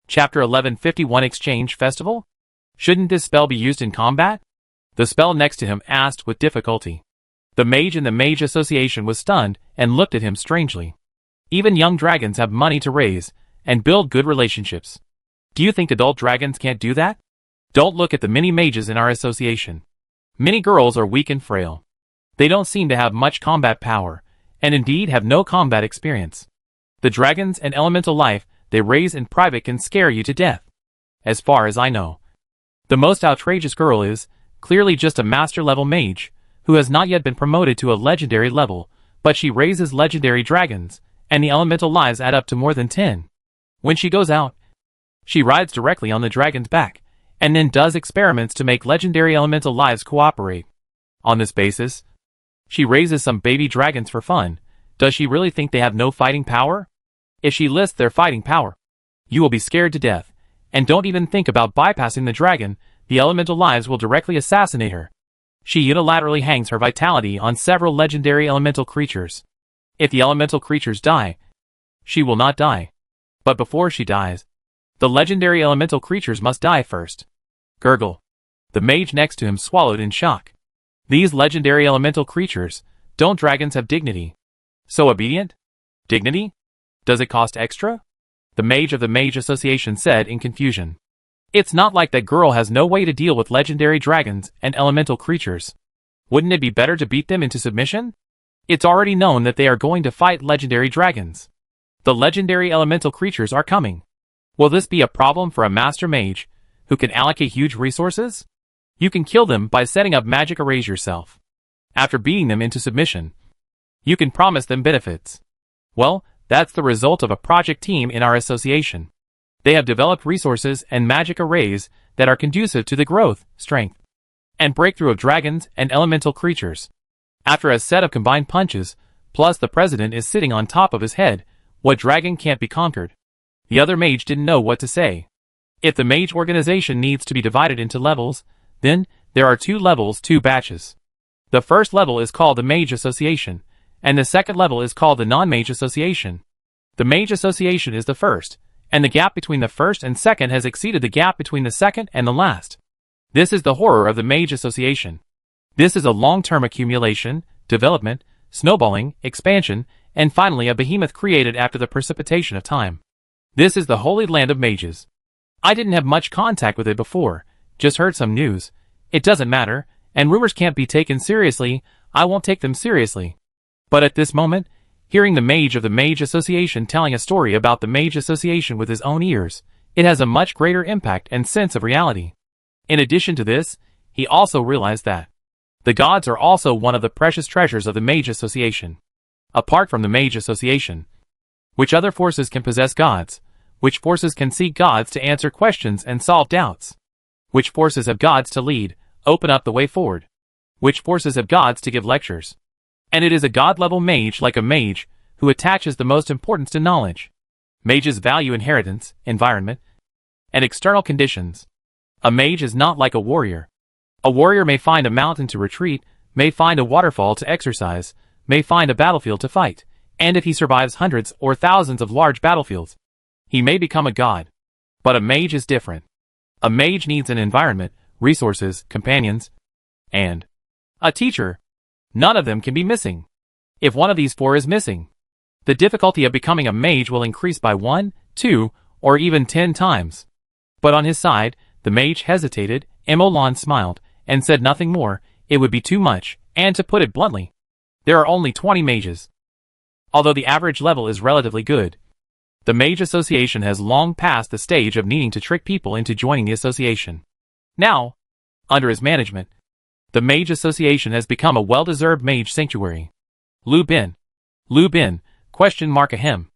Chapter 1151 Exchange Festival? Shouldn't this spell be used in combat? The spell next to him asked with difficulty. The mage in the Mage Association was stunned and looked at him strangely. Even young dragons have money to raise and build good relationships. Do you think adult dragons can't do that? Don't look at the many mages in our association. Many girls are weak and frail. They don't seem to have much combat power, and indeed have no combat experience. The dragons and elemental life they raise in private can scare you to death. As far as I know. The most outrageous girl is, clearly just a master-level mage, who has not yet been promoted to a legendary level, but she raises legendary dragons, and the elemental lives add up to more than 10. When she goes out, she rides directly on the dragon's back, and then does experiments to make legendary elemental lives cooperate. On this basis, she raises some baby dragons for fun. Does she really think they have no fighting power? If she lists their fighting power, you will be scared to death, and don't even think about bypassing the dragon. The elemental lives will directly assassinate her. She unilaterally hangs her vitality on several legendary elemental creatures. If the elemental creatures die, she will not die. But before she dies, the legendary elemental creatures must die first. Gurgle. The mage next to him swallowed in shock. These legendary elemental creatures, don't dragons have dignity? So obedient? Dignity? Does it cost extra? The mage of the Mage Association said in confusion. It's not like that girl has no way to deal with legendary dragons and elemental creatures. Wouldn't it be better to beat them into submission? It's already known that they are going to fight legendary dragons. The legendary elemental creatures are coming. Will this be a problem for a master mage, who can allocate huge resources? You can kill them by setting up magic arrays yourself. After beating them into submission, you can promise them benefits. Well, that's the result of a project team in our association. They have developed resources and magic arrays that are conducive to the growth, strength, and breakthrough of dragons and elemental creatures. After a set of combined punches, plus the president is sitting on top of his head, what dragon can't be conquered? The other mage didn't know what to say. If the mage organization needs to be divided into levels, then there are 2 levels, 2 batches. The first level is called the Mage Association, and the second level is called the Non-Mage Association. The Mage Association is the first, and the gap between the first and second has exceeded the gap between the second and the last. This is the horror of the Mage Association. This is a long-term accumulation, development, snowballing, expansion, and finally a behemoth created after the precipitation of time. This is the holy land of mages. I didn't have much contact with it before, just heard some news. It doesn't matter, and rumors can't be taken seriously. I won't take them seriously. But at this moment, hearing the mage of the Mage Association telling a story about the Mage Association with his own ears, it has a much greater impact and sense of reality. In addition to this, he also realized that the gods are also one of the precious treasures of the Mage Association. Apart from the Mage Association, which other forces can possess gods? Which forces can seek gods to answer questions and solve doubts? Which forces have gods to lead, open up the way forward? Which forces have gods to give lectures? And it is a god-level mage like a mage who attaches the most importance to knowledge. Mages value inheritance, environment, and external conditions. A mage is not like a warrior. A warrior may find a mountain to retreat, may find a waterfall to exercise, may find a battlefield to fight, and if he survives hundreds or thousands of large battlefields, he may become a god. But a mage is different. A mage needs an environment, resources, companions, and a teacher. None of them can be missing. If one of these 4 is missing, the difficulty of becoming a mage will increase by 1, 2, or even 10 times. But on his side, the mage hesitated, Emolan smiled, and said nothing more. It would be too much, and to put it bluntly, there are only 20 mages. Although the average level is relatively good, the Mage Association has long passed the stage of needing to trick people into joining the association. Now, under his management, the Mage Association has become a well-deserved mage sanctuary. Lu Bin, question mark ahem.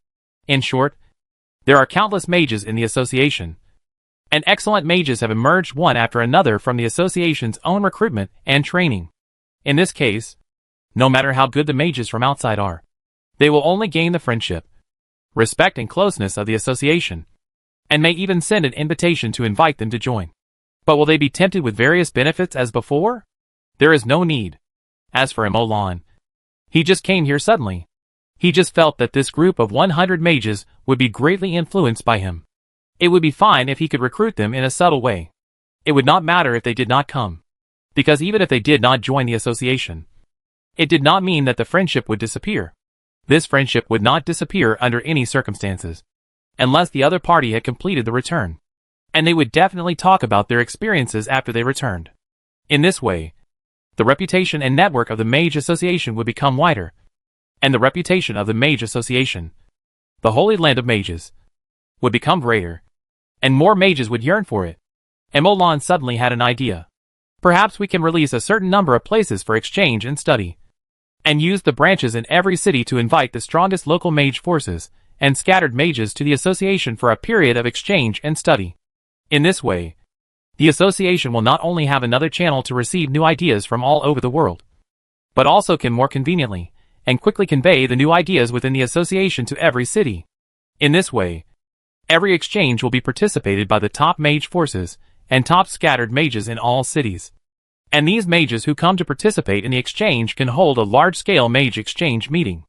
In short, there are countless mages in the association, and excellent mages have emerged one after another from the association's own recruitment and training. In this case, no matter how good the mages from outside are, they will only gain the friendship, respect and closeness of the association, and may even send an invitation to invite them to join. But will they be tempted with various benefits as before? There is no need. As for Emolan, he just came here suddenly. He just felt that this group of 100 mages would be greatly influenced by him. It would be fine if he could recruit them in a subtle way. It would not matter if they did not come. Because even if they did not join the association, it did not mean that the friendship would disappear. This friendship would not disappear under any circumstances, unless the other party had completed the return. And they would definitely talk about their experiences after they returned. In this way, the reputation and network of the Mage Association would become wider. And the reputation of the Mage Association, the Holy Land of Mages, would become greater. And more mages would yearn for it. Emolan suddenly had an idea. Perhaps we can release a certain number of places for exchange and study, and use the branches in every city to invite the strongest local mage forces and scattered mages to the association for a period of exchange and study. In this way, the association will not only have another channel to receive new ideas from all over the world, but also can more conveniently and quickly convey the new ideas within the association to every city. In this way, every exchange will be participated by the top mage forces and top scattered mages in all cities. And these mages who come to participate in the exchange can hold a large-scale mage exchange meeting.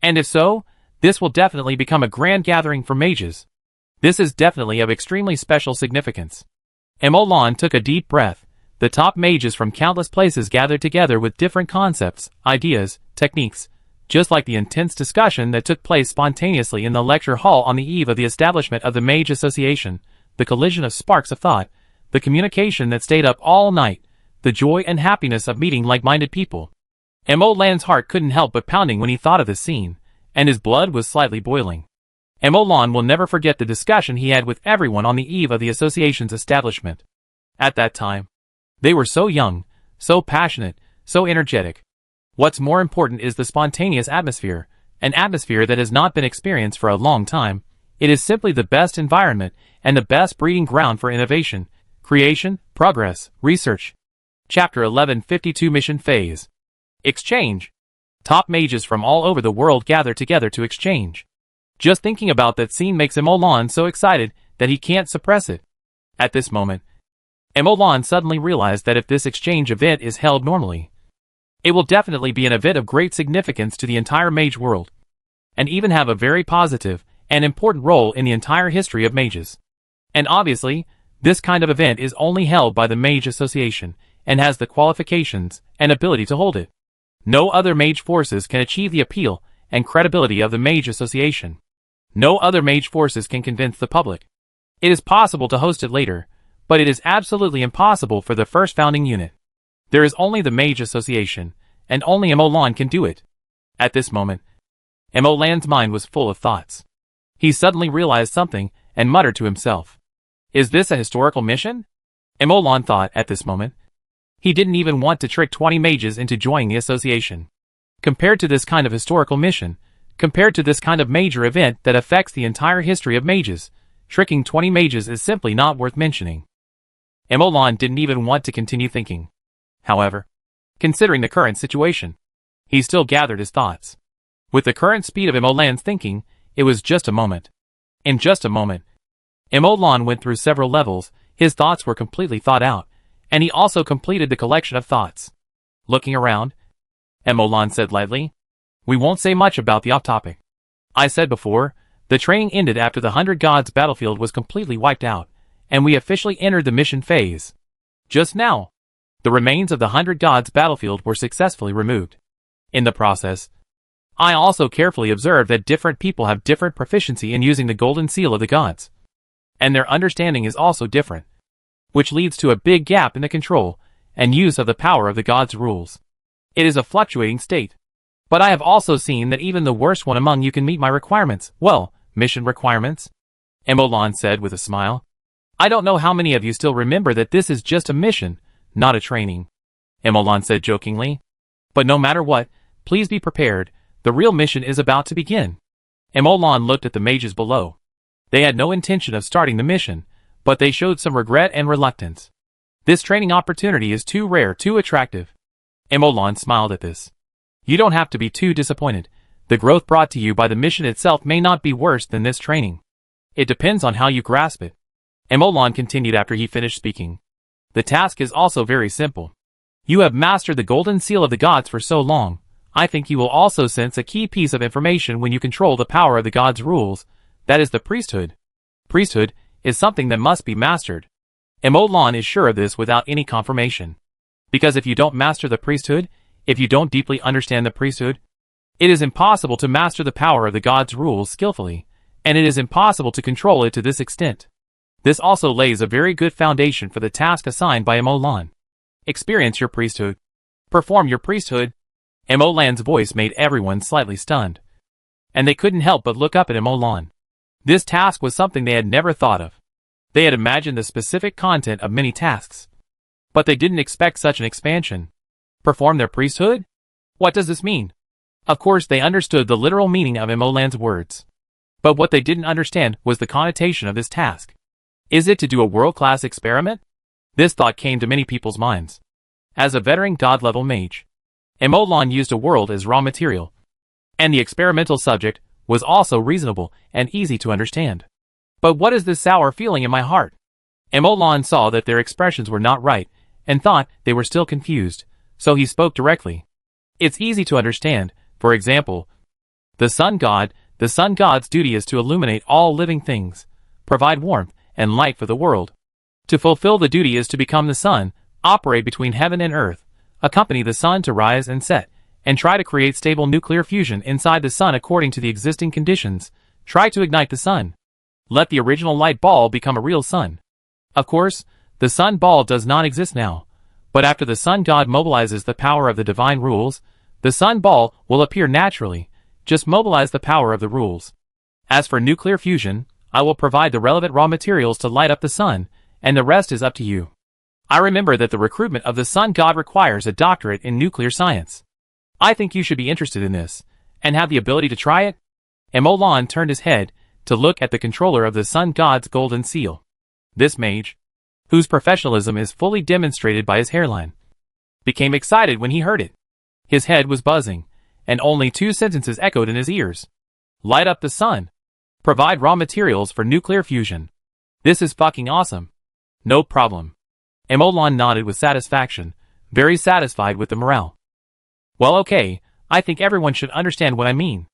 And if so, this will definitely become a grand gathering for mages. This is definitely of extremely special significance. Emolan took a deep breath. The top mages from countless places gathered together with different concepts, ideas, techniques, just like the intense discussion that took place spontaneously in the lecture hall on the eve of the establishment of the Mage Association, the collision of sparks of thought, the communication that stayed up all night, the joy and happiness of meeting like-minded people. Emolan's heart couldn't help but pounding when he thought of this scene, and his blood was slightly boiling. Emolan will never forget the discussion he had with everyone on the eve of the association's establishment. At that time, they were so young, so passionate, so energetic. What's more important is the spontaneous atmosphere, an atmosphere that has not been experienced for a long time. It is simply the best environment and the best breeding ground for innovation, creation, progress, research. Chapter 1152 Mission Phase. Exchange. Top mages from all over the world gather together to exchange. Just thinking about that scene makes Emolan so excited that he can't suppress it. At this moment, Emolan suddenly realized that if this exchange event is held normally, it will definitely be an event of great significance to the entire mage world, and even have a very positive and important role in the entire history of mages. And obviously, this kind of event is only held by the Mage Association, and has the qualifications and ability to hold it. No other mage forces can achieve the appeal and credibility of the Mage Association. No other mage forces can convince the public. It is possible to host it later, but it is absolutely impossible for the first founding unit. There is only the Mage Association, and only Emolan can do it. At this moment, Emolan's mind was full of thoughts. He suddenly realized something, and muttered to himself. Is this a historical mission? Emolan thought at this moment. He didn't even want to trick 20 mages into joining the association. Compared to this kind of historical mission, compared to this kind of major event that affects the entire history of mages, tricking 20 mages is simply not worth mentioning. Emolan didn't even want to continue thinking. However, considering the current situation, he still gathered his thoughts. With the current speed of Emolan's thinking, it was just a moment. In just a moment, Emolan went through several levels. His thoughts were completely thought out, and he also completed the collection of thoughts. Looking around, Emolan said lightly, "We won't say much about the off-topic. I said before, the training ended after the 100 Gods battlefield was completely wiped out, and we officially entered the mission phase. Just now, the remains of the 100 Gods battlefield were successfully removed. In the process, I also carefully observed that different people have different proficiency in using the golden seal of the gods, and their understanding is also different, which leads to a big gap in the control and use of the power of the gods' rules. It is a fluctuating state. But I have also seen that even the worst one among you can meet my requirements. Well, mission requirements?" Emolan said with a smile. "I don't know how many of you still remember that this is just a mission, not a training," Emolan said jokingly. "But no matter what, please be prepared. The real mission is about to begin." Emolan looked at the mages below. They had no intention of starting the mission, but they showed some regret and reluctance. This training opportunity is too rare, too attractive. Emolan smiled at this. You don't have to be too disappointed. The growth brought to you by the mission itself may not be worse than this training. It depends on how you grasp it. Emolan continued after he finished speaking. The task is also very simple. You have mastered the golden seal of the gods for so long. I think you will also sense a key piece of information when you control the power of the gods' rules. That is the priesthood. Priesthood is something that must be mastered. Emolan is sure of this without any confirmation. Because if you don't master the priesthood, if you don't deeply understand the priesthood, it is impossible to master the power of the God's rules skillfully, and it is impossible to control it to this extent. This also lays a very good foundation for the task assigned by Emolan. Experience your priesthood. Perform your priesthood. Emolan's voice made everyone slightly stunned, and they couldn't help but look up at Emolan. This task was something they had never thought of. They had imagined the specific content of many tasks, but they didn't expect such an expansion. Perform their priesthood? What does this mean? Of course, they understood the literal meaning of Emolan's words, but what they didn't understand was the connotation of this task. Is it to do a world-class experiment? This thought came to many people's minds. As a veteran god-level mage, Emolan used a world as raw material, and the experimental subject was also reasonable and easy to understand. But what is this sour feeling in my heart? Emolan saw that their expressions were not right, and thought they were still confused, so he spoke directly. It's easy to understand. For example, the sun god's duty is to illuminate all living things, provide warmth and light for the world. To fulfill the duty is to become the sun, operate between heaven and earth, accompany the sun to rise and set, and try to create stable nuclear fusion inside the sun according to the existing conditions. Try to ignite the sun. Let the original light ball become a real sun. Of course, the sun ball does not exist now, but after the sun god mobilizes the power of the divine rules, the sun ball will appear naturally. Just mobilize the power of the rules. As for nuclear fusion, I will provide the relevant raw materials to light up the sun, and the rest is up to you. I remember that the recruitment of the sun god requires a doctorate in nuclear science. I think you should be interested in this, and have the ability to try it. Emolan turned his head to look at the controller of the sun god's golden seal. This mage, whose professionalism is fully demonstrated by his hairline, became excited when he heard it. His head was buzzing, and only 2 sentences echoed in his ears. Light up the sun. Provide raw materials for nuclear fusion. This is fucking awesome. No problem. Emolan nodded with satisfaction, very satisfied with the morale. Well, okay, I think everyone should understand what I mean.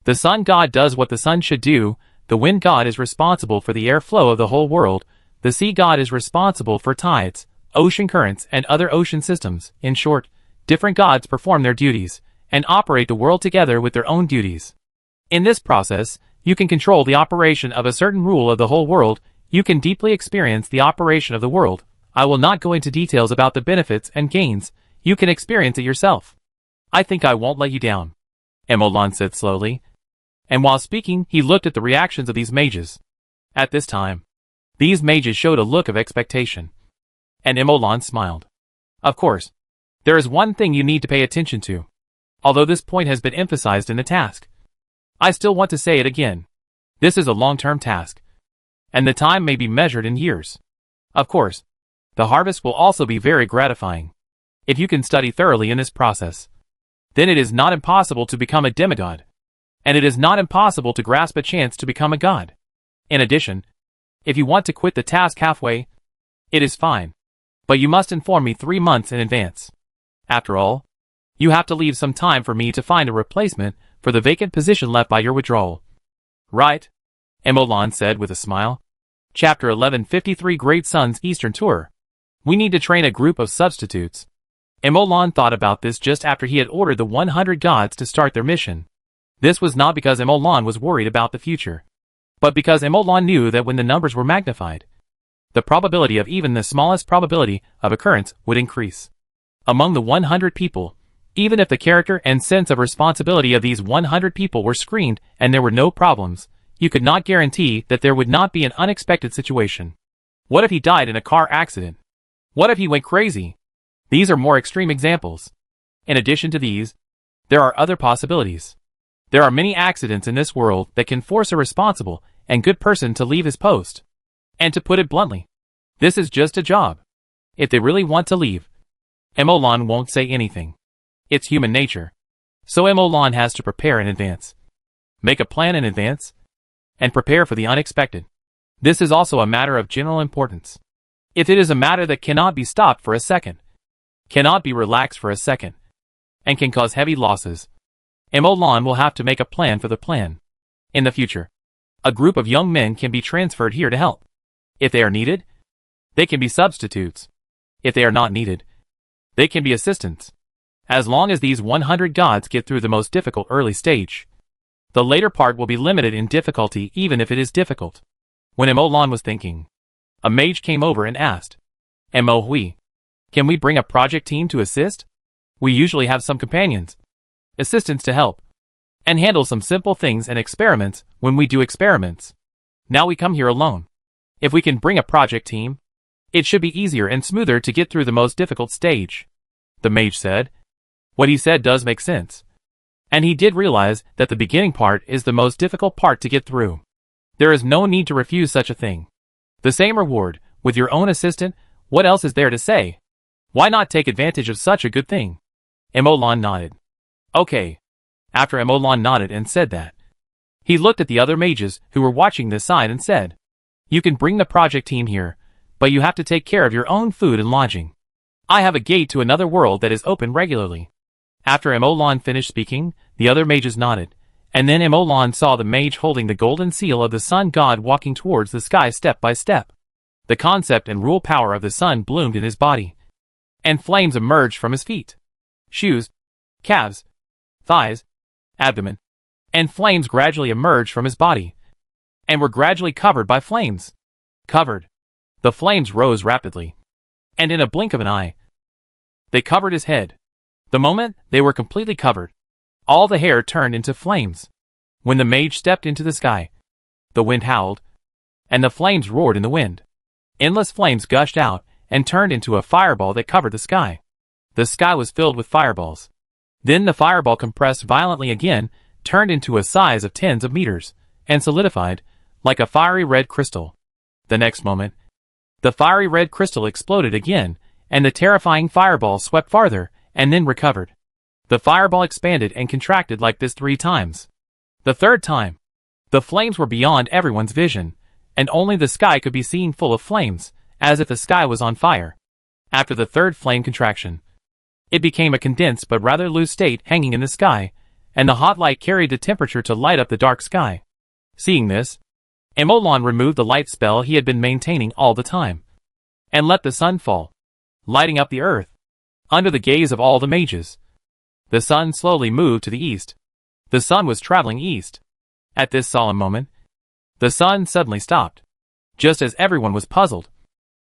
The sun god does what the sun should do. The wind god is responsible for the airflow of the whole world. The sea god is responsible for tides, ocean currents, and other ocean systems. In short, different gods perform their duties, and operate the world together with their own duties. In this process, you can control the operation of a certain rule of the whole world. You can deeply experience the operation of the world. I will not go into details about the benefits and gains. You can experience it yourself. I think I won't let you down, Emolan said slowly, and while speaking he looked at the reactions of these mages. At this time, these mages showed a look of expectation, and Emolan smiled. Of course, there is one thing you need to pay attention to. Although this point has been emphasized in the task, I still want to say it again. This is a long-term task, and the time may be measured in years. Of course, the harvest will also be very gratifying. If you can study thoroughly in this process, then it is not impossible to become a demigod, and it is not impossible to grasp a chance to become a god. In addition, if you want to quit the task halfway, it is fine, but you must inform me 3 months in advance. After all, you have to leave some time for me to find a replacement for the vacant position left by your withdrawal. Right? Emolan said with a smile. Chapter 1153 Great Sun's Eastern Tour. We need to train a group of substitutes. Emolan thought about this just after he had ordered the 100 gods to start their mission. This was not because Emolan was worried about the future, but because Emolan knew that when the numbers were magnified, the probability of even the smallest probability of occurrence would increase. Among the 100 people, even if the character and sense of responsibility of these 100 people were screened and there were no problems, you could not guarantee that there would not be an unexpected situation. What if he died in a car accident? What if he went crazy? These are more extreme examples. In addition to these, there are other possibilities. There are many accidents in this world that can force a responsible and good person to leave his post. And to put it bluntly, this is just a job. If they really want to leave, Emolan won't say anything. It's human nature. So Emolan has to prepare in advance. Make a plan in advance, and prepare for the unexpected. This is also a matter of general importance. If it is a matter that cannot be stopped for a second, cannot be relaxed for a second, and can cause heavy losses, Emolan will have to make a plan for the plan. In the future, a group of young men can be transferred here to help. If they are needed, they can be substitutes. If they are not needed, they can be assistants. As long as these 100 gods get through the most difficult early stage, the later part will be limited in difficulty even if it is difficult. When Emolan was thinking, a mage came over and asked, "Emo Hui, can we bring a project team to assist? We usually have some companions, assistants to help, and handle some simple things and experiments when we do experiments. Now we come here alone. If we can bring a project team, it should be easier and smoother to get through the most difficult stage." The mage said. What he said does make sense. And he did realize that the beginning part is the most difficult part to get through. There is no need to refuse such a thing. The same reward, with your own assistant, what else is there to say? Why not take advantage of such a good thing? Emolan nodded. Okay. After Emolan nodded and said that, he looked at the other mages who were watching this side and said, "You can bring the project team here, but you have to take care of your own food and lodging. I have a gate to another world that is open regularly." After Emolan finished speaking, the other mages nodded, and then Emolan saw the mage holding the golden seal of the sun god walking towards the sky step by step. The concept and rule power of the sun bloomed in his body, and flames emerged from his feet, shoes, calves, thighs, abdomen, and flames gradually emerged from his body, and were gradually covered by flames. Covered. The flames rose rapidly, and in a blink of an eye, they covered his head. The moment they were completely covered, all the hair turned into flames. When the mage stepped into the sky, the wind howled, and the flames roared in the wind. Endless flames gushed out and turned into a fireball that covered the sky. The sky was filled with fireballs. Then the fireball compressed violently again, turned into a size of tens of meters, and solidified, like a fiery red crystal. The next moment, the fiery red crystal exploded again, and the terrifying fireball swept farther, and then recovered. The fireball expanded and contracted like this 3 times. The third time, the flames were beyond everyone's vision, and only the sky could be seen full of flames, as if the sky was on fire. After the third flame contraction, it became a condensed but rather loose state hanging in the sky, and the hot light carried the temperature to light up the dark sky. Seeing this, Emolan removed the light spell he had been maintaining all the time, and let the sun fall, lighting up the earth. Under the gaze of all the mages, the sun slowly moved to the east. The sun was traveling east. At this solemn moment, the sun suddenly stopped. Just as everyone was puzzled,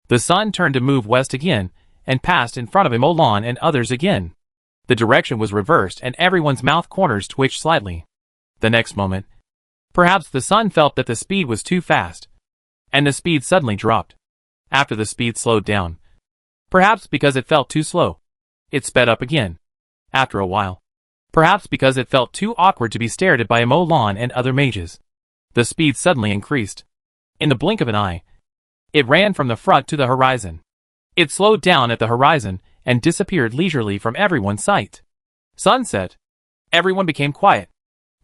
the sun turned to move west again, and passed in front of Emolan and others again. The direction was reversed and everyone's mouth corners twitched slightly. The next moment, perhaps the sun felt that the speed was too fast, and the speed suddenly dropped. After the speed slowed down, perhaps because it felt too slow, it sped up again. After a while, perhaps because it felt too awkward to be stared at by Emolan and other mages, the speed suddenly increased. In the blink of an eye, it ran from the front to the horizon. It slowed down at the horizon and disappeared leisurely from everyone's sight. Sunset. Everyone became quiet.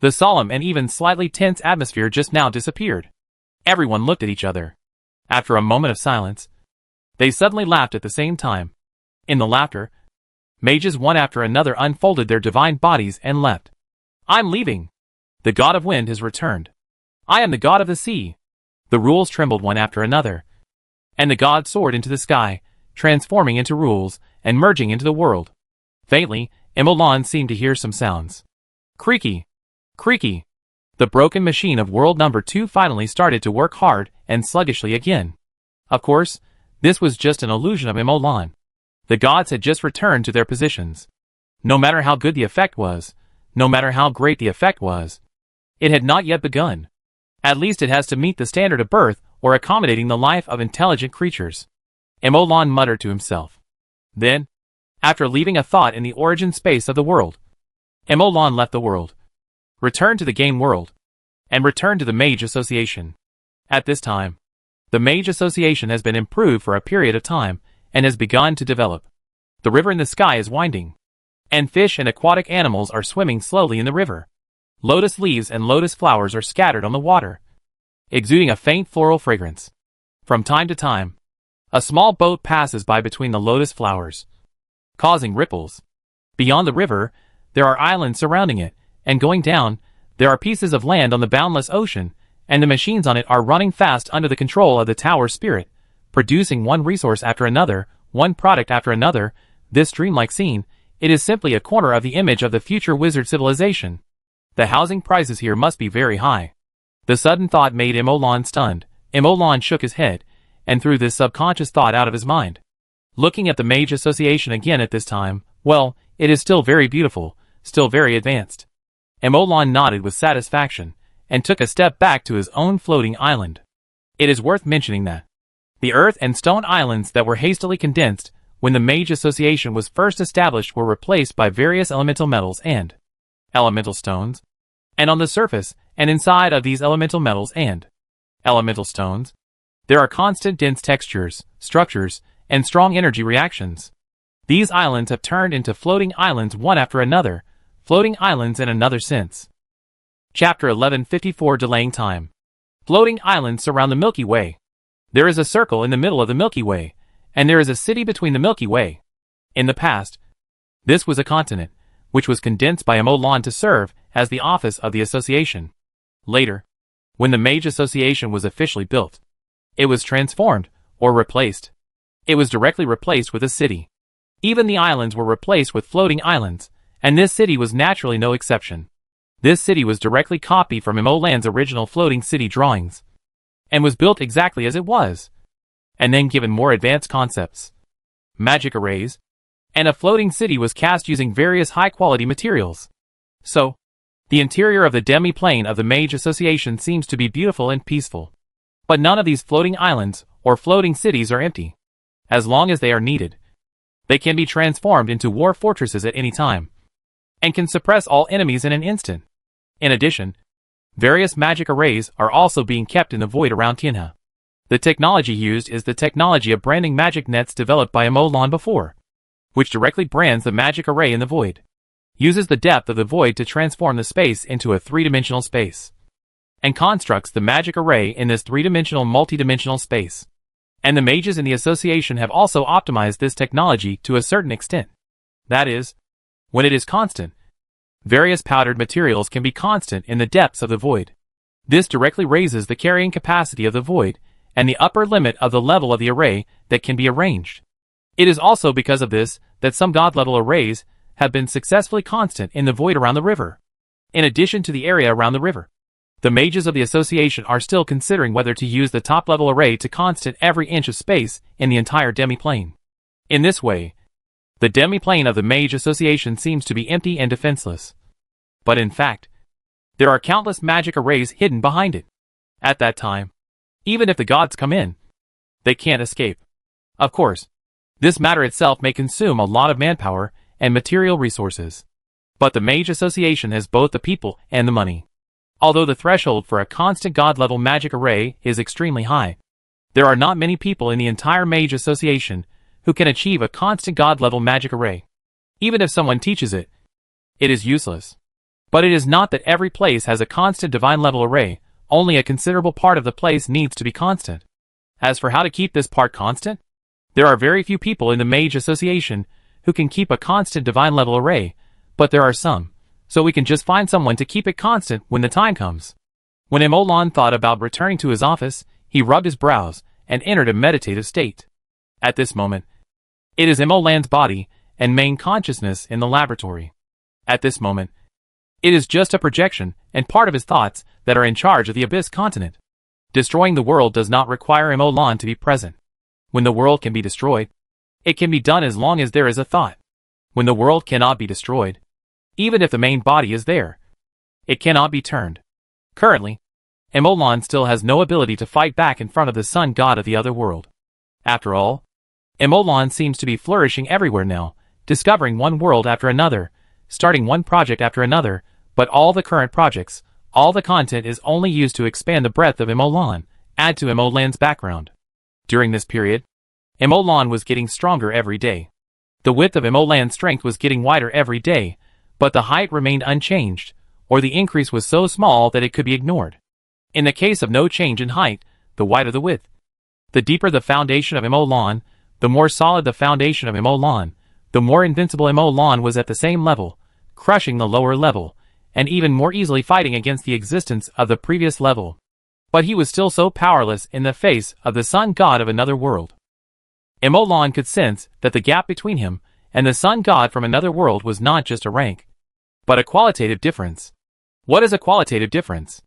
The solemn and even slightly tense atmosphere just now disappeared. Everyone looked at each other. After a moment of silence, they suddenly laughed at the same time. In the laughter, mages one after another unfolded their divine bodies and leapt. "I'm leaving. The god of wind has returned. I am the god of the sea." The rules trembled one after another, and the gods soared into the sky, transforming into rules and merging into the world. Faintly, Emolan seemed to hear some sounds. Creaky, creaky. The broken machine of world number 2 finally started to work hard and sluggishly again. Of course, this was just an illusion of Emolan. The gods had just returned to their positions. No matter how good the effect was, no matter how great the effect was, it had not yet begun. At least it has to meet the standard of birth or accommodating the life of intelligent creatures. Emolan muttered to himself. Then, after leaving a thought in the origin space of the world, Emolan left the world, returned to the game world, and returned to the Mage Association. At this time, the Mage Association has been improved for a period of time, and has begun to develop. The river in the sky is winding, and fish and aquatic animals are swimming slowly in the river. Lotus leaves and lotus flowers are scattered on the water, exuding a faint floral fragrance. From time to time, a small boat passes by between the lotus flowers, causing ripples. Beyond the river, there are islands surrounding it, and going down, there are pieces of land on the boundless ocean, and the machines on it are running fast under the control of the tower spirit, producing one resource after another, one product after another. This dreamlike scene, it is simply a corner of the image of the future wizard civilization. The housing prices here must be very high. The sudden thought made Imolan stunned. Imolan shook his head, and threw this subconscious thought out of his mind. Looking at the Mage Association again at this time, well, it is still very beautiful, still very advanced. Imolan nodded with satisfaction, and took a step back to his own floating island. It is worth mentioning that the earth and stone islands that were hastily condensed when the Mage Association was first established were replaced by various elemental metals and elemental stones. And on the surface and inside of these elemental metals and elemental stones, there are constant dense textures, structures, and strong energy reactions. These islands have turned into floating islands one after another, floating islands in another sense. Chapter 1154 Delaying Time. Floating islands surround the Milky Way. There is a circle in the middle of the Milky Way, and there is a city between the Milky Way. In the past, this was a continent, which was condensed by Imolan to serve as the office of the association. Later, when the Mage Association was officially built, it was transformed, or replaced. It was directly replaced with a city. Even the islands were replaced with floating islands, and this city was naturally no exception. This city was directly copied from Imolan's original floating city drawings, and was built exactly as it was, and then given more advanced concepts, magic arrays, and a floating city was cast using various high-quality materials. So, the interior of the demi-plane of the Mage Association seems to be beautiful and peaceful. But none of these floating islands or floating cities are empty. As long as they are needed, they can be transformed into war fortresses at any time, and can suppress all enemies in an instant. In addition, various magic arrays are also being kept in the void around Tianhe. The technology used is the technology of branding magic nets developed by Imolan before, which directly brands the magic array in the void, uses the depth of the void to transform the space into a three-dimensional space, and constructs the magic array in this three-dimensional multi-dimensional space. And the mages in the association have also optimized this technology to a certain extent. That is, when it is constant, various powdered materials can be constant in the depths of the void. This directly raises the carrying capacity of the void and the upper limit of the level of the array that can be arranged. It is also because of this that some god-level arrays have been successfully constant in the void around the river. In addition to the area around the river, the mages of the association are still considering whether to use the top-level array to constant every inch of space in the entire demi-plane. In this way, the demi-plane of the Mage Association seems to be empty and defenseless. But in fact, there are countless magic arrays hidden behind it. At that time, even if the gods come in, they can't escape. Of course, this matter itself may consume a lot of manpower and material resources. But the Mage Association has both the people and the money. Although the threshold for a constant god-level magic array is extremely high, there are not many people in the entire Mage Association who can achieve a constant god-level magic array. Even if someone teaches it, it is useless. But it is not that every place has a constant divine-level array, only a considerable part of the place needs to be constant. As for how to keep this part constant, there are very few people in the Mage Association who can keep a constant divine-level array, but there are some, so we can just find someone to keep it constant when the time comes. When Imolan thought about returning to his office, he rubbed his brows and entered a meditative state. At this moment, it is Imolan's body and main consciousness in the laboratory. At this moment, it is just a projection and part of his thoughts that are in charge of the Abyss continent. Destroying the world does not require Imolan to be present. When the world can be destroyed, it can be done as long as there is a thought. When the world cannot be destroyed, even if the main body is there, it cannot be turned. Currently, Imolan still has no ability to fight back in front of the sun god of the other world. After all, Imolan seems to be flourishing everywhere now, discovering one world after another, starting one project after another, but all the current projects, all the content is only used to expand the breadth of Imolan, add to Imolan's background. During this period, Imolan was getting stronger every day. The width of Imolan's strength was getting wider every day, but the height remained unchanged, or the increase was so small that it could be ignored. In the case of no change in height, the wider the width, the deeper the foundation of Imolan, the more solid the foundation of Imolan, the more invincible Imolan was at the same level, crushing the lower level, and even more easily fighting against the existence of the previous level. But he was still so powerless in the face of the sun god of another world. Emolan could sense that the gap between him and the sun god from another world was not just a rank, but a qualitative difference. What is a qualitative difference?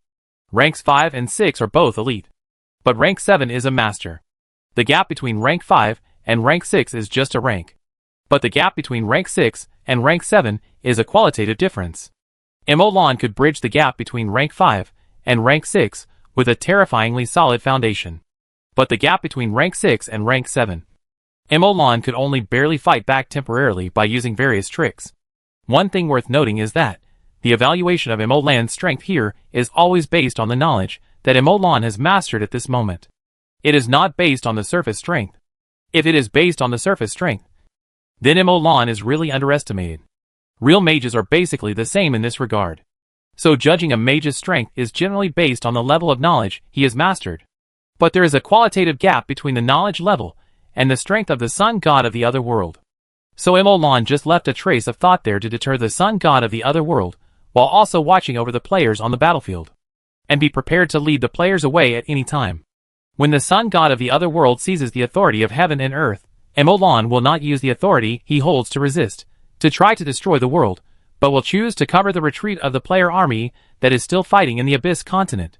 Ranks 5 and 6 are both elite, but rank 7 is a master. The gap between rank 5 and rank 6 is just a rank, but the gap between rank 6 and rank 7 is a qualitative difference. Emolan could bridge the gap between rank 5 and rank 6 with a terrifyingly solid foundation, but the gap between rank 6 and rank 7, Emolan could only barely fight back temporarily by using various tricks. One thing worth noting is that the evaluation of Emolan's strength here is always based on the knowledge that Emolan has mastered at this moment. It is not based on the surface strength. If it is based on the surface strength, then Emolan is really underestimated. Real mages are basically the same in this regard. So judging a mage's strength is generally based on the level of knowledge he has mastered. But there is a qualitative gap between the knowledge level and the strength of the sun god of the other world. So Emolan just left a trace of thought there to deter the sun god of the other world, while also watching over the players on the battlefield, and be prepared to lead the players away at any time. When the sun god of the other world seizes the authority of heaven and earth, Emolan will not use the authority he holds to resist, to try to destroy the world, but will choose to cover the retreat of the player army that is still fighting in the Abyss continent.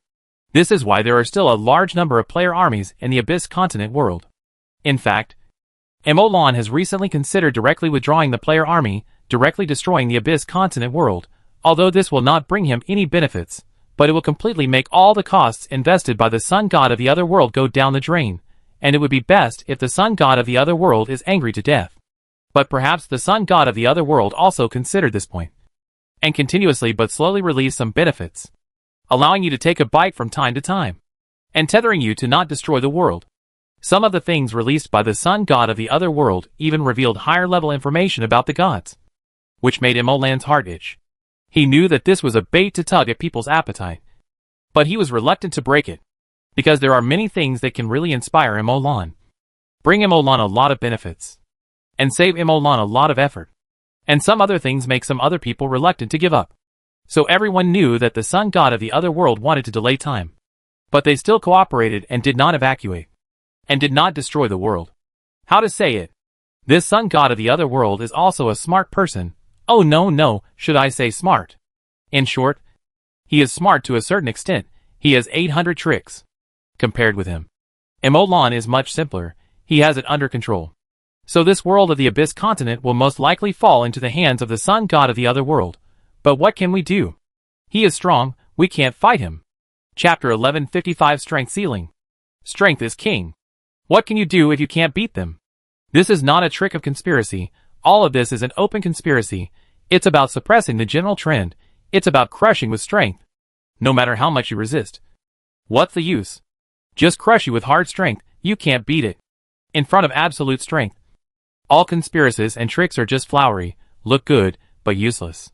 This is why there are still a large number of player armies in the Abyss continent world. In fact, Emolan has recently considered directly withdrawing the player army, directly destroying the Abyss continent world, although this will not bring him any benefits, but it will completely make all the costs invested by the sun god of the other world go down the drain, and it would be best if the sun god of the other world is angry to death. But perhaps the sun god of the other world also considered this point, and continuously but slowly release some benefits, allowing you to take a bite from time to time, and tethering you to not destroy the world. Some of the things released by the sun god of the other world even revealed higher level information about the gods, which made Emolan's heart itch. He knew that this was a bait to tug at people's appetite, but he was reluctant to break it, because there are many things that can really inspire Emolan, bring Emolan a lot of benefits, and save Emolan a lot of effort, and some other things make some other people reluctant to give up. So everyone knew that the sun god of the other world wanted to delay time, but they still cooperated and did not evacuate, and did not destroy the world. How to say it? This sun god of the other world is also a smart person. Oh no, should I say smart? In short, he is smart to a certain extent. He has 800 tricks. Compared with him, Emolan is much simpler. He has it under control. So this world of the Abyss continent will most likely fall into the hands of the sun god of the other world. But what can we do? He is strong, we can't fight him. Chapter 1155 Strength Ceiling. Strength is king. What can you do if you can't beat them? This is not a trick of conspiracy. All of this is an open conspiracy. It's about suppressing the general trend. It's about crushing with strength. No matter how much you resist. What's the use? Just crush you with hard strength, you can't beat it. In front of absolute strength. All conspiracies and tricks are just flowery, look good, but useless.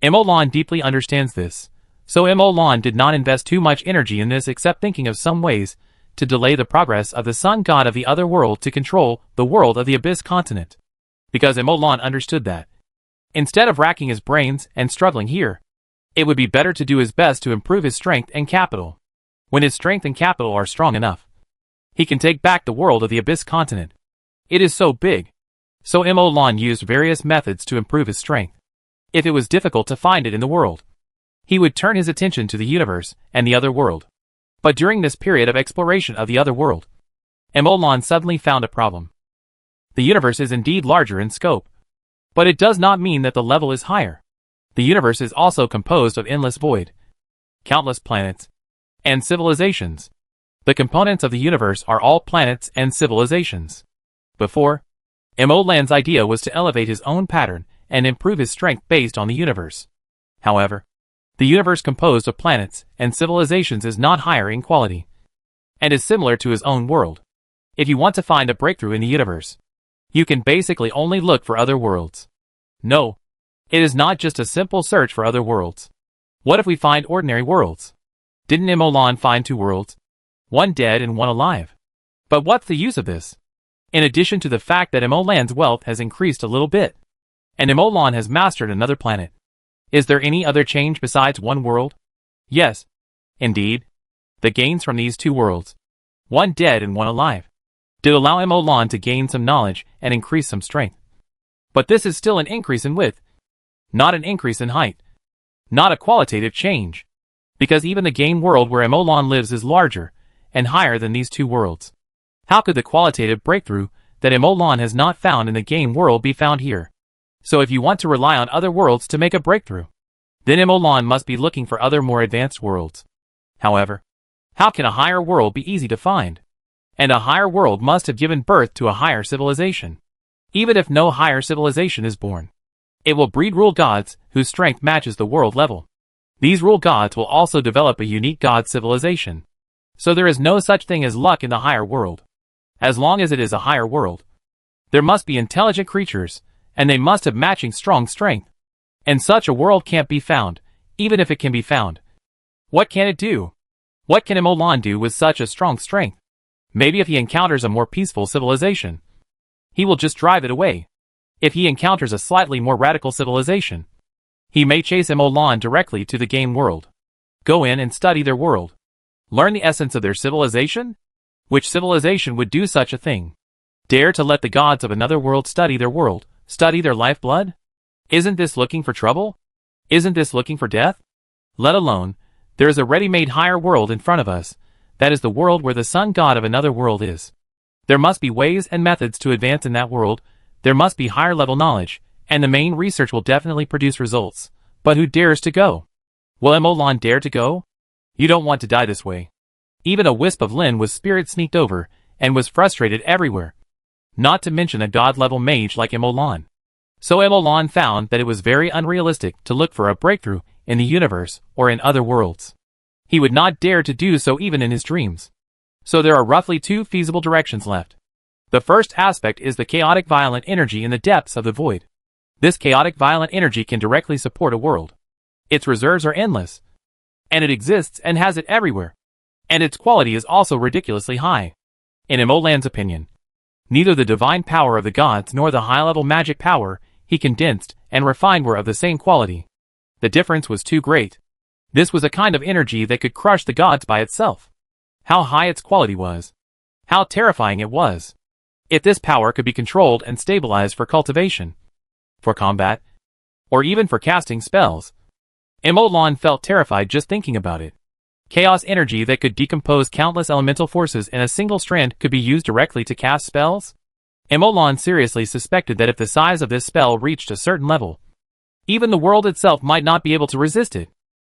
Emolan deeply understands this. So Emolan did not invest too much energy in this except thinking of some ways to delay the progress of the sun god of the other world to control the world of the Abyss continent. Because Emolan understood that, instead of racking his brains and struggling here, it would be better to do his best to improve his strength and capital. When his strength and capital are strong enough, he can take back the world of the Abyss continent. It is so big. So Emolan used various methods to improve his strength. If it was difficult to find it in the world, he would turn his attention to the universe and the other world. But during this period of exploration of the other world, Emolan suddenly found a problem. The universe is indeed larger in scope, but it does not mean that the level is higher. The universe is also composed of endless void, countless planets, and civilizations. The components of the universe are all planets and civilizations. Before, Emolan's idea was to elevate his own pattern and improve his strength based on the universe. However, the universe composed of planets and civilizations is not higher in quality, and is similar to his own world. If you want to find a breakthrough in the universe, you can basically only look for other worlds. No, it is not just a simple search for other worlds. What if we find ordinary worlds? Didn't Emolan find 2 worlds? One dead and one alive. But what's the use of this? In addition to the fact that Emolan's wealth has increased a little bit, and Emolan has mastered another planet. Is there any other change besides one world? Yes, indeed. The gains from these two worlds, one dead and one alive, did allow Emolan to gain some knowledge and increase some strength. But this is still an increase in width, not an increase in height, not a qualitative change, because even the game world where Emolan lives is larger and higher than these two worlds. How could the qualitative breakthrough that Emolan has not found in the game world be found here? So if you want to rely on other worlds to make a breakthrough, then Emolan must be looking for other more advanced worlds. However, how can a higher world be easy to find? And a higher world must have given birth to a higher civilization. Even if no higher civilization is born, it will breed rule gods whose strength matches the world level. These rule gods will also develop a unique god civilization. So there is no such thing as luck in the higher world. As long as it is a higher world, there must be intelligent creatures, and they must have matching strong strength. And such a world can't be found, even if it can be found. What can it do? What can Emolan do with such a strong strength? Maybe if he encounters a more peaceful civilization, he will just drive it away. If he encounters a slightly more radical civilization, he may chase Emolan directly to the game world. Go in and study their world. Learn the essence of their civilization? Which civilization would do such a thing? Dare to let the gods of another world study their world, study their lifeblood? Isn't this looking for trouble? Isn't this looking for death? Let alone, there is a ready-made higher world in front of us. That is the world where the sun god of another world is. There must be ways and methods to advance in that world. There must be higher level knowledge, and the main research will definitely produce results. But who dares to go? Will Emolan dare to go? You don't want to die this way. Even a wisp of Lin was spirit sneaked over, and was frustrated everywhere. Not to mention a god-level mage like Emolan. So Emolan found that it was very unrealistic to look for a breakthrough in the universe or in other worlds. He would not dare to do so even in his dreams. So there are roughly two feasible directions left. The first aspect is the chaotic violent energy in the depths of the void. This chaotic violent energy can directly support a world. Its reserves are endless. And it exists and has it everywhere. And its quality is also ridiculously high. In Emolan's opinion, neither the divine power of the gods nor the high-level magic power he condensed and refined were of the same quality. The difference was too great. This was a kind of energy that could crush the gods by itself. How high its quality was. How terrifying it was. If this power could be controlled and stabilized for cultivation, for combat, or even for casting spells, Emolan felt terrified just thinking about it. Chaos energy that could decompose countless elemental forces in a single strand could be used directly to cast spells? Emolan seriously suspected that if the size of this spell reached a certain level, even the world itself might not be able to resist it.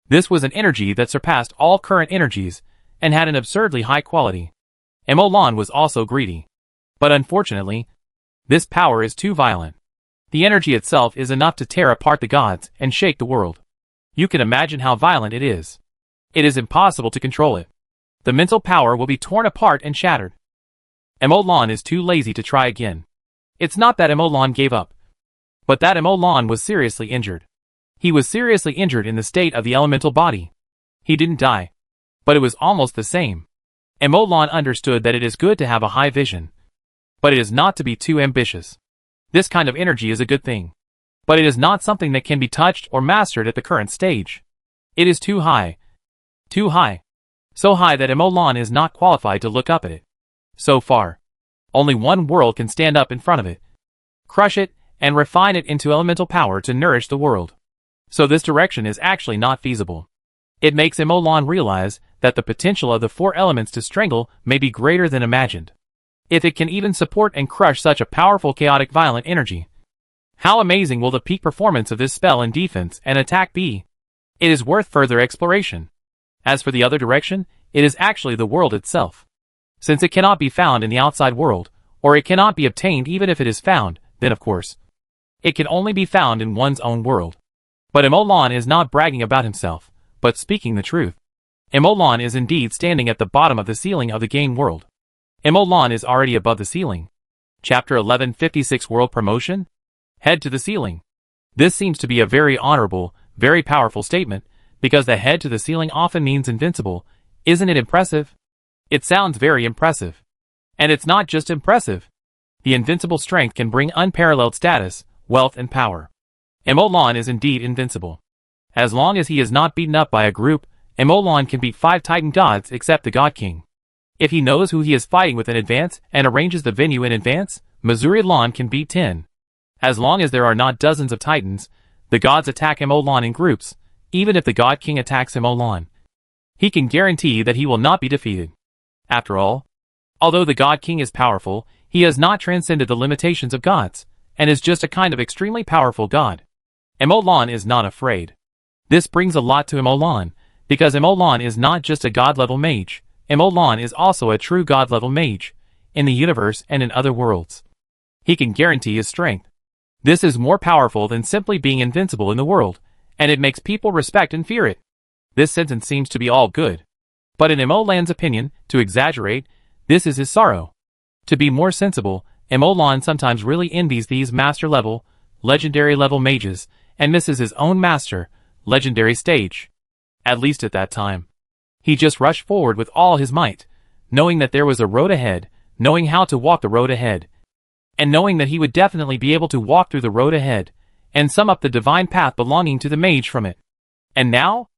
This was an energy that surpassed all current energies, and had an absurdly high quality. Emolan was also greedy. But unfortunately, this power is too violent. The energy itself is enough to tear apart the gods and shake the world. You can imagine how violent it is. It is impossible to control it. The mental power will be torn apart and shattered. Emolan is too lazy to try again. It's not that Emolan gave up, but that Emolan was seriously injured. He was seriously injured in the state of the elemental body. He didn't die, but it was almost the same. Emolan understood that it is good to have a high vision, but it is not to be too ambitious. This kind of energy is a good thing, but it is not something that can be touched or mastered at the current stage. It is too high. Too high. So high that Emolan is not qualified to look up at it. So far, only one world can stand up in front of it, crush it, and refine it into elemental power to nourish the world. So this direction is actually not feasible. It makes Emolan realize that the potential of the four elements to strangle may be greater than imagined. If it can even support and crush such a powerful chaotic violent energy, how amazing will the peak performance of this spell in defense and attack be? It is worth further exploration. As for the other direction, it is actually the world itself. Since it cannot be found in the outside world, or it cannot be obtained even if it is found, then of course, it can only be found in one's own world. But Emolan is not bragging about himself, but speaking the truth. Emolan is indeed standing at the bottom of the ceiling of the game world. Emolan is already above the ceiling. Chapter 1156 World Promotion? Head to the ceiling. This seems to be a very honorable, very powerful statement, because the head to the ceiling often means invincible. Isn't it impressive? It sounds very impressive. And it's not just impressive. The invincible strength can bring unparalleled status, wealth and power. Emolan is indeed invincible. As long as he is not beaten up by a group, Emolan can beat 5 Titan gods except the God King. If he knows who he is fighting with in advance and arranges the venue in advance, Missouri-lan can beat 10. As long as there are not dozens of Titans, the gods attack Emolan in groups, even if the God King attacks Emolan. He can guarantee that he will not be defeated. After all, although the God King is powerful, he has not transcended the limitations of gods, and is just a kind of extremely powerful god. Emolan is not afraid. This brings a lot to Emolan, because Emolan is not just a god-level mage. Emolan is also a true god-level mage, in the universe and in other worlds. He can guarantee his strength. This is more powerful than simply being invincible in the world, and it makes people respect and fear it. This sentence seems to be all good. But in Emolan's opinion, to exaggerate, this is his sorrow. To be more sensible, Emolan sometimes really envies these master-level, legendary-level mages, and misses his own master, legendary stage. At least at that time. He just rushed forward with all his might, knowing that there was a road ahead, knowing how to walk the road ahead, and knowing that he would definitely be able to walk through the road ahead, and sum up the divine path belonging to the mage from it. And now?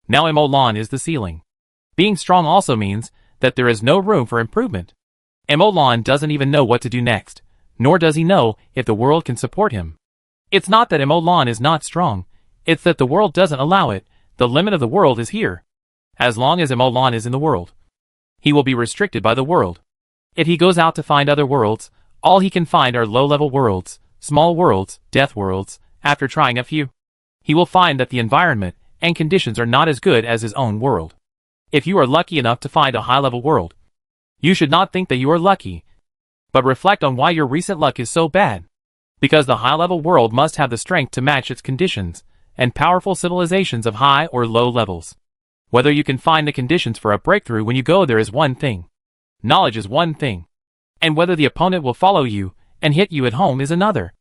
Now Emolan is the ceiling. Being strong also means that there is no room for improvement. Emolan doesn't even know what to do next, nor does he know if the world can support him. It's not that Emolan is not strong, it's that the world doesn't allow it. The limit of the world is here. As long as Emolan is in the world, he will be restricted by the world. If he goes out to find other worlds, all he can find are low-level worlds, small worlds, death worlds. After trying a few, he will find that the environment and conditions are not as good as his own world. If you are lucky enough to find a high-level world, you should not think that you are lucky, but reflect on why your recent luck is so bad. Because the high-level world must have the strength to match its conditions, and powerful civilizations of high or low levels. Whether you can find the conditions for a breakthrough when you go there is one thing. Knowledge is one thing. And whether the opponent will follow you and hit you at home is another.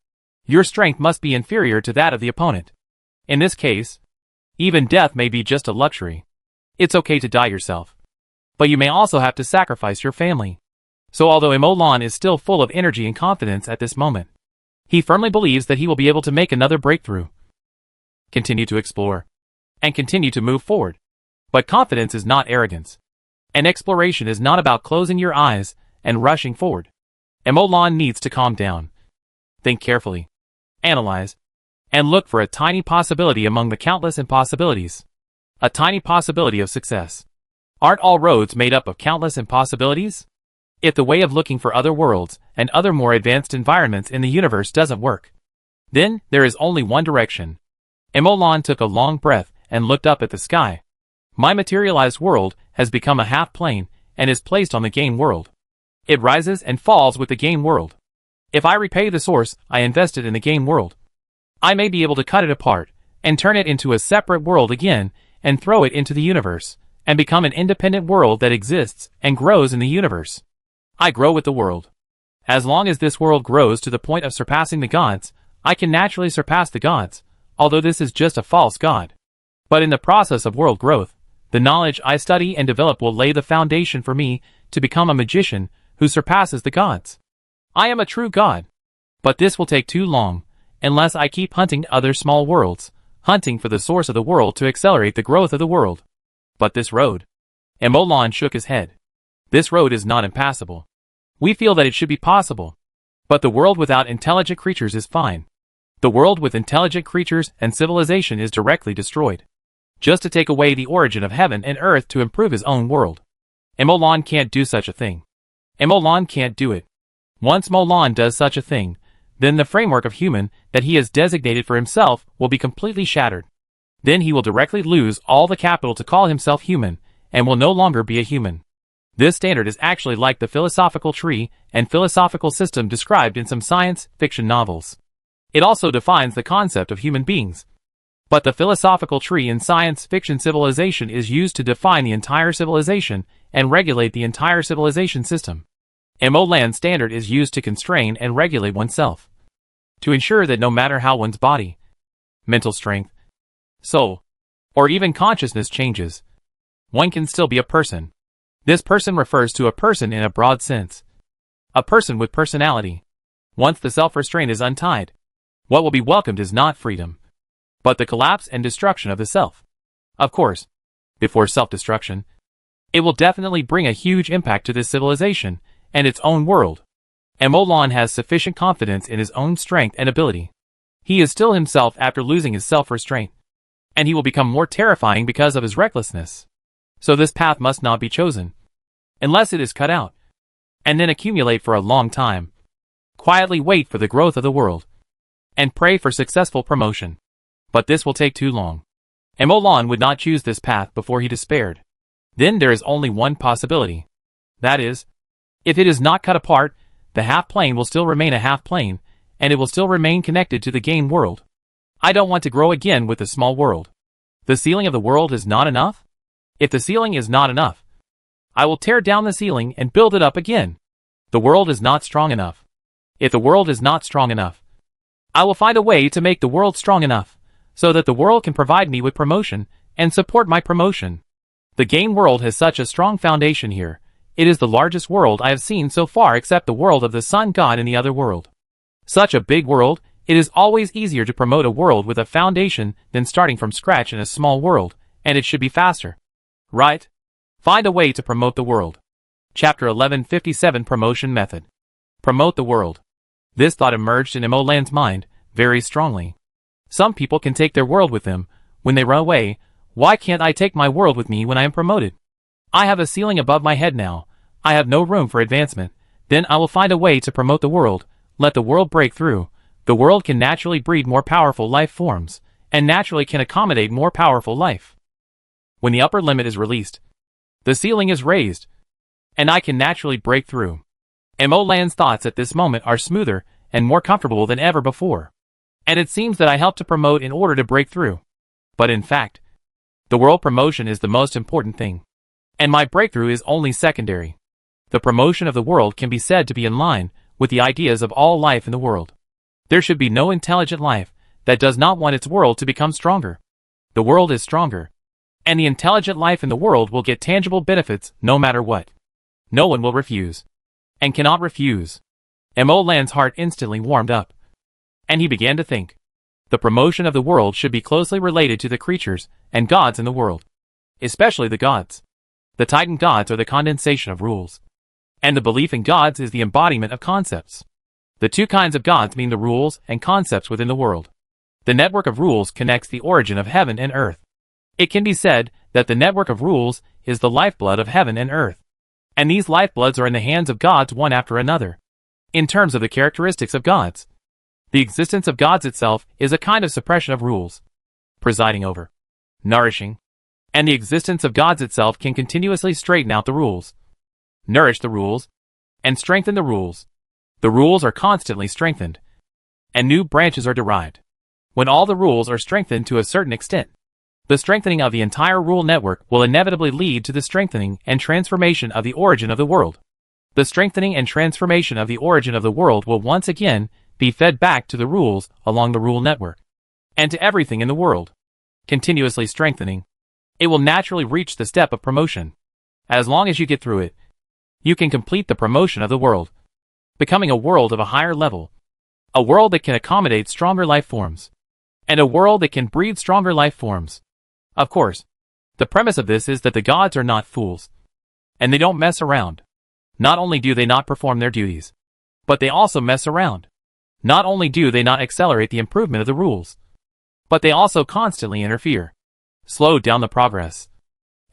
Your strength must be inferior to that of the opponent. In this case, even death may be just a luxury. It's okay to die yourself. But you may also have to sacrifice your family. So although Emolan is still full of energy and confidence at this moment, he firmly believes that he will be able to make another breakthrough. Continue to explore. And continue to move forward. But confidence is not arrogance. And exploration is not about closing your eyes and rushing forward. Emolan needs to calm down. Think carefully. Analyze. And look for a tiny possibility among the countless impossibilities. A tiny possibility of success. Aren't all roads made up of countless impossibilities? If the way of looking for other worlds and other more advanced environments in the universe doesn't work, then there is only one direction. Emolan took a long breath and looked up at the sky. My materialized world has become a half plane and is placed on the game world. It rises and falls with the game world. If I repay the source I invested in the game world, I may be able to cut it apart and turn it into a separate world again and throw it into the universe and become an independent world that exists and grows in the universe. I grow with the world. As long as this world grows to the point of surpassing the gods, I can naturally surpass the gods, although this is just a false god. But in the process of world growth, the knowledge I study and develop will lay the foundation for me to become a magician who surpasses the gods. I am a true god. But this will take too long, unless I keep hunting other small worlds, hunting for the source of the world to accelerate the growth of the world. But this road. Emolan shook his head. This road is not impassable. We feel that it should be possible. But the world without intelligent creatures is fine. The world with intelligent creatures and civilization is directly destroyed. Just to take away the origin of heaven and earth to improve his own world. Emolan can't do such a thing. Emolan can't do it. Once Emolan does such a thing, then the framework of human that he has designated for himself will be completely shattered. Then he will directly lose all the capital to call himself human, and will no longer be a human. This standard is actually like the philosophical tree and philosophical system described in some science fiction novels. It also defines the concept of human beings. But the philosophical tree in science fiction civilization is used to define the entire civilization and regulate the entire civilization system. Emolan's standard is used to constrain and regulate oneself. To ensure that no matter how one's body, mental strength, soul, or even consciousness changes, one can still be a person. This person refers to a person in a broad sense. A person with personality. Once the self-restraint is untied, what will be welcomed is not freedom, but the collapse and destruction of the self. Of course, before self-destruction. It will definitely bring a huge impact to this civilization and its own world. Emolan has sufficient confidence in his own strength and ability. He is still himself after losing his self-restraint, and he will become more terrifying because of his recklessness. So this path must not be chosen, unless it is cut out, and then accumulate for a long time. Quietly wait for the growth of the world, and pray for successful promotion. But this will take too long. Emolan would not choose this path before he despaired. Then there is only one possibility. That is, if it is not cut apart, the half-plane will still remain a half-plane, and it will still remain connected to the game world. I don't want to grow again with the small world. The ceiling of the world is not enough? If the ceiling is not enough, I will tear down the ceiling and build it up again. The world is not strong enough. If the world is not strong enough, I will find a way to make the world strong enough, so that the world can provide me with promotion and support my promotion. The game world has such a strong foundation here. It is the largest world I have seen so far except the world of the sun god in the other world. Such a big world, it is always easier to promote a world with a foundation than starting from scratch in a small world, and it should be faster. Right? Find a way to promote the world. Chapter 1157 Promotion Method. Promote the world. This thought emerged in Emolan's mind very strongly. Some people can take their world with them when they run away. Why can't I take my world with me when I am promoted? I have a ceiling above my head now. I have no room for advancement. Then I will find a way to promote the world. Let the world break through. The world can naturally breed more powerful life forms, and naturally can accommodate more powerful life. When the upper limit is released, the ceiling is raised, and I can naturally break through. Emolan's thoughts at this moment are smoother and more comfortable than ever before. And it seems that I help to promote in order to break through. But in fact, the world promotion is the most important thing. And my breakthrough is only secondary. The promotion of the world can be said to be in line with the ideas of all life in the world. There should be no intelligent life that does not want its world to become stronger. The world is stronger, and the intelligent life in the world will get tangible benefits no matter what. No one will refuse, and cannot refuse. Emolan's heart instantly warmed up, and he began to think. The promotion of the world should be closely related to the creatures and gods in the world, especially the gods. The Titan gods are the condensation of rules, and the belief in gods is the embodiment of concepts. The two kinds of gods mean the rules and concepts within the world. The network of rules connects the origin of heaven and earth. It can be said that the network of rules is the lifeblood of heaven and earth, and these lifebloods are in the hands of gods one after another. In terms of the characteristics of gods, the existence of gods itself is a kind of suppression of rules, presiding over, nourishing, and the existence of gods itself can continuously straighten out the rules, nourish the rules, and strengthen the rules. The rules are constantly strengthened, and new branches are derived. When all the rules are strengthened to a certain extent, the strengthening of the entire rule network will inevitably lead to the strengthening and transformation of the origin of the world. The strengthening and transformation of the origin of the world will once again be fed back to the rules along the rule network, and to everything in the world. Continuously strengthening, it will naturally reach the step of promotion. As long as you get through it, you can complete the promotion of the world, becoming a world of a higher level, a world that can accommodate stronger life forms, and a world that can breed stronger life forms. Of course, the premise of this is that the gods are not fools, and they don't mess around. Not only do they not perform their duties, but they also mess around. Not only do they not accelerate the improvement of the rules, but they also constantly interfere, slow down the progress,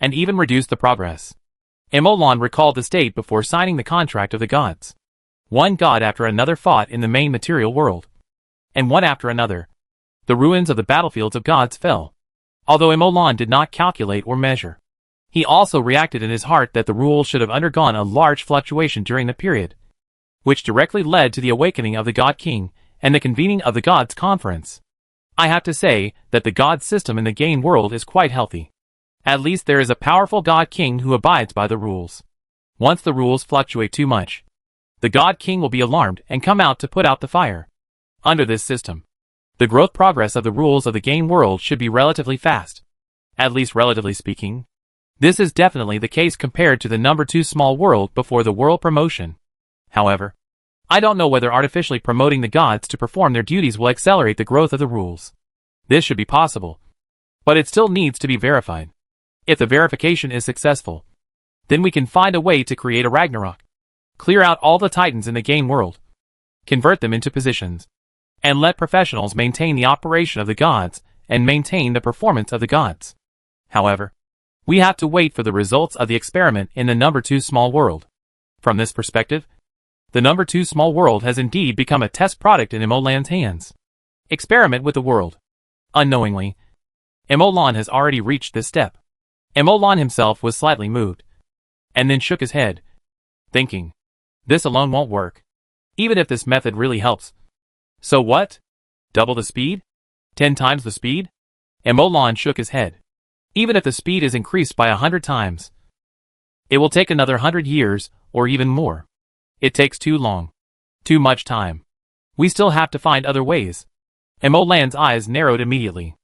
and even reduce the progress. Emolan recalled the state before signing the contract of the gods. One god after another fought in the main material world, and one after another, the ruins of the battlefields of gods fell. Although Emolan did not calculate or measure, he also reacted in his heart that the rules should have undergone a large fluctuation during the period, which directly led to the awakening of the God King and the convening of the Gods Conference. I have to say that the God system in the game world is quite healthy. At least there is a powerful God King who abides by the rules. Once the rules fluctuate too much, the God King will be alarmed and come out to put out the fire. Under this system, the growth progress of the rules of the game world should be relatively fast. At least relatively speaking. This is definitely the case compared to the number 2 small world before the world promotion. However, I don't know whether artificially promoting the gods to perform their duties will accelerate the growth of the rules. This should be possible, but it still needs to be verified. If the verification is successful, then we can find a way to create a Ragnarok. Clear out all the titans in the game world. Convert them into positions. And let professionals maintain the operation of the gods and maintain the performance of the gods. However, we have to wait for the results of the experiment in the number 2 small world. From this perspective, the number 2 small world has indeed become a test product in Emolan's hands. Experiment with the world. Unknowingly, Emolan has already reached this step. Emolan himself was slightly moved, and then shook his head, thinking, this alone won't work, even if this method really helps. So what? Double the speed? 10 times the speed? Emolan shook his head. Even if the speed is increased by 100 times, it will take another 100 years, or even more. It takes too long. Too much time. We still have to find other ways. Emolan's eyes narrowed immediately.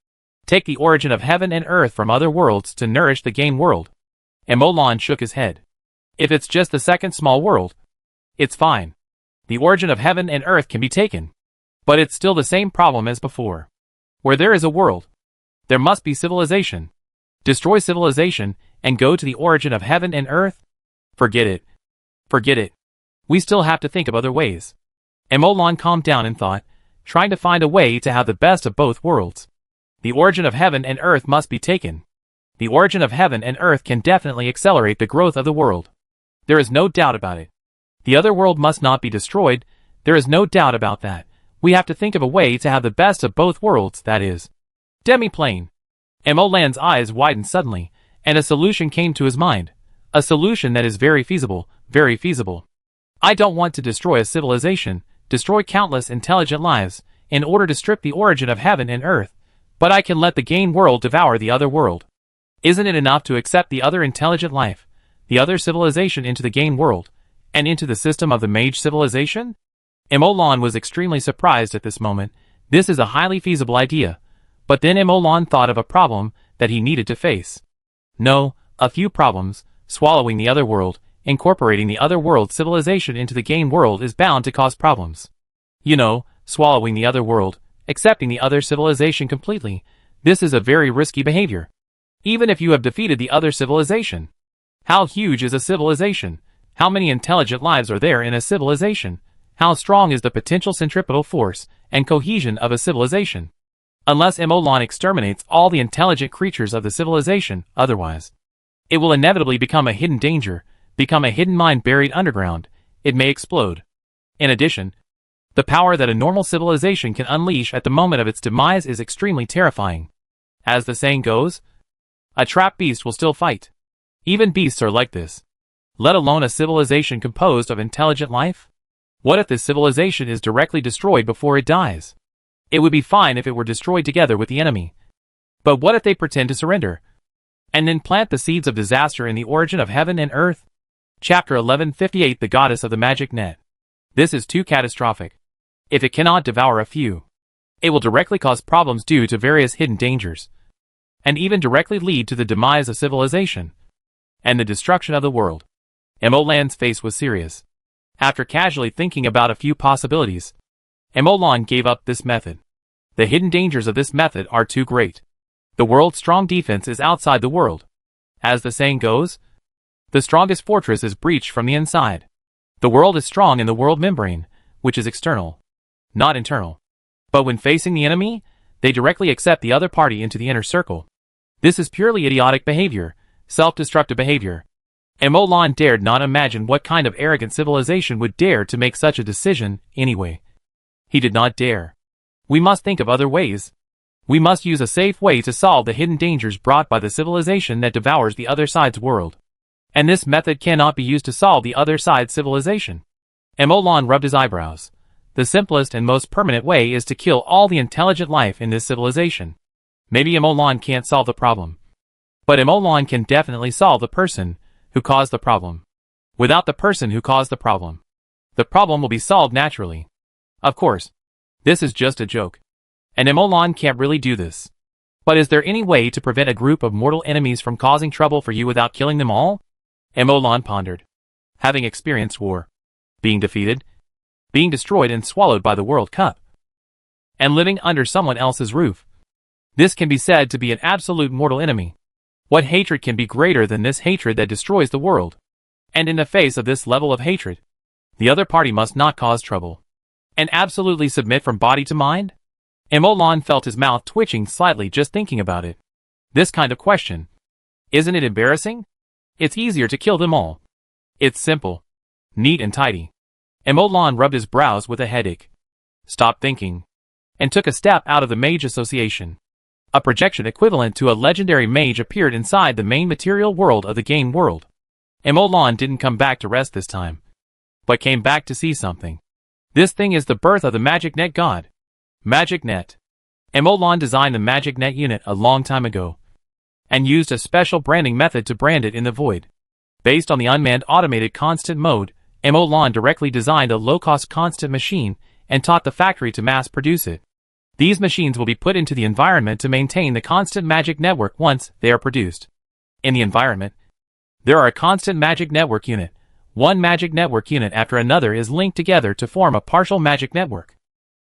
Take the origin of heaven and earth from other worlds to nourish the game world. Emolan shook his head. If it's just the second small world, it's fine. The origin of heaven and earth can be taken. But it's still the same problem as before. Where there is a world, there must be civilization. Destroy civilization and go to the origin of heaven and earth? Forget it. Forget it. We still have to think of other ways. Emolan calmed down and thought, trying to find a way to have the best of both worlds. The origin of heaven and earth must be taken. The origin of heaven and earth can definitely accelerate the growth of the world. There is no doubt about it. The other world must not be destroyed. There is no doubt about that. We have to think of a way to have the best of both worlds, that is. Demiplane. Emolan's eyes widened suddenly, and a solution came to his mind. A solution that is very feasible, very feasible. I don't want to destroy a civilization, destroy countless intelligent lives, in order to strip the origin of heaven and earth, but I can let the game world devour the other world. Isn't it enough to accept the other intelligent life, the other civilization into the game world, and into the system of the mage civilization? Emolan was extremely surprised at this moment. This is a highly feasible idea, but then Emolan thought of a problem that he needed to face. No, a few problems. Swallowing the other world, incorporating the other world civilization into the game world is bound to cause problems. You know, swallowing the other world, accepting the other civilization completely, this is a very risky behavior. Even if you have defeated the other civilization. How huge is a civilization? How many intelligent lives are there in a civilization? How strong is the potential centripetal force and cohesion of a civilization? Unless Emolan exterminates all the intelligent creatures of the civilization, otherwise, it will inevitably become a hidden danger, become a hidden mine buried underground. It may explode. In addition, the power that a normal civilization can unleash at the moment of its demise is extremely terrifying. As the saying goes, a trapped beast will still fight. Even beasts are like this. Let alone a civilization composed of intelligent life? What if this civilization is directly destroyed before it dies? It would be fine if it were destroyed together with the enemy. But what if they pretend to surrender, and then plant the seeds of disaster in the origin of heaven and earth? Chapter 1158, The Goddess of the Magic Net. This is too catastrophic. If it cannot devour a few, it will directly cause problems due to various hidden dangers, and even directly lead to the demise of civilization, and the destruction of the world. Emolan's face was serious. After casually thinking about a few possibilities, Emolan gave up this method. The hidden dangers of this method are too great. The world's strong defense is outside the world. As the saying goes, the strongest fortress is breached from the inside. The world is strong in the world membrane, which is external, not internal. But when facing the enemy, they directly accept the other party into the inner circle. This is purely idiotic behavior, self-destructive behavior. Emolan dared not imagine what kind of arrogant civilization would dare to make such a decision, anyway. He did not dare. We must think of other ways. We must use a safe way to solve the hidden dangers brought by the civilization that devours the other side's world. And this method cannot be used to solve the other side's civilization. Emolan rubbed his eyebrows. The simplest and most permanent way is to kill all the intelligent life in this civilization. Maybe Emolan can't solve the problem, but Emolan can definitely solve the person who caused the problem. Without the person who caused the problem will be solved naturally. Of course, this is just a joke, and Emolan can't really do this. But is there any way to prevent a group of mortal enemies from causing trouble for you without killing them all? Emolan pondered. Having experienced war, being defeated, being destroyed and swallowed by the World Cup, and living under someone else's roof, this can be said to be an absolute mortal enemy. What hatred can be greater than this hatred that destroys the world? And in the face of this level of hatred, the other party must not cause trouble and absolutely submit from body to mind? Emolan felt his mouth twitching slightly just thinking about it. This kind of question. Isn't it embarrassing? It's easier to kill them all. It's simple, neat and tidy. Emolan rubbed his brows with a headache, stopped thinking, and took a step out of the Mage Association. A projection equivalent to a legendary mage appeared inside the main material world of the game world. Emolan didn't come back to rest this time, but came back to see something. This thing is the birth of the Magic Net God. Magic Net. Emolan designed the Magic Net unit a long time ago, and used a special branding method to brand it in the void. Based on the unmanned automated constant mode, Emolan directly designed a low-cost constant machine and taught the factory to mass produce it. These machines will be put into the environment to maintain the constant magic network once they are produced. In the environment, there are a constant magic network unit. One magic network unit after another is linked together to form a partial magic network,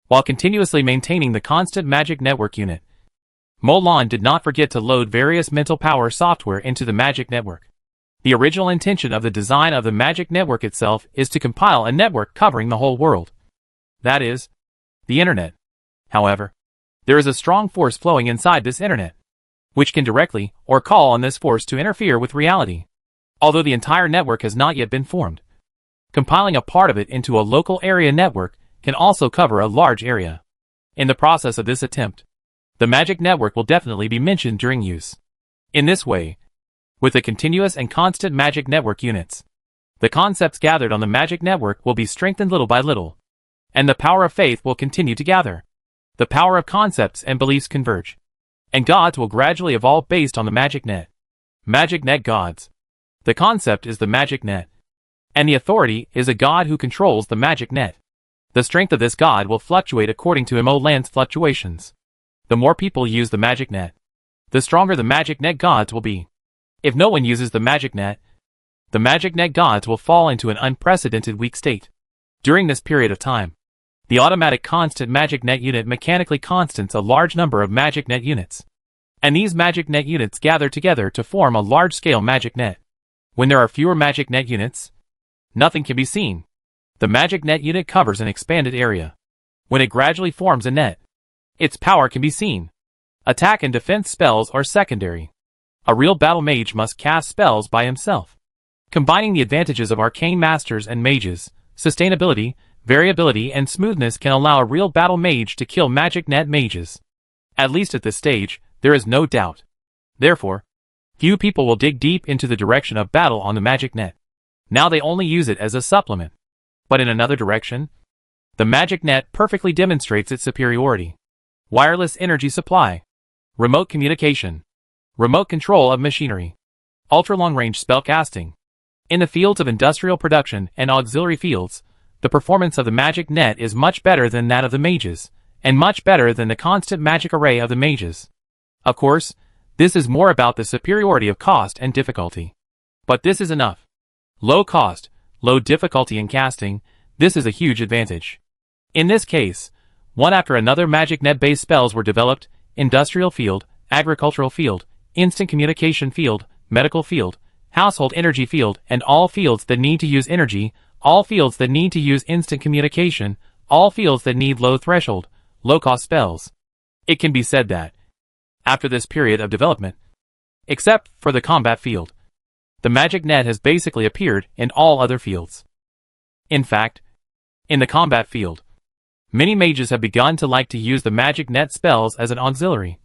while continuously maintaining the constant magic network unit. Emolan did not forget to load various mental power software into the magic network. The original intention of the design of the magic network itself is to compile a network covering the whole world. That is, the internet. However, there is a strong force flowing inside this internet, which can directly or call on this force to interfere with reality. Although the entire network has not yet been formed, compiling a part of it into a local area network can also cover a large area. In the process of this attempt, the magic network will definitely be mentioned during use. In this way, with the continuous and constant magic network units, the concepts gathered on the magic network will be strengthened little by little, and the power of faith will continue to gather. The power of concepts and beliefs converge, and gods will gradually evolve based on the magic net. Magic net gods. The concept is the magic net, and the authority is a god who controls the magic net. The strength of this god will fluctuate according to Emolan's fluctuations. The more people use the magic net, the stronger the magic net gods will be. If no one uses the magic net gods will fall into an unprecedented weak state. During this period of time, the automatic constant magic net unit mechanically constants a large number of magic net units, and these magic net units gather together to form a large-scale magic net. When there are fewer magic net units, nothing can be seen. The magic net unit covers an expanded area. When it gradually forms a net, its power can be seen. Attack and defense spells are secondary. A real battle mage must cast spells by himself. Combining the advantages of arcane masters and mages, sustainability, variability and smoothness can allow a real battle mage to kill magic net mages. At least at this stage, there is no doubt. Therefore, few people will dig deep into the direction of battle on the magic net. Now they only use it as a supplement. But in another direction, the magic net perfectly demonstrates its superiority. Wireless energy supply, remote communication, remote control of machinery, ultra-long-range spellcasting. In the fields of industrial production and auxiliary fields, the performance of the magic net is much better than that of the mages, and much better than the constant magic array of the mages. Of course, this is more about the superiority of cost and difficulty. But this is enough. Low cost, low difficulty in casting, this is a huge advantage. In this case, one after another magic net-based spells were developed: industrial field, agricultural field, instant communication field, medical field, household energy field, and all fields that need to use energy, all fields that need to use instant communication, all fields that need low threshold, low-cost spells. It can be said that, after this period of development, except for the combat field, the magic net has basically appeared in all other fields. In fact, in the combat field, many mages have begun to like to use the magic net spells as an auxiliary.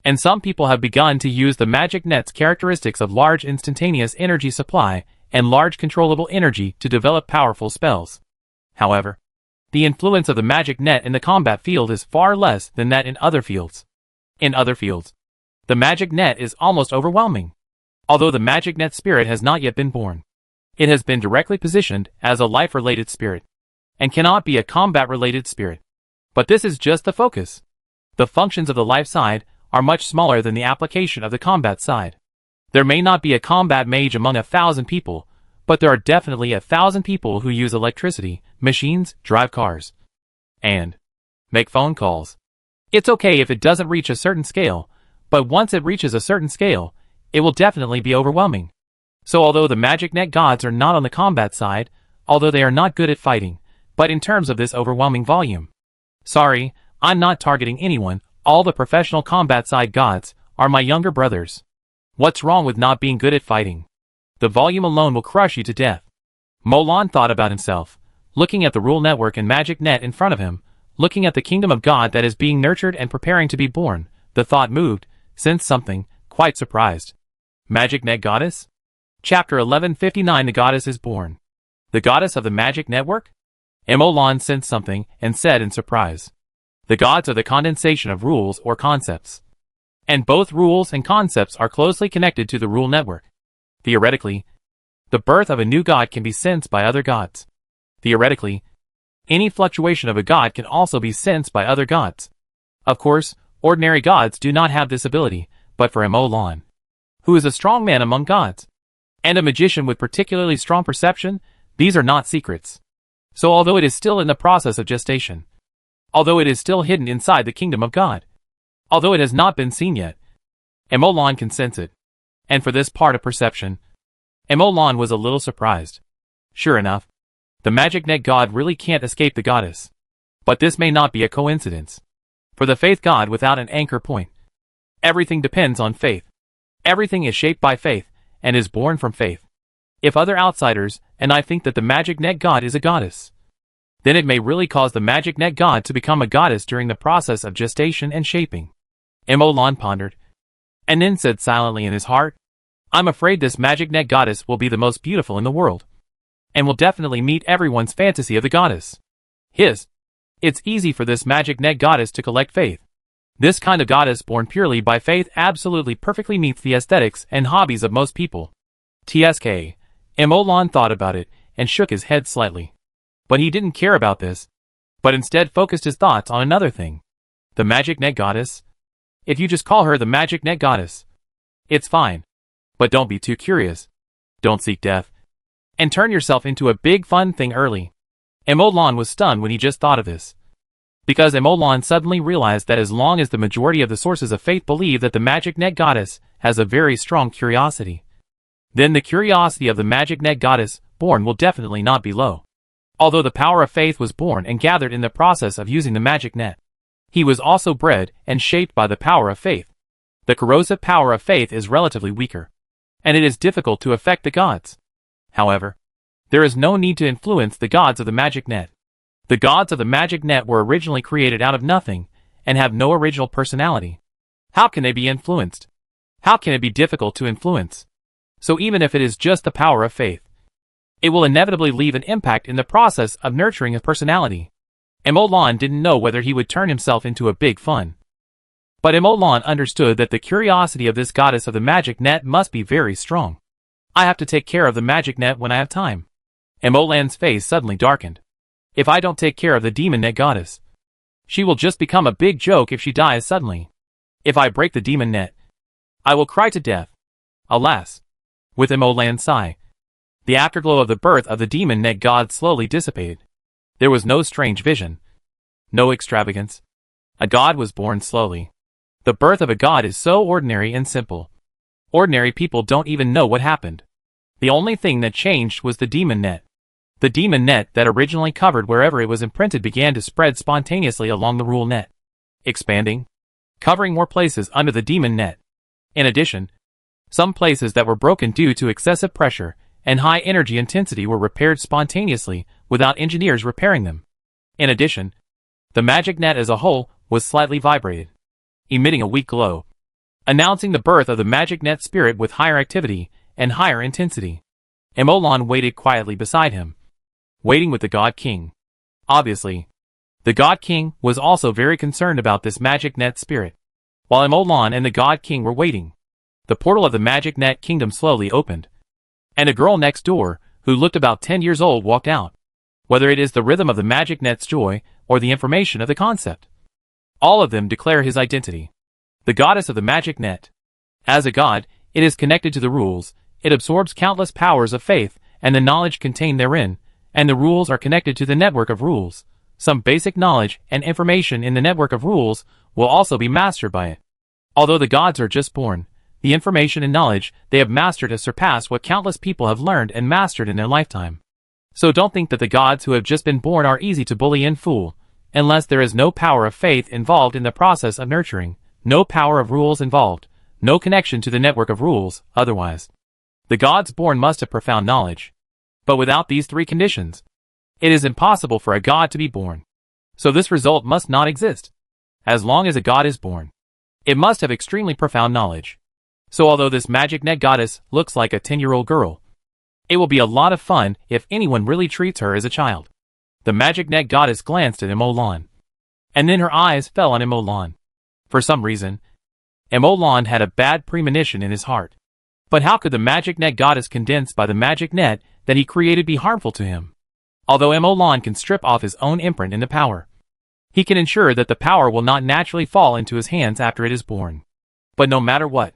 And some people have begun to use the magic net's characteristics of large instantaneous energy supply and large controllable energy to develop powerful spells. However, the influence of the magic net in the combat field is far less than that in other fields. In other fields, the magic net is almost overwhelming. Although the magic net spirit has not yet been born, it has been directly positioned as a life-related spirit, and cannot be a combat-related spirit. But this is just the focus. The functions of the life side are much smaller than the application of the combat side. There may not be a combat mage among 1,000 people, but there are definitely 1,000 people who use electricity, machines, drive cars, and make phone calls. It's okay if it doesn't reach a certain scale, but once it reaches a certain scale, it will definitely be overwhelming. So although the magic net gods are not on the combat side, although they are not good at fighting, but in terms of this overwhelming volume. Sorry, I'm not targeting anyone, all the professional combat side gods are my younger brothers. What's wrong with not being good at fighting? The volume alone will crush you to death. Molan thought about himself, looking at the rule network and magic net in front of him, looking at the kingdom of God that is being nurtured and preparing to be born. The thought moved, sensed something, quite surprised. Magic net goddess? Chapter 1159. The goddess is born. The goddess of the magic network? Molan sensed something and said in surprise. The gods are the condensation of rules or concepts. And both rules and concepts are closely connected to the rule network. Theoretically, the birth of a new god can be sensed by other gods. Theoretically, any fluctuation of a god can also be sensed by other gods. Of course, ordinary gods do not have this ability, but for Molan, who is a strong man among gods, and a magician with particularly strong perception, these are not secrets. So although it is still in the process of gestation, although it is still hidden inside the kingdom of God, although it has not been seen yet, Molan can sense it. And for this part of perception, Molan was a little surprised. Sure enough, the magic net god really can't escape the goddess. But this may not be a coincidence. For the faith god without an anchor point, everything depends on faith. Everything is shaped by faith, and is born from faith. If other outsiders, and I think that the magic net god is a goddess, then it may really cause the magic net god to become a goddess during the process of gestation and shaping. Molan pondered, and then said silently in his heart, I'm afraid this magic net goddess will be the most beautiful in the world, and will definitely meet everyone's fantasy of the goddess. His. It's easy for this magic net goddess to collect faith. This kind of goddess born purely by faith absolutely perfectly meets the aesthetics and hobbies of most people. TSK. Molan thought about it, and shook his head slightly. But he didn't care about this, but instead focused his thoughts on another thing. The magic net goddess? If you just call her the magic net goddess, it's fine. But don't be too curious. Don't seek death. And turn yourself into a big fun thing early. Molan was stunned when he just thought of this. Because Molan suddenly realized that as long as the majority of the sources of faith believe that the magic net goddess has a very strong curiosity, then the curiosity of the magic net goddess born will definitely not be low. Although the power of faith was born and gathered in the process of using the magic net, he was also bred and shaped by the power of faith. The corrosive power of faith is relatively weaker, and it is difficult to affect the gods. However, there is no need to influence the gods of the magic net. The gods of the magic net were originally created out of nothing, and have no original personality. How can they be influenced? How can it be difficult to influence? So even if it is just the power of faith, it will inevitably leave an impact in the process of nurturing a personality. Molan didn't know whether he would turn himself into a big fun. But Molan understood that the curiosity of this goddess of the magic net must be very strong. I have to take care of the magic net when I have time. Molan's face suddenly darkened. If I don't take care of the demon net goddess, she will just become a big joke if she dies suddenly. If I break the demon net, I will cry to death. Alas. With Molan's sigh, the afterglow of the birth of the demon net god slowly dissipated. There was no strange vision, no extravagance. A god was born slowly. The birth of a god is so ordinary and simple. Ordinary people don't even know what happened. The only thing that changed was the demon net. The demon net that originally covered wherever it was imprinted began to spread spontaneously along the rule net, expanding, covering more places under the demon net. In addition, some places that were broken due to excessive pressure and high energy intensity were repaired spontaneously without engineers repairing them. In addition, the magic net as a whole was slightly vibrated, emitting a weak glow, announcing the birth of the magic net spirit with higher activity and higher intensity. Molan waited quietly beside him, waiting with the God King. Obviously, the God King was also very concerned about this magic net spirit. While Molan and the God King were waiting, the portal of the magic net kingdom slowly opened, and a girl next door, who looked about 10 years old, walked out. Whether it is the rhythm of the magic net's joy, or the information of the concept, all of them declare his identity. The goddess of the magic net. As a god, it is connected to the rules, it absorbs countless powers of faith, and the knowledge contained therein, and the rules are connected to the network of rules. Some basic knowledge and information in the network of rules will also be mastered by it. Although the gods are just born, The information and knowledge they have mastered has surpassed what countless people have learned and mastered in their lifetime. So don't think that the gods who have just been born are easy to bully and fool, unless there is no power of faith involved in the process of nurturing, no power of rules involved, no connection to the network of rules, otherwise. The gods born must have profound knowledge. But without these three conditions, it is impossible for a god to be born. So this result must not exist. As long as a god is born, it must have extremely profound knowledge. So although this magic net goddess looks like a 10-year-old girl, it will be a lot of fun if anyone really treats her as a child. The magic net goddess glanced at Emolan, and then her eyes fell on Emolan. For some reason, Emolan had a bad premonition in his heart. But how could the magic net goddess condensed by the magic net that he created be harmful to him? Although Emolan can strip off his own imprint in the power, he can ensure that the power will not naturally fall into his hands after it is born. But no matter what,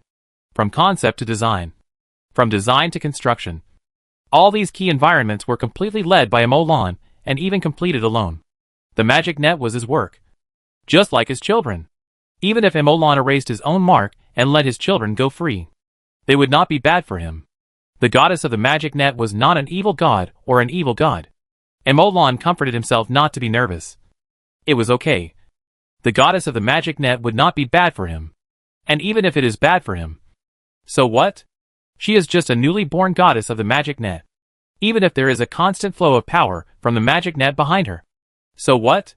from concept to design, from design to construction, all these key environments were completely led by Emolan and even completed alone. The magic net was his work, just like his children. Even if Emolan erased his own mark and let his children go free, they would not be bad for him. The goddess of the magic net was not an evil god or an evil god. Emolan comforted himself not to be nervous. It was okay. The goddess of the magic net would not be bad for him. And even if it is bad for him, so what? She is just a newly born goddess of the magic net. Even if there is a constant flow of power from the magic net behind her, so what?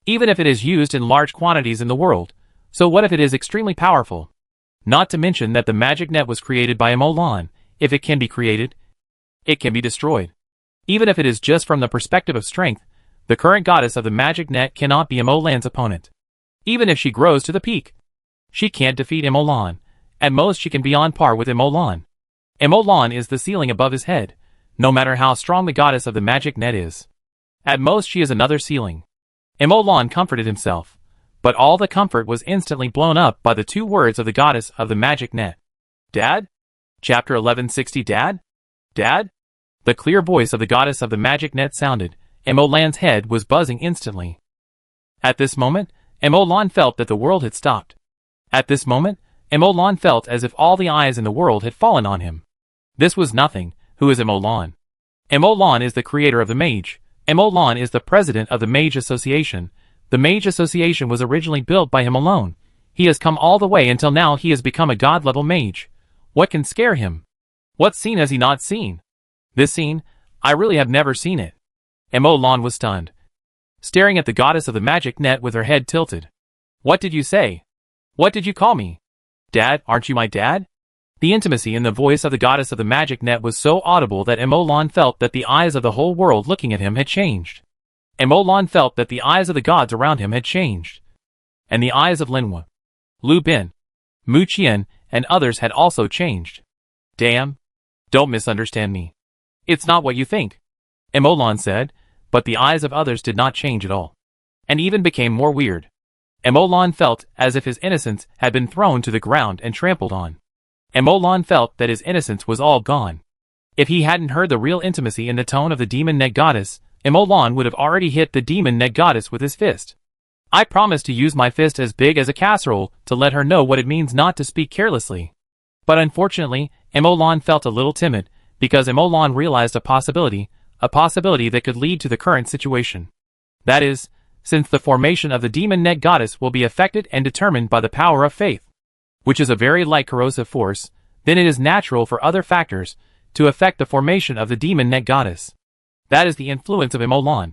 Even if it is used in large quantities in the world, so what if it is extremely powerful? Not to mention that the magic net was created by Emolan. If it can be created, it can be destroyed. Even if it is just from the perspective of strength, the current goddess of the magic net cannot be Emolan's opponent. Even if she grows to the peak, she can't defeat Emolan. At most she can be on par with Emolan. Emolan is the ceiling above his head, no matter how strong the goddess of the magic net is. At most she is another ceiling. Emolan comforted himself, but all the comfort was instantly blown up by the two words of the goddess of the magic net. Dad? Chapter 1160. Dad? Dad? The clear voice of the goddess of the magic net sounded. Emolan's head was buzzing instantly. At this moment, Emolan felt that the world had stopped. At this moment, Emolan felt as if all the eyes in the world had fallen on him. This was nothing. Who is Emolan? Emolan is the creator of the mage. Emolan is the president of the Mage Association. The Mage Association was originally built by him alone. He has come all the way until now he has become a god-level mage. What can scare him? What scene has he not seen? This scene, I really have never seen it. Emolan was stunned, staring at the goddess of the magic net with her head tilted. What did you say? What did you call me? Dad, aren't you my dad? The intimacy in the voice of the goddess of the magic net was so audible that Emolan felt that the eyes of the whole world looking at him had changed. Emolan felt that the eyes of the gods around him had changed. And the eyes of Linhua, Lu Bin, Mu Qian, and others had also changed. Damn. Don't misunderstand me. It's not what you think, Emolan said, but the eyes of others did not change at all, and even became more weird. Emolan felt as if his innocence had been thrown to the ground and trampled on. Emolan felt that his innocence was all gone. If he hadn't heard the real intimacy in the tone of the demon net goddess, Emolan would have already hit the demon net goddess with his fist. I promised to use my fist as big as a casserole to let her know what it means not to speak carelessly. But unfortunately, Emolan felt a little timid, because Emolan realized a possibility that could lead to the current situation. That is, since the formation of the demon net goddess will be affected and determined by the power of faith, which is a very light corrosive force, then it is natural for other factors to affect the formation of the demon net goddess. That is the influence of Emolan.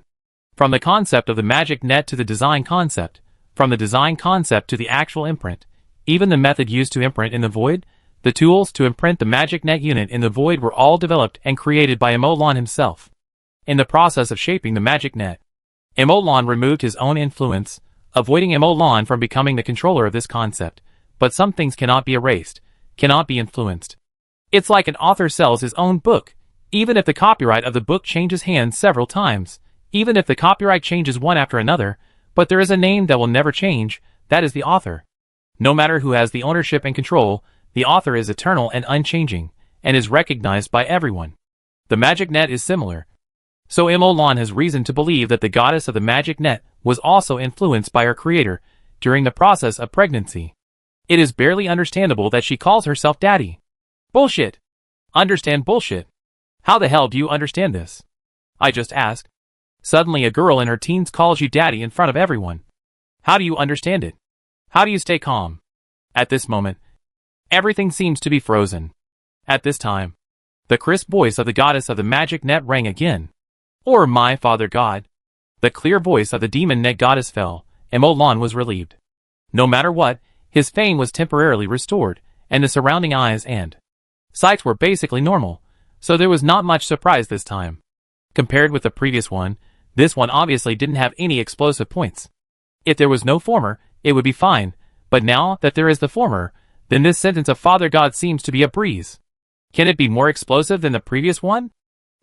From the concept of the magic net to the design concept, from the design concept to the actual imprint, even the method used to imprint in the void, the tools to imprint the magic net unit in the void were all developed and created by Emolan himself. In the process of shaping the magic net, Emolan removed his own influence, avoiding Emolan from becoming the controller of this concept. But some things cannot be erased, cannot be influenced. It's like an author sells his own book. Even if the copyright of the book changes hands several times, even if the copyright changes one after another, but there is a name that will never change, that is the author. No matter who has the ownership and control, the author is eternal and unchanging, and is recognized by everyone. The magic net is similar. So Emolan has reason to believe that the goddess of the magic net was also influenced by her creator during the process of pregnancy. It is barely understandable that she calls herself daddy. Bullshit. Understand bullshit. How the hell do you understand this? I just asked. Suddenly a girl in her teens calls you daddy in front of everyone. How do you understand it? How do you stay calm? At this moment, everything seems to be frozen. At this time, the crisp voice of the goddess of the magic net rang again. Or my father god. The clear voice of the demon net goddess fell, and Mulan was relieved. No matter what, his fame was temporarily restored, and the surrounding eyes and sights were basically normal, so there was not much surprise this time. Compared with the previous one, this one obviously didn't have any explosive points. If there was no former, it would be fine, but now that there is the former, then this sentence of Father God seems to be a breeze. Can it be more explosive than the previous one?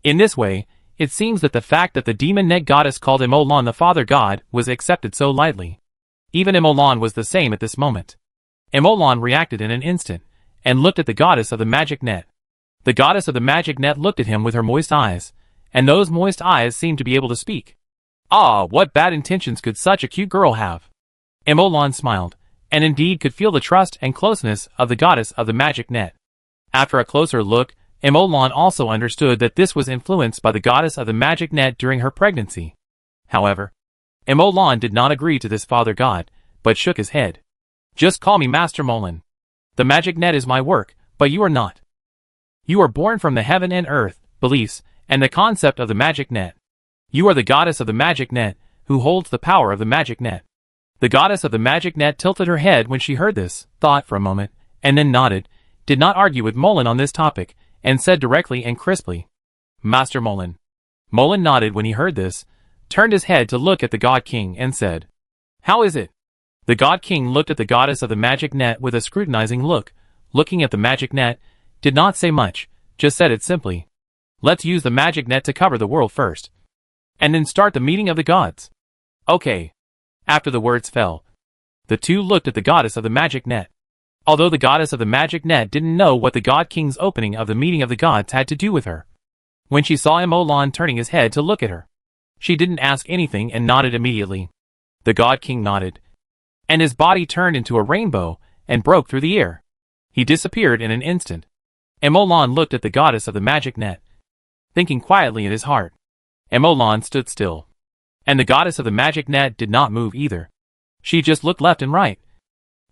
In this way, it seems that the fact that the demon net goddess called Mulan the Father God was accepted so lightly. Even Mulan was the same at this moment. Mulan reacted in an instant, and looked at the goddess of the magic net. The goddess of the magic net looked at him with her moist eyes, and those moist eyes seemed to be able to speak. Ah, what bad intentions could such a cute girl have? Mulan smiled, and indeed could feel the trust and closeness of the goddess of the magic net. After a closer look, Mulan also understood that this was influenced by the goddess of the magic net during her pregnancy. However, Mulan did not agree to this father god, but shook his head. Just call me Master Mulan. The magic net is my work, but you are not. You are born from the heaven and earth, beliefs, and the concept of the magic net. You are the goddess of the magic net, who holds the power of the magic net. The goddess of the magic net tilted her head when she heard this, thought for a moment, and then nodded, did not argue with Mulan on this topic, and said directly and crisply, Master Mulan. Mulan nodded when he heard this, turned his head to look at the God King, and said, How is it? The God King looked at the goddess of the magic net with a scrutinizing look, looking at the magic net, did not say much, just said it simply. Let's use the magic net to cover the world first. And then start the meeting of the gods. Okay. After the words fell, the two looked at the goddess of the magic net. Although the goddess of the magic net didn't know what the God King's opening of the meeting of the gods had to do with her. When she saw Mulan turning his head to look at her, she didn't ask anything and nodded immediately. The God King nodded, and his body turned into a rainbow and broke through the air. He disappeared in an instant. Mulan looked at the goddess of the magic net, thinking quietly in his heart. Mulan stood still, and the goddess of the magic net did not move either. She just looked left and right,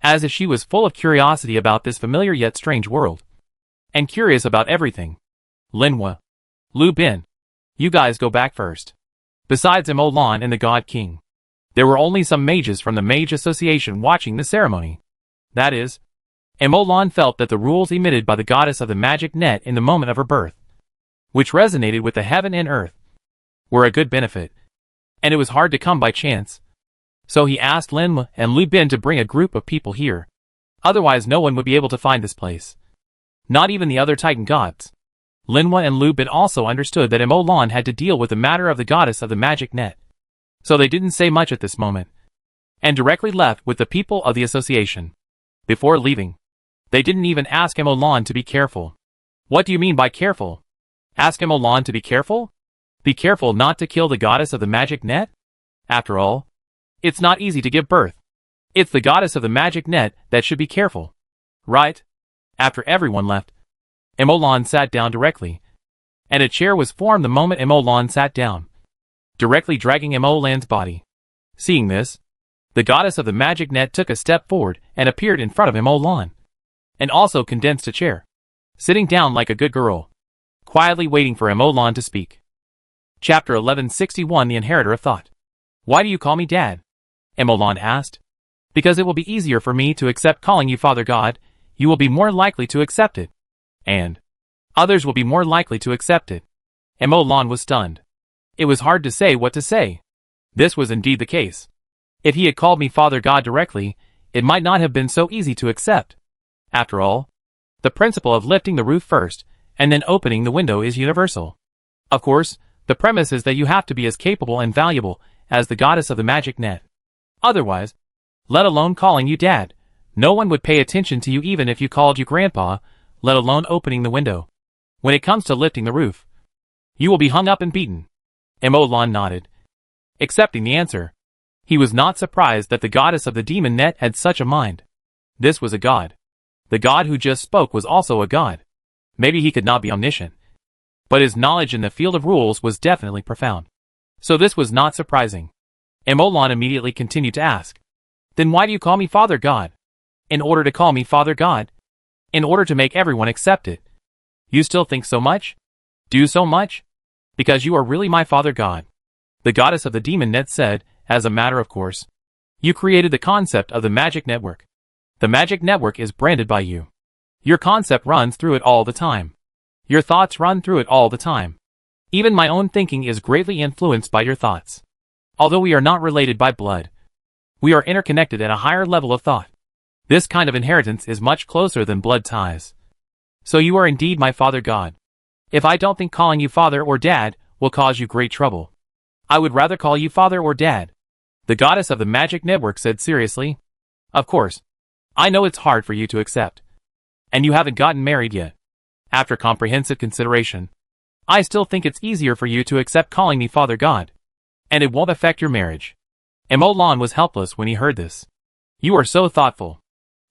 as if she was full of curiosity about this familiar yet strange world, and curious about everything. Linhua, Lu Bin, you guys go back first. Besides Mulan and the God King, there were only some mages from the Mage Association watching the ceremony. That is, Mulan felt that the rules emitted by the goddess of the magic net in the moment of her birth, which resonated with the heaven and earth, were a good benefit, and it was hard to come by chance. So he asked Linhua and Lu Bin to bring a group of people here. Otherwise no one would be able to find this place. Not even the other Titan gods. Linhua and Lu Bin also understood that Mulan had to deal with the matter of the goddess of the magic net. So they didn't say much at this moment, and directly left with the people of the association. Before leaving, they didn't even ask Mulan to be careful. What do you mean by careful? Ask Mulan to be careful? Be careful not to kill the goddess of the magic net? After all, it's not easy to give birth. It's the goddess of the magic net that should be careful. Right? After everyone left, Mulan sat down directly, and a chair was formed the moment Mulan sat down, directly dragging Mulan's body. Seeing this, the goddess of the magic net took a step forward and appeared in front of Mulan, and also condensed a chair, sitting down like a good girl, quietly waiting for Mulan to speak. Chapter 1161, The Inheritor of Thought. Why do you call me Dad? Mulan asked. Because it will be easier for me to accept calling you Father God. You will be more likely to accept it. And others will be more likely to accept it. Mulan was stunned. It was hard to say what to say. This was indeed the case. If he had called me Father God directly, it might not have been so easy to accept. After all, the principle of lifting the roof first, and then opening the window is universal. Of course, the premise is that you have to be as capable and valuable as the goddess of the magic net. Otherwise, let alone calling you Dad, no one would pay attention to you even if you called you Grandpa, let alone opening the window. When it comes to lifting the roof, you will be hung up and beaten. Mulan nodded, accepting the answer. He was not surprised that the goddess of the demon net had such a mind. This was a god. The god who just spoke was also a god. Maybe he could not be omniscient, but his knowledge in the field of rules was definitely profound. So this was not surprising. Emolan immediately continued to ask, "Then why do you call me Father God?" "In order to call me Father God? In order to make everyone accept it. You still think so much? Do so much? Because you are really my Father God." The goddess of the demon net said, as a matter of course, "You created the concept of the magic network. The magic network is branded by you. Your concept runs through it all the time. Your thoughts run through it all the time. Even my own thinking is greatly influenced by your thoughts. Although we are not related by blood, we are interconnected at a higher level of thought. This kind of inheritance is much closer than blood ties. So you are indeed my Father God. If I don't think calling you Father or Dad will cause you great trouble, I would rather call you Father or Dad," the goddess of the magic network said seriously. "Of course, I know it's hard for you to accept. And you haven't gotten married yet. After comprehensive consideration, I still think it's easier for you to accept calling me Father God. And it won't affect your marriage." Emolan was helpless when he heard this. "You are so thoughtful.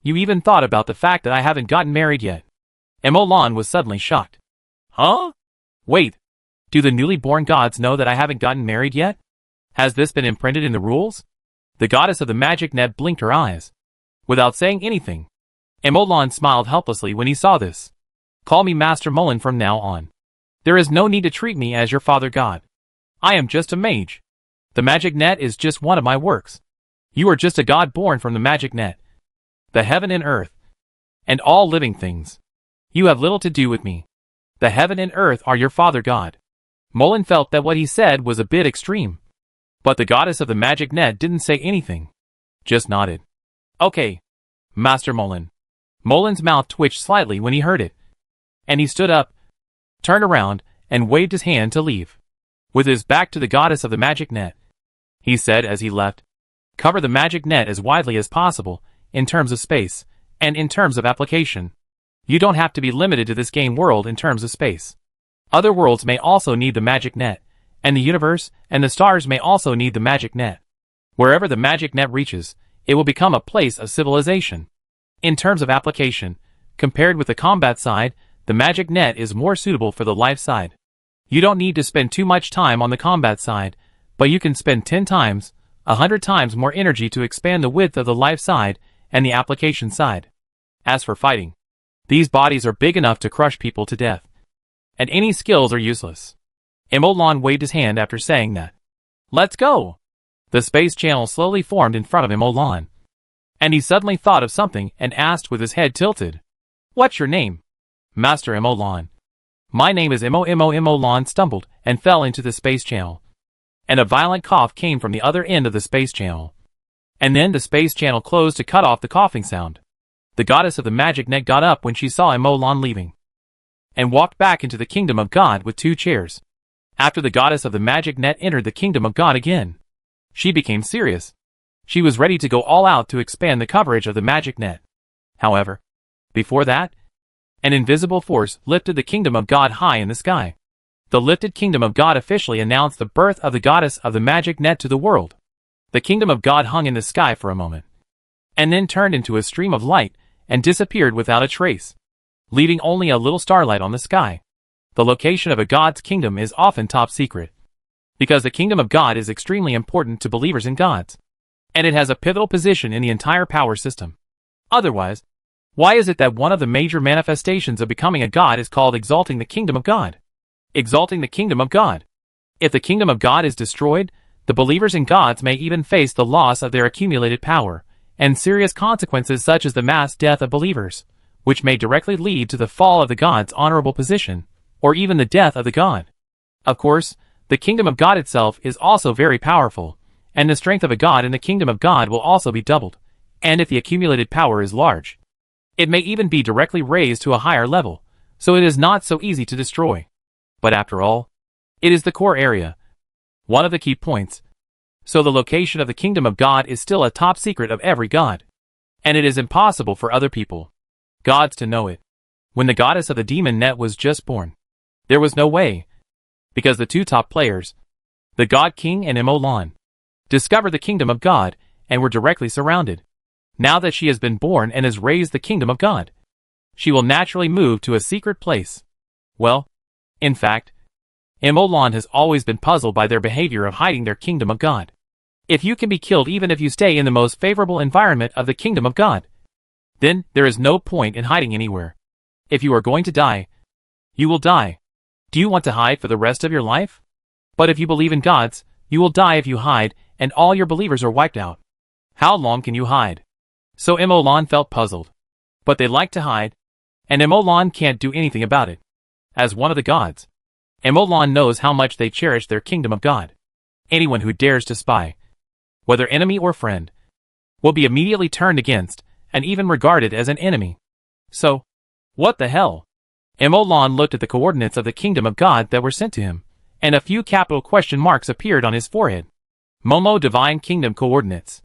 You even thought about the fact that I haven't gotten married yet." Emolan was suddenly shocked. "Huh? Wait. Do the newly born gods know that I haven't gotten married yet? Has this been imprinted in the rules?" The goddess of the magic net blinked her eyes. Without saying anything, Emolan smiled helplessly when he saw this. "Call me Master Mullen from now on. There is no need to treat me as your Father God. I am just a mage. The magic net is just one of my works. You are just a god born from the magic net. The heaven and earth, and all living things. You have little to do with me. The heaven and earth are your Father God." Mullen felt that what he said was a bit extreme. But the goddess of the magic net didn't say anything. Just nodded. "Okay, Master Mullen." Mullen's mouth twitched slightly when he heard it. And he stood up, turned around, and waved his hand to leave. With his back to the goddess of the magic net, he said as he left, "Cover the magic net as widely as possible, in terms of space, and in terms of application. You don't have to be limited to this game world in terms of space. Other worlds may also need the magic net, and the universe and the stars may also need the magic net. Wherever the magic net reaches, it will become a place of civilization. In terms of application, compared with the combat side, the magic net is more suitable for the life side. You don't need to spend too much time on the combat side, but you can spend 10 times, 100 times more energy to expand the width of the life side and the application side. As for fighting, these bodies are big enough to crush people to death. And any skills are useless." Emolan waved his hand after saying that. "Let's go!" The space channel slowly formed in front of Emolan. And he suddenly thought of something and asked with his head tilted, "What's your name?" "Master Emolan." "My name is Emolan stumbled and fell into the space channel. And a violent cough came from the other end of the space channel. And then the space channel closed to cut off the coughing sound. The goddess of the magic net got up when she saw Emolan leaving, and walked back into the kingdom of God with 2 chairs. After the goddess of the magic net entered the kingdom of God again, she became serious. She was ready to go all out to expand the coverage of the magic net. However, before that, an invisible force lifted the kingdom of God high in the sky. The lifted kingdom of God officially announced the birth of the goddess of the magic net to the world. The kingdom of God hung in the sky for a moment, and then turned into a stream of light and disappeared without a trace, leaving only a little starlight on the sky. The location of a god's kingdom is often top secret, because the kingdom of God is extremely important to believers in gods, and it has a pivotal position in the entire power system. Otherwise, why is it that one of the major manifestations of becoming a god is called exalting the kingdom of God? Exalting the kingdom of God. If the kingdom of God is destroyed, the believers in gods may even face the loss of their accumulated power, and serious consequences such as the mass death of believers, which may directly lead to the fall of the god's honorable position, or even the death of the god. Of course, the kingdom of God itself is also very powerful, and the strength of a god in the kingdom of God will also be doubled, and if the accumulated power is large, it may even be directly raised to a higher level, so it is not so easy to destroy. But after all, it is the core area, one of the key points. So the location of the kingdom of God is still a top secret of every god, and it is impossible for other people, gods, to know it. When the goddess of the demon net was just born, there was no way, because the 2 top players, the God King and Emolan, discovered the kingdom of God and were directly surrounded. Now that she has been born and has raised the kingdom of God, she will naturally move to a secret place. Well, in fact, Imolan has always been puzzled by their behavior of hiding their kingdom of God. If you can be killed even if you stay in the most favorable environment of the kingdom of God, then there is no point in hiding anywhere. If you are going to die, you will die. Do you want to hide for the rest of your life? But if you believe in gods, you will die if you hide, and all your believers are wiped out. How long can you hide? So Imolan felt puzzled. But they like to hide, and Imolan can't do anything about it. As one of the gods, Imolan knows how much they cherish their kingdom of God. Anyone who dares to spy, whether enemy or friend, will be immediately turned against, and even regarded as an enemy. So, what the hell? Imolan looked at the coordinates of the kingdom of God that were sent to him, and a few capital question marks appeared on his forehead. Momo Divine Kingdom Coordinates.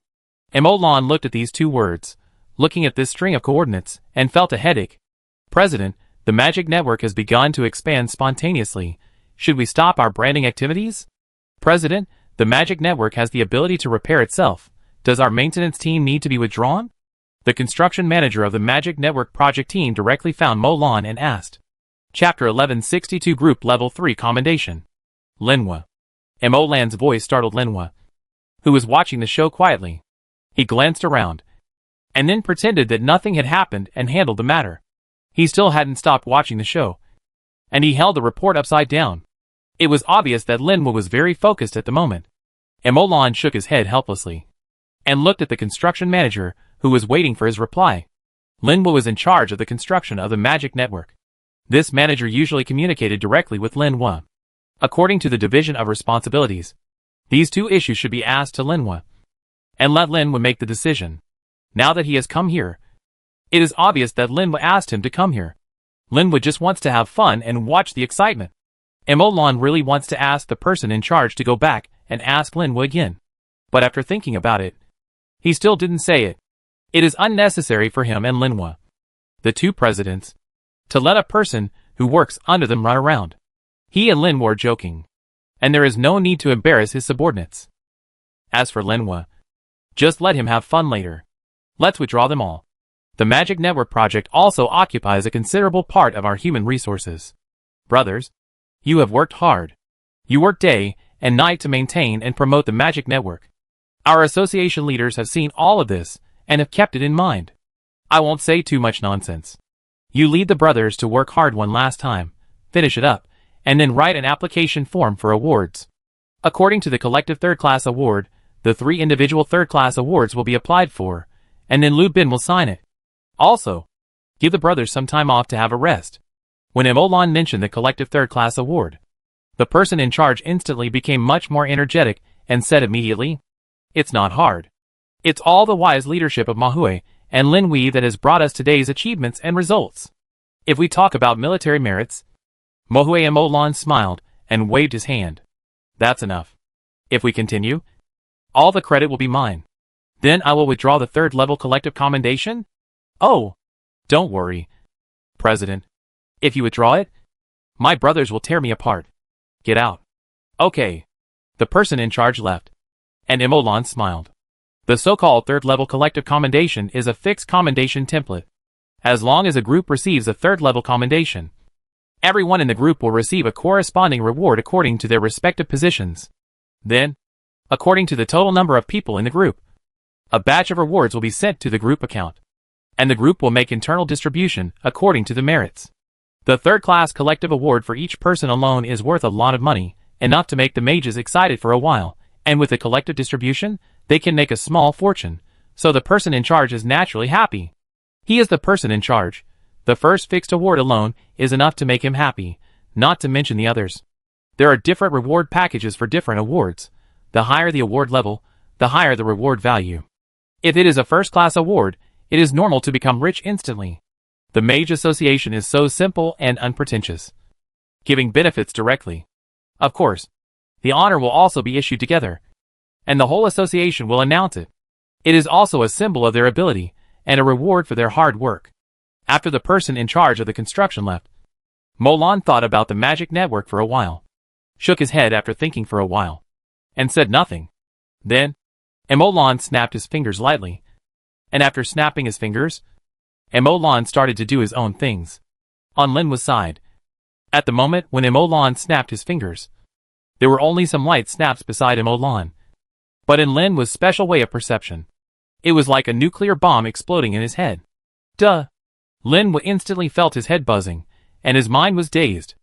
Imolan looked at these two words, looking at this string of coordinates, and felt a headache. President, the magic network has begun to expand spontaneously. Should we stop our branding activities? President, the magic network has the ability to repair itself. Does our maintenance team need to be withdrawn? The construction manager of the Magic Network project team directly found Molan and asked. Chapter 1162 Group Level 3 Commendation. Linhua. Imolan's voice startled Linhua, who was watching the show quietly. He glanced around, and then pretended that nothing had happened and handled the matter. He still hadn't stopped watching the show, and he held the report upside down. It was obvious that Linhua was very focused at the moment. Imolan shook his head helplessly, and looked at the construction manager, who was waiting for his reply. Linhua was in charge of the construction of the Magic Network. This manager usually communicated directly with Linhua. According to the division of responsibilities, these two issues should be asked to Linhua, and let Linhua make the decision. Now that he has come here, it is obvious that Linhua asked him to come here. Linhua just wants to have fun and watch the excitement. Imolan really wants to ask the person in charge to go back and ask Linhua again. But after thinking about it, he still didn't say it. It is unnecessary for him and Linhua, the two presidents, to let a person who works under them run around. He and Linhua are joking, and there is no need to embarrass his subordinates. As for Linhua, just let him have fun later. Let's withdraw them all. The Magic Network project also occupies a considerable part of our human resources. Brothers, you have worked hard. You work day and night to maintain and promote the Magic Network. Our association leaders have seen all of this and have kept it in mind. I won't say too much nonsense. You lead the brothers to work hard one last time, finish it up, and then write an application form for awards. According to the collective third-class award, the 3 individual third-class awards will be applied for, and then Lu Bin will sign it. Also, give the brothers some time off to have a rest. When Imolan mentioned the collective third-class award, the person in charge instantly became much more energetic and said immediately, "It's not hard. It's all the wise leadership of Mahui and Lin Wei that has brought us today's achievements and results. If we talk about military merits," Mahui Imolan smiled and waved his hand. "That's enough. If we continue, all the credit will be mine. Then I will withdraw the third-level collective commendation?" "Oh, don't worry, President. If you withdraw it, my brothers will tear me apart. Get out." "Okay." The person in charge left, and Imolan smiled. The so-called third-level collective commendation is a fixed commendation template. As long as a group receives a third-level commendation, everyone in the group will receive a corresponding reward according to their respective positions. Then, according to the total number of people in the group, a batch of rewards will be sent to the group account, and the group will make internal distribution according to the merits. The third-class collective award for each person alone is worth a lot of money, enough to make the mages excited for a while, and with the collective distribution, they can make a small fortune, so the person in charge is naturally happy. He is the person in charge. The first fixed award alone is enough to make him happy, not to mention the others. There are different reward packages for different awards. The higher the award level, the higher the reward value. If it is a first-class award, it is normal to become rich instantly. The Mage Association is so simple and unpretentious, giving benefits directly. Of course, the honor will also be issued together, and the whole association will announce it. It is also a symbol of their ability, and a reward for their hard work. After the person in charge of the construction left, Molan thought about the magic network for a while, shook his head after thinking for a while, and said nothing. Then, Molan snapped his fingers lightly, And after snapping his fingers, Emolan started to do his own things. Lin was sighed. At the moment when Emolan snapped his fingers, there were only some light snaps beside Emolan. But in Lin was special way of perception. It was like a nuclear bomb exploding in his head. Duh! Lin instantly felt his head buzzing, and his mind was dazed.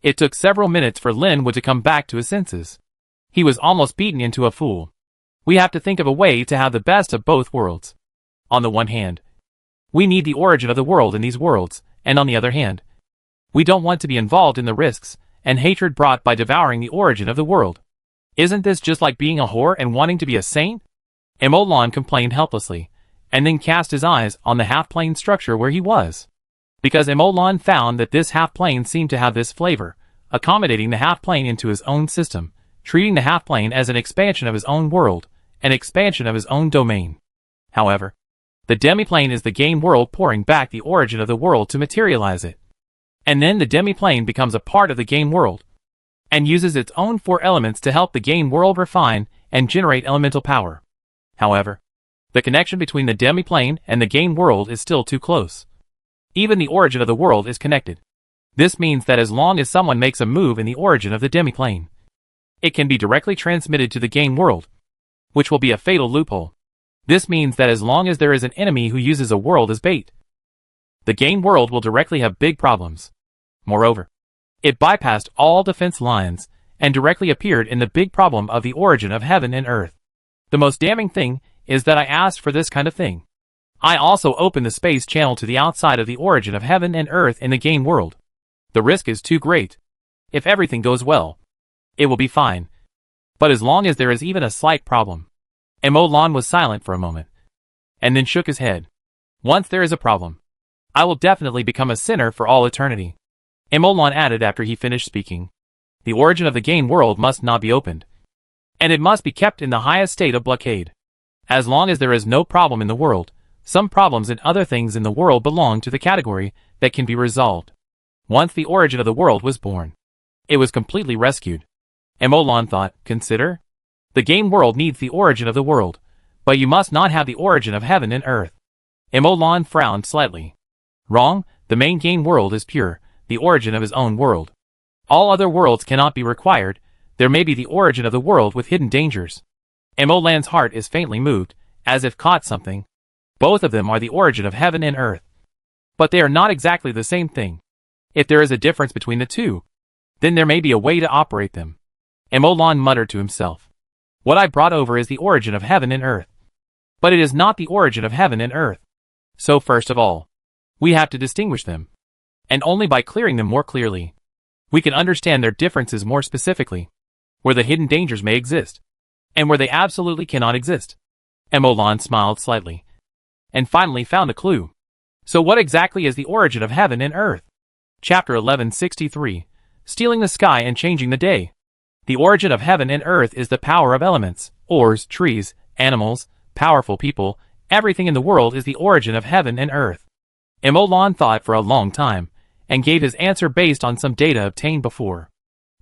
It took several minutes for Lin to come back to his senses. He was almost beaten into a fool. We have to think of a way to have the best of both worlds. On the one hand, we need the origin of the world in these worlds, and on the other hand, we don't want to be involved in the risks and hatred brought by devouring the origin of the world. Isn't this just like being a whore and wanting to be a saint? Emolan complained helplessly, and then cast his eyes on the half-plane structure where he was. Because Emolan found that this half-plane seemed to have this flavor, accommodating the half-plane into his own system, treating the half-plane as an expansion of his own world, an expansion of his own domain. However, the demiplane is the game world pouring back the origin of the world to materialize it. And then the demiplane becomes a part of the game world, and uses its own 4 elements to help the game world refine and generate elemental power. However, the connection between the demiplane and the game world is still too close. Even the origin of the world is connected. This means that as long as someone makes a move in the origin of the demiplane, it can be directly transmitted to the game world, which will be a fatal loophole. This means that as long as there is an enemy who uses a world as bait, the game world will directly have big problems. Moreover, it bypassed all defense lines and directly appeared in the big problem of the origin of heaven and earth. The most damning thing is that I asked for this kind of thing. I also opened the space channel to the outside of the origin of heaven and earth in the game world. The risk is too great. If everything goes well, it will be fine. But as long as there is even a slight problem. Emolan was silent for a moment, and then shook his head. Once there is a problem, I will definitely become a sinner for all eternity. Emolan added after he finished speaking. The origin of the game world must not be opened, and it must be kept in the highest state of blockade. As long as there is no problem in the world, some problems and other things in the world belong to the category that can be resolved. Once the origin of the world was born, it was completely rescued. Emolan thought, consider? The game world needs the origin of the world, but you must not have the origin of heaven and earth. Emolan frowned slightly. Wrong, the main game world is pure, the origin of his own world. All other worlds cannot be required, there may be the origin of the world with hidden dangers. Emolan's heart is faintly moved, as if caught something. Both of them are the origin of heaven and earth. But they are not exactly the same thing. If there is a difference between the two, then there may be a way to operate them. Emolan muttered to himself. What I brought over is the origin of heaven and earth. But it is not the origin of heaven and earth. So first of all, we have to distinguish them. And only by clearing them more clearly, we can understand their differences more specifically, where the hidden dangers may exist, and where they absolutely cannot exist. Emolan smiled slightly, and finally found a clue. So what exactly is the origin of heaven and earth? Chapter 1163, Stealing the Sky and Changing the Day. The origin of heaven and earth is the power of elements, ores, trees, animals, powerful people. Everything in the world is the origin of heaven and earth. Emolan thought for a long time, and gave his answer based on some data obtained before.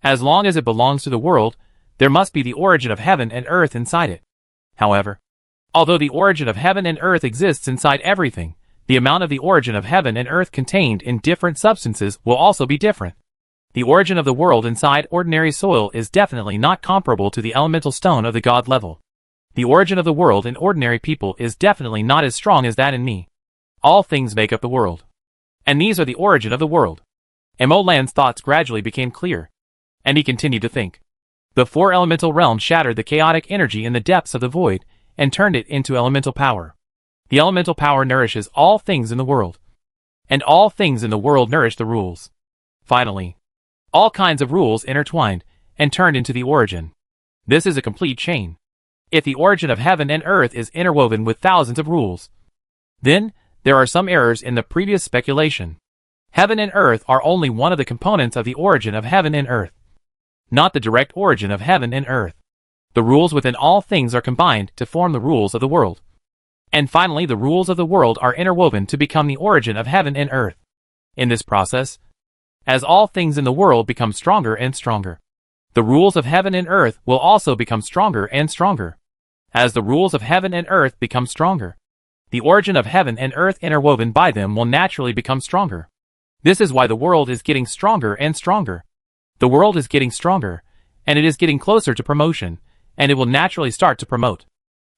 As long as it belongs to the world, there must be the origin of heaven and earth inside it. However, although the origin of heaven and earth exists inside everything, the amount of the origin of heaven and earth contained in different substances will also be different. The origin of the world inside ordinary soil is definitely not comparable to the elemental stone of the god level. The origin of the world in ordinary people is definitely not as strong as that in me. All things make up the world, and these are the origin of the world. Emolan's thoughts gradually became clear, and he continued to think. The 4 elemental realms shattered the chaotic energy in the depths of the void, and turned it into elemental power. The elemental power nourishes all things in the world, and all things in the world nourish the rules. Finally, all kinds of rules intertwined, and turned into the origin. This is a complete chain. If the origin of heaven and earth is interwoven with thousands of rules, then there are some errors in the previous speculation. Heaven and earth are only one of the components of the origin of heaven and earth, not the direct origin of heaven and earth. The rules within all things are combined to form the rules of the world. And finally, the rules of the world are interwoven to become the origin of heaven and earth. In this process, as all things in the world become stronger and stronger, the rules of heaven and earth will also become stronger and stronger. As the rules of heaven and earth become stronger, The origin of heaven and earth interwoven by them will naturally become stronger. This is why the world is getting stronger and stronger. The world is getting stronger, and it is getting closer to promotion, and it will naturally start to promote.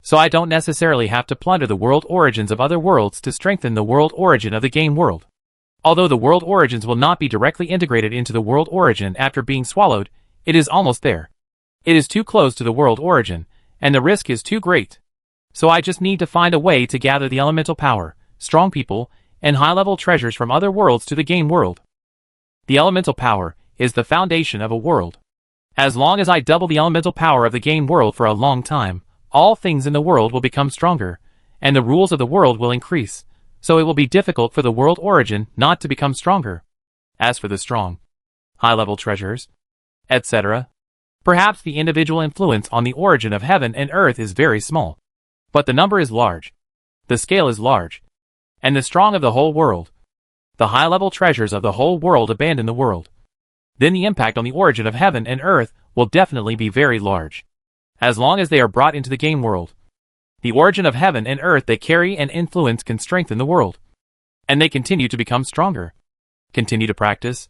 So I don't necessarily have to plunder the world origins of other worlds to strengthen the world origin of the game world. Although the world origins will not be directly integrated into the world origin after being swallowed, it is almost there. It is too close to the world origin, and the risk is too great. So I just need to find a way to gather the elemental power, strong people, and high-level treasures from other worlds to the game world. The elemental power is the foundation of a world. As long as I double the elemental power of the game world for a long time, all things in the world will become stronger, and the rules of the world will increase, so it will be difficult for the world origin not to become stronger. As for the strong, high-level treasures, etc., perhaps the individual influence on the origin of heaven and earth is very small. But the number is large. The scale is large. And the strong of the whole world, the high-level treasures of the whole world abandon the world. Then the impact on the origin of heaven and earth will definitely be very large. As long as they are brought into the game world, the origin of heaven and earth they carry and influence can strengthen the world. And they continue to become stronger, continue to practice,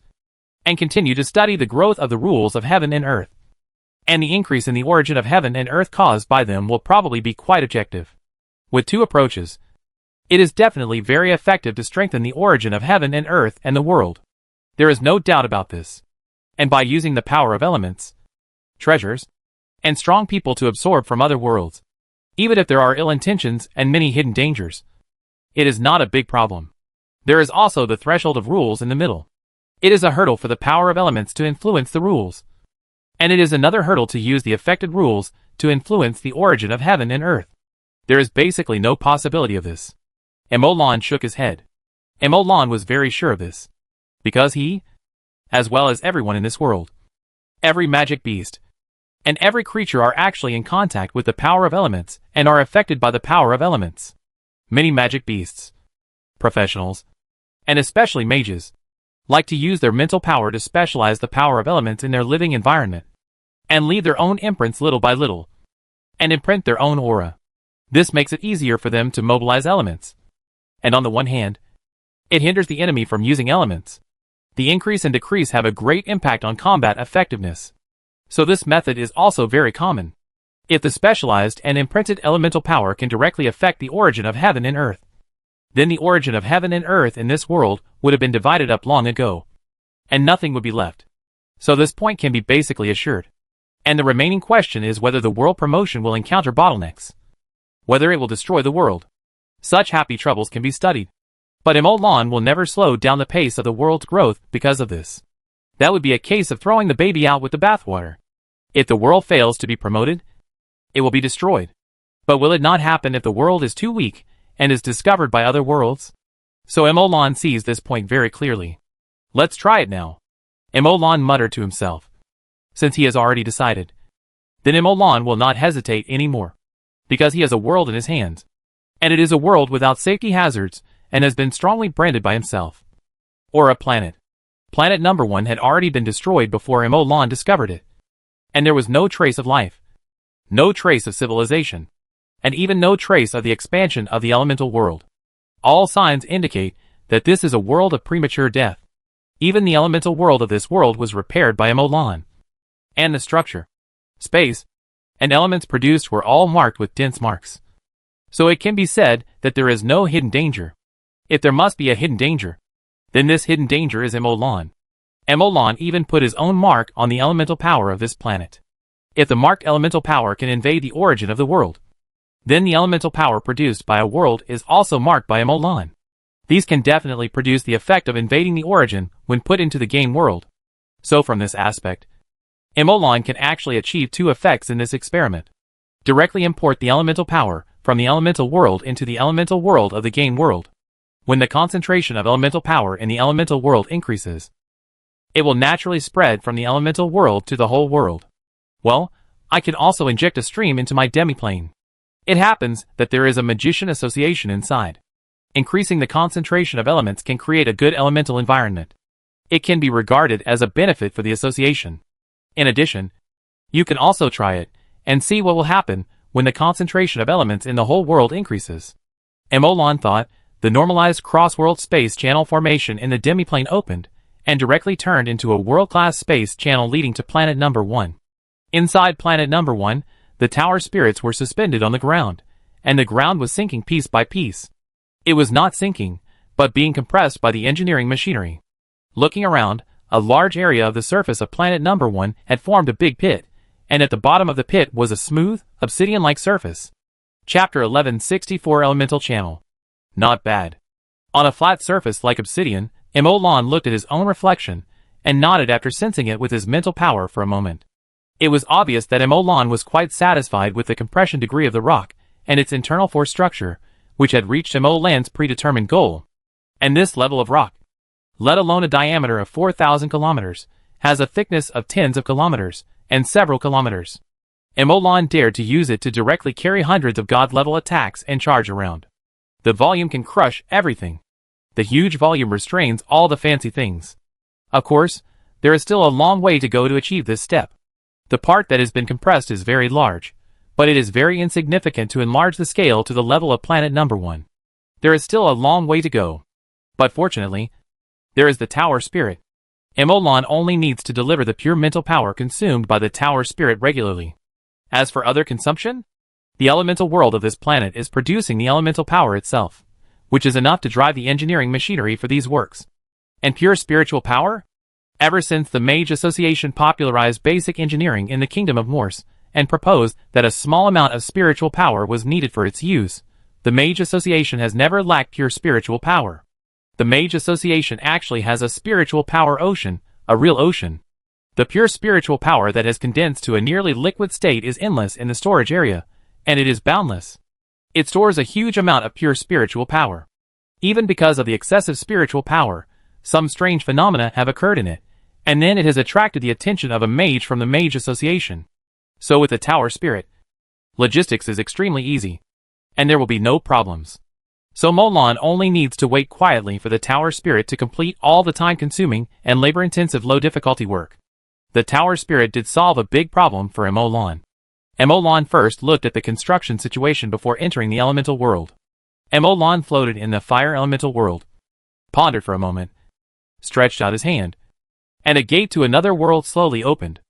and continue to study the growth of the rules of heaven and earth. And the increase in the origin of heaven and earth caused by them will probably be quite objective. With two approaches, it is definitely very effective to strengthen the origin of heaven and earth and the world. There is no doubt about this. And by using the power of elements, treasures, and strong people to absorb from other worlds, even if there are ill intentions and many hidden dangers, it is not a big problem. There is also the threshold of rules in the middle. It is a hurdle for the power of elements to influence the rules. And it is another hurdle to use the affected rules to influence the origin of heaven and earth. There is basically no possibility of this. Emolan shook his head. Emolan was very sure of this. Because he, as well as everyone in this world, every magic beast, and every creature are actually in contact with the power of elements and are affected by the power of elements. Many magic beasts, professionals, and especially mages, like to use their mental power to specialize the power of elements in their living environment, and leave their own imprints little by little, and imprint their own aura. This makes it easier for them to mobilize elements. And on the one hand, it hinders the enemy from using elements. The increase and decrease have a great impact on combat effectiveness. So this method is also very common. If the specialized and imprinted elemental power can directly affect the origin of heaven and earth, then the origin of heaven and earth in this world would have been divided up long ago, and nothing would be left. So this point can be basically assured. And the remaining question is whether the world promotion will encounter bottlenecks, whether it will destroy the world. Such happy troubles can be studied. But Emolan will never slow down the pace of the world's growth because of this. That would be a case of throwing the baby out with the bathwater. If the world fails to be promoted, it will be destroyed. But will it not happen if the world is too weak and is discovered by other worlds? So Emolan sees this point very clearly. Let's try it now. Emolan muttered to himself. Since he has already decided, then Emolan will not hesitate anymore. Because he has a world in his hands. And it is a world without safety hazards, and has been strongly branded by himself. Or a planet. Planet number 1 had already been destroyed before Emolan discovered it. And there was no trace of life. No trace of civilization. And even no trace of the expansion of the elemental world. All signs indicate that this is a world of premature death. Even the elemental world of this world was repaired by Emolan. And the structure, space, and elements produced were all marked with dense marks. So it can be said that there is no hidden danger. If there must be a hidden danger, then this hidden danger is Emolan. Emolan even put his own mark on the elemental power of this planet. If the marked elemental power can invade the origin of the world, then the elemental power produced by a world is also marked by Emolan. These can definitely produce the effect of invading the origin when put into the game world. So from this aspect, Emolan can actually achieve two effects in this experiment. Directly import the elemental power from the elemental world into the elemental world of the game world. When the concentration of elemental power in the elemental world increases, it will naturally spread from the elemental world to the whole world. Well, I can also inject a stream into my demiplane. It happens that there is a magician association inside. Increasing the concentration of elements can create a good elemental environment. It can be regarded as a benefit for the association. In addition, you can also try it and see what will happen when the concentration of elements in the whole world increases. Emolan thought. The normalized cross-world space channel formation in the demiplane opened, and directly turned into a world-class space channel leading to planet number 1. Inside planet number 1, the tower spirits were suspended on the ground, and the ground was sinking piece by piece. It was not sinking, but being compressed by the engineering machinery. Looking around, a large area of the surface of planet number 1 had formed a big pit, and at the bottom of the pit was a smooth, obsidian-like surface. Chapter 1164 Elemental Channel. Not bad. On a flat surface like obsidian, Emolan looked at his own reflection, and nodded after sensing it with his mental power for a moment. It was obvious that Emolan was quite satisfied with the compression degree of the rock, and its internal force structure, which had reached Emolan's predetermined goal. And this level of rock, let alone a diameter of 4,000 kilometers, has a thickness of tens of kilometers, and several kilometers. Emolan dared to use it to directly carry hundreds of god-level attacks and charge around. The volume can crush everything. The huge volume restrains all the fancy things. Of course, there is still a long way to go to achieve this step. The part that has been compressed is very large, but it is very insignificant to enlarge the scale to the level of planet number 1. There is still a long way to go. But fortunately, there is the tower spirit. Emolan only needs to deliver the pure mental power consumed by the tower spirit regularly. As for other consumption, the elemental world of this planet is producing the elemental power itself, which is enough to drive the engineering machinery for these works. And pure spiritual power? Ever since the Mage Association popularized basic engineering in the Kingdom of Morse, and proposed that a small amount of spiritual power was needed for its use, the Mage Association has never lacked pure spiritual power. The Mage Association actually has a spiritual power ocean, a real ocean. The pure spiritual power that has condensed to a nearly liquid state is endless in the storage area, and it is boundless. It stores a huge amount of pure spiritual power. Even because of the excessive spiritual power, some strange phenomena have occurred in it, and then it has attracted the attention of a mage from the Mage Association. So with the tower spirit, logistics is extremely easy, and there will be no problems. So Emolan only needs to wait quietly for the tower spirit to complete all the time-consuming and labor-intensive low-difficulty work. The tower spirit did solve a big problem for Emolan. Emolan first looked at the construction situation before entering the elemental world. Emolan floated in the fire elemental world, pondered for a moment, stretched out his hand, and a gate to another world slowly opened.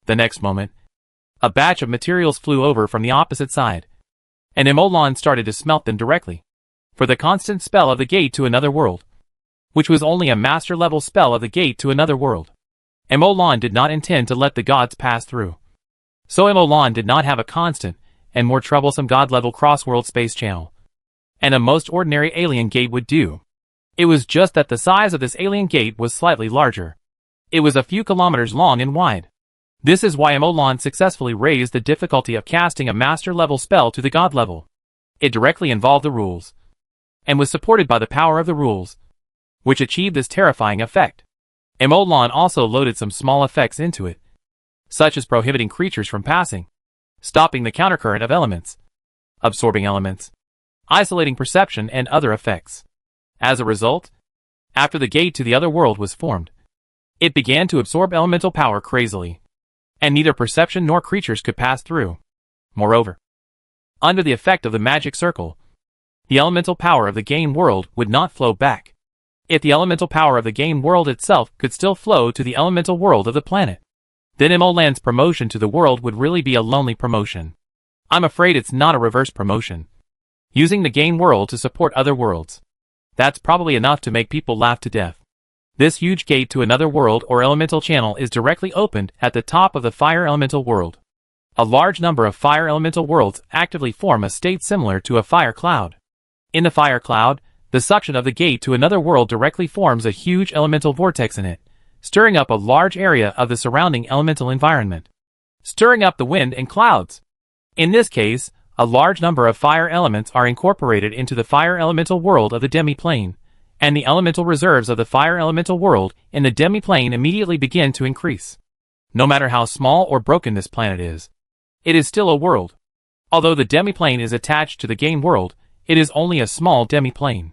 The next moment, a batch of materials flew over from the opposite side, and Emolan started to smelt them directly. For the constant spell of the gate to another world, which was only a master-level spell of the gate to another world. Emolan did not intend to let the gods pass through. So Emolan did not have a constant, and more troublesome god-level cross-world space channel. And a most ordinary alien gate would do. It was just that the size of this alien gate was slightly larger. It was a few kilometers long and wide. This is why Emolan successfully raised the difficulty of casting a master-level spell to the god level. It directly involved the rules, and was supported by the power of the rules, which achieved this terrifying effect. Emolan also loaded some small effects into it, such as prohibiting creatures from passing, stopping the countercurrent of elements, absorbing elements, isolating perception, and other effects. As a result, after the gate to the other world was formed, it began to absorb elemental power crazily, and neither perception nor creatures could pass through. Moreover, under the effect of the magic circle, the elemental power of the game world would not flow back. If the elemental power of the game world itself could still flow to the elemental world of the planet, then Emolan's promotion to the world would really be a lonely promotion. I'm afraid it's not a reverse promotion. Using the game world to support other worlds. That's probably enough to make people laugh to death. This huge gate to another world or elemental channel is directly opened at the top of the fire elemental world. A large number of fire elemental worlds actively form a state similar to a fire cloud. In the fire cloud, the suction of the gate to another world directly forms a huge elemental vortex in it, stirring up a large area of the surrounding elemental environment, stirring up the wind and clouds. In this case, a large number of fire elements are incorporated into the fire elemental world of the demi-plane, and the elemental reserves of the fire elemental world in the demi-plane immediately begin to increase. No matter how small or broken this planet is, it is still a world. Although the demi-plane is attached to the game world, it is only a small demi-plane.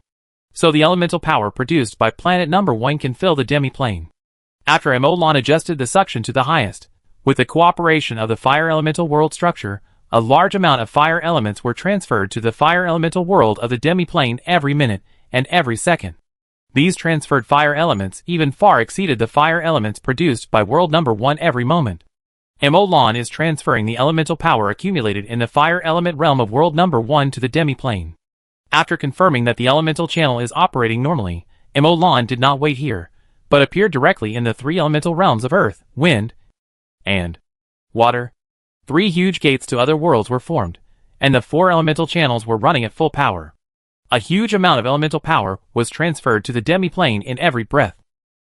So the elemental power produced by planet number 1 can fill the demi-plane. After Emolan adjusted the suction to the highest, with the cooperation of the fire elemental world structure, a large amount of fire elements were transferred to the fire elemental world of the demiplane every minute and every second. These transferred fire elements even far exceeded the fire elements produced by world number 1 every moment. Emolan is transferring the elemental power accumulated in the fire element realm of world number 1 to the demiplane. After confirming that the elemental channel is operating normally, Emolan did not wait here, but appeared directly in the 3 elemental realms of earth, wind, and water. 3 huge gates to other worlds were formed, and the 4 elemental channels were running at full power. A huge amount of elemental power was transferred to the demiplane in every breath.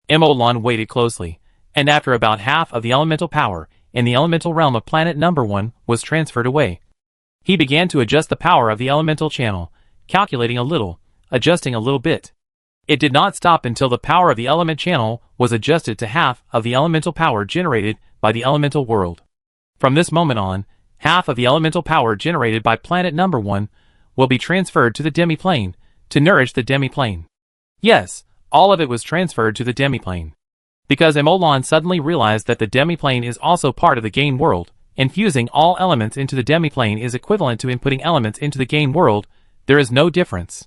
Emolan waited closely, and after about half of the elemental power in the elemental realm of planet number 1 was transferred away, he began to adjust the power of the elemental channel, calculating a little, adjusting a little bit. It did not stop until the power of the element channel was adjusted to half of the elemental power generated by the elemental world. From this moment on, half of the elemental power generated by planet number 1 will be transferred to the demiplane to nourish the demiplane. Yes, all of it was transferred to the demiplane. Because Emolan suddenly realized that the demiplane is also part of the game world, infusing all elements into the demiplane is equivalent to inputting elements into the game world. There is no difference.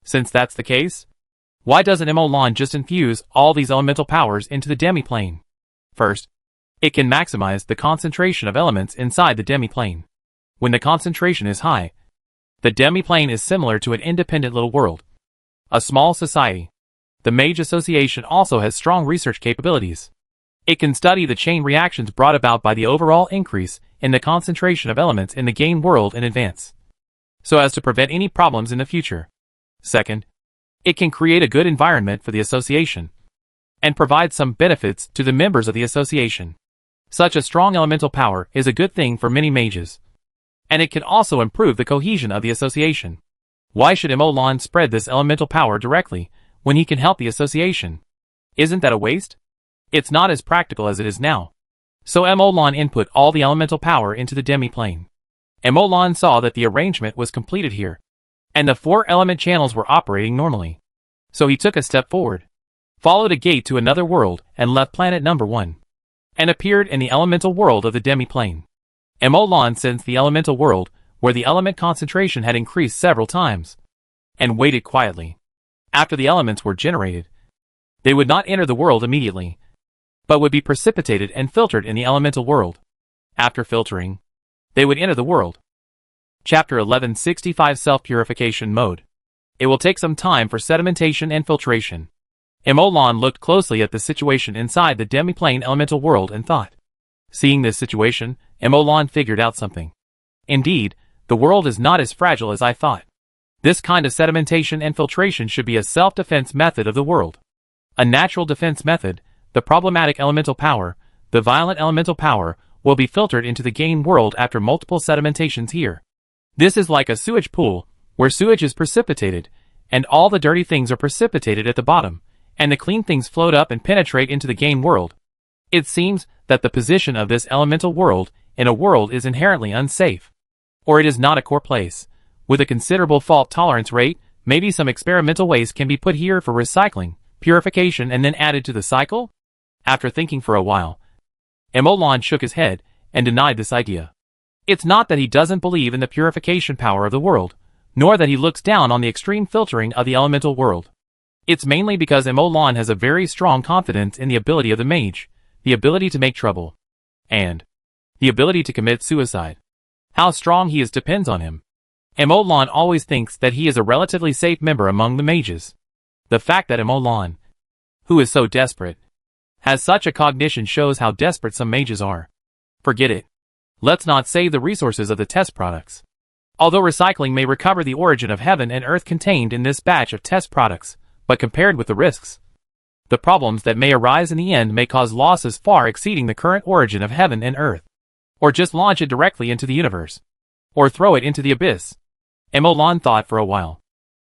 Since that's the case, why doesn't Emolan just infuse all these elemental powers into the demiplane? First, it can maximize the concentration of elements inside the demiplane. When the concentration is high, the demiplane is similar to an independent little world, a small society. The Mage Association also has strong research capabilities. It can study the chain reactions brought about by the overall increase in the concentration of elements in the game world in advance, so as to prevent any problems in the future. Second, it can create a good environment for the association and provide some benefits to the members of the association. Such a strong elemental power is a good thing for many mages, and it can also improve the cohesion of the association. Why should Emolan spread this elemental power directly when he can help the association? Isn't that a waste? It's not as practical as it is now. So Emolan input all the elemental power into the demiplane. Emolan saw that the arrangement was completed here, and the 4 element channels were operating normally. So he took a step forward, followed a gate to another world, and left planet number 1, and appeared in the elemental world of the demiplane. Emolan sensed the elemental world, where the element concentration had increased several times, and waited quietly. After the elements were generated, they would not enter the world immediately, but would be precipitated and filtered in the elemental world. After filtering, they would enter the world. Chapter 1165 Self-Purification Mode. It will take some time for sedimentation and filtration. Emolan looked closely at the situation inside the demiplane elemental world and thought. Seeing this situation, Emolan figured out something. Indeed, the world is not as fragile as I thought. This kind of sedimentation and filtration should be a self-defense method of the world. A natural defense method, the problematic elemental power, the violent elemental power, will be filtered into the game world after multiple sedimentations here. This is like a sewage pool, where sewage is precipitated, and all the dirty things are precipitated at the bottom, and the clean things float up and penetrate into the game world. It seems that the position of this elemental world in a world is inherently unsafe. Or it is not a core place. With a considerable fault tolerance rate, maybe some experimental waste can be put here for recycling, purification, and then added to the cycle? After thinking for a while, Emolan shook his head and denied this idea. It's not that he doesn't believe in the purification power of the world, nor that he looks down on the extreme filtering of the elemental world. It's mainly because Emolan has a very strong confidence in the ability of the mage, the ability to make trouble, and the ability to commit suicide. How strong he is depends on him. Emolan always thinks that he is a relatively safe member among the mages. The fact that Emolan, who is so desperate, has such a cognition shows how desperate some mages are. Forget it. Let's not save the resources of the test products. Although recycling may recover the origin of heaven and earth contained in this batch of test products, but compared with the risks, the problems that may arise in the end may cause losses far exceeding the current origin of heaven and earth. Or just launch it directly into the universe. Or throw it into the abyss. Emolan thought for a while.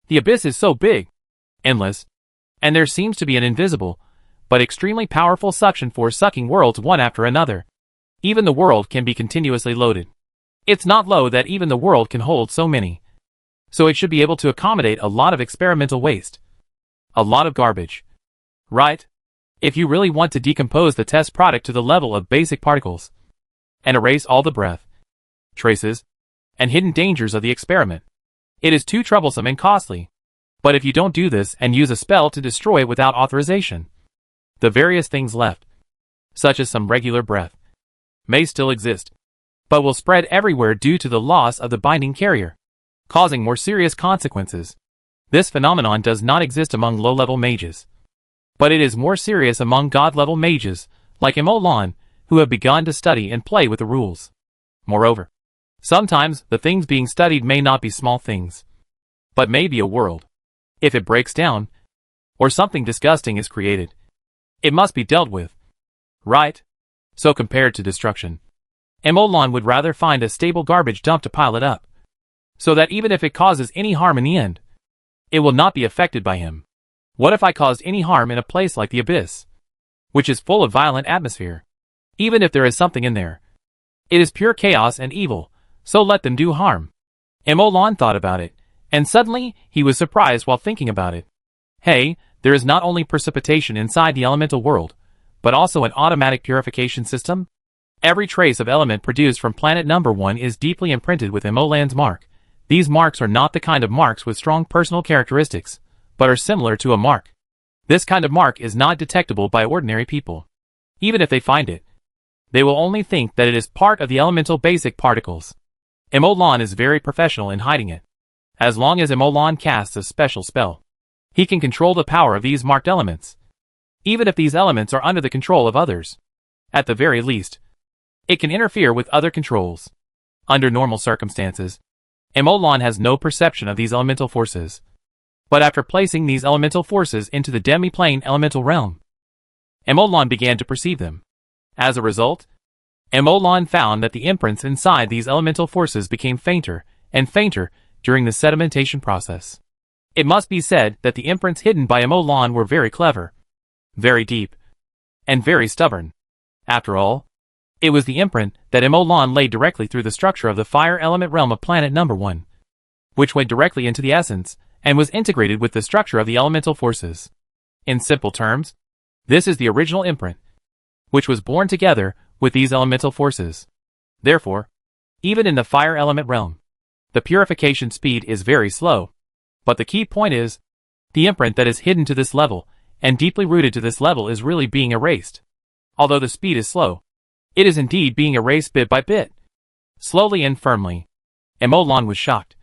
The abyss is so big, endless, and there seems to be an invisible, but extremely powerful suction force sucking worlds one after another. Even the world can be continuously loaded. It's not low that even the world can hold so many. So it should be able to accommodate a lot of experimental waste. A lot of garbage. Right? If you really want to decompose the test product to the level of basic particles, and erase all the breath, traces, and hidden dangers of the experiment. It is too troublesome and costly. But if you don't do this and use a spell to destroy it without authorization, the various things left, such as some regular breath, may still exist, but will spread everywhere due to the loss of the binding carrier, causing more serious consequences. This phenomenon does not exist among low-level mages, but it is more serious among god-level mages, like Emolan, who have begun to study and play with the rules. Moreover, sometimes the things being studied may not be small things, but may be a world. If it breaks down, or something disgusting is created, it must be dealt with. Right? So compared to destruction, Emolan would rather find a stable garbage dump to pile it up, so that even if it causes any harm in the end, it will not be affected by him. What if I caused any harm in a place like the Abyss, which is full of violent atmosphere? Even if there is something in there, it is pure chaos and evil, so let them do harm. Emolan thought about it, and suddenly he was surprised while thinking about it. Hey, there is not only precipitation inside the elemental world, but also an automatic purification system? Every trace of element produced from planet number 1 is deeply imprinted with Emolan's mark. These marks are not the kind of marks with strong personal characteristics, but are similar to a mark. This kind of mark is not detectable by ordinary people. Even if they find it, they will only think that it is part of the elemental basic particles. Emolan is very professional in hiding it. As long as Emolan casts a special spell, he can control the power of these marked elements, even if these elements are under the control of others. At the very least, it can interfere with other controls. Under normal circumstances, Emolan has no perception of these elemental forces. But after placing these elemental forces into the demi-plane elemental realm, Emolan began to perceive them. As a result, Emolan found that the imprints inside these elemental forces became fainter and fainter during the sedimentation process. It must be said that the imprints hidden by Emolan were very clever, very deep, and very stubborn. After all, it was the imprint that Emolan laid directly through the structure of the fire element realm of planet number 1, which went directly into the essence and was integrated with the structure of the elemental forces. In simple terms, this is the original imprint, which was born together with these elemental forces. Therefore, even in the fire element realm, the purification speed is very slow. But the key point is, the imprint that is hidden to this level and deeply rooted to this level is really being erased. Although the speed is slow, it is indeed being erased bit by bit, slowly and firmly. Emolan was shocked,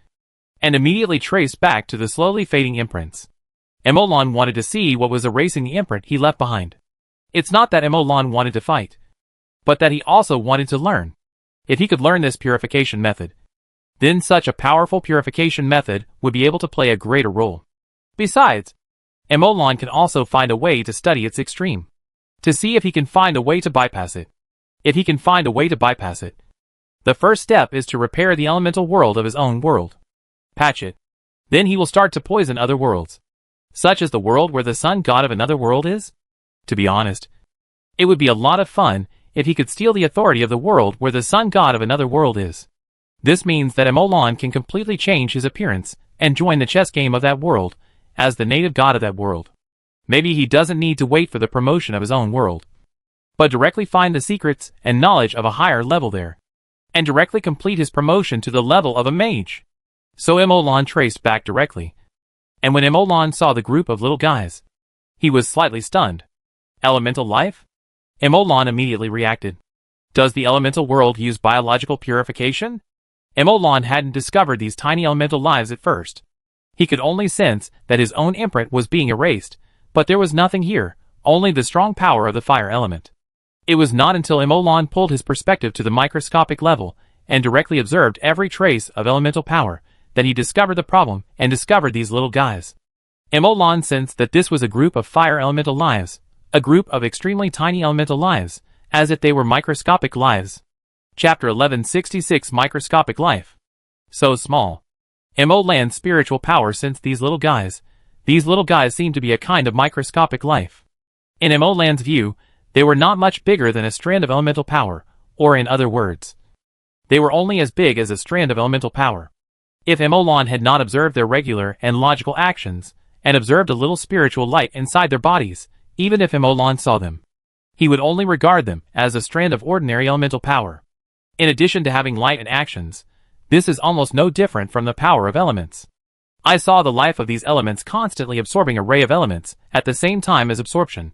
and immediately traced back to the slowly fading imprints. Emolan wanted to see what was erasing the imprint he left behind. It's not that Emolan wanted to fight, but that he also wanted to learn. If he could learn this purification method, then such a powerful purification method would be able to play a greater role. Besides, Emolan can also find a way to study its extreme, to see if he can find a way to bypass it. If he can find a way to bypass it, the first step is to repair the elemental world of his own world. Patch it. Then he will start to poison other worlds, such as the world where the sun god of another world is. To be honest, it would be a lot of fun if he could steal the authority of the world where the sun god of another world is. This means that Emolan can completely change his appearance and join the chess game of that world as the native god of that world. Maybe he doesn't need to wait for the promotion of his own world, but directly find the secrets and knowledge of a higher level there, and directly complete his promotion to the level of a mage. So Emolan traced back directly, and when Emolan saw the group of little guys, he was slightly stunned. Elemental life? Emolan immediately reacted. Does the elemental world use biological purification? Emolan hadn't discovered these tiny elemental lives at first. He could only sense that his own imprint was being erased, but there was nothing here, only the strong power of the fire element. It was not until Emolan pulled his perspective to the microscopic level and directly observed every trace of elemental power that he discovered the problem and discovered these little guys. Emolan sensed that this was a group of fire elemental lives, a group of extremely tiny elemental lives, as if they were microscopic lives. Chapter 1166 Microscopic Life. So small. Emolan's spiritual power sensed these little guys. These little guys seemed to be a kind of microscopic life. In Emolan's view, they were not much bigger than a strand of elemental power, or in other words, they were only as big as a strand of elemental power. If Emolan had not observed their regular and logical actions, and observed a little spiritual light inside their bodies, even if Emolan saw them, he would only regard them as a strand of ordinary elemental power. In addition to having light and actions, this is almost no different from the power of elements. I saw the life of these elements constantly absorbing a ray of elements at the same time as absorption.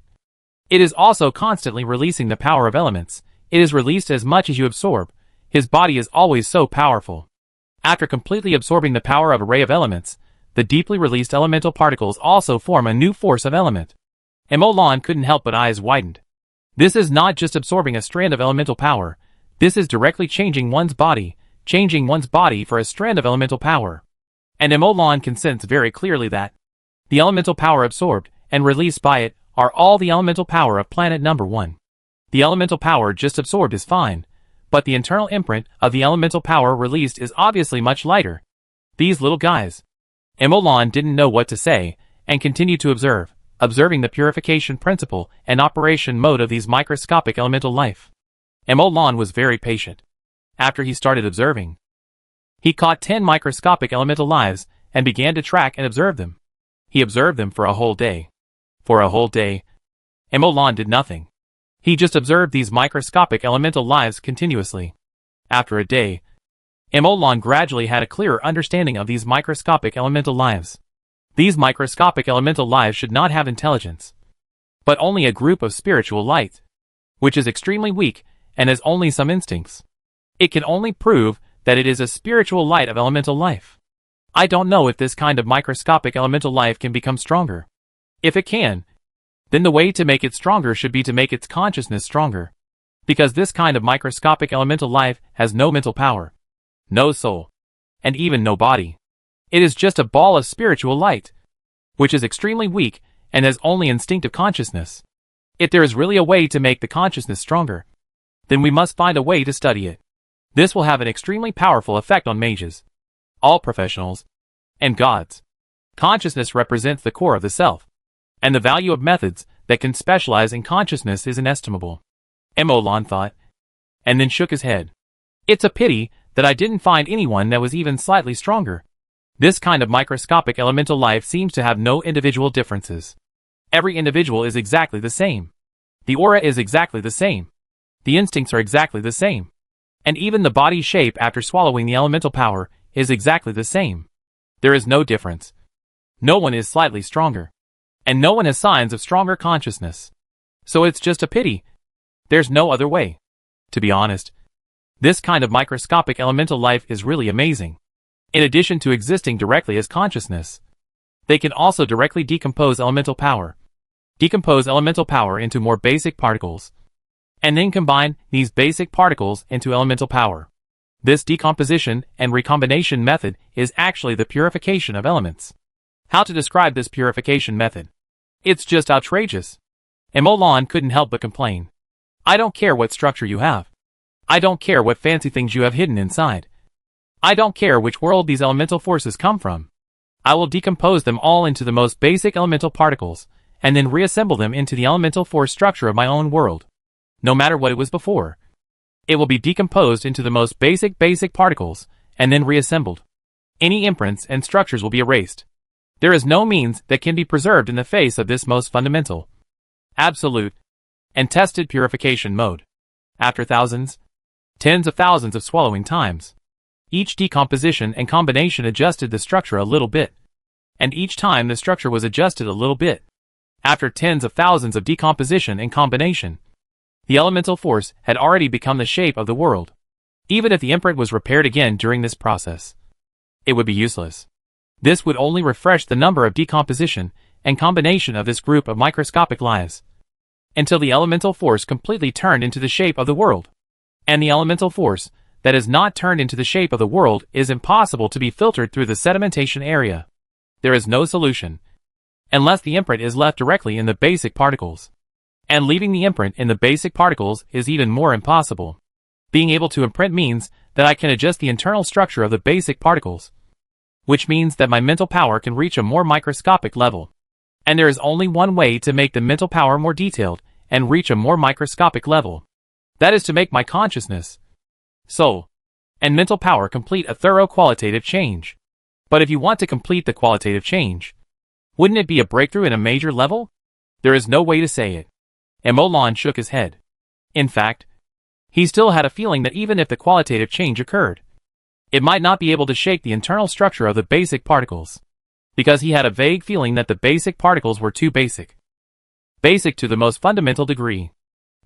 It is also constantly releasing the power of elements. It is released as much as you absorb. His body is always so powerful. After completely absorbing the power of a ray of elements, the deeply released elemental particles also form a new force of element. Emolan couldn't help but eyes widened. This is not just absorbing a strand of elemental power. This is directly changing one's body for a strand of elemental power. And Emolan can sense very clearly that the elemental power absorbed and released by it are all the elemental power of planet number 1. The elemental power just absorbed is fine, but the internal imprint of the elemental power released is obviously much lighter. These little guys. Emolan didn't know what to say, and continued to observing the purification principle and operation mode of these microscopic elemental life. Emolan was very patient. After he started observing, he caught 10 microscopic elemental lives and began to track and observe them. He observed them for a whole day. For a whole day, Emolan did nothing. He just observed these microscopic elemental lives continuously. After a day, Emolan gradually had a clearer understanding of these microscopic elemental lives. These microscopic elemental lives should not have intelligence, but only a group of spiritual light, which is extremely weak and has only some instincts. It can only prove that it is a spiritual light of elemental life. I don't know if this kind of microscopic elemental life can become stronger. If it can, then the way to make it stronger should be to make its consciousness stronger. Because this kind of microscopic elemental life has no mental power, no soul, and even no body. It is just a ball of spiritual light, which is extremely weak and has only instinctive consciousness. If there is really a way to make the consciousness stronger, then we must find a way to study it. This will have an extremely powerful effect on mages, all professionals, and gods. Consciousness represents the core of the self, and the value of methods that can specialize in consciousness is inestimable. Emolan thought, and then shook his head. It's a pity that I didn't find anyone that was even slightly stronger. This kind of microscopic elemental life seems to have no individual differences. Every individual is exactly the same. The aura is exactly the same. The instincts are exactly the same. And even the body shape after swallowing the elemental power is exactly the same. There is no difference. No one is slightly stronger. And no one has signs of stronger consciousness. So it's just a pity. There's no other way. To be honest, this kind of microscopic elemental life is really amazing. In addition to existing directly as consciousness, they can also directly decompose elemental power. Decompose elemental power into more basic particles, and then combine these basic particles into elemental power. This decomposition and recombination method is actually the purification of elements. How to describe this purification method? It's just outrageous. Emolan couldn't help but complain. I don't care what structure you have. I don't care what fancy things you have hidden inside. I don't care which world these elemental forces come from. I will decompose them all into the most basic elemental particles, and then reassemble them into the elemental force structure of my own world. No matter what it was before. It will be decomposed into the most basic particles, and then reassembled. Any imprints and structures will be erased. There is no means that can be preserved in the face of this most fundamental, absolute, and tested purification mode. After thousands, tens of thousands of swallowing times, each decomposition and combination adjusted the structure a little bit. And each time the structure was adjusted a little bit. After tens of thousands of decomposition and combination, the elemental force had already become the shape of the world. Even if the imprint was repaired again during this process, it would be useless. This would only refresh the number of decomposition and combination of this group of microscopic lives, until the elemental force completely turned into the shape of the world. And the elemental force that is not turned into the shape of the world is impossible to be filtered through the sedimentation area. There is no solution, unless the imprint is left directly in the basic particles. And leaving the imprint in the basic particles is even more impossible. Being able to imprint means that I can adjust the internal structure of the basic particles, which means that my mental power can reach a more microscopic level. And there is only one way to make the mental power more detailed and reach a more microscopic level. That is to make my consciousness, soul, and mental power complete a thorough qualitative change. But if you want to complete the qualitative change, wouldn't it be a breakthrough in a major level? There is no way to say it. Emolan shook his head. In fact, He still had a feeling that even if the qualitative change occurred, it might not be able to shake the internal structure of the basic particles, because he had a vague feeling that the basic particles were too basic. Basic to the most fundamental degree.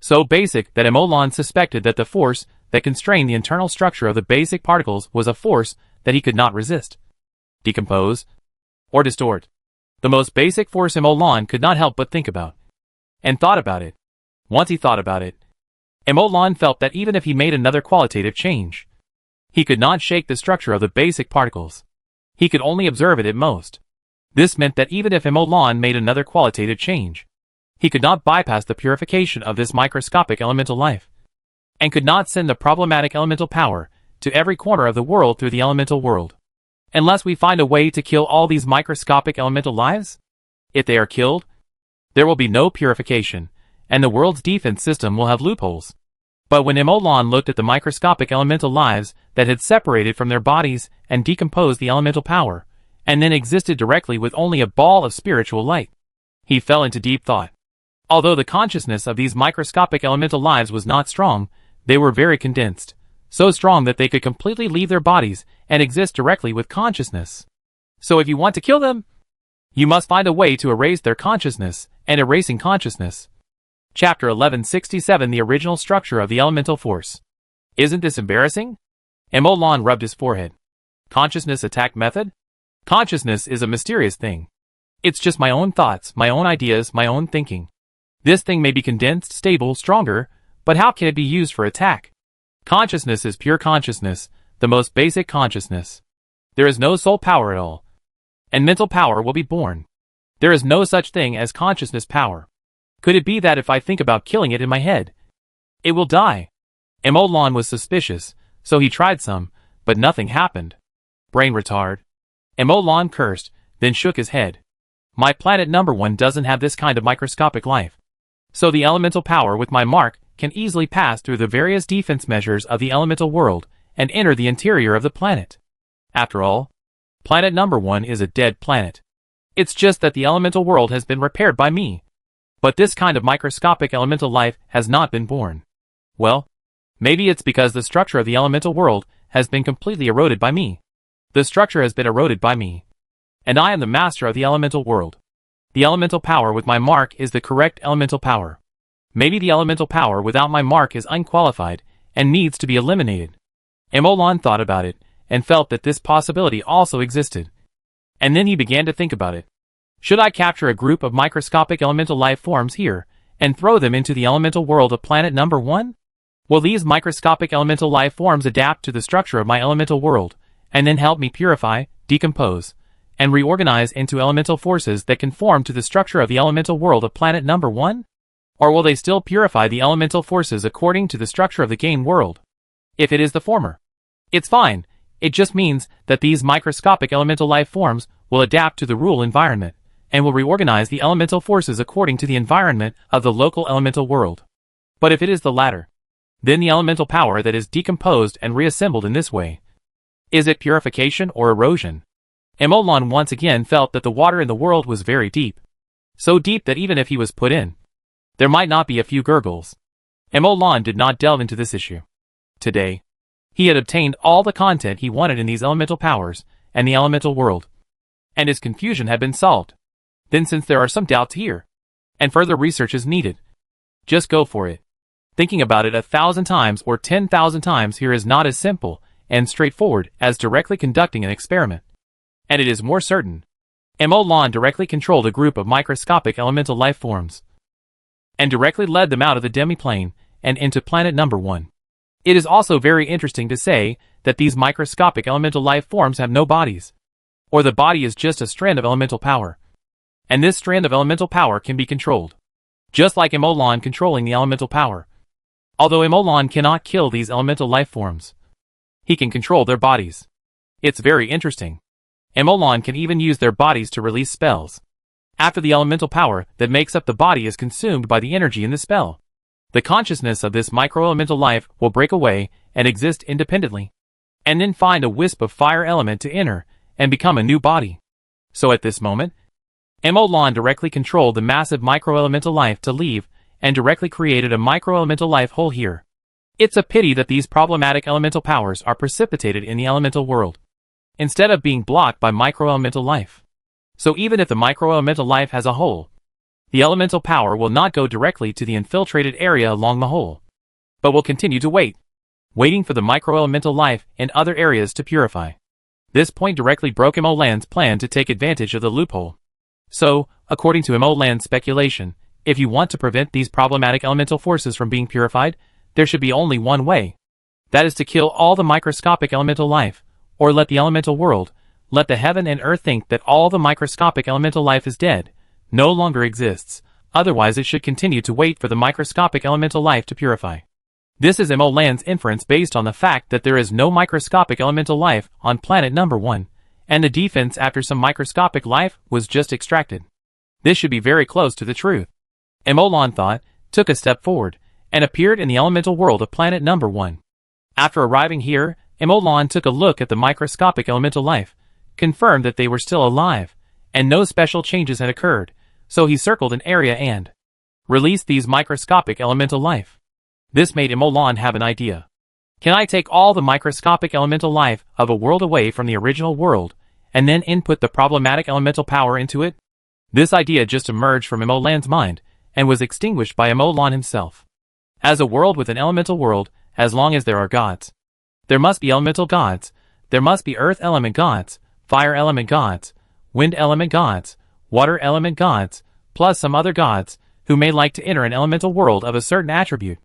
So basic that Emolan suspected that the force that constrained the internal structure of the basic particles was a force that he could not resist, decompose, or distort. The most basic force Emolan could not help but think about. And thought about it. Once he thought about it, Emolan felt that even if he made another qualitative change, he could not shake the structure of the basic particles. He could only observe it at most. This meant that even if Emolan made another qualitative change, he could not bypass the purification of this microscopic elemental life, and could not send the problematic elemental power to every corner of the world through the elemental world. Unless we find a way to kill all these microscopic elemental lives? If they are killed, there will be no purification, and the world's defense system will have loopholes. But when Emolan looked at the microscopic elemental lives that had separated from their bodies and decomposed the elemental power, and then existed directly with only a ball of spiritual light, he fell into deep thought. Although the consciousness of these microscopic elemental lives was not strong, they were very condensed, so strong that they could completely leave their bodies and exist directly with consciousness. So if you want to kill them, you must find a way to erase their consciousness, and erasing consciousness. Chapter 1167 The Original Structure of the Elemental Force. Isn't this embarrassing? Emolan rubbed his forehead. Consciousness attack method? Consciousness is a mysterious thing. It's just my own thoughts, my own ideas, my own thinking. This thing may be condensed, stable, stronger, but how can it be used for attack? Consciousness is pure consciousness, the most basic consciousness. There is no soul power at all. And mental power will be born. There is no such thing as consciousness power. Could it be that if I think about killing it in my head, it will die? Emolan was suspicious, so he tried some, but nothing happened. Brain retard. Emolan cursed, then shook his head. My planet number 1 doesn't have this kind of microscopic life. So the elemental power with my mark can easily pass through the various defense measures of the elemental world and enter the interior of the planet. After all, planet number 1 is a dead planet. It's just that the elemental world has been repaired by me. But this kind of microscopic elemental life has not been born. Well, maybe it's because the structure of the elemental world has been completely eroded by me. The structure has been eroded by me. And I am the master of the elemental world. The elemental power with my mark is the correct elemental power. Maybe the elemental power without my mark is unqualified and needs to be eliminated. Emolan thought about it and felt that this possibility also existed. And then he began to think about it. Should I capture a group of microscopic elemental life forms here and throw them into the elemental world of planet number 1? Will these microscopic elemental life forms adapt to the structure of my elemental world and then help me purify, decompose, and reorganize into elemental forces that conform to the structure of the elemental world of planet number 1? Or will they still purify the elemental forces according to the structure of the game world? If it is the former, it's fine. It just means that these microscopic elemental life forms will adapt to the rule environment and will reorganize the elemental forces according to the environment of the local elemental world. But if it is the latter, then the elemental power that is decomposed and reassembled in this way, is it purification or erosion? Emolan once again felt that the water in the world was very deep. So deep that even if he was put in, there might not be a few gurgles. Emolan did not delve into this issue. Today, he had obtained all the content he wanted in these elemental powers and the elemental world, and his confusion had been solved. Then since there are some doubts here, and further research is needed, just go for it. Thinking about it 1,000 times or 10,000 times here is not as simple and straightforward as directly conducting an experiment. And it is more certain. Emolan directly controlled a group of microscopic elemental life forms, and directly led them out of the demiplane and into planet number 1. It is also very interesting to say that these microscopic elemental life forms have no bodies, or the body is just a strand of elemental power. And this strand of elemental power can be controlled, just like Emolan controlling the elemental power. Although Emolan cannot kill these elemental life forms, he can control their bodies. It's very interesting. Emolan can even use their bodies to release spells. After the elemental power that makes up the body is consumed by the energy in the spell, the consciousness of this micro-elemental life will break away and exist independently, and then find a wisp of fire element to enter and become a new body. So at this moment, Emolan directly controlled the massive micro-elemental life to leave and directly created a micro-elemental life hole here. It's a pity that these problematic elemental powers are precipitated in the elemental world, instead of being blocked by microelemental life. So even if the microelemental life has a hole, the elemental power will not go directly to the infiltrated area along the hole, but will continue to waiting for the microelemental life in other areas to purify. This point directly broke Emoland's plan to take advantage of the loophole. So, according to Emoland's speculation, if you want to prevent these problematic elemental forces from being purified, there should be only one way. That is to kill all the microscopic elemental life, or let the elemental world, let the heaven and earth think that all the microscopic elemental life is dead, no longer exists, otherwise it should continue to wait for the microscopic elemental life to purify. This is Emoland's inference based on the fact that there is no microscopic elemental life on planet number 1, and the defense after some microscopic life was just extracted. This should be very close to the truth. Emoland thought, took a step forward, and appeared in the elemental world of planet number 1. After arriving here, Emoland took a look at the microscopic elemental life, confirmed that they were still alive, and no special changes had occurred, so he circled an area and released these microscopic elemental life. This made Emoland have an idea. Can I take all the microscopic elemental life of a world away from the original world, and then input the problematic elemental power into it? This idea just emerged from Emoland's mind, and was extinguished by Emoland himself. As a world with an elemental world, as long as there are gods, there must be elemental gods, there must be earth element gods, fire element gods, wind element gods, water element gods, plus some other gods, who may like to enter an elemental world of a certain attribute.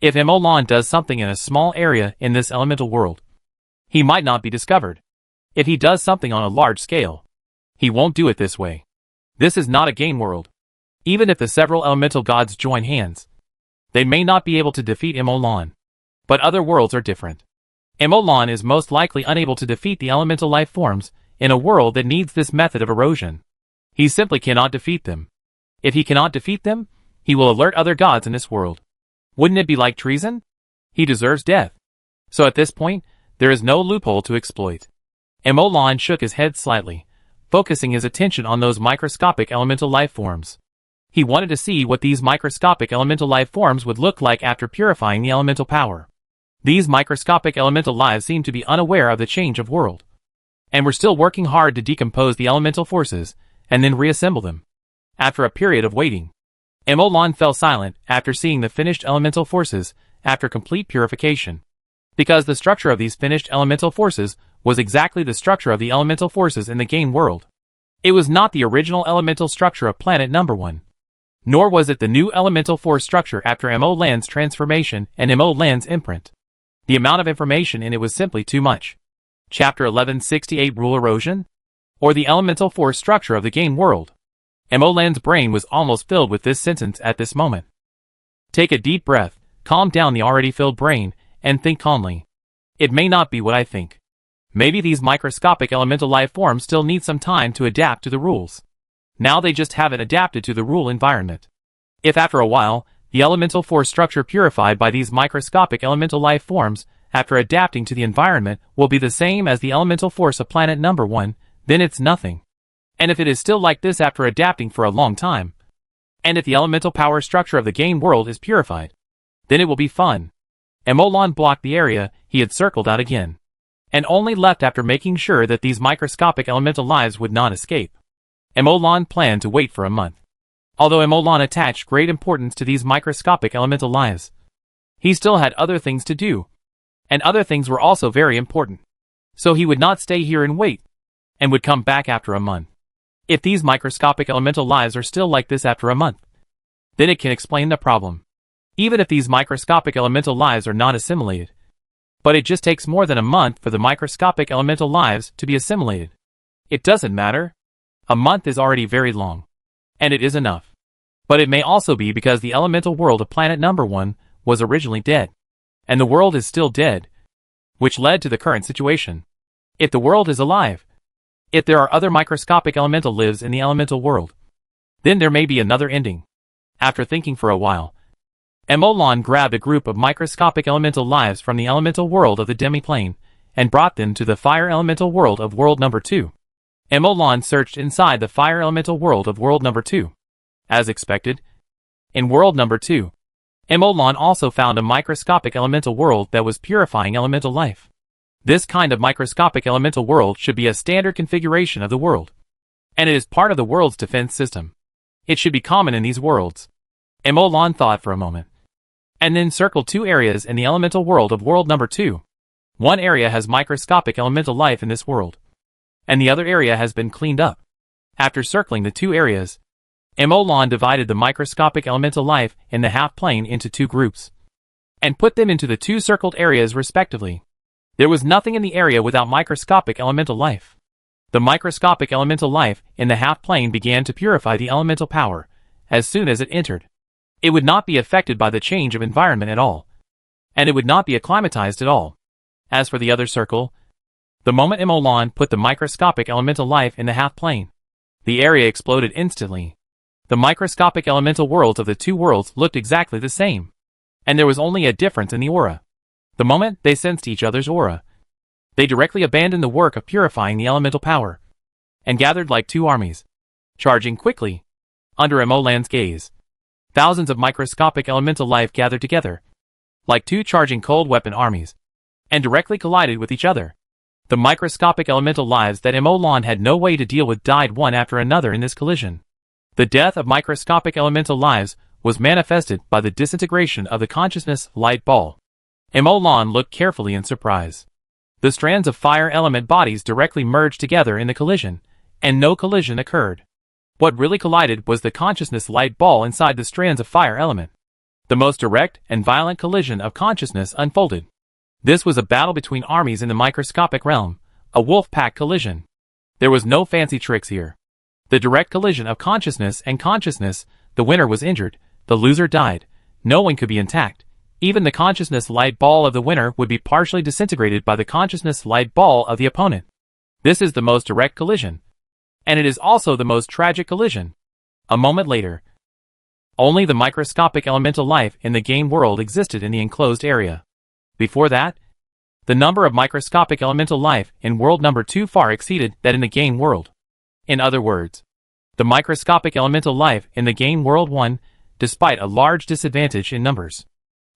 If Emoland does something in a small area in this elemental world, he might not be discovered. If he does something on a large scale, he won't do it this way. This is not a game world. Even if the several elemental gods join hands, they may not be able to defeat Emoland. But other worlds are different. Emoland is most likely unable to defeat the elemental life forms in a world that needs this method of erosion. He simply cannot defeat them. If he cannot defeat them, he will alert other gods in this world. Wouldn't it be like treason? He deserves death. So at this point, there is no loophole to exploit. Emoland shook his head slightly, focusing his attention on those microscopic elemental life forms. He wanted to see what these microscopic elemental life forms would look like after purifying the elemental power. These microscopic elemental lives seemed to be unaware of the change of world, and were still working hard to decompose the elemental forces, and then reassemble them. After a period of waiting, Emoland fell silent after seeing the finished elemental forces after complete purification, because the structure of these finished elemental forces was exactly the structure of the elemental forces in the game world. It was not the original elemental structure of planet number 1. Nor was it the new elemental force structure after Emoland's transformation and Emoland's imprint. The amount of information in it was simply too much. Chapter 1168 Rule Erosion? Or the elemental force structure of the game world? Emoland's brain was almost filled with this sentence at this moment. Take a deep breath, calm down the already filled brain, and think calmly. It may not be what I think. Maybe these microscopic elemental life forms still need some time to adapt to the rules. Now they just haven't adapted to the rule environment. If after a while, the elemental force structure purified by these microscopic elemental life forms, after adapting to the environment, will be the same as the elemental force of planet number 1, then it's nothing. And if it is still like this after adapting for a long time, and if the elemental power structure of the game world is purified, then it will be fun. Emoland blocked the area he had circled out again, and only left after making sure that these microscopic elemental lives would not escape. Emoland planned to wait for a month. Although Emoland attached great importance to these microscopic elemental lives, he still had other things to do, and other things were also very important. So he would not stay here and wait, and would come back after a month. If these microscopic elemental lives are still like this after a month, then it can explain the problem. Even if these microscopic elemental lives are not assimilated. But it just takes more than a month for the microscopic elemental lives to be assimilated. It doesn't matter. A month is already very long. And it is enough. But it may also be because the elemental world of planet number 1 was originally dead. And the world is still dead, which led to the current situation. If the world is alive, if there are other microscopic elemental lives in the elemental world, then there may be another ending. After thinking for a while, Emoland grabbed a group of microscopic elemental lives from the elemental world of the demiplane, and brought them to the fire elemental world of world number 2. Emoland searched inside the fire elemental world of world number 2. As expected, in world number 2, Emolan also found a microscopic elemental world that was purifying elemental life. This kind of microscopic elemental world should be a standard configuration of the world, and it is part of the world's defense system. It should be common in these worlds. Emolan thought for a moment, and then circled 2 areas in the elemental world of world number 2. One area has microscopic elemental life in this world, and the other area has been cleaned up. After circling the 2 areas, Emolan divided the microscopic elemental life in the half-plane into 2 groups, and put them into the 2 circled areas respectively. There was nothing in the area without microscopic elemental life. The microscopic elemental life in the half-plane began to purify the elemental power as soon as it entered. It would not be affected by the change of environment at all, and it would not be acclimatized at all. As for the other circle, the moment Emolan put the microscopic elemental life in the half-plane, the area exploded instantly. The microscopic elemental worlds of the 2 worlds looked exactly the same, and there was only a difference in the aura. The moment they sensed each other's aura, they directly abandoned the work of purifying the elemental power, and gathered like 2 armies, charging quickly. Under Emolan's gaze, thousands of microscopic elemental life gathered together, like 2 charging cold weapon armies, and directly collided with each other. The microscopic elemental lives that Emolan had no way to deal with died one after another in this collision. The death of microscopic elemental lives was manifested by the disintegration of the consciousness light ball. Emolan looked carefully in surprise. The strands of fire element bodies directly merged together in the collision, and no collision occurred. What really collided was the consciousness light ball inside the strands of fire element. The most direct and violent collision of consciousness unfolded. This was a battle between armies in the microscopic realm, a wolf pack collision. There was no fancy tricks here. The direct collision of consciousness and consciousness, the winner was injured, the loser died, no one could be intact. Even the consciousness light ball of the winner would be partially disintegrated by the consciousness light ball of the opponent. This is the most direct collision, and it is also the most tragic collision. A moment later, only the microscopic elemental life in the game world existed in the enclosed area. Before that, the number of microscopic elemental life in world number 2 far exceeded that in the game world. In other words, the microscopic elemental life in the game world won, despite a large disadvantage in numbers.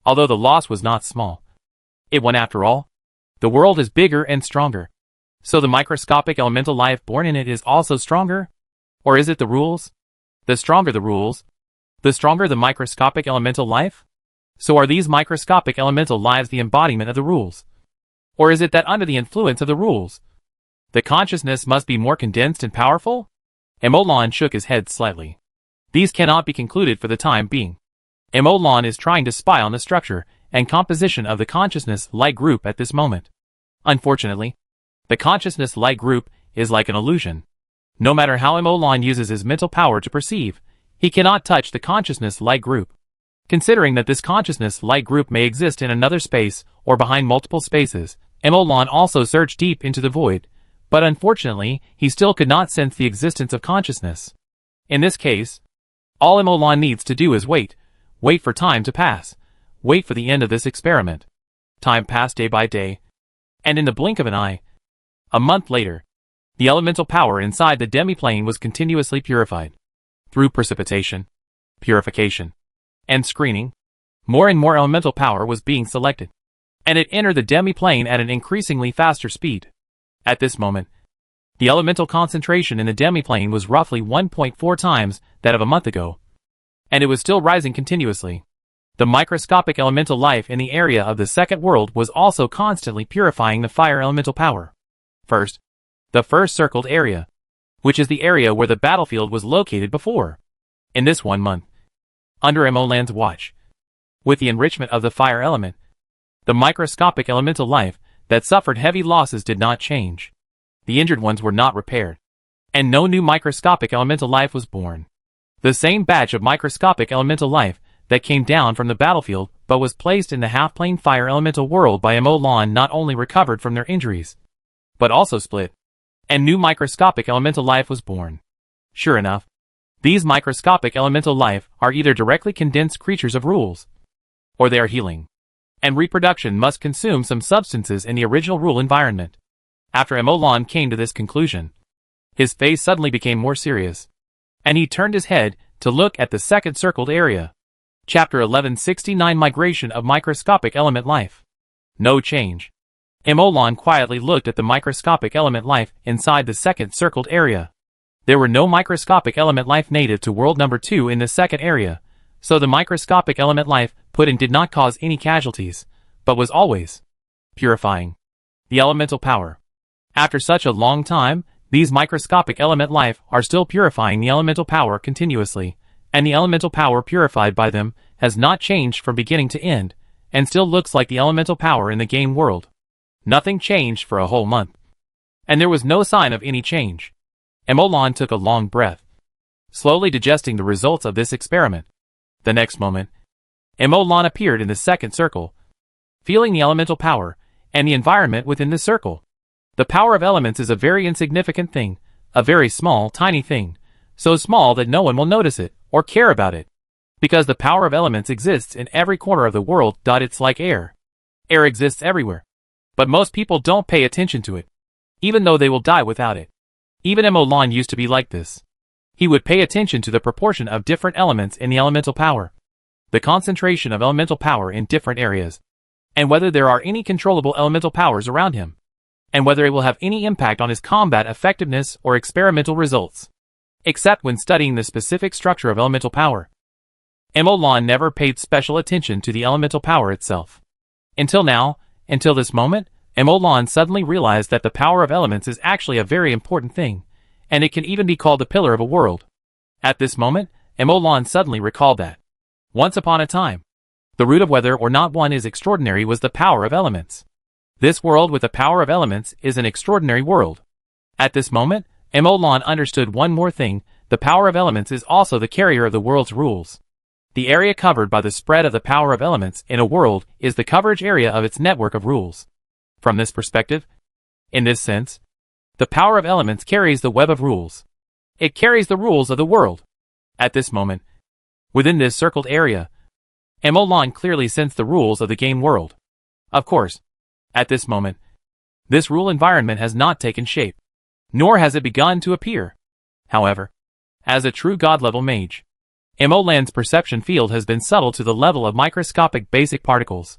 Although the loss was not small, it won after all. The world is bigger and stronger, so the microscopic elemental life born in it is also stronger? Or is it the rules? The stronger the rules, the stronger the microscopic elemental life? So are these microscopic elemental lives the embodiment of the rules? Or is it that under the influence of the rules, the consciousness must be more condensed and powerful? Emolan shook his head slightly. These cannot be concluded for the time being. Emolan is trying to spy on the structure and composition of the consciousness light group at this moment. Unfortunately, the consciousness light group is like an illusion. No matter how Emolan uses his mental power to perceive, he cannot touch the consciousness light group. Considering that this consciousness light group may exist in another space or behind multiple spaces, Emolan also searched deep into the void, but unfortunately, he still could not sense the existence of consciousness. In this case, all Emolan needs to do is wait for time to pass, wait for the end of this experiment. Time passed day by day, and in the blink of an eye, a month later, the elemental power inside the demiplane was continuously purified. Through precipitation, purification, and screening, more and more elemental power was being selected, and it entered the demiplane at an increasingly faster speed. At this moment, the elemental concentration in the demiplane was roughly 1.4 times that of a month ago, and it was still rising continuously. The microscopic elemental life in the area of the second world was also constantly purifying the fire elemental power. First, the first circled area, which is the area where the battlefield was located before. In this 1 month, under Emolan's watch, with the enrichment of the fire element, the microscopic elemental life that suffered heavy losses did not change. The injured ones were not repaired, and no new microscopic elemental life was born. The same batch of microscopic elemental life that came down from the battlefield but was placed in the half-plane fire elemental world by Emolan not only recovered from their injuries, but also split, and new microscopic elemental life was born. Sure enough, these microscopic elemental life are either directly condensed creatures of rules, or they are healing, and reproduction must consume some substances in the original rule environment. After Emolan came to this conclusion, his face suddenly became more serious, and he turned his head to look at the second circled area. Chapter 1169 Migration of Microscopic Element Life. No change. Emolan quietly looked at the microscopic element life inside the second circled area. There were no microscopic element life native to world number 2 in the second area, so the microscopic element life put in did not cause any casualties, but was always purifying the elemental power. After such a long time, these microscopic element life are still purifying the elemental power continuously, and the elemental power purified by them has not changed from beginning to end, and still looks like the elemental power in the game world. Nothing changed for a whole month. And there was no sign of any change. Emolan took a long breath, slowly digesting the results of this experiment. The next moment, Emolan appeared in the second circle, feeling the elemental power and the environment within the circle. The power of elements is a very insignificant thing, a very small, tiny thing, so small that no one will notice it or care about it. Because the power of elements exists in every corner of the world. It's like air. Air exists everywhere. But most people don't pay attention to it, even though they will die without it. Even Emolan used to be like this. He would pay attention to the proportion of different elements in the elemental power, the concentration of elemental power in different areas, and whether there are any controllable elemental powers around him, and whether it will have any impact on his combat effectiveness or experimental results. Except when studying the specific structure of elemental power, Emolan never paid special attention to the elemental power itself. Until this moment, Emolan suddenly realized that the power of elements is actually a very important thing, and it can even be called the pillar of a world. At this moment, Emolan suddenly recalled that, once upon a time, the root of whether or not one is extraordinary was the power of elements. This world with the power of elements is an extraordinary world. At this moment, Emolan understood one more thing: the power of elements is also the carrier of the world's rules. The area covered by the spread of the power of elements in a world is the coverage area of its network of rules. From this perspective, in this sense, the power of elements carries the web of rules. It carries the rules of the world. At this moment, within this circled area, Emolan clearly sensed the rules of the game world. Of course, at this moment, this rule environment has not taken shape, nor has it begun to appear. However, as a true god-level mage, Emolan's perception field has been subtle to the level of microscopic basic particles,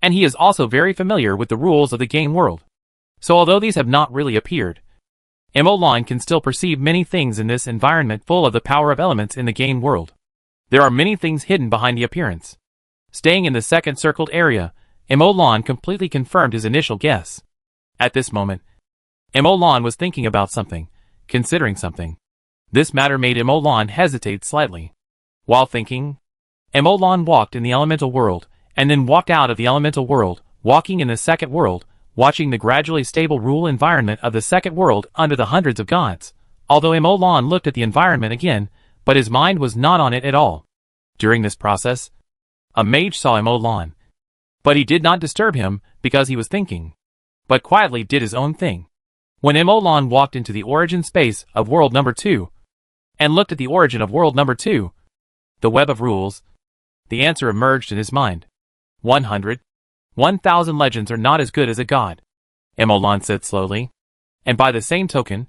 and he is also very familiar with the rules of the game world. So although these have not really appeared, Emolan can still perceive many things in this environment full of the power of elements in the game world. There are many things hidden behind the appearance. Staying in the second circled area, Emolan completely confirmed his initial guess. At this moment, Emolan was thinking about something, considering something. This matter made Emolan hesitate slightly. While thinking, Emolan walked in the elemental world, and then walked out of the elemental world, walking in the second world, watching the gradually stable rule environment of the second world under the hundreds of gods. Although Emolan looked at the environment again, but his mind was not on it at all. During this process, a mage saw Emolan, but he did not disturb him because he was thinking, but quietly did his own thing. When Emolan walked into the origin space of world number 2, and looked at the origin of world number 2, the web of rules, the answer emerged in his mind. 1,000 legends are not as good as a god, Emolan said slowly. And by the same token,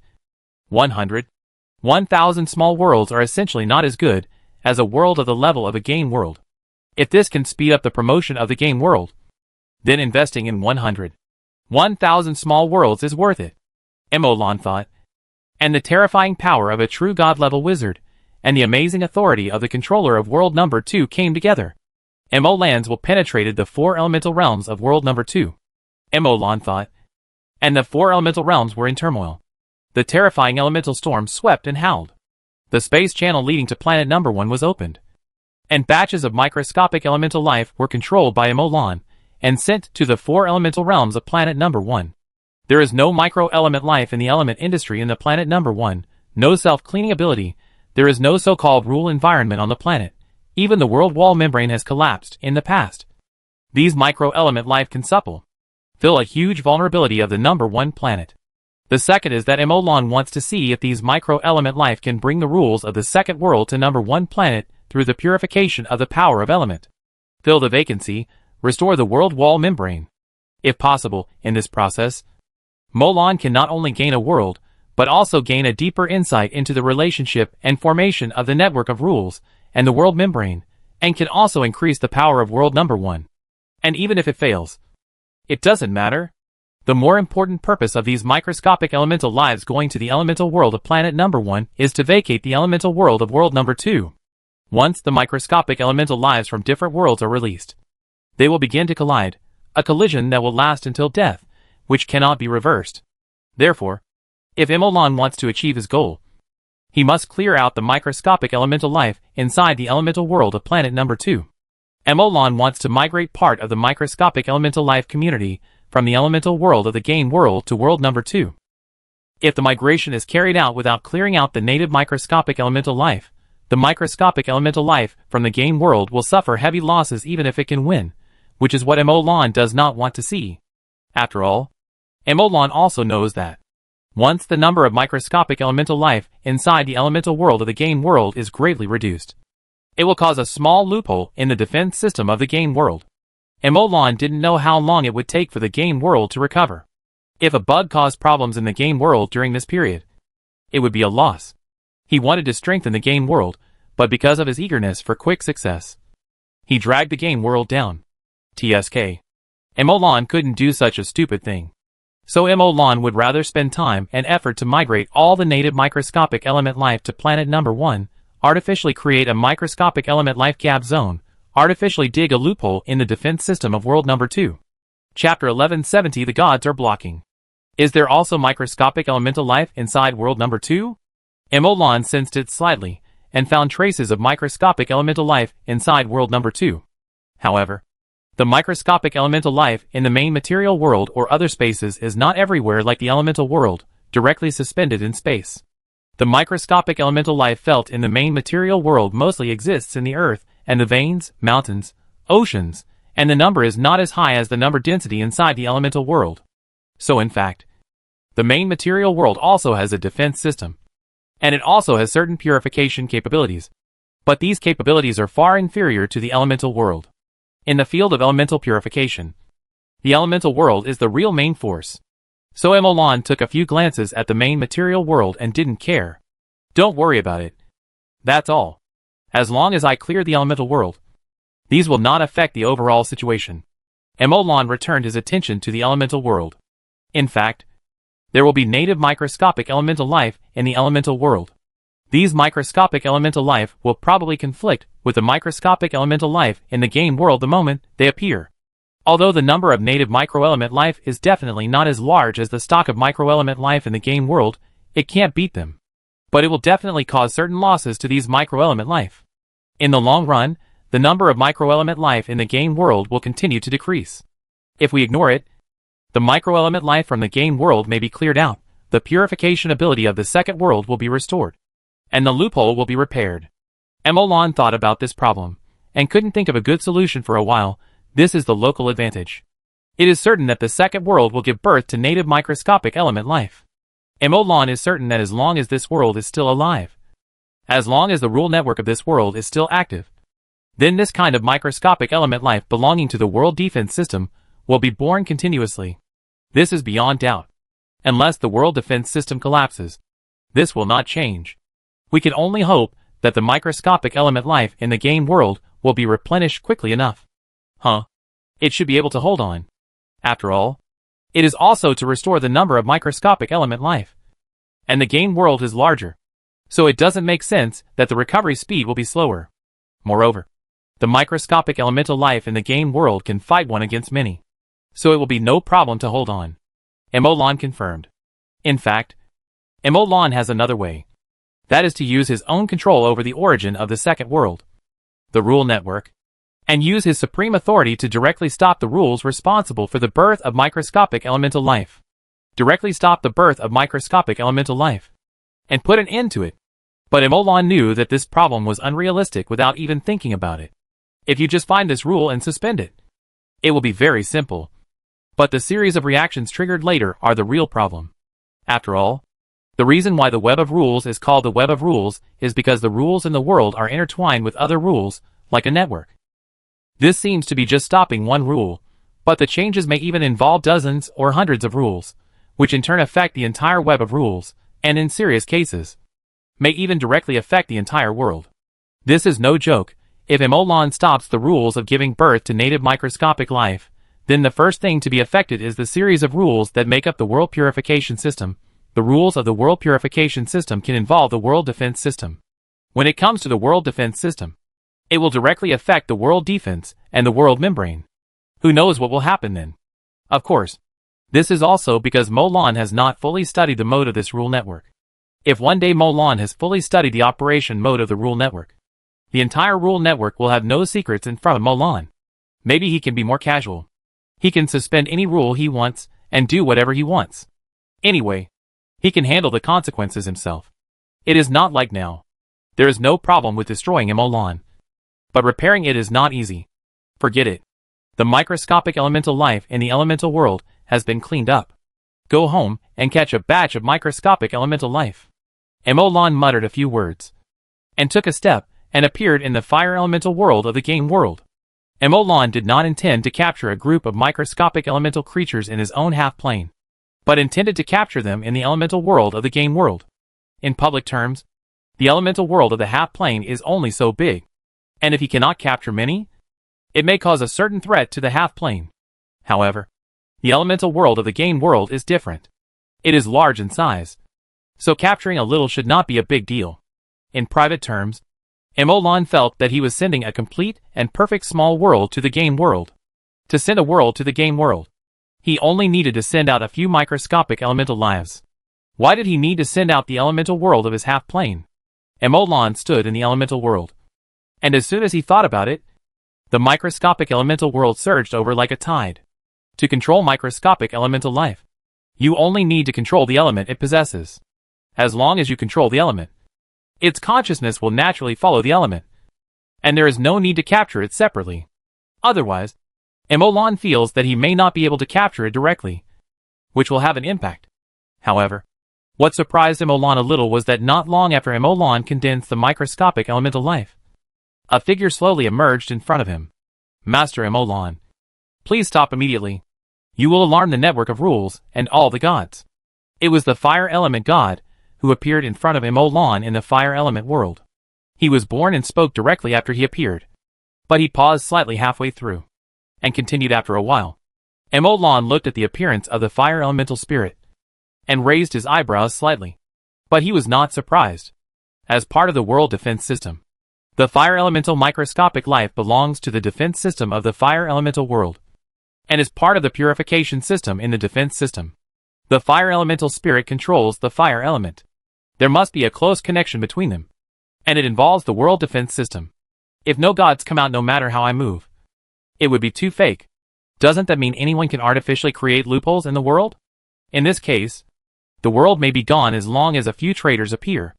1,000 small worlds are essentially not as good as a world of the level of a game world. If this can speed up the promotion of the game world, then investing in 1,000 small worlds is worth it, Emolan thought. And the terrifying power of a true god-level wizard, and the amazing authority of the controller of world number 2 came together. Emolan's will penetrated the 4 elemental realms of world number 2, Emolan thought. And the 4 elemental realms were in turmoil. The terrifying elemental storm swept and howled. The space channel leading to planet number 1 was opened, and batches of microscopic elemental life were controlled by Emolan, and sent to the 4 elemental realms of planet number 1. There is no micro-element life in the element industry in the planet number 1, no self-cleaning ability, there is no so-called rule environment on the planet. Even the world wall membrane has collapsed in the past. These micro-element life can fill a huge vulnerability of the number 1 planet. The second is that Emolan wants to see if these micro-element life can bring the rules of the second world to number 1 planet through the purification of the power of element. Fill the vacancy, restore the world wall membrane. If possible, in this process, Emolan can not only gain a world, but also gain a deeper insight into the relationship and formation of the network of rules and the world membrane, and can also increase the power of world number 1. And even if it fails, it doesn't matter. The more important purpose of these microscopic elemental lives going to the elemental world of planet number 1 is to vacate the elemental world of world number 2. Once the microscopic elemental lives from different worlds are released, they will begin to collide, a collision that will last until death, which cannot be reversed. Therefore, if Emolan wants to achieve his goal, he must clear out the microscopic elemental life inside the elemental world of planet number 2. Emolan wants to migrate part of the microscopic elemental life community from the elemental world of the game world to world number 2. If the migration is carried out without clearing out the native microscopic elemental life, the microscopic elemental life from the game world will suffer heavy losses even if it can win, which is what Emolan does not want to see. After all, Emolan also knows that once the number of microscopic elemental life inside the elemental world of the game world is greatly reduced, it will cause a small loophole in the defense system of the game world. Emolan didn't know how long it would take for the game world to recover. If a bug caused problems in the game world during this period, it would be a loss. He wanted to strengthen the game world, but because of his eagerness for quick success, he dragged the game world down. TSK. Emolan couldn't do such a stupid thing. So Emolan would rather spend time and effort to migrate all the native microscopic element life to planet number 1, artificially create a microscopic element life gap zone, artificially dig a loophole in the defense system of world number 2. Chapter 1170 The Gods Are Blocking. Is there also microscopic elemental life inside world number 2? Emolan sensed it slightly, and found traces of microscopic elemental life inside world number 2. However, the microscopic elemental life in the main material world or other spaces is not everywhere like the elemental world, directly suspended in space. The microscopic elemental life felt in the main material world mostly exists in the earth and the veins, mountains, oceans, and the number is not as high as the number density inside the elemental world. So in fact, the main material world also has a defense system, and it also has certain purification capabilities, but these capabilities are far inferior to the elemental world. In the field of elemental purification, the elemental world is the real main force. So Emolan took a few glances at the main material world and didn't care. Don't worry about it. That's all. As long as I clear the elemental world, these will not affect the overall situation. Emolan returned his attention to the elemental world. In fact, there will be native microscopic elemental life in the elemental world. These microscopic elemental life will probably conflict with the microscopic elemental life in the game world the moment they appear. Although the number of native microelement life is definitely not as large as the stock of microelement life in the game world, it can't beat them. But it will definitely cause certain losses to these microelement life. In the long run, the number of microelement life in the game world will continue to decrease. If we ignore it, the microelement life from the game world may be cleared out, the purification ability of the second world will be restored, and the loophole will be repaired. Emolan thought about this problem, and couldn't think of a good solution for a while. This is the local advantage. It is certain that the second world will give birth to native microscopic element life. Emolan is certain that as long as this world is still alive, as long as the rule network of this world is still active, then this kind of microscopic element life belonging to the world defense system will be born continuously. This is beyond doubt. Unless the world defense system collapses, this will not change. We can only hope that the microscopic element life in the game world will be replenished quickly enough. It should be able to hold on. After all, it is also to restore the number of microscopic element life. And the game world is larger, so it doesn't make sense that the recovery speed will be slower. Moreover, the microscopic elemental life in the game world can fight one against many, so it will be no problem to hold on. Emolan confirmed. In fact, Emolan has another way. That is to use his own control over the origin of the second world, the rule network, and use his supreme authority to directly stop the rules responsible for the birth of microscopic elemental life. Directly stop the birth of microscopic elemental life, and put an end to it. But Emolan knew that this problem was unrealistic without even thinking about it. If you just find this rule and suspend it, it will be very simple. But the series of reactions triggered later are the real problem. After all, the reason why the web of rules is called the web of rules is because the rules in the world are intertwined with other rules, like a network. This seems to be just stopping one rule, but the changes may even involve dozens or hundreds of rules, which in turn affect the entire web of rules, and in serious cases, may even directly affect the entire world. This is no joke. If Emolan stops the rules of giving birth to native microscopic life, then the first thing to be affected is the series of rules that make up the world purification system. The rules of the world purification system can involve the world defense system. When it comes to the world defense system, it will directly affect the world defense and the world membrane. Who knows what will happen then? Of course, this is also because Molan has not fully studied the mode of this rule network. If one day Molan has fully studied the operation mode of the rule network, the entire rule network will have no secrets in front of Molan. Maybe he can be more casual. He can suspend any rule he wants and do whatever he wants. Anyway, he can handle the consequences himself. It is not like now. There is no problem with destroying Molan. But repairing it is not easy. Forget it. The microscopic elemental life in the elemental world has been cleaned up. Go home and catch a batch of microscopic elemental life. Molan muttered a few words and took a step and appeared in the fire elemental world of the game world. Molan did not intend to capture a group of microscopic elemental creatures in his own half-plane, but intended to capture them in the elemental world of the game world. In public terms, the elemental world of the half-plane is only so big, and if he cannot capture many, it may cause a certain threat to the half-plane. However, the elemental world of the game world is different. It is large in size, so capturing a little should not be a big deal. In private terms, Molan felt that he was sending a complete and perfect small world to the game world. To send a world to the game world, he only needed to send out a few microscopic elemental lives. Why did he need to send out the elemental world of his half-plane? Molan stood in the elemental world, and as soon as he thought about it, the microscopic elemental world surged over like a tide. To control microscopic elemental life, you only need to control the element it possesses. As long as you control the element, its consciousness will naturally follow the element, and there is no need to capture it separately. Otherwise, Molan feels that he may not be able to capture it directly, which will have an impact. However, what surprised Molan a little was that not long after Molan condensed the microscopic elemental life, a figure slowly emerged in front of him. Master Molan, please stop immediately. You will alarm the network of rules and all the gods. It was the fire element god who appeared in front of Molan in the fire element world. He was born and spoke directly after he appeared, but he paused slightly halfway through, and continued after a while. Molan looked at the appearance of the fire elemental spirit, and raised his eyebrows slightly. But he was not surprised. As part of the world defense system, the fire elemental microscopic life belongs to the defense system of the fire elemental world, and is part of the purification system in the defense system. The fire elemental spirit controls the fire element. There must be a close connection between them, and it involves the world defense system. If no gods come out no matter how I move, it would be too fake. Doesn't that mean anyone can artificially create loopholes in the world? In this case, the world may be gone as long as a few traitors appear.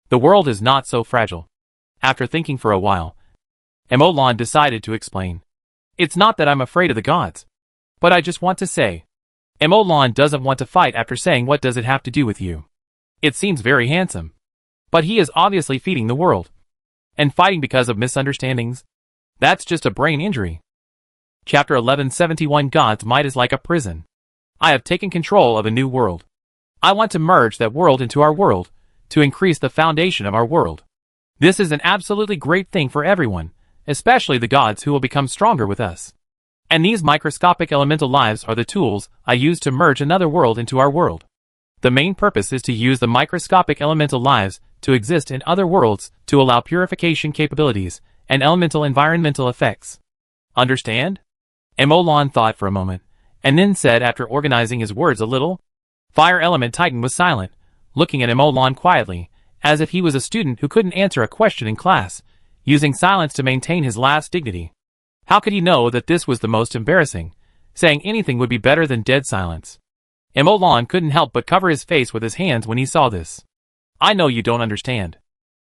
The world is not so fragile. After thinking for a while, Molan decided to explain. It's not that I'm afraid of the gods, but I just want to say, Molan doesn't want to fight after saying what does it have to do with you. It seems very handsome, but he is obviously feeding the world, and fighting because of misunderstandings. That's just a brain injury. Chapter 1171 God's might is like a prison. I have taken control of a new world. I want to merge that world into our world, to increase the foundation of our world. This is an absolutely great thing for everyone, especially the gods who will become stronger with us. And these microscopic elemental lives are the tools I use to merge another world into our world. The main purpose is to use the microscopic elemental lives to exist in other worlds to allow purification capabilities and elemental environmental effects. Understand? Molan thought for a moment, and then said after organizing his words a little. Fire Element Titan was silent, looking at Molan quietly, as if he was a student who couldn't answer a question in class, using silence to maintain his last dignity. How could he know that this was the most embarrassing? Saying anything would be better than dead silence. Molan couldn't help but cover his face with his hands when he saw this. I know you don't understand.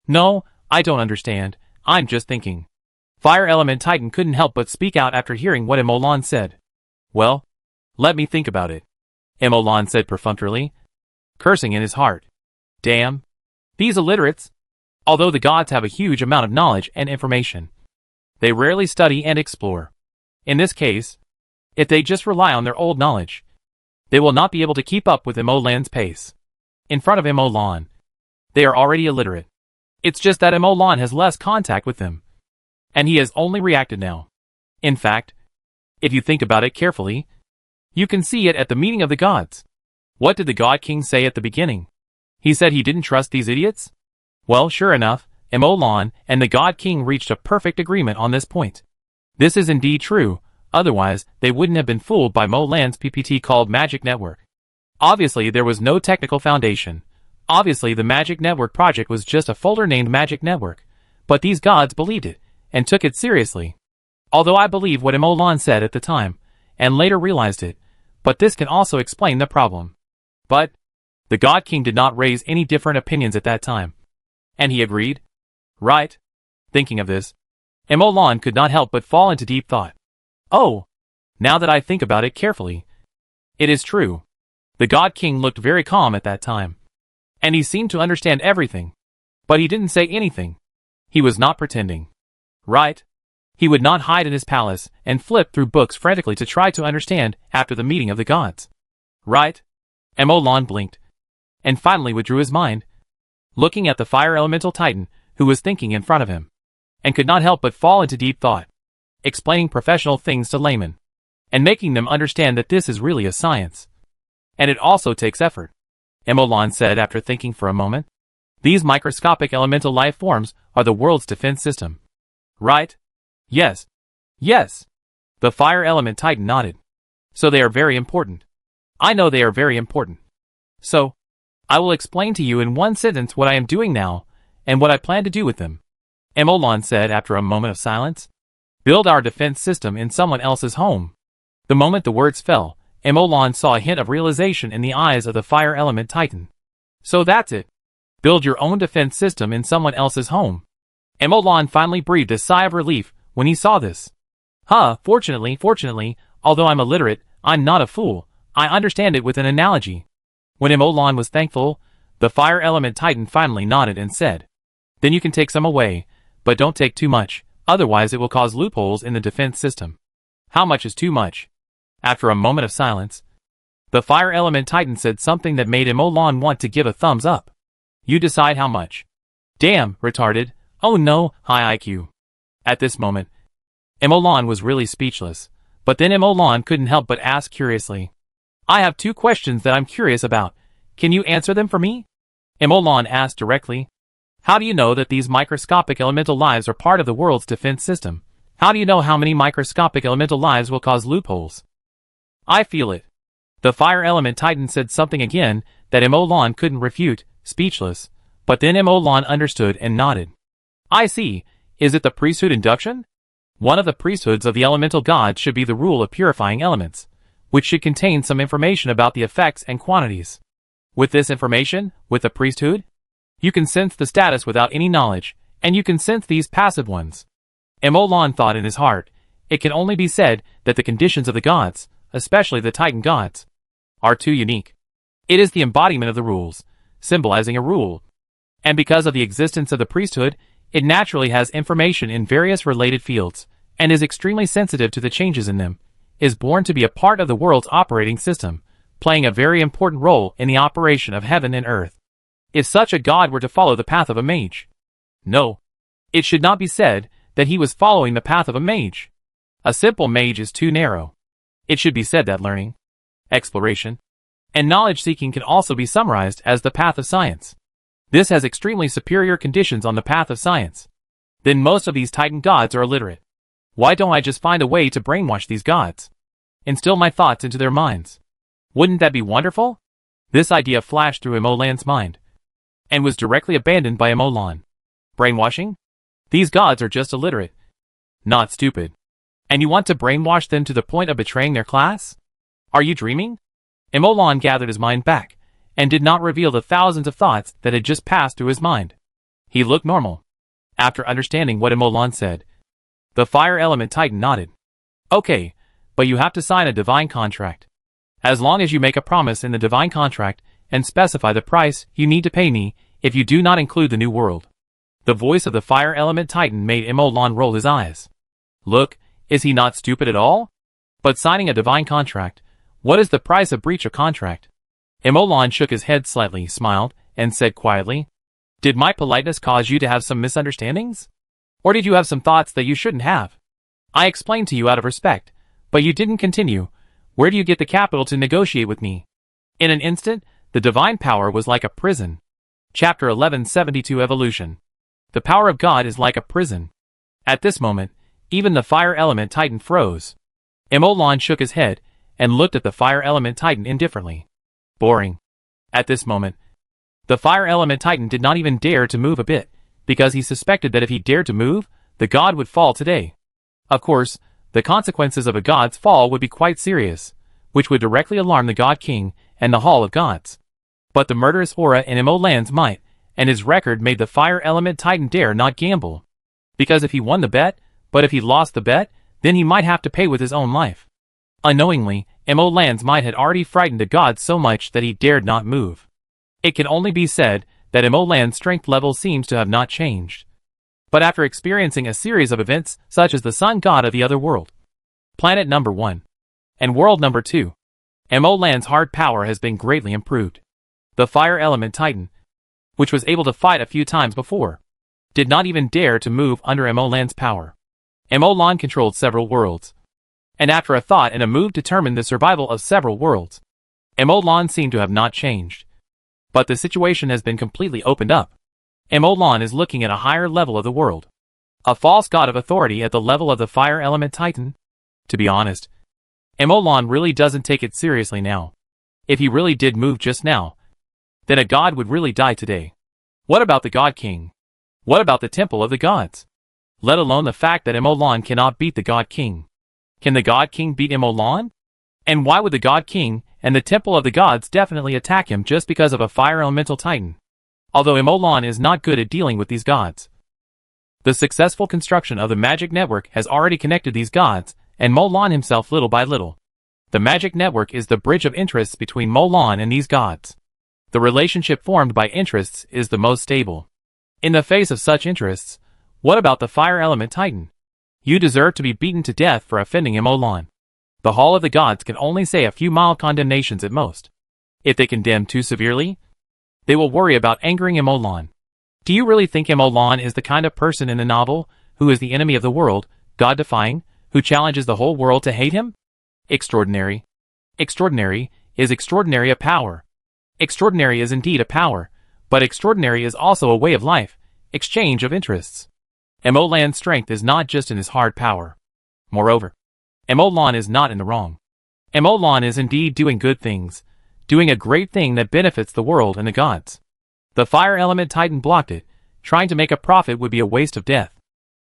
No, I don't understand, I'm just thinking. Fire Element Titan couldn't help but speak out after hearing what Molan said. Well, let me think about it, Molan said perfunctorily, cursing in his heart. Damn. These illiterates. Although the gods have a huge amount of knowledge and information, they rarely study and explore. In this case, if they just rely on their old knowledge, they will not be able to keep up with Molan's pace. In front of Molan, they are already illiterate. It's just that Molan has less contact with them. And he has only reacted now. In fact, if you think about it carefully, you can see it at the meeting of the gods. What did the God King say at the beginning? He said he didn't trust these idiots? Well, sure enough, Emolan and the God King reached a perfect agreement on this point. This is indeed true, otherwise they wouldn't have been fooled by Molan's PPT called Magic Network. Obviously there was no technical foundation. Obviously the Magic Network project was just a folder named Magic Network, but these gods believed it, and took it seriously. Although I believe what Emolan said at the time, and later realized it, but this can also explain the problem. But the God King did not raise any different opinions at that time. And he agreed? Right. Thinking of this, Emolan could not help but fall into deep thought. Oh, now that I think about it carefully, it is true. The God King looked very calm at that time. And he seemed to understand everything. But he didn't say anything. He was not pretending. Right? He would not hide in his palace and flip through books frantically to try to understand after the meeting of the gods. Right? Emolan blinked. And finally withdrew his mind, looking at the fire elemental titan who was thinking in front of him, and could not help but fall into deep thought, explaining professional things to laymen, and making them understand that this is really a science. And it also takes effort. Emolan said after thinking for a moment. These microscopic elemental life forms are the world's defense system. Right? Yes. Yes. The fire element titan nodded. So they are very important. I know they are very important. So, I will explain to you in one sentence what I am doing now, and what I plan to do with them. Emolan said after a moment of silence. Build our defense system in someone else's home. The moment the words fell, Emolan saw a hint of realization in the eyes of the fire element titan. So that's it. Build your own defense system in someone else's home. Emolan finally breathed a sigh of relief when he saw this. Fortunately, although I'm illiterate, I'm not a fool. I understand it with an analogy. When Emolan was thankful, the fire element titan finally nodded and said, Then you can take some away, but don't take too much, otherwise it will cause loopholes in the defense system. How much is too much? After a moment of silence, the fire element titan said something that made Emolan want to give a thumbs up. You decide how much. Damn, retarded. Oh no, high IQ. At this moment, Emolan was really speechless, but then Emolan couldn't help but ask curiously. I have 2 questions that I'm curious about. Can you answer them for me? Emolan asked directly. How do you know that these microscopic elemental lives are part of the world's defense system? How do you know how many microscopic elemental lives will cause loopholes? I feel it. The fire element titan said something again that Emolan couldn't refute, speechless, but then Emolan understood and nodded. I see. Is it the priesthood induction? One of the priesthoods of the elemental gods should be the rule of purifying elements, which should contain some information about the effects and quantities. With this information, with the priesthood, you can sense the status without any knowledge, and you can sense these passive ones. Emolan thought in his heart, it can only be said that the conditions of the gods, especially the Titan gods, are too unique. It is the embodiment of the rules, symbolizing a rule. And because of the existence of the priesthood, it naturally has information in various related fields, and is extremely sensitive to the changes in them, is born to be a part of the world's operating system, playing a very important role in the operation of heaven and earth. If such a god were to follow the path of a mage. No. It should not be said that he was following the path of a mage. A simple mage is too narrow. It should be said that learning, exploration, and knowledge-seeking can also be summarized as the path of science. This has extremely superior conditions on the path of science. Then most of these Titan gods are illiterate. Why don't I just find a way to brainwash these gods? Instill my thoughts into their minds. Wouldn't that be wonderful? This idea flashed through Emolan's mind, and was directly abandoned by Emolan. Brainwashing? These gods are just illiterate, not stupid. And you want to brainwash them to the point of betraying their class? Are you dreaming? Emolan gathered his mind back, and did not reveal the thousands of thoughts that had just passed through his mind. He looked normal. After understanding what Emolan said, the fire element titan nodded. Okay, but you have to sign a divine contract. As long as you make a promise in the divine contract, and specify the price you need to pay me if you do not include the new world. The voice of the fire element titan made Emolan roll his eyes. Look, is he not stupid at all? But signing a divine contract, what is the price of breach of contract? Emolan shook his head slightly, smiled, and said quietly, Did my politeness cause you to have some misunderstandings? Or did you have some thoughts that you shouldn't have? I explained to you out of respect, but you didn't continue. Where do you get the capital to negotiate with me? In an instant, the divine power was like a prison. Chapter 1172 Evolution. The power of God is like a prison. At this moment, even the fire element titan froze. Emolan shook his head and looked at the fire element titan indifferently. Boring. At this moment, the fire element titan did not even dare to move a bit, because he suspected that if he dared to move, the god would fall today. Of course, the consequences of a god's fall would be quite serious, which would directly alarm the God King and the Hall of Gods. But the murderous aura in Emolan's might and his record made the fire element titan dare not gamble. Because if he won the bet, but if he lost the bet, then he might have to pay with his own life. Unknowingly, Emolan's might had already frightened the god so much that he dared not move. It can only be said that Emolan's strength level seems to have not changed. But after experiencing a series of events such as the sun god of the other world, planet number 1, and world number 2, Emolan's hard power has been greatly improved. The fire element titan, which was able to fight a few times before, did not even dare to move under Emolan's power. Emolan controlled several worlds, and after a thought and a move determined the survival of several worlds. Emolan seemed to have not changed. But the situation has been completely opened up. Emolan is looking at a higher level of the world. A false god of authority at the level of the fire element titan. To be honest, Emolan really doesn't take it seriously now. If he really did move just now, then a god would really die today. What about the God King? What about the Temple of the Gods? Let alone the fact that Emolan cannot beat the God King. Can the God King beat Emolan? And why would the God King and the Temple of the Gods definitely attack him just because of a fire elemental titan? Although Emolan is not good at dealing with these gods. The successful construction of the magic network has already connected these gods and Emolan himself little by little. The magic network is the bridge of interests between Emolan and these gods. The relationship formed by interests is the most stable. In the face of such interests, what about the fire element titan? You deserve to be beaten to death for offending Emolan. The Hall of the Gods can only say a few mild condemnations at most. If they condemn too severely, they will worry about angering Emolan. Do you really think Emolan is the kind of person in the novel who is the enemy of the world, God-defying, who challenges the whole world to hate him? Extraordinary. Extraordinary is extraordinary a power. Extraordinary is indeed a power, but extraordinary is also a way of life, exchange of interests. Emolan's strength is not just in his hard power. Moreover, Emolan is not in the wrong. Emolan is indeed doing good things, doing a great thing that benefits the world and the gods. The fire element titan blocked it. Trying to make a profit would be a waste of death.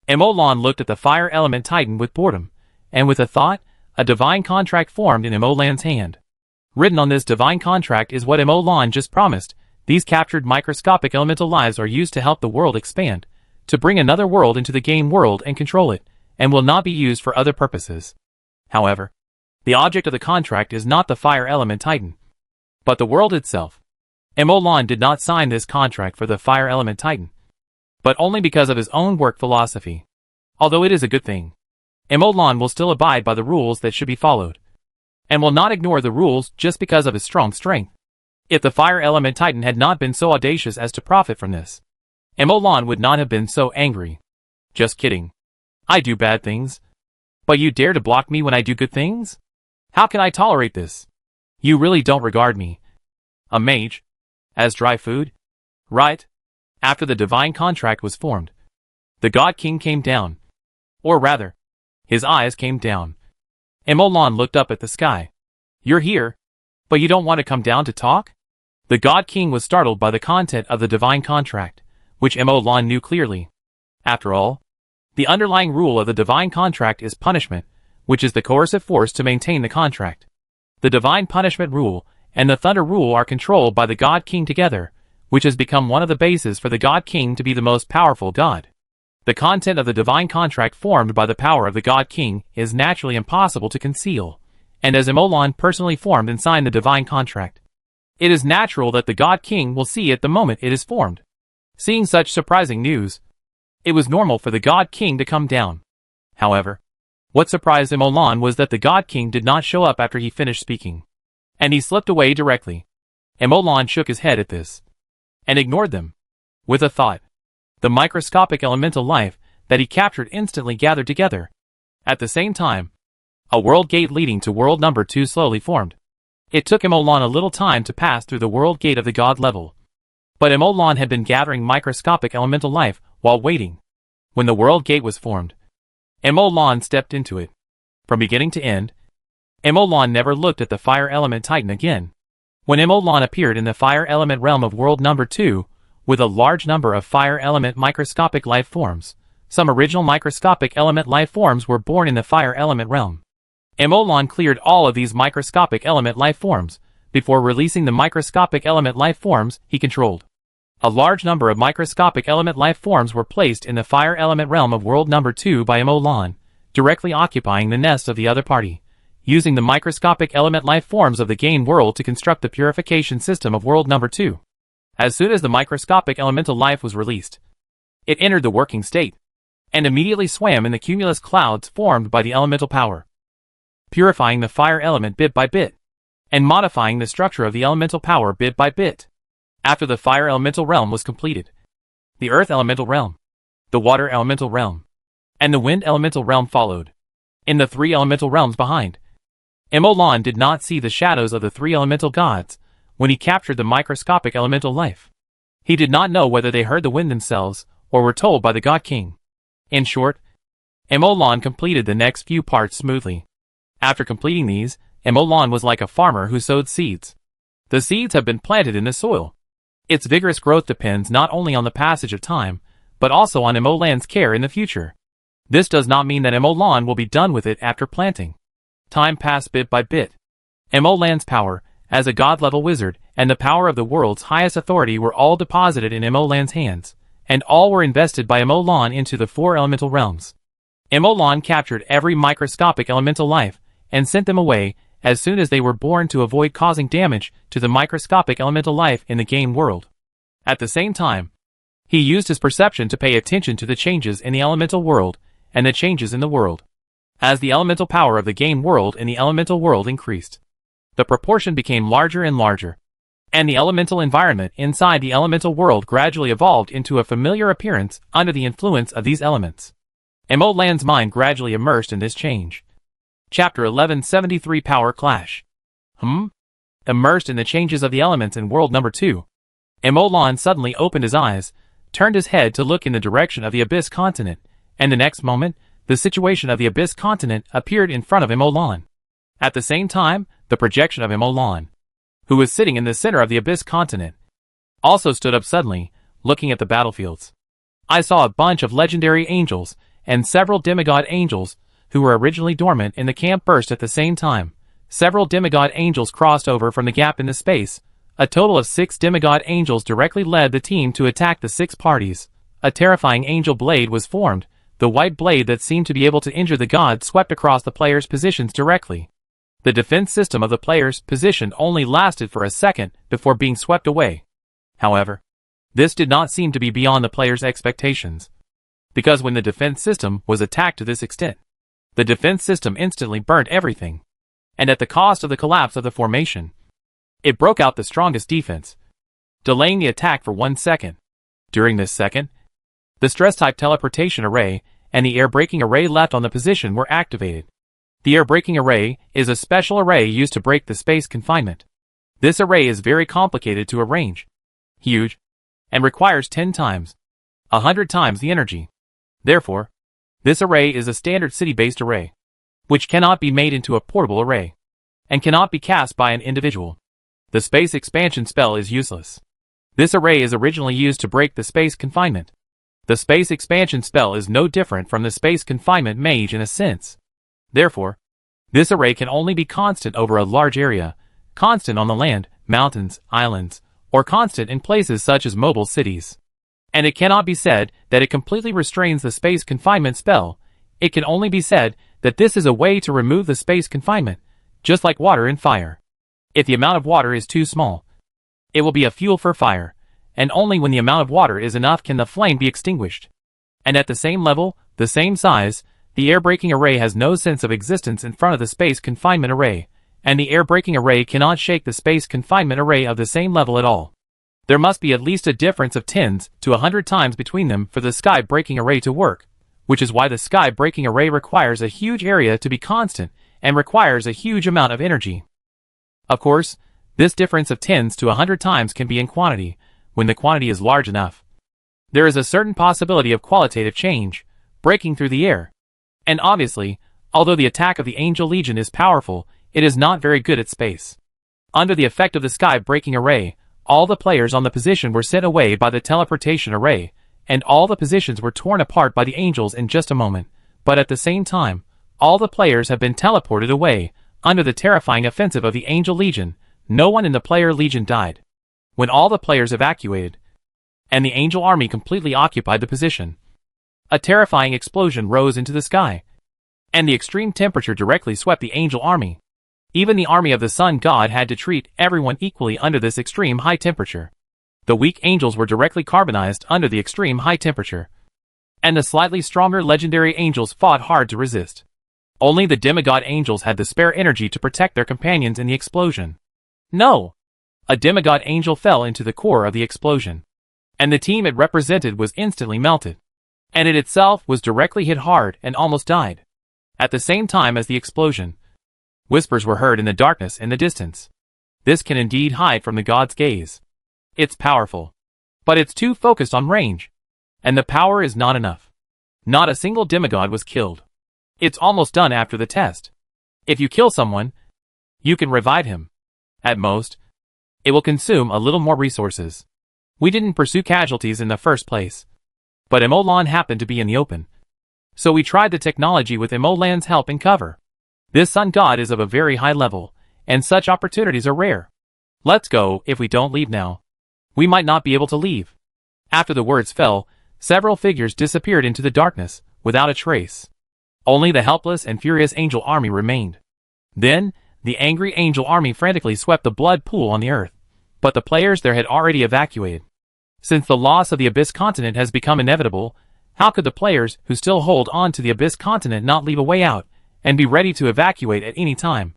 Emolan looked at the fire element titan with boredom, and with a thought, a divine contract formed in Emolan's hand. Written on this divine contract is what Emolan just promised. These captured microscopic elemental lives are used to help the world expand, to bring another world into the game world and control it, and will not be used for other purposes. However, the object of the contract is not the fire element titan, but the world itself. Emolan did not sign this contract for the fire element titan, but only because of his own work philosophy. Although it is a good thing, Emolan will still abide by the rules that should be followed, and will not ignore the rules just because of his strong strength. If the fire element titan had not been so audacious as to profit from this, Emolan would not have been so angry. Just kidding. I do bad things, but you dare to block me when I do good things? How can I tolerate this? You really don't regard me, a mage, as dry food? Right? After the divine contract was formed, the God King came down. Or rather, his eyes came down. Emolan looked up at the sky. You're here, but you don't want to come down to talk? The God King was startled by the content of the divine contract, which Emolan knew clearly. After all, the underlying rule of the divine contract is punishment, which is the coercive force to maintain the contract. The divine punishment rule and the thunder rule are controlled by the God King together, which has become one of the bases for the God King to be the most powerful god. The content of the divine contract formed by the power of the God King is naturally impossible to conceal, and as Emolan personally formed and signed the divine contract, it is natural that the God King will see it the moment it is formed. Seeing such surprising news, it was normal for the God King to come down. However, what surprised Emolan was that the God King did not show up after he finished speaking, and he slipped away directly. Emolan shook his head at this, and ignored them, with a thought. The microscopic elemental life that he captured instantly gathered together. At the same time, a world gate leading to world number 2 slowly formed. It took Emolan a little time to pass through the world gate of the god level. But Emolan had been gathering microscopic elemental life while waiting. When the world gate was formed, Emolan stepped into it. From beginning to end, Emolan never looked at the fire element titan again. When Emolan appeared in the fire element realm of world number 2, with a large number of fire element microscopic life forms, some original microscopic element life forms were born in the fire element realm. Emolan cleared all of these microscopic element life forms, before releasing the microscopic element life forms he controlled. A large number of microscopic element life forms were placed in the fire element realm of world number 2 by Emolan, directly occupying the nest of the other party, using the microscopic element life forms of the game world to construct the purification system of world number 2. As soon as the microscopic elemental life was released, it entered the working state, and immediately swam in the cumulus clouds formed by the elemental power, purifying the fire element bit by bit, and modifying the structure of the elemental power bit by bit. After the fire elemental realm was completed, the earth elemental realm, the water elemental realm, and the wind elemental realm followed. In the 3 elemental realms behind, Emolan did not see the shadows of the 3 elemental gods when he captured the microscopic elemental life. He did not know whether they heard the wind themselves or were told by the god king. In short, Emolan completed the next few parts smoothly. After completing these, Emolan was like a farmer who sowed seeds. The seeds have been planted in the soil. Its vigorous growth depends not only on the passage of time, but also on Emolan's care in the future. This does not mean that Emolan will be done with it after planting. Time passed bit by bit. Emolan's power, as a god-level wizard, and the power of the world's highest authority were all deposited in Emolan's hands, and all were invested by Emolan into the 4 elemental realms. Emolan captured every microscopic elemental life, and sent them away as soon as they were born to avoid causing damage to the microscopic elemental life in the game world. At the same time, he used his perception to pay attention to the changes in the elemental world and the changes in the world. As the elemental power of the game world and the elemental world increased, the proportion became larger and larger, and the elemental environment inside the elemental world gradually evolved into a familiar appearance under the influence of these elements. Emolan's mind gradually immersed in this change. Chapter 1173 Power Clash. Immersed in the changes of the elements in world number 2, Emolan suddenly opened his eyes, turned his head to look in the direction of the Abyss continent, and the next moment, the situation of the Abyss continent appeared in front of Emolan. At the same time, the projection of Emolan, who was sitting in the center of the Abyss continent, also stood up suddenly, looking at the battlefields. I saw a bunch of legendary angels and several demigod angels who were originally dormant in the camp burst at the same time. Several demigod angels crossed over from the gap in the space. A total of 6 demigod angels directly led the team to attack the 6 parties. A terrifying angel blade was formed. The white blade that seemed to be able to injure the god swept across the players' positions directly. The defense system of the player's position only lasted for a second before being swept away. However, this did not seem to be beyond the player's expectations, because when the defense system was attacked to this extent, the defense system instantly burnt everything, and at the cost of the collapse of the formation, it broke out the strongest defense, delaying the attack for 1 second. During this second, the stress-type teleportation array and the air-breaking array left on the position were activated. The air-breaking array is a special array used to break the space confinement. This array is very complicated to arrange, huge, and requires 10 times, 100 times the energy. Therefore, this array is a standard city-based array, which cannot be made into a portable array, and cannot be cast by an individual. The space expansion spell is useless. This array is originally used to break the space confinement. The space expansion spell is no different from the space confinement mage in a sense. Therefore, this array can only be constant over a large area, constant on the land, mountains, islands, or constant in places such as mobile cities. And it cannot be said that it completely restrains the space confinement spell. It can only be said that this is a way to remove the space confinement, just like water and fire. If the amount of water is too small, it will be a fuel for fire, and only when the amount of water is enough can the flame be extinguished. And at the same level, the same size, the air-breaking array has no sense of existence in front of the space confinement array, and the air-breaking array cannot shake the space confinement array of the same level at all. There must be at least a difference of 10s to 100 times between them for the sky-breaking array to work, which is why the sky-breaking array requires a huge area to be constant and requires a huge amount of energy. Of course, this difference of tens to 100 times can be in quantity, when the quantity is large enough. There is a certain possibility of qualitative change, breaking through the air. And obviously, although the attack of the Angel Legion is powerful, it is not very good at space. Under the effect of the sky-breaking array, all the players on the position were sent away by the teleportation array, and all the positions were torn apart by the angels in just a moment, but at the same time, all the players have been teleported away. Under the terrifying offensive of the Angel Legion, no one in the player legion died. When all the players evacuated, and the angel army completely occupied the position, a terrifying explosion rose into the sky, and the extreme temperature directly swept the angel army. Even the army of the sun god had to treat everyone equally under this extreme high temperature. The weak angels were directly carbonized under the extreme high temperature, and the slightly stronger legendary angels fought hard to resist. Only the demigod angels had the spare energy to protect their companions in the explosion. No! A demigod angel fell into the core of the explosion, and the team it represented was instantly melted, and it itself was directly hit hard and almost died. At the same time as the explosion, whispers were heard in the darkness in the distance. This can indeed hide from the god's gaze. It's powerful, but it's too focused on range, and the power is not enough. Not a single demigod was killed. It's almost done after the test. If you kill someone, you can revive him. At most, it will consume a little more resources. We didn't pursue casualties in the first place, but Emolan happened to be in the open, so we tried the technology with Emolan's help and cover. This sun god is of a very high level, and such opportunities are rare. Let's go. If we don't leave now, we might not be able to leave. After the words fell, several figures disappeared into the darkness, without a trace. Only the helpless and furious angel army remained. Then, the angry angel army frantically swept the blood pool on the earth, but the players there had already evacuated. Since the loss of the Abyss continent has become inevitable, how could the players who still hold on to the Abyss continent not leave a way out, and be ready to evacuate at any time?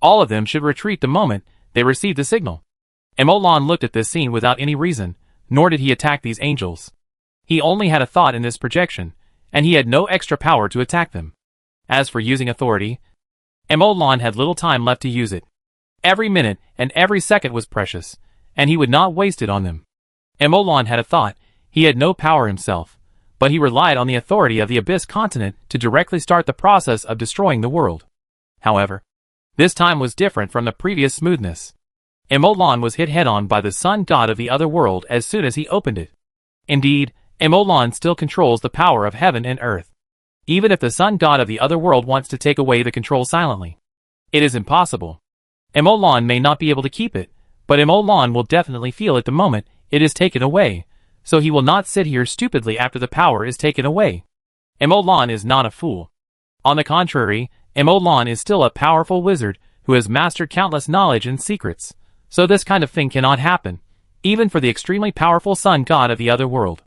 All of them should retreat the moment they received the signal. Emolan looked at this scene without any reason, nor did he attack these angels. He only had a thought in this projection, and he had no extra power to attack them. As for using authority, Emolan had little time left to use it. Every minute and every second was precious, and he would not waste it on them. Emolan had a thought. He had no power himself, but he relied on the authority of the Abyss continent to directly start the process of destroying the world. However, this time was different from the previous smoothness. Emolan was hit head-on by the sun god of the other world as soon as he opened it. Indeed, Emolan still controls the power of heaven and earth. Even if the sun god of the other world wants to take away the control silently, it is impossible. Emolan may not be able to keep it, but Emolan will definitely feel it the moment it is taken away, so he will not sit here stupidly after the power is taken away. Emolan is not a fool. On the contrary, Emolan is still a powerful wizard who has mastered countless knowledge and secrets, so this kind of thing cannot happen, even for the extremely powerful sun god of the other world.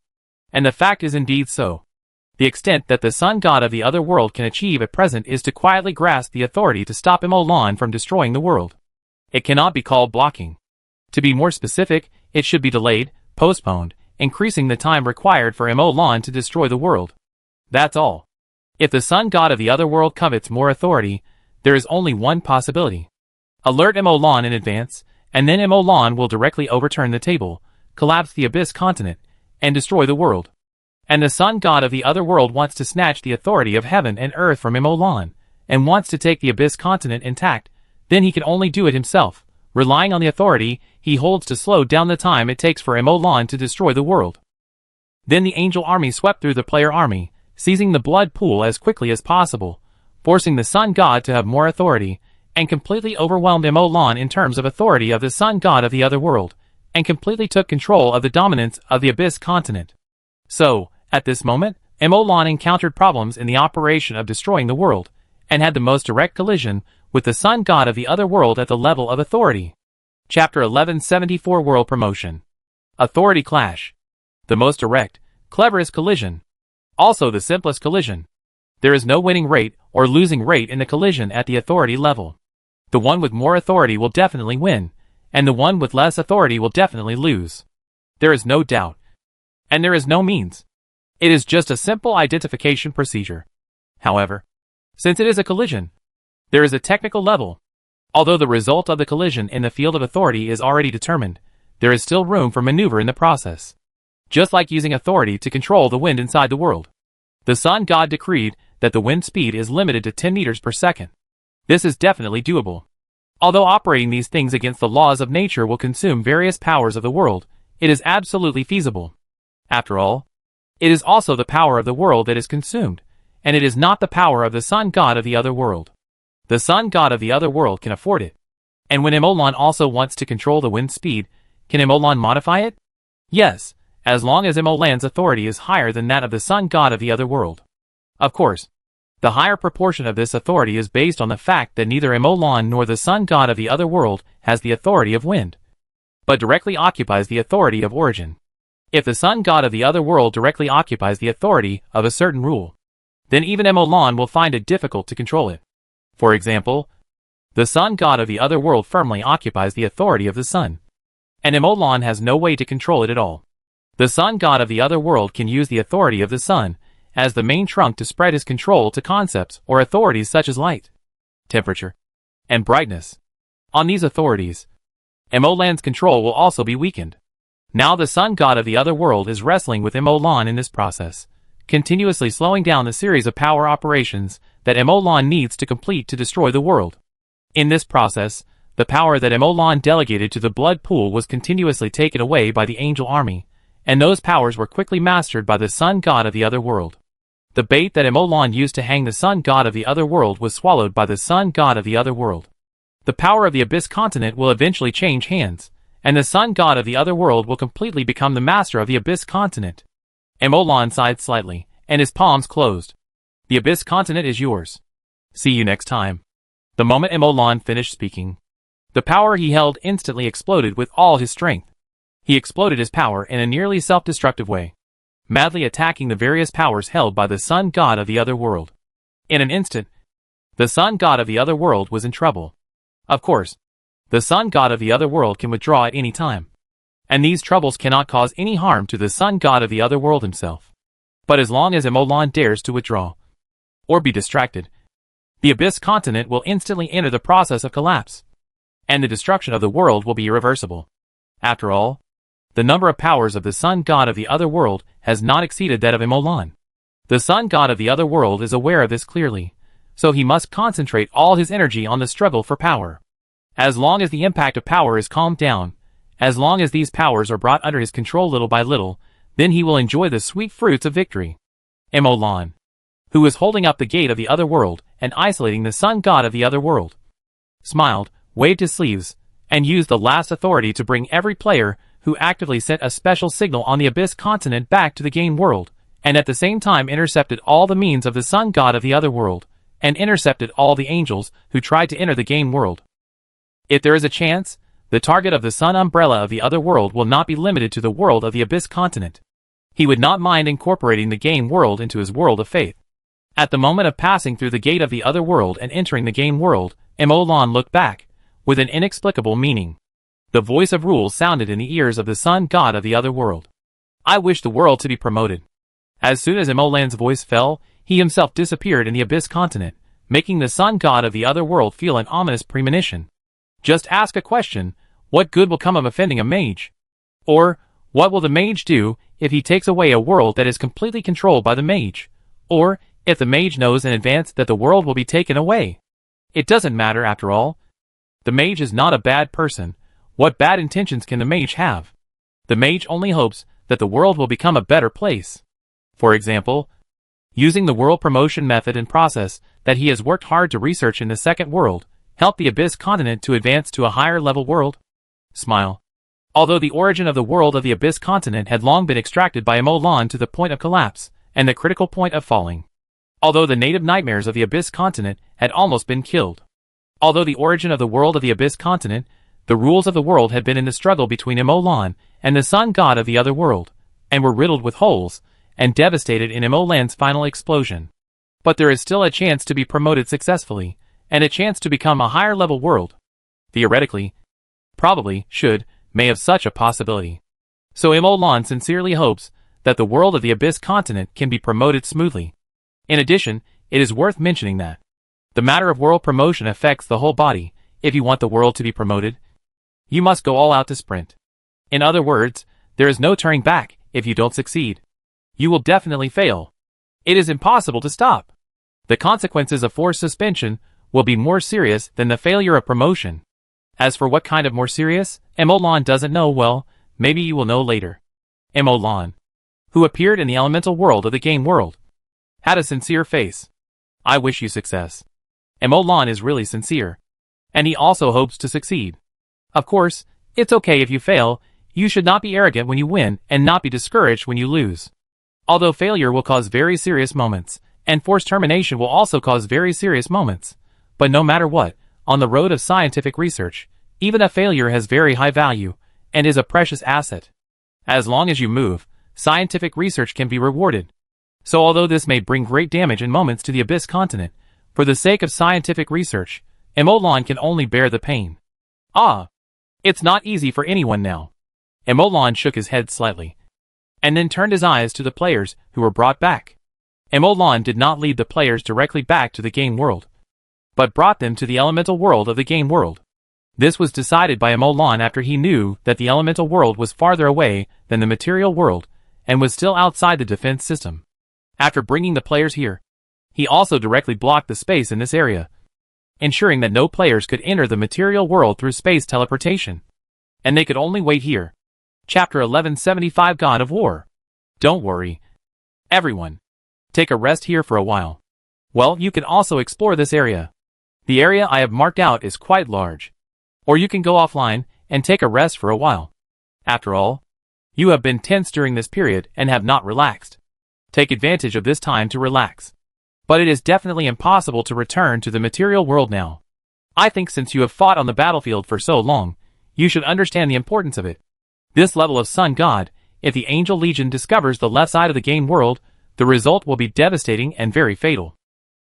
And the fact is indeed so. The extent that the sun god of the other world can achieve at present is to quietly grasp the authority to stop Emolan from destroying the world. It cannot be called blocking. To be more specific, it should be delayed, postponed, increasing the time required for Emolan to destroy the world. That's all. If the sun god of the other world covets more authority, there is only one possibility. Alert Emolan in advance, and then Emolan will directly overturn the table, collapse the Abyss continent, and destroy the world. And the sun god of the other world wants to snatch the authority of heaven and earth from Emolan, and wants to take the Abyss continent intact. Then he can only do it himself, relying on the authority he holds to slow down the time it takes for Emolan to destroy the world. Then the angel army swept through the player army, seizing the blood pool as quickly as possible, forcing the sun god to have more authority, and completely overwhelmed Emolan in terms of authority of the sun god of the other world, and completely took control of the dominance of the Abyss continent. So, at this moment, Emolan encountered problems in the operation of destroying the world, and had the most direct collision with the sun god of the other world at the level of authority. Chapter 1174 World Promotion. Authority Clash. The most direct, cleverest collision. Also the simplest collision. There is no winning rate or losing rate in the collision at the authority level. The one with more authority will definitely win, and the one with less authority will definitely lose. There is no doubt. And there is no means. It is just a simple identification procedure. However, since it is a collision, there is a technical level. Although the result of the collision in the field of authority is already determined, there is still room for maneuver in the process. Just like using authority to control the wind inside the world. The sun god decreed that the wind speed is limited to 10 meters per second. This is definitely doable. Although operating these things against the laws of nature will consume various powers of the world, it is absolutely feasible. After all, it is also the power of the world that is consumed, and it is not the power of the sun god of the other world. The sun god of the other world can afford it. And when Emolan also wants to control the wind speed, can Emolan modify it? Yes, as long as Emolan's authority is higher than that of the sun god of the other world. Of course, the higher proportion of this authority is based on the fact that neither Emolan nor the sun god of the other world has the authority of wind, but directly occupies the authority of origin. If the sun god of the other world directly occupies the authority of a certain rule, then even Emolan will find it difficult to control it. For example, the sun god of the other world firmly occupies the authority of the sun, and Emolan has no way to control it at all. The sun god of the other world can use the authority of the sun as the main trunk to spread his control to concepts or authorities such as light, temperature, and brightness. On these authorities, Emolan's control will also be weakened. Now the sun god of the other world is wrestling with Emolan in this process, continuously slowing down the series of power operations that Emolan needs to complete to destroy the world. In this process, the power that Emolan delegated to the blood pool was continuously taken away by the angel army, and those powers were quickly mastered by the sun god of the other world. The bait that Emolan used to hang the sun god of the other world was swallowed by the sun god of the other world. The power of the Abyss continent will eventually change hands, and the sun god of the other world will completely become the master of the Abyss continent. Emolan sighed slightly, and his palms closed. The Abyss continent is yours. See you next time. The moment Emolan finished speaking, the power he held instantly exploded with all his strength. He exploded his power in a nearly self-destructive way, madly attacking the various powers held by the sun god of the other world. In an instant, the sun god of the other world was in trouble. Of course, the sun god of the other world can withdraw at any time, and these troubles cannot cause any harm to the sun god of the other world himself. But as long as Emolan dares to withdraw, or be distracted, the Abyss continent will instantly enter the process of collapse, and the destruction of the world will be irreversible. After all, the number of powers of the sun god of the other world has not exceeded that of Emolan. The sun god of the other world is aware of this clearly, so he must concentrate all his energy on the struggle for power. As long as the impact of power is calmed down, as long as these powers are brought under his control little by little, then he will enjoy the sweet fruits of victory. Emolan, who is holding up the gate of the other world and isolating the sun god of the other world, smiled, waved his sleeves, and used the last authority to bring every player who actively sent a special signal on the Abyss continent back to the game world, and at the same time intercepted all the means of the sun god of the other world, and intercepted all the angels who tried to enter the game world. If there is a chance, the target of the sun umbrella of the other world will not be limited to the world of the Abyss continent. He would not mind incorporating the game world into his world of faith. At the moment of passing through the gate of the other world and entering the game world, Emolan looked back, with an inexplicable meaning. The voice of rule sounded in the ears of the sun god of the other world. I wish the world to be promoted. As soon as Emolan's voice fell, he himself disappeared in the Abyss continent, making the sun god of the other world feel an ominous premonition. Just ask a question: what good will come of offending a mage? Or, what will the mage do if he takes away a world that is completely controlled by the mage? Or, if the mage knows in advance that the world will be taken away? It doesn't matter after all. The mage is not a bad person. What bad intentions can the mage have? The mage only hopes that the world will become a better place. For example, using the world promotion method and process that he has worked hard to research in the second world, help the Abyss continent to advance to a higher level world. Smile. Although the origin of the world of the Abyss continent had long been extracted by Emolan to the point of collapse, and the critical point of falling. Although the native nightmares of the Abyss continent had almost been killed. Although the origin of the world of the Abyss continent, the rules of the world had been in the struggle between Emolan and the sun god of the other world, and were riddled with holes, and devastated in Emolan's final explosion. But there is still a chance to be promoted successfully, and a chance to become a higher level world. Theoretically, probably, may have such a possibility. So Emolan sincerely hopes that the world of the Abyss continent can be promoted smoothly. In addition, it is worth mentioning that the matter of world promotion affects the whole body. If you want the world to be promoted, you must go all out to sprint. In other words, there is no turning back. If you don't succeed, you will definitely fail. It is impossible to stop. The consequences of forced suspension will be more serious than the failure of promotion. As for what kind of more serious, Emolan doesn't know. Well, maybe you will know later. Emolan, who appeared in the elemental world of the game world, had a sincere face. I wish you success. Emolan is really sincere, and he also hopes to succeed. Of course, it's okay if you fail. You should not be arrogant when you win and not be discouraged when you lose. Although failure will cause very serious moments, and forced termination will also cause very serious moments. But no matter what, on the road of scientific research, even a failure has very high value, and is a precious asset. As long as you move, scientific research can be rewarded. So although this may bring great damage in moments to the Abyss continent, for the sake of scientific research, Emolan can only bear the pain. It's not easy for anyone now. Emolan shook his head slightly, and then turned his eyes to the players who were brought back. Emolan did not lead the players directly back to the game world, but brought them to the elemental world of the game world. This was decided by Emolan after he knew that the elemental world was farther away than the material world and was still outside the defense system. After bringing the players here, he also directly blocked the space in this area, ensuring that no players could enter the material world through space teleportation, and they could only wait here. Chapter 1175 God of War. Don't worry, everyone. Take a rest here for a while. Well, you can also explore this area. The area I have marked out is quite large. Or you can go offline and take a rest for a while. After all, you have been tense during this period and have not relaxed. Take advantage of this time to relax. But it is definitely impossible to return to the material world now. I think since you have fought on the battlefield for so long, you should understand the importance of it. This level of Sun God, if the Angel Legion discovers the left side of the game world, the result will be devastating and very fatal.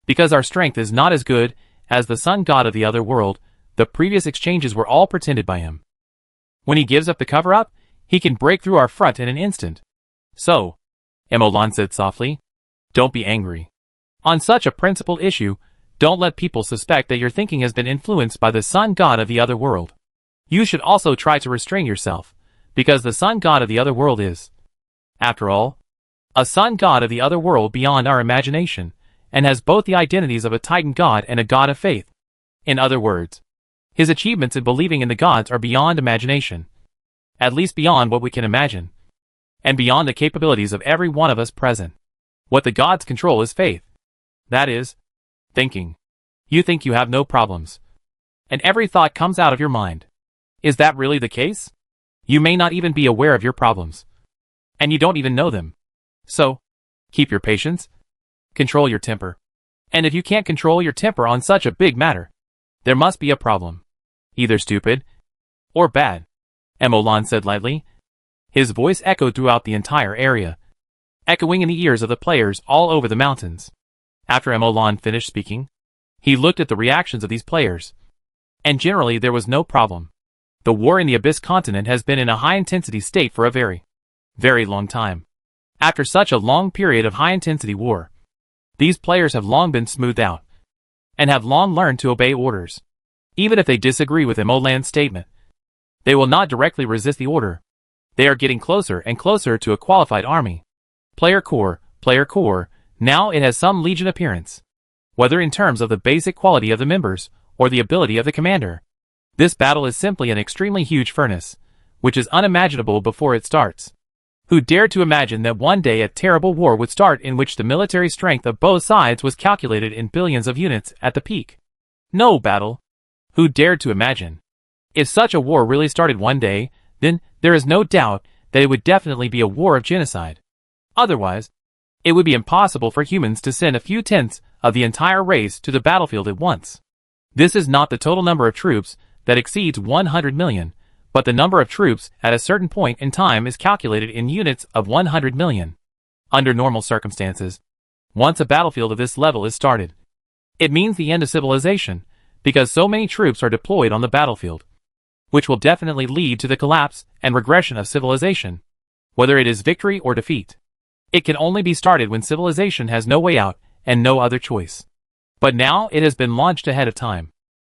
Because our strength is not as good as the Sun God of the other world, the previous exchanges were all pretended by him. When he gives up the cover-up, he can break through our front in an instant. So, Emolan said softly, don't be angry. On such a principled issue, don't let people suspect that your thinking has been influenced by the Sun God of the other world. You should also try to restrain yourself, because the Sun God of the other world is, after all, a Sun God of the other world beyond our imagination, and has both the identities of a Titan God and a God of faith. In other words, his achievements in believing in the gods are beyond imagination, at least beyond what we can imagine, and beyond the capabilities of every one of us present. What the gods control is faith. That is, thinking. You think you have no problems, and every thought comes out of your mind. Is that really the case? You may not even be aware of your problems, and you don't even know them. So, keep your patience, control your temper. And if you can't control your temper on such a big matter, there must be a problem. Either stupid, or bad, Emolan said lightly. His voice echoed throughout the entire area, echoing in the ears of the players all over the mountains. After Emolan finished speaking, he looked at the reactions of these players, and generally there was no problem. The war in the Abyss continent has been in a high-intensity state for a very, very long time. After such a long period of high-intensity war, these players have long been smoothed out, and have long learned to obey orders. Even if they disagree with Emolan's statement, they will not directly resist the order. They are getting closer and closer to a qualified army. Player core, now it has some legion appearance. Whether in terms of the basic quality of the members, or the ability of the commander. This battle is simply an extremely huge furnace, which is unimaginable before it starts. Who dared to imagine that one day a terrible war would start in which the military strength of both sides was calculated in billions of units at the peak? No battle. Who dared to imagine? If such a war really started one day, then there is no doubt that it would definitely be a war of genocide. Otherwise, it would be impossible for humans to send a few tenths of the entire race to the battlefield at once. This is not the total number of troops that exceeds 100 million, but the number of troops at a certain point in time is calculated in units of 100 million. Under normal circumstances, once a battlefield of this level is started, it means the end of civilization, because so many troops are deployed on the battlefield, which will definitely lead to the collapse and regression of civilization, whether it is victory or defeat. It can only be started when civilization has no way out and no other choice. But now it has been launched ahead of time.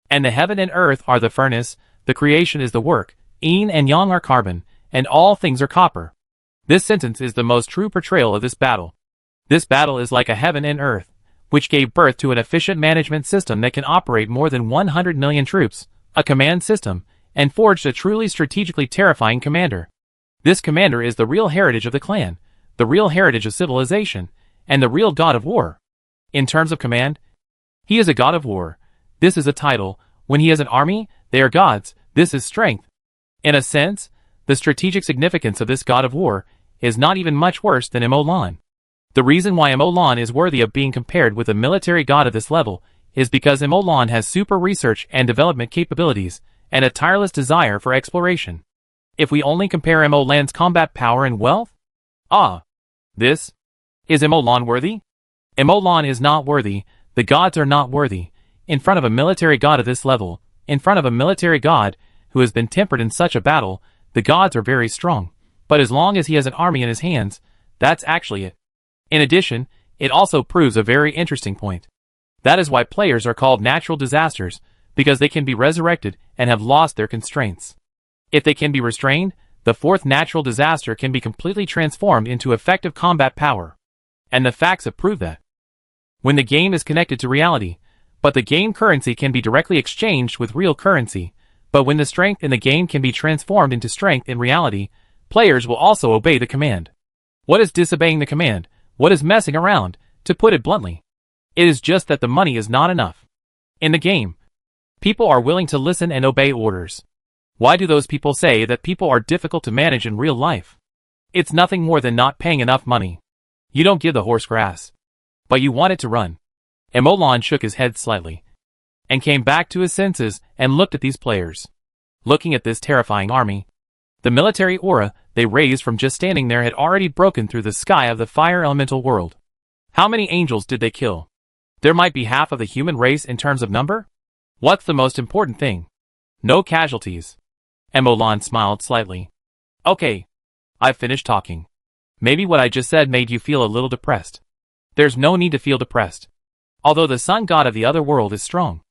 And the heaven and earth are the furnace, the creation is the work, yin and yang are carbon, and all things are copper. This sentence is the most true portrayal of this battle. This battle is like a heaven and earth, which gave birth to an efficient management system that can operate more than 100 million troops, a command system, and forged a truly strategically terrifying commander. This commander is the real heritage of the clan, the real heritage of civilization, and the real god of war. In terms of command, he is a god of war. This is a title. When he has an army, they are gods. This is strength. In a sense, the strategic significance of this god of war is not even much worse than Emolan. The reason why Emolan is worthy of being compared with a military god of this level is because Emolan has super research and development capabilities and a tireless desire for exploration. If we only compare Emolan's combat power and wealth? Is Emolan worthy? Emolan is not worthy, the gods are not worthy. In front of a military god of this level, in front of a military god who has been tempered in such a battle, the gods are very strong. But as long as he has an army in his hands, that's actually it. In addition, it also proves a very interesting point. That is why players are called natural disasters, because they can be resurrected and have lost their constraints. If they can be restrained, the fourth natural disaster can be completely transformed into effective combat power. And the facts have proved that. When the game is connected to reality, but the game currency can be directly exchanged with real currency, but when the strength in the game can be transformed into strength in reality, players will also obey the command. What is disobeying the command? What is messing around? To put it bluntly, it is just that the money is not enough. In the game, people are willing to listen and obey orders. Why do those people say that people are difficult to manage in real life? It's nothing more than not paying enough money. You don't give the horse grass, but you want it to run. Emolan shook his head slightly, and came back to his senses and looked at these players. Looking at this terrifying army, the military aura they raised from just standing there had already broken through the sky of the fire elemental world. How many angels did they kill? There might be half of the human race in terms of number? What's the most important thing? No casualties. Emolan smiled slightly. Okay, I've finished talking. Maybe what I just said made you feel a little depressed. There's no need to feel depressed. Although the sun god of the other world is strong,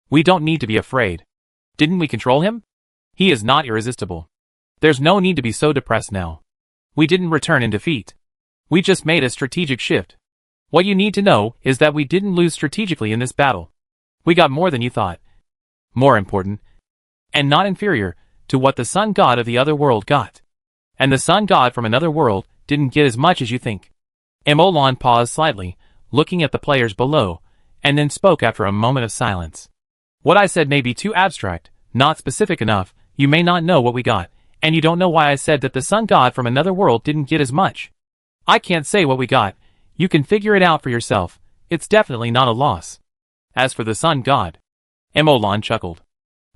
we don't need to be afraid. Didn't we control him? He is not irresistible. There's no need to be so depressed now. We didn't return in defeat. We just made a strategic shift. What you need to know is that we didn't lose strategically in this battle. We got more than you thought. More important, and not inferior, to what the sun god of the other world got. And the sun god from another world didn't get as much as you think. Emolan paused slightly, looking at the players below, and then spoke after a moment of silence. What I said may be too abstract, not specific enough. You may not know what we got, and you don't know why I said that the sun god from another world didn't get as much. I can't say what we got. You can figure it out for yourself. It's definitely not a loss. As for the sun god, Emolan chuckled.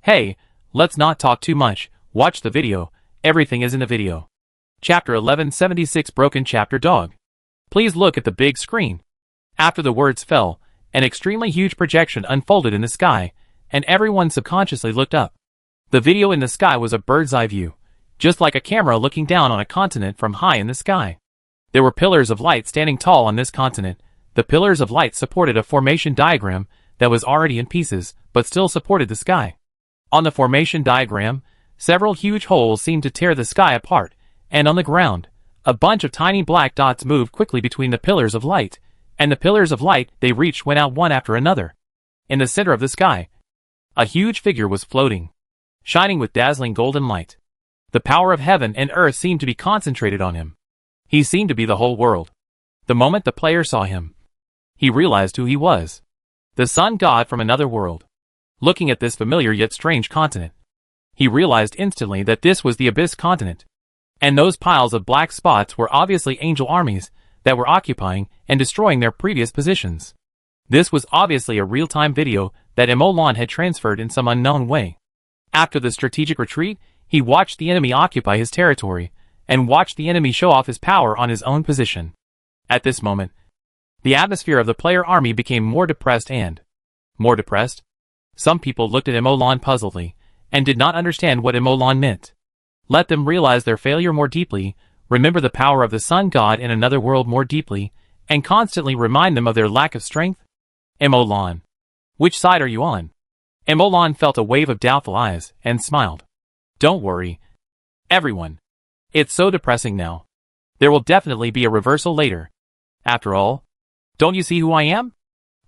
Hey, let's not talk too much. Watch the video. Everything is in the video. Chapter 1176 Broken Chapter Dog. Please look at the big screen. After the words fell, an extremely huge projection unfolded in the sky, and everyone subconsciously looked up. The video in the sky was a bird's eye view, just like a camera looking down on a continent from high in the sky. There were pillars of light standing tall on this continent. The pillars of light supported a formation diagram that was already in pieces, but still supported the sky. On the formation diagram, several huge holes seemed to tear the sky apart, and on the ground, a bunch of tiny black dots moved quickly between the pillars of light, and the pillars of light they reached went out one after another. In the center of the sky, a huge figure was floating, shining with dazzling golden light. The power of heaven and earth seemed to be concentrated on him. He seemed to be the whole world. The moment the player saw him, he realized who he was. The sun god from another world. Looking at this familiar yet strange continent, he realized instantly that this was the Abyss continent. And those piles of black spots were obviously angel armies that were occupying and destroying their previous positions. This was obviously a real-time video that Emolan had transferred in some unknown way. After the strategic retreat, he watched the enemy occupy his territory, and watched the enemy show off his power on his own position. At this moment, the atmosphere of the player army became more depressed and more depressed. Some people looked at Emolan puzzledly, and did not understand what Emolan meant. Let them realize their failure more deeply. remember the power of the sun god in another world more deeply, and constantly remind them of their lack of strength? Emolan. Which side are you on? Emolan felt a wave of doubtful eyes, and smiled. Don't worry, everyone. It's so depressing now. There will definitely be a reversal later. After all, don't you see who I am?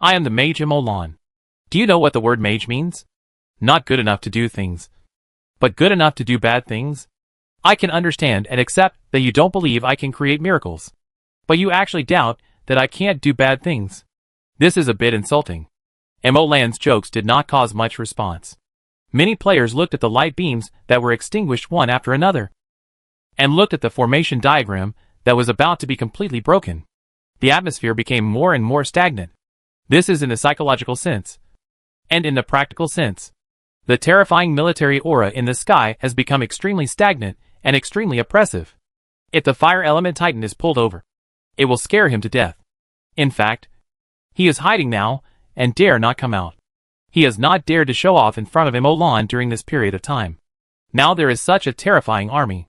I am the mage Emolan. Do you know what the word mage means? Not good enough to do things, but good enough to do bad things? I can understand and accept that you don't believe I can create miracles, but you actually doubt that I can't do bad things. This is a bit insulting. Emolan's jokes did not cause much response. Many players looked at the light beams that were extinguished one after another, and looked at the formation diagram that was about to be completely broken. The atmosphere became more and more stagnant. This is in the psychological sense. And in the practical sense. The terrifying military aura in the sky has become extremely stagnant and extremely oppressive. If the fire element titan is pulled over, it will scare him to death. In fact, he is hiding now and dare not come out. He has not dared to show off in front of Emolan during this period of time. Now there is such a terrifying army.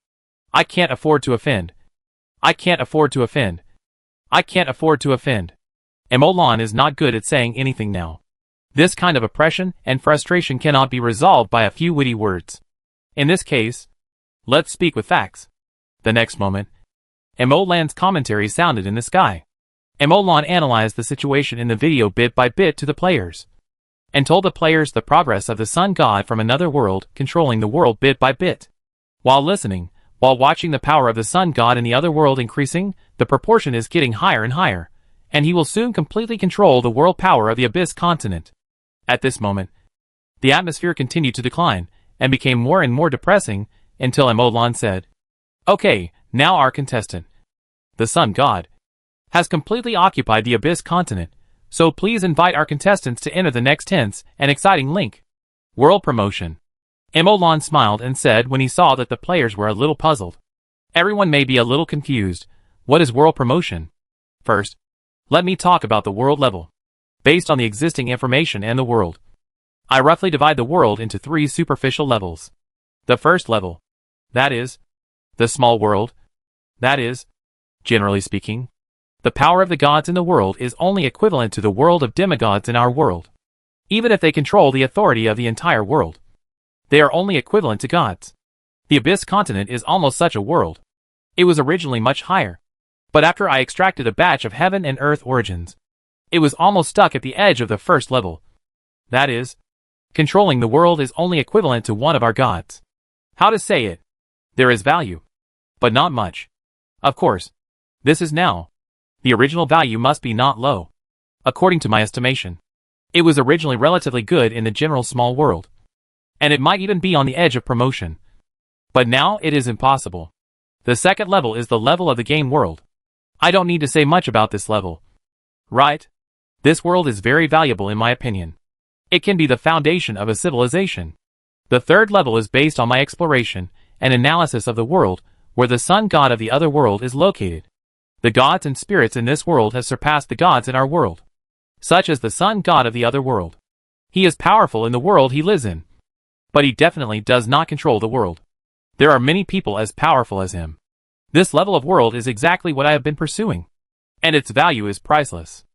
I can't afford to offend. I can't afford to offend. I can't afford to offend. Emolan is not good at saying anything now. This kind of oppression and frustration cannot be resolved by a few witty words. In this case, let's speak with facts. The next moment, Emolan's commentary sounded in the sky. Emolan analyzed the situation in the video bit by bit to the players, and told the players the progress of the sun god from another world controlling the world bit by bit. While listening, while watching the power of the sun god in the other world increasing, the proportion is getting higher and higher, and he will soon completely control the world power of the Abyss continent. At this moment, the atmosphere continued to decline, and became more and more depressing, until Emolan said, "Okay, now our contestant, the sun god, has completely occupied the Abyss continent, so please invite our contestants to enter the next tense and exciting link. World promotion." Emolan smiled and said when he saw that the players were a little puzzled. Everyone may be a little confused. What is world promotion? First, let me talk about the world level. Based on the existing information and the world, I roughly divide the world into 3 superficial levels. The first level, that is, the small world, that is, generally speaking, the power of the gods in the world is only equivalent to the world of demigods in our world. Even if they control the authority of the entire world, they are only equivalent to gods. The Abyss continent is almost such a world. It was originally much higher, but after I extracted a batch of heaven and earth origins, it was almost stuck at the edge of the first level. That is, controlling the world is only equivalent to one of our gods. How to say it? There is value, but not much. Of course, this is now. The original value must be not low. According to my estimation, it was originally relatively good in the general small world, and it might even be on the edge of promotion. But now it is impossible. The second level is the level of the game world. I don't need to say much about this level. Right? This world is very valuable in my opinion. It can be the foundation of a civilization. The third level is based on my exploration and analysis of the world where the sun god of the other world is located. The gods and spirits in this world have surpassed the gods in our world, such as the sun god of the other world. He is powerful in the world he lives in, but he definitely does not control the world. There are many people as powerful as him. This level of world is exactly what I have been pursuing, and its value is priceless.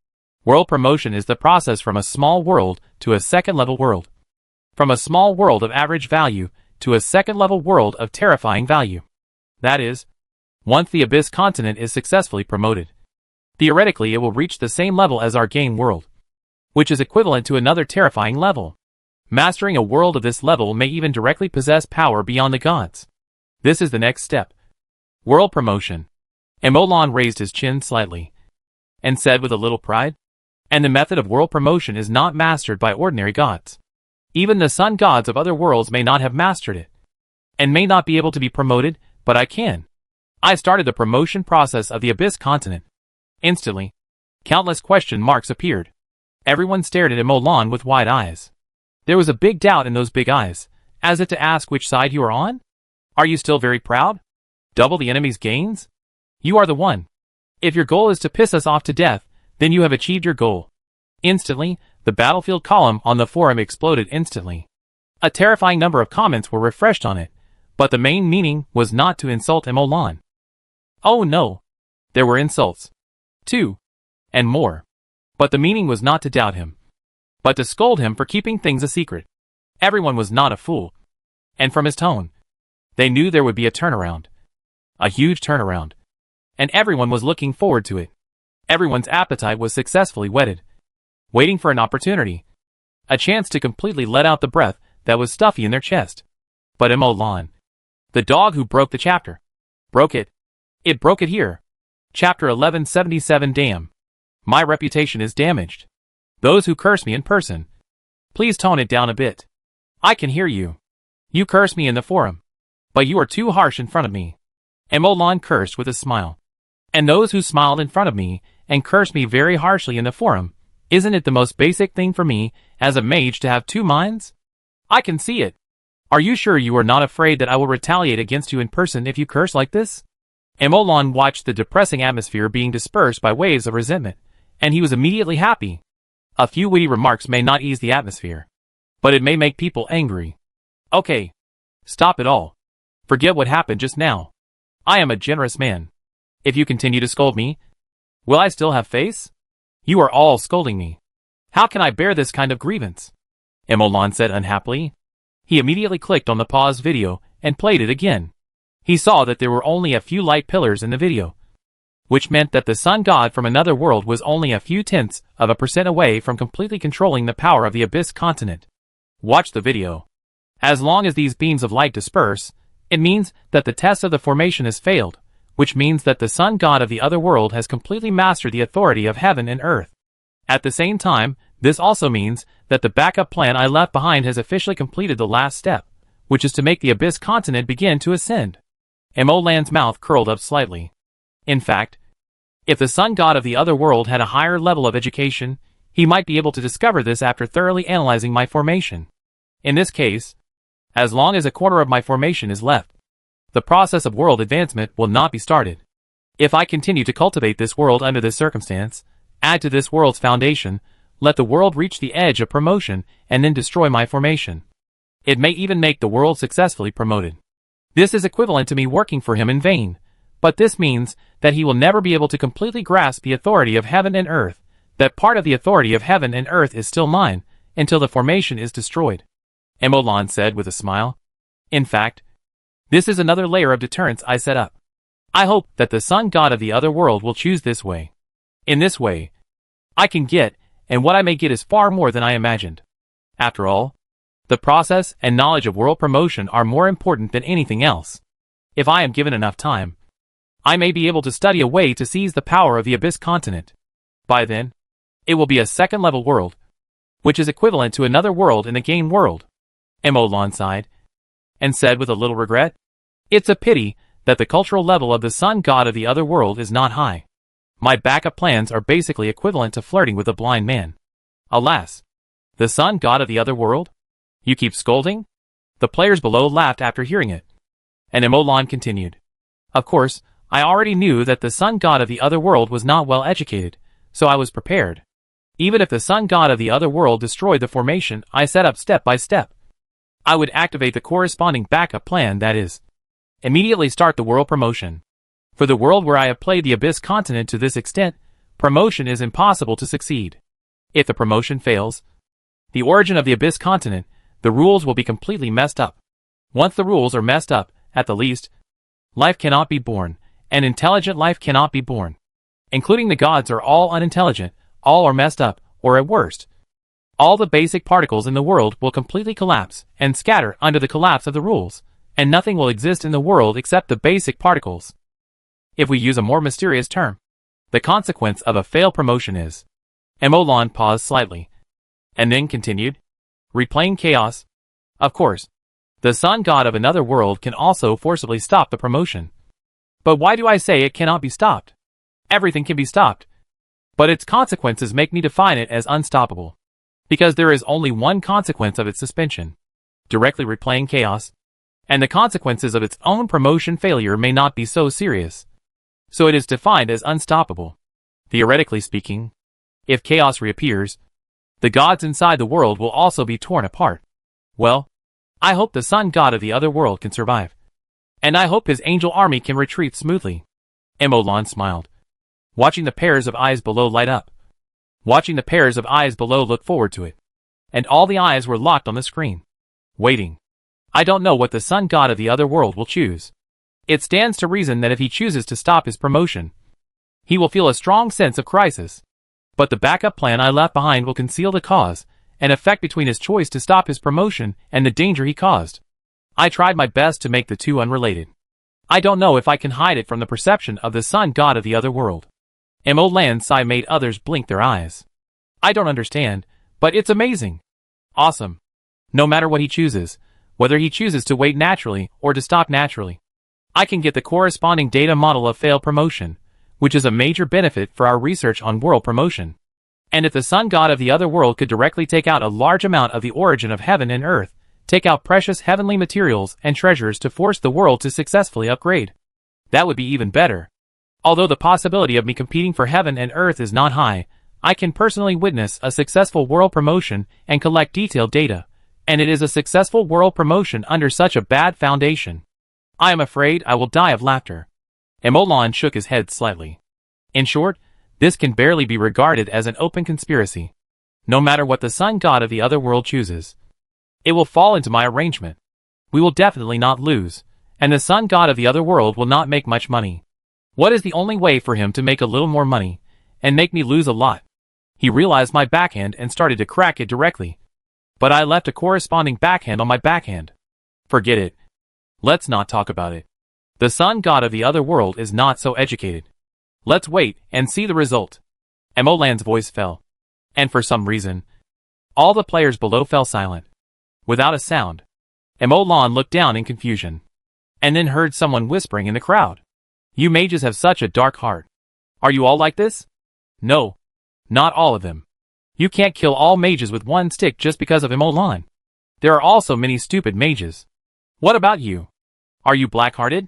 World promotion is the process from a small world to a second-level world. From a small world of average value to a second-level world of terrifying value. That is, once the Abyss continent is successfully promoted, theoretically it will reach the same level as our game world, which is equivalent to another terrifying level. Mastering a world of this level may even directly possess power beyond the gods. This is the next step. World promotion. Emolan raised his chin slightly, and said with a little pride, "And the method of world promotion is not mastered by ordinary gods. Even the sun gods of other worlds may not have mastered it, and may not be able to be promoted, but I can. I started the promotion process of the Abyss continent." Instantly, countless question marks appeared. Everyone stared at Emolan with wide eyes. There was a big doubt in those big eyes, as if to ask which side you are on? Are you still very proud? Double the enemy's gains? You are the one. If your goal is to piss us off to death, then you have achieved your goal. Instantly, the battlefield column on the forum exploded instantly. A terrifying number of comments were refreshed on it, but the main meaning was not to insult Emolan. Oh no! There were insults, too, and more. But the meaning was not to doubt him, but to scold him for keeping things a secret. Everyone was not a fool, and from his tone, they knew there would be a turnaround. A huge turnaround. And everyone was looking forward to it. Everyone's appetite was successfully whetted, waiting for an opportunity, a chance to completely let out the breath that was stuffy in their chest. But Emolan, the dog who broke the chapter, broke it. It broke it here. Chapter 1177. Damn. My reputation is damaged. Those who curse me in person, please tone it down a bit. I can hear you. You curse me in the forum, but you are too harsh in front of me. Emolan cursed with a smile. And those who smiled in front of me and cursed me very harshly in the forum, isn't it the most basic thing for me as a mage to have two minds? I can see it. Are you sure you are not afraid that I will retaliate against you in person if you curse like this? Emolan watched the depressing atmosphere being dispersed by waves of resentment, and he was immediately happy. A few witty remarks may not ease the atmosphere, but it may make people angry. Okay. Stop it all. Forget what happened just now. I am a generous man. If you continue to scold me, will I still have face? You are all scolding me. How can I bear this kind of grievance? Emolan said unhappily. He immediately clicked on the pause video and played it again. He saw that there were only a few light pillars in the video, which meant that the sun god from another world was only a few tenths of a percent away from completely controlling the power of the Abyss continent. Watch the video. As long as these beams of light disperse, it means that the test of the formation has failed, which means that the sun god of the other world has completely mastered the authority of heaven and earth. At the same time, this also means that the backup plan I left behind has officially completed the last step, which is to make the Abyss continent begin to ascend. Emolan's mouth curled up slightly. In fact, if the sun god of the other world had a higher level of education, he might be able to discover this after thoroughly analyzing my formation. In this case, as long as a quarter of my formation is left, the process of world advancement will not be started. If I continue to cultivate this world under this circumstance, add to this world's foundation, let the world reach the edge of promotion and then destroy my formation. It may even make the world successfully promoted. This is equivalent to me working for him in vain, but this means that he will never be able to completely grasp the authority of heaven and earth, that part of the authority of heaven and earth is still mine, until the formation is destroyed. Emolan said with a smile. In fact, this is another layer of deterrence I set up. I hope that the sun god of the other world will choose this way. In this way, I can get, and what I may get is far more than I imagined. After all, the process and knowledge of world promotion are more important than anything else. If I am given enough time, I may be able to study a way to seize the power of the Abyss continent. By then, it will be a second-level world, which is equivalent to another world in the game world. Emolan sighed, and said with a little regret, It's a pity that the cultural level of the sun god of the other world is not high. My backup plans are basically equivalent to flirting with a blind man. Alas, the sun god of the other world? You keep scolding? The players below laughed after hearing it. And Emolan continued. Of course, I already knew that the sun god of the other world was not well educated, so I was prepared. Even if the sun god of the other world destroyed the formation I set up step by step, I would activate the corresponding backup plan, that is, immediately start the world promotion. For the world where I have played the Abyss continent to this extent, promotion is impossible to succeed. If the promotion fails, the origin of the Abyss continent, the rules will be completely messed up. Once the rules are messed up, at the least, life cannot be born, and intelligent life cannot be born. Including the gods are all unintelligent, all are messed up, or at worst, all the basic particles in the world will completely collapse and scatter under the collapse of the rules, and nothing will exist in the world except the basic particles. If we use a more mysterious term, the consequence of a failed promotion is... Emolan paused slightly, and then continued, replaying chaos. Of course, the sun god of another world can also forcibly stop the promotion. But why do I say it cannot be stopped? Everything can be stopped, but its consequences make me define it as unstoppable. Because there is only one consequence of its suspension, directly replaying chaos, and the consequences of its own promotion failure may not be so serious. So it is defined as unstoppable. Theoretically speaking, if chaos reappears, the gods inside the world will also be torn apart. Well, I hope the sun god of the other world can survive. And I hope his angel army can retreat smoothly. Emolan smiled, watching the pairs of eyes below light up. Watching the pairs of eyes below look forward to it. And all the eyes were locked on the screen. Waiting. I don't know what the sun god of the other world will choose. It stands to reason that if he chooses to stop his promotion, he will feel a strong sense of crisis. But the backup plan I left behind will conceal the cause and effect between his choice to stop his promotion and the danger he caused. I tried my best to make the two unrelated. I don't know if I can hide it from the perception of the sun god of the other world. Emolan's sigh made others blink their eyes. I don't understand, but it's amazing. Awesome. No matter what he chooses, whether he chooses to wait naturally or to stop naturally, I can get the corresponding data model of failed promotion, which is a major benefit for our research on world promotion. And if the sun god of the other world could directly take out a large amount of the origin of heaven and earth, take out precious heavenly materials and treasures to force the world to successfully upgrade, that would be even better. Although the possibility of me competing for heaven and earth is not high, I can personally witness a successful world promotion and collect detailed data, and it is a successful world promotion under such a bad foundation. I am afraid I will die of laughter. Emolan shook his head slightly. In short, this can barely be regarded as an open conspiracy. No matter what the sun god of the other world chooses, it will fall into my arrangement. We will definitely not lose, and the sun god of the other world will not make much money. What is the only way for him to make a little more money, and make me lose a lot? He realized my backhand and started to crack it directly. But I left a corresponding backhand on my backhand. Forget it. Let's not talk about it. The sun god of the other world is not so educated. Let's wait and see the result. Emolan's voice fell. And for some reason, all the players below fell silent. Without a sound. Emolan looked down in confusion. And then heard someone whispering in the crowd. You mages have such a dark heart. Are you all like this? No. Not all of them. You can't kill all mages with one stick just because of Emolan. There are also many stupid mages. What about you? Are you black-hearted?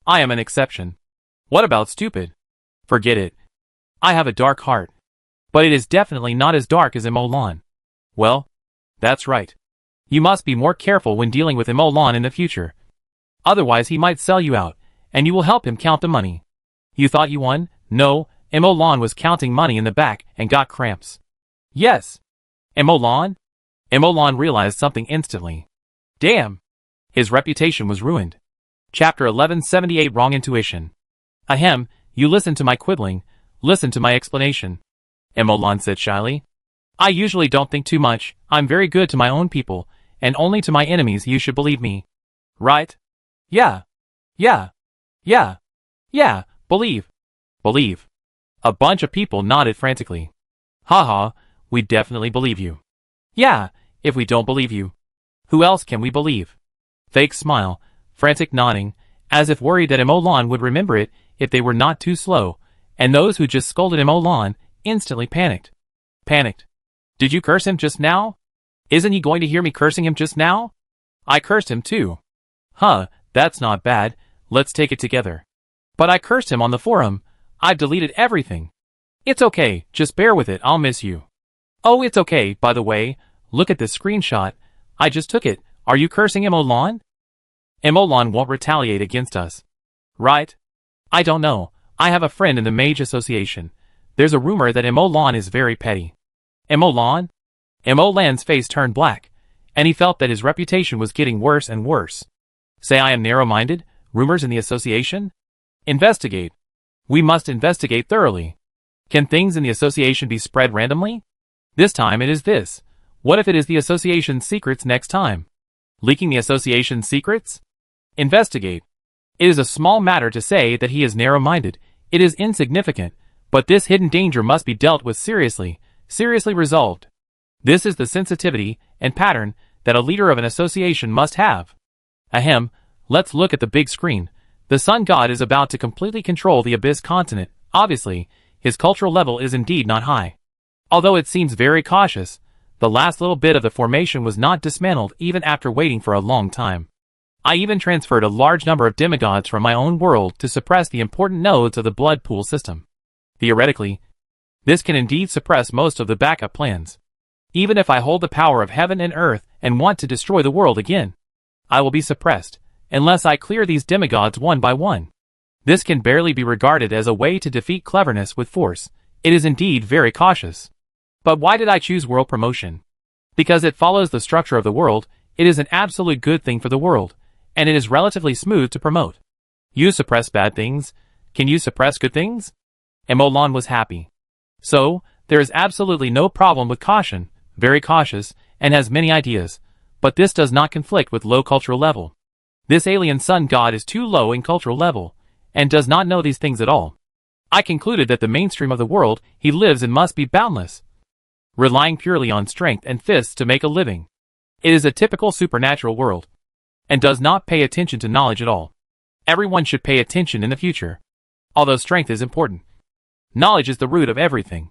I am an exception. What about stupid? Forget it. I have a dark heart. But it is definitely not as dark as Emolan. Well, that's right. You must be more careful when dealing with Emolan in the future. Otherwise he might sell you out, and you will help him count the money. You thought you won? No, Emolan was counting money in the back and got cramps. Yes. Emolan? Emolan realized something instantly. Damn. His reputation was ruined. Chapter 1178 Wrong Intuition. Ahem, you listen to my quibbling, listen to my explanation. Emolan said shyly. I usually don't think too much, I'm very good to my own people, and only to my enemies you should believe me. Right? Yeah. Yeah, believe. Believe. A bunch of people nodded frantically. Haha, we definitely believe you. Yeah, if we don't believe you, who else can we believe? Fake smile, frantic nodding, as if worried that Emolan would remember it if they were not too slow, and those who just scolded Emolan instantly panicked. Panicked. Did you curse him just now? Isn't he going to hear me cursing him just now? I cursed him too. Huh, that's not bad, let's take it together. But I cursed him on the forum. I've deleted everything. It's okay, just bear with it, I'll miss you. Oh, it's okay, by the way, look at this screenshot. I just took it. Are you cursing Emolan? Emolan won't retaliate against us. Right? I don't know. I have a friend in the Mage Association. There's a rumor that Emolan is very petty. Emolan? Emolan's face turned black, and he felt that his reputation was getting worse and worse. Say I am narrow-minded? Rumors in the association? Investigate. We must investigate thoroughly. Can things in the association be spread randomly? This time it is this. What if it is the association's secrets next time? Leaking the association's secrets? Investigate. It is a small matter to say that he is narrow-minded. It is insignificant, but this hidden danger must be dealt with seriously resolved. This is the sensitivity and pattern that a leader of an association must have. Ahem, let's look at the big screen. The sun god is about to completely control the Abyss continent. Obviously, his cultural level is indeed not high. Although it seems very cautious, the last little bit of the formation was not dismantled even after waiting for a long time. I even transferred a large number of demigods from my own world to suppress the important nodes of the blood pool system. Theoretically, this can indeed suppress most of the backup plans. Even if I hold the power of heaven and earth and want to destroy the world again, I will be suppressed, unless I clear these demigods one by one. This can barely be regarded as a way to defeat cleverness with force. It is indeed very cautious. But why did I choose world promotion? Because it follows the structure of the world, it is an absolute good thing for the world, and it is relatively smooth to promote. You suppress bad things. Can you suppress good things? Emolan was happy. So, there is absolutely no problem with caution, very cautious, and has many ideas, but this does not conflict with low cultural level. This alien sun god is too low in cultural level, and does not know these things at all. I concluded that the mainstream of the world he lives in must be boundless, relying purely on strength and fists to make a living. It is a typical supernatural world, and does not pay attention to knowledge at all. Everyone should pay attention in the future. Although strength is important, knowledge is the root of everything,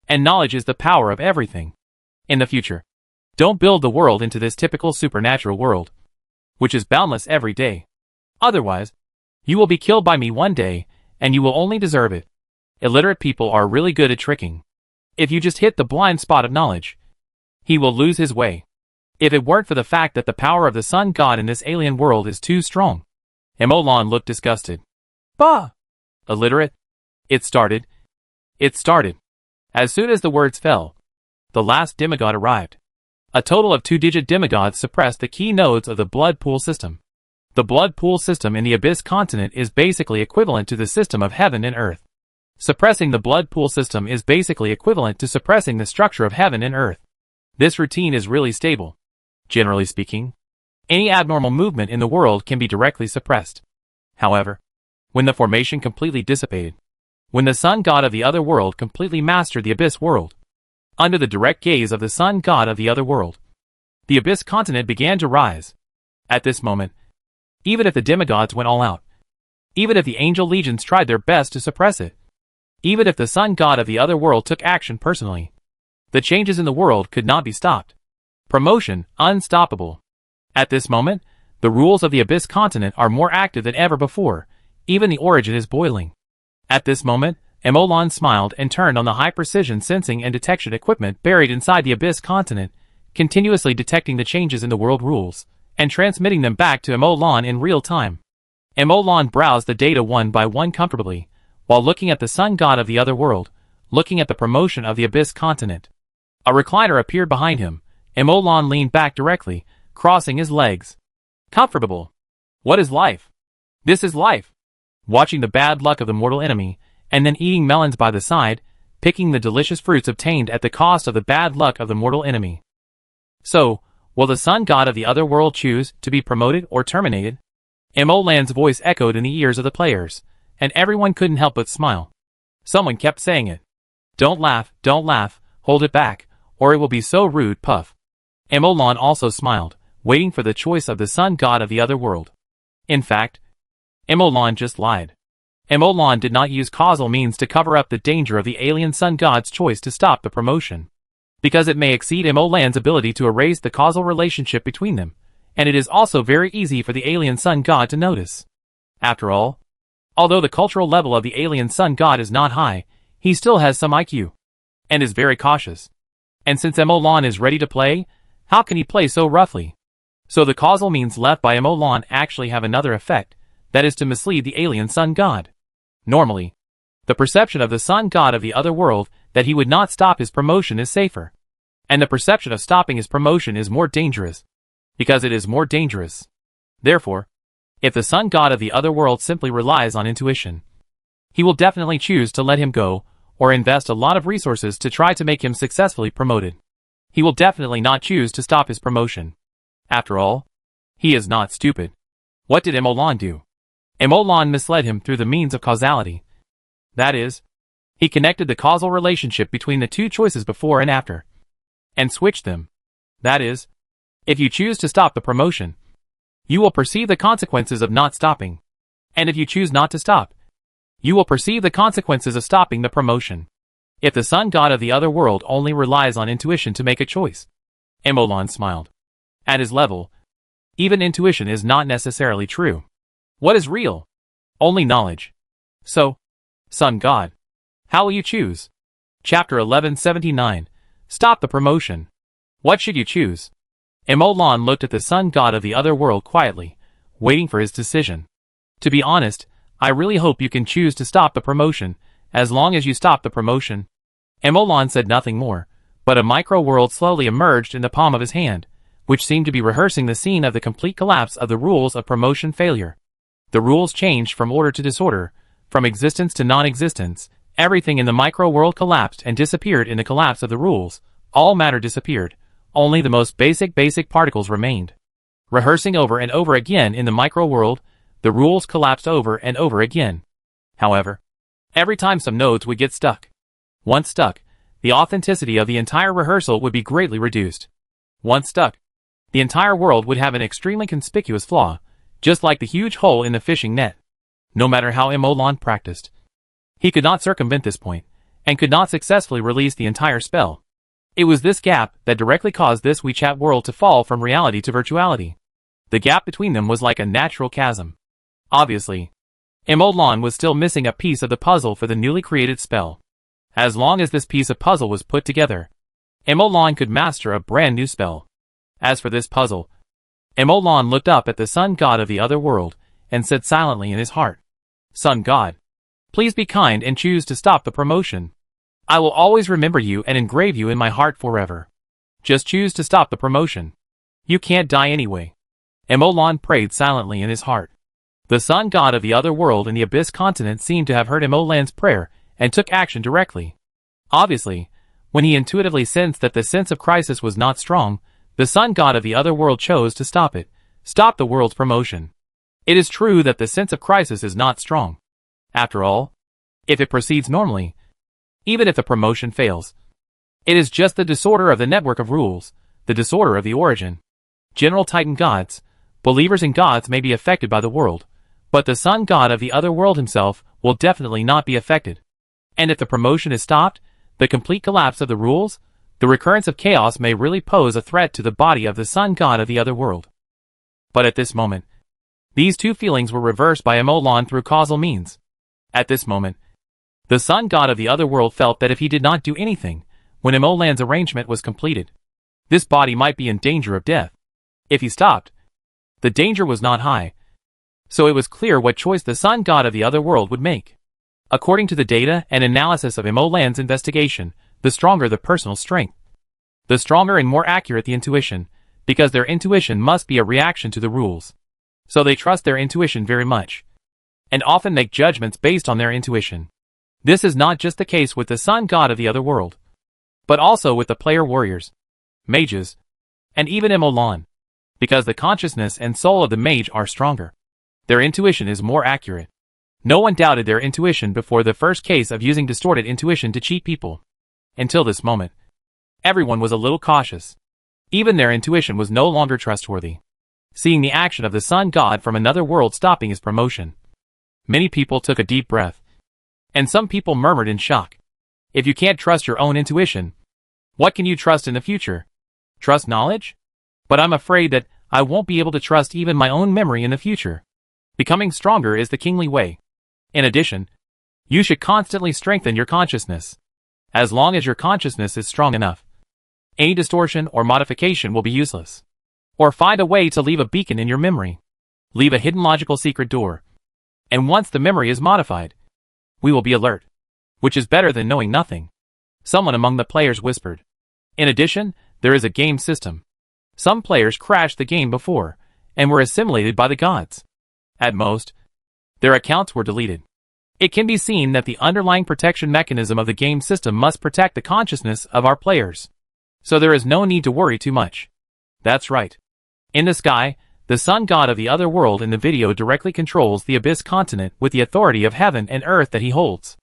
and knowledge is the power of everything. In the future, don't build the world into this typical supernatural world, which is boundless every day. Otherwise, you will be killed by me one day, and you will only deserve it. Illiterate people are really good at tricking. If you just hit the blind spot of knowledge, he will lose his way. If it weren't for the fact that the power of the sun god in this alien world is too strong. Emolan looked disgusted. Bah! Illiterate. It started. As soon as the words fell, the last demigod arrived. A total of 2-digit demigods suppressed the key nodes of the blood pool system. The blood pool system in the Abyss continent is basically equivalent to the system of heaven and earth. Suppressing the blood pool system is basically equivalent to suppressing the structure of heaven and earth. This routine is really stable. Generally speaking, any abnormal movement in the world can be directly suppressed. However, when the formation completely dissipated, when the sun god of the other world completely mastered the Abyss world, under the direct gaze of the sun god of the other world, the Abyss continent began to rise. At this moment, even if the demigods went all out, even if the angel legions tried their best to suppress it, even if the sun god of the other world took action personally, the changes in the world could not be stopped. Promotion, unstoppable. At this moment, the rules of the Abyss continent are more active than ever before. Even the origin is boiling. At this moment, Emolan smiled and turned on the high-precision sensing and detection equipment buried inside the Abyss continent, continuously detecting the changes in the world rules, and transmitting them back to Emolan in real time. Emolan browsed the data one by one comfortably, while looking at the sun god of the other world, looking at the promotion of the Abyss continent. A recliner appeared behind him. Emolan leaned back directly, crossing his legs. Comfortable. What is life? This is life. Watching the bad luck of the mortal enemy, and then eating melons by the side, picking the delicious fruits obtained at the cost of the bad luck of the mortal enemy. So, will the sun god of the other world choose to be promoted or terminated? Emolan's voice echoed in the ears of the players, and everyone couldn't help but smile. Someone kept saying it. Don't laugh, hold it back, or it will be so rude, puff. Emolan also smiled, waiting for the choice of the sun god of the other world. In fact, Emolan just lied. Emolan did not use causal means to cover up the danger of the alien sun god's choice to stop the promotion, because it may exceed Emolan's ability to erase the causal relationship between them, and it is also very easy for the alien sun god to notice. After all, although the cultural level of the alien sun god is not high, he still has some IQ, and is very cautious. And since Emolan is ready to play, how can he play so roughly? So the causal means left by Emolan actually have another effect, that is to mislead the alien sun god. Normally, the perception of the sun god of the other world that he would not stop his promotion is safer. And the perception of stopping his promotion is more dangerous, because it is more dangerous. Therefore, if the sun god of the other world simply relies on intuition, he will definitely choose to let him go, or invest a lot of resources to try to make him successfully promoted. He will definitely not choose to stop his promotion. After all, he is not stupid. What did Emolan do? Emolan misled him through the means of causality. That is, he connected the causal relationship between the two choices before and after, and switched them. That is, if you choose to stop the promotion, you will perceive the consequences of not stopping. And if you choose not to stop, you will perceive the consequences of stopping the promotion. If the sun god of the other world only relies on intuition to make a choice. Emolan smiled. At his level, even intuition is not necessarily true. What is real? Only knowledge. So, sun god, how will you choose? Chapter 1179. Stop the promotion. What should you choose? Emolan looked at the sun god of the other world quietly, waiting for his decision. To be honest, I really hope you can choose to stop the promotion, as long as you stop the promotion. Emolan said nothing more, but a micro-world slowly emerged in the palm of his hand, which seemed to be rehearsing the scene of the complete collapse of the rules of promotion failure. The rules changed from order to disorder, from existence to non-existence. Everything in the micro-world collapsed and disappeared in the collapse of the rules. All matter disappeared. Only the most basic particles remained. Rehearsing over and over again in the micro-world, the rules collapsed over and over again. However, every time some nodes would get stuck. Once stuck, the authenticity of the entire rehearsal would be greatly reduced. Once stuck, the entire world would have an extremely conspicuous flaw, just like the huge hole in the fishing net. No matter how Emolan practiced, he could not circumvent this point, and could not successfully release the entire spell. It was this gap that directly caused this WeChat world to fall from reality to virtuality. The gap between them was like a natural chasm. Obviously, Emolan was still missing a piece of the puzzle for the newly created spell. As long as this piece of puzzle was put together, Emolan could master a brand new spell. As for this puzzle, Emolan looked up at the sun god of the other world, and said silently in his heart, "Sun god, please be kind and choose to stop the promotion. I will always remember you and engrave you in my heart forever. Just choose to stop the promotion. You can't die anyway." Emolan prayed silently in his heart. The sun god of the other world in the Abyss continent seemed to have heard Emolan's prayer and took action directly. Obviously, when he intuitively sensed that the sense of crisis was not strong, the sun god of the other world chose to stop it, stop the world's promotion. It is true that the sense of crisis is not strong. After all, if it proceeds normally, even if the promotion fails, it is just the disorder of the network of rules, the disorder of the origin. General Titan gods, believers in gods may be affected by the world, but the sun god of the other world himself will definitely not be affected. And if the promotion is stopped, the complete collapse of the rules, the recurrence of chaos may really pose a threat to the body of the sun god of the other world. But at this moment, these two feelings were reversed by Emolan through causal means. At this moment, the sun god of the other world felt that if he did not do anything, when Emolan's arrangement was completed, this body might be in danger of death. If he stopped, the danger was not high, so it was clear what choice the sun god of the other world would make. According to the data and analysis of Emolan's investigation, the stronger the personal strength, the stronger and more accurate the intuition, because their intuition must be a reaction to the rules. So they trust their intuition very much, and often make judgments based on their intuition. This is not just the case with the sun god of the other world, but also with the player warriors, mages, and even Emolan, because the consciousness and soul of the mage are stronger. Their intuition is more accurate. No one doubted their intuition before the first case of using distorted intuition to cheat people. Until this moment, everyone was a little cautious. Even their intuition was no longer trustworthy. Seeing the action of the sun god from another world stopping his promotion, many people took a deep breath, and some people murmured in shock. If you can't trust your own intuition, what can you trust in the future? Trust knowledge? But I'm afraid that I won't be able to trust even my own memory in the future. Becoming stronger is the kingly way. In addition, you should constantly strengthen your consciousness. As long as your consciousness is strong enough, any distortion or modification will be useless. Or find a way to leave a beacon in your memory. Leave a hidden logical secret door. And once the memory is modified, we will be alert. Which is better than knowing nothing. Someone among the players whispered. In addition, there is a game system. Some players crashed the game before, and were assimilated by the gods. At most, their accounts were deleted. It can be seen that the underlying protection mechanism of the game system must protect the consciousness of our players. So there is no need to worry too much. That's right. In the sky, the sun god of the other world in the video directly controls the Abyss continent with the authority of heaven and earth that he holds.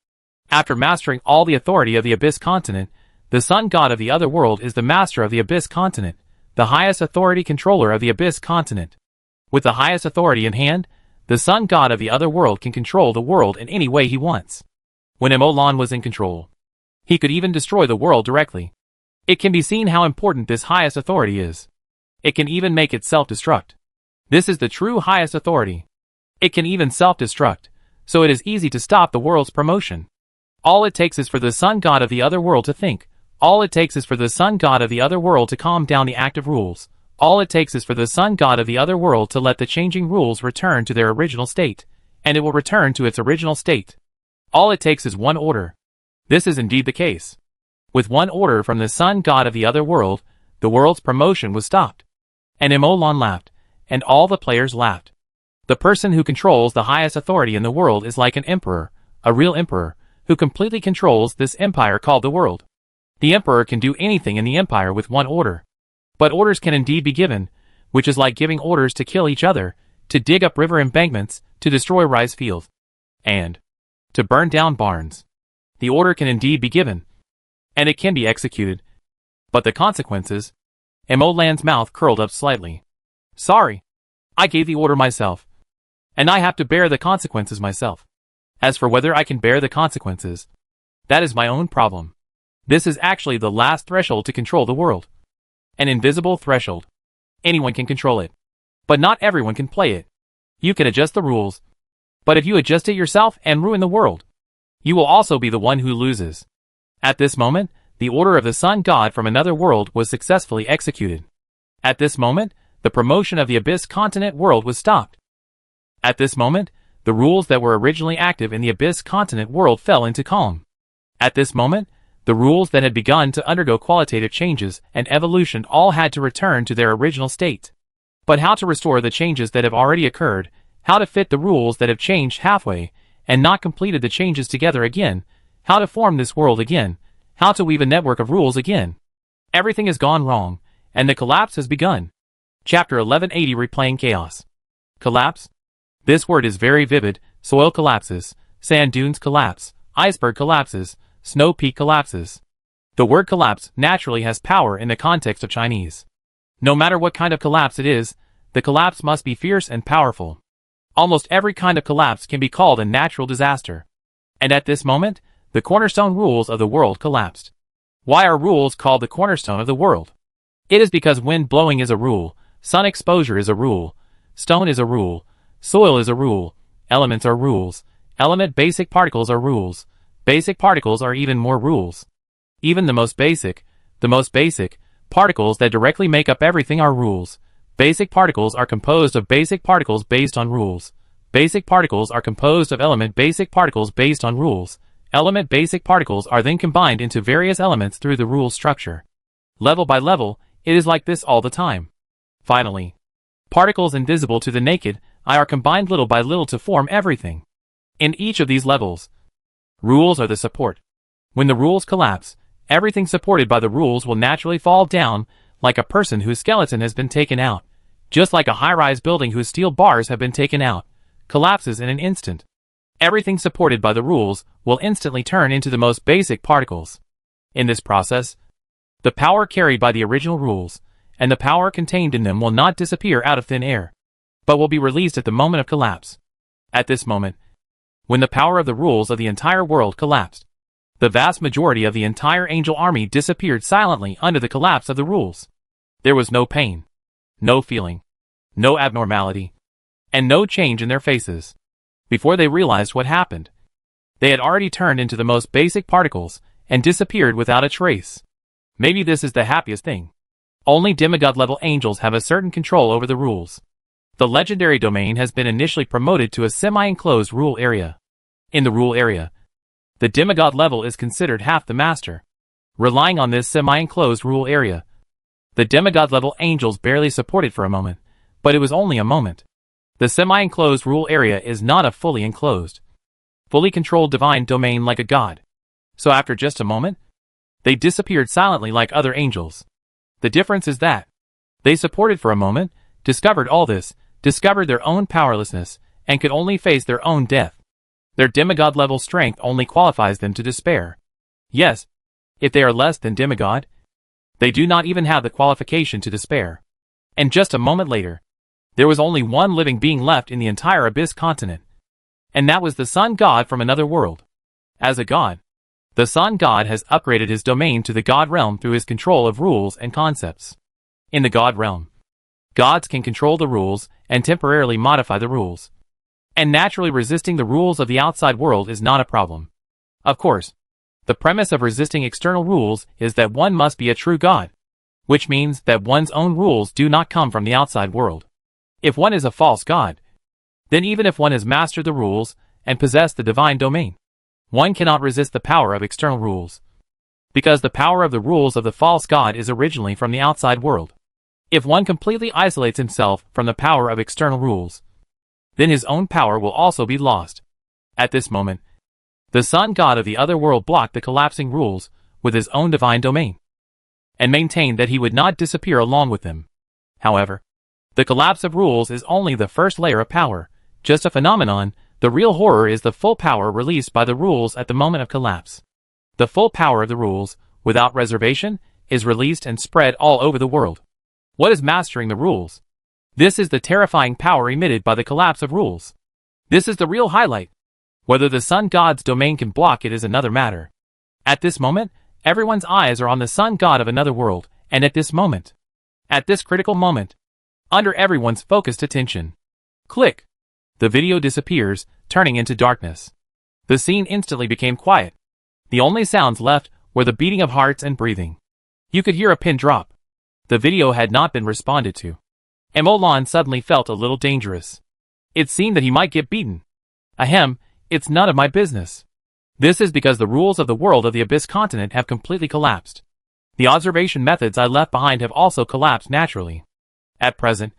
After mastering all the authority of the Abyss continent, the sun god of the other world is the master of the Abyss continent, the highest authority controller of the Abyss continent. With the highest authority in hand, the sun god of the other world can control the world in any way he wants. When Emolan was in control, he could even destroy the world directly. It can be seen how important this highest authority is. It can even make it self-destruct. This is the true highest authority. It can even self-destruct, so it is easy to stop the world's promotion. All it takes is for the sun god of the other world to think. All it takes is for the sun god of the other world to calm down the active rules. All it takes is for the sun god of the other world to let the changing rules return to their original state, and it will return to its original state. All it takes is one order. This is indeed the case. With one order from the sun god of the other world, the world's promotion was stopped. And Emolan laughed, and all the players laughed. The person who controls the highest authority in the world is like an emperor, a real emperor, who completely controls this empire called the world. The emperor can do anything in the empire with one order. But orders can indeed be given, which is like giving orders to kill each other, to dig up river embankments, to destroy rice fields, and to burn down barns. The order can indeed be given, and it can be executed. But the consequences? Emolan's mouth curled up slightly. Sorry. I gave the order myself. And I have to bear the consequences myself. As for whether I can bear the consequences, that is my own problem. This is actually the last threshold to control the world. An invisible threshold. Anyone can control it. But not everyone can play it. You can adjust the rules. But if you adjust it yourself and ruin the world, you will also be the one who loses. At this moment, the order of the sun god from another world was successfully executed. At this moment, the promotion of the Abyss continent world was stopped. At this moment, the rules that were originally active in the Abyss continent world fell into calm. At this moment, the rules that had begun to undergo qualitative changes and evolution all had to return to their original state. But how to restore the changes that have already occurred, how to fit the rules that have changed halfway and not completed the changes together again, how to form this world again, how to weave a network of rules again. Everything has gone wrong, and the collapse has begun. Chapter 1180 Replaying Chaos. Collapse? This word is very vivid. Soil collapses, sand dunes collapse, iceberg collapses, snow peak collapses. The word collapse naturally has power in the context of Chinese. No matter what kind of collapse it is, the collapse must be fierce and powerful. Almost every kind of collapse can be called a natural disaster. And at this moment, the cornerstone rules of the world collapsed. Why are rules called the cornerstone of the world? It is because wind blowing is a rule, sun exposure is a rule, stone is a rule, soil is a rule, elements are rules, element basic particles are rules, basic particles are even more rules. Even the most basic particles that directly make up everything are rules. Basic particles are composed of basic particles based on rules. Basic particles are composed of element basic particles based on rules. Element basic particles are then combined into various elements through the rule structure. Level by level, it is like this all the time. Finally, particles invisible to the naked eye are combined little by little to form everything. In each of these levels, rules are the support. When the rules collapse, everything supported by the rules will naturally fall down, like a person whose skeleton has been taken out. Just like a high-rise building whose steel bars have been taken out, collapses in an instant. Everything supported by the rules will instantly turn into the most basic particles. In this process, the power carried by the original rules, and the power contained in them will not disappear out of thin air, but will be released at the moment of collapse. At this moment, when the power of the rules of the entire world collapsed, the vast majority of the entire angel army disappeared silently under the collapse of the rules. There was no pain, no feeling, no abnormality, and no change in their faces. Before they realized what happened, they had already turned into the most basic particles and disappeared without a trace. Maybe this is the happiest thing. Only demigod-level angels have a certain control over the rules. The legendary domain has been initially promoted to a semi-enclosed rule area. In the rule area, the demigod level is considered half the master. Relying on this semi-enclosed rule area, the demigod-level angels barely supported for a moment, but it was only a moment. The semi-enclosed rule area is not a fully enclosed, fully controlled divine domain like a god. So after just a moment, they disappeared silently like other angels. The difference is that they supported for a moment, discovered all this, discovered their own powerlessness, and could only face their own death. Their demigod-level strength only qualifies them to despair. Yes, if they are less than demigod, they do not even have the qualification to despair. And just a moment later, there was only one living being left in the entire Abyss continent. And that was the sun god from another world. As a god, the sun god has upgraded his domain to the god realm through his control of rules and concepts. In the god realm, gods can control the rules and temporarily modify the rules. And naturally resisting the rules of the outside world is not a problem. Of course, the premise of resisting external rules is that one must be a true god, which means that one's own rules do not come from the outside world. If one is a false god, then even if one has mastered the rules and possessed the divine domain, one cannot resist the power of external rules. Because the power of the rules of the false god is originally from the outside world. If one completely isolates himself from the power of external rules, then his own power will also be lost. At this moment, the sun god of the other world blocked the collapsing rules with his own divine domain, and maintained that he would not disappear along with them. However, the collapse of rules is only the first layer of power, just a phenomenon. The real horror is the full power released by the rules at the moment of collapse. The full power of the rules, without reservation, is released and spread all over the world. What is mastering the rules? This is the terrifying power emitted by the collapse of rules. This is the real highlight. Whether the sun god's domain can block it is another matter. At this moment, everyone's eyes are on the sun god of another world, and at this critical moment, under everyone's focused attention. Click. The video disappears, turning into darkness. The scene instantly became quiet. The only sounds left were the beating of hearts and breathing. You could hear a pin drop. The video had not been responded to. Emolan suddenly felt a little dangerous. It seemed that he might get beaten. Ahem, it's none of my business. This is because the rules of the world of the Abyss continent have completely collapsed. The observation methods I left behind have also collapsed naturally. At present,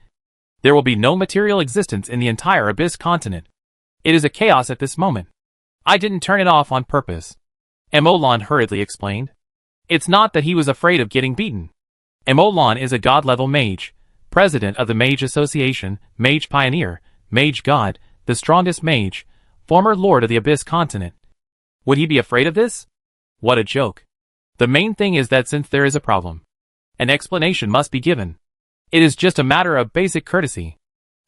there will be no material existence in the entire Abyss continent. It is a chaos at this moment. I didn't turn it off on purpose. Emolan hurriedly explained. It's not that he was afraid of getting beaten. Emolan is a god-level mage, president of the Mage Association, Mage Pioneer, Mage God, the strongest mage, former lord of the Abyss continent. Would he be afraid of this? What a joke. The main thing is that since there is a problem, an explanation must be given. It is just a matter of basic courtesy.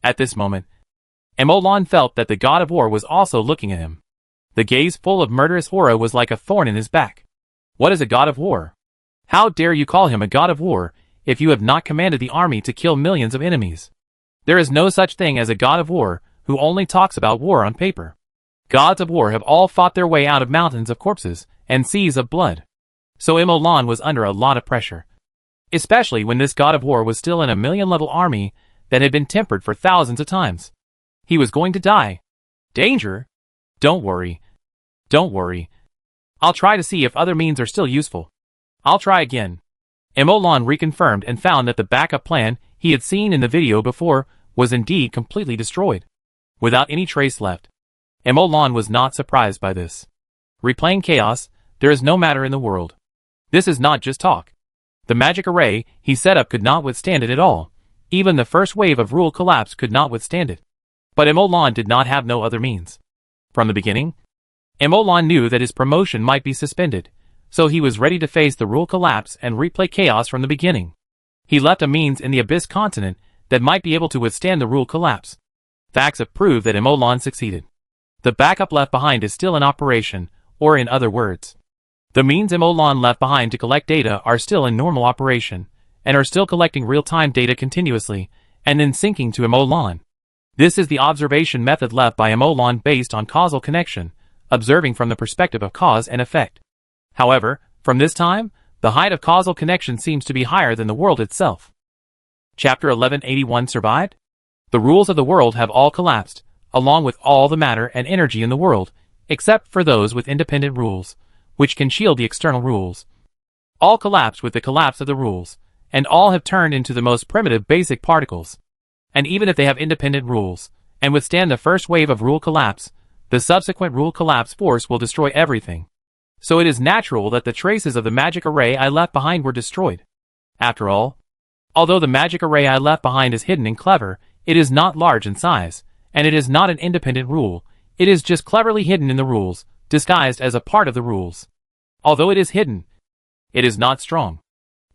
At this moment, Emolan felt that the god of war was also looking at him. The gaze full of murderous horror was like a thorn in his back. What is a god of war? How dare you call him a god of war if you have not commanded the army to kill millions of enemies? There is no such thing as a god of war who only talks about war on paper. Gods of war have all fought their way out of mountains of corpses and seas of blood. So Emolan was under a lot of pressure. Especially when this god of war was still in a million-level army that had been tempered for thousands of times. He was going to die. Danger? Don't worry. Don't worry. I'll try to see if other means are still useful. I'll try again. Emolan reconfirmed and found that the backup plan he had seen in the video before was indeed completely destroyed, without any trace left. Emolan was not surprised by this. Replaying chaos, there is no matter in the world. This is not just talk. The magic array he set up could not withstand it at all. Even the first wave of rule collapse could not withstand it. But Emolan did not have no other means. From the beginning, Emolan knew that his promotion might be suspended, so he was ready to face the rule collapse and replay chaos from the beginning. He left a means in the Abyss continent that might be able to withstand the rule collapse. Facts have proved that Emolan succeeded. The backup left behind is still in operation, or in other words, the means Emolan left behind to collect data are still in normal operation, and are still collecting real-time data continuously, and then syncing to Emolan. This is the observation method left by Emolan based on causal connection, observing from the perspective of cause and effect. However, from this time, the height of causal connection seems to be higher than the world itself. Chapter 1181 survived? The rules of the world have all collapsed, along with all the matter and energy in the world, except for those with independent rules, which can shield the external rules. All collapsed with the collapse of the rules, and all have turned into the most primitive basic particles. And even if they have independent rules, and withstand the first wave of rule collapse, the subsequent rule collapse force will destroy everything. So it is natural that the traces of the magic array I left behind were destroyed. After all, although the magic array I left behind is hidden and clever, it is not large in size, and it is not an independent rule. It is just cleverly hidden in the rules, disguised as a part of the rules. Although it is hidden, it is not strong.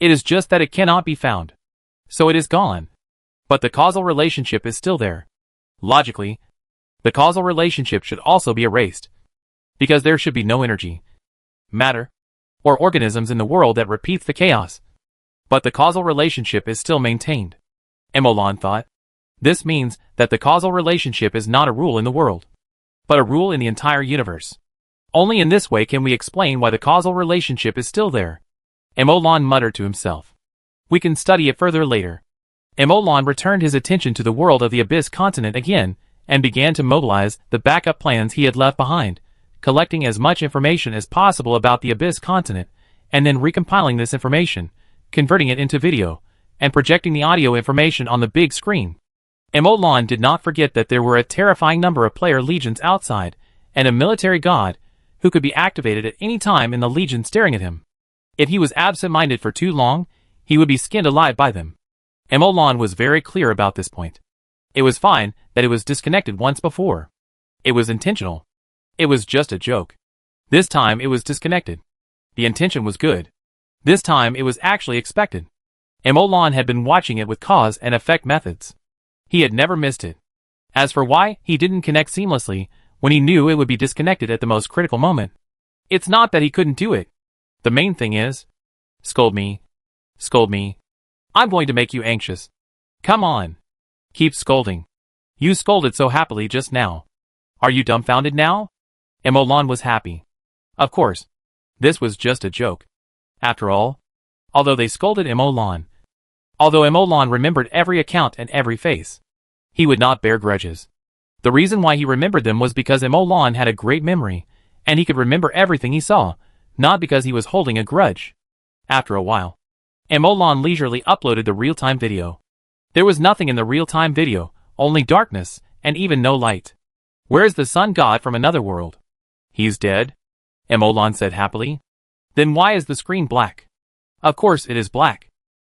It is just that it cannot be found. So it is gone. But the causal relationship is still there. Logically, the causal relationship should also be erased, because there should be no energy, matter, or organisms in the world that repeats the chaos. But the causal relationship is still maintained. Emolan thought. This means that the causal relationship is not a rule in the world, but a rule in the entire universe. Only in this way can we explain why the causal relationship is still there. Emolan muttered to himself. We can study it further later. Emolan returned his attention to the world of the Abyss continent again, and began to mobilize the backup plans he had left behind, collecting as much information as possible about the Abyss continent, and then recompiling this information, converting it into video, and projecting the audio information on the big screen. Emolan did not forget that there were a terrifying number of player legions outside, and a military god, who could be activated at any time in the legion staring at him. If he was absent-minded for too long, he would be skinned alive by them. Emolan was very clear about this point. It was fine that it was disconnected once before. It was intentional. It was just a joke. This time it was disconnected. The intention was good. This time it was actually expected. Emolan had been watching it with cause and effect methods. He had never missed it. As for why he didn't connect seamlessly when he knew it would be disconnected at the most critical moment, it's not that he couldn't do it. The main thing is, scold me. Scold me. I'm going to make you anxious. Come on. Keep scolding. You scolded so happily just now. Are you dumbfounded now? Emolan was happy. Of course. This was just a joke. After all, although they scolded Emolan, although Emolan remembered every account and every face, he would not bear grudges. The reason why he remembered them was because Emolan had a great memory, and he could remember everything he saw, not because he was holding a grudge. After a while, Emolan leisurely uploaded the real-time video. There was nothing in the real-time video, only darkness, and even no light. Where's the sun god from another world? He's dead, Emolan said happily. Then why is the screen black? Of course it is black.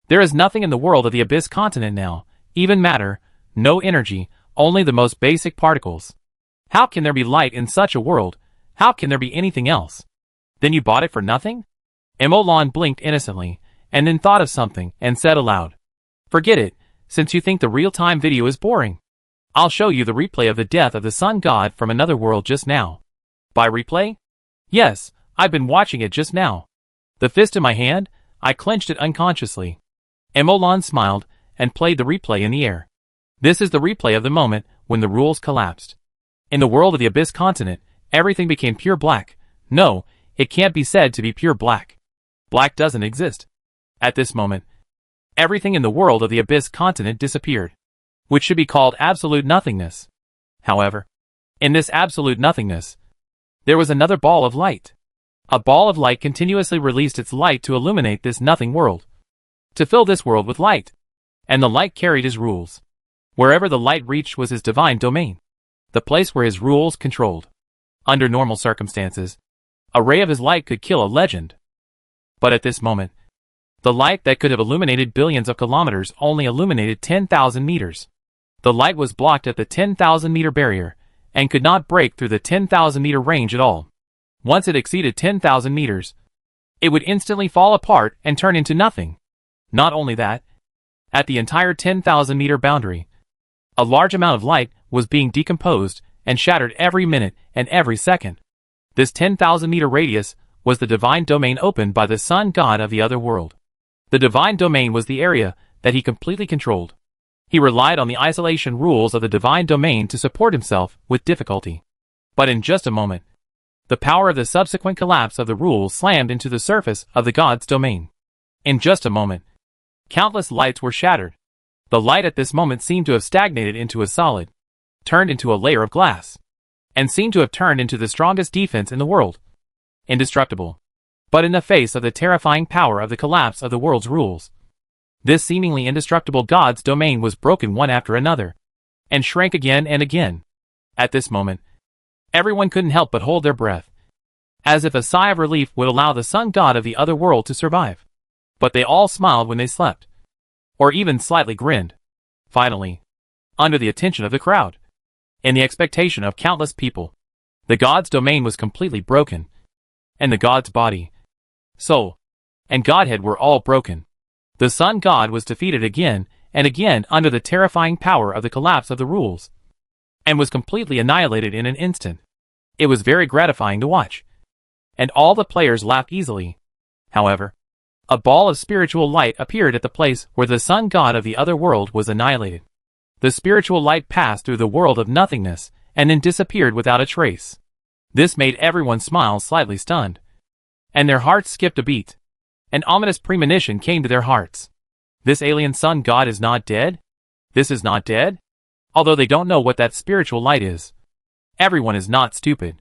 There is nothing in the world of the Abyss continent now, even matter, no energy, only the most basic particles. How can there be light in such a world? How can there be anything else? Then you bought it for nothing? Emolan blinked innocently, and then thought of something, and said aloud, forget it, since you think the real-time video is boring. I'll show you the replay of the death of the sun god from another world just now. By replay? Yes, I've been watching it just now. The fist in my hand, I clenched it unconsciously. Emolan smiled, and played the replay in the air. This is the replay of the moment when the rules collapsed. In the world of the Abyss continent, everything became pure black. No, it can't be said to be pure black. Black doesn't exist. At this moment, everything in the world of the Abyss continent disappeared, which should be called absolute nothingness. However, in this absolute nothingness, there was another ball of light. A ball of light continuously released its light to illuminate this nothing world, to fill this world with light. And the light carried his rules. Wherever the light reached was his divine domain, the place where his rules controlled. Under normal circumstances, a ray of his light could kill a legend. But at this moment, the light that could have illuminated billions of kilometers only illuminated 10,000 meters. The light was blocked at the 10,000 meter barrier, and could not break through the 10,000 meter range at all. Once it exceeded 10,000 meters, it would instantly fall apart and turn into nothing. Not only that, at the entire 10,000 meter boundary, a large amount of light was being decomposed and shattered every minute and every second. This 10,000 meter radius was the divine domain opened by the sun god of the other world. The divine domain was the area that he completely controlled. He relied on the isolation rules of the divine domain to support himself with difficulty. But in just a moment, the power of the subsequent collapse of the rules slammed into the surface of the god's domain. In just a moment, countless lights were shattered. The light at this moment seemed to have stagnated into a solid, turned into a layer of glass, and seemed to have turned into the strongest defense in the world. Indestructible. But in the face of the terrifying power of the collapse of the world's rules, this seemingly indestructible god's domain was broken one after another, and shrank again and again. At this moment, everyone couldn't help but hold their breath, as if a sigh of relief would allow the sun god of the other world to survive. But they all smiled when they slept, or even slightly grinned. Finally, under the attention of the crowd, in the expectation of countless people, the god's domain was completely broken, and the god's body, soul, and godhead were all broken. The sun god was defeated again and again under the terrifying power of the collapse of the rules, and was completely annihilated in an instant. It was very gratifying to watch, and all the players laughed easily. However, a ball of spiritual light appeared at the place where the sun god of the other world was annihilated. The spiritual light passed through the world of nothingness and then disappeared without a trace. This made everyone smile slightly stunned, and their hearts skipped a beat. An ominous premonition came to their hearts. This alien sun god is not dead? This is not dead? although they don't know what that spiritual light is. Everyone is not stupid.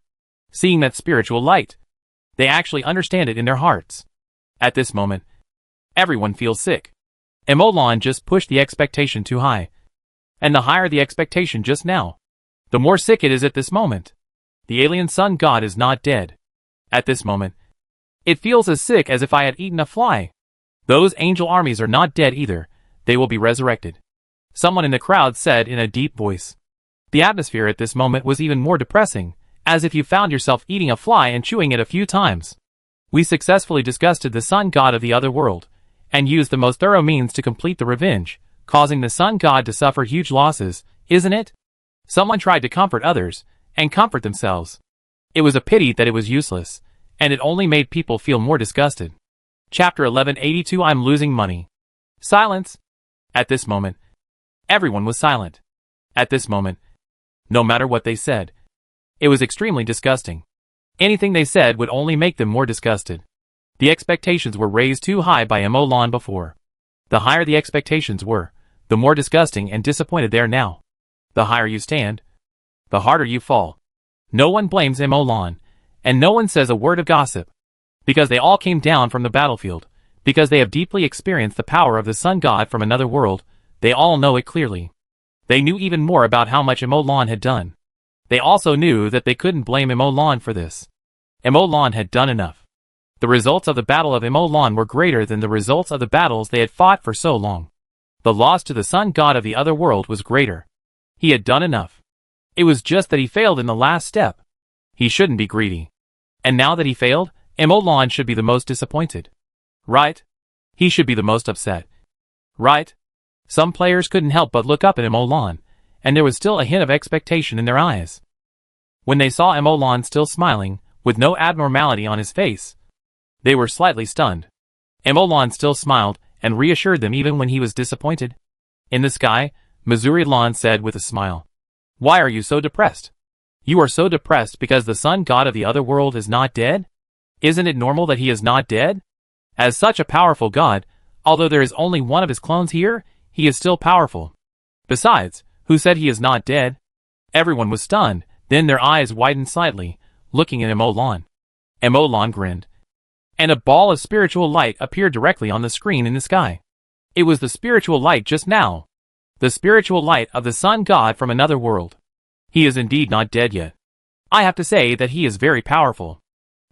Seeing that spiritual light, they actually understand it in their hearts. At this moment, everyone feels sick. Emolan just pushed the expectation too high. And the higher the expectation just now, the more sick it is at this moment. The alien sun god is not dead. At this moment, it feels as sick as if I had eaten a fly. Those angel armies are not dead either. They will be resurrected. Someone in the crowd said in a deep voice. The atmosphere at this moment was even more depressing, as if you found yourself eating a fly and chewing it a few times. We successfully disgusted the sun god of the other world, and used the most thorough means to complete the revenge, causing the sun god to suffer huge losses, isn't it? Someone tried to comfort others, and comfort themselves. It was a pity that it was useless, and it only made people feel more disgusted. Chapter 1182 I'm losing money. Silence. At this moment, everyone was silent. At this moment, no matter what they said, it was extremely disgusting. Anything they said would only make them more disgusted. The expectations were raised too high by Emolan before. The higher the expectations were, the more disgusting and disappointed they are now. The higher you stand, the harder you fall. No one blames Emolan, and no one says a word of gossip. Because they all came down from the battlefield, because they have deeply experienced the power of the sun god from another world, they all know it clearly. They knew even more about how much Emolan had done. They also knew that they couldn't blame Emolan for this. Emolan had done enough. The results of the battle of Emolan were greater than the results of the battles they had fought for so long. The loss to the sun god of the other world was greater. He had done enough. It was just that he failed in the last step. He shouldn't be greedy. And now that he failed, Emolan should be the most disappointed. Right? He should be the most upset. Right? Some players couldn't help but look up at Emolan, and there was still a hint of expectation in their eyes. When they saw Emolan still smiling, with no abnormality on his face, they were slightly stunned. Emolan still smiled, and reassured them even when he was disappointed. In the sky, Missouri-lan said with a smile. Why are you so depressed? You are so depressed because the sun god of the other world is not dead? Isn't it normal that he is not dead? As such a powerful god, although there is only one of his clones here, he is still powerful. Besides, who said he is not dead? Everyone was stunned, then their eyes widened slightly, looking at Emolan. Emolan grinned. And a ball of spiritual light appeared directly on the screen in the sky. It was the spiritual light just now. The spiritual light of the sun god from another world. He is indeed not dead yet. I have to say that he is very powerful.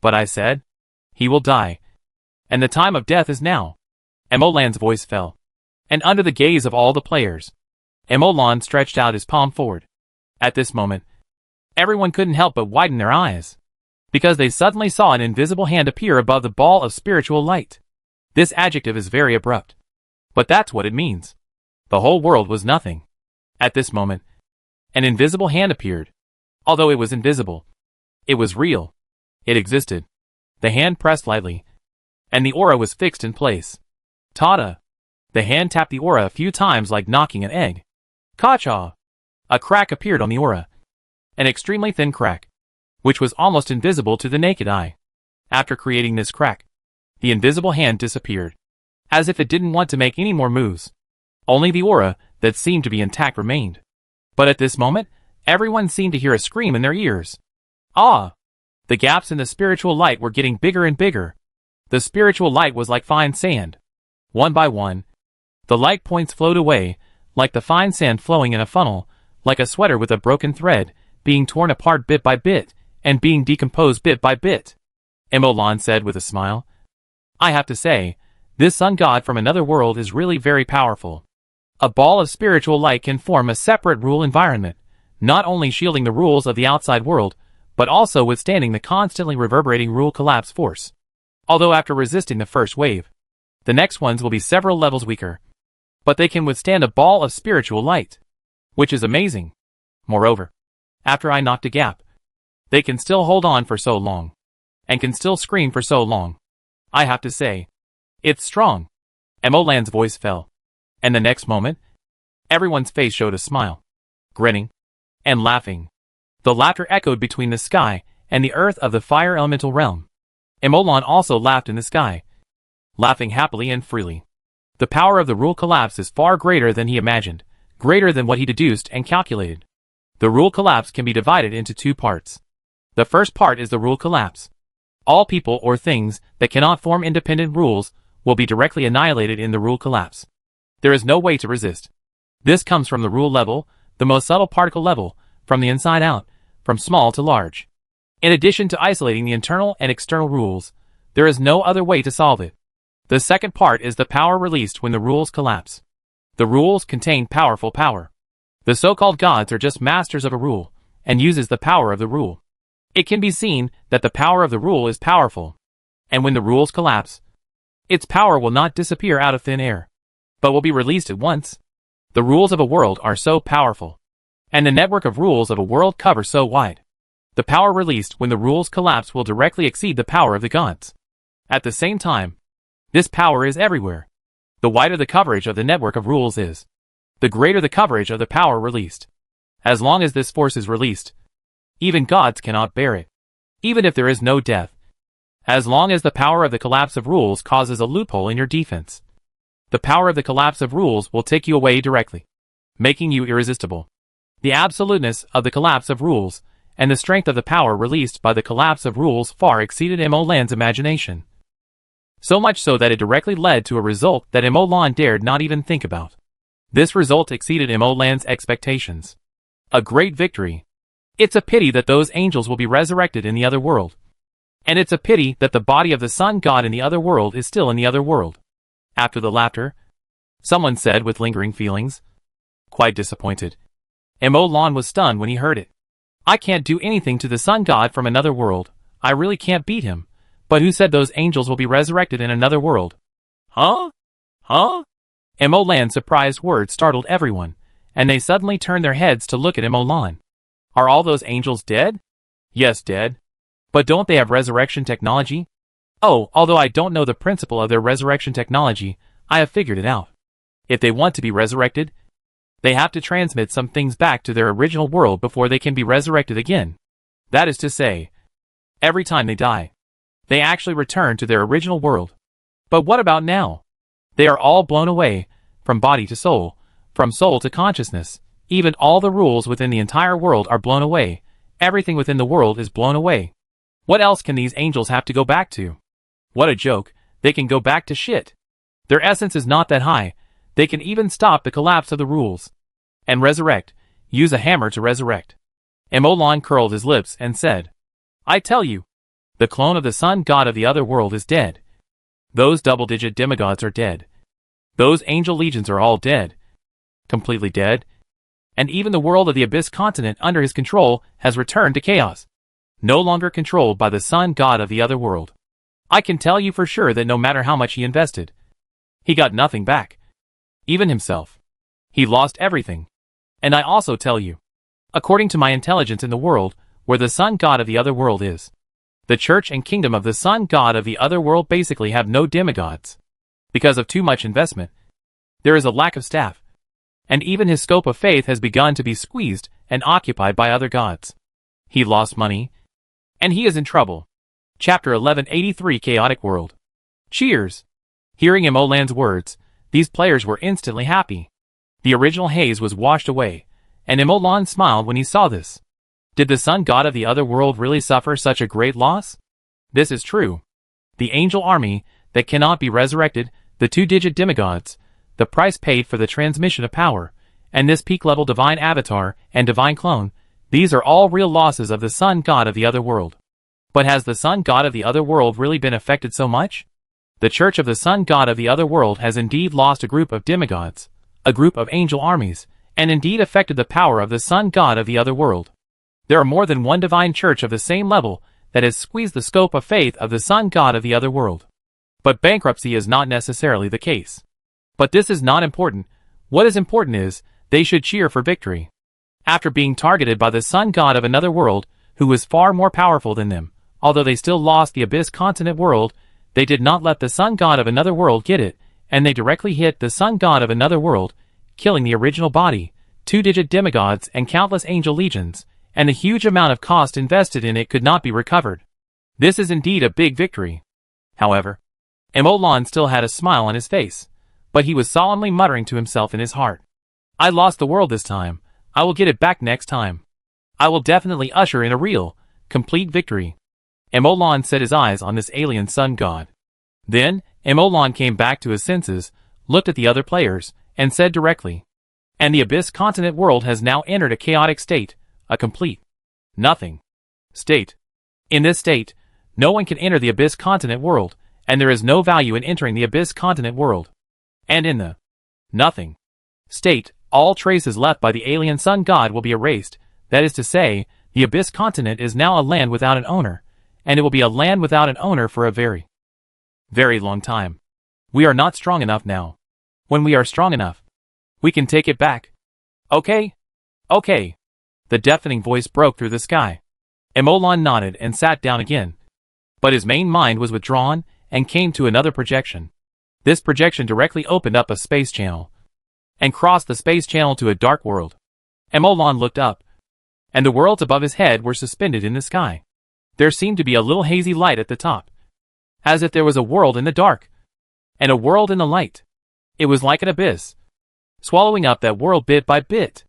But I said, he will die. And the time of death is now. Emolan's voice fell. And under the gaze of all the players, Emolan stretched out his palm forward. At this moment, everyone couldn't help but widen their eyes, because they suddenly saw an invisible hand appear above the ball of spiritual light. This adjective is very abrupt. But that's what it means. The whole world was nothing. At this moment, an invisible hand appeared. Although it was invisible, it was real. It existed. The hand pressed lightly, and the aura was fixed in place. Tada! The hand tapped the aura a few times like knocking an egg. Kacha! A crack appeared on the aura. An extremely thin crack, which was almost invisible to the naked eye. After creating this crack, the invisible hand disappeared, as if it didn't want to make any more moves. Only the aura, that seemed to be intact, remained. But at this moment, everyone seemed to hear a scream in their ears. Ah! The gaps in the spiritual light were getting bigger and bigger. The spiritual light was like fine sand. One by one, the light points flowed away, like the fine sand flowing in a funnel, like a sweater with a broken thread, being torn apart bit by bit, and being decomposed bit by bit. Emolan said with a smile. I have to say, this sun god from another world is really very powerful. A ball of spiritual light can form a separate rule environment, not only shielding the rules of the outside world, but also withstanding the constantly reverberating rule collapse force. Although after resisting the first wave, the next ones will be several levels weaker. But they can withstand a ball of spiritual light, which is amazing. Moreover, after I knocked a gap, they can still hold on for so long, and can still scream for so long. I have to say, it's strong. Emolan's voice fell, and the next moment, everyone's face showed a smile, grinning, and laughing. The laughter echoed between the sky and the earth of the fire elemental realm. Emolan also laughed in the sky, laughing happily and freely. The power of the rule collapse is far greater than he imagined, greater than what he deduced and calculated. The rule collapse can be divided into two parts. The first part is the rule collapse. All people or things that cannot form independent rules will be directly annihilated in the rule collapse. There is no way to resist. This comes from the rule level, the most subtle particle level, from the inside out, from small to large. In addition to isolating the internal and external rules, there is no other way to solve it. The second part is the power released when the rules collapse. The rules contain powerful power. The so-called gods are just masters of a rule, and uses the power of the rule. It can be seen that the power of the rule is powerful. And when the rules collapse, its power will not disappear out of thin air, but will be released at once. The rules of a world are so powerful, and the network of rules of a world covers so wide. The power released when the rules collapse will directly exceed the power of the gods. At the same time, this power is everywhere. The wider the coverage of the network of rules is, the greater the coverage of the power released. As long as this force is released, even gods cannot bear it. Even if there is no death. As long as the power of the collapse of rules causes a loophole in your defense, the power of the collapse of rules will take you away directly, making you irresistible. The absoluteness of the collapse of rules and the strength of the power released by the collapse of rules far exceeded Mo Lan's imagination. So much so that it directly led to a result that Mo Lan dared not even think about. This result exceeded Mo Lan's expectations. A great victory. It's a pity that those angels will be resurrected in the other world. And it's a pity that the body of the sun god in the other world is still in the other world. After the laughter, someone said with lingering feelings, quite disappointed. Mo Lan was stunned when he heard it. I can't do anything to the sun god from another world. I really can't beat him. But who said those angels will be resurrected in another world? Huh? Huh? Mo Lan's surprised words startled everyone, and they suddenly turned their heads to look at Mo Lan. Are all those angels dead? Yes, dead. But don't they have resurrection technology? Oh, although I don't know the principle of their resurrection technology, I have figured it out. If they want to be resurrected, they have to transmit some things back to their original world before they can be resurrected again. That is to say, every time they die, they actually return to their original world. But what about now? They are all blown away, from body to soul, from soul to consciousness. Even all the rules within the entire world are blown away. Everything within the world is blown away. What else can these angels have to go back to? What a joke, they can go back to shit. Their essence is not that high. They can even stop the collapse of the rules. And resurrect. Use a hammer to resurrect. Mo Lan curled his lips and said, I tell you, the clone of the sun god of the other world is dead. Those double-digit demigods are dead. Those angel legions are all dead. Completely dead. And even the world of the Abyss continent under his control has returned to chaos. No longer controlled by the sun god of the other world. I can tell you for sure that no matter how much he invested, he got nothing back. Even himself. He lost everything. And I also tell you, according to my intelligence in the world where the sun god of the other world is, the church and kingdom of the sun god of the other world basically have no demigods. Because of too much investment, there is a lack of staff. And even his scope of faith has begun to be squeezed and occupied by other gods. He lost money, and he is in trouble. Chapter 1183 Chaotic World. Cheers! Hearing Mo Lan's words, these players were instantly happy. The original haze was washed away, and Mo Lan smiled when he saw this. Did the sun god of the other world really suffer such a great loss? This is true. The angel army that cannot be resurrected, the two-digit demigods, the price paid for the transmission of power, and this peak-level divine avatar and divine clone, these are all real losses of the sun god of the other world. But has the sun god of the other world really been affected so much? The church of the sun god of the other world has indeed lost a group of demigods, a group of angel armies, and indeed affected the power of the sun god of the other world. There are more than one divine church of the same level that has squeezed the scope of faith of the sun god of the other world. But bankruptcy is not necessarily the case. But this is not important. What is important is, they should cheer for victory. After being targeted by the sun god of another world, who was far more powerful than them, although they still lost the Abyss continent world, they did not let the sun god of another world get it, and they directly hit the sun god of another world, killing the original body, two-digit demigods and countless angel legions, and the huge amount of cost invested in it could not be recovered. This is indeed a big victory. However, Mo Lan still had a smile on his face, but he was solemnly muttering to himself in his heart. I lost the world this time. I will get it back next time. I will definitely usher in a real, complete victory. Emolan set his eyes on this alien sun god. Then, Emolan came back to his senses, looked at the other players, and said directly, "And the Abyss Continent world has now entered a chaotic state, a complete nothing state. In this state, no one can enter the Abyss Continent world, and there is no value in entering the Abyss Continent world. And in the nothing state, all traces left by the alien sun god will be erased. That is to say, the Abyss Continent is now a land without an owner, and it will be a land without an owner for a very, very long time. We are not strong enough now. When we are strong enough, we can take it back. Okay? Okay." The deafening voice broke through the sky. Emolan nodded and sat down again. But his main mind was withdrawn and came to another projection. This projection directly opened up a space channel and crossed the space channel to a dark world. Emolan looked up, and the worlds above his head were suspended in the sky. There seemed to be a little hazy light at the top, as if there was a world in the dark and a world in the light. It was like an abyss, swallowing up that world bit by bit,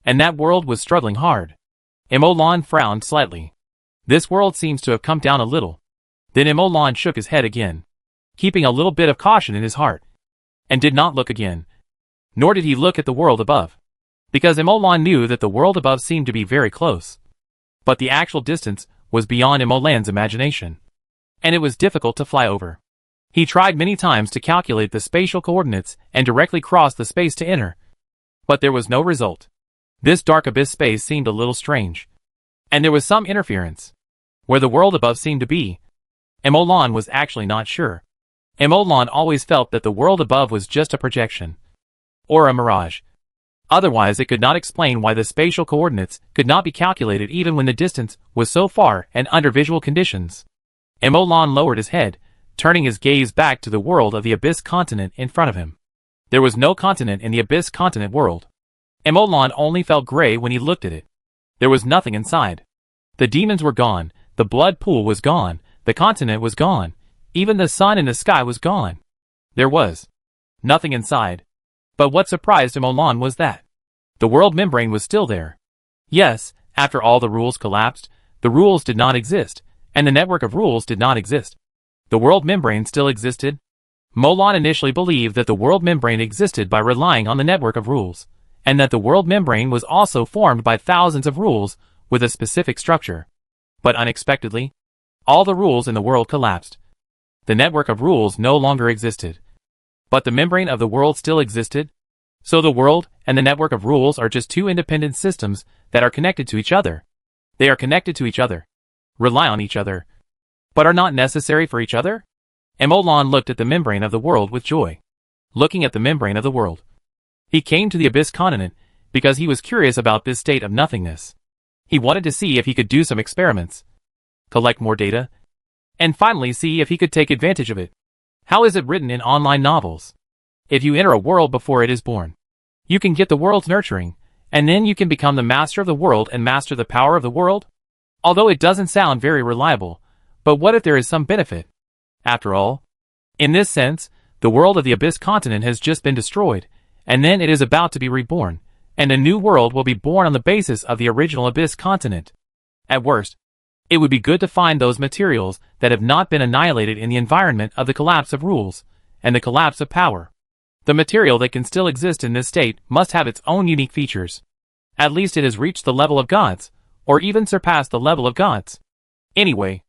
and that world was struggling hard. Emolan frowned slightly. This world seems to have come down a little. Then Emolan shook his head again, keeping a little bit of caution in his heart, and did not look again. Nor did he look at the world above, because Emolan knew that the world above seemed to be very close. But the actual distance was beyond Emolan's imagination, and it was difficult to fly over. He tried many times to calculate the spatial coordinates and directly cross the space to enter, but there was no result. This dark abyss space seemed a little strange, and there was some interference. Where the world above seemed to be, Emolan was actually not sure. Emolan always felt that the world above was just a projection, or a mirage. Otherwise it could not explain why the spatial coordinates could not be calculated even when the distance was so far and under visual conditions. Emolan lowered his head, turning his gaze back to the world of the Abyss Continent in front of him. There was no continent in the Abyss Continent world. Emolan only felt gray when he looked at it. There was nothing inside. The demons were gone, the blood pool was gone, the continent was gone, even the sun in the sky was gone. There was nothing inside. But what surprised Emolan was that the world membrane was still there. Yes, after all the rules collapsed, the rules did not exist, and the network of rules did not exist. The world membrane still existed. Emolan initially believed that the world membrane existed by relying on the network of rules, and that the world membrane was also formed by thousands of rules with a specific structure. But unexpectedly, all the rules in the world collapsed. The network of rules no longer existed. But the membrane of the world still existed. So the world and the network of rules are just two independent systems that are connected to each other. They are connected to each other, rely on each other, but are not necessary for each other? Emolan looked at the membrane of the world with joy. Looking at the membrane of the world, he came to the Abyss Continent because he was curious about this state of nothingness. He wanted to see if he could do some experiments, collect more data, and finally see if he could take advantage of it. How is it written in online novels? If you enter a world before it is born, you can get the world's nurturing, and then you can become the master of the world and master the power of the world? Although it doesn't sound very reliable, but what if there is some benefit? After all, in this sense, the world of the Abyss Continent has just been destroyed, and then it is about to be reborn, and a new world will be born on the basis of the original Abyss Continent. At worst, it would be good to find those materials that have not been annihilated in the environment of the collapse of rules and the collapse of power. The material that can still exist in this state must have its own unique features. At least it has reached the level of gods, or even surpassed the level of gods. Anyway,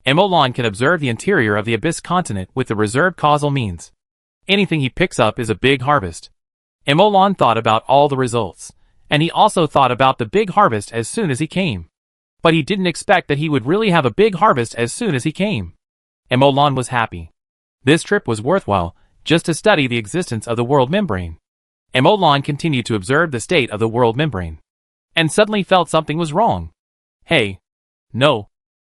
Emolan can observe the interior of the Abyss Continent with the reserved causal means. Anything he picks up is a big harvest. Emolan thought about all the results, and he also thought about the big harvest as soon as he came. But he didn't expect that he would really have a big harvest as soon as he came. Emolan was happy. This trip was worthwhile, just to study the existence of the world membrane. Emolan continued to observe the state of the world membrane, and suddenly felt something was wrong. Hey. No.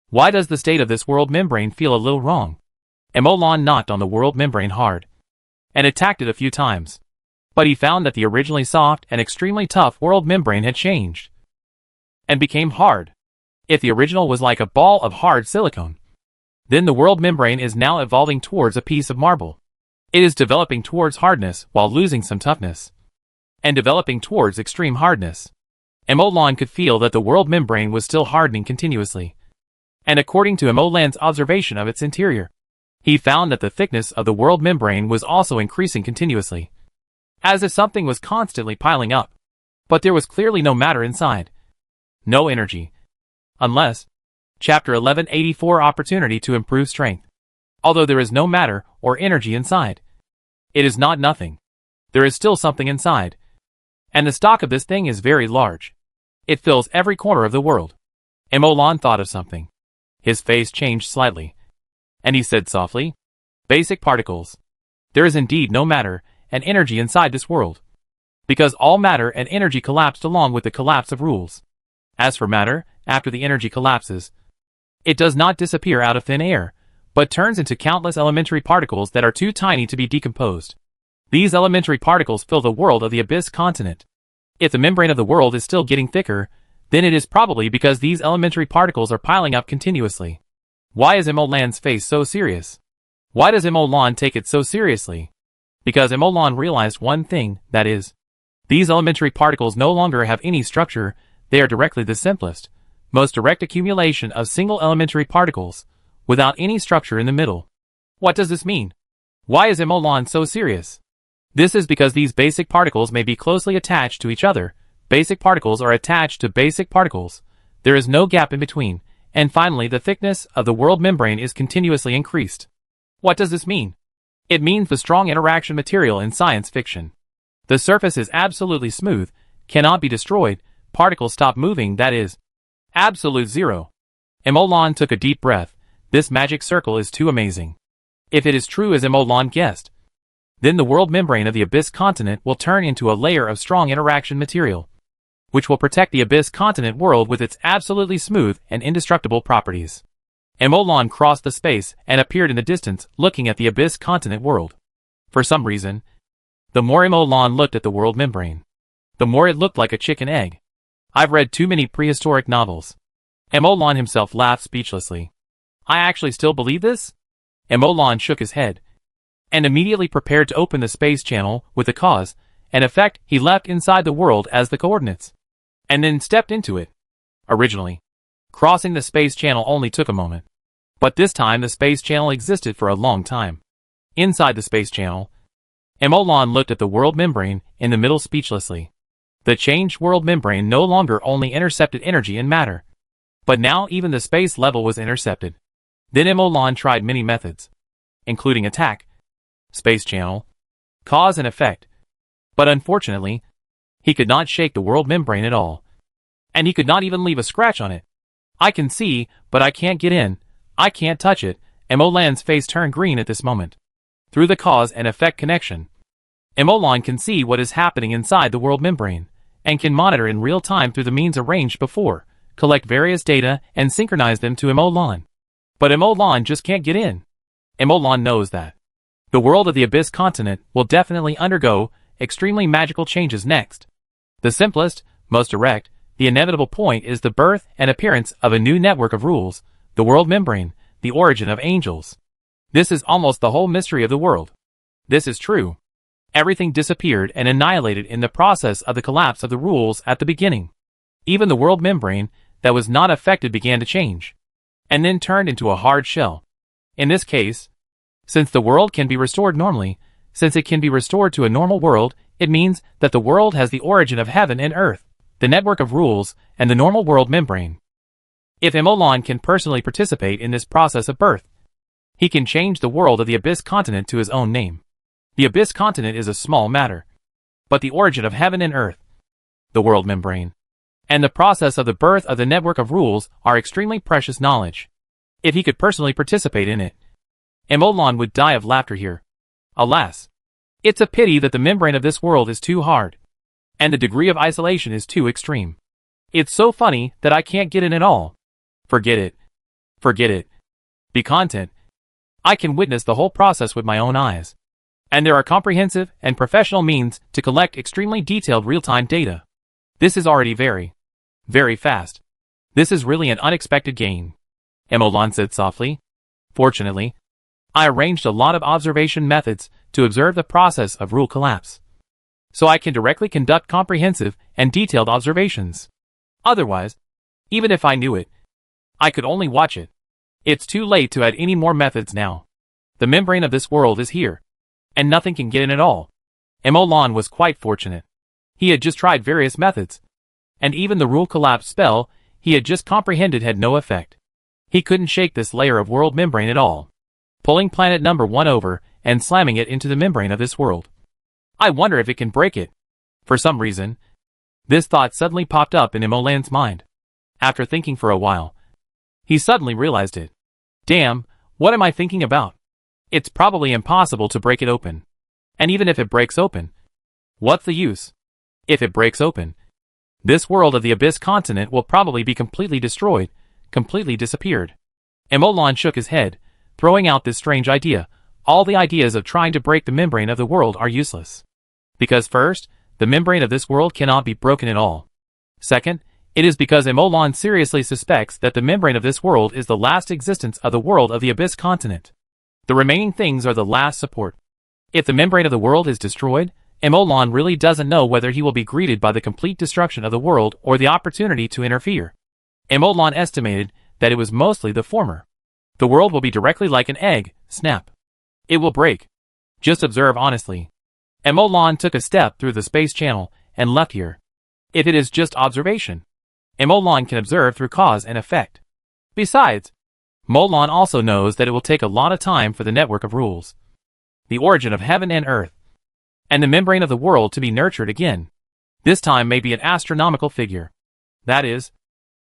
Why does the state of this world membrane feel a little wrong? Emolan knocked on the world membrane hard, and attacked it a few times. But he found that the originally soft and extremely tough world membrane had changed, and became hard. If the original was like a ball of hard silicone, then the world membrane is now evolving towards a piece of marble. It is developing towards hardness while losing some toughness. and developing towards extreme hardness. Emolan could feel that the world membrane was still hardening continuously. And according to Emolan's observation of its interior, he found that the thickness of the world membrane was also increasing continuously, as if something was constantly piling up. But there was clearly no matter inside. No energy. Unless, Chapter 1184 Opportunity to Improve Strength. Although there is no matter or energy inside, it is not nothing. There is still something inside. And the stock of this thing is very large. It fills every corner of the world. Emolan thought of something. His face changed slightly, and he said softly, "Basic particles. There is indeed no matter and energy inside this world, because all matter and energy collapsed along with the collapse of rules. As for matter, after the energy collapses, it does not disappear out of thin air, but turns into countless elementary particles that are too tiny to be decomposed. These elementary particles fill the world of the abyss continent. If the membrane of the world is still getting thicker, then it is probably because these elementary particles are piling up continuously." Why is Emolan's face so serious? Why does Emolan take it so seriously? Because Emolan realized one thing, that is, these elementary particles no longer have any structure. They are directly the simplest, most direct accumulation of single elementary particles, without any structure in the middle. What does this mean? Why is Emolan so serious? This is because these basic particles may be closely attached to each other. Basic particles are attached to basic particles. There is no gap in between. And finally, the thickness of the world membrane is continuously increased. What does this mean? It means the strong interaction material in science fiction. The surface is absolutely smooth, cannot be destroyed, particles stop moving, that is, absolute zero. Emolan took a deep breath. This magic circle is too amazing. If it is true as Emolan guessed, then the world membrane of the abyss continent will turn into a layer of strong interaction material, which will protect the abyss continent world with its absolutely smooth and indestructible properties. Emolan crossed the space and appeared in the distance, looking at the abyss continent world. For some reason, the more Emolan looked at the world membrane, the more it looked like a chicken egg. I've read too many prehistoric novels. Emolan himself laughed speechlessly. I actually still believe this? Emolan shook his head, and immediately prepared to open the space channel with the cause and effect he left inside the world as the coordinates, and then stepped into it. Originally, crossing the space channel only took a moment, but this time the space channel existed for a long time. Inside the space channel, Emolan looked at the world membrane in the middle speechlessly. The changed world membrane no longer only intercepted energy and matter, but now even the space level was intercepted. Then Emolan tried many methods, including attack, space channel, cause and effect. But unfortunately, he could not shake the world membrane at all. And he could not even leave a scratch on it. I can see, but I can't get in. I can't touch it. Emolan's face turned green at this moment. Through the cause and effect connection, Emolan can see what is happening inside the world membrane, and can monitor in real time through the means arranged before, collect various data, and synchronize them to Emolan. But Emolan just can't get in. Emolan knows that the world of the abyss continent will definitely undergo extremely magical changes next. The simplest, most direct, the inevitable point is the birth and appearance of a new network of rules, the world membrane, the origin of angels. This is almost the whole mystery of the world. This is true. Everything disappeared and annihilated in the process of the collapse of the rules at the beginning. Even the world membrane that was not affected began to change, and then turned into a hard shell. In this case, since the world can be restored normally, since it can be restored to a normal world, it means that the world has the origin of heaven and earth, the network of rules, and the normal world membrane. If Emolan can personally participate in this process of birth, he can change the world of the abyss continent to his own name. The abyss continent is a small matter, but the origin of heaven and earth, the world membrane, and the process of the birth of the network of rules are extremely precious knowledge. If he could personally participate in it, Emolan would die of laughter here. Alas, it's a pity that the membrane of this world is too hard, and the degree of isolation is too extreme. It's so funny that I can't get in at all. Forget it. Forget it. Be content. I can witness the whole process with my own eyes. And there are comprehensive and professional means to collect extremely detailed real-time data. This is already very, very fast. This is really an unexpected gain, Emolan said softly. Fortunately, I arranged a lot of observation methods to observe the process of rule collapse. so I can directly conduct comprehensive and detailed observations. Otherwise, even if I knew it, I could only watch it. It's too late to add any more methods now. The membrane of this world is here, and nothing can get in at all. Emolan was quite fortunate. He had just tried various methods, and even the rule collapse spell he had just comprehended had no effect. He couldn't shake this layer of world membrane at all. Pulling planet number 1 over and slamming it into the membrane of this world. I wonder if it can break it. For some reason, this thought suddenly popped up in Emolan's mind. After thinking for a while, he suddenly realized it. Damn, what am I thinking about? It's probably impossible to break it open. And even if it breaks open, what's the use? If it breaks open, this world of the Abyss continent will probably be completely destroyed, completely disappeared. Emolan shook his head, throwing out this strange idea. All the ideas of trying to break the membrane of the world are useless. Because first, the membrane of this world cannot be broken at all. Second, it is because Emolan seriously suspects that the membrane of this world is the last existence of the world of the Abyss continent. The remaining things are the last support. If the membrane of the world is destroyed, Emolan really doesn't know whether he will be greeted by the complete destruction of the world or the opportunity to interfere. Emolan estimated that it was mostly the former. The world will be directly like an egg, snap. It will break. Just observe honestly. Emolan took a step through the space channel and left here. If it is just observation, Emolan can observe through cause and effect. Besides, Emolan also knows that it will take a lot of time for the network of rules, the origin of heaven and earth, and the membrane of the world to be nurtured again. This time may be an astronomical figure. That is,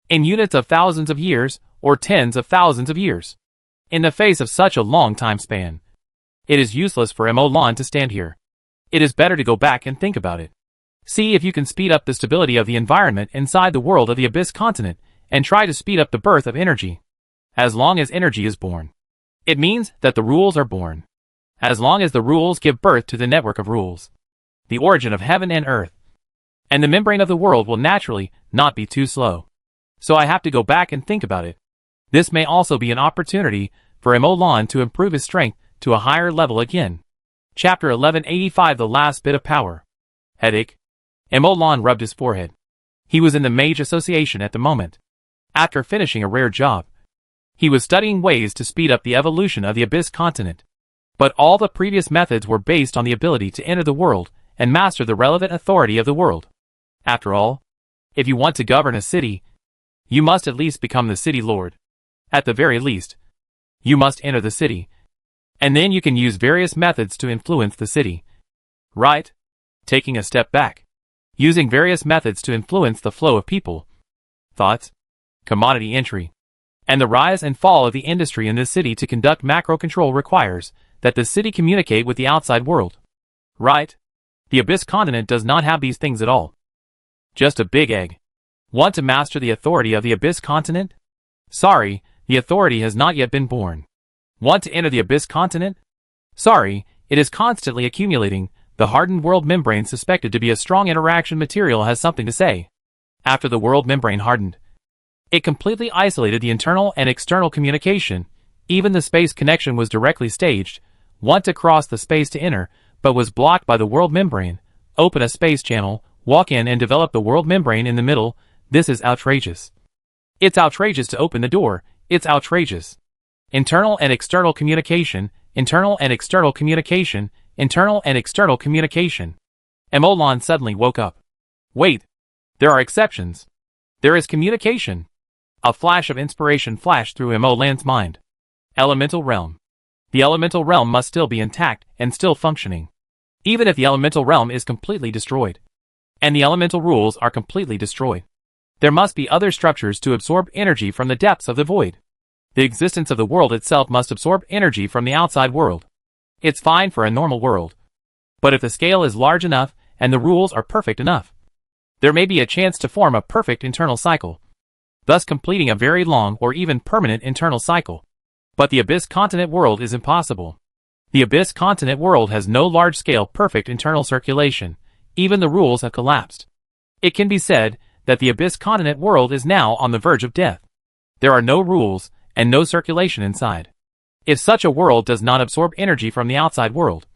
in units of thousands of years or tens of thousands of years. In the face of such a long time span, it is useless for Emolan to stand here. It is better to go back and think about it. See if you can speed up the stability of the environment inside the world of the Abyss continent, and try to speed up the birth of energy. As long as energy is born, it means that the rules are born. As long as the rules give birth to the network of rules, the origin of heaven and earth, and the membrane of the world will naturally not be too slow. So I have to go back and think about it. This may also be an opportunity for Emolan to improve his strength to a higher level again. Chapter 1185, The Last Bit of Power. Headache. Emolan rubbed his forehead. He was in the Mage Association at the moment. After finishing a rare job, he was studying ways to speed up the evolution of the Abyss continent. But all the previous methods were based on the ability to enter the world and master the relevant authority of the world. After all, if you want to govern a city, you must at least become the city lord. At the very least, you must enter the city, and then you can use various methods to influence the city. Right? Taking a step back, using various methods to influence the flow of people, thoughts, commodity entry, and the rise and fall of the industry in this city. To conduct macro control requires that the city communicate with the outside world. Right? The Abyss continent does not have these things at all. Just a big egg. Want to master the authority of the Abyss continent? Sorry, the authority has not yet been born. Want to enter the Abyss continent? Sorry, it is constantly accumulating. The hardened world membrane suspected to be a strong interaction material has something to say. After the world membrane hardened, it completely isolated the internal and external communication. Even the space connection was directly staged. Want to cross the space to enter, but was blocked by the world membrane. Open a space channel, walk in and develop the world membrane in the middle. This is outrageous. It's outrageous to open the door. It's outrageous. Internal and external communication, internal and external communication, internal and external communication. Emolan suddenly woke up. Wait. There are exceptions. There is communication. A flash of inspiration flashed through Emolan's mind. Elemental realm. The elemental realm must still be intact and still functioning. Even if the elemental realm is completely destroyed, and the elemental rules are completely destroyed, there must be other structures to absorb energy from the depths of the void. The existence of the world itself must absorb energy from the outside world. It's fine for a normal world. But if the scale is large enough and the rules are perfect enough, there may be a chance to form a perfect internal cycle, thus completing a very long or even permanent internal cycle. But the Abyss continent world is impossible. The Abyss continent world has no large-scale perfect internal circulation. Even the rules have collapsed. It can be said that the Abyss continent world is now on the verge of death. There are no rules and no circulation inside. If such a world does not absorb energy from the outside world,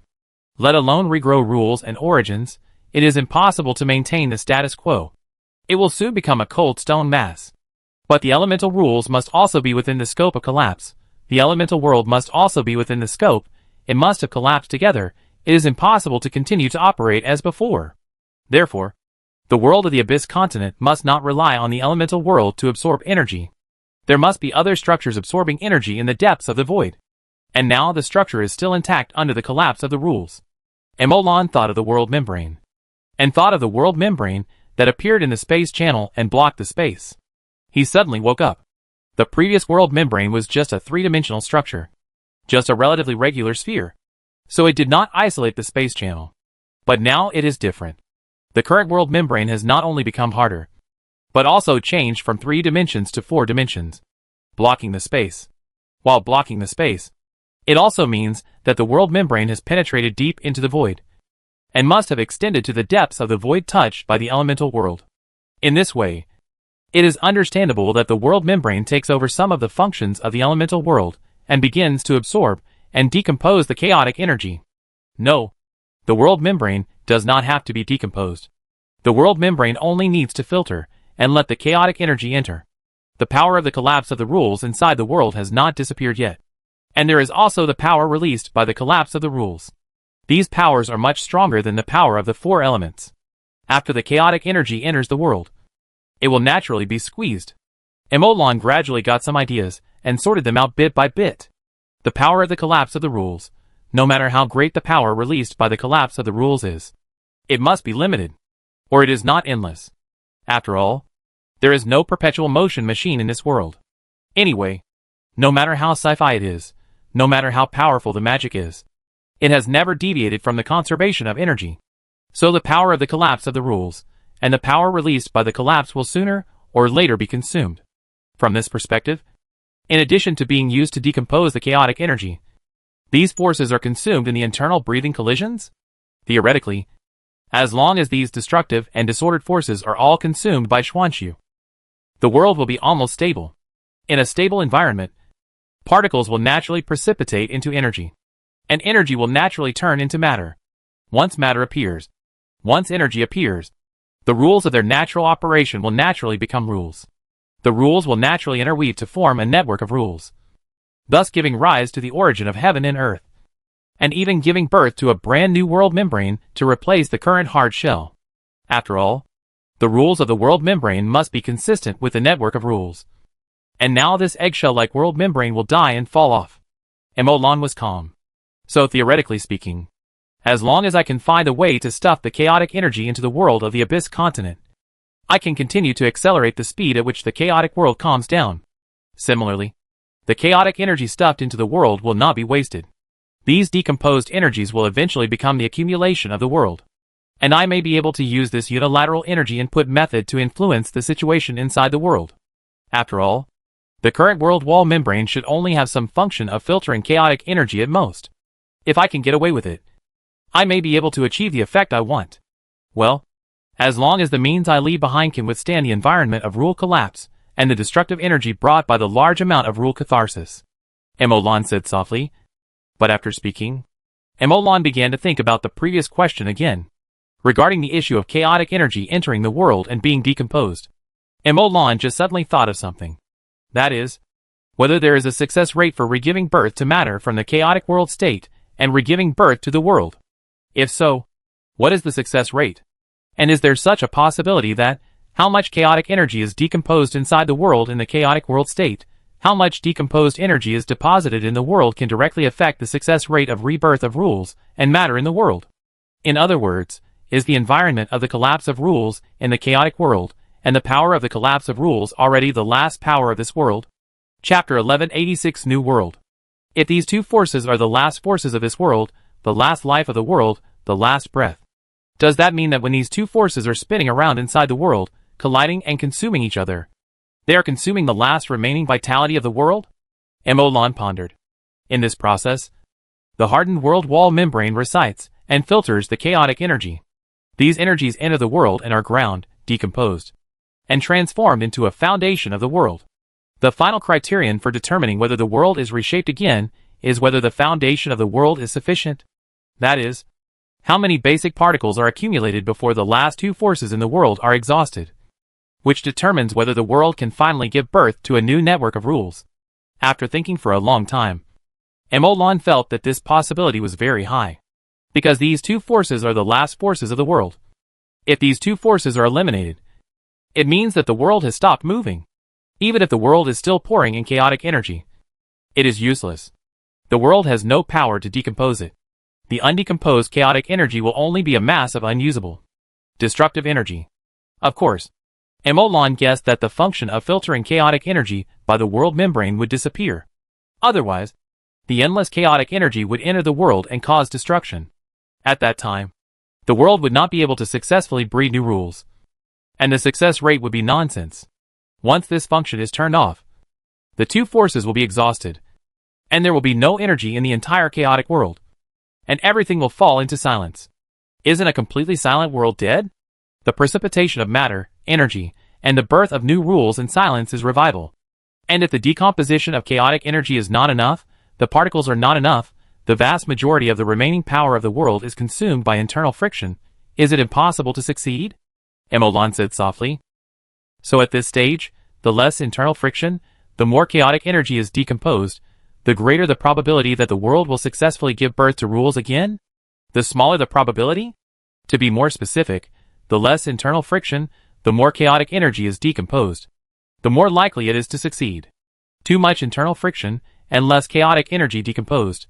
let alone regrow rules and origins, it is impossible to maintain the status quo. It will soon become a cold stone mass. But the elemental rules must also be within the scope of collapse. The elemental world must also be within the scope. It must have collapsed together. It is impossible to continue to operate as before. Therefore, the world of the Abyss continent must not rely on the elemental world to absorb energy. There must be other structures absorbing energy in the depths of the void. And now the structure is still intact under the collapse of the rules. Emolan thought of the world membrane. And thought of the world membrane that appeared in the space channel and blocked the space. He suddenly woke up. The previous world membrane was just a three-dimensional structure. Just a relatively regular sphere. So it did not isolate the space channel. But now it is different. The current world membrane has not only become harder, but also changed from 3 dimensions to 4 dimensions, blocking the space. While blocking the space, it also means that the world membrane has penetrated deep into the void, and must have extended to the depths of the void touched by the elemental world. In this way, it is understandable that the world membrane takes over some of the functions of the elemental world, and begins to absorb and decompose the chaotic energy. No, the world membrane does not have to be decomposed. The world membrane only needs to filter and let the chaotic energy enter. The power of the collapse of the rules inside the world has not disappeared yet. And there is also the power released by the collapse of the rules. These powers are much stronger than the power of the 4 elements. After the chaotic energy enters the world, it will naturally be squeezed. Emolan gradually got some ideas and sorted them out bit by bit. The power of the collapse of the rules, no matter how great the power released by the collapse of the rules is, it must be limited, or it is not endless. After all, there is no perpetual motion machine in this world. Anyway, no matter how sci-fi it is, no matter how powerful the magic is, it has never deviated from the conservation of energy. So the power of the collapse of the rules, and the power released by the collapse will sooner or later be consumed. From this perspective, in addition to being used to decompose the chaotic energy, these forces are consumed in the internal breathing collisions? Theoretically, as long as these destructive and disordered forces are all consumed by Xuanxu, the world will be almost stable. In a stable environment, particles will naturally precipitate into energy, and energy will naturally turn into matter. Once matter appears, once energy appears, the rules of their natural operation will naturally become rules. The rules will naturally interweave to form a network of rules, thus giving rise to the origin of heaven and earth, and even giving birth to a brand new world membrane to replace the current hard shell. After all, the rules of the world membrane must be consistent with the network of rules. And now this eggshell-like world membrane will die and fall off. Emolan was calm. So theoretically speaking, as long as I can find a way to stuff the chaotic energy into the world of the Abyss continent, I can continue to accelerate the speed at which the chaotic world calms down. Similarly, the chaotic energy stuffed into the world will not be wasted. These decomposed energies will eventually become the accumulation of the world. And I may be able to use this unilateral energy input method to influence the situation inside the world. After all, the current world wall membrane should only have some function of filtering chaotic energy at most. If I can get away with it, I may be able to achieve the effect I want. Well, as long as the means I leave behind can withstand the environment of rule collapse and the destructive energy brought by the large amount of rule catharsis. Emolan said softly. But after speaking, Emolan began to think about the previous question again, regarding the issue of chaotic energy entering the world and being decomposed. Emolan just suddenly thought of something. That is, whether there is a success rate for regiving birth to matter from the chaotic world state and regiving birth to the world. If so, what is the success rate? And is there such a possibility that, how much chaotic energy is decomposed inside the world in the chaotic world state, how much decomposed energy is deposited in the world can directly affect the success rate of rebirth of rules and matter in the world? In other words, is the environment of the collapse of rules in the chaotic world, and the power of the collapse of rules already the last power of this world? Chapter 1186 New World. If these two forces are the last forces of this world, the last life of the world, the last breath, does that mean that when these two forces are spinning around inside the world, colliding and consuming each other, they are consuming the last remaining vitality of the world? Emolan pondered. In this process, the hardened world wall membrane recites and filters the chaotic energy. These energies enter the world and are ground, decomposed, and transformed into a foundation of the world. The final criterion for determining whether the world is reshaped again is whether the foundation of the world is sufficient. That is, How many basic particles are accumulated before the last two forces in the world are exhausted, which determines whether the world can finally give birth to a new network of rules. After thinking for a long time, Emolan felt that this possibility was very high, because these two forces are the last forces of the world. If these two forces are eliminated, it means that the world has stopped moving. Even if the world is still pouring in chaotic energy, it is useless. The world has no power to decompose it. The undecomposed chaotic energy will only be a mass of unusable, destructive energy. Of course, Emolan guessed that the function of filtering chaotic energy by the world membrane would disappear. Otherwise, the endless chaotic energy would enter the world and cause destruction. At that time, the world would not be able to successfully breed new rules, and the success rate would be nonsense. Once this function is turned off, the two forces will be exhausted, and there will be no energy in the entire chaotic world, and everything will fall into silence. Isn't a completely silent world dead? The precipitation of matter, energy, and the birth of new rules in silence is revival. And if the decomposition of chaotic energy is not enough, the particles are not enough, the vast majority of the remaining power of the world is consumed by internal friction, is it impossible to succeed? Emolan said softly. So at this stage, the less internal friction, the more chaotic energy is decomposed, the greater the probability that the world will successfully give birth to rules again? The smaller the probability? To be more specific, the less internal friction, the more chaotic energy is decomposed, the more likely it is to succeed. Too much internal friction, and less chaotic energy decomposed.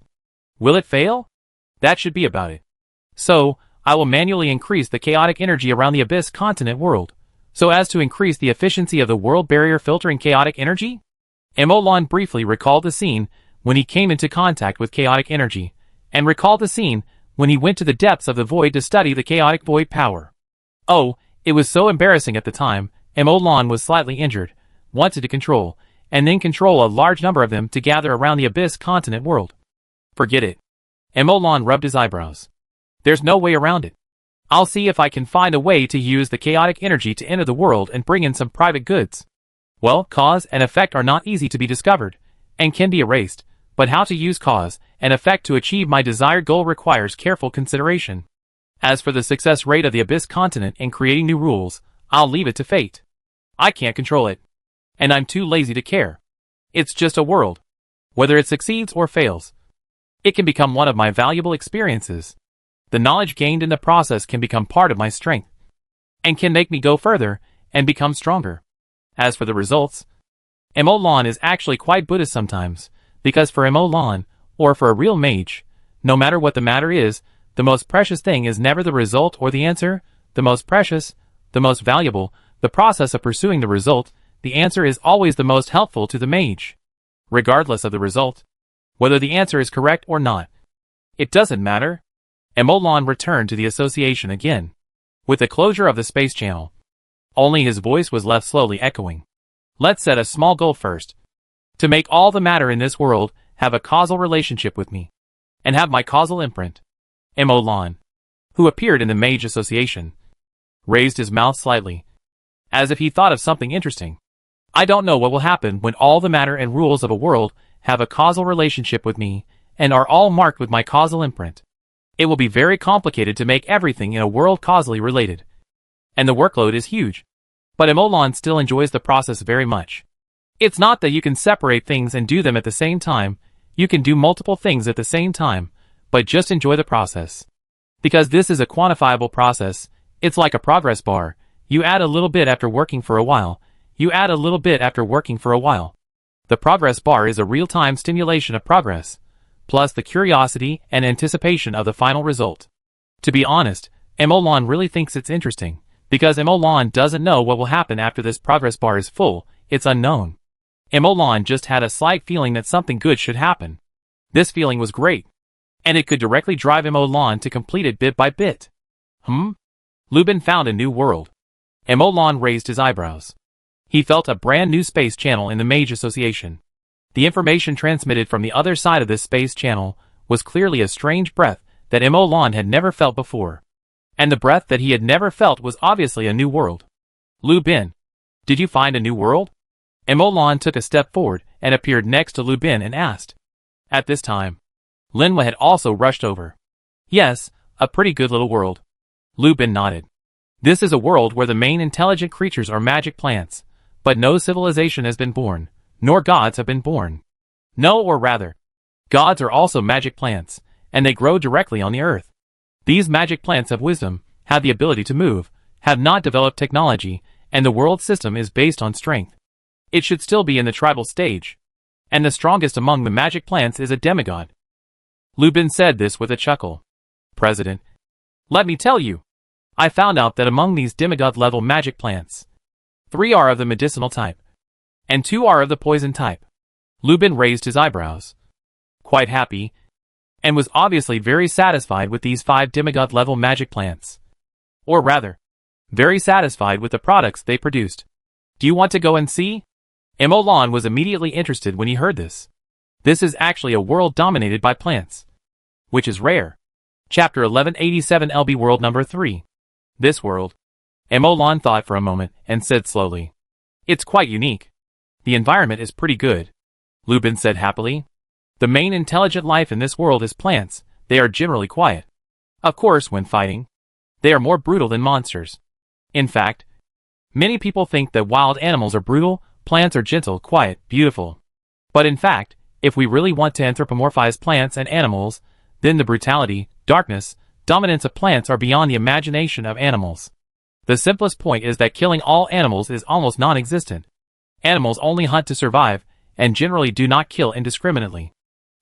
Will it fail? That should be about it. So, I will manually increase the chaotic energy around the abyss continent world, so as to increase the efficiency of the world barrier filtering chaotic energy? Emolan briefly recalled the scene when he came into contact with chaotic energy, and recalled the scene when he went to the depths of the void to study the chaotic void power. Oh, it was so embarrassing at the time. Emolan was slightly injured, wanted to control, and then control a large number of them to gather around the abyss continent world. Forget it. Emolan rubbed his eyebrows. There's no way around it. I'll see if I can find a way to use the chaotic energy to enter the world and bring in some private goods. Well, cause and effect are not easy to be discovered, and can be erased, but how to use cause and effect to achieve my desired goal requires careful consideration. As for the success rate of the abyss continent in creating new rules, I'll leave it to fate. I can't control it, and I'm too lazy to care. It's just a world. Whether it succeeds or fails, it can become one of my valuable experiences. The knowledge gained in the process can become part of my strength, and can make me go further and become stronger. As for the results, Emolan is actually quite Buddhist sometimes, because for Emolan, or for a real mage, no matter what the matter is, the most precious thing is never the result or the answer. The most precious, the most valuable, the process of pursuing the result, the answer is always the most helpful to the mage. Regardless of the result, whether the answer is correct or not, it doesn't matter. Emolan returned to the association again, with the closure of the space channel. Only his voice was left slowly echoing. Let's set a small goal first. To make all the matter in this world have a causal relationship with me, and have my causal imprint. Emolan, who appeared in the Mage Association, raised his mouth slightly, as if he thought of something interesting. I don't know what will happen when all the matter and rules of a world have a causal relationship with me, and are all marked with my causal imprint. It will be very complicated to make everything in a world causally related, and the workload is huge. But Emolan still enjoys the process very much. It's not that you can separate things and do them at the same time. You can do multiple things at the same time, but just enjoy the process. Because this is a quantifiable process, it's like a progress bar. You add a little bit after working for a while. You add a little bit after working for a while. The progress bar is a real-time stimulation of progress, plus the curiosity and anticipation of the final result. To be honest, Emolan really thinks it's interesting, because Emolan doesn't know what will happen after this progress bar is full. It's unknown. Emolan just had a slight feeling that something good should happen. This feeling was great, and it could directly drive Emolan to complete it bit by bit. Lubin found a new world. Emolan raised his eyebrows. He felt a brand new space channel in the Mage Association. The information transmitted from the other side of this space channel was clearly a strange breath that Emolan had never felt before. And the breath that he had never felt was obviously a new world. Lubin, did you find a new world? Emolan took a step forward and appeared next to Lubin and asked. At this time, Linhua had also rushed over. Yes, A pretty good little world. Lu Bin nodded. This is a world where the main intelligent creatures are magic plants, but no civilization has been born, nor gods have been born. No, or rather, gods are also magic plants, and they grow directly on the earth. These magic plants have wisdom, have the ability to move, have not developed technology, and the world system is based on strength. It should still be in the tribal stage. And the strongest among the magic plants is a demigod. Lu Bin said this with a chuckle. President, let me tell you, I found out that among these demigod-level magic plants, 3 are of the medicinal type, and 2 are of the poison type. Lu Bin raised his eyebrows, quite happy, and was obviously very satisfied with these 5 demigod-level magic plants. Or rather, very satisfied with the products they produced. Do you want to go and see? Emolan was immediately interested when he heard this. This is actually a world dominated by plants, which is rare. Chapter 1187 LB World Number 3. This world. Emolan thought for a moment and said slowly. It's quite unique. The environment is pretty good. Lu Bin said happily. The main intelligent life in this world is plants. They are generally quiet. Of course, when fighting, they are more brutal than monsters. In fact, many people think that wild animals are brutal, plants are gentle, quiet, beautiful. But in fact, if we really want to anthropomorphize plants and animals, then the brutality, darkness, dominance of plants are beyond the imagination of animals. The simplest point is that killing all animals is almost non-existent. Animals only hunt to survive, and generally do not kill indiscriminately.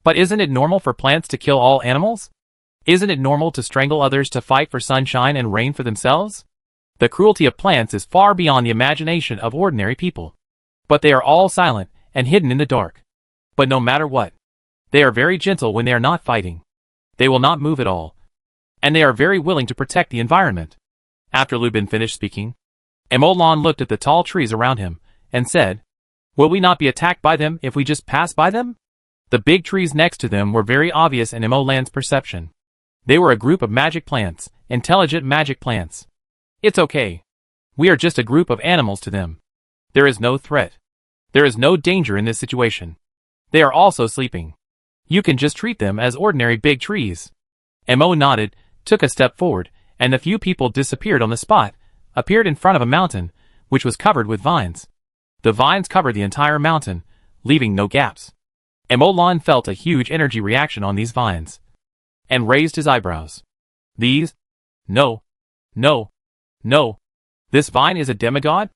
But isn't it normal for plants to kill all animals? Isn't it normal to strangle others to fight for sunshine and rain for themselves? The cruelty of plants is far beyond the imagination of ordinary people. But they are all silent, and hidden in the dark. But no matter what, they are very gentle when they are not fighting. They will not move at all. And they are very willing to protect the environment. After Lu Bin finished speaking, Emolan looked at the tall trees around him, and said, Will we not be attacked by them if we just pass by them? The big trees next to them were very obvious in Emolan's perception. They were a group of magic plants, intelligent magic plants. It's okay. We are just a group of animals to them. There is no threat. There is no danger in this situation. They are also sleeping. You can just treat them as ordinary big trees. Mo nodded, took a step forward, and the few people disappeared on the spot, appeared in front of a mountain, which was covered with vines. The vines covered the entire mountain, leaving no gaps. Emolan felt a huge energy reaction on these vines, and raised his eyebrows. These? No. No. No. This vine is a demigod?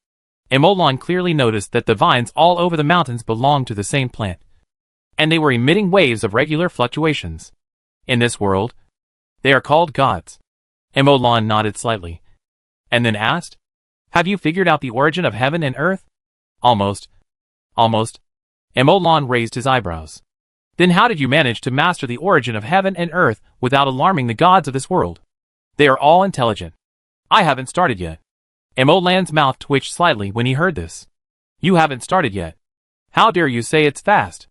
Emolan clearly noticed that the vines all over the mountains belonged to the same plant, and they were emitting waves of regular fluctuations. In this world, they are called gods. Emolan nodded slightly, and then asked, Have you figured out the origin of heaven and earth? Almost. Almost. Emolan raised his eyebrows. Then how did you manage to master the origin of heaven and earth without alarming the gods of this world? They are all intelligent. I haven't started yet. Emolan's mouth twitched slightly when he heard this. You haven't started yet. How dare you say it's fast?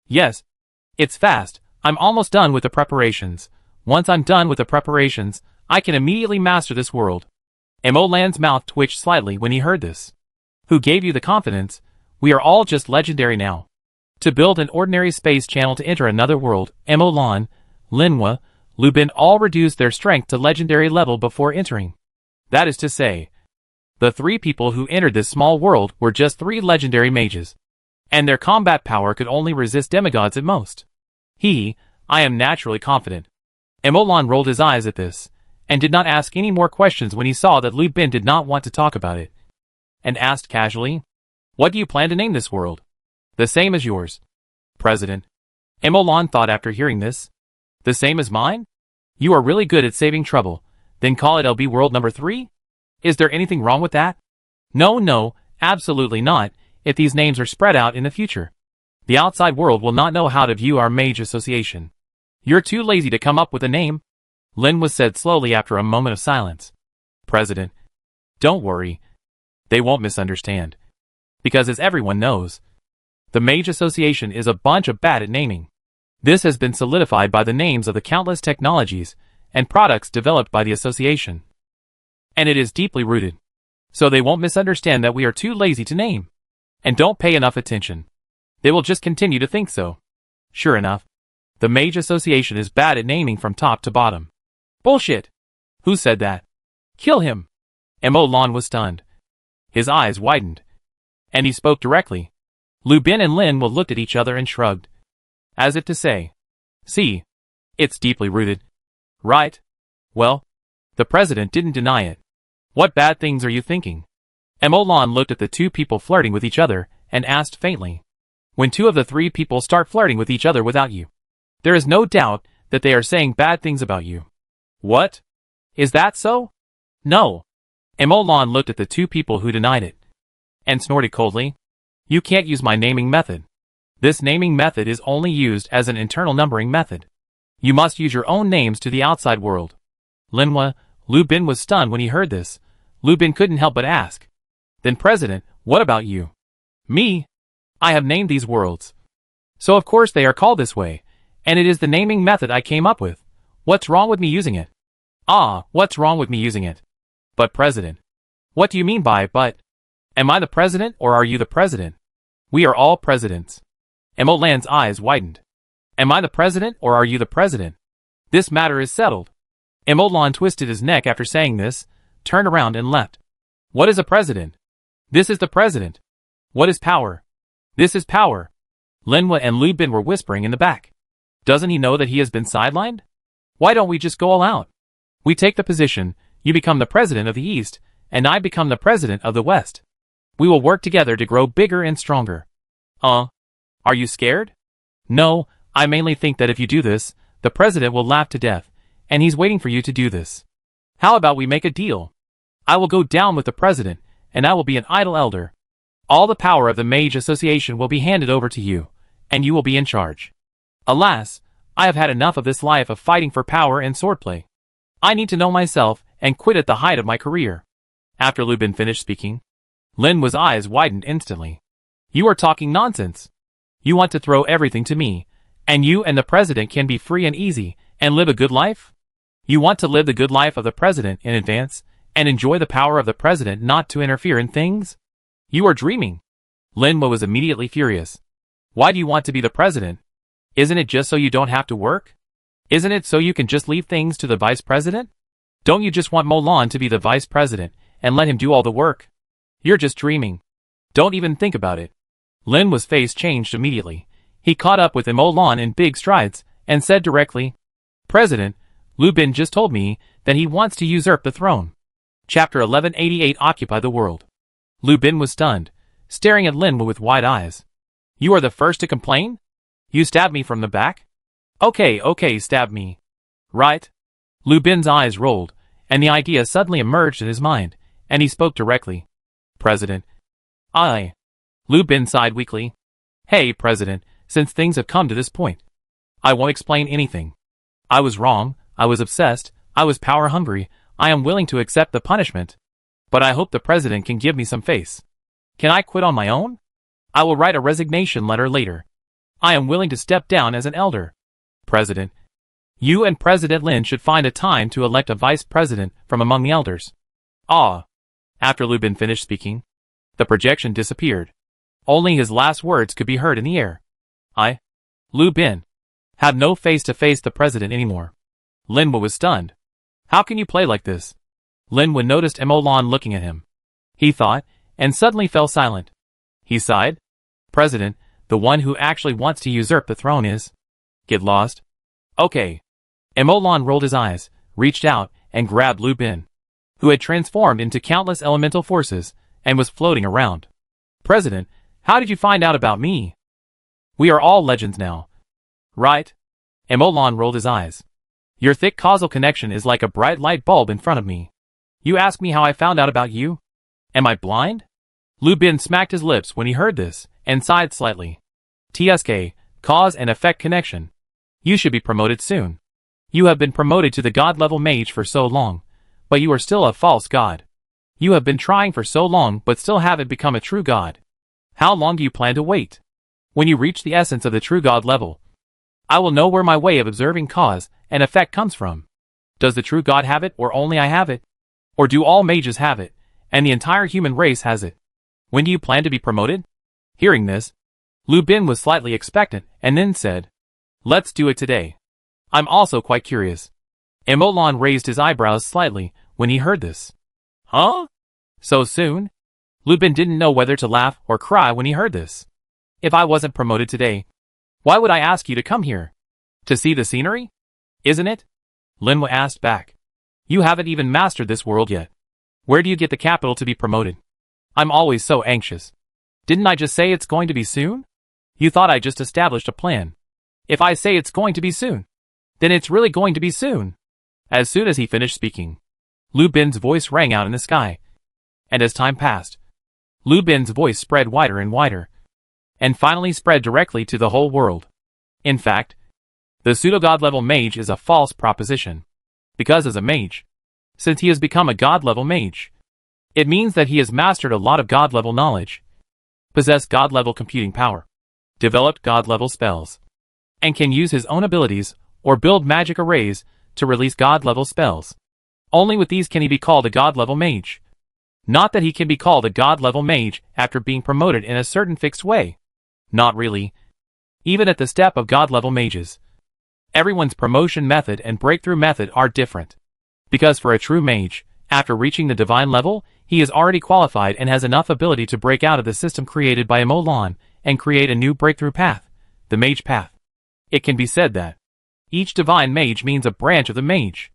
Yes, it's fast. I'm almost done with the preparations. Once I'm done with the preparations, I can immediately master this world. Emolan's mouth twitched slightly when he heard this. Who gave you the confidence? We are all just legendary now. To build an ordinary space channel to enter another world, Emolan, Linhua, Lu Bin all reduced their strength to legendary level before entering. That is to say, the 3 people who entered this small world were just 3 legendary mages, and their combat power could only resist demigods at most. I am naturally confident. Emolan rolled his eyes at this, and did not ask any more questions when he saw that Lu Bin did not want to talk about it, and asked casually, What do you plan to name this world? The same as yours, President. Emolan thought after hearing this. The same as mine? You are really good at saving trouble, then call it LB World Number 3? Is there anything wrong with that? No, absolutely not, if these names are spread out in the future. The outside world will not know how to view our mage association. You're too lazy to come up with a name, Linhua said slowly after a moment of silence. President, don't worry. They won't misunderstand. Because as everyone knows, the Mage Association is a bunch of bad at naming. This has been solidified by the names of the countless technologies and products developed by the association. And it is deeply rooted. So they won't misunderstand that we are too lazy to name, and don't pay enough attention. They will just continue to think so. Sure enough, the Mage Association is bad at naming from top to bottom. Bullshit! Who said that? Kill him! Mo-Lan was stunned. His eyes widened. And he spoke directly. Lu Bin and Lin Wu looked at each other and shrugged. As if to say, see, it's deeply rooted. Right? Well, the president didn't deny it. What bad things are you thinking? Mo-Lan looked at the two people flirting with each other and asked faintly. When two of the three people start flirting with each other without you, there is no doubt that they are saying bad things about you. What? Is that so? No. Mo-Lan looked at the two people who denied it and snorted coldly. You can't use my naming method. This naming method is only used as an internal numbering method. You must use your own names to the outside world. Lin Wu, Lu Bin was stunned when he heard this. Lu Bin couldn't help but ask. Then President, what about you? Me? I have named these worlds. So of course they are called this way, and it is the naming method I came up with. What's wrong with me using it? What's wrong with me using it? But President. What do you mean by but? Am I the president or are you the president? We are all presidents. Mo-Lan's eyes widened. Am I the president or are you the president? This matter is settled. Mo-Lan twisted his neck after saying this, turned around and left. What is a president? This is the president. What is power? This is power. Lin Wu and Lu Bin were whispering in the back. Doesn't he know that he has been sidelined? Why don't we just go all out? We take the position, you become the president of the East, and I become the president of the West. We will work together to grow bigger and stronger. Are you scared? No, I mainly think that if you do this, the president will laugh to death, and he's waiting for you to do this. How about we make a deal? I will go down with the president, and I will be an idle elder. All the power of the Mage Association will be handed over to you, and you will be in charge. Alas, I have had enough of this life of fighting for power and swordplay. I need to know myself and quit at the height of my career. After Lu Bin finished speaking, Lin Wu's eyes widened instantly. You are talking nonsense. You want to throw everything to me, and you and the president can be free and easy, and live a good life? You want to live the good life of the president in advance, and enjoy the power of the president not to interfere in things? You are dreaming. Lin Wu was immediately furious. Why do you want to be the president? Isn't it just so you don't have to work? Isn't it so you can just leave things to the vice president? Don't you just want Mo-Lan to be the vice president, and let him do all the work? You're just dreaming. Don't even think about it. Lin Wu's face changed immediately. He caught up with Mo-Lan in big strides, and said directly, President, Lu Bin just told me that he wants to usurp the throne. Chapter 1188 Occupy the World. Lu Bin was stunned, staring at Lin Wu with wide eyes. You are the first to complain? You stabbed me from the back? Okay, stab me. Right? Lu Bin's eyes rolled, and the idea suddenly emerged in his mind, and he spoke directly. President. Lu Bin sighed weakly. Hey, President, since things have come to this point, I won't explain anything. I was wrong, I was obsessed, I was power-hungry, I am willing to accept the punishment. But I hope the president can give me some face. Can I quit on my own? I will write a resignation letter later. I am willing to step down as an elder. President. You and President Lin should find a time to elect a vice president from among the elders. After Lu Bin finished speaking, the projection disappeared. Only his last words could be heard in the air. Lu Bin, have no face to face the president anymore. Lin Wu was stunned. How can you play like this? Lin Wu noticed Mo-Lan looking at him. He thought, and suddenly fell silent. He sighed. President, the one who actually wants to usurp the throne is... Get lost? Okay. Mo-Lan rolled his eyes, reached out, and grabbed Lu Bin, who had transformed into countless elemental forces, and was floating around. President, how did you find out about me? We are all legends now. Right? Mo-Lan rolled his eyes. Your thick causal connection is like a bright light bulb in front of me. You ask me how I found out about you? Am I blind? Lu Bin smacked his lips when he heard this, and sighed slightly. TSK, cause and effect connection. You should be promoted soon. You have been promoted to the god-level mage for so long, but you are still a false god. You have been trying for so long but still haven't become a true god. How long do you plan to wait? When you reach the essence of the true god level, I will know where my way of observing cause and effect comes from. Does the true god have it or only I have it? Or do all mages have it, and the entire human race has it? When do you plan to be promoted? Hearing this, Lu Bin was slightly expectant and then said, Let's do it today. I'm also quite curious. Emolan raised his eyebrows slightly when he heard this. Huh? So soon? Lupin didn't know whether to laugh or cry when he heard this. If I wasn't promoted today, why would I ask you to come here? To see the scenery? Isn't it? Linwa asked back. You haven't even mastered this world yet. Where do you get the capital to be promoted? I'm always so anxious. Didn't I just say it's going to be soon? You thought I just established a plan. If I say it's going to be soon, then it's really going to be soon. As soon as he finished speaking, Lu Bin's voice rang out in the sky. And as time passed, Lu Bin's voice spread wider and wider, and finally spread directly to the whole world. In fact, the pseudo-god level mage is a false proposition, because as a mage, since he has become a god level mage, it means that he has mastered a lot of god level knowledge, possessed god level computing power, developed god level spells, and can use his own abilities or build magic arrays to release god level spells. Only with these can he be called a god level mage. Not that he can be called a god level mage after being promoted in a certain fixed way. Not really. Even at the step of god level mages, everyone's promotion method and breakthrough method are different. Because for a true mage, after reaching the divine level, he is already qualified and has enough ability to break out of the system created by Emolan and create a new breakthrough path, the mage path. It can be said that each divine mage means a branch of the mage.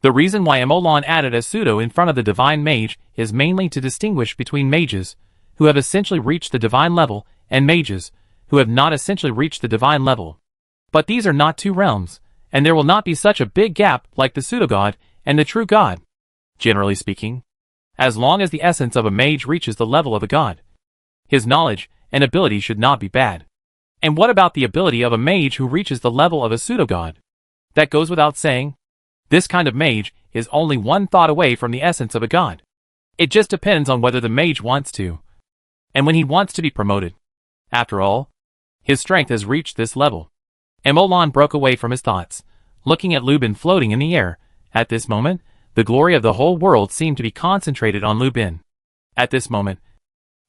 The reason why Emolan added a pseudo in front of the divine mage is mainly to distinguish between mages who have essentially reached the divine level and mages who have not essentially reached the divine level. But these are not two realms, and there will not be such a big gap like the pseudo-god and the true god. Generally speaking, as long as the essence of a mage reaches the level of a god, his knowledge and ability should not be bad. And what about the ability of a mage who reaches the level of a pseudo-god? That goes without saying. This kind of mage is only one thought away from the essence of a god. It just depends on whether the mage wants to, and when he wants to be promoted. After all, his strength has reached this level. Emolan broke away from his thoughts, looking at Lu Bin floating in the air. At this moment, the glory of the whole world seemed to be concentrated on Lu Bin. At this moment,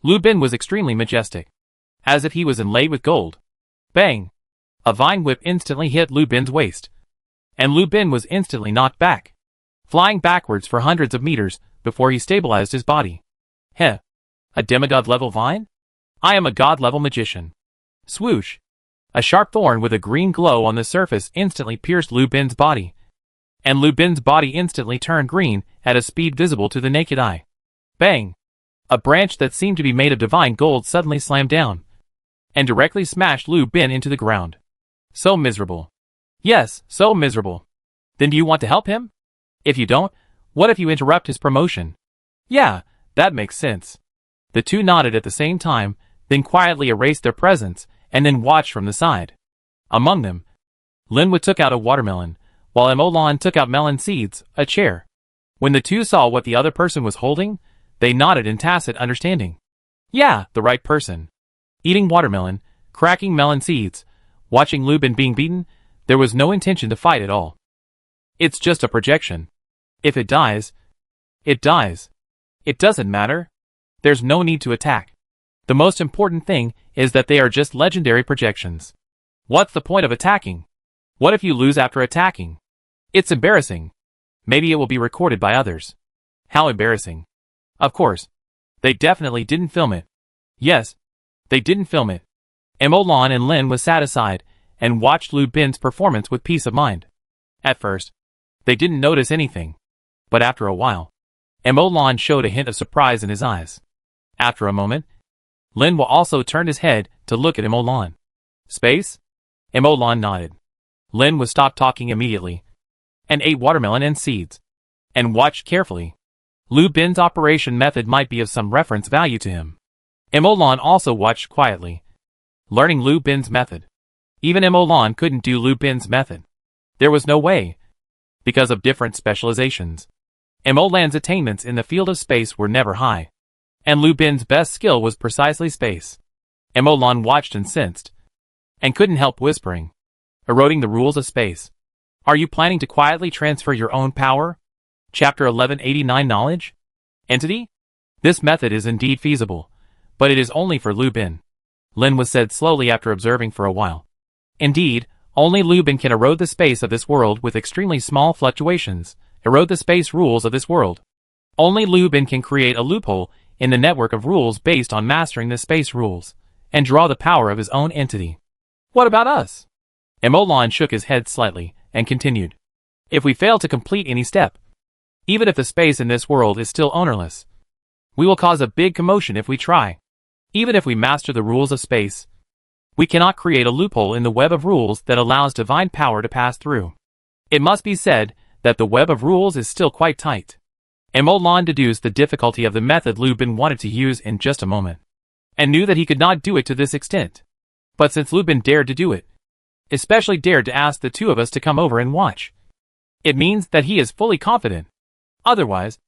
Lu Bin was extremely majestic, as if he was inlaid with gold. Bang! A vine whip instantly hit Lu Bin's waist, and Lu Bin was instantly knocked back, flying backwards for hundreds of meters before he stabilized his body. Heh! A demigod-level vine? I am a god-level magician. Swoosh! A sharp thorn with a green glow on the surface instantly pierced Lu Bin's body, and Lu Bin's body instantly turned green at a speed visible to the naked eye. Bang! A branch that seemed to be made of divine gold suddenly slammed down, and directly smashed Lu Bin into the ground. So miserable. Yes, so miserable. Then do you want to help him? If you don't, what if you interrupt his promotion? Yeah, that makes sense. The two nodded at the same time, then quietly erased their presence, and then watched from the side. Among them, Linwa took out a watermelon, while Emolan took out melon seeds, a chair. When the two saw what the other person was holding, they nodded in tacit understanding. Yeah, the right person. Eating watermelon, cracking melon seeds, watching Lu Bin being beaten, there was no intention to fight at all. It's just a projection. If it dies, it dies. It doesn't matter. There's no need to attack. The most important thing is that they are just legendary projections. What's the point of attacking? What if you lose after attacking? It's embarrassing. Maybe it will be recorded by others. How embarrassing. Of course. They definitely didn't film it. Yes, they didn't film it. Emolan and Lin was sat aside and watched Lu Bin's performance with peace of mind. At first, they didn't notice anything. But after a while, Emolan showed a hint of surprise in his eyes. After a moment, Linwa also turned his head to look at Emolan. Space? Emolan nodded. Linwa stopped talking immediately, and ate watermelon and seeds, and watched carefully. Lu Bin's operation method might be of some reference value to him. Emolan also watched quietly, learning Lu Bin's method. Even Emolan couldn't do Lu Bin's method. There was no way, because of different specializations. Emolan's attainments in the field of space were never high, and Lu Bin's best skill was precisely space. Emolan watched and sensed, and couldn't help whispering, eroding the rules of space. Are you planning to quietly transfer your own power? Chapter 1189 Knowledge? Entity? This method is indeed feasible, but it is only for Lu Bin. Lin was said slowly after observing for a while. Indeed, Only Lubin can erode the space of this world with extremely small fluctuations, erode the space rules of this world. Only Lubin can create a loophole in the network of rules based on mastering the space rules, and draw the power of his own entity. What about us? Emolan shook his head slightly, and continued. If we fail to complete any step, even if the space in this world is still ownerless, we will cause a big commotion if we try. Even if we master the rules of space, we cannot create a loophole in the web of rules that allows divine power to pass through. It must be said that the web of rules is still quite tight. Emolan deduced the difficulty of the method Lubin wanted to use in just a moment, and knew that he could not do it to this extent. But since Lubin dared to do it, especially dared to ask the two of us to come over and watch, it means that he is fully confident. Otherwise,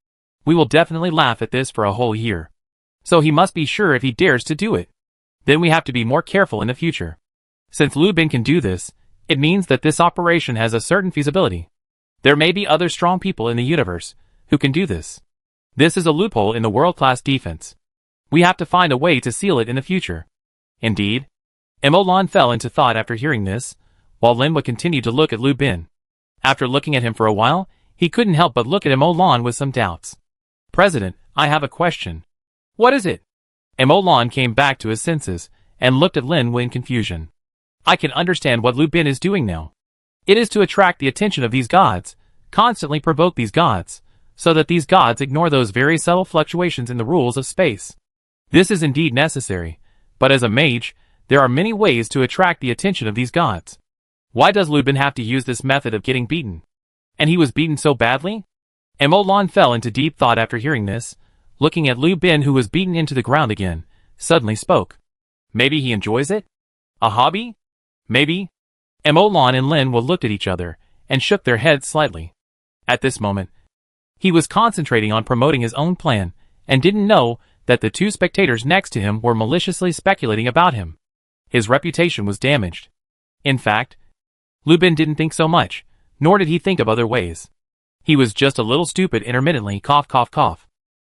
we will definitely laugh at this for a whole year. So he must be sure if he dares to do it. Then we have to be more careful in the future. Since Lubin can do this, it means that this operation has a certain feasibility. There may be other strong people in the universe who can do this. This is a loophole in the world-class defense. We have to find a way to seal it in the future. Indeed, Emolan fell into thought after hearing this, while Linwa continued to look at Lubin. After looking at him for a while, he couldn't help but look at Emolan with some doubts. President, I have a question. What is it? Emolan came back to his senses, and looked at Linwa in confusion. I can understand what Lubin is doing now. It is to attract the attention of these gods, constantly provoke these gods, so that these gods ignore those very subtle fluctuations in the rules of space. This is indeed necessary, but as a mage, there are many ways to attract the attention of these gods. Why does Lubin have to use this method of getting beaten? And he was beaten so badly? Emolan fell into deep thought after hearing this, looking at Lubin who was beaten into the ground again, suddenly spoke. Maybe he enjoys it? A hobby? Maybe? Emolan and Linwa looked at each other, and shook their heads slightly. At this moment, he was concentrating on promoting his own plan, and didn't know that the two spectators next to him were maliciously speculating about him. His reputation was damaged. In fact, Lubin didn't think so much, nor did he think of other ways. He was just a little stupid intermittently cough cough cough.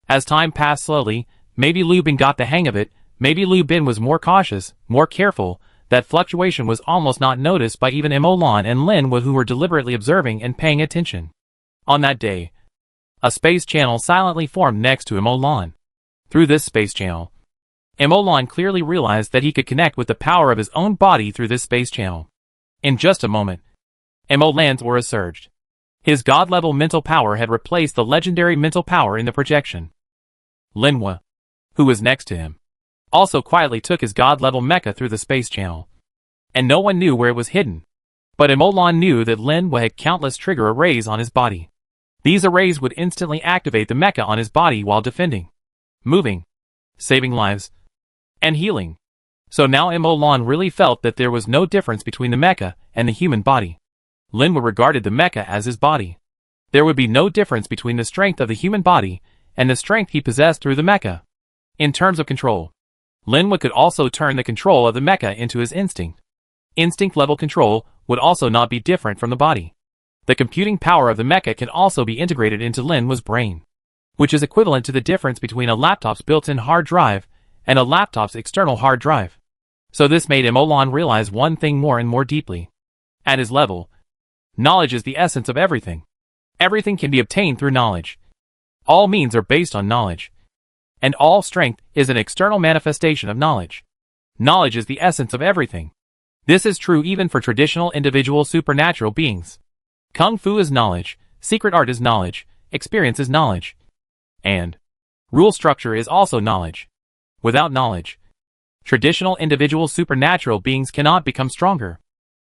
As time passed slowly, maybe Lubin got the hang of it, maybe Lubin was more cautious, more careful, that fluctuation was almost not noticed by even Emolan and Linwa who were deliberately observing and paying attention. On that day, a space channel silently formed next to Emolan. Through this space channel, Emolan clearly realized that he could connect with the power of his own body through this space channel. In just a moment, Emolan's aura surged. His god-level mental power had replaced the legendary mental power in the projection. Linwa, who was next to him, also quietly took his god-level mecha through the space channel. And no one knew where it was hidden. But Emolan knew that Linwa had countless trigger arrays on his body. These arrays would instantly activate the mecha on his body while defending, moving, saving lives, and healing. So now Emolan really felt that there was no difference between the mecha and the human body. Linwa regarded the mecha as his body. There would be no difference between the strength of the human body and the strength he possessed through the mecha. In terms of control, Linwa could also turn the control of the mecha into his instinct. Instinct-level control would also not be different from the body. The computing power of the mecha can also be integrated into Linwa's brain, which is equivalent to the difference between a laptop's built-in hard drive and a laptop's external hard drive. So this made Emolan realize one thing more and more deeply. At his level, knowledge is the essence of everything. Everything can be obtained through knowledge. All means are based on knowledge. And all strength is an external manifestation of knowledge. Knowledge is the essence of everything. This is true even for traditional individual supernatural beings. Kung Fu is knowledge, secret art is knowledge, experience is knowledge. And rule structure is also knowledge. Without knowledge, traditional individual supernatural beings cannot become stronger.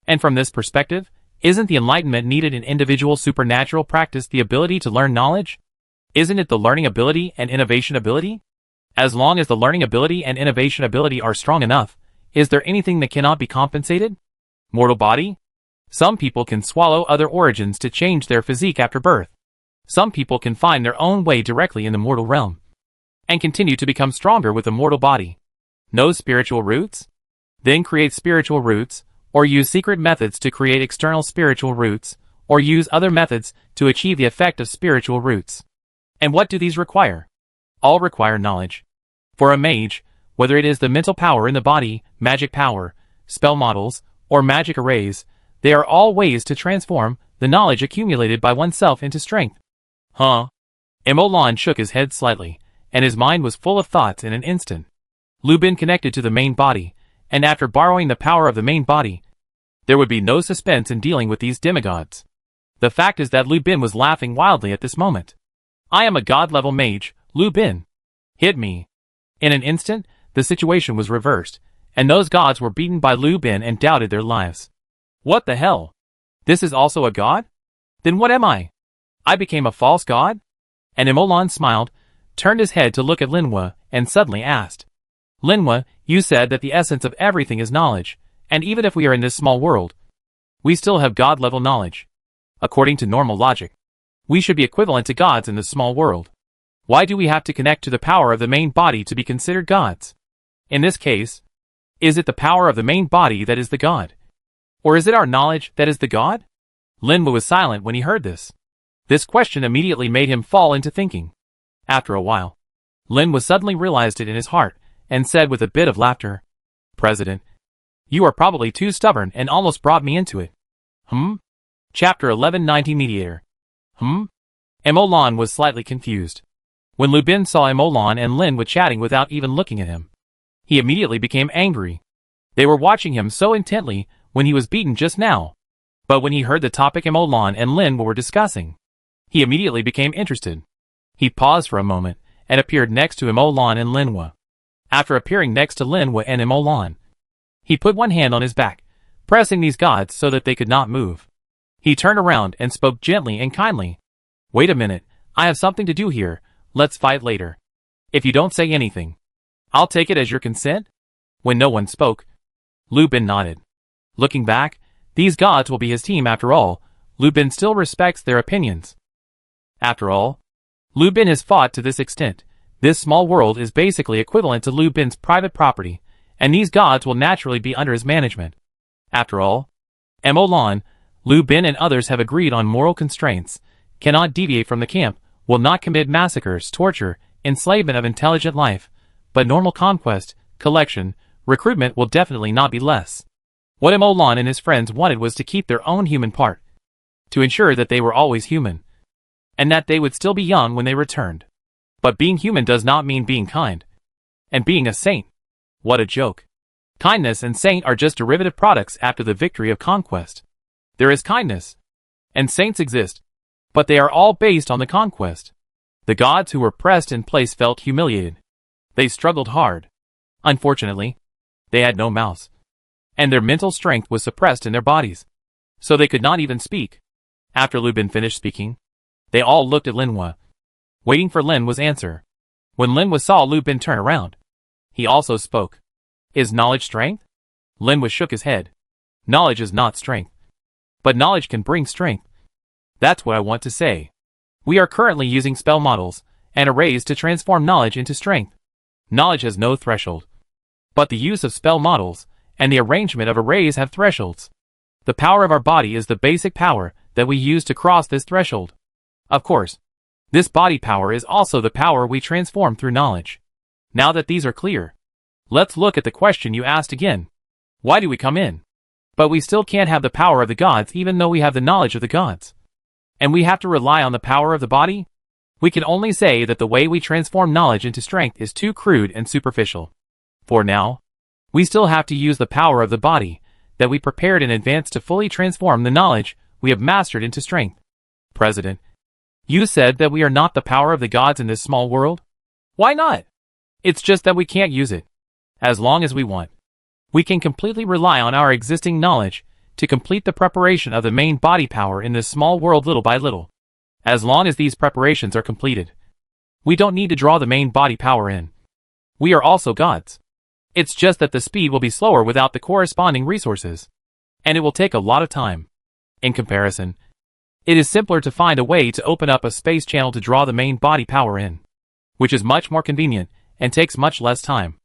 And from this perspective, isn't the enlightenment needed in individual supernatural practice the ability to learn knowledge? Isn't it the learning ability and innovation ability? As long as the learning ability and innovation ability are strong enough, is there anything that cannot be compensated? Mortal body? Some people can swallow other origins to change their physique after birth. Some people can find their own way directly in the mortal realm, and continue to become stronger with a mortal body. No spiritual roots? Then create spiritual roots, or use secret methods to create external spiritual roots, or use other methods to achieve the effect of spiritual roots. And what do these require? All require knowledge. For a mage, whether it is the mental power in the body, magic power, spell models, or magic arrays, They are all ways to transform the knowledge accumulated by oneself into strength. Huh? Emolan shook his head slightly, and his mind was full of thoughts in an instant. Lu Bin connected to the main body, and after borrowing the power of the main body, there would be no suspense in dealing with these demigods. The fact is that Lu Bin was laughing wildly at this moment. I am a god-level mage, Lu Bin. Hit me. In an instant, the situation was reversed, and those gods were beaten by Lu Bin and doubted their lives. What the hell? This is also a god? Then what am I? I became a false god? And Emolan smiled, turned his head to look at Linhua, and suddenly asked. Linhua, you said that the essence of everything is knowledge, and even if we are in this small world, we still have god-level knowledge. According to normal logic, we should be equivalent to gods in this small world. Why do we have to connect to the power of the main body to be considered gods? In this case, is it the power of the main body that is the god? Or is it our knowledge that is the god? Linhua was silent when he heard this. This question immediately made him fall into thinking. After a while, Linhua suddenly realized it in his heart, and said with a bit of laughter, President, you are probably too stubborn and almost brought me into it. Chapter 1190 Mediator. Emolan was slightly confused. When Lu Bin saw Emolan and Linhua chatting without even looking at him, he immediately became angry. They were watching him so intently when he was beaten just now. But when he heard the topic Emolan and Linhua were discussing, he immediately became interested. He paused for a moment, and appeared next to Emolan and Linhua. After appearing next to Linhua and Emolan, he put one hand on his back, pressing these gods so that they could not move. He turned around and spoke gently and kindly. Wait a minute, I have something to do here, let's fight later. If you don't say anything, I'll take it as your consent? When no one spoke, Lu Bin nodded. Looking back, these gods will be his team after all. Lu Bin still respects their opinions. After all, Lu Bin has fought to this extent. This small world is basically equivalent to Lu Bin's private property, and these gods will naturally be under his management. After all, Emolan, Lu Bin and others have agreed on moral constraints, cannot deviate from the camp, will not commit massacres, torture, enslavement of intelligent life, but normal conquest, collection, recruitment will definitely not be less. What Emolan and his friends wanted was to keep their own human part, to ensure that they were always human, and that they would still be young when they returned. But being human does not mean being kind. And being a saint. What a joke. Kindness and saint are just derivative products after the victory of conquest. There is kindness, and saints exist, but they are all based on the conquest. The gods who were pressed in place felt humiliated. They struggled hard. Unfortunately, they had no mouths, and their mental strength was suppressed in their bodies, so they could not even speak. After Lu Bin finished speaking, they all looked at Linhua, waiting for Linhua's answer. When Linhua saw Lu Bin turn around, he also spoke. Is knowledge strength? Linhua shook his head. Knowledge is not strength. But knowledge can bring strength. That's what I want to say. We are currently using spell models and arrays to transform knowledge into strength. Knowledge has no threshold. But the use of spell models and the arrangement of arrays have thresholds. The power of our body is the basic power that we use to cross this threshold. Of course, this body power is also the power we transform through knowledge. Now that these are clear, let's look at the question you asked again. Why do we come in? But we still can't have the power of the gods even though we have the knowledge of the gods. And we have to rely on the power of the body? We can only say that the way we transform knowledge into strength is too crude and superficial. For now, we still have to use the power of the body that we prepared in advance to fully transform the knowledge we have mastered into strength. President, you said that we are not the power of the gods in this small world? Why not? It's just that we can't use it. As long as we want, we can completely rely on our existing knowledge to complete the preparation of the main body power in this small world little by little. As long as these preparations are completed, we don't need to draw the main body power in. We are also gods. It's just that the speed will be slower without the corresponding resources, and it will take a lot of time. In comparison, it is simpler to find a way to open up a space channel to draw the main body power in, which is much more convenient and takes much less time.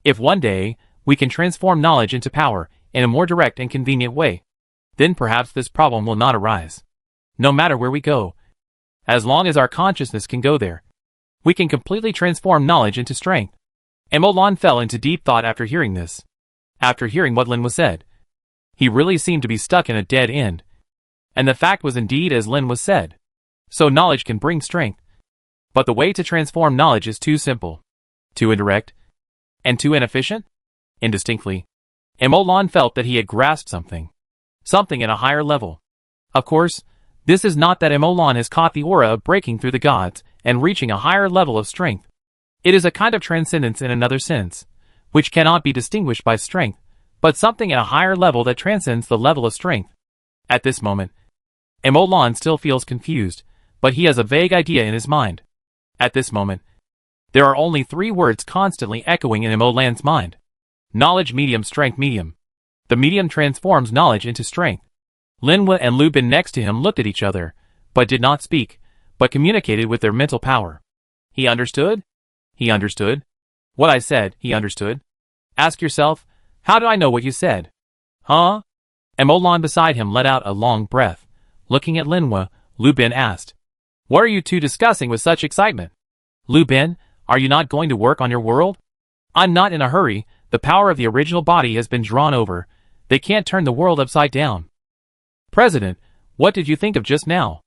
If one day we can transform knowledge into power in a more direct and convenient way, then perhaps this problem will not arise. No matter where we go, as long as our consciousness can go there, we can completely transform knowledge into strength. Emolan fell into deep thought after hearing this. After hearing what Linhua said, He really seemed to be stuck in a dead end. And the fact was indeed as Lin was said. So knowledge can bring strength. But the way to transform knowledge is too simple, too indirect, and too inefficient? Indistinctly, Emolan felt that he had grasped something. Something at a higher level. Of course, this is not that Emolan has caught the aura of breaking through the gods and reaching a higher level of strength. It is a kind of transcendence in another sense, which cannot be distinguished by strength, but something at a higher level that transcends the level of strength. At this moment, Emolan still feels confused, but he has a vague idea in his mind. At this moment, there are only 3 words constantly echoing in Emolan's mind. Knowledge medium, strength medium. The medium transforms knowledge into strength. Linhua and Lu Bin next to him looked at each other, but did not speak, but communicated with their mental power. He understood? He understood. What I said, he understood. Ask yourself, how do I know what you said? Huh? Emolan beside him let out a long breath. Looking at Linhua, Lu Bin asked, what are you two discussing with such excitement? Lu Bin, are you not going to work on your world? I'm not in a hurry, the power of the original body has been drawn over. They can't turn the world upside down. President, what did you think of just now?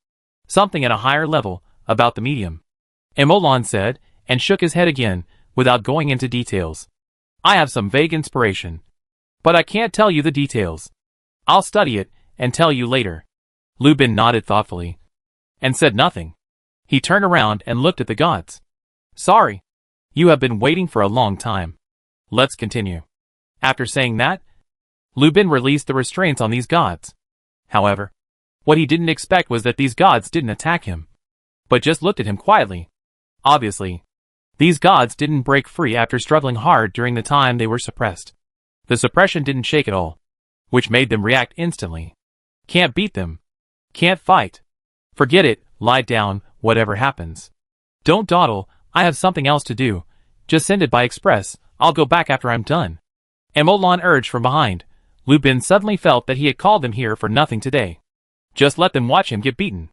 Something at a higher level, about the medium. Emolan said, and shook his head again, without going into details. I have some vague inspiration. But I can't tell you the details. I'll study it, and tell you later. Lu Bin nodded thoughtfully, and said nothing. He turned around and looked at the gods. Sorry. You have been waiting for a long time. Let's continue. After saying that, Lu Bin released the restraints on these gods. However, what he didn't expect was that these gods didn't attack him, but just looked at him quietly. Obviously, these gods didn't break free after struggling hard during the time they were suppressed. The suppression didn't shake at all, which made them react instantly. Can't beat them. Can't fight. Forget it, lie down, whatever happens. Don't dawdle, I have something else to do. Just send it by express, I'll go back after I'm done. Emolan urged from behind. Lu Bin suddenly felt that he had called them here for nothing today. Just let them watch him get beaten.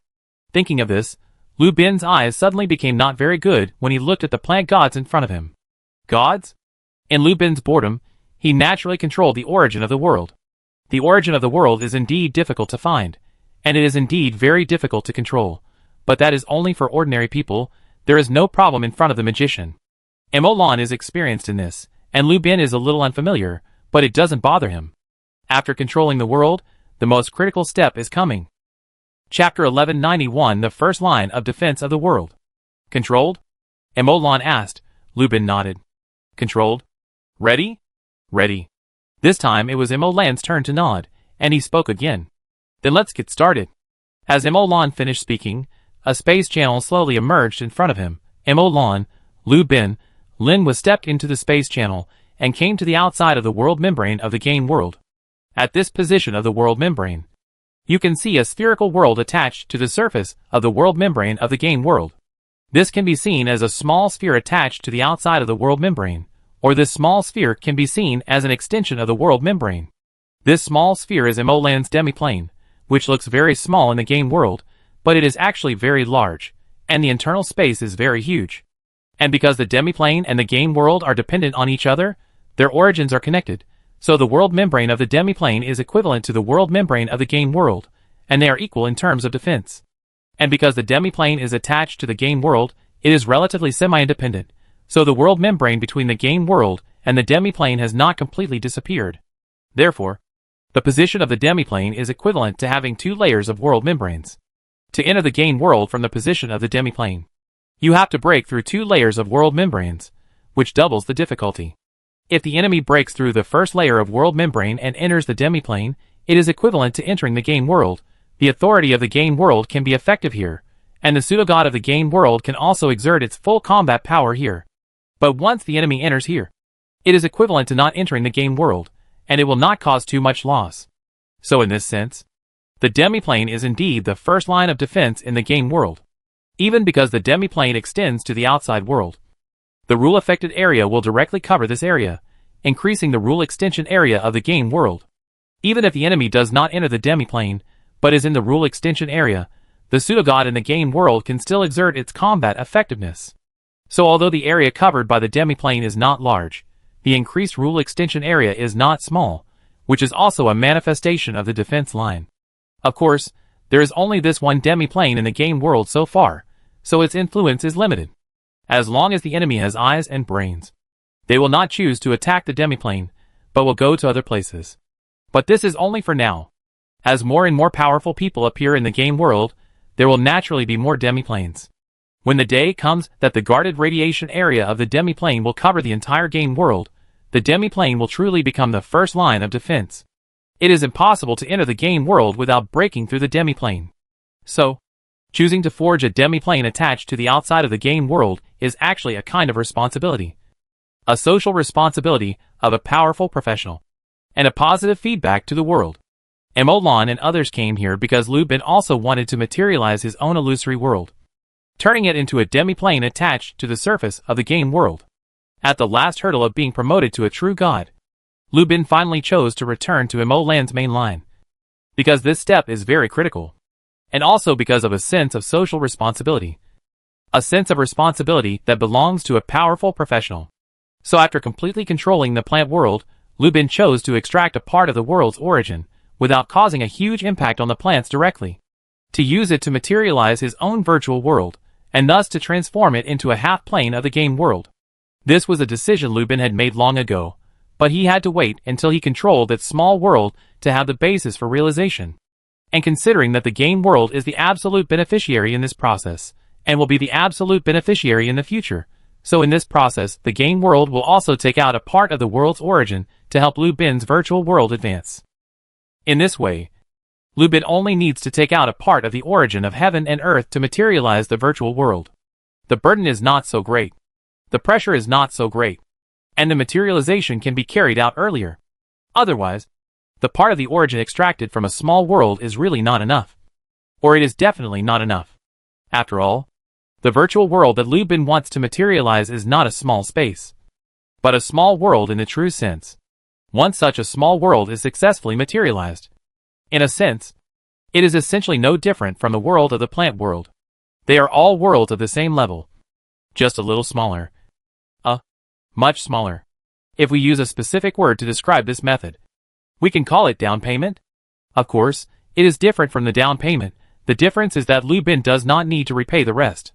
Thinking of this, Lu Bin's eyes suddenly became not very good when he looked at the plant gods in front of him. Gods? In Lu Bin's boredom, he naturally controlled the origin of the world. The origin of the world is indeed difficult to find, and it is indeed very difficult to control, but that is only for ordinary people. There is no problem in front of the magician. Emolan is experienced in this, and Lu Bin is a little unfamiliar, but it doesn't bother him. After controlling the world, the most critical step is coming. Chapter 1191, the first line of defense of the world. Controlled? Emolan asked. Lu Bin nodded. Controlled? Ready? Ready. This time it was Emolan's turn to nod, and he spoke again. Then let's get started. As Emolan finished speaking, a space channel slowly emerged in front of him. Emolan, Lu Bin, Linhua stepped into the space channel and came to the outside of the world membrane of the game world. At this position of the world membrane, you can see a spherical world attached to the surface of the world membrane of the game world. This can be seen as a small sphere attached to the outside of the world membrane, or this small sphere can be seen as an extension of the world membrane. This small sphere is Emolan's demiplane, which looks very small in the game world, but it is actually very large, and the internal space is very huge. And because the demiplane and the game world are dependent on each other, their origins are connected, so the world membrane of the demiplane is equivalent to the world membrane of the game world, and they are equal in terms of defense. And because the demiplane is attached to the game world, it is relatively semi-independent, so the world membrane between the game world and the demiplane has not completely disappeared. Therefore, the position of the demiplane is equivalent to having 2 layers of world membranes. To enter the game world from the position of the demiplane, you have to break through 2 layers of world membranes, which doubles the difficulty. If the enemy breaks through the first layer of world membrane and enters the demiplane, it is equivalent to entering the game world. The authority of the game world can be effective here, and the pseudo-god of the game world can also exert its full combat power here. But once the enemy enters here, it is equivalent to not entering the game world, and it will not cause too much loss. So in this sense, the demiplane is indeed the first line of defense in the game world. Even because the demiplane extends to the outside world, the rule-affected area will directly cover this area, increasing the rule extension area of the game world. Even if the enemy does not enter the demiplane, but is in the rule extension area, the pseudo-god in the game world can still exert its combat effectiveness. So although the area covered by the demiplane is not large, the increased rule extension area is not small, which is also a manifestation of the defense line. Of course, there is only this one demiplane in the game world so far, so its influence is limited. As long as the enemy has eyes and brains, they will not choose to attack the demiplane, but will go to other places. But this is only for now. As more and more powerful people appear in the game world, there will naturally be more demiplanes. When the day comes that the guarded radiation area of the demiplane will cover the entire game world, the demiplane will truly become the first line of defense. It is impossible to enter the game world without breaking through the demiplane. So, choosing to forge a demiplane attached to the outside of the game world is actually a kind of responsibility. A social responsibility of a powerful professional. And a positive feedback to the world. Emolan and others came here because Lu Bin also wanted to materialize his own illusory world, turning it into a demiplane attached to the surface of the game world. At the last hurdle of being promoted to a true god, Lu Bin finally chose to return to Emolan's main line. Because this step is very critical. And also because of a sense of social responsibility. A sense of responsibility that belongs to a powerful professional. So after completely controlling the plant world, Lu Bin chose to extract a part of the world's origin, without causing a huge impact on the plants directly. To use it to materialize his own virtual world, and thus to transform it into a half-plane of the game world. This was a decision Lu Bin had made long ago, but he had to wait until he controlled that small world to have the basis for realization. And considering that the game world is the absolute beneficiary in this process, and will be the absolute beneficiary in the future, so in this process the game world will also take out a part of the world's origin to help Lu Bin's virtual world advance. In this way, Lu Bin only needs to take out a part of the origin of heaven and earth to materialize the virtual world. The burden is not so great. The pressure is not so great. And the materialization can be carried out earlier. Otherwise, the part of the origin extracted from a small world is really not enough. Or it is definitely not enough. After all, the virtual world that Lu Bin wants to materialize is not a small space, but a small world in the true sense. Once such a small world is successfully materialized, in a sense, it is essentially no different from the world of the plant world. They are all worlds of the same level, just a little smaller. Much smaller. If we use a specific word to describe this method, we can call it down payment. Of course, it is different from the down payment. The difference is that Lu Bin does not need to repay the rest.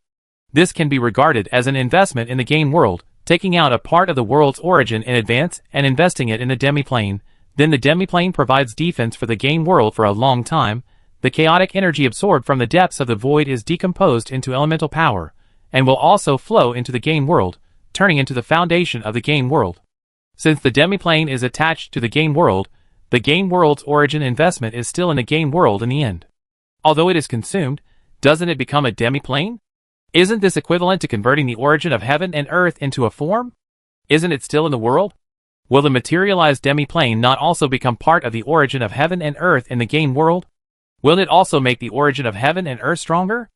This can be regarded as an investment in the game world, taking out a part of the world's origin in advance and investing it in the demiplane. Then the demiplane provides defense for the game world for a long time. The chaotic energy absorbed from the depths of the void is decomposed into elemental power, and will also flow into the game world, turning into the foundation of the game world. Since the demiplane is attached to the game world's origin investment is still in the game world in the end. Although it is consumed, doesn't it become a demiplane? Isn't this equivalent to converting the origin of heaven and earth into a form? Isn't it still in the world? Will the materialized demiplane not also become part of the origin of heaven and earth in the game world? Will it also make the origin of heaven and earth stronger?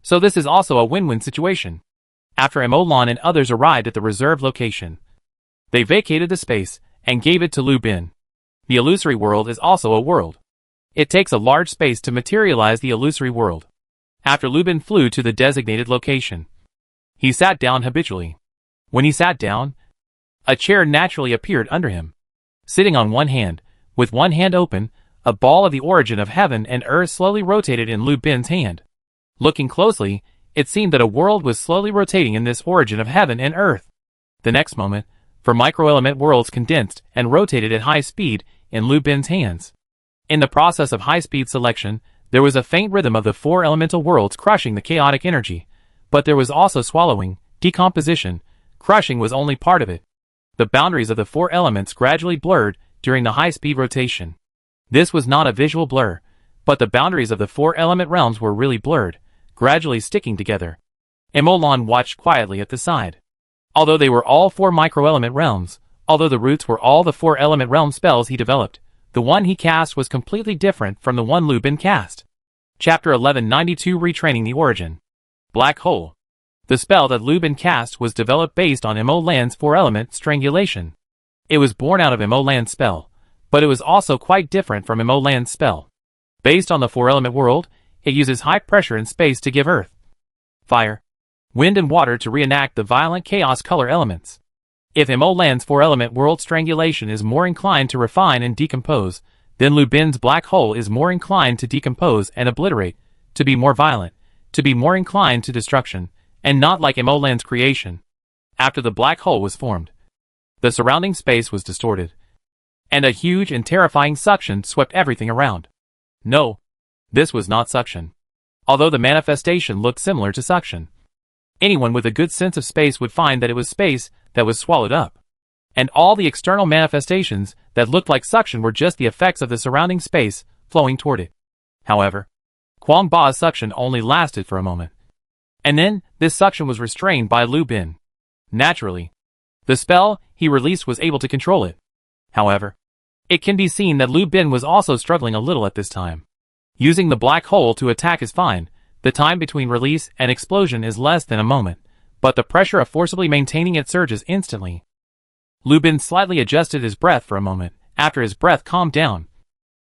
So this is also a win-win situation. After Emolan and others arrived at the reserved location, they vacated the space and gave it to Lu Bin. The illusory world is also a world. It takes a large space to materialize the illusory world. After Lu Bin flew to the designated location, he sat down habitually. When he sat down, a chair naturally appeared under him. Sitting on one hand, with one hand open, a ball of the origin of heaven and earth slowly rotated in Lu Bin's hand. Looking closely, it seemed that a world was slowly rotating in this origin of heaven and earth. The next moment, 4 microelement worlds condensed and rotated at high speed in Lu Bin's hands. In the process of high-speed selection, there was a faint rhythm of the 4 elemental worlds crushing the chaotic energy, but there was also swallowing, decomposition. Crushing was only part of it. The boundaries of the 4 elements gradually blurred during the high-speed rotation. This was not a visual blur, but the boundaries of the 4 element realms were really blurred, gradually sticking together. Emolan watched quietly at the side. Although they were all 4 microelement realms, although the roots were all the 4 element realm spells he developed, the one he cast was completely different from the one Lu Bin cast. Chapter 1192 Retraining the Origin. Black Hole. The spell that Lu Bin cast was developed based on Emolan's 4-element strangulation. It was born out of Emolan's spell, but it was also quite different from Emolan's spell. Based on the 4-element world, it uses high pressure and space to give earth, fire, wind and water to reenact the violent chaos color elements. If Imolan's four-element world strangulation is more inclined to refine and decompose, then Lu Bin's black hole is more inclined to decompose and obliterate, to be more violent, to be more inclined to destruction, and not like Imolan's creation. After the black hole was formed, the surrounding space was distorted, and a huge and terrifying suction swept everything around. No, this was not suction. Although the manifestation looked similar to suction. Anyone with a good sense of space would find that it was space that was swallowed up. And all the external manifestations that looked like suction were just the effects of the surrounding space flowing toward it. However, Quang Ba's suction only lasted for a moment. And then, this suction was restrained by Lu Bin. Naturally, the spell he released was able to control it. However, it can be seen that Lu Bin was also struggling a little at this time. Using the black hole to attack is fine. The time between release and explosion is less than a moment, but the pressure of forcibly maintaining it surges instantly. Lu Bin slightly adjusted his breath for a moment. After his breath calmed down,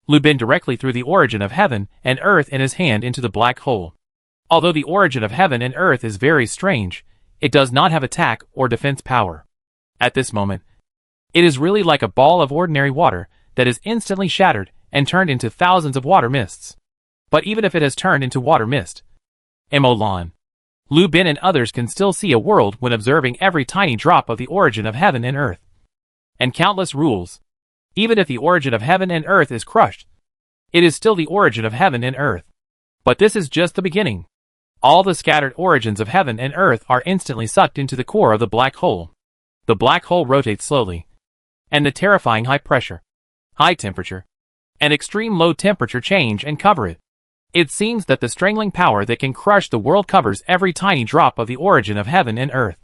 Lu Bin directly threw the origin of heaven and earth in his hand into the black hole. Although the origin of heaven and earth is very strange, it does not have attack or defense power. At this moment, it is really like a ball of ordinary water that is instantly shattered and turned into thousands of water mists. But even if it has turned into water mist, Imolan, Lu Bin and others can still see a world when observing every tiny drop of the origin of heaven and earth. And countless rules. Even if the origin of heaven and earth is crushed, it is still the origin of heaven and earth. But this is just the beginning. All the scattered origins of heaven and earth are instantly sucked into the core of the black hole. The black hole rotates slowly. And the terrifying high pressure, high temperature, and extreme low temperature change and cover it. It seems that the strangling power that can crush the world covers every tiny drop of the origin of heaven and earth.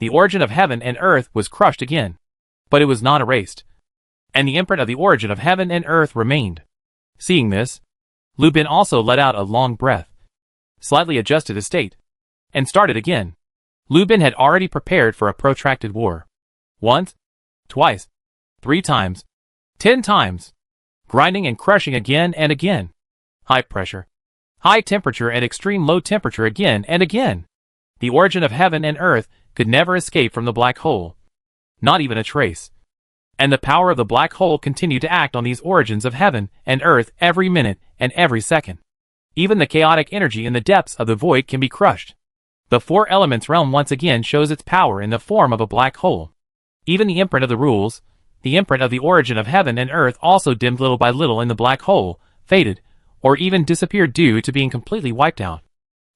The origin of heaven and earth was crushed again. But it was not erased. And the imprint of the origin of heaven and earth remained. Seeing this, Lu Bin also let out a long breath, slightly adjusted his state, and started again. Lu Bin had already prepared for a protracted war. Once, twice, 3 times, 10 times, grinding and crushing again and again. High pressure, high temperature and extreme low temperature again and again. The origin of heaven and earth could never escape from the black hole. Not even a trace. And the power of the black hole continued to act on these origins of heaven and earth every minute and every second. Even the chaotic energy in the depths of the void can be crushed. The four elements realm once again shows its power in the form of a black hole. Even the imprint of the rules, the imprint of the origin of heaven and earth also dimmed little by little in the black hole, faded, or even disappeared due to being completely wiped out.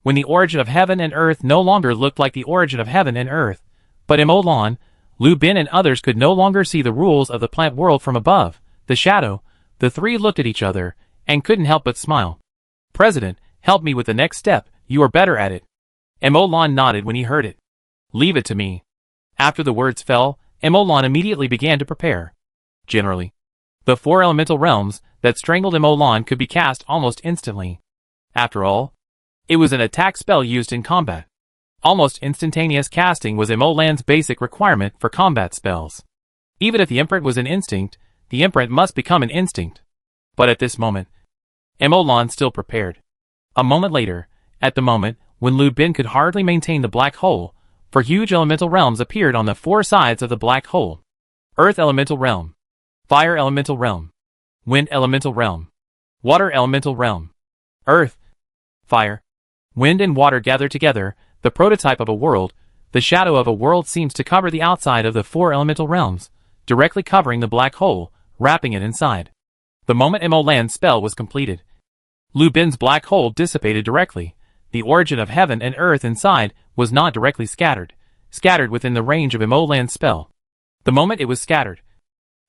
When the origin of heaven and earth no longer looked like the origin of heaven and earth, but Imolan, Lu Bin and others could no longer see the rules of the plant world from above, the shadow, the three looked at each other, and couldn't help but smile. President, help me with the next step, you are better at it. Imolan nodded when he heard it. Leave it to me. After the words fell, Imolan immediately began to prepare. Generally, the four elemental realms that strangled Imolan could be cast almost instantly. After all, it was an attack spell used in combat. Almost instantaneous casting was Imolan's basic requirement for combat spells. Even if the imprint was an instinct, the imprint must become an instinct. But at this moment, Imolan still prepared. A moment later, at the moment when Lu Bin could hardly maintain the black hole, 4 huge elemental realms appeared on the 4 sides of the black hole. Earth Elemental Realm, Fire Elemental Realm, Wind Elemental Realm, Water Elemental Realm. Earth, fire, wind and water gather together, the prototype of a world. The shadow of a world seems to cover the outside of the 4 elemental realms, directly covering the black hole, wrapping it inside. The moment Imolan's spell was completed, Lu Bin's black hole dissipated directly. The origin of heaven and earth inside was not directly scattered within the range of Imolan's spell. The moment it was scattered,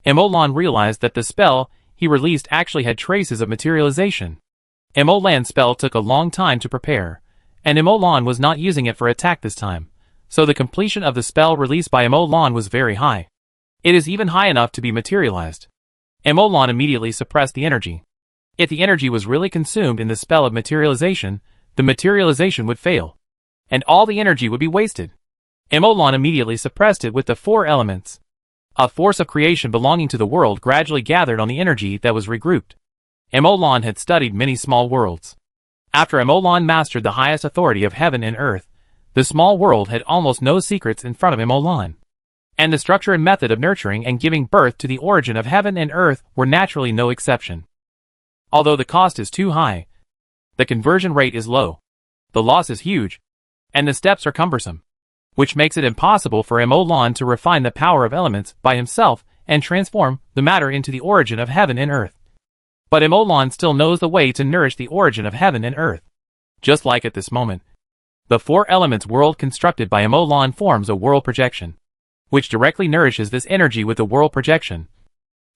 Imolan realized that the spell he released actually had traces of materialization. Imolan's spell took a long time to prepare, and Imolan was not using it for attack this time, so the completion of the spell released by Imolan was very high. It is even high enough to be materialized. Imolan immediately suppressed the energy. If the energy was really consumed in the spell of materialization, the materialization would fail, and all the energy would be wasted. Imolan immediately suppressed it with the 4 elements. A force of creation belonging to the world gradually gathered on the energy that was regrouped. Imolan had studied many small worlds. After Imolan mastered the highest authority of heaven and earth, the small world had almost no secrets in front of Imolan. And the structure and method of nurturing and giving birth to the origin of heaven and earth were naturally no exception. Although the cost is too high, the conversion rate is low, the loss is huge, and the steps are cumbersome, which makes it impossible for Emolan to refine the power of elements by himself and transform the matter into the origin of heaven and earth. But Emolan still knows the way to nourish the origin of heaven and earth. Just like at this moment, the four elements world constructed by Emolan forms a world projection, which directly nourishes this energy with the world projection,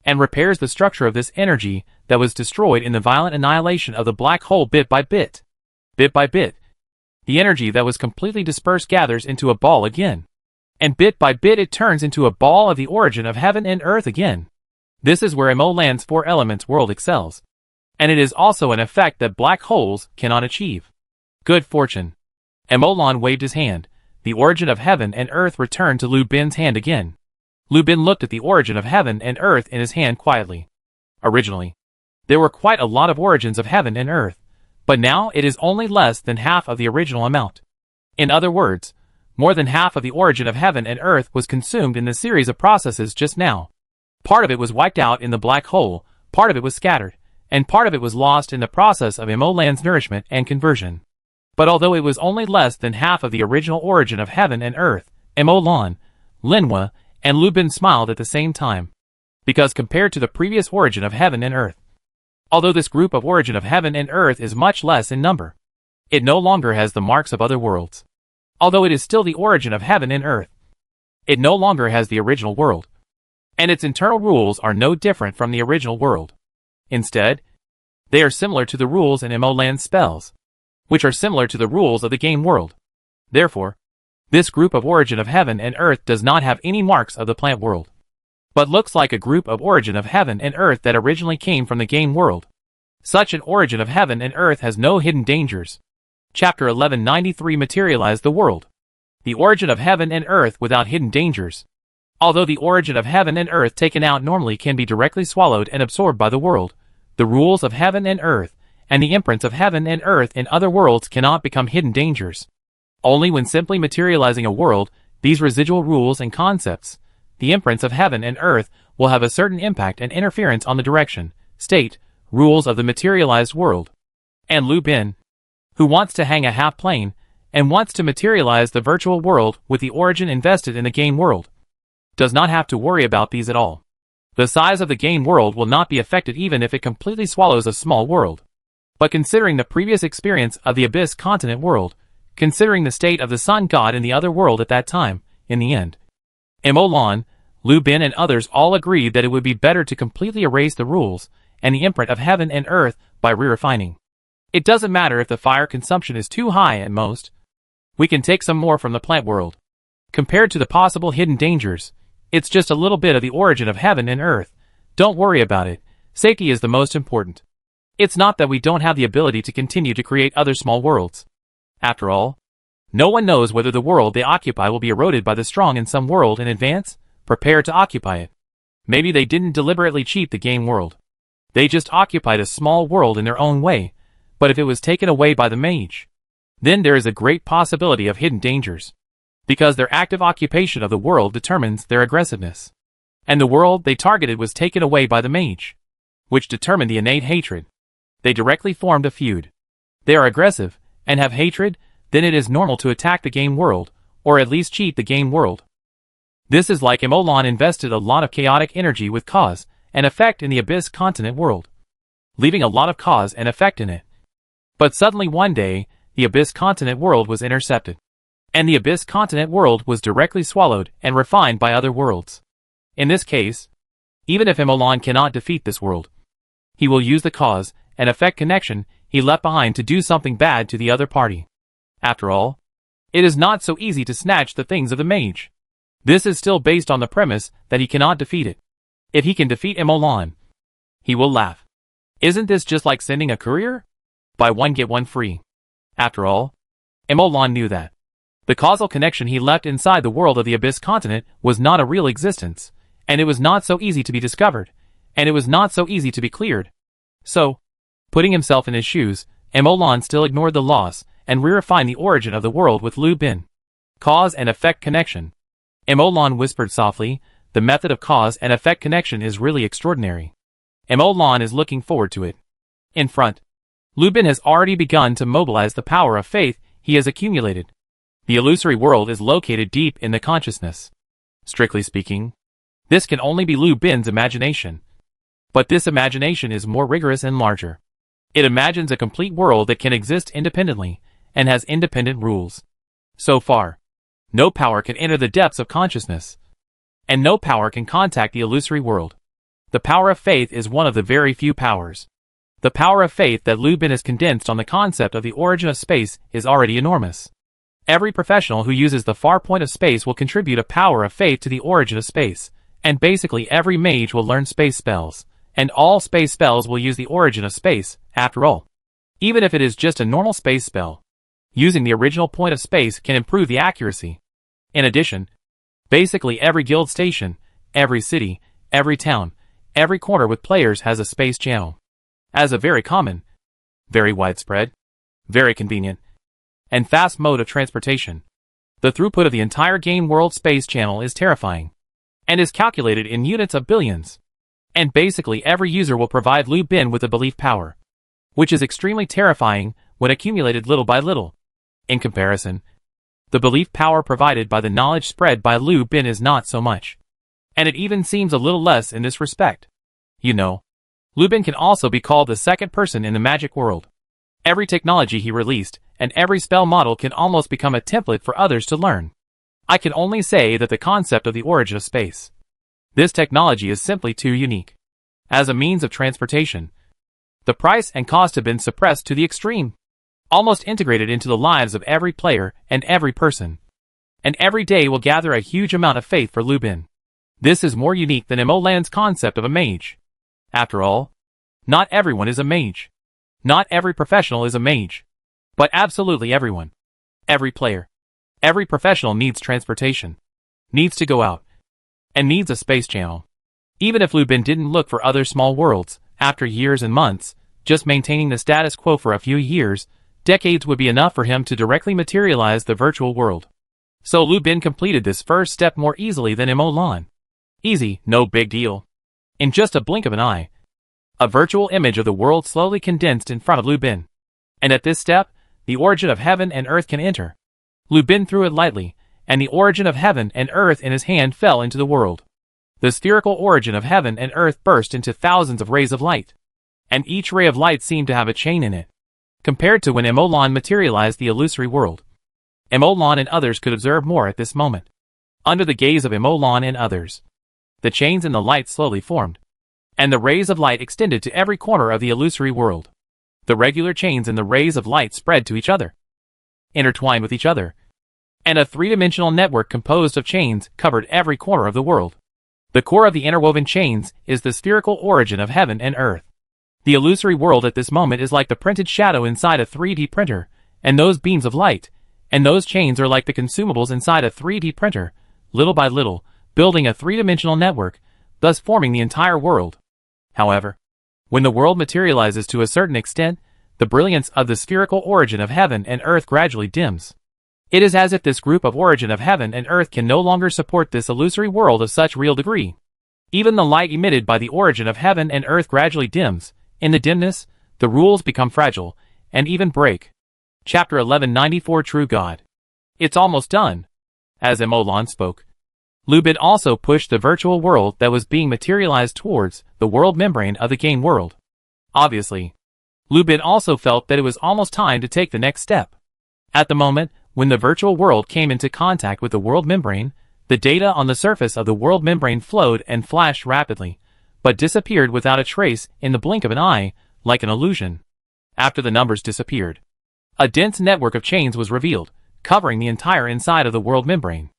and repairs the structure of this energy that was destroyed in the violent annihilation of the black hole bit by bit. Bit by bit, the energy that was completely dispersed gathers into a ball again, and bit by bit it turns into a ball of the origin of heaven and earth again. This is where Emolan's four elements world excels, and it is also an effect that black holes cannot achieve. Good fortune. Emolan waved his hand. The origin of heaven and earth returned to Lu Bin's hand again. Lu Bin looked at the origin of heaven and earth in his hand quietly. Originally, there were quite a lot of origins of heaven and earth, but now it is only less than half of the original amount. In other words, more than half of the origin of heaven and earth was consumed in the series of processes just now. Part of it was wiped out in the black hole, part of it was scattered, and part of it was lost in the process of Emolan's nourishment and conversion. But although it was only less than half of the original origin of heaven and earth, Emolan, Linhua, and Lu Bin smiled at the same time. Because compared to the previous origin of heaven and earth, although this group of origin of heaven and earth is much less in number, it no longer has the marks of other worlds. Although it is still the origin of heaven and earth, it no longer has the original world, and its internal rules are no different from the original world. Instead, they are similar to the rules in Emolan's spells, which are similar to the rules of the game world. Therefore, this group of origin of heaven and earth does not have any marks of the plant world, but looks like a group of origin of heaven and earth that originally came from the game world. Such an origin of heaven and earth has no hidden dangers. Chapter 1193 Materialize the world. The origin of heaven and earth without hidden dangers. Although the origin of heaven and earth taken out normally can be directly swallowed and absorbed by the world, the rules of heaven and earth, and the imprints of heaven and earth in other worlds cannot become hidden dangers. Only when simply materializing a world, these residual rules and concepts, the imprints of heaven and earth, will have a certain impact and interference on the direction, state, rules of the materialized world. And Lu Bin, who wants to hang a half plane, and wants to materialize the virtual world with the origin invested in the game world, does not have to worry about these at all. The size of the game world will not be affected even if it completely swallows a small world. But considering the previous experience of the Abyss continent world, considering the state of the Sun God in the other world at that time, in the end, Emolan, Lu Bin and others all agreed that it would be better to completely erase the rules and the imprint of heaven and earth by re-refining. It doesn't matter if the fire consumption is too high at most. We can take some more from the plant world. Compared to the possible hidden dangers, it's just a little bit of the origin of heaven and earth. Don't worry about it. Safety is the most important. It's not that we don't have the ability to continue to create other small worlds. After all, no one knows whether the world they occupy will be eroded by the strong in some world in advance. Prepare to occupy it. Maybe they didn't deliberately cheat the game world. They just occupied a small world in their own way, but if it was taken away by the mage, then there is a great possibility of hidden dangers, because their active occupation of the world determines their aggressiveness. And the world they targeted was taken away by the mage, which determined the innate hatred. They directly formed a feud. They are aggressive, and have hatred, then it is normal to attack the game world, or at least cheat the game world. This is like Emolan invested a lot of chaotic energy with cause and effect in the Abyss continent world, leaving a lot of cause and effect in it. But suddenly one day, the Abyss continent world was intercepted, and the Abyss continent world was directly swallowed and refined by other worlds. In this case, even if Emolan cannot defeat this world, he will use the cause and effect connection he left behind to do something bad to the other party. After all, it is not so easy to snatch the things of the mage. This is still based on the premise that he cannot defeat it. If he can defeat Emolan, he will laugh. Isn't this just like sending a courier? Buy one get one free. After all, Emolan knew that the causal connection he left inside the world of the Abyss continent was not a real existence, and it was not so easy to be discovered, and it was not so easy to be cleared. So, putting himself in his shoes, Emolan still ignored the loss and re-refined the origin of the world with Lu Bin. Cause and effect connection. Emolan whispered softly, the method of cause and effect connection is really extraordinary. Emolan is looking forward to it. In front, Lubin has already begun to mobilize the power of faith he has accumulated. The illusory world is located deep in the consciousness. Strictly speaking, this can only be Lubin's imagination. But this imagination is more rigorous and larger. It imagines a complete world that can exist independently, and has independent rules. So far, no power can enter the depths of consciousness, and no power can contact the illusory world. The power of faith is one of the very few powers. The power of faith that Lubin has condensed on the concept of the origin of space is already enormous. Every professional who uses the far point of space will contribute a power of faith to the origin of space, and basically every mage will learn space spells, and all space spells will use the origin of space, after all. Even if it is just a normal space spell, using the original point of space can improve the accuracy. In addition, basically every guild station, every city, every town, every corner with players has a space channel. As a very common, very widespread, very convenient, and fast mode of transportation, the throughput of the entire game world space channel is terrifying, and is calculated in units of billions. And basically every user will provide Lubin with a belief power, which is extremely terrifying when accumulated little by little. In comparison, the belief power provided by the knowledge spread by Lubin is not so much. And it even seems a little less in this respect. You know, Lubin can also be called the second person in the magic world. Every technology he released, and every spell model can almost become a template for others to learn. I can only say that the concept of the origin of space. This technology is simply too unique. As a means of transportation, the price and cost have been suppressed to the extreme, almost integrated into the lives of every player and every person. And every day will gather a huge amount of faith for Lubin. This is more unique than Emolan's concept of a mage. After all, not everyone is a mage. Not every professional is a mage. But absolutely everyone. Every player. Every professional needs transportation. Needs to go out. And needs a space channel. Even if Lubin didn't look for other small worlds, after years and months, just maintaining the status quo for a few years, decades would be enough for him to directly materialize the virtual world. So Lubin completed this first step more easily than Emolan. Easy, no big deal. In just a blink of an eye, a virtual image of the world slowly condensed in front of Lubin. And at this step, the origin of heaven and earth can enter. Lubin threw it lightly, and the origin of heaven and earth in his hand fell into the world. The spherical origin of heaven and earth burst into thousands of rays of light. And each ray of light seemed to have a chain in it. Compared to when Emolan materialized the illusory world, Emolan and others could observe more at this moment. Under the gaze of Emolan and others, the chains in the light slowly formed, and the rays of light extended to every corner of the illusory world. The regular chains in the rays of light spread to each other, intertwined with each other, and a three-dimensional network composed of chains covered every corner of the world. The core of the interwoven chains is the spherical origin of heaven and earth. The illusory world at this moment is like the printed shadow inside a 3D printer, and those beams of light, and those chains are like the consumables inside a 3D printer, little by little, building a three-dimensional network, thus forming the entire world. However, when the world materializes to a certain extent, the brilliance of the spherical origin of heaven and earth gradually dims. It is as if this group of origin of heaven and earth can no longer support this illusory world of such real degree. Even the light emitted by the origin of heaven and earth gradually dims. In the dimness, the rules become fragile, and even break. Chapter 1194 True God. It's almost done. As Emolan spoke, Lubin also pushed the virtual world that was being materialized towards the world membrane of the game world. Obviously, Lubin also felt that it was almost time to take the next step. At the moment, when the virtual world came into contact with the world membrane, the data on the surface of the world membrane flowed and flashed rapidly, but disappeared without a trace in the blink of an eye, like an illusion. After the numbers disappeared, a dense network of chains was revealed, covering the entire inside of the world membrane.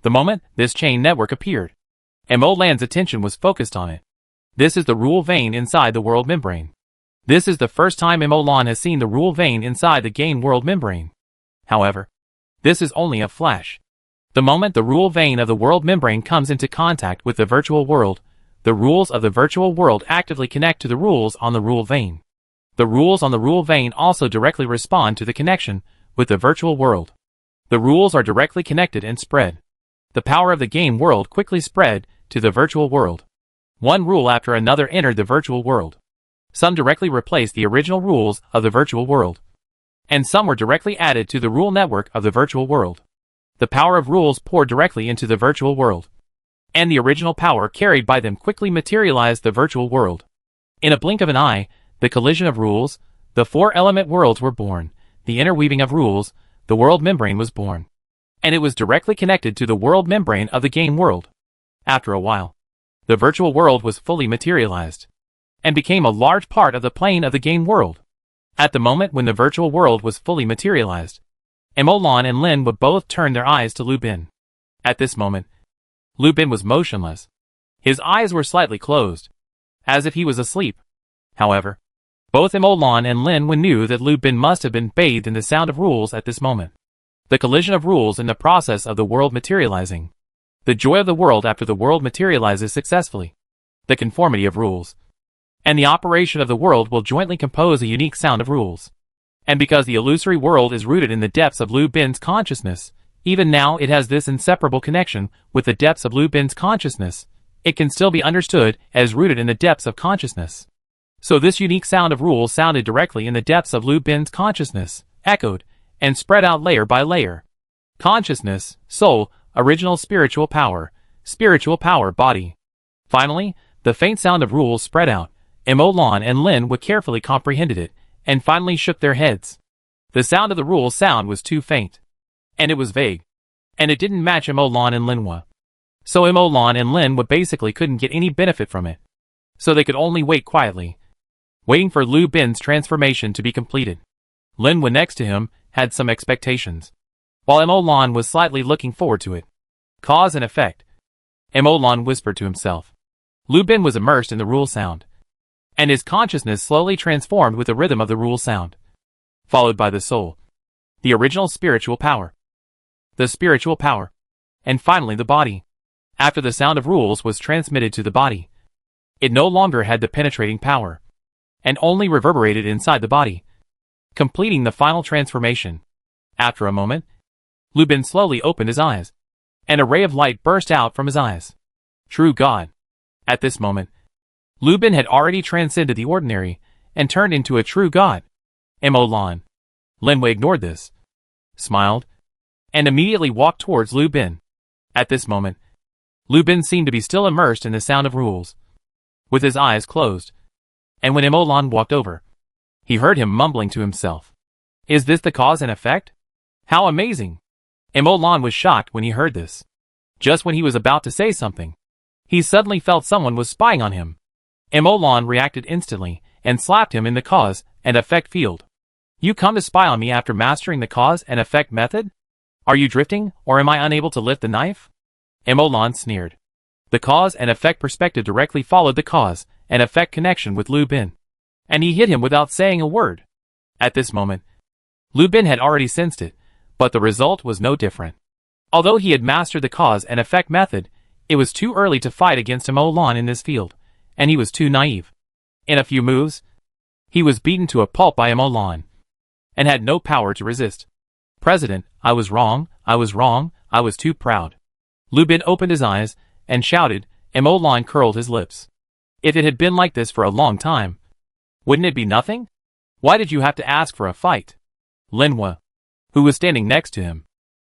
The moment this chain network appeared, Emolan's attention was focused on it. This is the rule vein inside the world membrane. This is the first time Emolan has seen the rule vein inside the game world membrane. However, this is only a flash. The moment the rule vein of the world membrane comes into contact with the virtual world, the rules of the virtual world actively connect to the rules on the rule vein. The rules on the rule vein also directly respond to the connection with the virtual world. The rules are directly connected and spread. the power of the game world quickly spread to the virtual world. One rule after another entered the virtual world. Some directly replaced the original rules of the virtual world, and some were directly added to the rule network of the virtual world. The power of rules poured directly into the virtual world, and the original power carried by them quickly materialized the virtual world. In a blink of an eye, the collision of rules, the four-element worlds were born, the interweaving of rules, the world membrane was born, and it was directly connected to the world membrane of the game world. After a while, the virtual world was fully materialized, and became a large part of the plane of the game world. At the moment when the virtual world was fully materialized, Emolan and Lin would both turn their eyes to Lu Bin. At this moment, Lu Bin was motionless. His eyes were slightly closed, as if he was asleep. However, both Emolan and Lin knew that Lu Bin must have been bathed in the sound of rules at this moment. The collision of rules in the process of the world materializing. The joy of the world after the world materializes successfully. The conformity of rules and the operation of the world will jointly compose a unique sound of rules. And because the illusory world is rooted in the depths of Lu Bin's consciousness, even now it has this inseparable connection with the depths of Lu Bin's consciousness, it can still be understood as rooted in the depths of consciousness. So this unique sound of rules sounded directly in the depths of Lu Bin's consciousness, echoed, and spread out layer by layer. Consciousness, soul, original spiritual power, body. Finally, the faint sound of rules spread out. Emolan and Lin carefully comprehended it, and finally shook their heads. The sound of the rules sound was too faint, and it was vague, and it didn't match Emolan and Linhua. So Emolan and Lin basically couldn't get any benefit from it. So they could only wait quietly, waiting for Lu Bin's transformation to be completed. Linhua next to him had some expectations, while Emolan was slightly looking forward to it. Cause and effect. Emolan whispered to himself. Lu Bin was immersed in the rule sound, and his consciousness slowly transformed with the rhythm of the rule sound, followed by the soul, the original spiritual power, the spiritual power, and finally the body. After the sound of rules was transmitted to the body, it no longer had the penetrating power, and only reverberated inside the body, completing the final transformation. After a moment, Lu Bin slowly opened his eyes, and a ray of light burst out from his eyes. True God. At this moment, Lu Bin had already transcended the ordinary, and turned into a true God. Emolan. Linhua ignored this, smiled, and immediately walked towards Lu Bin. At this moment, Lu Bin seemed to be still immersed in the sound of rules, with his eyes closed, and when Emolan walked over, he heard him mumbling to himself. Is this the cause and effect? How amazing! Emolan was shocked when he heard this. Just when he was about to say something, he suddenly felt someone was spying on him. Emolan reacted instantly, and slapped him in the cause and effect field. You come to spy on me after mastering the cause and effect method? Are you drifting, or am I unable to lift the knife? Emolan sneered. The cause and effect perspective directly followed the cause and effect connection with Lu Bin, and he hit him without saying a word. At this moment, Lu Bin had already sensed it, but the result was no different. Although he had mastered the cause and effect method, it was too early to fight against Emolan in this field, and he was too naive. In a few moves, he was beaten to a pulp by Emolan, and had no power to resist. President, I was wrong, I was too proud. Lu Bin opened his eyes, and shouted. Emolan curled his lips. If it had been like this for a long time, wouldn't it be nothing? Why did you have to ask for a fight? Linhua, who was standing next to him,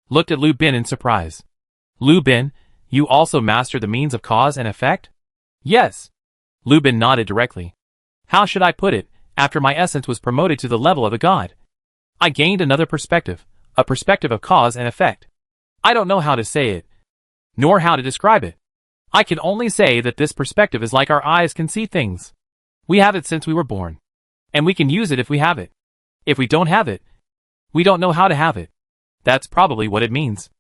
looked at Lu Bin in surprise. Lu Bin, you also master the means of cause and effect? Yes. Lu Bin nodded directly. How should I put it, after my essence was promoted to the level of a god, I gained another perspective, a perspective of cause and effect. I don't know how to say it, nor how to describe it. I can only say that this perspective is like our eyes can see things. We have it since we were born, and we can use it if we have it. If we don't have it, we don't know how to have it. That's probably what it means.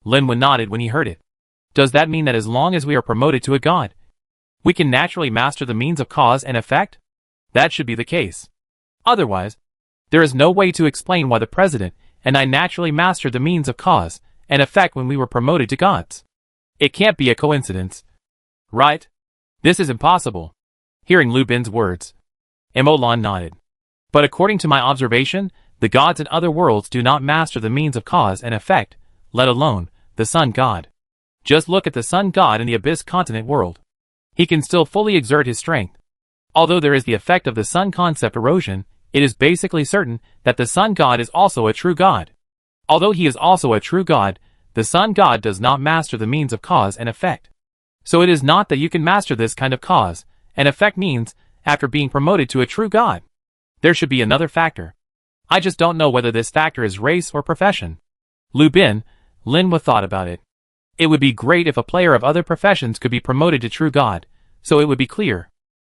Linhua nodded when he heard it. Does that mean that as long as we are promoted to a god, we can naturally master the means of cause and effect? That should be the case. Otherwise, there is no way to explain why the president and I naturally mastered the means of cause and effect when we were promoted to gods. It can't be a coincidence. Right? This is impossible. Hearing Lu Bin's words, Emolan nodded. But according to my observation, the gods in other worlds do not master the means of cause and effect, let alone the sun god. Just look at the sun god in the abyss continent world. He can still fully exert his strength. Although there is the effect of the sun concept erosion, it is basically certain that the sun god is also a true god. Although he is also a true god, the sun god does not master the means of cause and effect. So it is not that you can master this kind of cause and effect means after being promoted to a true god. There should be another factor. I just don't know whether this factor is race or profession. Lin thought about it. It would be great if a player of other professions could be promoted to true god, so it would be clear.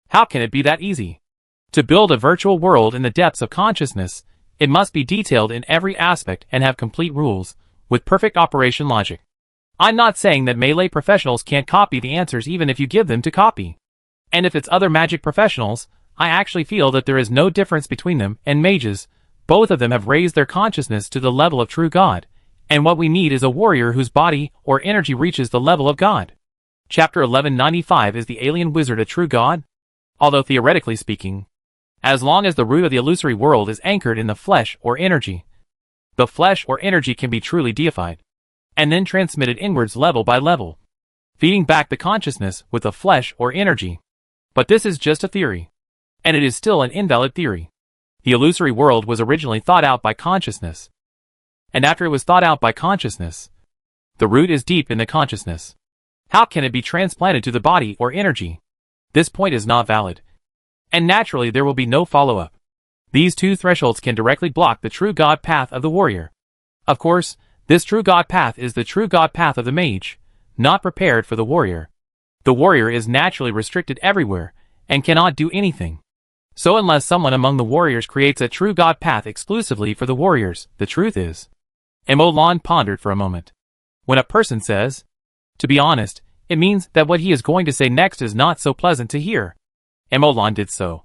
How can it be that easy? To build a virtual world in the depths of consciousness, it must be detailed in every aspect and have complete rules, with perfect operation logic. I'm not saying that melee professionals can't copy the answers even if you give them to copy. And if it's other magic professionals, I actually feel that there is no difference between them and mages. Both of them have raised their consciousness to the level of true god, and what we need is a warrior whose body or energy reaches the level of god. Chapter 1195 Is the alien wizard a true god? Although theoretically speaking, as long as the root of the illusory world is anchored in the flesh or energy, the flesh or energy can be truly deified, and then transmitted inwards level by level, feeding back the consciousness with the flesh or energy. But this is just a theory, and it is still an invalid theory. The illusory world was originally thought out by consciousness, and after it was thought out by consciousness, the root is deep in the consciousness. How can it be transplanted to the body or energy? This point is not valid, and naturally there will be no follow-up. These two thresholds can directly block the true god path of the warrior. Of course, this true god path is the true god path of the mage, not prepared for the warrior. The warrior is naturally restricted everywhere, and cannot do anything. So unless someone among the warriors creates a true god path exclusively for the warriors, the truth is. Lin pondered for a moment. When a person says, to be honest, it means that what he is going to say next is not so pleasant to hear. Lin did so.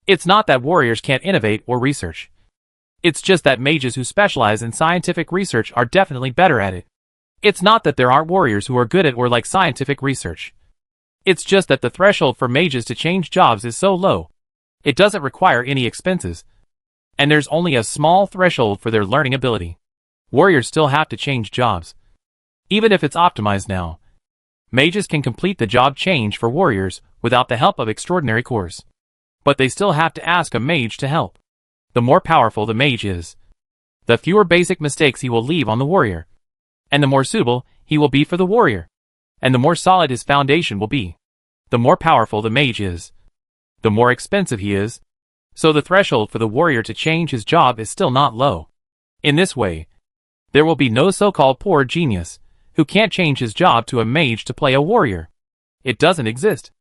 It's not that warriors can't innovate or research. It's just that mages who specialize in scientific research are definitely better at it. It's not that there aren't warriors who are good at or like scientific research. It's just that the threshold for mages to change jobs is so low. It doesn't require any expenses, and there's only a small threshold for their learning ability. Warriors still have to change jobs. Even if it's optimized now, mages can complete the job change for warriors without the help of extraordinary cores. But they still have to ask a mage to help. The more powerful the mage is, the fewer basic mistakes he will leave on the warrior, and the more suitable he will be for the warrior, and the more solid his foundation will be. The more powerful the mage is, the more expensive he is, so the threshold for the warrior to change his job is still not low. In this way, there will be no so-called poor genius who can't change his job to a mage to play a warrior. It doesn't exist.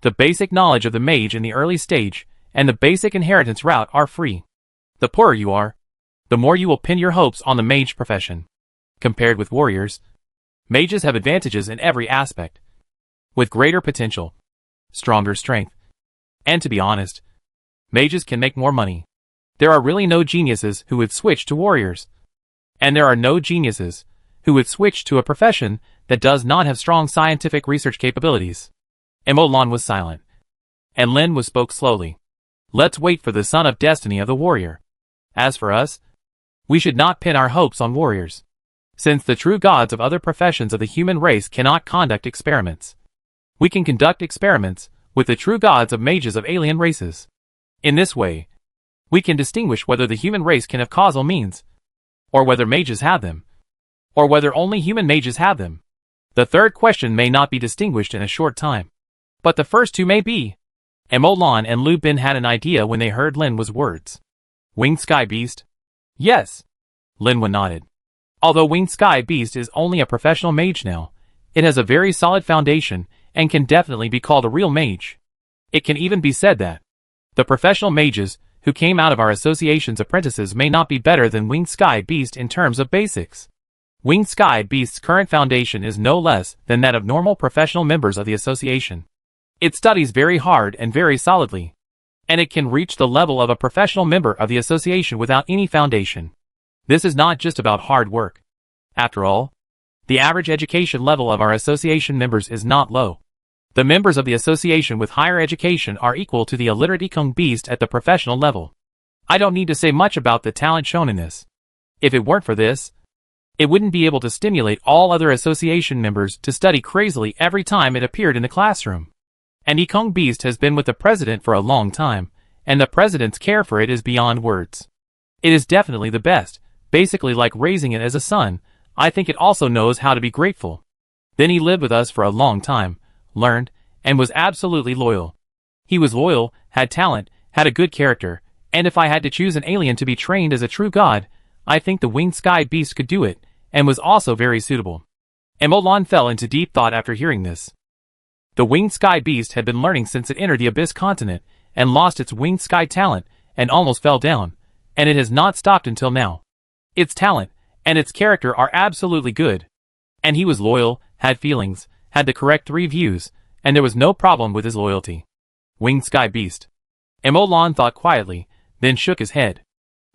The basic knowledge of the mage in the early stage and the basic inheritance route are free. The poorer you are, the more you will pin your hopes on the mage profession. Compared with warriors, mages have advantages in every aspect, with greater potential, stronger strength, and to be honest, mages can make more money. There are really no geniuses who would switch to warriors, and there are no geniuses who would switch to a profession that does not have strong scientific research capabilities. Lin was silent, and Lin spoke slowly. Let's wait for the son of destiny of the warrior. As for us, we should not pin our hopes on warriors, since the true gods of other professions of the human race cannot conduct experiments. We can conduct experiments with the true gods of mages of alien races. In this way, we can distinguish whether the human race can have causal means, or whether mages have them, or whether only human mages have them. The third question may not be distinguished in a short time, but the first two may be. Lin and Lin had an idea when they heard Lin's words. Winged Sky Beast? Yes. Lin nodded. Although Winged Sky Beast is only a professional mage now, it has a very solid foundation and can definitely be called a real mage. It can even be said that the professional mages who came out of our association's apprentices may not be better than Winged Sky Beast in terms of basics. Winged Sky Beast's current foundation is no less than that of normal professional members of the association. It studies very hard and very solidly, and it can reach the level of a professional member of the association without any foundation. This is not just about hard work. After all, the average education level of our association members is not low. The members of the association with higher education are equal to the illiterate Ikung Beast at the professional level. I don't need to say much about the talent shown in this. If it weren't for this, It wouldn't be able to stimulate all other association members to study crazily every time it appeared in the classroom. And Ikong Beast has been with the president for a long time, and the president's care for it is beyond words. It is definitely the best, basically like raising it as a son. I think it also knows how to be grateful. Then he lived with us for a long time, learned, and was absolutely loyal. He was loyal, had talent, had a good character, and if I had to choose an alien to be trained as a true god, I think the winged sky beast could do it, and was also very suitable. Emolan fell into deep thought after hearing this. The winged sky beast had been learning since it entered the Abyss continent, and lost its winged sky talent, and almost fell down, and it has not stopped until now. Its talent, and its character are absolutely good. And he was loyal, had feelings, had the correct 3 views, and there was no problem with his loyalty. Winged sky beast. Emolan thought quietly, then shook his head.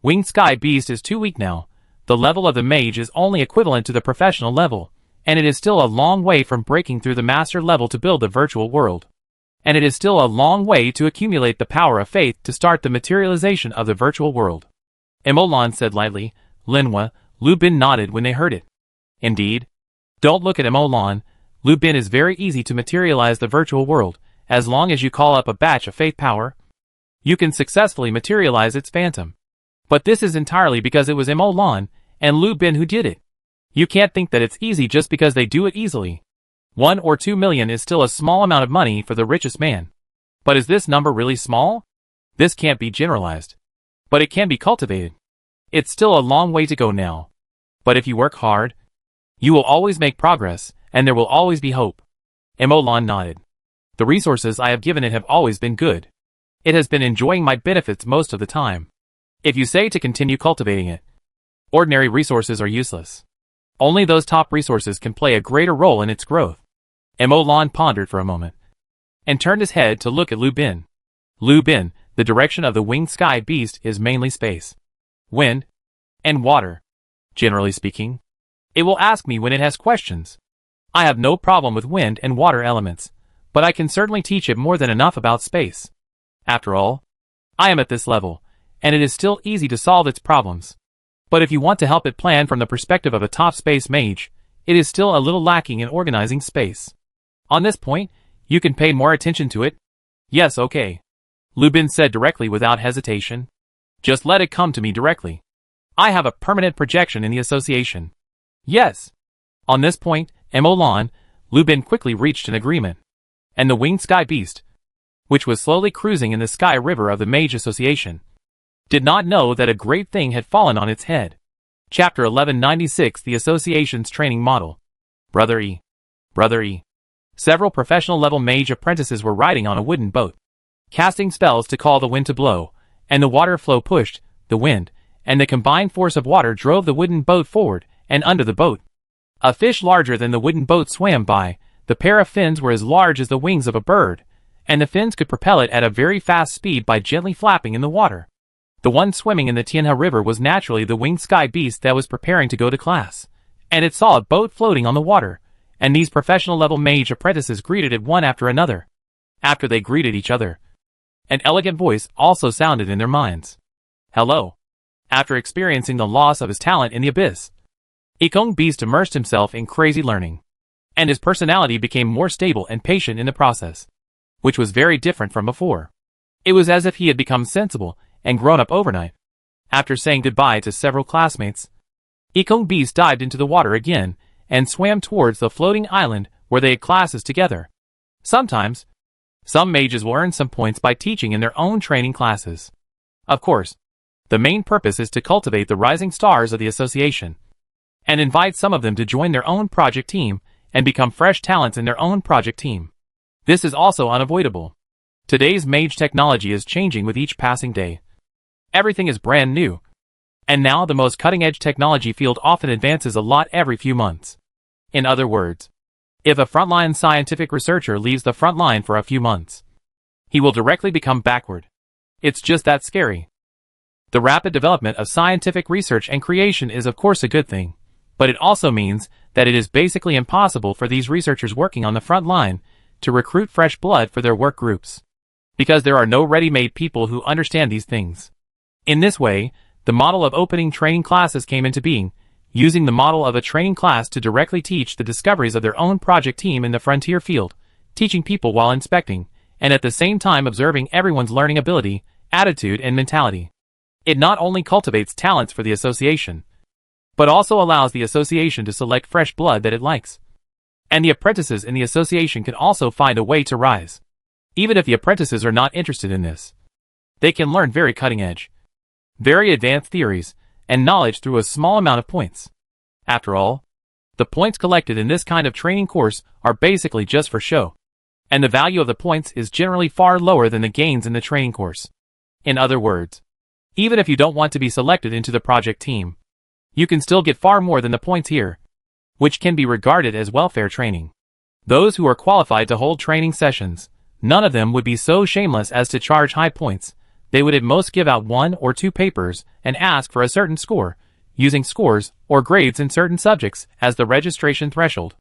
Winged sky beast is too weak now. The level of the mage is only equivalent to the professional level, and it is still a long way from breaking through the master level to build the virtual world. And it is still a long way to accumulate the power of faith to start the materialization of the virtual world. Emolan said lightly. Linhua, Lu Bin nodded when they heard it. Indeed. Don't look at Emolan. Lu Bin is very easy to materialize the virtual world, as long as you call up a batch of faith power. You can successfully materialize its phantom. But this is entirely because it was Emolan and Lu Bin who did it. You can't think that it's easy just because they do it easily. 1 or 2 million is still a small amount of money for the richest man. But is this number really small? This can't be generalized. But it can be cultivated. It's still a long way to go now. But if you work hard, you will always make progress, and there will always be hope. Emolan nodded. The resources I have given it have always been good. It has been enjoying my benefits most of the time. If you say to continue cultivating it, ordinary resources are useless. Only those top resources can play a greater role in its growth. Emolan pondered for a moment, and turned his head to look at Lu Bin. Lu Bin, the direction of the winged sky beast is mainly space, wind, and water. Generally speaking, it will ask me when it has questions. I have no problem with wind and water elements, but I can certainly teach it more than enough about space. After all, I am at this level, and it is still easy to solve its problems. But if you want to help it plan from the perspective of a top space mage, it is still a little lacking in organizing space. On this point, you can pay more attention to it. Yes, okay. Lu Bin said directly without hesitation. Just let it come to me directly. I have a permanent projection in the association. Yes. On this point, Emolan, Lu Bin quickly reached an agreement. And the winged sky beast, which was slowly cruising in the sky river of the Mage Association, did not know that a great thing had fallen on its head. Chapter 1196, The Association's Training Model. Brother E. Brother E. Several professional-level mage apprentices were riding on a wooden boat, casting spells to call the wind to blow, and the water flow pushed the wind, and the combined force of water drove the wooden boat forward and under the boat. A fish larger than the wooden boat swam by. The pair of fins were as large as the wings of a bird, and the fins could propel it at a very fast speed by gently flapping in the water. The one swimming in the Tianhe River was naturally the winged sky beast that was preparing to go to class, and it saw a boat floating on the water, and these professional-level mage apprentices greeted it one after another. After they greeted each other, an elegant voice also sounded in their minds. Hello. After experiencing the loss of his talent in the abyss, Ikong Beast immersed himself in crazy learning, and his personality became more stable and patient in the process, which was very different from before. It was as if he had become sensible and grown up overnight. After saying goodbye to several classmates, Ikong Beast dived into the water again and swam towards the floating island where they had classes together. Sometimes, some mages will earn some points by teaching in their own training classes. Of course, the main purpose is to cultivate the rising stars of the association, and invite some of them to join their own project team and become fresh talents in their own project team. This is also unavoidable. Today's mage technology is changing with each passing day. Everything is brand new. And now the most cutting-edge technology field often advances a lot every few months. In other words, if a frontline scientific researcher leaves the front line for a few months, he will directly become backward. It's just that scary. The rapid development of scientific research and creation is of course a good thing, but it also means that it is basically impossible for these researchers working on the front line to recruit fresh blood for their work groups, because there are no ready-made people who understand these things. In this way, the model of opening training classes came into being. using the model of a training class to directly teach the discoveries of their own project team in the frontier field, teaching people while inspecting, and at the same time observing everyone's learning ability, attitude, and mentality. It not only cultivates talents for the association, but also allows the association to select fresh blood that it likes. And the apprentices in the association can also find a way to rise. Even if the apprentices are not interested in this, they can learn very cutting-edge, very advanced theories and knowledge through a small amount of points. After all, the points collected in this kind of training course are basically just for show, and the value of the points is generally far lower than the gains in the training course. In other words, even if you don't want to be selected into the project team, you can still get far more than the points here, which can be regarded as welfare training. Those who are qualified to hold training sessions, none of them would be so shameless as to charge high points. They would at most give out 1 or 2 papers and ask for a certain score, using scores or grades in certain subjects as the registration threshold.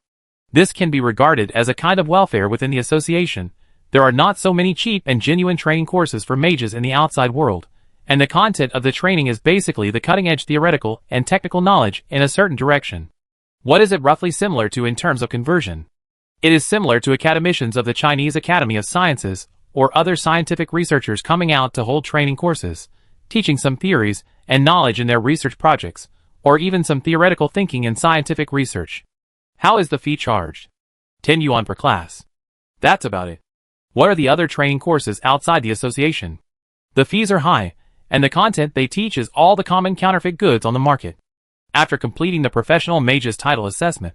This can be regarded as a kind of welfare within the association. There are not so many cheap and genuine training courses for mages in the outside world, and the content of the training is basically the cutting-edge theoretical and technical knowledge in a certain direction. What is it roughly similar to in terms of conversion? It is similar to academicians of the Chinese Academy of Sciences or other scientific researchers coming out to hold training courses, teaching some theories and knowledge in their research projects, or even some theoretical thinking in scientific research. How is the fee charged? 10 yuan per class. That's about it. What are the other training courses outside the association? The fees are high, and the content they teach is all the common counterfeit goods on the market. After completing the professional mage's title assessment,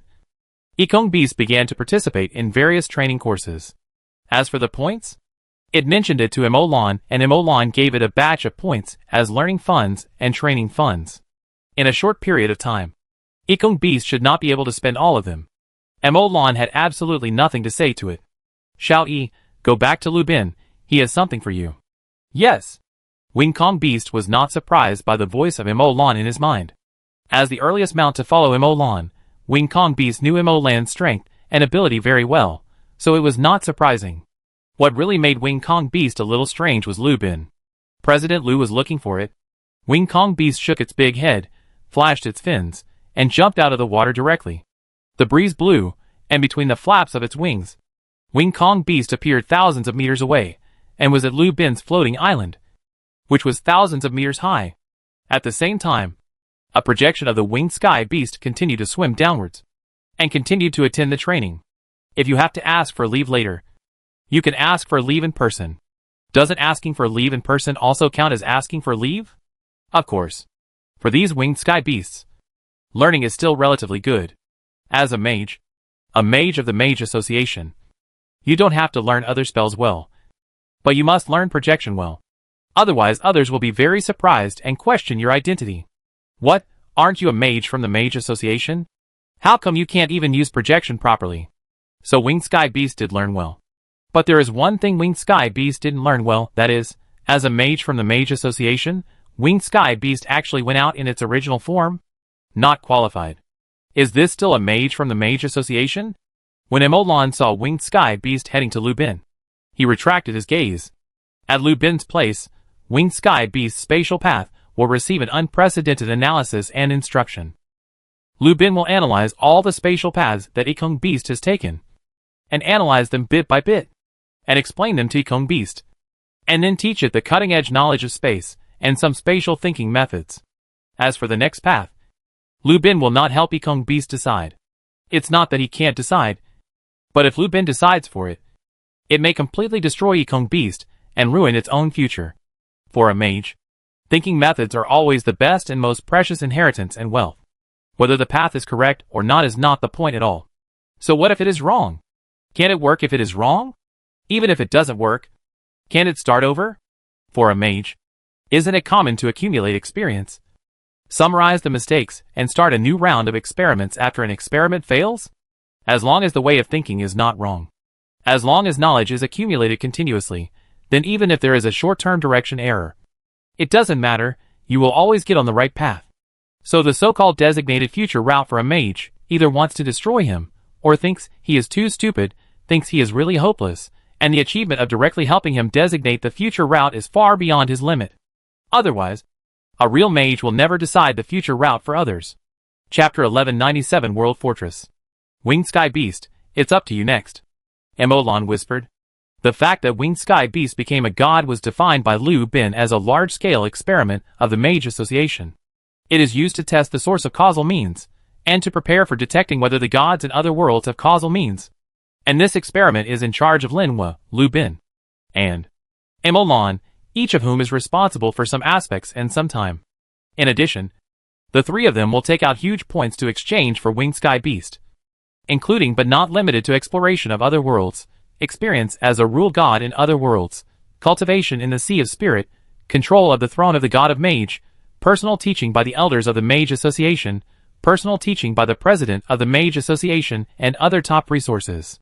Yikong Beast began to participate in various training courses. As for the points, it mentioned it to Emolan, and Emolan gave it a batch of points as learning funds and training funds. In a short period of time, Yikong Beast should not be able to spend all of them. Emolan had absolutely nothing to say to it. Xiao Yi, go back to Lu Bin, he has something for you. Yes. Wing Kong Beast was not surprised by the voice of Emolan in his mind. As the earliest mount to follow Emolan, Wing Kong Beast knew Emolan's strength and ability very well, so it was not surprising. What really made Wing Kong Beast a little strange was Lu Bin. President Lu was looking for it. Wing Kong Beast shook its big head, flashed its fins, and jumped out of the water directly. The breeze blew, and between the flaps of its wings, Wing Kong Beast appeared thousands of meters away, and was at Lu Bin's floating island, which was thousands of meters high. At the same time, a projection of the winged sky beast continued to swim downwards, and continued to attend the training. If you have to ask for leave later, you can ask for leave in person. Doesn't asking for leave in person also count as asking for leave? Of course. For these winged sky beasts, learning is still relatively good. As a mage of the Mage Association, you don't have to learn other spells well, but you must learn projection well. Otherwise others will be very surprised and question your identity. What, aren't you a mage from the Mage Association? How come you can't even use projection properly? So Winged Sky Beast did learn well. But there is one thing Winged Sky Beast didn't learn well, that is, as a mage from the Mage Association, Winged Sky Beast actually went out in its original form. Not qualified. Is this still a mage from the Mage Association? When Emolan saw Winged Sky Beast heading to Lu Bin, he retracted his gaze. At Lu Bin's place, Winged Sky Beast's spatial path will receive an unprecedented analysis and instruction. Lu Bin will analyze all the spatial paths that Yikong Beast has taken, and analyze them bit by bit, and explain them to Yikong Beast, and then teach it the cutting-edge knowledge of space and some spatial thinking methods. As for the next path, Lu Bin will not help Yikong Beast decide. It's not that he can't decide, but if Lu Bin decides for it, it may completely destroy Yikong Beast and ruin its own future. For a mage, thinking methods are always the best and most precious inheritance and wealth. Whether the path is correct or not is not the point at all. So what if it is wrong? Can it work if it is wrong? Even if it doesn't work, can it start over? For a mage, isn't it common to accumulate experience, summarize the mistakes, and start a new round of experiments after an experiment fails? As long as the way of thinking is not wrong, as long as knowledge is accumulated continuously, then even if there is a short-term direction error, it doesn't matter, you will always get on the right path. So the so-called designated future route for a mage either wants to destroy him, or thinks he is too stupid, thinks he is really hopeless, and the achievement of directly helping him designate the future route is far beyond his limit. Otherwise, a real mage will never decide the future route for others. Chapter 1197 World Fortress. Winged Sky Beast, it's up to you next. Emolan whispered. The fact that Winged Sky Beast became a god was defined by Lu Bin as a large-scale experiment of the Mage Association. It is used to test the source of causal means, and to prepare for detecting whether the gods in other worlds have causal means. And this experiment is in charge of Linhua, Lu Bin, and Emolan, each of whom is responsible for some aspects and some time. In addition, the three of them will take out huge points to exchange for Winged Sky Beast, including but not limited to exploration of other worlds, experience as a rule god in other worlds, cultivation in the Sea of Spirit, control of the throne of the God of Mage, personal teaching by the elders of the Mage Association, personal teaching by the president of the Mage Association, and other top resources.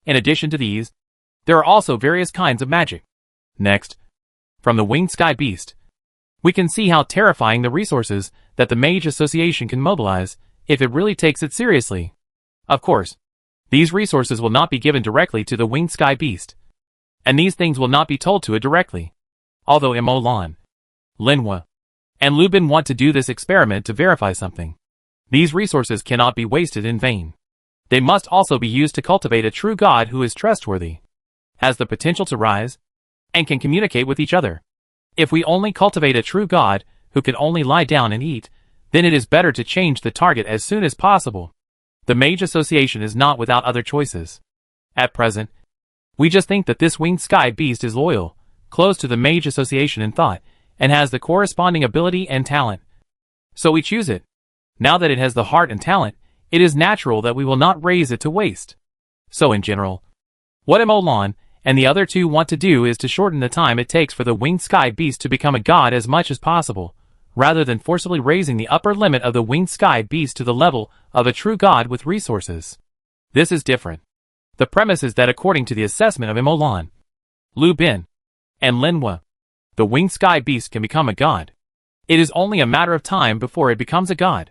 In addition to these, there are also various kinds of magic. Next, from the Winged Sky Beast, we can see how terrifying the resources that the Mage Association can mobilize if it really takes it seriously. Of course, these resources will not be given directly to the Winged Sky Beast, and these things will not be told to it directly. Although Emolan, Linhua, and Lu Bin want to do this experiment to verify something, these resources cannot be wasted in vain. They must also be used to cultivate a true god who is trustworthy, has the potential to rise, and can communicate with each other. If we only cultivate a true god who can only lie down and eat, then it is better to change the target as soon as possible. The Mage Association is not without other choices. At present, we just think that this Winged Sky Beast is loyal, close to the Mage Association in thought, and has the corresponding ability and talent. So we choose it. Now that it has the heart and talent, it is natural that we will not raise it to waste. So in general, what Emolan and the other two want to do is to shorten the time it takes for the Winged Sky Beast to become a god as much as possible, rather than forcibly raising the upper limit of the Winged Sky Beast to the level of a true god with resources. This is different. The premise is that according to the assessment of Emolan, Lu Bin, and Linhua, the Winged Sky Beast can become a god. It is only a matter of time before it becomes a god.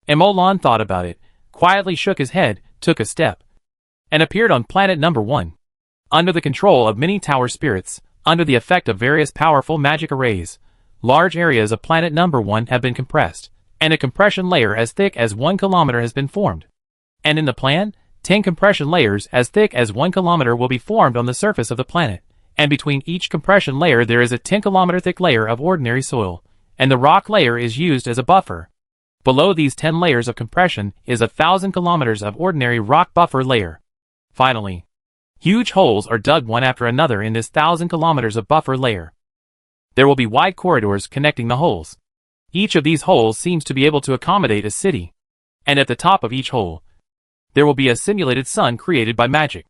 Emolan thought about it, quietly shook his head, took a step, and appeared on planet number 1. Under the control of many tower spirits, under the effect of various powerful magic arrays, large areas of planet number 1 have been compressed, and a compression layer as thick as 1 kilometer has been formed. And in the plan, 10 compression layers as thick as 1 kilometer will be formed on the surface of the planet, and between each compression layer there is a 10-kilometer thick layer of ordinary soil, and the rock layer is used as a buffer. Below these 10 layers of compression is 1,000 kilometers of ordinary rock buffer layer. Finally, huge holes are dug one after another in this 1,000 kilometers of buffer layer. There will be wide corridors connecting the holes. Each of these holes seems to be able to accommodate a city. And at the top of each hole, there will be a simulated sun created by magic,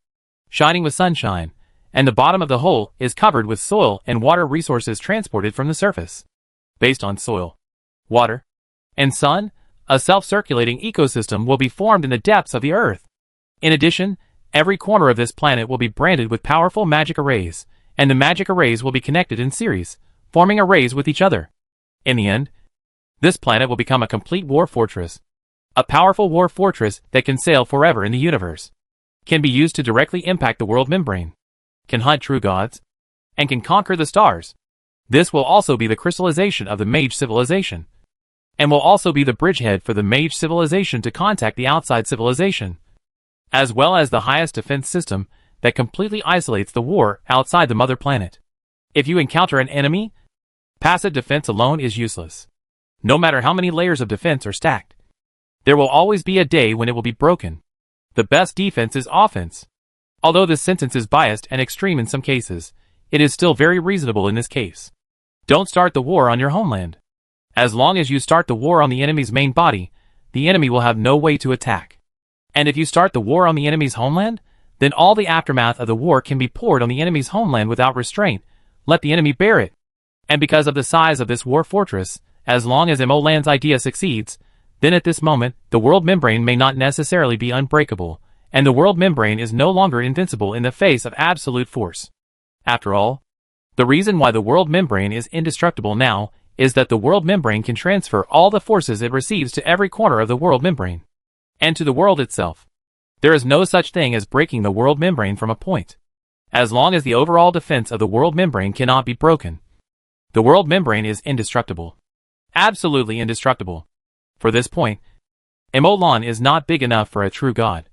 shining with sunshine, and the bottom of the hole is covered with soil and water resources transported from the surface. Based on soil, water, and sun, a self-circulating ecosystem will be formed in the depths of the earth. In addition, every corner of this planet will be branded with powerful magic arrays, and the magic arrays will be connected in series, forming arrays with each other. In the end, this planet will become a complete war fortress. A powerful war fortress that can sail forever in the universe, can be used to directly impact the world membrane, can hunt true gods, and can conquer the stars. This will also be the crystallization of the Mage civilization, and will also be the bridgehead for the Mage civilization to contact the outside civilization, as well as the highest defense system that completely isolates the war outside the mother planet. If you encounter an enemy, passive defense alone is useless. No matter how many layers of defense are stacked, there will always be a day when it will be broken. The best defense is offense. Although this sentence is biased and extreme in some cases, it is still very reasonable in this case. Don't start the war on your homeland. As long as you start the war on the enemy's main body, the enemy will have no way to attack. And if you start the war on the enemy's homeland, then all the aftermath of the war can be poured on the enemy's homeland without restraint. Let the enemy bear it. And because of the size of this war fortress, as long as Emolan's idea succeeds, then at this moment, the world membrane may not necessarily be unbreakable, and the world membrane is no longer invincible in the face of absolute force. After all, the reason why the world membrane is indestructible now is that the world membrane can transfer all the forces it receives to every corner of the world membrane, and to the world itself. There is no such thing as breaking the world membrane from a point. As long as the overall defense of the world membrane cannot be broken, the world membrane is indestructible. Absolutely indestructible. For this point, Emolan is not big enough for a true god.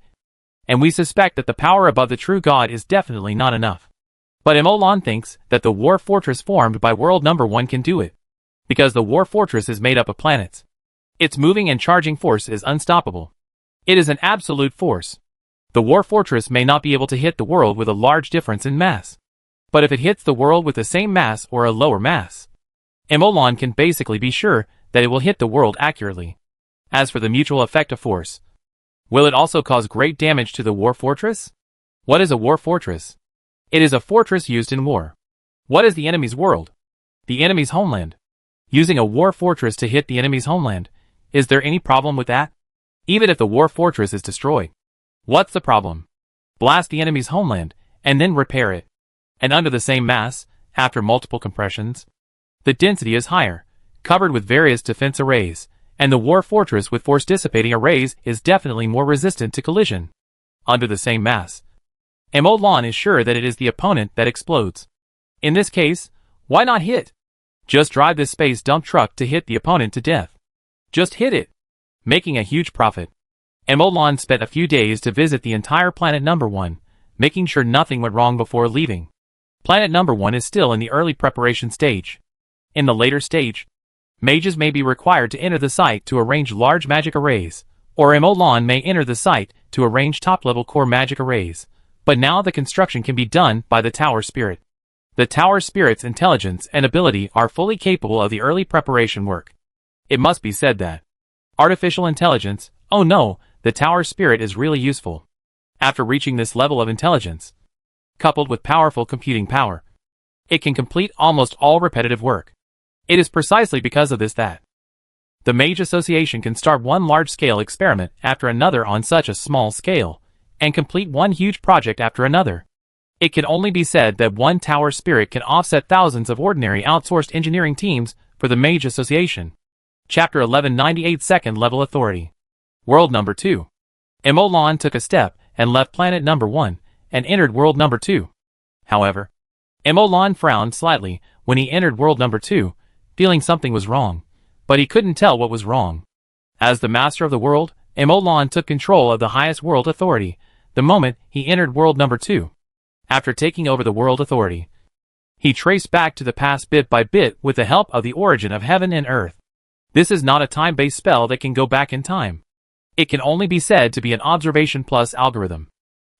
And we suspect that the power above the true god is definitely not enough. But Emolan thinks that the war fortress formed by world number 1 can do it. Because the war fortress is made up of planets. Its moving and charging force is unstoppable. It is an absolute force. The war fortress may not be able to hit the world with a large difference in mass. But if it hits the world with the same mass or a lower mass, Emolan can basically be sure that it will hit the world accurately. As for the mutual effect of force, will it also cause great damage to the war fortress? What is a war fortress? It is a fortress used in war. What is the enemy's world? The enemy's homeland. Using a war fortress to hit the enemy's homeland, is there any problem with that? Even if the war fortress is destroyed, what's the problem? Blast the enemy's homeland, and then repair it. And under the same mass, after multiple compressions, the density is higher, covered with various defense arrays, and the war fortress with force dissipating arrays is definitely more resistant to collision. Under the same mass, Emolan is sure that it is the opponent that explodes. In this case, why not hit? Just drive this space dump truck to hit the opponent to death. Just hit it, making a huge profit. Emolan spent a few days to visit the entire planet number 1, making sure nothing went wrong before leaving. Planet number 1 is still in the early preparation stage. In the later stage, mages may be required to enter the site to arrange large magic arrays, or Emolan may enter the site to arrange top-level core magic arrays, but now the construction can be done by the Tower Spirit. The Tower Spirit's intelligence and ability are fully capable of the early preparation work. It must be said that artificial intelligence, oh no, the Tower Spirit is really useful. After reaching this level of intelligence, coupled with powerful computing power, it can complete almost all repetitive work. It is precisely because of this that the Mage Association can start one large-scale experiment after another on such a small scale, and complete one huge project after another. It can only be said that one Tower Spirit can offset thousands of ordinary outsourced engineering teams for the Mage Association. Chapter 1198 Second Level Authority. World number 2. Emolan took a step and left planet number 1 and entered world number 2. However, Emolan frowned slightly when he entered world number 2, feeling something was wrong, but he couldn't tell what was wrong. As the master of the world, Emolan took control of the highest world authority the moment he entered world number 2. After taking over the world authority, he traced back to the past bit by bit with the help of the origin of heaven and earth. This is not a time-based spell that can go back in time. It can only be said to be an observation plus algorithm.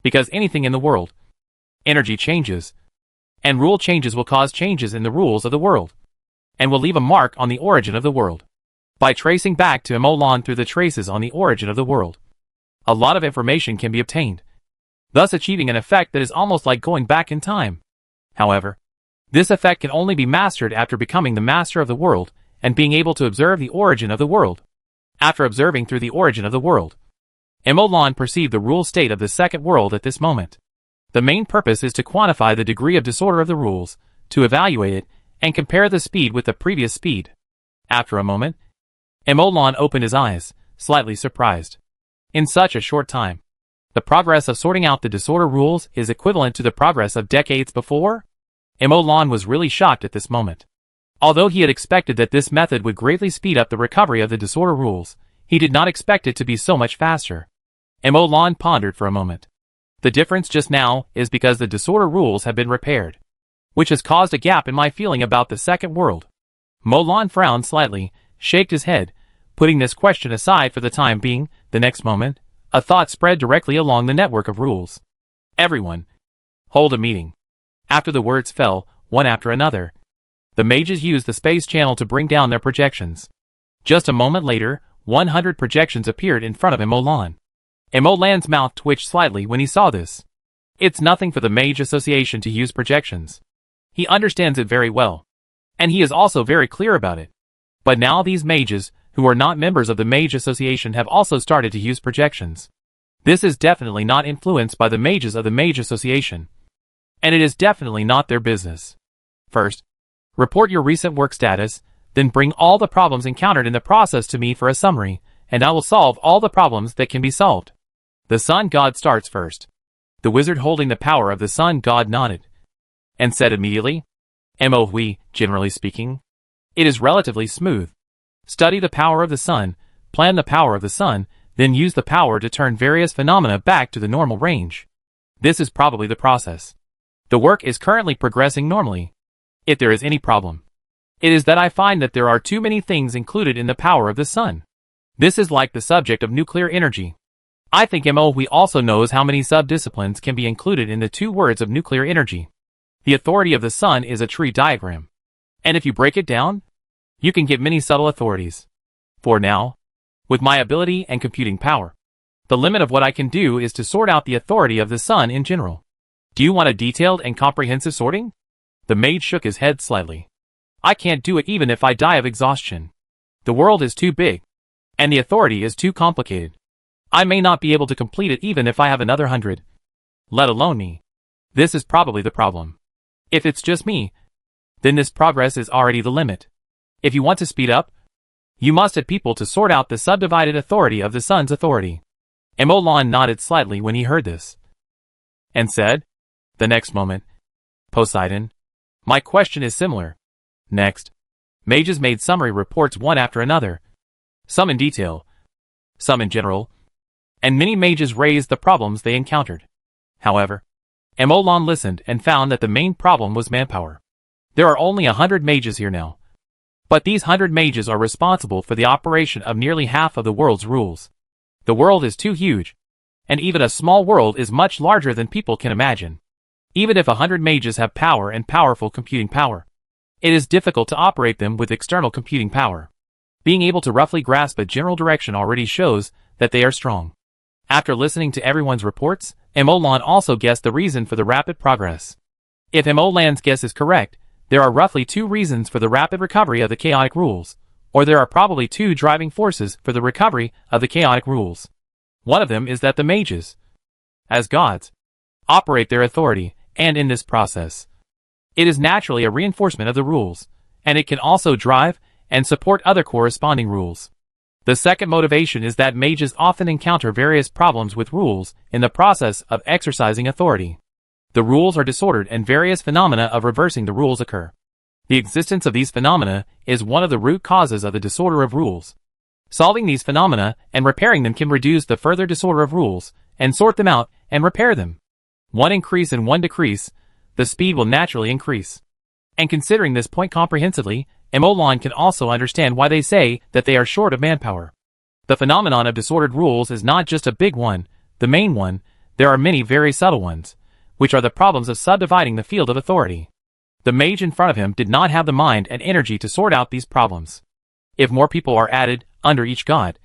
Because anything in the world, energy changes, and rule changes will cause changes in the rules of the world, and will leave a mark on the origin of the world. By tracing back to Emolan through the traces on the origin of the world, a lot of information can be obtained, thus achieving an effect that is almost like going back in time. However, this effect can only be mastered after becoming the master of the world and being able to observe the origin of the world. After observing through the origin of the world, Emolan perceived the rule state of the second world at this moment. The main purpose is to quantify the degree of disorder of the rules, to evaluate it, and compare the speed with the previous speed. After a moment, Emolan opened his eyes, slightly surprised. In such a short time, the progress of sorting out the disorder rules is equivalent to the progress of decades before? Emolan was really shocked at this moment. Although he had expected that this method would greatly speed up the recovery of the disorder rules, he did not expect it to be so much faster. Emolan pondered for a moment. The difference just now is because the disorder rules have been repaired, which has caused a gap in my feeling about the second world. Emolan frowned slightly, shook his head, putting this question aside for the time being. The next moment, a thought spread directly along the network of rules. Everyone, hold a meeting. After the words fell, one after another, the mages used the space channel to bring down their projections. Just a moment later, 100 projections appeared in front of Emolan. Emolan's mouth twitched slightly when he saw this. It's nothing for the Mage Association to use projections. He understands it very well, and he is also very clear about it. But now these mages, who are not members of the Mage Association, have also started to use projections. This is definitely not influenced by the mages of the Mage Association, and it is definitely not their business. First, report your recent work status, then bring all the problems encountered in the process to me for a summary, and I will solve all the problems that can be solved. The Sun God starts first. The wizard holding the power of the Sun God nodded, and said immediately, "Oui, generally speaking, it is relatively smooth. Study the power of the sun, plan the power of the sun, then use the power to turn various phenomena back to the normal range. This is probably the process. The work is currently progressing normally. If there is any problem, it is that I find that there are too many things included in the power of the sun. This is like the subject of nuclear energy. I think we also knows how many sub-disciplines can be included in the two words of nuclear energy. The authority of the sun is a tree diagram. And if you break it down, you can get many subtle authorities. For now, with my ability and computing power, the limit of what I can do is to sort out the authority of the sun in general. Do you want a detailed and comprehensive sorting? The mage shook his head slightly. I can't do it even if I die of exhaustion. The world is too big, and the authority is too complicated. I may not be able to complete it even if I have another 100. Let alone me. This is probably the problem. If it's just me, then this progress is already the limit. If you want to speed up, you must have people to sort out the subdivided authority of the sun's authority. Emolan nodded slightly when he heard this, and said, the next moment, Poseidon, my question is similar. Next, mages made summary reports one after another, some in detail, some in general, and many mages raised the problems they encountered. However, Emolan listened and found that the main problem was manpower. There are only 100 mages here now, but these 100 mages are responsible for the operation of nearly half of the world's rules. The world is too huge, and even a small world is much larger than people can imagine. Even if 100 mages have power and powerful computing power, it is difficult to operate them with external computing power. Being able to roughly grasp a general direction already shows that they are strong. After listening to everyone's reports, Emolan also guessed the reason for the rapid progress. If Emolan's guess is correct, there are roughly two reasons for the rapid recovery of the chaotic rules, or there are probably two driving forces for the recovery of the chaotic rules. One of them is that the mages, as gods, operate their authority, and in this process, it is naturally a reinforcement of the rules, and it can also drive and support other corresponding rules. The second motivation is that mages often encounter various problems with rules in the process of exercising authority. The rules are disordered and various phenomena of reversing the rules occur. The existence of these phenomena is one of the root causes of the disorder of rules. Solving these phenomena and repairing them can reduce the further disorder of rules, and sort them out and repair them. One increase and one decrease, the speed will naturally increase. And considering this point comprehensively, Emolan can also understand why they say that they are short of manpower. The phenomenon of disordered rules is not just a big one, the main one, there are many very subtle ones, which are the problems of subdividing the field of authority. The mage in front of him did not have the mind and energy to sort out these problems. If more people are added, under each god,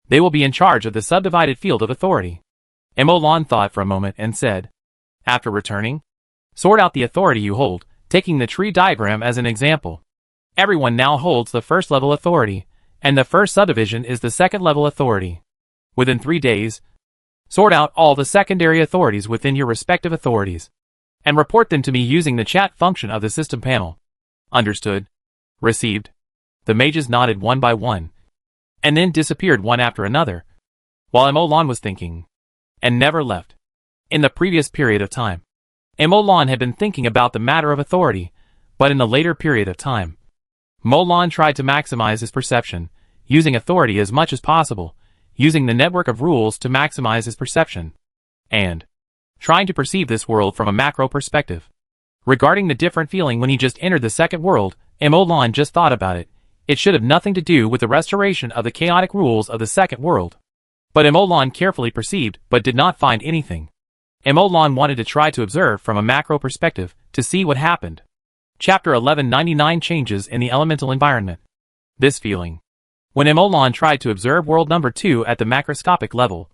they will be in charge of the subdivided field of authority. Emolan thought for a moment and said, after returning, sort out the authority you hold, taking the tree diagram as an example. Everyone now holds the first level authority, and the first subdivision is the second level authority. Within 3 days, sort out all the secondary authorities within your respective authorities, and report them to me using the chat function of the system panel. Understood. Received. The mages nodded one by one, and then disappeared one after another, while Emolan was thinking, and never left. In the previous period of time, Emolan had been thinking about the matter of authority, but in the later period of time, Molan tried to maximize his perception, using authority as much as possible, using the network of rules to maximize his perception, and trying to perceive this world from a macro perspective. Regarding the different feeling when he just entered the second world, Emolan just thought about it. It should have nothing to do with the restoration of the chaotic rules of the second world. But Emolan carefully perceived, but did not find anything. Emolan wanted to try to observe from a macro perspective, to see what happened. Chapter 1199 Changes in the Elemental Environment. This feeling. When Emolan tried to observe world number 2 at the macroscopic level,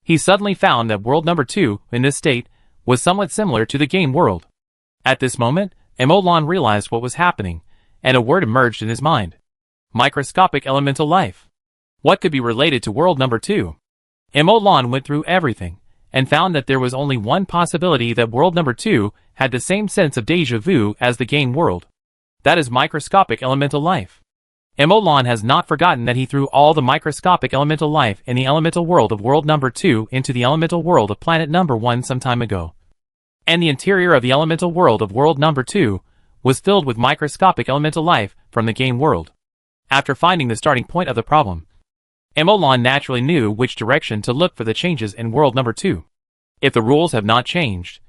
he suddenly found that world number 2, in this state, was somewhat similar to the game world. At this moment, Emolan realized what was happening, and a word emerged in his mind. Microscopic elemental life. What could be related to world number 2? Emolan went through everything, and found that there was only one possibility that world number 2 had the same sense of déjà vu as the game world. That is microscopic elemental life. Emolan has not forgotten that he threw all the microscopic elemental life in the elemental world of world number 2 into the elemental world of planet number 1 some time ago. And the interior of the elemental world of world number 2 was filled with microscopic elemental life from the game world. After finding the starting point of the problem, Emolan naturally knew which direction to look for the changes in world number 2. If the rules have not changed,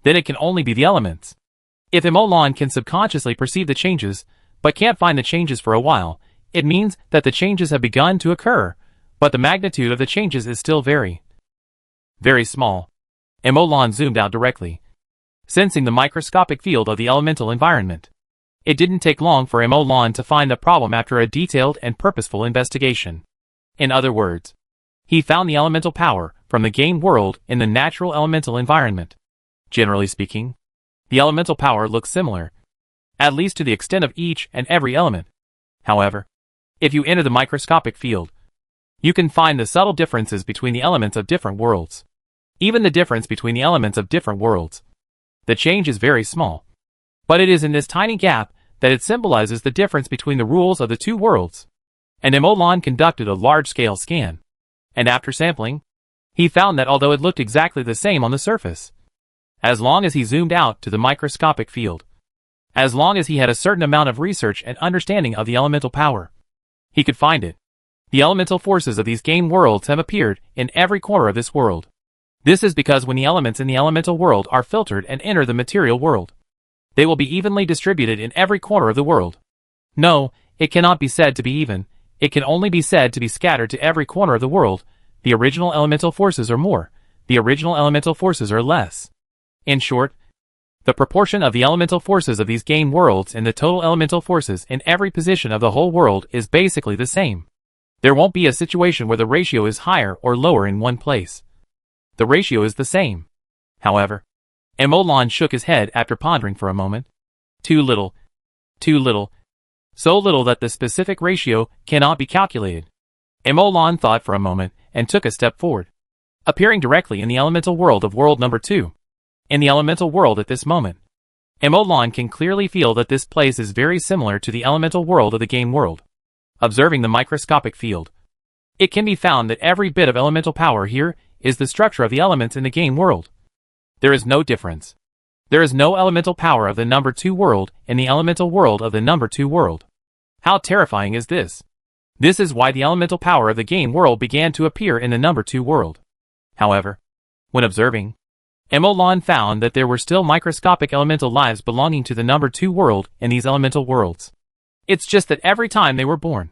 then it can only be the elements. If Emolan can subconsciously perceive the changes, but can't find the changes for a while, it means that the changes have begun to occur, but the magnitude of the changes is still very small. Emolan zoomed out directly, sensing the microscopic field of the elemental environment. It didn't take long for Emolan to find the problem after a detailed and purposeful investigation. In other words, he found the elemental power from the game world in the natural elemental environment. Generally speaking, the elemental power looks similar, at least to the extent of each and every element. However, if you enter the microscopic field, you can find the subtle differences between the elements of different worlds. Even the difference between the elements of different worlds. The change is very small, but it is in this tiny gap that it symbolizes the difference between the rules of the two worlds. And Emolan conducted a large-scale scan, and after sampling, he found that although it looked exactly the same on the surface, as long as he zoomed out to the microscopic field, as long as he had a certain amount of research and understanding of the elemental power, he could find it. The elemental forces of these game worlds have appeared in every corner of this world. This is because when the elements in the elemental world are filtered and enter the material world, they will be evenly distributed in every corner of the world. No, it cannot be said to be even. It can only be said to be scattered to every corner of the world. The original elemental forces are more. The original elemental forces are less. In short, the proportion of the elemental forces of these game worlds and the total elemental forces in every position of the whole world is basically the same. There won't be a situation where the ratio is higher or lower in one place. The ratio is the same. However, Emolan shook his head after pondering for a moment. Too little. Too little. So little that the specific ratio cannot be calculated. Emolan thought for a moment and took a step forward, appearing directly in the elemental world of world number 2. In the elemental world at this moment, Emolan can clearly feel that this place is very similar to the elemental world of the game world. Observing the microscopic field, it can be found that every bit of elemental power here is the structure of the elements in the game world. There is no difference. There is no elemental power of the number 2 world in the elemental world of the number 2 world. How terrifying is this? This is why the elemental power of the game world began to appear in the number 2 world. However, when observing, Emolan found that there were still microscopic elemental lives belonging to the number 2 world in these elemental worlds. It's just that every time they were born,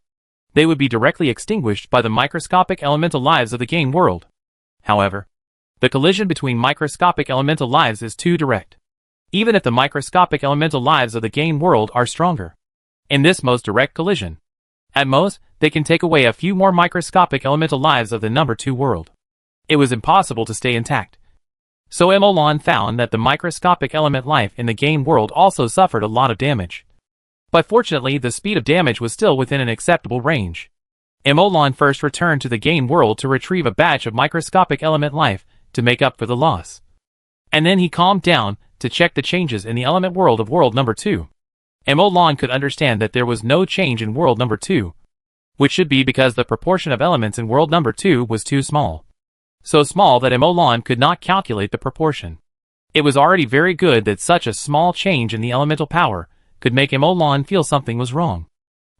they would be directly extinguished by the microscopic elemental lives of the game world. However, the collision between microscopic elemental lives is too direct, even if the microscopic elemental lives of the game world are stronger. In this most direct collision, at most, they can take away a few more microscopic elemental lives of the number 2 world. It was impossible to stay intact. So Emolan found that the microscopic element life in the game world also suffered a lot of damage. But fortunately, the speed of damage was still within an acceptable range. Emolan first returned to the game world to retrieve a batch of microscopic element life to make up for the loss. And then he calmed down to check the changes in the element world of world number 2. Emolan could understand that there was no change in world number 2, which should be because the proportion of elements in world number 2 was too small. So small that Emolan could not calculate the proportion. It was already very good that such a small change in the elemental power could make Emolan feel something was wrong.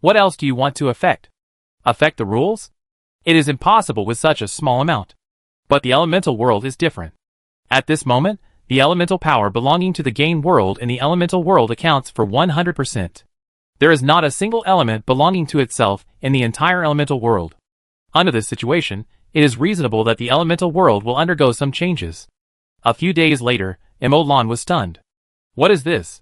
What else do you want to affect? Affect the rules? It is impossible with such a small amount. But the elemental world is different. At this moment, the elemental power belonging to the game world in the elemental world accounts for 100%. There is not a single element belonging to itself in the entire elemental world. Under this situation, it is reasonable that the elemental world will undergo some changes. A few days later, Emolan was stunned. What is this?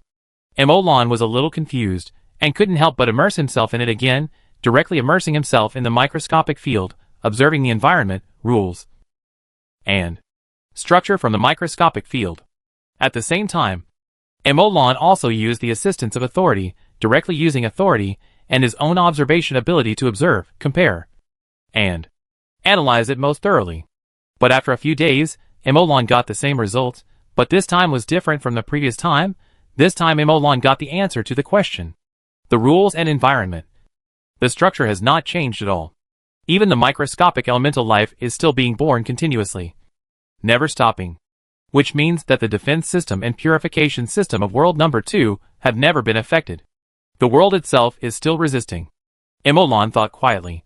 Emolan was a little confused, and couldn't help but immerse himself in it again, directly immersing himself in the microscopic field, observing the environment, rules, and structure from the microscopic field. At the same time, Emolan also used the assistance of authority, directly using authority and his own observation ability to observe, compare, and analyze it most thoroughly. But after a few days, Emolan got the same results, but this time was different from the previous time. This time Emolan got the answer to the question. The rules and environment. The structure has not changed at all. Even the microscopic elemental life is still being born continuously, never stopping. Which means that the defense system and purification system of world number 2 have never been affected. The world itself is still resisting. Emolan thought quietly.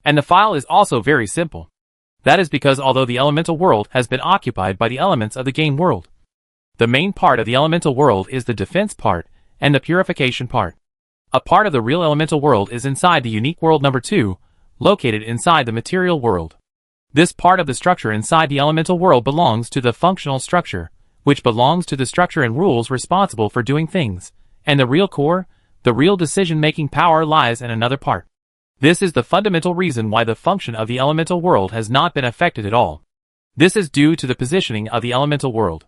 And the file is also very simple. That is because although the elemental world has been occupied by the elements of the game world, the main part of the elemental world is the defense part and the purification part. A part of the real elemental world is inside the unique world number 2, located inside the material world. This part of the structure inside the elemental world belongs to the functional structure, which belongs to the structure and rules responsible for doing things, and the real core, the real decision-making power lies in another part. This is the fundamental reason why the function of the elemental world has not been affected at all. This is due to the positioning of the elemental world.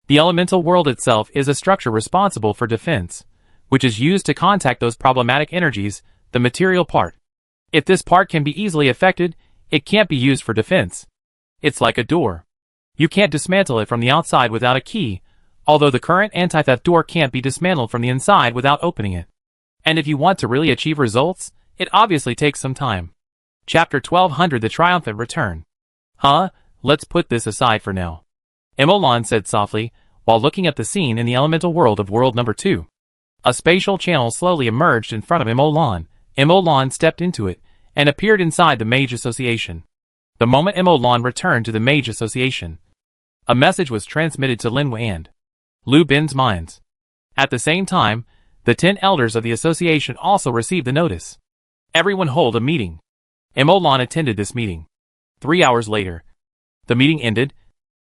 The elemental world itself is a structure responsible for defense, which is used to contact those problematic energies, the material part. If this part can be easily affected, it can't be used for defense. It's like a door. You can't dismantle it from the outside without a key, although the current anti-theft door can't be dismantled from the inside without opening it. And if you want to really achieve results, it obviously takes some time. Chapter 1200 The Triumphant Return. Let's put this aside for now, Emolan said softly, while looking at the scene in the elemental world of world number 2. A spatial channel slowly emerged in front of Emolan. Emolan stepped into it, and appeared inside the Mage Association. The moment Emolan returned to the Mage Association, a message was transmitted to Linwa and Lu Bin's minds. At the same time, the 10 elders of the association also received the notice. Everyone hold a meeting. Emolan attended this meeting. 3 hours later, the meeting ended.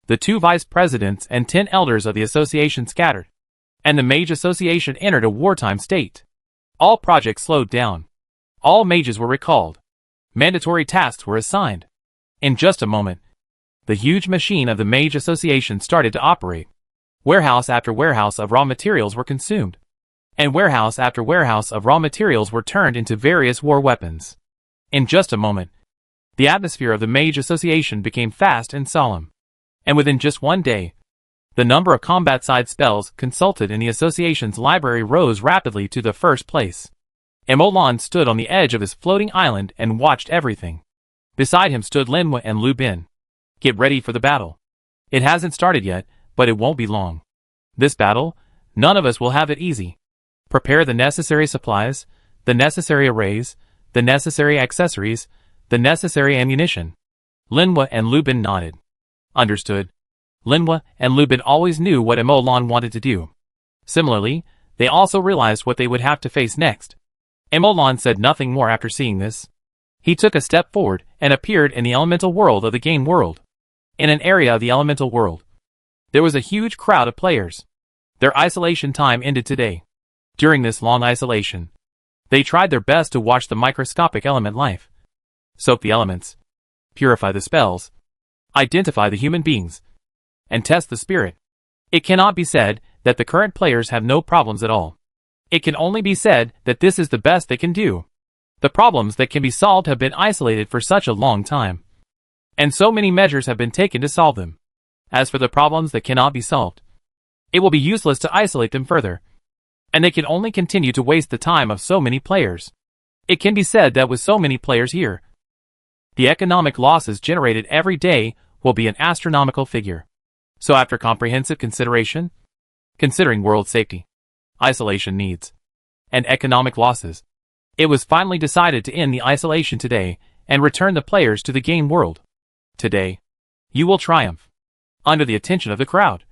The 2 vice presidents and 10 elders of the association scattered, and the Mage Association entered a wartime state. All projects slowed down. All mages were recalled. Mandatory tasks were assigned. In just a moment, the huge machine of the Mage Association started to operate. Warehouse after warehouse of raw materials were consumed, and warehouse after warehouse of raw materials were turned into various war weapons. In just a moment, the atmosphere of the Mage Association became fast and solemn. And within just 1 day, the number of combat-side spells consulted in the association's library rose rapidly to the first place. Emolan stood on the edge of his floating island and watched everything. Beside him stood Linwa and Lu Bin. Get ready for the battle. It hasn't started yet, but it won't be long. This battle, none of us will have it easy. Prepare the necessary supplies, the necessary arrays, the necessary accessories, the necessary ammunition. Linwa and Lu Bin nodded. Understood. Linwa and Lu Bin always knew what Emolan wanted to do. Similarly, they also realized what they would have to face next. Emolan said nothing more after seeing this. He took a step forward and appeared in the elemental world of the game world. In an area of the elemental world, there was a huge crowd of players. Their isolation time ended today. During this long isolation, they tried their best to watch the microscopic element life, soak the elements, purify the spells, identify the human beings, and test the spirit. It cannot be said that the current players have no problems at all. It can only be said that this is the best they can do. The problems that can be solved have been isolated for such a long time, and so many measures have been taken to solve them. As for the problems that cannot be solved, it will be useless to isolate them further, and they can only continue to waste the time of so many players. It can be said that with so many players here, the economic losses generated every day will be an astronomical figure. So after comprehensive consideration, considering world safety, isolation needs, and economic losses, it was finally decided to end the isolation today and return the players to the game world. Today, you will triumph. Under the attention of the crowd,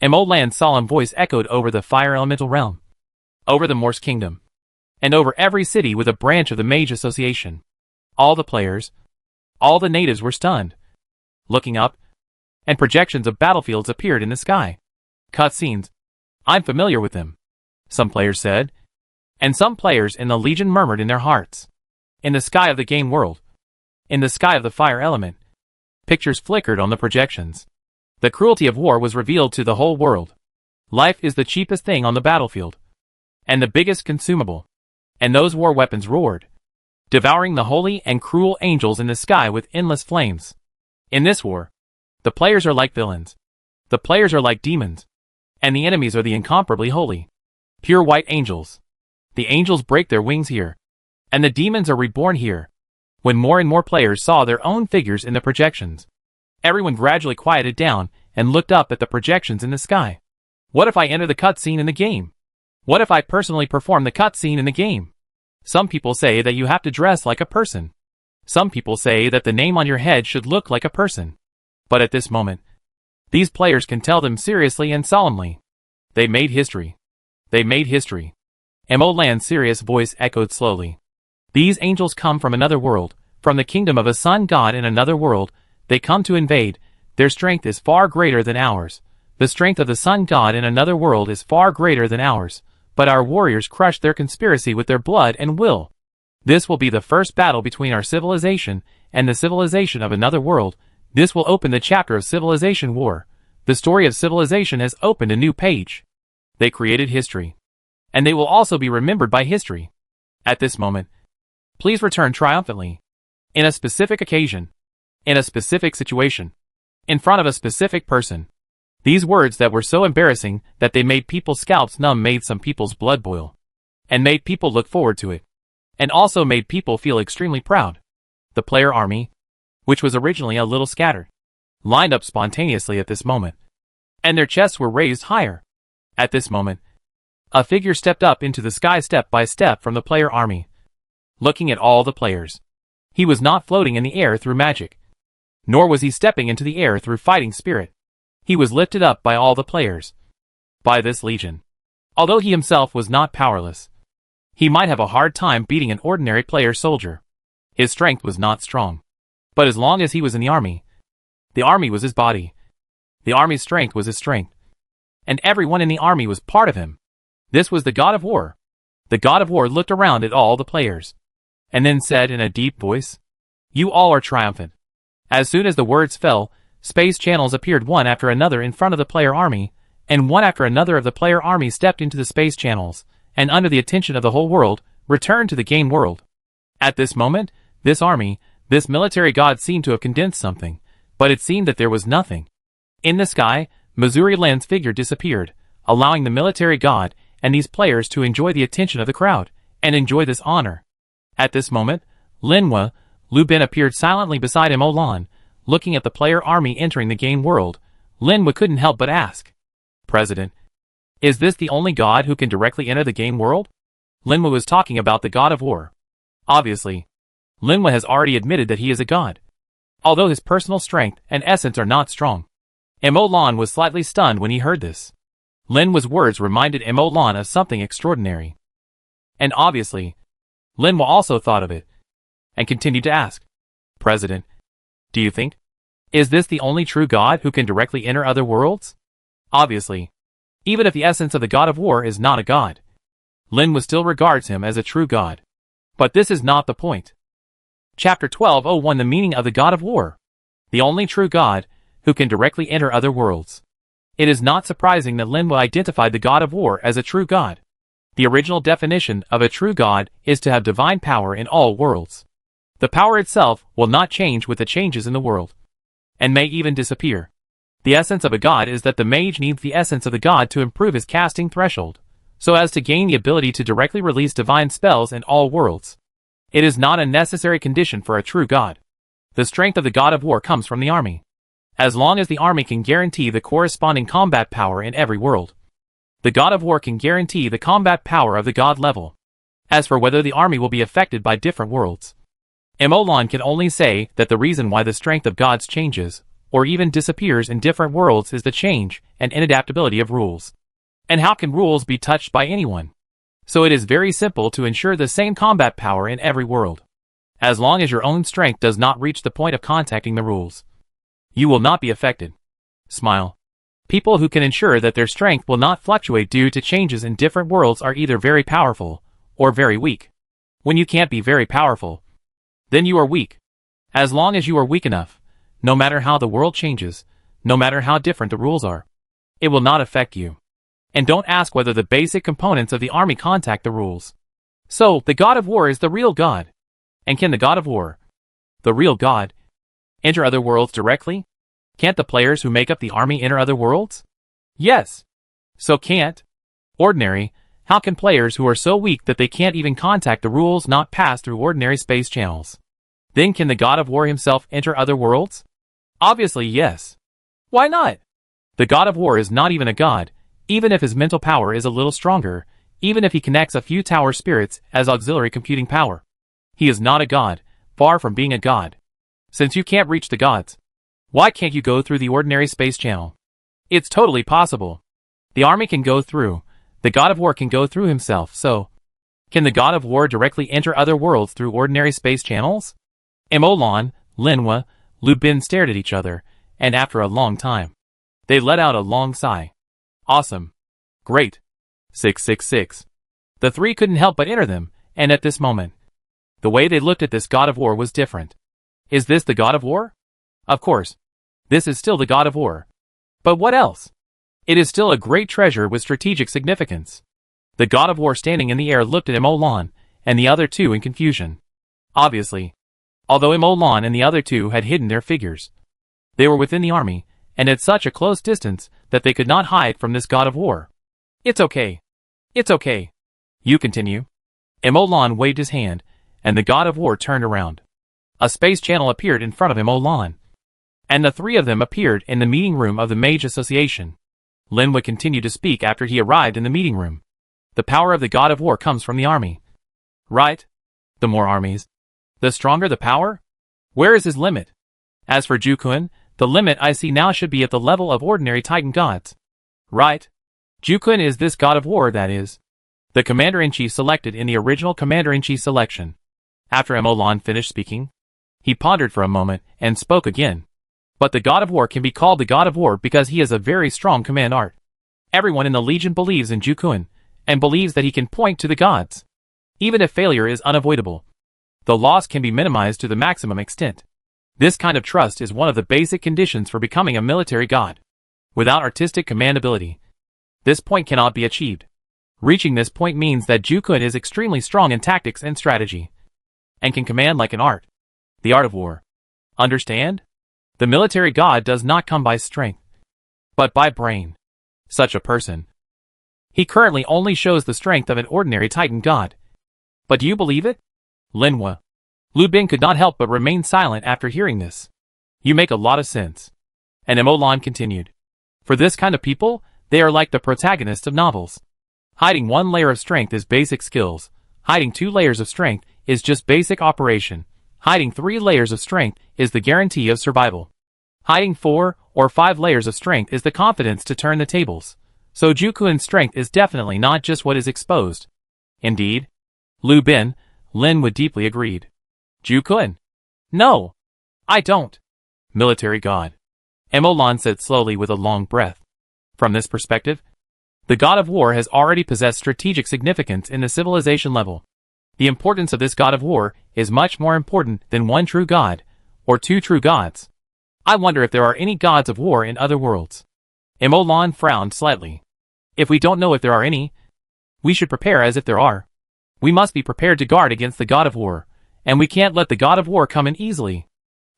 Emolan's solemn voice echoed over the fire elemental realm, over the Morse kingdom, and over every city with a branch of the Mage Association. All the players, all the natives were stunned. Looking up, and projections of battlefields appeared in the sky. Cutscenes. I'm familiar with them, some players said, and some players in the Legion murmured in their hearts. In the sky of the game world, in the sky of the fire element, pictures flickered on the projections. The cruelty of war was revealed to the whole world. Life is the cheapest thing on the battlefield, and the biggest consumable. And those war weapons roared, devouring the holy and cruel angels in the sky with endless flames. In this war, the players are like villains. The players are like demons, and the enemies are the incomparably holy, pure white angels. The angels break their wings here, and the demons are reborn here. When more and more players saw their own figures in the projections, everyone gradually quieted down and looked up at the projections in the sky. What if I enter the cutscene in the game? What if I personally perform the cutscene in the game? Some people say that you have to dress like a person. Some people say that the name on your head should look like a person. But at this moment, these players can tell them seriously and solemnly. They made history. They made history. Molan's serious voice echoed slowly. These angels come from another world, from the kingdom of a sun god in another world. They come to invade. Their strength is far greater than ours. The strength of the sun god in another world is far greater than ours. But our warriors crushed their conspiracy with their blood and will. This will be the first battle between our civilization and the civilization of another world. This will open the chapter of civilization war. The story of civilization has opened a new page. They created history. And they will also be remembered by history. At this moment, please return triumphantly. In a specific occasion. In a specific situation. In front of a specific person. These words that were so embarrassing that they made people's scalps numb made some people's blood boil. And made people look forward to it. And also made people feel extremely proud. The player army, which was originally a little scattered, lined up spontaneously at this moment. And their chests were raised higher. At this moment, a figure stepped up into the sky step by step from the player army. Looking at all the players. He was not floating in the air through magic. Nor was he stepping into the air through fighting spirit. He was lifted up by all the players. By this legion. Although he himself was not powerless. He might have a hard time beating an ordinary player soldier. His strength was not strong. But as long as he was in the army was his body. The army's strength was his strength. And everyone in the army was part of him. This was the god of war. The god of war looked around at all the players. And then said in a deep voice, "You all are triumphant." As soon as the words fell, space channels appeared one after another in front of the player army, and one after another of the player army stepped into the space channels, and under the attention of the whole world, returned to the game world. At this moment, this army, this military god seemed to have condensed something, but it seemed that there was nothing. In the sky, Missouri Land's figure disappeared, allowing the military god and these players to enjoy the attention of the crowd, and enjoy this honor. At this moment, Linhua, Lu Ben appeared silently beside Molan, looking at the player army entering the game world. Linhua couldn't help but ask, "President, is this the only god who can directly enter the game world?" Linhua was talking about the god of war. Obviously, Linhua has already admitted that he is a god, although his personal strength and essence are not strong. Molan was slightly stunned when he heard this. Linhua's words reminded Molan of something extraordinary. And obviously, Linhua also thought of it, and continued to ask, "President, do you think? Is this the only true god who can directly enter other worlds?" Obviously, even if the essence of the god of war is not a god, Linhua still regards him as a true god. But this is not the point. Chapter 1201 The meaning of the god of war. The only true god who can directly enter other worlds. It is not surprising that Linhua identified the god of war as a true god. The original definition of a true god is to have divine power in all worlds. The power itself will not change with the changes in the world, and may even disappear. The essence of a god is that the mage needs the essence of the god to improve his casting threshold, so as to gain the ability to directly release divine spells in all worlds. It is not a necessary condition for a true god. The strength of the god of war comes from the army. As long as the army can guarantee the corresponding combat power in every world, the god of war can guarantee the combat power of the god level. As for whether the army will be affected by different worlds, Molan can only say that the reason why the strength of gods changes, or even disappears in different worlds is the change and inadaptability of rules. And how can rules be touched by anyone? So it is very simple to ensure the same combat power in every world. As long as your own strength does not reach the point of contacting the rules, you will not be affected. Smile. People who can ensure that their strength will not fluctuate due to changes in different worlds are either very powerful, or very weak. When you can't be very powerful, then you are weak. As long as you are weak enough, no matter how the world changes, no matter how different the rules are, it will not affect you. And don't ask whether the basic components of the army contact the rules. So, the god of war is the real god. And can the god of war, the real god, enter other worlds directly? Can't the players who make up the army enter other worlds? Yes. So can't. Ordinary, how can players who are so weak that they can't even contact the rules not pass through ordinary space channels? Then can the god of war himself enter other worlds? Obviously yes. Why not? The god of war is not even a god, even if his mental power is a little stronger, even if he connects a few tower spirits as auxiliary computing power. He is not a god, far from being a god. Since you can't reach the gods, why can't you go through the ordinary space channel? It's totally possible. The army can go through. The god of war can go through himself, so can the god of war directly enter other worlds through ordinary space channels? Emolan, Linhua, Lu Bin stared at each other, and after a long time, they let out a long sigh. Awesome. Great. 666. The three couldn't help but enter them, and at this moment, the way they looked at this god of war was different. Is this the god of war? Of course. This is still the god of war. But what else? It is still a great treasure with strategic significance. The god of war standing in the air looked at Emolan and the other two in confusion. Obviously, although Emolan and the other two had hidden their figures, they were within the army and at such a close distance that they could not hide from this god of war. It's okay. It's okay. You continue. Emolan waved his hand, and the god of war turned around. A space channel appeared in front of Emolan, and the three of them appeared in the meeting room of the Mage Association. Linhua continued to speak after he arrived in the meeting room. The power of the god of war comes from the army. Right? The more armies, the stronger the power? Where is his limit? As for Jukun, the limit I see now should be at the level of ordinary Titan gods. Right? Jukun is this god of war, that is. The commander-in-chief selected in the original commander-in-chief selection. After Emolan finished speaking, he pondered for a moment and spoke again. But the god of war can be called the god of war because he has a very strong command art. Everyone in the Legion believes in Jukun, and believes that he can point to the gods. Even if failure is unavoidable, the loss can be minimized to the maximum extent. This kind of trust is one of the basic conditions for becoming a military god. Without artistic command ability, this point cannot be achieved. Reaching this point means that Jukun is extremely strong in tactics and strategy, and can command like an art. The art of war. Understand? The military god does not come by strength, but by brain. Such a person. He currently only shows the strength of an ordinary Titan god. But do you believe it? Linhua. Lu Bin could not help but remain silent after hearing this. You make a lot of sense. And Emolan continued. For this kind of people, they are like the protagonists of novels. Hiding one layer of strength is basic skills. Hiding 2 layers of strength is just basic operation. Hiding 3 layers of strength is the guarantee of survival. Hiding 4 or 5 layers of strength is the confidence to turn the tables. So Jukun's strength is definitely not just what is exposed. Indeed. Lu Bin, Linhua deeply agreed. Jukun? No. I don't. Military god. Emolan said slowly with a long breath. From this perspective, the god of war has already possessed strategic significance in the civilization level. The importance of this god of war is much more important than 1 true god, or 2 true gods. I wonder if there are any gods of war in other worlds. Emolan frowned slightly. If we don't know if there are any, we should prepare as if there are. We must be prepared to guard against the god of war, and we can't let the god of war come in easily.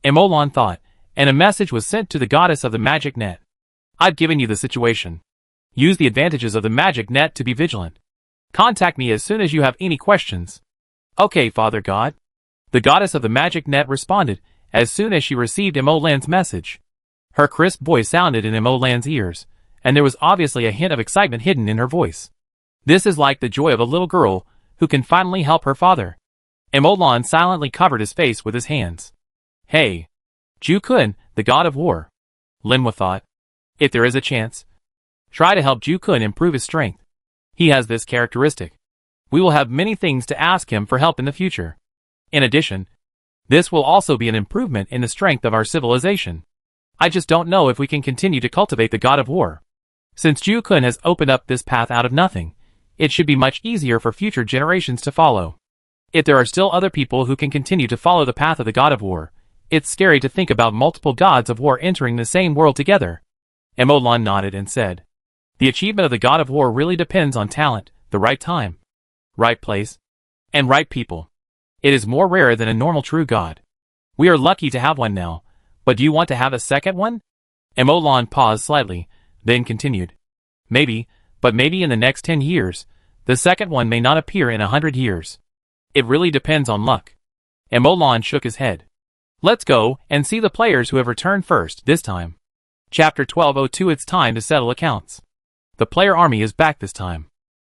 Emolan thought, and a message was sent to the goddess of the magic net. I've given you the situation. Use the advantages of the magic net to be vigilant. Contact me as soon as you have any questions. Okay, Father God. The goddess of the magic net responded as soon as she received Emolan's message. Her crisp voice sounded in Emolan's ears, and there was obviously a hint of excitement hidden in her voice. This is like the joy of a little girl who can finally help her father. Emolan silently covered his face with his hands. Hey. Jukun, the god of war. Linhua thought. If there is a chance, try to help Jukun improve his strength. He has this characteristic. We will have many things to ask him for help in the future. In addition, this will also be an improvement in the strength of our civilization. I just don't know if we can continue to cultivate the god of war. Since Jukun has opened up this path out of nothing, it should be much easier for future generations to follow. If there are still other people who can continue to follow the path of the god of war, it's scary to think about multiple gods of war entering the same world together. Emolan nodded and said, the achievement of the god of war really depends on talent, the right time, right place, and right people. It is more rare than a normal true god. We are lucky to have one now, but do you want to have a second one? Emolan paused slightly, then continued. Maybe, but maybe in the next 10 years. The second one may not appear in 100 years. It really depends on luck. Emolan shook his head. Let's go and see the players who have returned first this time. Chapter 1202. It's time to settle accounts. The player army is back this time.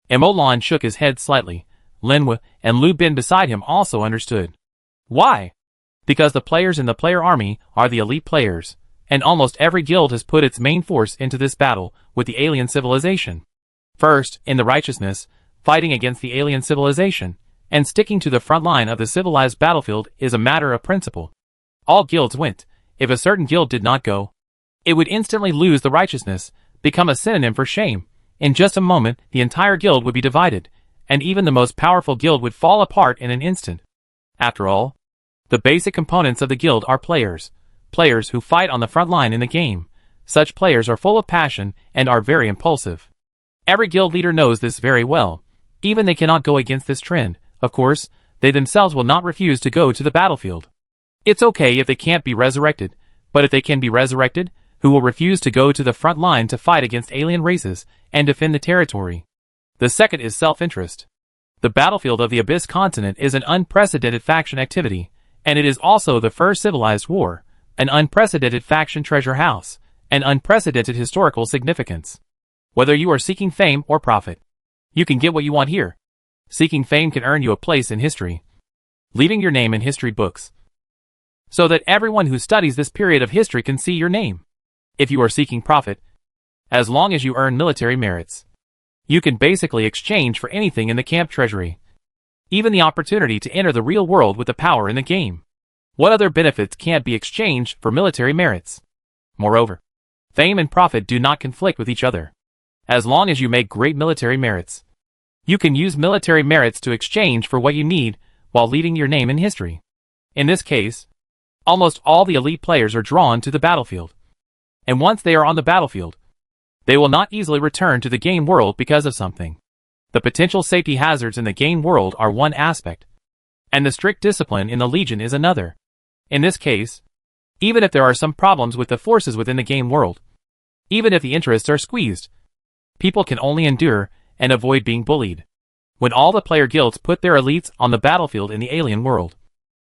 Emolan shook his head slightly. Linhua and Lu Bin beside him also understood. Why? Because the players in the player army are the elite players, and almost every guild has put its main force into this battle with the alien civilization. First, in the righteousness, fighting against the alien civilization, and sticking to the front line of the civilized battlefield is a matter of principle. All guilds went. If a certain guild did not go, it would instantly lose the righteousness, become a synonym for shame. In just a moment, the entire guild would be divided, and even the most powerful guild would fall apart in an instant. After all, the basic components of the guild are players. Players who fight on the front line in the game. Such players are full of passion and are very impulsive. Every guild leader knows this very well. Even they cannot go against this trend. Of course, they themselves will not refuse to go to the battlefield. It's okay if they can't be resurrected, but if they can be resurrected, who will refuse to go to the front line to fight against alien races and defend the territory? The second is self-interest. The battlefield of the Abyss continent is an unprecedented faction activity, and it is also the first civilized war, an unprecedented faction treasure house, an unprecedented historical significance. Whether you are seeking fame or profit, you can get what you want here. Seeking fame can earn you a place in history, leaving your name in history books, so that everyone who studies this period of history can see your name. If you are seeking profit, as long as you earn military merits, you can basically exchange for anything in the camp treasury, even the opportunity to enter the real world with the power in the game. What other benefits can't be exchanged for military merits? Moreover, fame and profit do not conflict with each other. As long as you make great military merits, you can use military merits to exchange for what you need while leaving your name in history. In this case, almost all the elite players are drawn to the battlefield. And once they are on the battlefield, they will not easily return to the game world because of something. The potential safety hazards in the game world are one aspect, and the strict discipline in the Legion is another. In this case, even if there are some problems with the forces within the game world, even if the interests are squeezed, people can only endure and avoid being bullied. When all the player guilds put their elites on the battlefield in the alien world,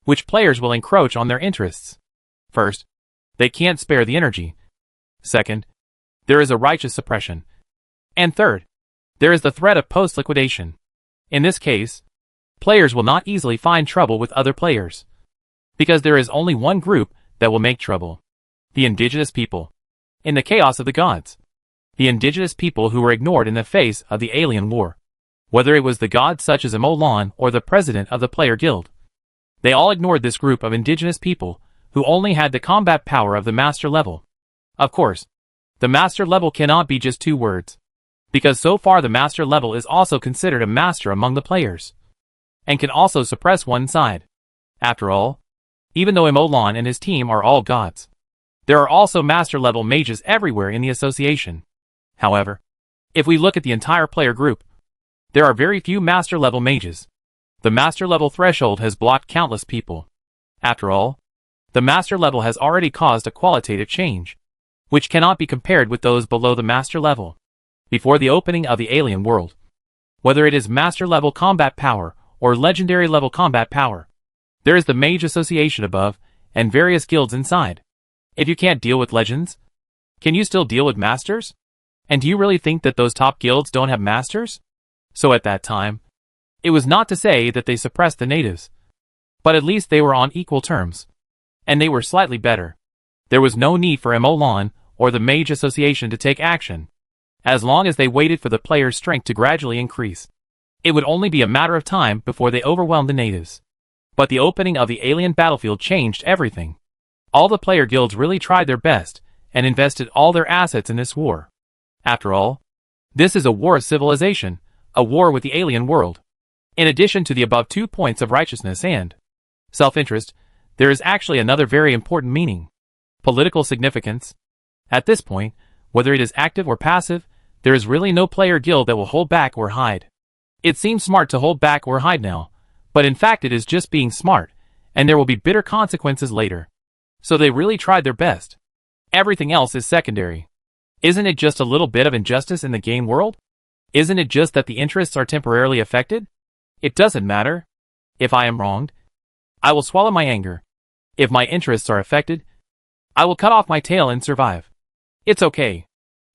which players will encroach on their interests? First, they can't spare the energy. Second, there is a righteous suppression. And third, there is the threat of post-liquidation. In this case, players will not easily find trouble with other players, because there is only one group that will make trouble. The indigenous people. In the chaos of the gods, the indigenous people who were ignored in the face of the alien war, whether it was the gods such as Emolan or the president of the player guild, they all ignored this group of indigenous people who only had the combat power of the master level. Of course, the master level cannot be just two words, because so far the master level is also considered a master among the players, and can also suppress one side. After all, even though Emolan and his team are all gods, there are also master level mages everywhere in the association. However, if we look at the entire player group, there are very few master level mages. The master level threshold has blocked countless people. After all, the master level has already caused a qualitative change, which cannot be compared with those below the master level. Before the opening of the alien world, whether it is master level combat power or legendary level combat power, there is the mage association above and various guilds inside. If you can't deal with legends, can you still deal with masters? And do you really think that those top guilds don't have masters? So at that time, it was not to say that they suppressed the natives, but at least they were on equal terms, and they were slightly better. There was no need for Emolan or the Mage Association to take action, as long as they waited for the player's strength to gradually increase. It would only be a matter of time before they overwhelmed the natives. But the opening of the alien battlefield changed everything. All the player guilds really tried their best and invested all their assets in this war. After all, this is a war of civilization, a war with the alien world. In addition to the above 2 points of righteousness and self-interest, there is actually another very important meaning: political significance. At this point, whether it is active or passive, there is really no player guild that will hold back or hide. It seems smart to hold back or hide now, but in fact it is just being smart, and there will be bitter consequences later. So they really tried their best. Everything else is secondary. Isn't it just a little bit of injustice in the game world? Isn't it just that the interests are temporarily affected? It doesn't matter. If I am wronged, I will swallow my anger. If my interests are affected, I will cut off my tail and survive. It's okay.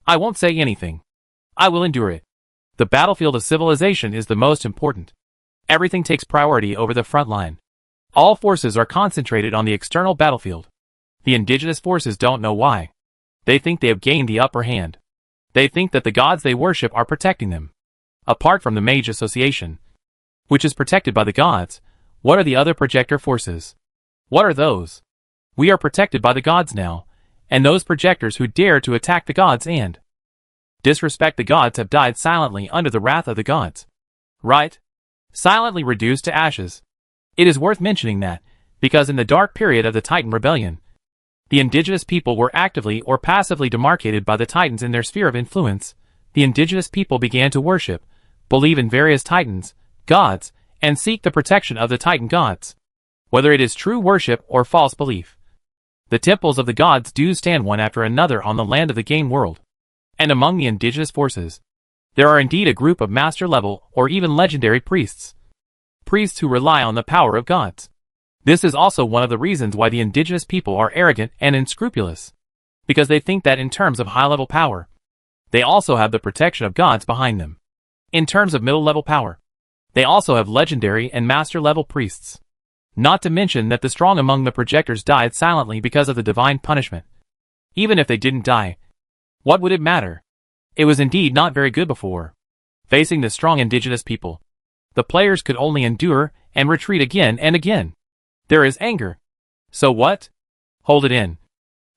I won't say anything. I will endure it. The battlefield of civilization is the most important. Everything takes priority over the front line. All forces are concentrated on the external battlefield. The indigenous forces don't know why. They think they have gained the upper hand. They think that the gods they worship are protecting them. Apart from the Mage Association, which is protected by the gods, what are the other projector forces? What are those? We are protected by the gods now, and those projectors who dare to attack the gods and disrespect the gods have died silently under the wrath of the gods. Right? Silently reduced to ashes. It is worth mentioning that, because in the dark period of the Titan Rebellion, the indigenous people were actively or passively demarcated by the Titans in their sphere of influence. The indigenous people began to worship, believe in various Titans, gods, and seek the protection of the Titan gods. Whether it is true worship or false belief, the temples of the gods do stand one after another on the land of the game world. And among the indigenous forces, there are indeed a group of master-level or even legendary priests. Priests who rely on the power of gods. This is also one of the reasons why the indigenous people are arrogant and unscrupulous. Because they think that in terms of high-level power, they also have the protection of gods behind them. In terms of middle-level power, they also have legendary and master-level priests. Not to mention that the strong among the projectors died silently because of the divine punishment. Even if they didn't die, what would it matter? It was indeed not very good before. Facing the strong indigenous people, the players could only endure and retreat again and again. There is anger. So what? Hold it in.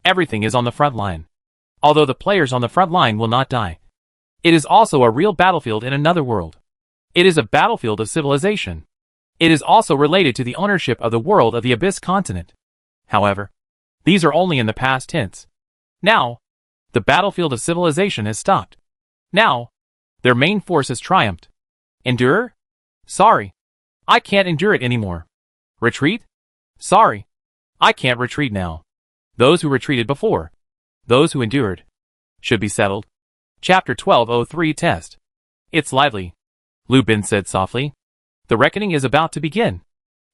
Everything is on the front line. Although the players on the front line will not die. It is also a real battlefield in another world. It is a battlefield of civilization. It is also related to the ownership of the world of the Abyss continent. However, these are only in the past tense. Now, the battlefield of civilization has stopped. Now, their main force has triumphed. Endure? Sorry. I can't endure it anymore. Retreat? Sorry. I can't retreat now. Those who retreated before, those who endured, should be settled. Chapter 1203 Test. It's lively, Lu Bin said softly. The reckoning is about to begin.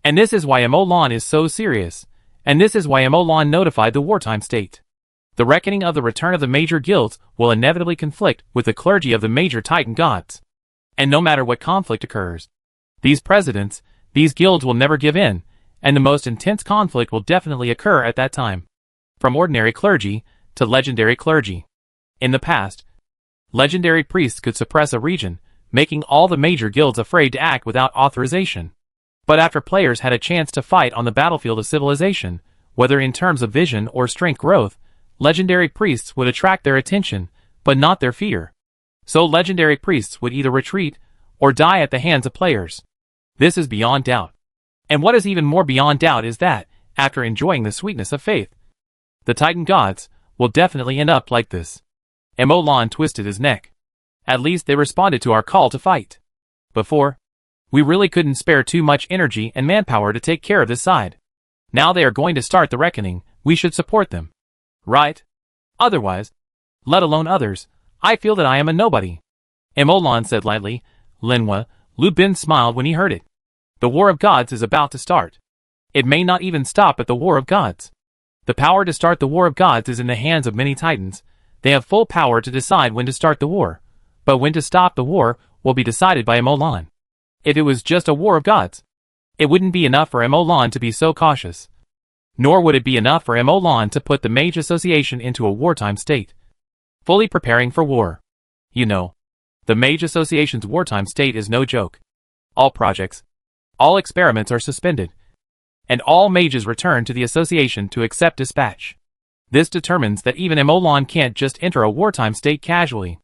And this is why Emolan is so serious. And this is why Emolan notified the wartime state. The reckoning of the return of the major guilds will inevitably conflict with the clergy of the major Titan gods. And no matter what conflict occurs, these presidents, these guilds will never give in, and the most intense conflict will definitely occur at that time. From ordinary clergy to legendary clergy. In the past, legendary priests could suppress a region, making all the major guilds afraid to act without authorization. But after players had a chance to fight on the battlefield of civilization, whether in terms of vision or strength growth, legendary priests would attract their attention, but not their fear. So legendary priests would either retreat or die at the hands of players. This is beyond doubt. And what is even more beyond doubt is that, after enjoying the sweetness of faith, the Titan gods will definitely end up like this. Emolan twisted his neck. At least they responded to our call to fight. Before, we really couldn't spare too much energy and manpower to take care of this side. Now they are going to start the reckoning, we should support them. Right? Otherwise, let alone others, I feel that I am a nobody. Emolan said lightly. Linhua, Lu Bin smiled when he heard it. The War of Gods is about to start. It may not even stop at the War of Gods. The power to start the War of Gods is in the hands of many Titans. They have full power to decide when to start the war. But when to stop the war will be decided by Emolan. If it was just a War of Gods, it wouldn't be enough for Emolan to be so cautious. Nor would it be enough for Emolan to put the Mage Association into a wartime state. Fully preparing for war. You know, the Mage Association's wartime state is no joke. All projects, all experiments are suspended. And all mages return to the association to accept dispatch. This determines that even Emolan can't just enter a wartime state casually.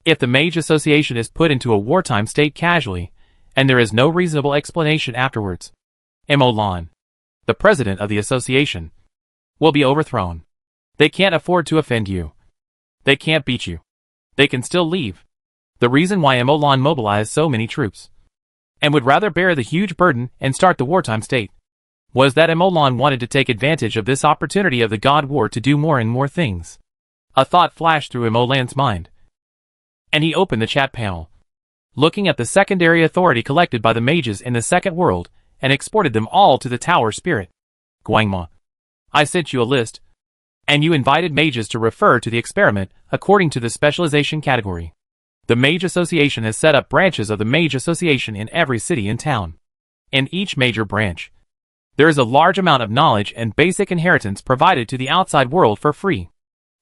If the Mage Association is put into a wartime state casually, and there is no reasonable explanation afterwards, Emolan, the president of the association, will be overthrown. They can't afford to offend you. They can't beat you. They can still leave. The reason why Emolan mobilized so many troops, and would rather bear the huge burden and start the wartime state, was that Emolan wanted to take advantage of this opportunity of the God War to do more and more things. A thought flashed through Emolan's mind. And he opened the chat panel, looking at the secondary authority collected by the mages in the second world, and exported them all to the Tower Spirit. Guangma, I sent you a list, and you invited mages to refer to the experiment according to the specialization category. The Mage Association has set up branches of the Mage Association in every city and town. In each major branch, There is a large amount of knowledge and basic inheritance provided to the outside world for free.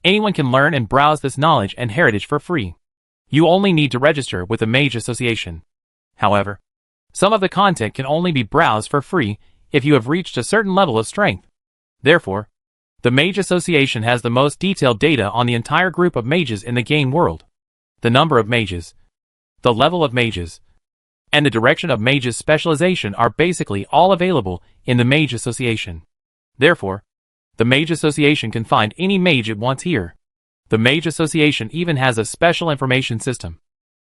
Anyone can learn and browse this knowledge and heritage for free. You only need to register with the Mage Association. However, some of the content can only be browsed for free if you have reached a certain level of strength. Therefore, the Mage Association has the most detailed data on the entire group of mages in the game world. The number of mages, the level of mages, and the direction of mages' specialization are basically all available in the Mage Association. Therefore, the Mage Association can find any mage it wants here. The Mage Association even has a special information system.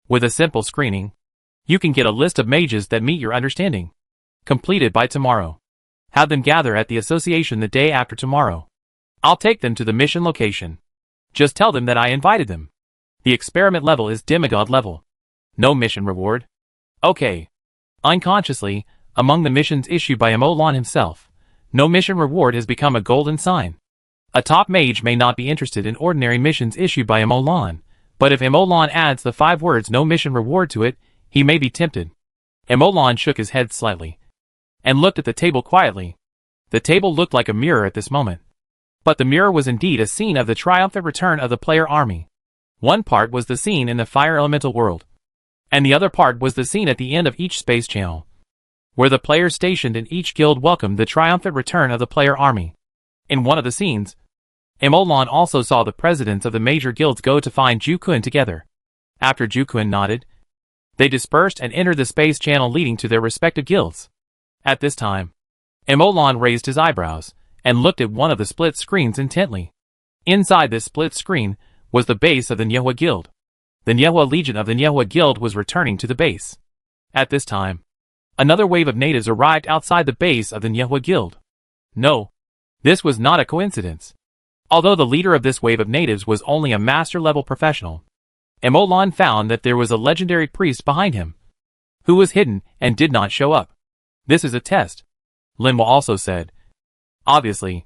With a simple screening, you can get a list of mages that meet your understanding. Completed by tomorrow. Have them gather at the association the day after tomorrow. I'll take them to the mission location. Just tell them that I invited them. The experiment level is demigod level. No mission reward. Okay. Unconsciously, among the missions issued by Emolan himself, no mission reward has become a golden sign. A top mage may not be interested in ordinary missions issued by Emolan, but if Emolan adds the 5 words no mission reward to it, he may be tempted. Emolan shook his head slightly and looked at the table quietly. The table looked like a mirror at this moment. But the mirror was indeed a scene of the triumphant return of the player army. One part was the scene in the fire elemental world, and the other part was the scene at the end of each space channel, where the players stationed in each guild welcomed the triumphant return of the player army. In one of the scenes, Emolan also saw the presidents of the major guilds go to find Jukun together. After Jukun nodded, they dispersed and entered the space channel leading to their respective guilds. At this time, Emolan raised his eyebrows and looked at one of the split screens intently. Inside this split screen was the base of the Nyehua Guild. The Nyehua Legion of the Nyehua Guild was returning to the base. At this time, another wave of natives arrived outside the base of the Nyehua Guild. No, this was not a coincidence. Although the leader of this wave of natives was only a master-level professional, Emolan found that there was a legendary priest behind him, who was hidden and did not show up. This is a test, Linwa also said. Obviously,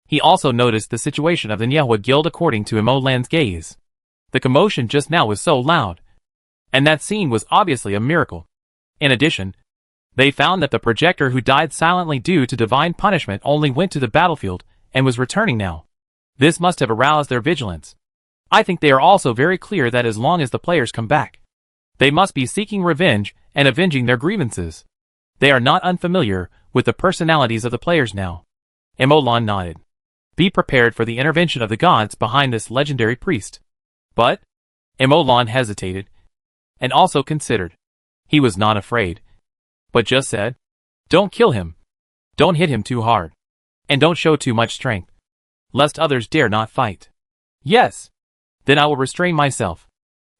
he also noticed the situation of the Nyehua Guild according to Emolan's gaze. The commotion just now was so loud, and that scene was obviously a miracle. In addition, they found that the projector who died silently due to divine punishment only went to the battlefield and was returning now. This must have aroused their vigilance. I think they are also very clear that as long as the players come back, they must be seeking revenge and avenging their grievances. They are not unfamiliar with the personalities of the players now. Emolan nodded. Be prepared for the intervention of the gods behind this legendary priest. But Emolan hesitated and also considered. He was not afraid, but just said, don't kill him. Don't hit him too hard. And don't show too much strength, lest others dare not fight. Yes. Then I will restrain myself.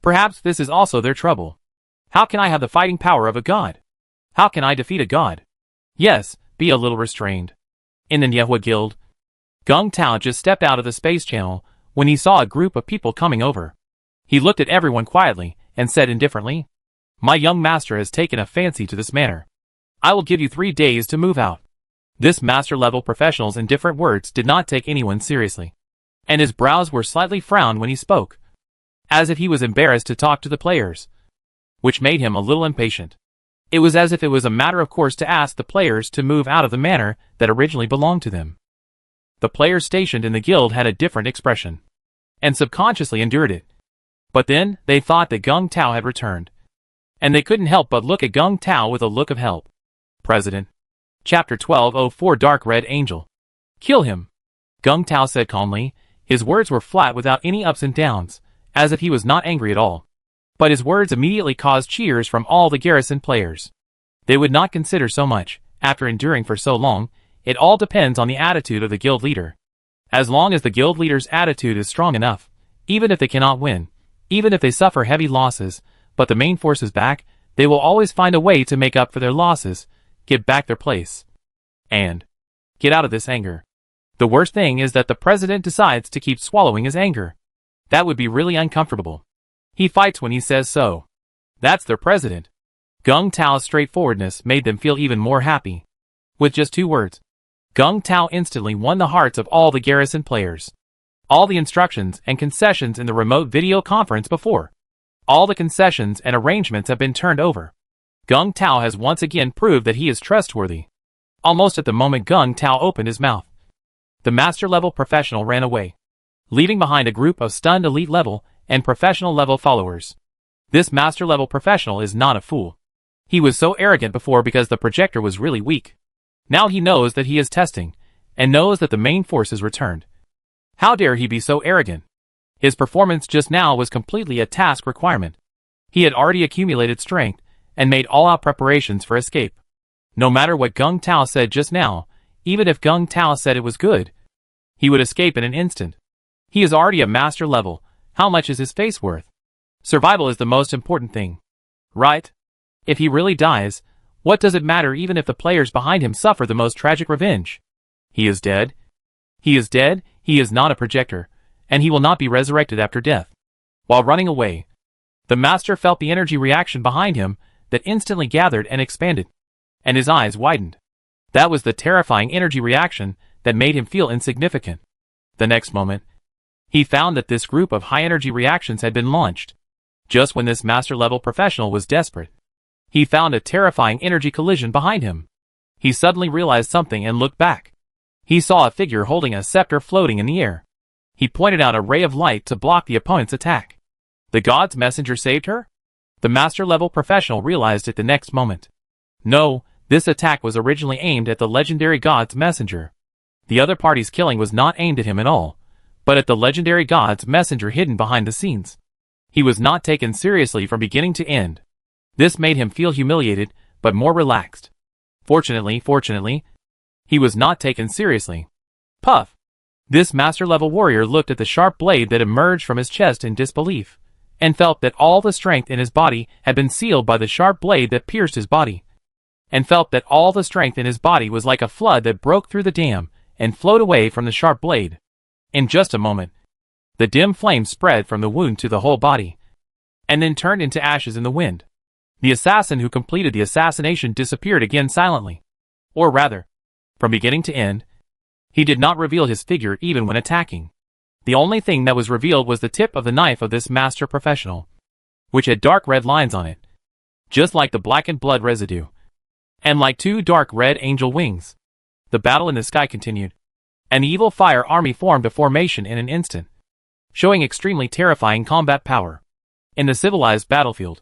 Perhaps this is also their trouble. How can I have the fighting power of a god? How can I defeat a god? Yes, be a little restrained. In the Nyehua Guild, Gung Tao just stepped out of the space channel when he saw a group of people coming over. He looked at everyone quietly and said indifferently, my young master has taken a fancy to this manor. I will give you 3 days to move out. This master-level professional's indifferent words did not take anyone seriously, and his brows were slightly frowned when he spoke, as if he was embarrassed to talk to the players, which made him a little impatient. It was as if it was a matter of course to ask the players to move out of the manor that originally belonged to them. The players stationed in the guild had a different expression, and subconsciously endured it. But then, they thought that Gung Tao had returned, and they couldn't help but look at Gung Tao with a look of help. President. Chapter 1204 Dark Red Angel. Kill him, Gung Tao said calmly. His words were flat without any ups and downs, as if he was not angry at all. But his words immediately caused cheers from all the garrison players. They would not consider so much, after enduring for so long. It all depends on the attitude of the guild leader. As long as the guild leader's attitude is strong enough, even if they cannot win, even if they suffer heavy losses, but the main force is back, they will always find a way to make up for their losses, get back their place, and get out of this anger. The worst thing is that the president decides to keep swallowing his anger. That would be really uncomfortable. He fights when he says so. That's their president. Gung Tao's straightforwardness made them feel even more happy. With just 2 words, Gung Tao instantly won the hearts of all the garrison players. All the instructions and concessions in the remote video conference before, all the concessions and arrangements have been turned over. Gung Tao has once again proved that he is trustworthy. Almost at the moment Gung Tao opened his mouth, the master-level professional ran away, leaving behind a group of stunned elite-level and professional-level followers. This master-level professional is not a fool. He was so arrogant before because the projector was really weak. Now he knows that he is testing, and knows that the main force is returned. How dare he be so arrogant? His performance just now was completely a task requirement. He had already accumulated strength, and made all-out preparations for escape. No matter what Gung Tao said just now, even if Gung Tao said it was good, he would escape in an instant. He is already a master level. How much is his face worth? Survival is the most important thing. Right? If he really dies, what does it matter even if the players behind him suffer the most tragic revenge? He is dead. He is dead, he is not a projector, and he will not be resurrected after death. While running away, the master felt the energy reaction behind him that instantly gathered and expanded, and his eyes widened. That was the terrifying energy reaction that made him feel insignificant. The next moment, he found that this group of high-energy reactions had been launched. Just when this master-level professional was desperate, he found a terrifying energy collision behind him. He suddenly realized something and looked back. He saw a figure holding a scepter floating in the air. He pointed out a ray of light to block the opponent's attack. The god's messenger saved her? The master-level professional realized it the next moment. No, this attack was originally aimed at the legendary god's messenger. The other party's killing was not aimed at him at all, but at the legendary god's messenger hidden behind the scenes. He was not taken seriously from beginning to end. This made him feel humiliated, but more relaxed. Fortunately, he was not taken seriously. Puff! This master-level warrior looked at the sharp blade that emerged from his chest in disbelief, and felt that all the strength in his body had been sealed by the sharp blade that pierced his body, and felt that all the strength in his body was like a flood that broke through the dam and flowed away from the sharp blade. In just a moment, the dim flame spread from the wound to the whole body, and then turned into ashes in the wind. The assassin who completed the assassination disappeared again silently. Or rather, from beginning to end, he did not reveal his figure even when attacking. The only thing that was revealed was the tip of the knife of this master professional, which had dark red lines on it, just like the blackened blood residue, and like two dark red angel wings. The battle in the sky continued. An evil fire army formed a formation in an instant, showing extremely terrifying combat power. In the civilized battlefield,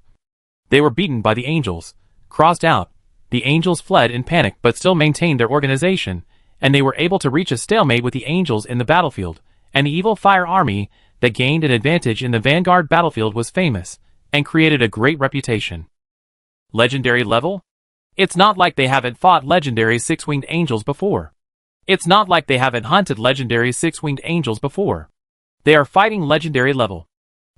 they were beaten by the angels, crossed out. The angels fled in panic but still maintained their organization, and they were able to reach a stalemate with the angels in the battlefield. And the evil fire army that gained an advantage in the vanguard battlefield was famous, and created a great reputation. Legendary level? It's not like they haven't fought legendary six-winged angels before. It's not like they haven't hunted legendary six-winged angels before. They are fighting legendary level.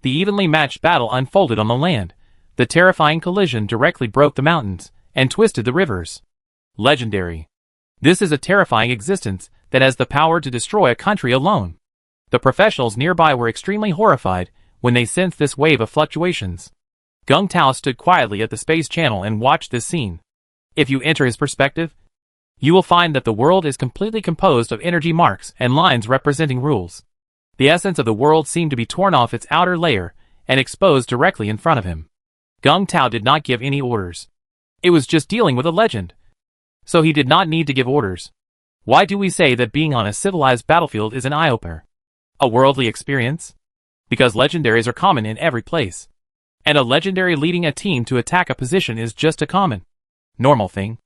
The evenly matched battle unfolded on the land. The terrifying collision directly broke the mountains, and twisted the rivers. Legendary. This is a terrifying existence that has the power to destroy a country alone. The professionals nearby were extremely horrified when they sensed this wave of fluctuations. Gung Tao stood quietly at the space channel and watched this scene. If you enter his perspective, you will find that the world is completely composed of energy marks and lines representing rules. The essence of the world seemed to be torn off its outer layer and exposed directly in front of him. Gung Tao did not give any orders. It was just dealing with a legend. So he did not need to give orders. Why do we say that being on a civilized battlefield is an eye-opener? A worldly experience? Because legendaries are common in every place. And a legendary leading a team to attack a position is just a common, normal thing.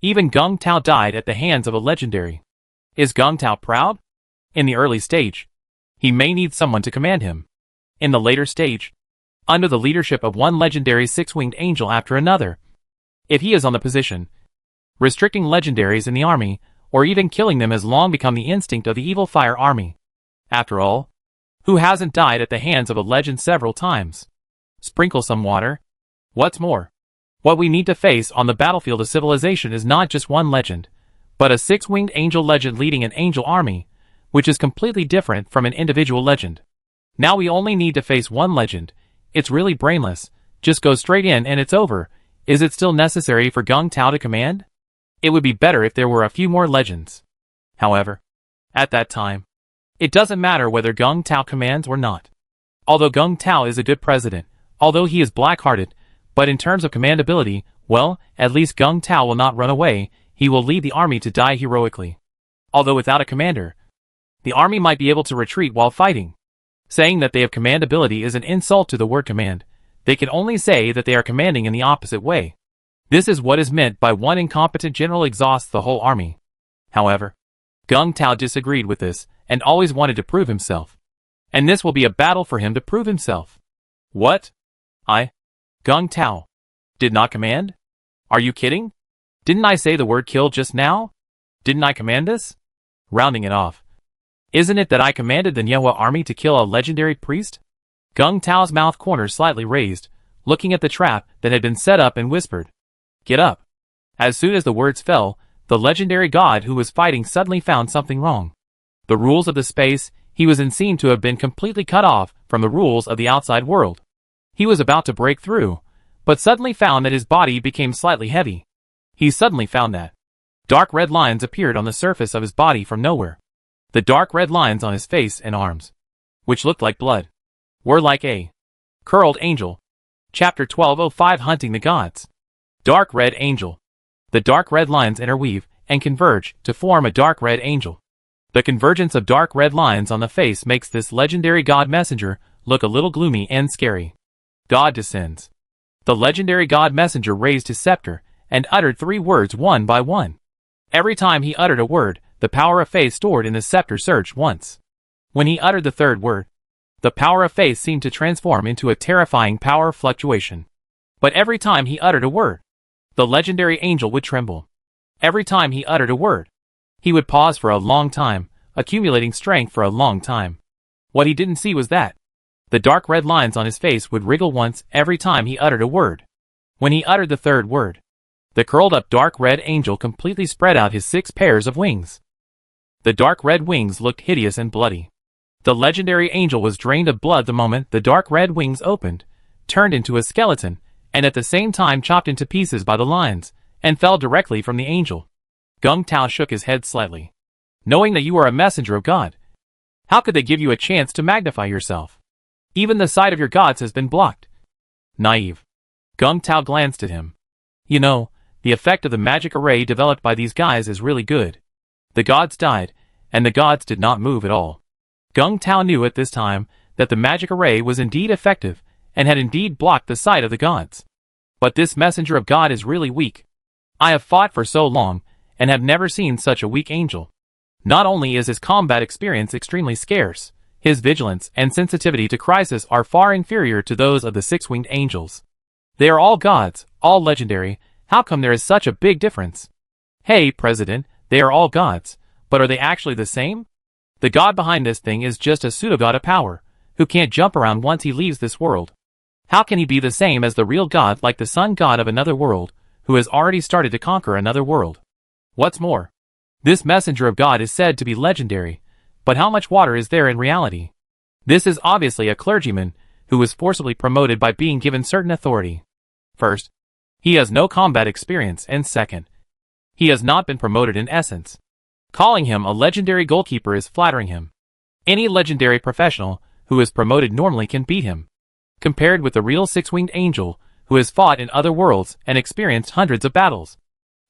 Even Gung Tao died at the hands of a legendary. Is Gung Tao proud? In the early stage, he may need someone to command him. In the later stage, under the leadership of one legendary six-winged angel after another, if he is on the position, restricting legendaries in the army, or even killing them has long become the instinct of the evil fire army. After all, who hasn't died at the hands of a legend several times? Sprinkle some water. What's more, what we need to face on the battlefield of civilization is not just one legend, but a six-winged angel legend leading an angel army, which is completely different from an individual legend. Now we only need to face one legend. It's really brainless. Just go straight in and it's over. Is it still necessary for Gung Tao to command? It would be better if there were a few more legends. However, at that time, it doesn't matter whether Gung Tao commands or not. Although Gung Tao is a good president, although he is black-hearted, but in terms of commandability, well, at least Gung Tao will not run away. he will lead the army to die heroically. Although without a commander, the army might be able to retreat while fighting. Saying that they have command ability is an insult to the word command. They can only say that they are commanding in the opposite way. This is what is meant by one incompetent general exhausts the whole army. However, Gung Tao disagreed with this, and always wanted to prove himself. And this will be a battle for him to prove himself. What? Gung Tao, did not command? Are you kidding? Didn't I say the word kill just now? Didn't I command this? Rounding it off. Isn't it that I commanded the Nyewa army to kill a legendary priest? Gung Tao's mouth corners slightly raised, looking at the trap that had been set up, and whispered, "Get up." As soon as the words fell, the legendary god who was fighting suddenly found something wrong. The rules of the space he was in seemed to have been completely cut off from the rules of the outside world. He was about to break through, but suddenly found that his body became slightly heavy. He suddenly found that dark red lines appeared on the surface of his body from nowhere. The dark red lines on his face and arms, which looked like blood, were like a curled angel. Chapter 1205, Hunting the Gods. Dark Red Angel. The dark red lines interweave and converge to form a dark red angel. The convergence of dark red lines on the face makes this legendary god messenger look a little gloomy and scary. God descends. The legendary god messenger raised his scepter and uttered 3 words one by one. Every time he uttered a word, the power of faith stored in the scepter surged once. When he uttered the 3rd word, the power of faith seemed to transform into a terrifying power fluctuation. But every time he uttered a word, the legendary angel would tremble. Every time he uttered a word, he would pause for a long time, accumulating strength for a long time. What he didn't see was that the dark red lines on his face would wriggle once every time he uttered a word. When he uttered the 3rd word, the curled up dark red angel completely spread out his 6 pairs of wings. The dark red wings looked hideous and bloody. The legendary angel was drained of blood the moment the dark red wings opened, turned into a skeleton, and at the same time chopped into pieces by the lines, and fell directly from the angel. Gung Tao shook his head slightly. Knowing that you are a messenger of God, how could they give you a chance to magnify yourself? Even the sight of your gods has been blocked. Naive. Gung Tao glanced at him. You know, the effect of the magic array developed by these guys is really good. The gods died, and the gods did not move at all. Gung Tao knew at this time that the magic array was indeed effective, and had indeed blocked the sight of the gods. But this messenger of God is really weak. I have fought for so long, and have never seen such a weak angel. Not only is his combat experience extremely scarce, his vigilance and sensitivity to crisis are far inferior to those of the 6-winged angels. They are all gods, all legendary. How come there is such a big difference? Hey, President, they are all gods, but are they actually the same? The god behind this thing is just a pseudo-god of power, who can't jump around once he leaves this world. How can he be the same as the real god, like the sun god of another world, who has already started to conquer another world? What's more, this messenger of God is said to be legendary, but how much water is there in reality? This is obviously a clergyman who was forcibly promoted by being given certain authority. First, he has no combat experience, and second, he has not been promoted in essence. Calling him a legendary goalkeeper is flattering him. Any legendary professional who is promoted normally can beat him. Compared with the real 6-winged angel who has fought in other worlds and experienced hundreds of battles,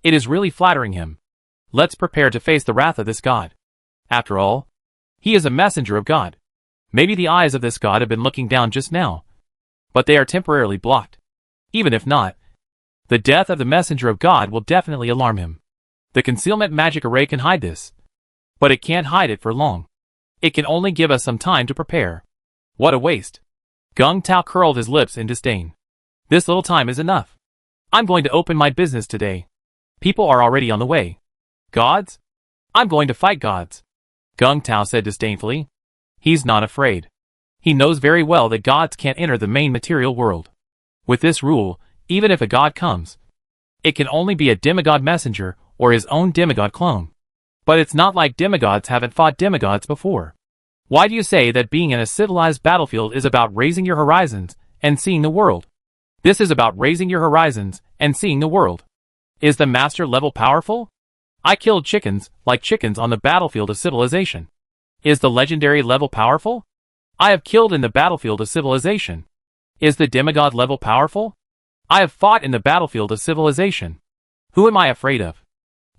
it is really flattering him. Let's prepare to face the wrath of this god. After all, he is a messenger of God. Maybe the eyes of this god have been looking down just now, but they are temporarily blocked. Even if not, the death of the messenger of God will definitely alarm him. The concealment magic array can hide this, but it can't hide it for long. It can only give us some time to prepare. What a waste. Gung Tao curled his lips in disdain. This little time is enough. I'm going to open my business today. People are already on the way. Gods? I'm going to fight gods. Gung Tao said disdainfully. He's not afraid. He knows very well that gods can't enter the main material world. With this rule, even if a god comes, it can only be a demigod messenger or his own demigod clone. But it's not like demigods haven't fought demigods before. Why do you say that being in a civilized battlefield is about raising your horizons and seeing the world? This is about raising your horizons and seeing the world. Is the master level powerful? I killed chickens like chickens on the battlefield of civilization. Is the legendary level powerful? I have killed in the battlefield of civilization. Is the demigod level powerful? I have fought in the battlefield of civilization. Who am I afraid of?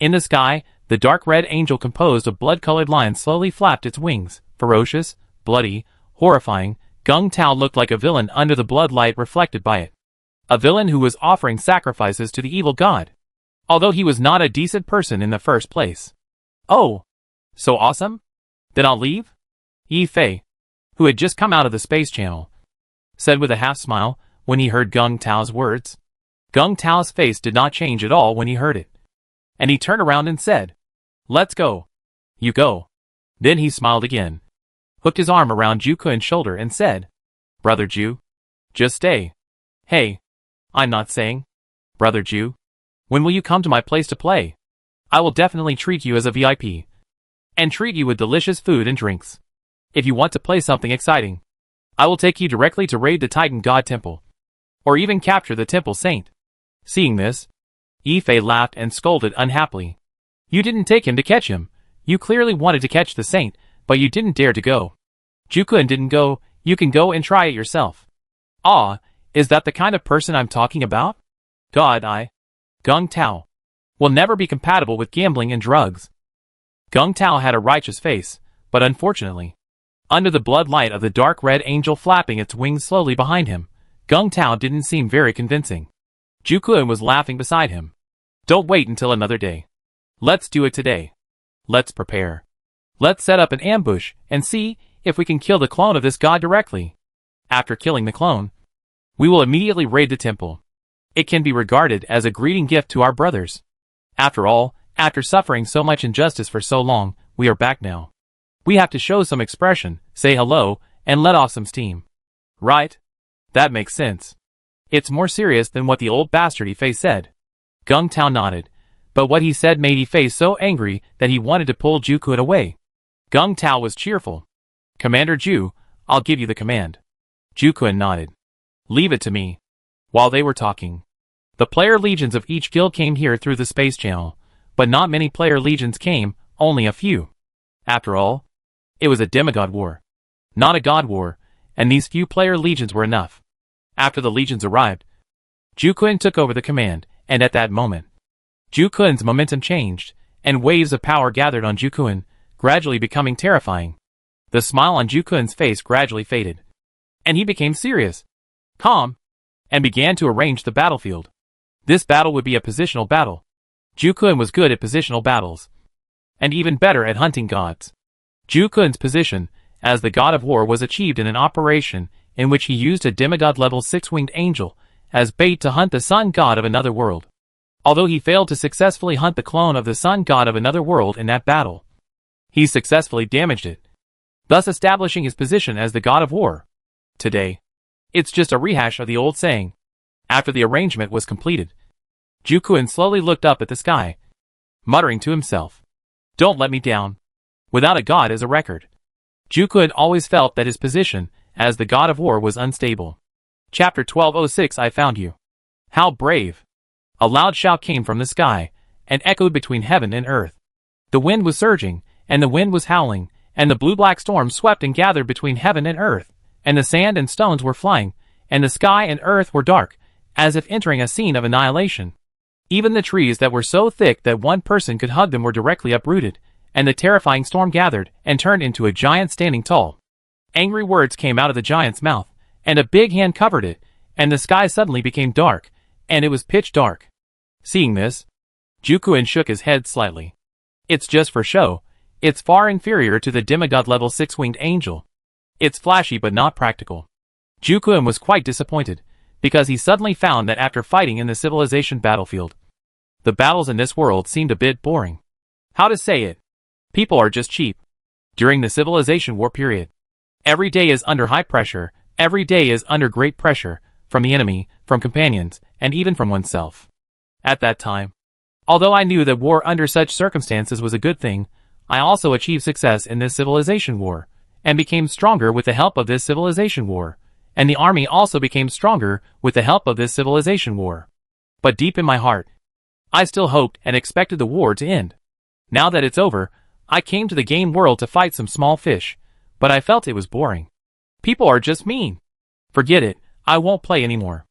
In the sky, the dark red angel composed of blood-colored lines slowly flapped its wings. Ferocious, bloody, horrifying, Gung Tao looked like a villain under the blood light reflected by it. A villain who was offering sacrifices to the evil god. Although he was not a decent person in the first place. Oh, so awesome? Then I'll leave? Yi Fei, who had just come out of the space channel, said with a half-smile when he heard Gung Tao's words. Gung Tao's face did not change at all when he heard it. And he turned around and said, "Let's go." "You go." Then he smiled again, hooked his arm around Ju Kun's shoulder and said, "Brother Ju, just stay." "Hey, I'm not saying. Brother Ju, when will you come to my place to play? I will definitely treat you as a VIP. And treat you with delicious food and drinks. If you want to play something exciting, I will take you directly to raid the Titan God Temple. Or even capture the Temple Saint." Seeing this, Yi Fei laughed and scolded unhappily. "You didn't take him to catch him. You clearly wanted to catch the Saint, but you didn't dare to go. Ju Kun didn't go, you can go and try it yourself." "Ah, is that the kind of person I'm talking about? God, Gung Tao, will never be compatible with gambling and drugs." Gung Tao had a righteous face, but unfortunately, under the blood light of the dark red angel flapping its wings slowly behind him, Gung Tao didn't seem very convincing. Ju Kun was laughing beside him. "Don't wait until another day. Let's do it today. Let's prepare. Let's set up an ambush and see if we can kill the clone of this god directly. After killing the clone, we will immediately raid the temple. It can be regarded as a greeting gift to our brothers. After all, after suffering so much injustice for so long, we are back now. We have to show some expression, say hello, and let off some steam. Right? That makes sense. It's more serious than what the old bastard Yi Fei said." Gung Tao nodded, but what he said made Yi Fei so angry that he wanted to pull Ju Kun away. Gung Tao was cheerful. "Commander Ju, I'll give you the command." Ju Kun nodded. "Leave it to me." While they were talking, the player legions of each guild came here through the space channel, but not many player legions came, only a few. After all, it was a demigod war, not a god war, and these few player legions were enough. After the legions arrived, Ju Kun took over the command, and at that moment, Ju Kun's momentum changed, and waves of power gathered on Ju Kun, gradually becoming terrifying. The smile on Ju Kun's face gradually faded, and he became serious, calm, and began to arrange the battlefield. This battle would be a positional battle. Ju Kun was good at positional battles, and even better at hunting gods. Ju Kun's position as the god of war was achieved in an operation in which he used a demigod level 6-winged angel as bait to hunt the sun god of another world. Although he failed to successfully hunt the clone of the sun god of another world in that battle, he successfully damaged it, thus establishing his position as the god of war. Today, it's just a rehash of the old saying. After the arrangement was completed, Ju Kun slowly looked up at the sky, muttering to himself, "Don't let me down." Without a god as a record, Ju Kun always felt that his position as the god of war was unstable. Chapter 1206 I Found You. How brave! A loud shout came from the sky, and echoed between heaven and earth. The wind was surging, and the wind was howling, and the blue-black storm swept and gathered between heaven and earth, and the sand and stones were flying, and the sky and earth were dark, as if entering a scene of annihilation. Even the trees that were so thick that one person could hug them were directly uprooted, and the terrifying storm gathered and turned into a giant standing tall. Angry words came out of the giant's mouth, and a big hand covered it, and the sky suddenly became dark, and it was pitch dark. Seeing this, Ju Kun shook his head slightly. "It's just for show. It's far inferior to the demigod level 6-winged angel. It's flashy but not practical." Ju Kun was quite disappointed, because he suddenly found that after fighting in the civilization battlefield, the battles in this world seemed a bit boring. How to say it? People are just cheap. During the civilization war period, every day is under high pressure, every day is under great pressure, from the enemy, from companions, and even from oneself. At that time, although I knew that war under such circumstances was a good thing, I also achieved success in this civilization war, and became stronger with the help of this civilization war, and the army also became stronger with the help of this civilization war. But deep in my heart, I still hoped and expected the war to end. Now that it's over, I came to the game world to fight some small fish, but I felt it was boring. People are just mean. Forget it, I won't play anymore.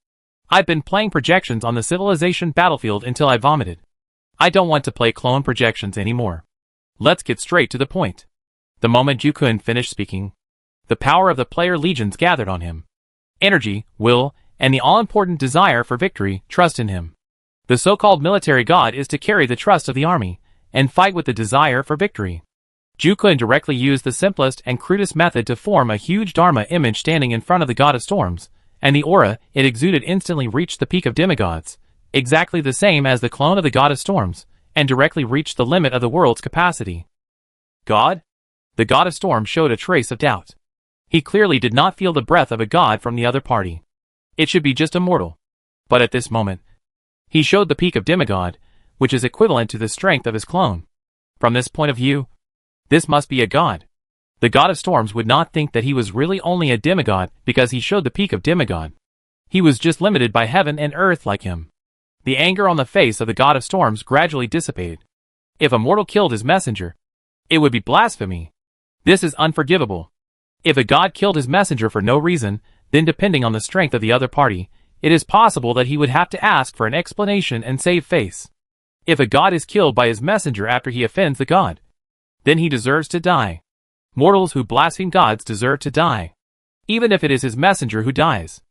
I've been playing projections on the civilization battlefield until I vomited. I don't want to play clone projections anymore. Let's get straight to the point. The moment Ju-kun finished speaking, the power of the player legions gathered on him. Energy, will, and the all-important desire for victory, trust in him. The so-called military god is to carry the trust of the army, and fight with the desire for victory. Ju-kun directly used the simplest and crudest method to form a huge Dharma image standing in front of the god of storms, and the aura it exuded instantly reached the peak of demigods, exactly the same as the clone of the god of storms, and directly reached the limit of the world's capacity. God? The god of storms showed a trace of doubt. He clearly did not feel the breath of a god from the other party. It should be just a mortal. But at this moment, he showed the peak of demigod, which is equivalent to the strength of his clone. From this point of view, this must be a god. The god of storms would not think that he was really only a demigod because he showed the peak of demigod. He was just limited by heaven and earth like him. The anger on the face of the god of storms gradually dissipated. If a mortal killed his messenger, it would be blasphemy. This is unforgivable. If a god killed his messenger for no reason, then depending on the strength of the other party, it is possible that he would have to ask for an explanation and save face. If a god is killed by his messenger after he offends the god, then he deserves to die. Mortals who blaspheme gods deserve to die, even if it is his messenger who dies.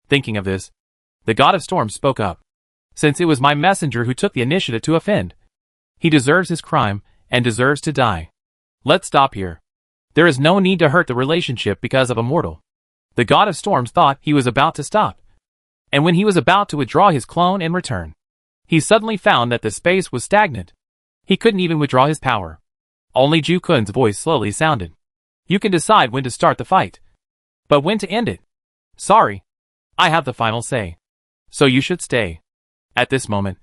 Thinking of this, the god of storms spoke up. Since it was my messenger who took the initiative to offend, he deserves his crime and deserves to die. Let's stop here. There is no need to hurt the relationship because of a mortal. The god of storms thought he was about to stop. And when he was about to withdraw his clone and return, he suddenly found that the space was stagnant. He couldn't even withdraw his power. Only Ju-kun's voice slowly sounded. You can decide when to start the fight, but when to end it. Sorry. I have the final say. So you should stay. At this moment,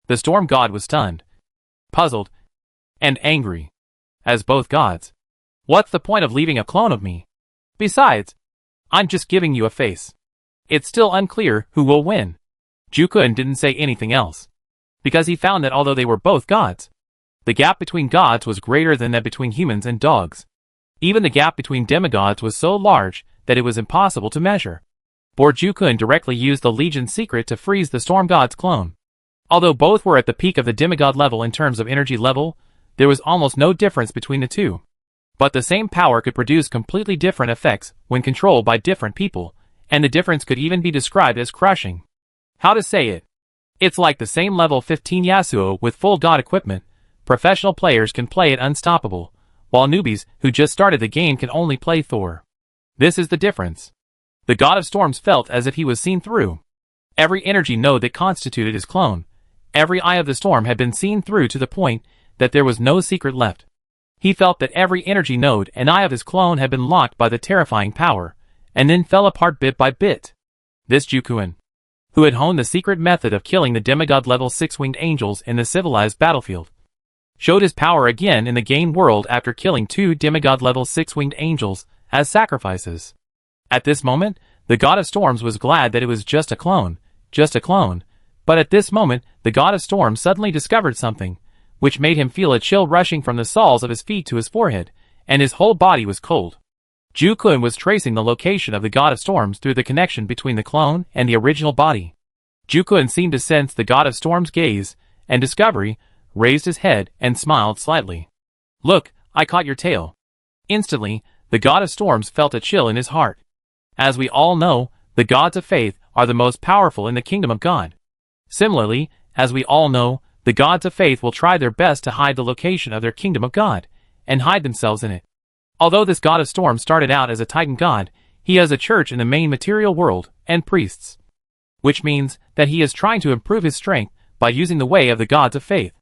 the storm god was stunned, puzzled, and angry. As both gods, what's the point of leaving a clone of me? Besides, I'm just giving you a face. It's still unclear who will win. Ju-kun didn't say anything else, because he found that although they were both gods, the gap between gods was greater than that between humans and dogs. Even the gap between demigods was so large that it was impossible to measure. Ju-kun directly used the Legion's secret to freeze the storm god's clone. Although both were at the peak of the demigod level in terms of energy level, there was almost no difference between the two. But the same power could produce completely different effects when controlled by different people, and the difference could even be described as crushing. How to say it? It's like the same level 15 Yasuo with full god equipment. Professional players can play it unstoppable, while newbies who just started the game can only play Thor. This is the difference. The god of storms felt as if he was seen through. Every energy node that constituted his clone, every eye of the storm had been seen through to the point that there was no secret left. He felt that every energy node and eye of his clone had been locked by the terrifying power, and then fell apart bit by bit. This Ju-kun, who had honed the secret method of killing the demigod level 6 winged angels in the civilized battlefield, showed his power again in the game world after killing 2 demigod level 6 winged angels as sacrifices. At this moment, the god of storms was glad that it was just a clone, but at this moment, the god of storms suddenly discovered something, which made him feel a chill rushing from the soles of his feet to his forehead, and his whole body was cold. Ju-kun was tracing the location of the god of storms through the connection between the clone and the original body. Ju-kun seemed to sense the god of storms' gaze, and discovery, raised his head and smiled slightly. Look, I caught your tail. Instantly, the god of storms felt a chill in his heart. As we all know, the gods of faith are the most powerful in the kingdom of God. Similarly, as we all know, the gods of faith will try their best to hide the location of their kingdom of God, and hide themselves in it. Although this god of storms started out as a Titan god, he has a church in the main material world, and priests. Which means that he is trying to improve his strength by using the way of the gods of faith.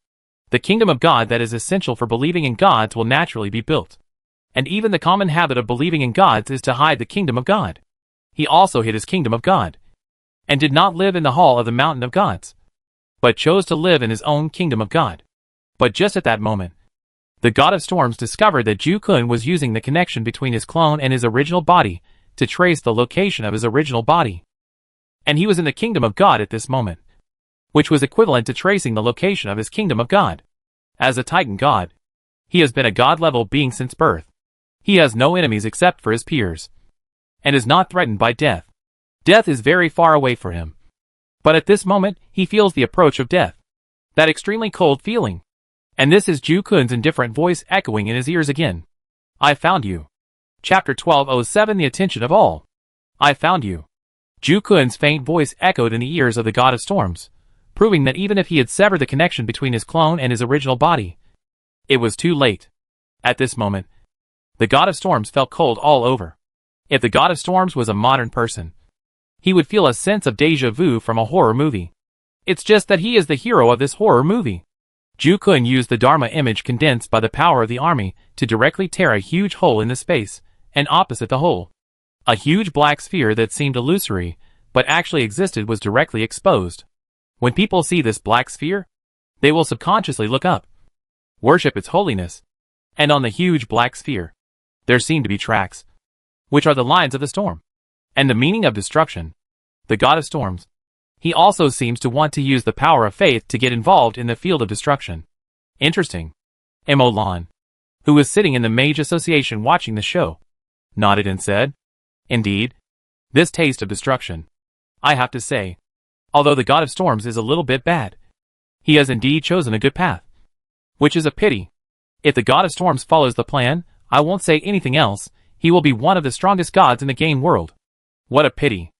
The kingdom of God that is essential for believing in gods will naturally be built. And even the common habit of believing in gods is to hide the kingdom of God. He also hid his kingdom of God, and did not live in the hall of the mountain of gods, but chose to live in his own kingdom of God. But just at that moment, the god of storms discovered that Ju-kun was using the connection between his clone and his original body to trace the location of his original body. And he was in the kingdom of God at this moment, which was equivalent to tracing the location of his kingdom of God. As a Titan god, he has been a god-level being since birth. He has no enemies except for his peers, and is not threatened by death. Death is very far away for him. But at this moment, he feels the approach of death. That extremely cold feeling. And this is Ju Kun's indifferent voice echoing in his ears again. I found you. Chapter 1207 The attention of all. I found you. Ju Kun's faint voice echoed in the ears of the God of Storms, proving that even if he had severed the connection between his clone and his original body, it was too late. At this moment, the God of Storms felt cold all over. If the God of Storms was a modern person, he would feel a sense of déjà vu from a horror movie. It's just that he is the hero of this horror movie. Ju Kun used the Dharma image condensed by the power of the army to directly tear a huge hole in the space, and opposite the hole, a huge black sphere that seemed illusory, but actually existed was directly exposed. When people see this black sphere, they will subconsciously look up, worship its holiness, and on the huge black sphere, there seem to be tracks, which are the lines of the storm, and the meaning of destruction. The God of Storms. He also seems to want to use the power of faith to get involved in the field of destruction. Interesting. Emolan, who was sitting in the Mage Association watching the show, nodded and said, Indeed, this taste of destruction. I have to say, although the God of Storms is a little bit bad, he has indeed chosen a good path. Which is a pity. If the God of Storms follows the plan, I won't say anything else, he will be one of the strongest gods in the game world. What a pity.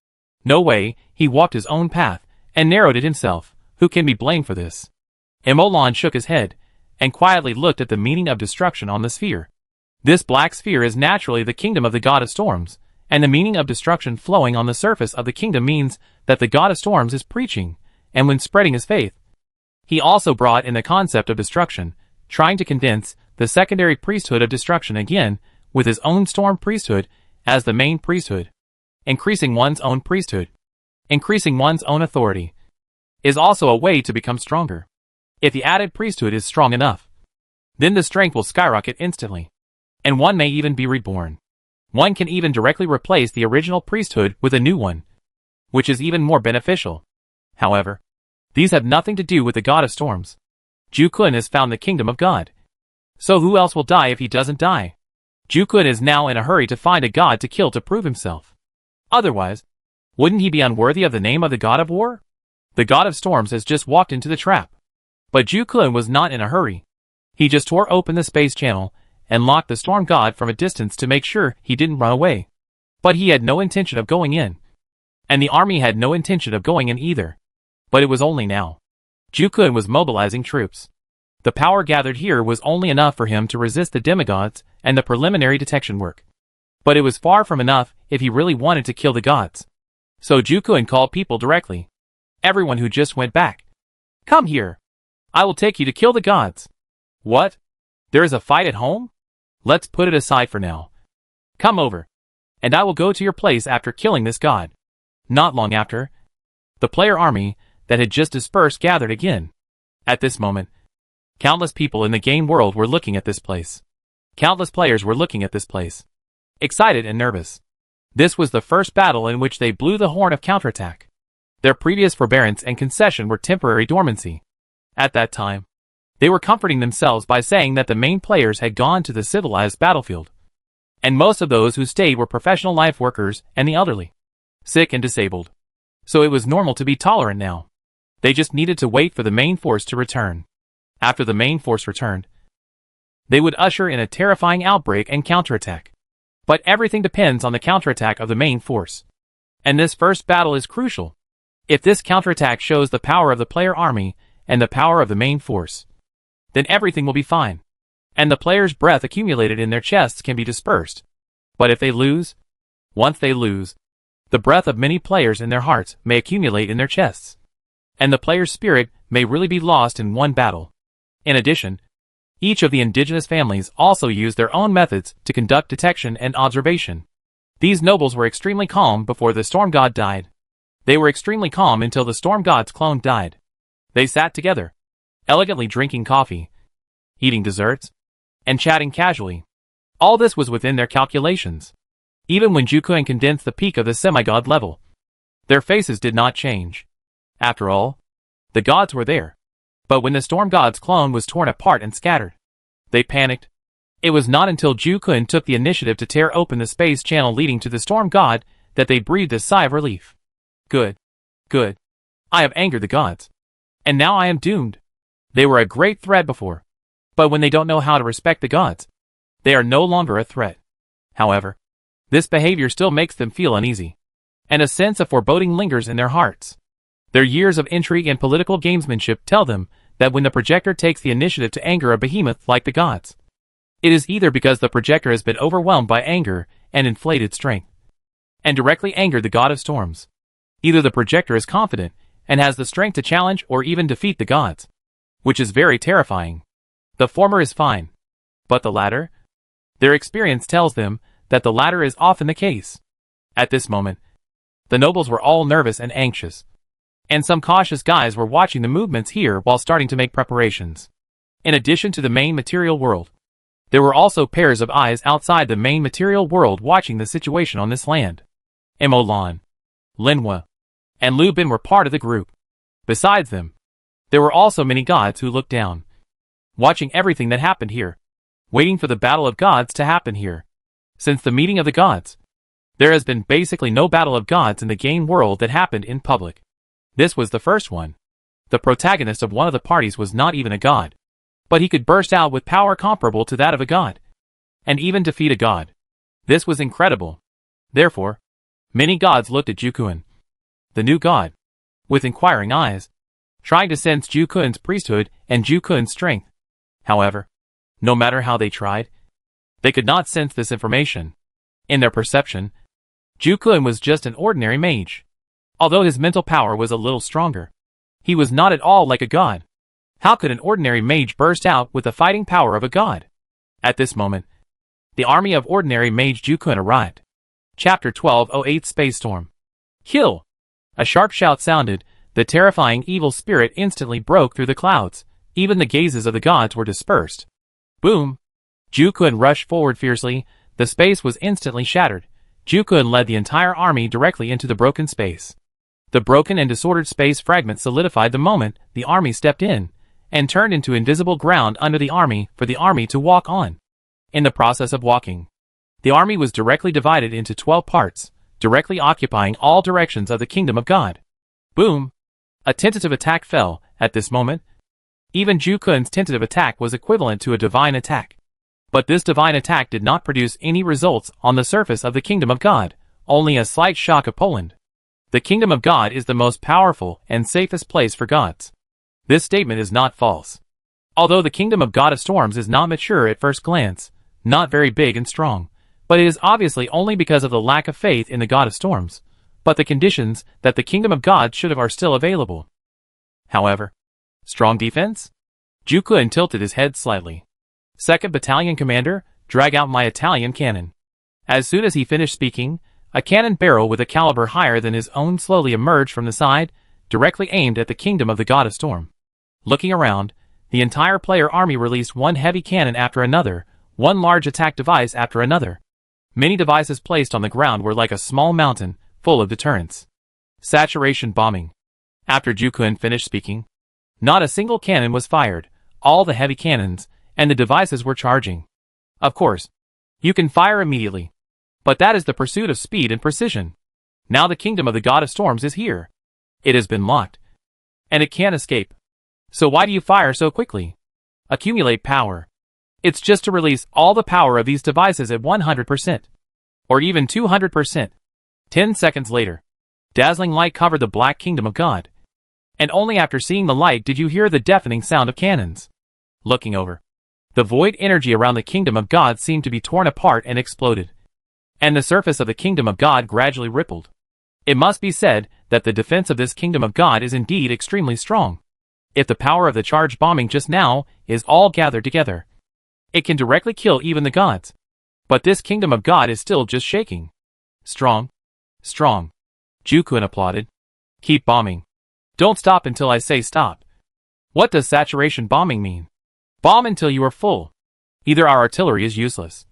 No way, he walked his own path, and narrowed it himself. Who can be blamed for this? Emolan shook his head, and quietly looked at the meaning of destruction on the sphere. This black sphere is naturally the kingdom of the God of Storms, and the meaning of destruction flowing on the surface of the kingdom means that the God of Storms is preaching, and when spreading his faith, he also brought in the concept of destruction, trying to condense the secondary priesthood of destruction again, with his own storm priesthood as the main priesthood. Increasing one's own priesthood, increasing one's own authority, is also a way to become stronger. If the added priesthood is strong enough, then the strength will skyrocket instantly, and one may even be reborn. One can even directly replace the original priesthood with a new one, which is even more beneficial. However, these have nothing to do with the God of Storms. Ju Kun has found the kingdom of God. So who else will die if he doesn't die? Ju Kun is now in a hurry to find a god to kill to prove himself. Otherwise, wouldn't he be unworthy of the name of the God of War? The God of Storms has just walked into the trap. But Ju Kun was not in a hurry. He just tore open the space channel and locked the storm god from a distance to make sure he didn't run away. But he had no intention of going in. And the army had no intention of going in either. But it was only now. Ju Kun was mobilizing troops. The power gathered here was only enough for him to resist the demigods and the preliminary detection work. But it was far from enough if he really wanted to kill the gods. So Ju Kun called people directly. Everyone who just went back. Come here. I will take you to kill the gods. What? There is a fight at home? Let's put it aside for now. Come over, and I will go to your place after killing this god. Not long after, the player army that had just dispersed gathered again. At this moment, countless people in the game world were looking at this place. Countless players were looking at this place, excited and nervous. This was the first battle in which they blew the horn of counterattack. Their previous forbearance and concession were temporary dormancy. At that time, they were comforting themselves by saying that the main players had gone to the civilized battlefield. And most of those who stayed were professional life workers and the elderly, sick and disabled. So it was normal to be tolerant now. They just needed to wait for the main force to return. After the main force returned, they would usher in a terrifying outbreak and counterattack. But everything depends on the counterattack of the main force. And this first battle is crucial. If this counterattack shows the power of the player army and the power of the main force, then everything will be fine. And the players' breath accumulated in their chests can be dispersed. But if they lose, once they lose, the breath of many players in their hearts may accumulate in their chests. And the player's spirit may really be lost in one battle. In addition, each of the indigenous families also used their own methods to conduct detection and observation. These nobles were extremely calm before the storm god died. They were extremely calm until the storm god's clone died. They sat together, elegantly drinking coffee, eating desserts, and chatting casually. All this was within their calculations. Even when Ju Kun condensed the peak of the semi-god level, their faces did not change. After all, the gods were there. But when the storm god's clone was torn apart and scattered, they panicked. It was not until Ju Kun took the initiative to tear open the space channel leading to the storm god that they breathed a sigh of relief. Good. Good. I have angered the gods. And now I am doomed. They were a great threat before, but when they don't know how to respect the gods, they are no longer a threat. However, this behavior still makes them feel uneasy, and a sense of foreboding lingers in their hearts. Their years of intrigue and political gamesmanship tell them that when the projector takes the initiative to anger a behemoth like the gods, it is either because the projector has been overwhelmed by anger and inflated strength, and directly angered the god of storms. Either the projector is confident and has the strength to challenge or even defeat the gods, which is very terrifying. The former is fine, but the latter? Their experience tells them that the latter is often the case. At this moment, the nobles were all nervous and anxious, and some cautious guys were watching the movements here while starting to make preparations. In addition to the main material world, there were also pairs of eyes outside the main material world watching the situation on this land. Emolan, Linhua, and Lu Bin were part of the group. Besides them, there were also many gods who looked down, watching everything that happened here, waiting for the battle of gods to happen here. Since the meeting of the gods, there has been basically no battle of gods in the game world that happened in public. This was the first one. The protagonist of one of the parties was not even a god, but he could burst out with power comparable to that of a god, and even defeat a god. This was incredible. Therefore, many gods looked at Jukuin, the new god, with inquiring eyes, trying to sense Jukuin's priesthood and Jukuin's strength. However, no matter how they tried, they could not sense this information. In their perception, Jukuin was just an ordinary mage. Although his mental power was a little stronger, he was not at all like a god. How could an ordinary mage burst out with the fighting power of a god? At this moment, the army of ordinary mage Jukuin arrived. Chapter 1208 Space Storm. Kill! A sharp shout sounded. The terrifying evil spirit instantly broke through the clouds. Even the gazes of the gods were dispersed. Boom! Jukuin rushed forward fiercely. The space was instantly shattered. Jukuin led the entire army directly into the broken space. The broken and disordered space fragments solidified the moment the army stepped in, and turned into invisible ground under the army for the army to walk on. In the process of walking, the army was directly divided into 12 parts, directly occupying all directions of the kingdom of God. Boom! A tentative attack fell. At this moment, even Jukuin's tentative attack was equivalent to a divine attack. But this divine attack did not produce any results on the surface of the kingdom of God, only a slight shock of Poland. The kingdom of God is the most powerful and safest place for gods. This statement is not false. Although the kingdom of God of Storms is not mature at first glance, not very big and strong, but it is obviously only because of the lack of faith in the God of Storms. But the conditions that the kingdom of God should have are still available. However, strong defense? Jukuin tilted his head slightly. 2nd Battalion Commander, drag out my Italian cannon. As soon as he finished speaking, a cannon barrel with a caliber higher than his own slowly emerged from the side, directly aimed at the kingdom of the God of Storm. Looking around, the entire player army released one heavy cannon after another, one large attack device after another. Many devices placed on the ground were like a small mountain, full of deterrents. Saturation bombing. After Jukuin finished speaking, not a single cannon was fired. All the heavy cannons and the devices were charging. Of course, you can fire immediately, but that is the pursuit of speed and precision. Now the kingdom of the God of Storms is here. It has been locked, and it can't escape. So why do you fire so quickly? Accumulate power. It's just to release all the power of these devices at 100%, or even 200%. 10 seconds later, dazzling light covered the black kingdom of God, and only after seeing the light did you hear the deafening sound of cannons. Looking over, the void energy around the kingdom of God seemed to be torn apart and exploded, and the surface of the kingdom of God gradually rippled. It must be said that the defense of this kingdom of God is indeed extremely strong. If the power of the charge bombing just now is all gathered together, it can directly kill even the gods. But this kingdom of God is still just shaking. Strong. Strong. Jukuin applauded. Keep bombing. Don't stop until I say stop. What does saturation bombing mean? Bomb until you are full. Either our artillery is useless,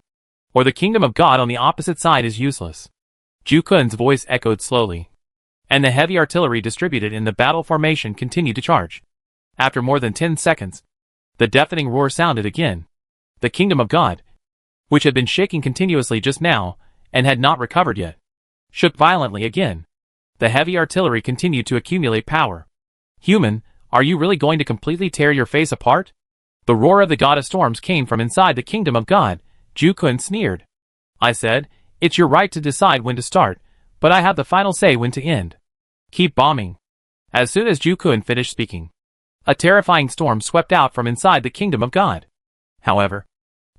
or the kingdom of God on the opposite side is useless. Jukuin's voice echoed slowly, and the heavy artillery distributed in the battle formation continued to charge. After more than 10 seconds, the deafening roar sounded again. The kingdom of God, which had been shaking continuously just now, and had not recovered yet, shook violently again. The heavy artillery continued to accumulate power. Human, Are you really going to completely tear your face apart? The roar of the god of storms came from inside the kingdom of God. Ju-kun sneered. I said, it's your right to decide when to start, but I have the final say when to end. Keep bombing. As soon as Ju-kun finished speaking, a terrifying storm swept out from inside the kingdom of God. However,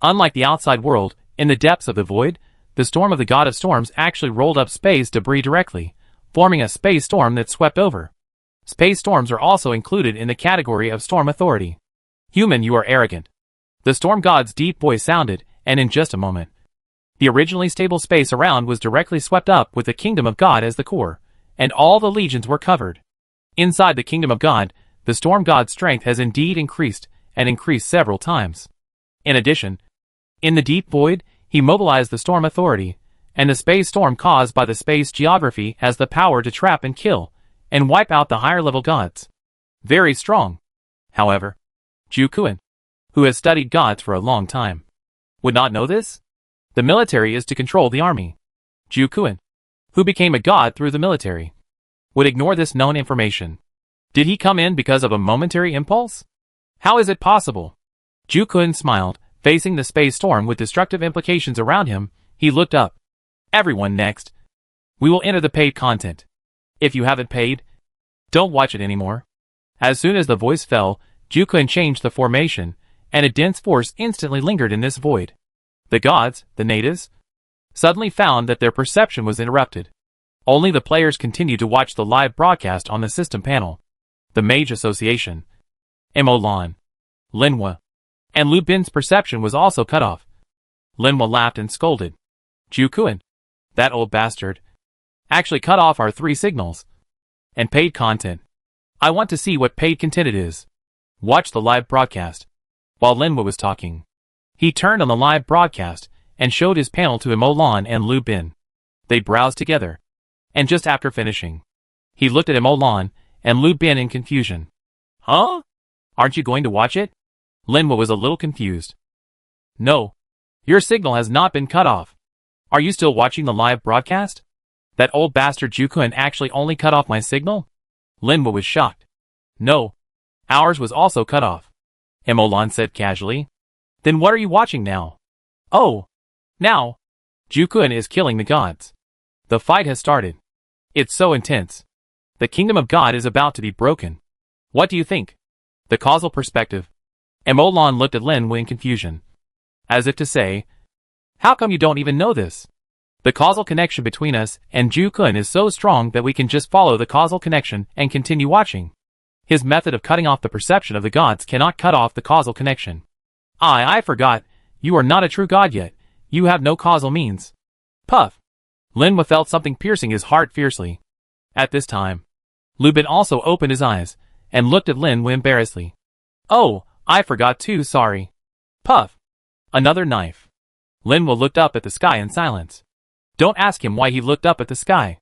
unlike the outside world, in the depths of the void, the storm of the god of storms actually rolled up space debris directly, forming a space storm that swept over. Space storms are also included in the category of storm authority. Human, you are arrogant. The storm god's deep voice sounded, and in just a moment, the originally stable space around was directly swept up with the kingdom of God as the core, and all the legions were covered. Inside the kingdom of God, the storm god's strength has indeed increased, and increased several times. In addition, in the deep void, he mobilized the storm authority, and the space storm caused by the space geography has the power to trap and kill, and wipe out the higher level gods. Very strong. However, Ju-kun, who has studied gods for a long time, would not know this? The military is to control the army. Ju-kun, who became a god through the military, would ignore this known information. Did he come in because of a momentary impulse? How is it possible? Ju-kun smiled, facing the space storm with destructive implications around him. He looked up. Everyone next. We will enter the paid content. If you haven't paid, don't watch it anymore. As soon as the voice fell, Ju-kun changed the formation, and a dense force instantly lingered in this void. The gods, the natives, suddenly found that their perception was interrupted. Only the players continued to watch the live broadcast on the system panel. The Mage Association, Emolan, Linhua, and Lu Bin's perception was also cut off. Linhua laughed and scolded. Ju-kun, that old bastard, actually cut off our 3 signals. And paid content. I want to see what paid content it is. Watch the live broadcast. While Linhua was talking, he turned on the live broadcast and showed his panel to Emolan and Lu Bin. They browsed together, and just after finishing, he looked at Emolan and Lu Bin in confusion. Huh? Aren't you going to watch it? Linhua was a little confused. No. Your signal has not been cut off. Are you still watching the live broadcast? That old bastard Ju-kun actually only cut off my signal? Linhua was shocked. No. Ours was also cut off. Emolan said casually. Then what are you watching now? Oh. Now. Ju-kun is killing the gods. The fight has started. It's so intense. The kingdom of God is about to be broken. What do you think? The causal perspective. Emolan looked at Linhua in confusion, as if to say, how come you don't even know this? The causal connection between us and Ju-kun is so strong that we can just follow the causal connection and continue watching. His method of cutting off the perception of the gods cannot cut off the causal connection. I forgot. You are not a true god yet. You have no causal means. Puff. Linhua felt something piercing his heart fiercely. At this time, Lu Bin also opened his eyes and looked at Linhua embarrassedly. Oh, I forgot too, sorry. Puff. Another knife. Linhua looked up at the sky in silence. Don't ask him why he looked up at the sky.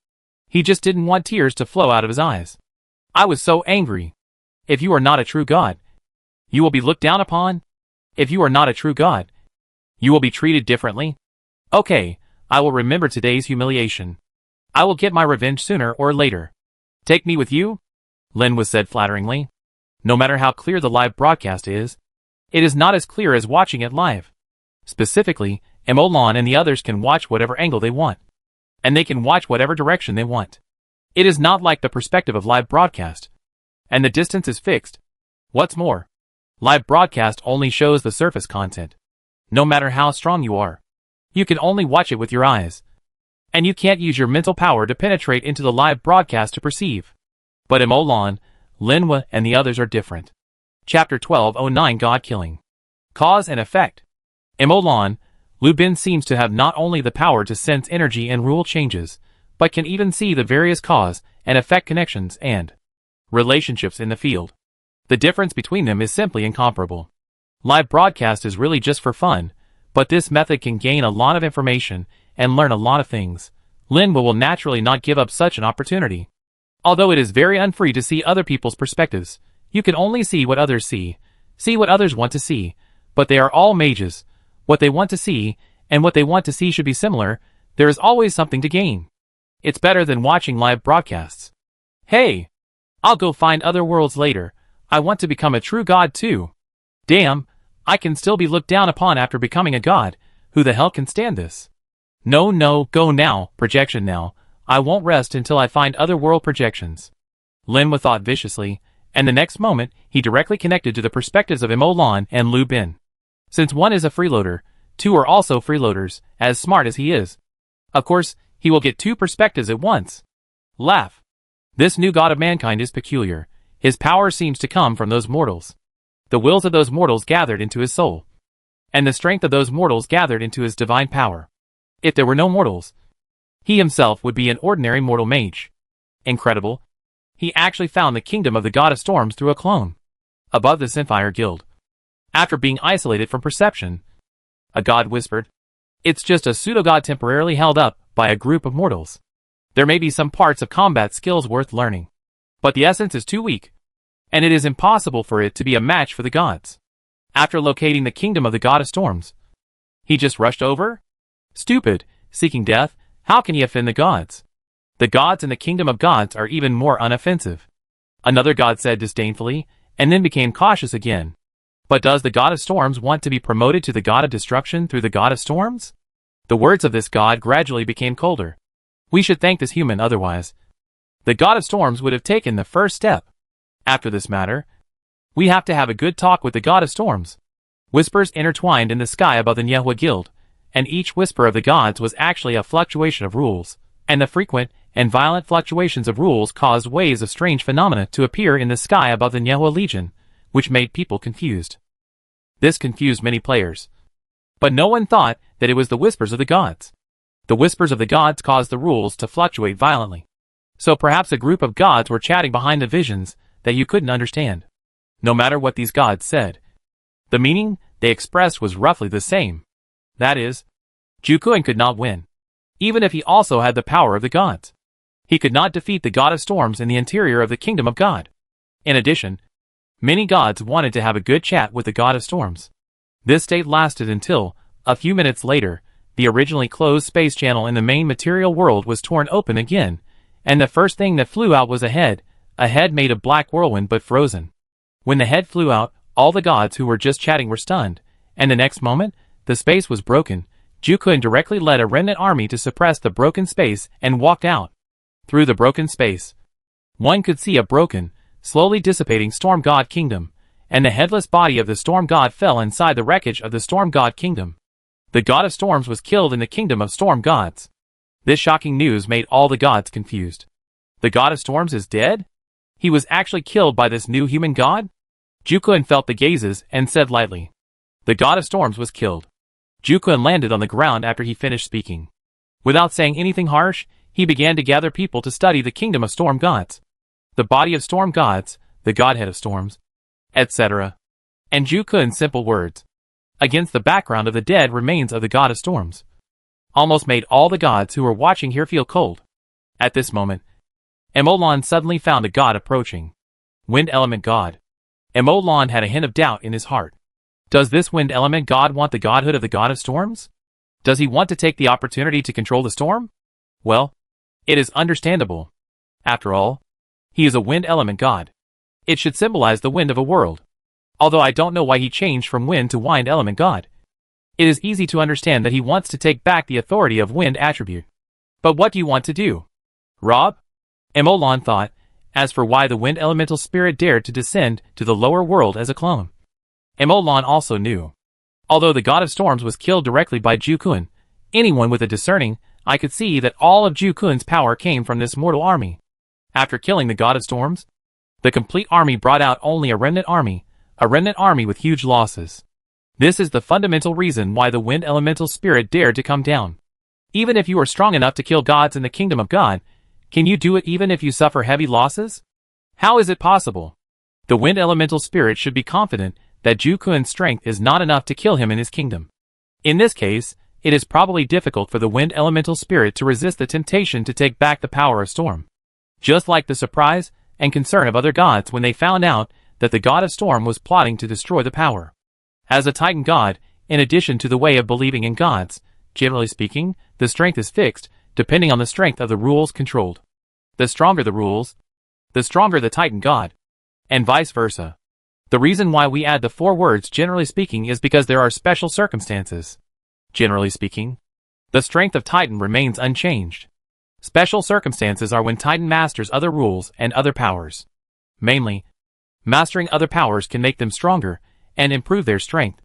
He just didn't want tears to flow out of his eyes. I was so angry. If you are not a true god, you will be looked down upon. If you are not a true god, you will be treated differently. Okay, I will remember today's humiliation. I will get my revenge sooner or later. Take me with you? Linhua said flatteringly. No matter how clear the live broadcast is, it is not as clear as watching it live. Specifically, Emolan and the others can watch whatever angle they want, and they can watch whatever direction they want. It is not like the perspective of live broadcast, and the distance is fixed. What's more, live broadcast only shows the surface content. No matter how strong you are, you can only watch it with your eyes, and you can't use your mental power to penetrate into the live broadcast to perceive. But Emolan, Linhua, and the others are different. Chapter 1209 God Killing. Cause and Effect. Emolan, Lu Bin seems to have not only the power to sense energy and rule changes, but can even see the various cause and effect connections and relationships in the field. The difference between them is simply incomparable. Live broadcast is really just for fun, but this method can gain a lot of information and learn a lot of things. Linhua will naturally not give up such an opportunity. Although it is very unfree to see other people's perspectives, you can only see what others see what others want to see, but they are all mages. What they want to see, and what they want to see should be similar. There is always something to gain. It's better than watching live broadcasts. Hey! I'll go find other worlds later. I want to become a true god too. Damn, I can still be looked down upon after becoming a god. Who the hell can stand this? No, no, go now, projection now. I won't rest until I find other world projections. Linhua thought viciously, and the next moment, he directly connected to the perspectives of Imolan and Lu Bin. Since one is a freeloader, two are also freeloaders, as smart as he is. Of course, he will get two perspectives at once. Laugh. This new god of mankind is peculiar. His power seems to come from those mortals. The wills of those mortals gathered into his soul, and the strength of those mortals gathered into his divine power. If there were no mortals, he himself would be an ordinary mortal mage. Incredible. He actually found the kingdom of the god of storms through a clone. Above the Sapphire Guild. After being isolated from perception, a god whispered, "It's just a pseudo-god temporarily held up by a group of mortals. There may be some parts of combat skills worth learning, but the essence is too weak, and it is impossible for it to be a match for the gods." After locating the kingdom of the god of storms, he just rushed over? Stupid, seeking death, how can he offend the gods? The gods in the kingdom of gods are even more unoffensive. Another god said disdainfully, and then became cautious again. But does the god of storms want to be promoted to the god of destruction through the god of storms? The words of this god gradually became colder. We should thank this human otherwise. The god of storms would have taken the first step. After this matter, we have to have a good talk with the god of storms. Whispers intertwined in the sky above the Nyehua Guild, and each whisper of the gods was actually a fluctuation of rules, and the frequent and violent fluctuations of rules caused waves of strange phenomena to appear in the sky above the Nyehua Legion, which made people confused. This confused many players. But no one thought that it was the whispers of the gods. The whispers of the gods caused the rules to fluctuate violently. So perhaps a group of gods were chatting behind the visions that you couldn't understand. No matter what these gods said, the meaning they expressed was roughly the same. That is, Jukuin could not win, even if he also had the power of the gods. He could not defeat the god of storms in the interior of the kingdom of God. In addition, many gods wanted to have a good chat with the god of storms. This state lasted until, a few minutes later, the originally closed space channel in the main material world was torn open again, and the first thing that flew out was a head made of black whirlwind but frozen. When the head flew out, all the gods who were just chatting were stunned, and the next moment, the space was broken. Jukuin directly led a remnant army to suppress the broken space and walked out. Through the broken space, one could see a broken, slowly dissipating storm god kingdom, and the headless body of the storm god fell inside the wreckage of the storm god kingdom. The god of storms was killed in the kingdom of storm gods. This shocking news made all the gods confused. The god of storms is dead? He was actually killed by this new human god? Jukuin felt the gazes and said lightly, "The god of storms was killed." Jukuin landed on the ground after he finished speaking. Without saying anything harsh, he began to gather people to study the kingdom of storm gods, the body of storm gods, the godhead of storms, etc. And Jukuin's simple words, against the background of the dead remains of the god of storms, almost made all the gods who were watching here feel cold. At this moment, Imolan suddenly found a god approaching. Wind element god. Imolan had a hint of doubt in his heart. Does this wind element god want the godhood of the god of storms? Does he want to take the opportunity to control the storm? Well, it is understandable. After all, he is a wind element god. It should symbolize the wind of a world. Although I don't know why he changed from wind to wind element god. It is easy to understand that he wants to take back the authority of wind attribute. But what do you want to do? Rob? Imolan thought, as for why the wind elemental spirit dared to descend to the lower world as a clone. Imolan also knew. Although the god of storms was killed directly by Jukuin, anyone with a discerning eye could see that all of Jukuin's power came from this mortal army. After killing the god of storms, the complete army brought out only a remnant army with huge losses. This is the fundamental reason why the wind elemental spirit dared to come down. Even if you are strong enough to kill gods in the kingdom of God, can you do it even if you suffer heavy losses? How is it possible? The wind elemental spirit should be confident that Jukuin's strength is not enough to kill him in his kingdom. In this case, it is probably difficult for the wind elemental spirit to resist the temptation to take back the power of storm. Just like the surprise and concern of other gods when they found out that the god of storm was plotting to destroy the power. As a Titan god, in addition to the way of believing in gods, generally speaking, the strength is fixed, depending on the strength of the rules controlled. The stronger the rules, the stronger the Titan god. and vice versa. The reason why we add the 4 words generally speaking is because there are special circumstances. Generally speaking, the strength of Titan remains unchanged. Special circumstances are when Titan masters other rules and other powers. Mainly, mastering other powers can make them stronger and improve their strength.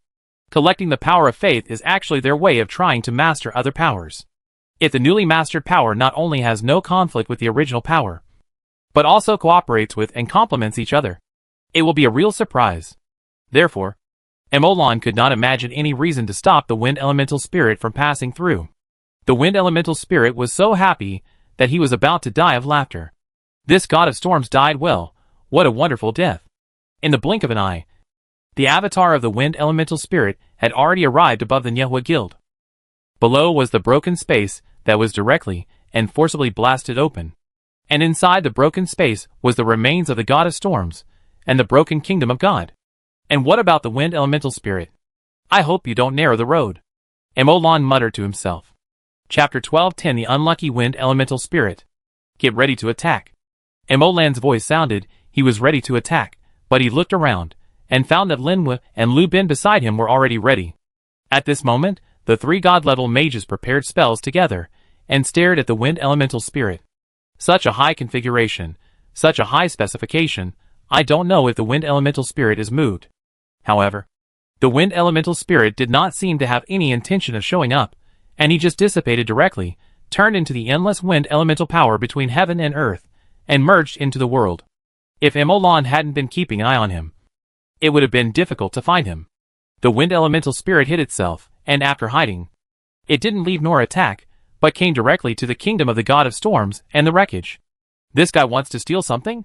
Collecting the power of faith is actually their way of trying to master other powers. If the newly mastered power not only has no conflict with the original power, but also cooperates with and complements each other, it will be a real surprise. Therefore, Emolan could not imagine any reason to stop the wind elemental spirit from passing through. The wind elemental spirit was so happy that he was about to die of laughter. This god of storms died well. What a wonderful death. In the blink of an eye, the avatar of the wind elemental spirit had already arrived above the Nyehua guild. Below was the broken space that was directly and forcibly blasted open. And inside the broken space was the remains of the god of storms and the broken kingdom of God. And what about the wind elemental spirit? I hope you don't narrow the road. Emolan muttered to himself. Chapter 12:10 The Unlucky Wind Elemental Spirit. Get ready to attack. Emolan's voice sounded. He was ready to attack, but he looked around and found that Linhua and Lu Bin beside him were already ready. At this moment, the 3 god-level mages prepared spells together and stared at the wind elemental spirit. Such a high configuration, such a high specification. I don't know if the wind elemental spirit is moved. However, the wind elemental spirit did not seem to have any intention of showing up, and he just dissipated directly, turned into the endless wind elemental power between heaven and earth, and merged into the world. If Emolan hadn't been keeping an eye on him, it would have been difficult to find him. The wind elemental spirit hid itself, and after hiding, it didn't leave nor attack, but came directly to the kingdom of the god of storms and the wreckage. This guy wants to steal something?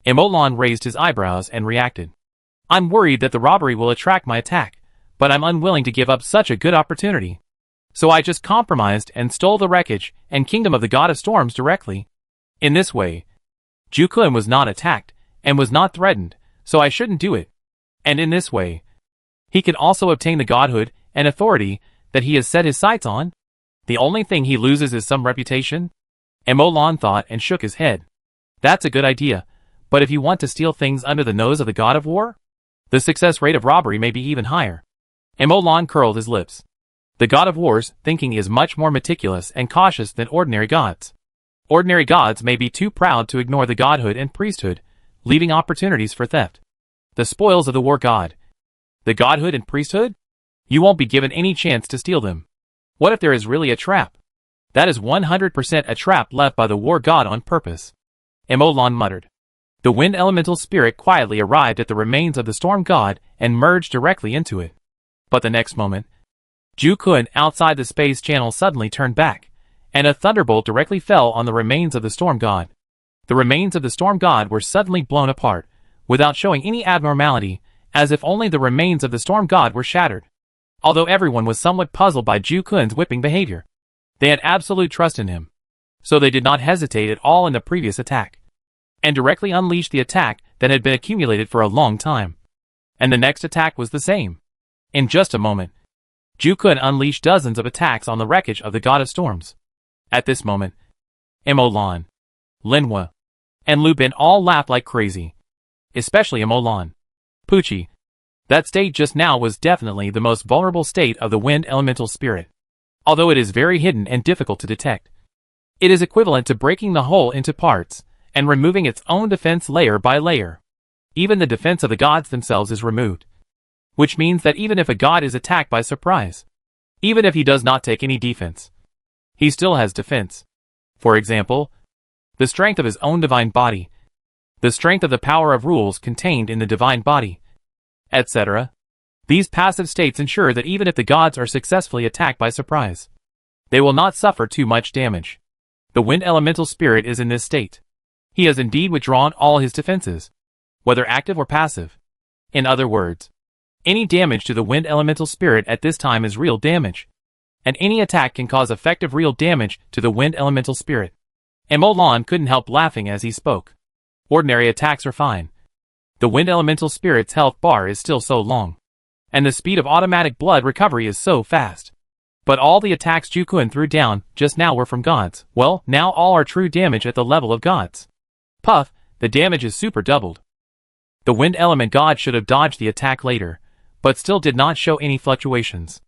Emolan raised his eyebrows and reacted. I'm worried that the robbery will attract my attack, but I'm unwilling to give up such a good opportunity. So I just compromised and stole the wreckage and kingdom of the god of storms directly. In this way, Jukun was not attacked and was not threatened, so I shouldn't do it. And in this way, he can also obtain the godhood and authority that he has set his sights on. The only thing he loses is some reputation. Emolan thought and shook his head. That's a good idea, but if you want to steal things under the nose of the god of war, the success rate of robbery may be even higher. Emolan curled his lips. The god of war's thinking is much more meticulous and cautious than ordinary gods. Ordinary gods may be too proud to ignore the godhood and priesthood, leaving opportunities for theft. The spoils of the war god. The godhood and priesthood? You won't be given any chance to steal them. What if there is really a trap? That is 100% a trap left by the war god on purpose. Emolan muttered. The wind elemental spirit quietly arrived at the remains of the storm god and merged directly into it. But the next moment, Jukun outside the space channel suddenly turned back, and a thunderbolt directly fell on the remains of the storm god. The remains of the storm god were suddenly blown apart, without showing any abnormality, as if only the remains of the storm god were shattered. Although everyone was somewhat puzzled by Jukun's whipping behavior, they had absolute trust in him. So they did not hesitate at all in the previous attack, and directly unleashed the attack that had been accumulated for a long time. And the next attack was the same. In just a moment, Jukun unleashed dozens of attacks on the wreckage of the god of storms. At this moment, Emolan, Linhua, and Lu Bin all laughed like crazy. Especially Emolan. Pucci. That state just now was definitely the most vulnerable state of the wind elemental spirit. Although it is very hidden and difficult to detect, it is equivalent to breaking the whole into parts and removing its own defense layer by layer. Even the defense of the gods themselves is removed, which means that even if a god is attacked by surprise, even if he does not take any defense, he still has defense. For example, the strength of his own divine body, the strength of the power of rules contained in the divine body, etc. These passive states ensure that even if the gods are successfully attacked by surprise, they will not suffer too much damage. The wind elemental spirit is in this state. He has indeed withdrawn all his defenses, whether active or passive. In other words, any damage to the wind elemental spirit at this time is real damage, and any attack can cause effective real damage to the wind elemental spirit. Emolan couldn't help laughing as he spoke. Ordinary attacks are fine. The wind elemental spirit's health bar is still so long, and the speed of automatic blood recovery is so fast. But all the attacks Jukun threw down just now were from gods. Well, now all are true damage at the level of gods. Puff, the damage is super doubled. The wind element god should have dodged the attack later, but still did not show any fluctuations.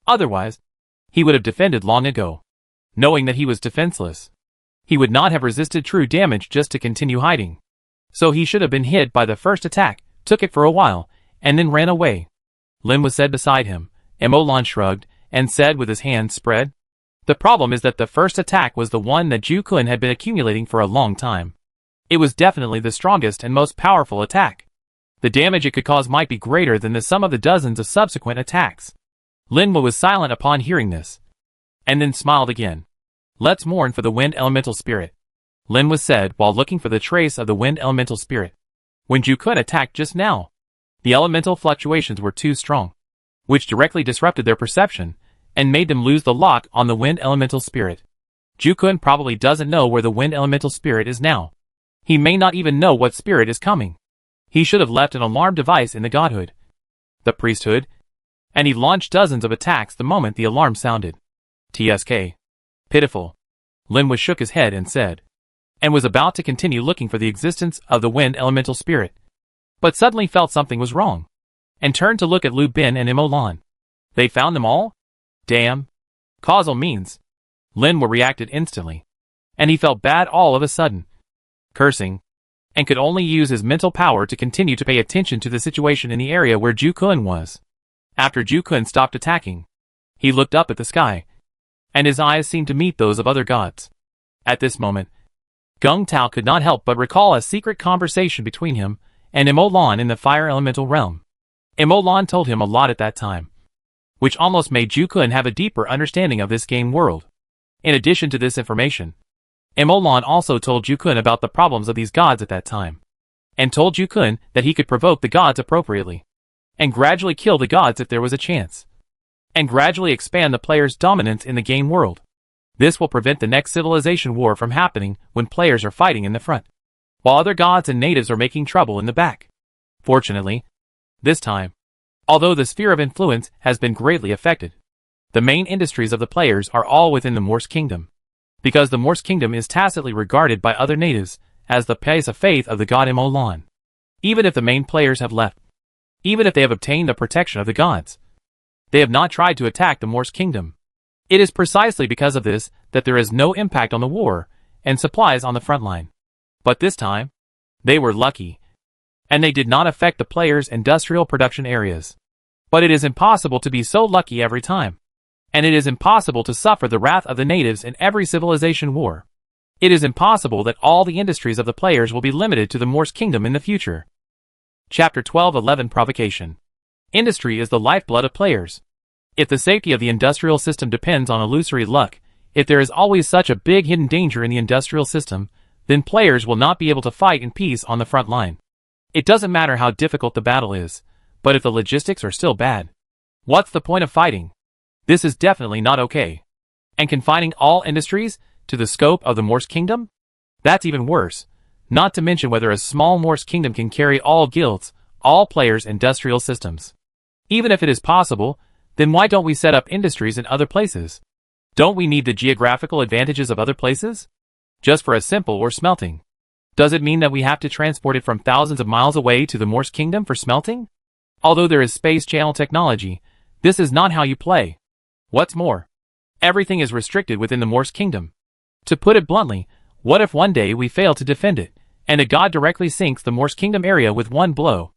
Otherwise, he would have defended long ago. Knowing that he was defenseless, he would not have resisted true damage just to continue hiding. So he should have been hit by the first attack, took it for a while, and then ran away. Lin was said beside him. Emolan shrugged, and said with his hands spread, "The problem is that the first attack was the one that Ju Kun had been accumulating for a long time. It was definitely the strongest and most powerful attack. The damage it could cause might be greater than the sum of the dozens of subsequent attacks." Linwa was silent upon hearing this, and then smiled again. "Let's mourn for the wind elemental spirit," Linwa said while looking for the trace of the wind elemental spirit. When Ju Kun attacked just now, the elemental fluctuations were too strong, which directly disrupted their perception and made them lose the lock on the wind elemental spirit. Ju Kun probably doesn't know where the wind elemental spirit is now. He may not even know what spirit is coming. He should have left an alarm device in the godhood, the priesthood, and he launched dozens of attacks the moment the alarm sounded. TSK. Pitiful. Linwa shook his head and said, and was about to continue looking for the existence of the wind elemental spirit, but suddenly felt something was wrong, and turned to look at Lu Bin and Imolan. They found them all? Damn. Causal means. Linwa reacted instantly, and he felt bad all of a sudden, cursing, and could only use his mental power to continue to pay attention to the situation in the area where Ju Kun was. After Ju Kun stopped attacking, he looked up at the sky, and his eyes seemed to meet those of other gods. At this moment, Gung Tao could not help but recall a secret conversation between him and Imolan in the fire elemental realm. Imolan told him a lot at that time, which almost made Ju Kun have a deeper understanding of this game world. In addition to this information, Imolan also told Ju Kun about the problems of these gods at that time, and told Ju Kun that he could provoke the gods appropriately, and gradually kill the gods if there was a chance, and gradually expand the player's dominance in the game world. This will prevent the next civilization war from happening when players are fighting in the front, while other gods and natives are making trouble in the back. Fortunately, this time, although the sphere of influence has been greatly affected, the main industries of the players are all within the Morse Kingdom, because the Morse Kingdom is tacitly regarded by other natives as the place of faith of the god Imolan. Even if the main players have left, even if they have obtained the protection of the gods, they have not tried to attack the Morse Kingdom. It is precisely because of this that there is no impact on the war and supplies on the front line. But this time, they were lucky, and they did not affect the players' industrial production areas. But it is impossible to be so lucky every time, and it is impossible to suffer the wrath of the natives in every civilization war. It is impossible that all the industries of the players will be limited to the Morse Kingdom in the future. Chapter 12:11 Provocation. Industry is the lifeblood of players. If the safety of the industrial system depends on illusory luck, if there is always such a big hidden danger in the industrial system, then players will not be able to fight in peace on the front line. It doesn't matter how difficult the battle is, but if the logistics are still bad, what's the point of fighting? This is definitely not okay. And confining all industries to the scope of the Morse Kingdom? That's even worse, not to mention whether a small Morse Kingdom can carry all guilds, all players' industrial systems. Even if it is possible, then why don't we set up industries in other places? Don't we need the geographical advantages of other places? Just for a simple ore smelting. Does it mean that we have to transport it from thousands of miles away to the Morse Kingdom for smelting? Although there is space channel technology, this is not how you play. What's more, everything is restricted within the Morse Kingdom. To put it bluntly, what if one day we fail to defend it, and a god directly sinks the Morse Kingdom area with one blow?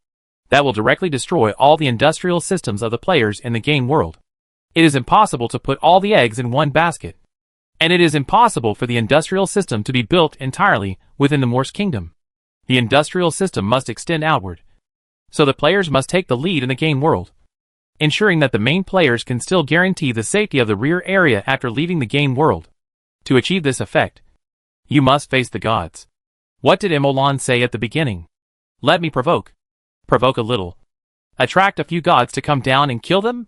That will directly destroy all the industrial systems of the players in the game world. It is impossible to put all the eggs in one basket. And it is impossible for the industrial system to be built entirely within the Morse Kingdom. The industrial system must extend outward. So the players must take the lead in the game world, ensuring that the main players can still guarantee the safety of the rear area after leaving the game world. To achieve this effect, you must face the gods. What did Imolan say at the beginning? Let me provoke a little. Attract a few gods to come down and kill them?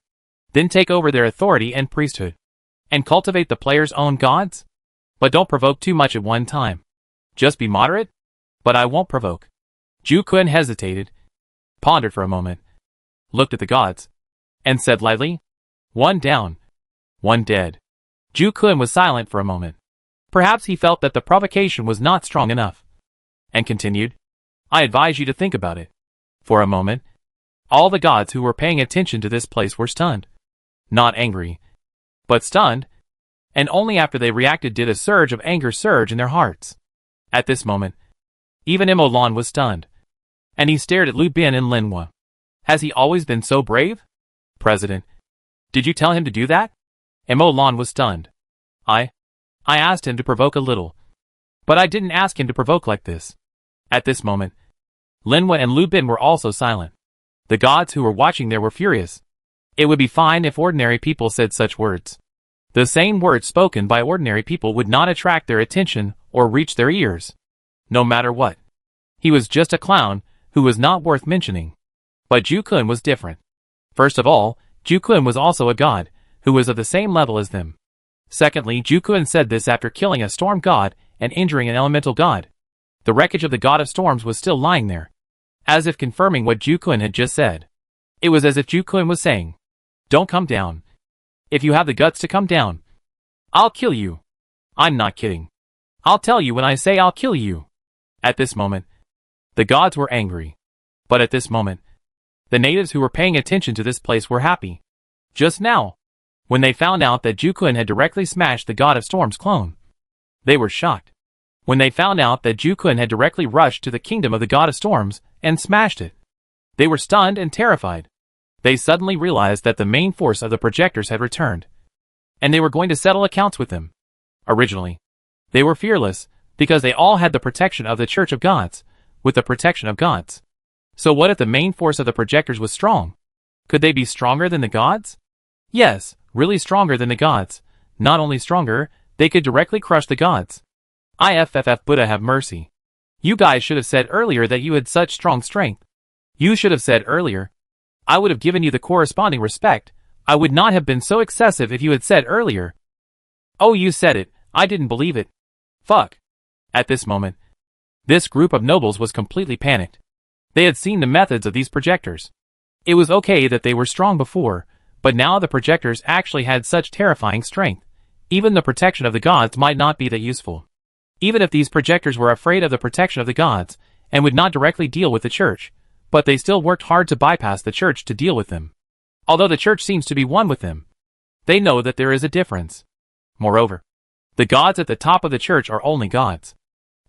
Then take over their authority and priesthood, and cultivate the player's own gods? But don't provoke too much at one time. Just be moderate? But I won't provoke. Ju Kun hesitated, pondered for a moment, looked at the gods, and said lightly, "One down, one dead." Ju Kun was silent for a moment. Perhaps he felt that the provocation was not strong enough, and continued, "I advise you to think about it. For a moment, all the gods who were paying attention to this place were stunned. Not angry, but stunned, and only after they reacted did a surge of anger surge in their hearts. At this moment, even Imolan was stunned, and he stared at Lu Bin and Linhua. Has he always been so brave? President, did you tell him to do that? Imolan was stunned. I asked him to provoke a little, but I didn't ask him to provoke like this. At this moment, Linhua and Lu Bin were also silent. The gods who were watching there were furious. It would be fine if ordinary people said such words. The same words spoken by ordinary people would not attract their attention or reach their ears. No matter what. He was just a clown who was not worth mentioning. But Ju Kun was different. First of all, Ju Kun was also a god, who was of the same level as them. Secondly, Ju Kun said this after killing a storm god and injuring an elemental god. The wreckage of the god of storms was still lying there, as if confirming what Ju Kun had just said. It was as if Ju Kun was saying, "Don't come down. If you have the guts to come down, I'll kill you. I'm not kidding. I'll tell you when I say I'll kill you." At this moment, the gods were angry. But at this moment, the natives who were paying attention to this place were happy. Just now, when they found out that Ju Kun had directly smashed the god of storms clone, they were shocked. When they found out that Ju Kun had directly rushed to the kingdom of the god of storms and smashed it, they were stunned and terrified. They suddenly realized that the main force of the projectors had returned, and they were going to settle accounts with them. Originally, they were fearless, because they all had the protection of the Church of Gods, with the protection of gods. So what if the main force of the projectors was strong? Could they be stronger than the gods? Yes, really stronger than the gods. Not only stronger, they could directly crush the gods. IFFF Buddha have mercy. You guys should have said earlier that you had such strong strength. You should have said earlier. I would have given you the corresponding respect. I would not have been so excessive if you had said earlier. Oh, you said it. I didn't believe it. Fuck. At this moment, this group of nobles was completely panicked. They had seen the methods of these projectors. It was okay that they were strong before, but now the projectors actually had such terrifying strength. Even the protection of the gods might not be that useful. Even if these projectors were afraid of the protection of the gods, and would not directly deal with the church, but they still worked hard to bypass the church to deal with them. Although the church seems to be one with them, they know that there is a difference. Moreover, the gods at the top of the church are only gods.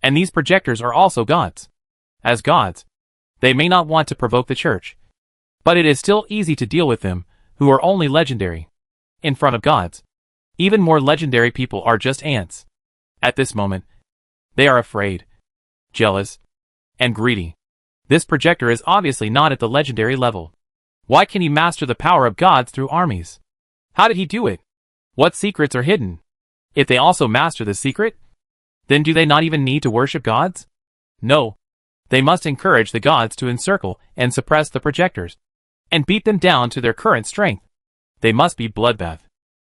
And these projectors are also gods. As gods, they may not want to provoke the church, but it is still easy to deal with them, who are only legendary. In front of gods, even more legendary people are just ants. At this moment, they are afraid, jealous, and greedy. This projector is obviously not at the legendary level. Why can he master the power of gods through armies? How did he do it? What secrets are hidden? If they also master the secret, then do they not even need to worship gods? No. They must encourage the gods to encircle and suppress the projectors, and beat them down to their current strength. They must be bloodbath.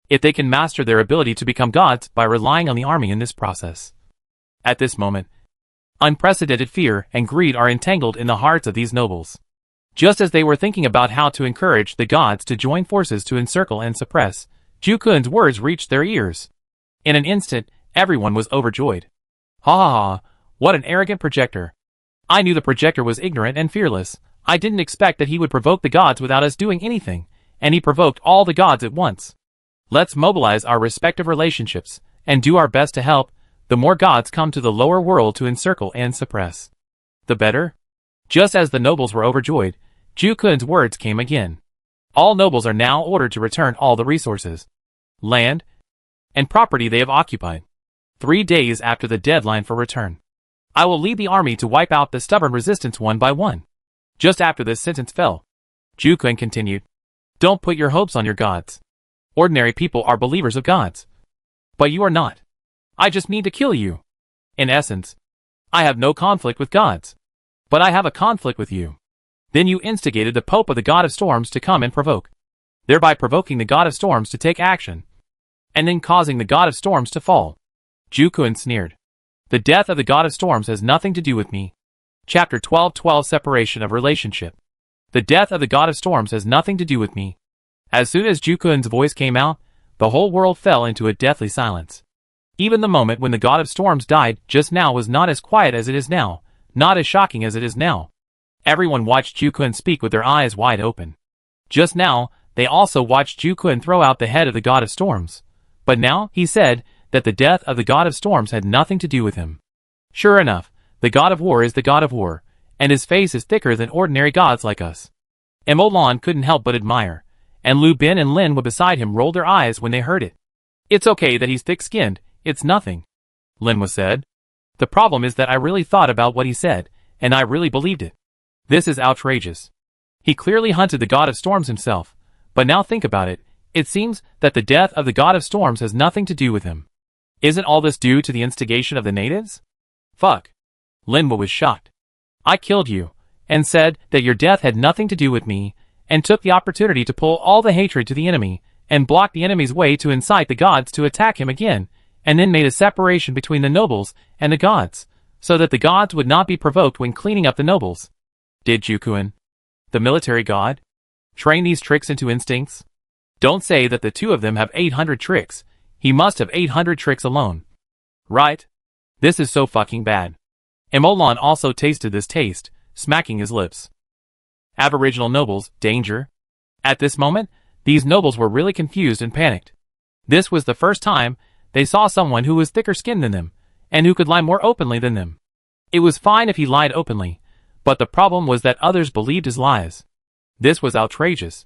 If they can master their ability to become gods by relying on the army in this process. At this moment, unprecedented fear and greed are entangled in the hearts of these nobles. Just as they were thinking about how to encourage the gods to join forces to encircle and suppress, Ju Kun's words reached their ears. In an instant, everyone was overjoyed. Ha ha ha, what an arrogant projector. I knew the projector was ignorant and fearless. I didn't expect that he would provoke the gods without us doing anything, and he provoked all the gods at once. Let's mobilize our respective relationships, and do our best to help. The more gods come to the lower world to encircle and suppress, the better. Just as the nobles were overjoyed, Ju Kun's words came again. All nobles are now ordered to return all the resources, land, and property they have occupied, 3 days after the deadline for return. I will lead the army to wipe out the stubborn resistance one by one. Just after this sentence fell, Ju Kun continued, Don't put your hopes on your gods. Ordinary people are believers of gods. But you are not. I just need to kill you. In essence, I have no conflict with gods. But I have a conflict with you. Then you instigated the Pope of the God of Storms to come and provoke, thereby provoking the God of Storms to take action, and then causing the God of Storms to fall. Ju Kun sneered. The death of the God of Storms has nothing to do with me. Chapter 12:12 Separation of Relationship. The death of the God of Storms has nothing to do with me. As soon as Ju Kun's voice came out, the whole world fell into a deathly silence. Even the moment when the God of Storms died just now was not as quiet as it is now, not as shocking as it is now. Everyone watched Jukun speak with their eyes wide open. Just now, they also watched Jukun throw out the head of the god of storms. But now, he said, that the death of the god of storms had nothing to do with him. Sure enough, the god of war is the god of war, and his face is thicker than ordinary gods like us. Emolan couldn't help but admire, and Lu Bin and Lin Wu beside him rolled their eyes when they heard it. It's okay that he's thick-skinned, it's nothing, Lin Wu said. The problem is that I really thought about what he said, and I really believed it. This is outrageous. He clearly hunted the god of storms himself, but now think about it, it seems that the death of the god of storms has nothing to do with him. Isn't all this due to the instigation of the natives? Fuck. Lin Wu was shocked. I killed you, and said that your death had nothing to do with me, and took the opportunity to pull all the hatred to the enemy, and block the enemy's way to incite the gods to attack him again, and then made a separation between the nobles and the gods, so that the gods would not be provoked when cleaning up the nobles. Did Jukun, the military god, train these tricks into instincts? Don't say that the two of them have 800 tricks, he must have 800 tricks alone. Right? This is so fucking bad. Emolan also tasted this taste, smacking his lips. Aboriginal nobles, danger. At this moment, these nobles were really confused and panicked. This was the first time they saw someone who was thicker skinned than them, and who could lie more openly than them. It was fine if he lied openly, but the problem was that others believed his lies. This was outrageous.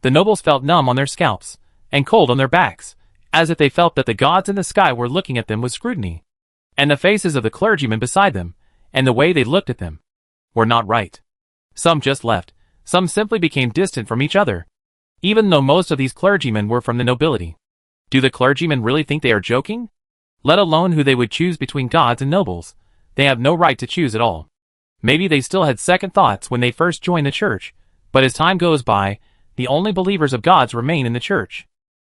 The nobles felt numb on their scalps, and cold on their backs, as if they felt that the gods in the sky were looking at them with scrutiny. And the faces of the clergymen beside them, and the way they looked at them, were not right. Some just left, some simply became distant from each other, even though most of these clergymen were from the nobility. Do the clergymen really think they are joking? Let alone who they would choose between gods and nobles. They have no right to choose at all. Maybe they still had second thoughts when they first joined the church, but as time goes by, the only believers of gods remain in the church.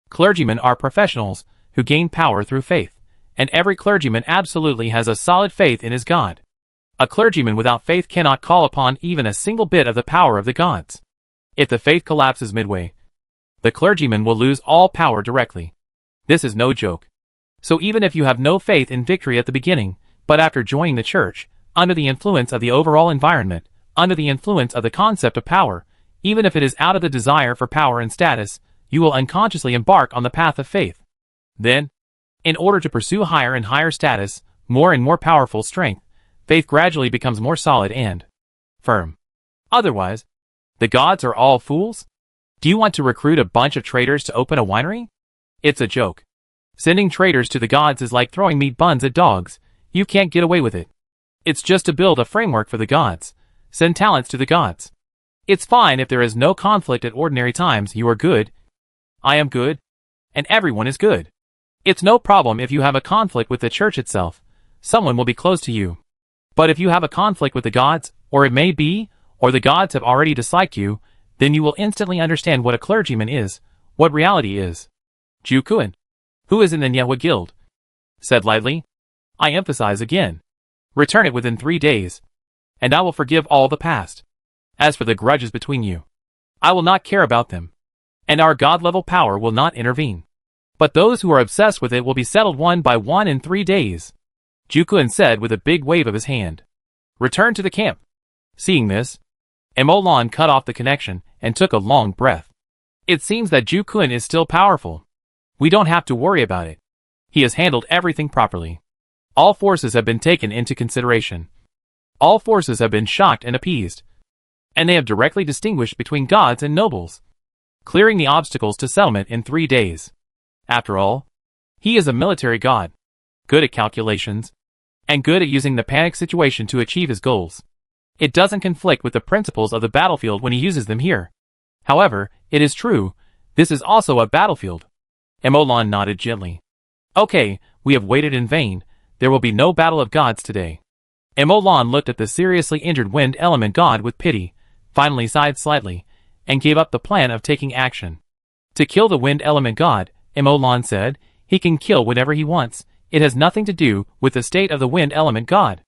Clergymen are professionals who gain power through faith, and every clergyman absolutely has a solid faith in his god. A clergyman without faith cannot call upon even a single bit of the power of the gods. If the faith collapses midway, the clergyman will lose all power directly. This is no joke. So even if you have no faith in victory at the beginning, but after joining the church, under the influence of the overall environment, under the influence of the concept of power, even if it is out of the desire for power and status, you will unconsciously embark on the path of faith. Then, in order to pursue higher and higher status, more and more powerful strength, faith gradually becomes more solid and firm. Otherwise, the gods are all fools? Do you want to recruit a bunch of traders to open a winery? It's a joke. Sending traders to the gods is like throwing meat buns at dogs. You can't get away with it. It's just to build a framework for the gods. Send talents to the gods. It's fine if there is no conflict at ordinary times. You are good. I am good. And everyone is good. It's no problem if you have a conflict with the church itself. Someone will be close to you. But if you have a conflict with the gods, or it may be, or the gods have already disliked you, then you will instantly understand what a clergyman is, what reality is. Jukun, who is in the Nyewa guild, said lightly. I emphasize again. Return it within 3 days, and I will forgive all the past. As for the grudges between you, I will not care about them, and our god-level power will not intervene. But those who are obsessed with it will be settled one by one in 3 days, Jukun said with a big wave of his hand. Return to the camp. Seeing this, Emolan cut off the connection and took a long breath. It seems that Jukun is still powerful. We don't have to worry about it. He has handled everything properly. All forces have been taken into consideration. All forces have been shocked and appeased. And they have directly distinguished between gods and nobles, clearing the obstacles to settlement in 3 days. After all, he is a military god, good at calculations, and good at using the panic situation to achieve his goals. It doesn't conflict with the principles of the battlefield when he uses them here. However, it is true, this is also a battlefield. Emolan nodded gently. Okay, we have waited in vain. There will be no battle of gods today. Emolan looked at the seriously injured wind element god with pity, finally sighed slightly, and gave up the plan of taking action. To kill the wind element god, Emolan said, he can kill whenever he wants. It has nothing to do with the state of the wind element god.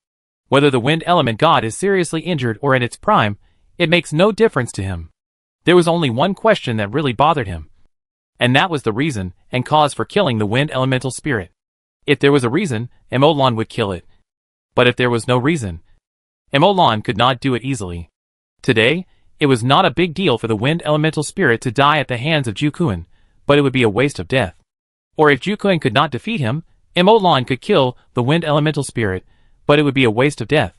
Whether the wind element god is seriously injured or in its prime, it makes no difference to him. There was only one question that really bothered him, and that was the reason and cause for killing the wind elemental spirit. If there was a reason, Emolan would kill it. But if there was no reason, Emolan could not do it easily. Today, it was not a big deal for the wind elemental spirit to die at the hands of Jukuin, but it would be a waste of death. Or if Jukuin could not defeat him, Emolan could kill the wind elemental spirit, but it would be a waste of death.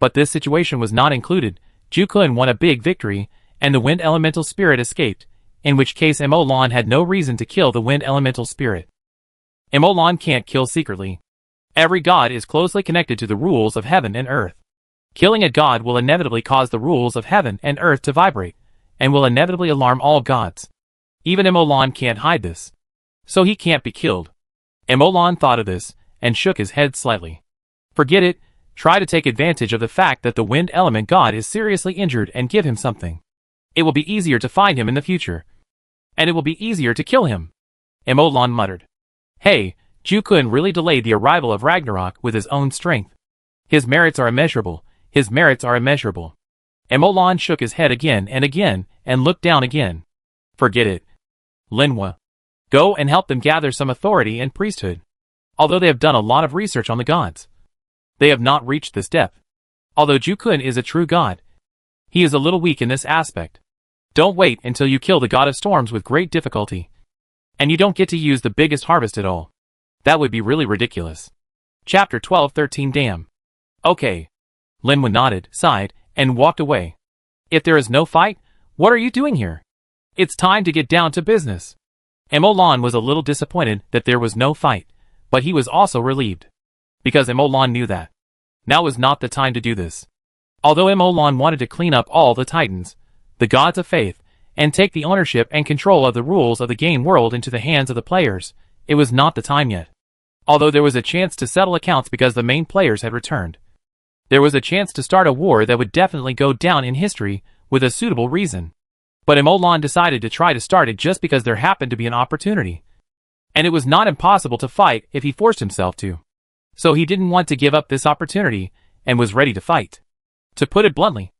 But this situation was not included. Jukuin won a big victory, and the wind elemental spirit escaped, in which case Emolan had no reason to kill the wind elemental spirit. Emolan can't kill secretly. Every god is closely connected to the rules of heaven and earth. Killing a god will inevitably cause the rules of heaven and earth to vibrate, and will inevitably alarm all gods. Even Emolan can't hide this. So he can't be killed. Emolan thought of this, and shook his head slightly. Forget it, try to take advantage of the fact that the wind element god is seriously injured and give him something. It will be easier to find him in the future. And it will be easier to kill him. Emolan muttered. Hey, Jukuin really delayed the arrival of Ragnarok with his own strength. His merits are immeasurable. His merits are immeasurable. Emolan shook his head again, and looked down again. Forget it. Linhua. Go and help them gather some authority and priesthood. Although they have done a lot of research on the gods, they have not reached this depth. Although Jukuin is a true god, he is a little weak in this aspect. Don't wait until you kill the god of storms with great difficulty. And you don't get to use the biggest harvest at all. That would be really ridiculous. Chapter 12:13 Damn. Okay. Linhua nodded, sighed, and walked away. If there is no fight, what are you doing here? It's time to get down to business. Emolan was a little disappointed that there was no fight, but he was also relieved. Because Emolan knew that now was not the time to do this. Although Emolan wanted to clean up all the titans, the gods of faith, and take the ownership and control of the rules of the game world into the hands of the players, it was not the time yet. Although there was a chance to settle accounts because the main players had returned. There was a chance to start a war that would definitely go down in history, with a suitable reason. But Emolan decided to try to start it just because there happened to be an opportunity. And it was not impossible to fight if he forced himself to. So he didn't want to give up this opportunity, and was ready to fight. To put it bluntly,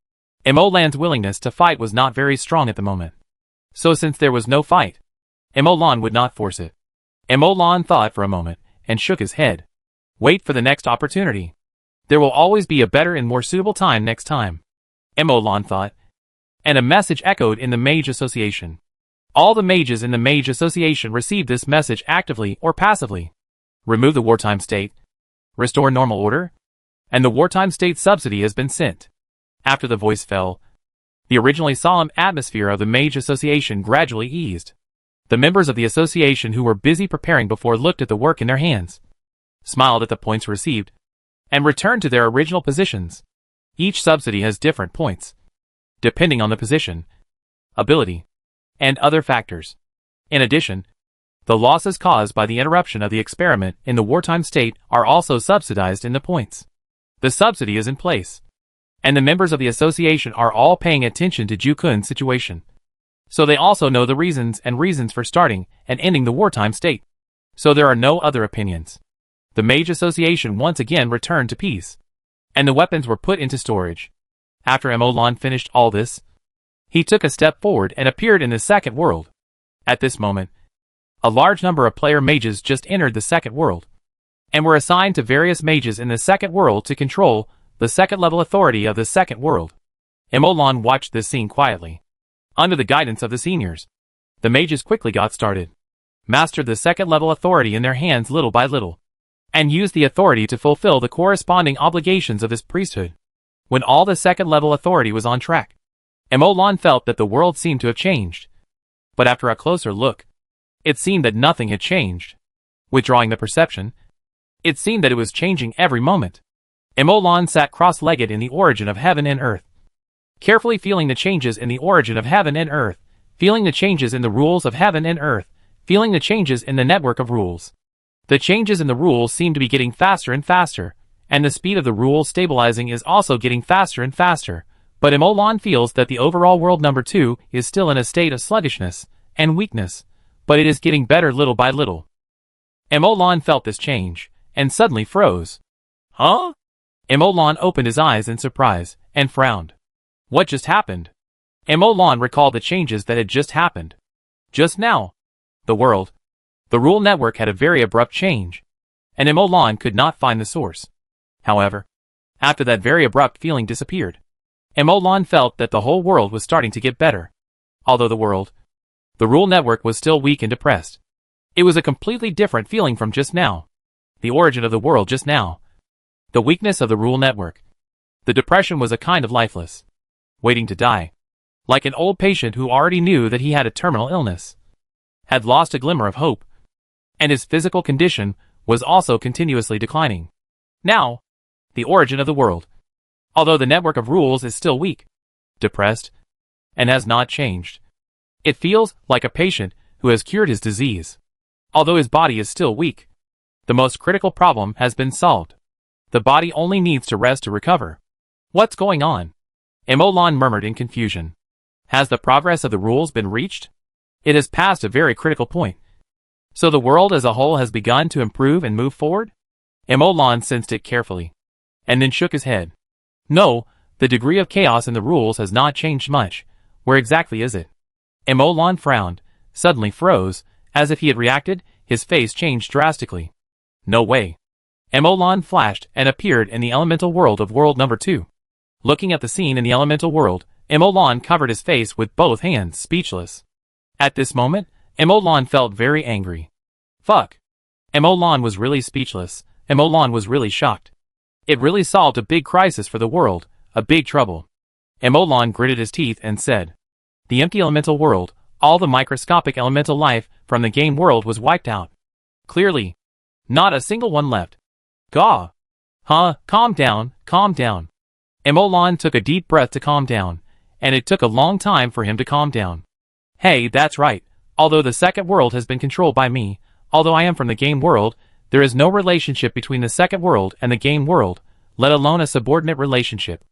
Emolan's willingness to fight was not very strong at the moment. So since there was no fight, Emolan would not force it. Emolan thought for a moment, and shook his head. Wait for the next opportunity. There will always be a better and more suitable time next time. Emolan thought. And a message echoed in the Mage Association. All the mages in the Mage Association received this message actively or passively. Remove the wartime state. Restore normal order. And the wartime state subsidy has been sent. After the voice fell, the originally solemn atmosphere of the Mage Association gradually eased. The members of the association who were busy preparing before looked at the work in their hands, smiled at the points received, and returned to their original positions. Each subsidy has different points, depending on the position, ability, and other factors. In addition, the losses caused by the interruption of the experiment in the wartime state are also subsidized in the points. The subsidy is in place, and the members of the association are all paying attention to Jukuin's situation. So they also know the reasons for starting and ending the wartime state. So there are no other opinions. The Mage Association once again returned to peace, and the weapons were put into storage. After Emolan finished all this, he took a step forward and appeared in the second world. At this moment, a large number of player mages just entered the second world, and were assigned to various mages in the second world to control the second level authority of the second world. Emolan watched this scene quietly. Under the guidance of the seniors, the mages quickly got started, mastered the second level authority in their hands little by little, and used the authority to fulfill the corresponding obligations of this priesthood. When all the second level authority was on track, Emolan felt that the world seemed to have changed. But after a closer look, it seemed that nothing had changed. Withdrawing the perception, it seemed that it was changing every moment. Emolan sat cross-legged in the origin of heaven and earth, carefully feeling the changes in the origin of heaven and earth, feeling the changes in the rules of heaven and earth, feeling the changes in the network of rules. The changes in the rules seem to be getting faster and faster, and the speed of the rules stabilizing is also getting faster and faster, but Emolan feels that the overall world number 2 is still in a state of sluggishness and weakness, but it is getting better little by little. Emolan felt this change, and suddenly froze. Huh? Emolan opened his eyes in surprise, and frowned. What just happened? Emolan recalled the changes that had just happened. Just now, the world, the rule network had a very abrupt change, and Emolan could not find the source. However, after that very abrupt feeling disappeared, Emolan felt that the whole world was starting to get better. Although the rule network was still weak and depressed. It was a completely different feeling from just now. The origin of the world just now. The weakness of the rule network. The depression was a kind of lifeless, waiting to die. Like an old patient who already knew that he had a terminal illness. Had lost a glimmer of hope. And his physical condition was also continuously declining. Now, the origin of the world. Although the network of rules is still weak, depressed, and has not changed. It feels like a patient who has cured his disease. Although his body is still weak. The most critical problem has been solved. The body only needs to rest to recover. What's going on? Emolan murmured in confusion. Has the progress of the rules been reached? It has passed a very critical point. So the world as a whole has begun to improve and move forward? Emolan sensed it carefully. And then shook his head. No, the degree of chaos in the rules has not changed much. Where exactly is it? Emolan frowned, suddenly froze, as if he had reacted, his face changed drastically. No way. Emolan flashed and appeared in the elemental world of world number 2. Looking at the scene in the elemental world, Emolan covered his face with both hands, speechless. At this moment, Emolan felt very angry. Fuck. Emolan was really speechless. Emolan was really shocked. It really solved a big crisis for the world, a big trouble. Emolan gritted his teeth and said, the empty elemental world, all the microscopic elemental life from the game world was wiped out. Clearly. Not a single one left. Gah. Huh, calm down, calm down. Emolan took a deep breath to calm down, and it took a long time for him to calm down. Hey, that's right. Although the second world has been controlled by me, although I am from the game world, there is no relationship between the second world and the game world, let alone a subordinate relationship.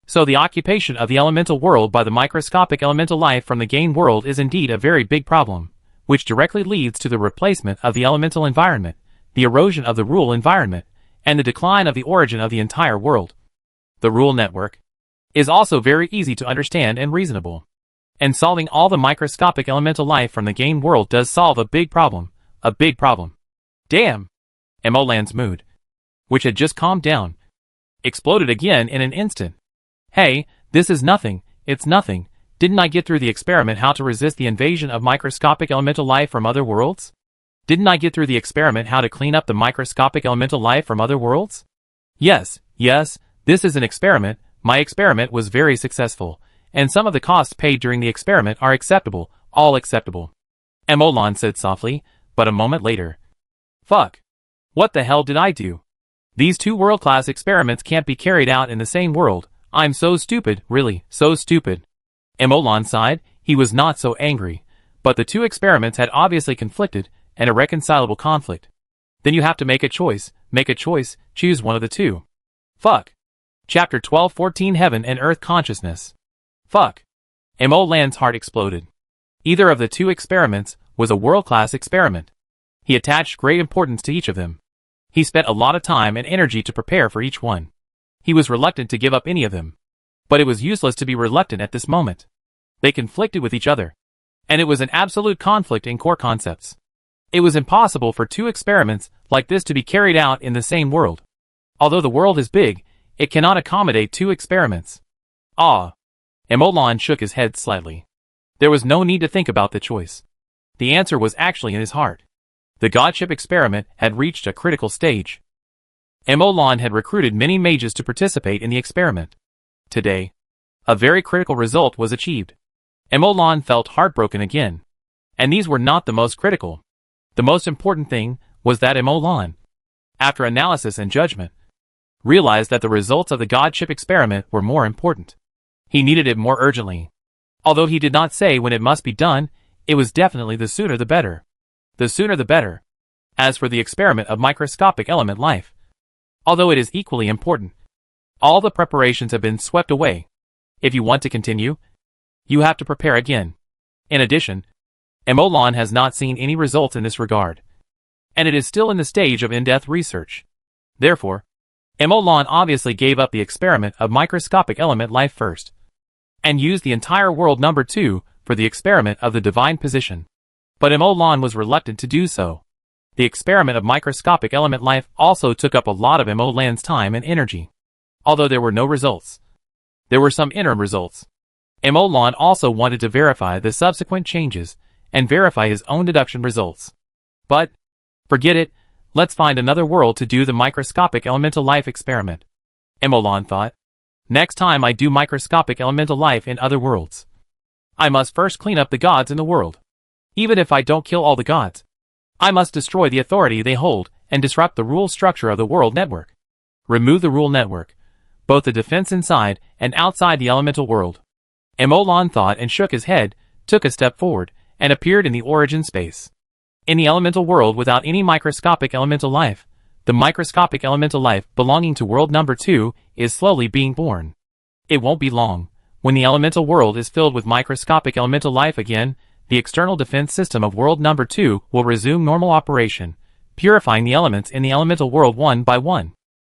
So the occupation of the elemental world by the microscopic elemental life from the game world is indeed a very big problem, which directly leads to the replacement of the elemental environment, the erosion of the rule environment, and the decline of the origin of the entire world. The rule network is also very easy to understand and reasonable. And solving all the microscopic elemental life from the game world does solve a big problem, a big problem. Damn! Emolan's mood, which had just calmed down, exploded again in an instant. Hey, this is nothing, it's nothing. Didn't I get through the experiment how to resist the invasion of microscopic elemental life from other worlds? Didn't I get through the experiment how to clean up the microscopic elemental life from other worlds? Yes, this is an experiment. My experiment was very successful, and some of the costs paid during the experiment are acceptable, all acceptable. Emolan said softly, but a moment later. Fuck. What the hell did I do? These two world-class experiments can't be carried out in the same world. I'm so stupid, really, so stupid. Emolan sighed. He was not so angry, but the two experiments had obviously conflicted, an irreconcilable conflict. Then you have to make a choice, choose one of the two. Fuck. Chapter 1214 Heaven and Earth Consciousness. Fuck. Emolan's heart exploded. Either of the two experiments was a world-class experiment. He attached great importance to each of them. He spent a lot of time and energy to prepare for each one. He was reluctant to give up any of them. But it was useless to be reluctant at this moment. They conflicted with each other. And it was an absolute conflict in core concepts. It was impossible for two experiments like this to be carried out in the same world. Although the world is big, it cannot accommodate two experiments. Ah. Emolan shook his head slightly. There was no need to think about the choice. The answer was actually in his heart. The godship experiment had reached a critical stage. Emolan had recruited many mages to participate in the experiment. Today, a very critical result was achieved. Emolan felt heartbroken again. And these were not the most critical. The most important thing was that Emolan, after analysis and judgment, realized that the results of the godship experiment were more important. He needed it more urgently. Although he did not say when it must be done, it was definitely the sooner the better. The sooner the better. As for the experiment of microscopic element life, although it is equally important, all the preparations have been swept away. If you want to continue, you have to prepare again. In addition, Emolan has not seen any results in this regard, and it is still in the stage of in-depth research. Therefore, Emolan obviously gave up the experiment of microscopic element life first, and used the entire world number 2 for the experiment of the divine position. But Emolan was reluctant to do so. The experiment of microscopic element life also took up a lot of Emolan's time and energy. Although there were no results, There were some interim results. Emolan also wanted to verify the subsequent changes and verify his own deduction results. But, forget it, let's find another world to do the microscopic elemental life experiment. Emolan thought. Next time I do microscopic elemental life in other worlds, I must first clean up the gods in the world. Even if I don't kill all the gods, I must destroy the authority they hold and disrupt the rule structure of the world network. Remove the rule network, both the defense inside and outside the elemental world. Emolan thought and shook his head, took a step forward, and appeared in the origin space. In the elemental world without any microscopic elemental life, the microscopic elemental life belonging to world number 2 is slowly being born. It won't be long. When the elemental world is filled with microscopic elemental life again, the external defense system of world number 2 will resume normal operation, purifying the elements in the elemental world one by one.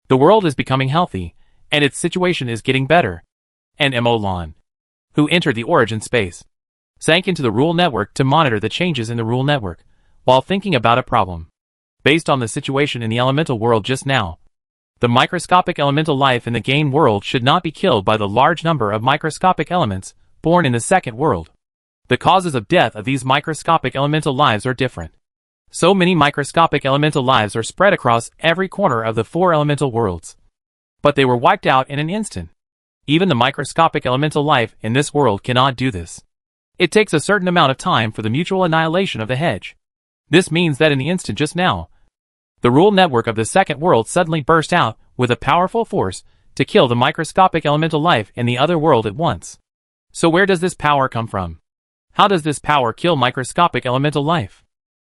The world is becoming healthy, and its situation is getting better. And Emolan, who entered the origin space, sank into the rule network to monitor the changes in the rule network, while thinking about a problem. Based on the situation in the elemental world just now, the microscopic elemental life in the game world should not be killed by the large number of microscopic elements born in the second world. The causes of death of these microscopic elemental lives are different. So many microscopic elemental lives are spread across every corner of the 4 elemental worlds. But they were wiped out in an instant. Even the microscopic elemental life in this world cannot do this. It takes a certain amount of time for the mutual annihilation of the hedge. This means that in the instant just now, the rule network of the second world suddenly burst out with a powerful force to kill the microscopic elemental life in the other world at once. So where does this power come from? How does this power kill microscopic elemental life?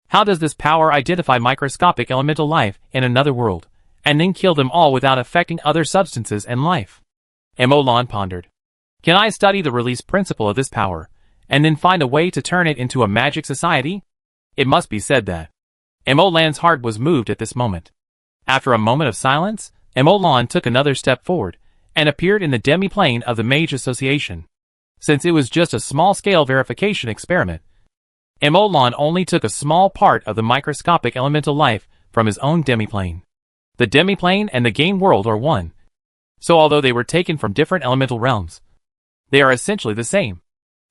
How does this power identify microscopic elemental life in another world, and then kill them all without affecting other substances and life? Emolan pondered. Can I study the release principle of this power, and then find a way to turn it into a magic society? It must be said that Emolan's heart was moved at this moment. After a moment of silence, Emolan took another step forward, and appeared in the demi-plane of the Mage Association. Since it was just a small-scale verification experiment, Emolan only took a small part of the microscopic elemental life from his own demi-plane. The demi-plane and the game world are one. So although they were taken from different elemental realms, they are essentially the same.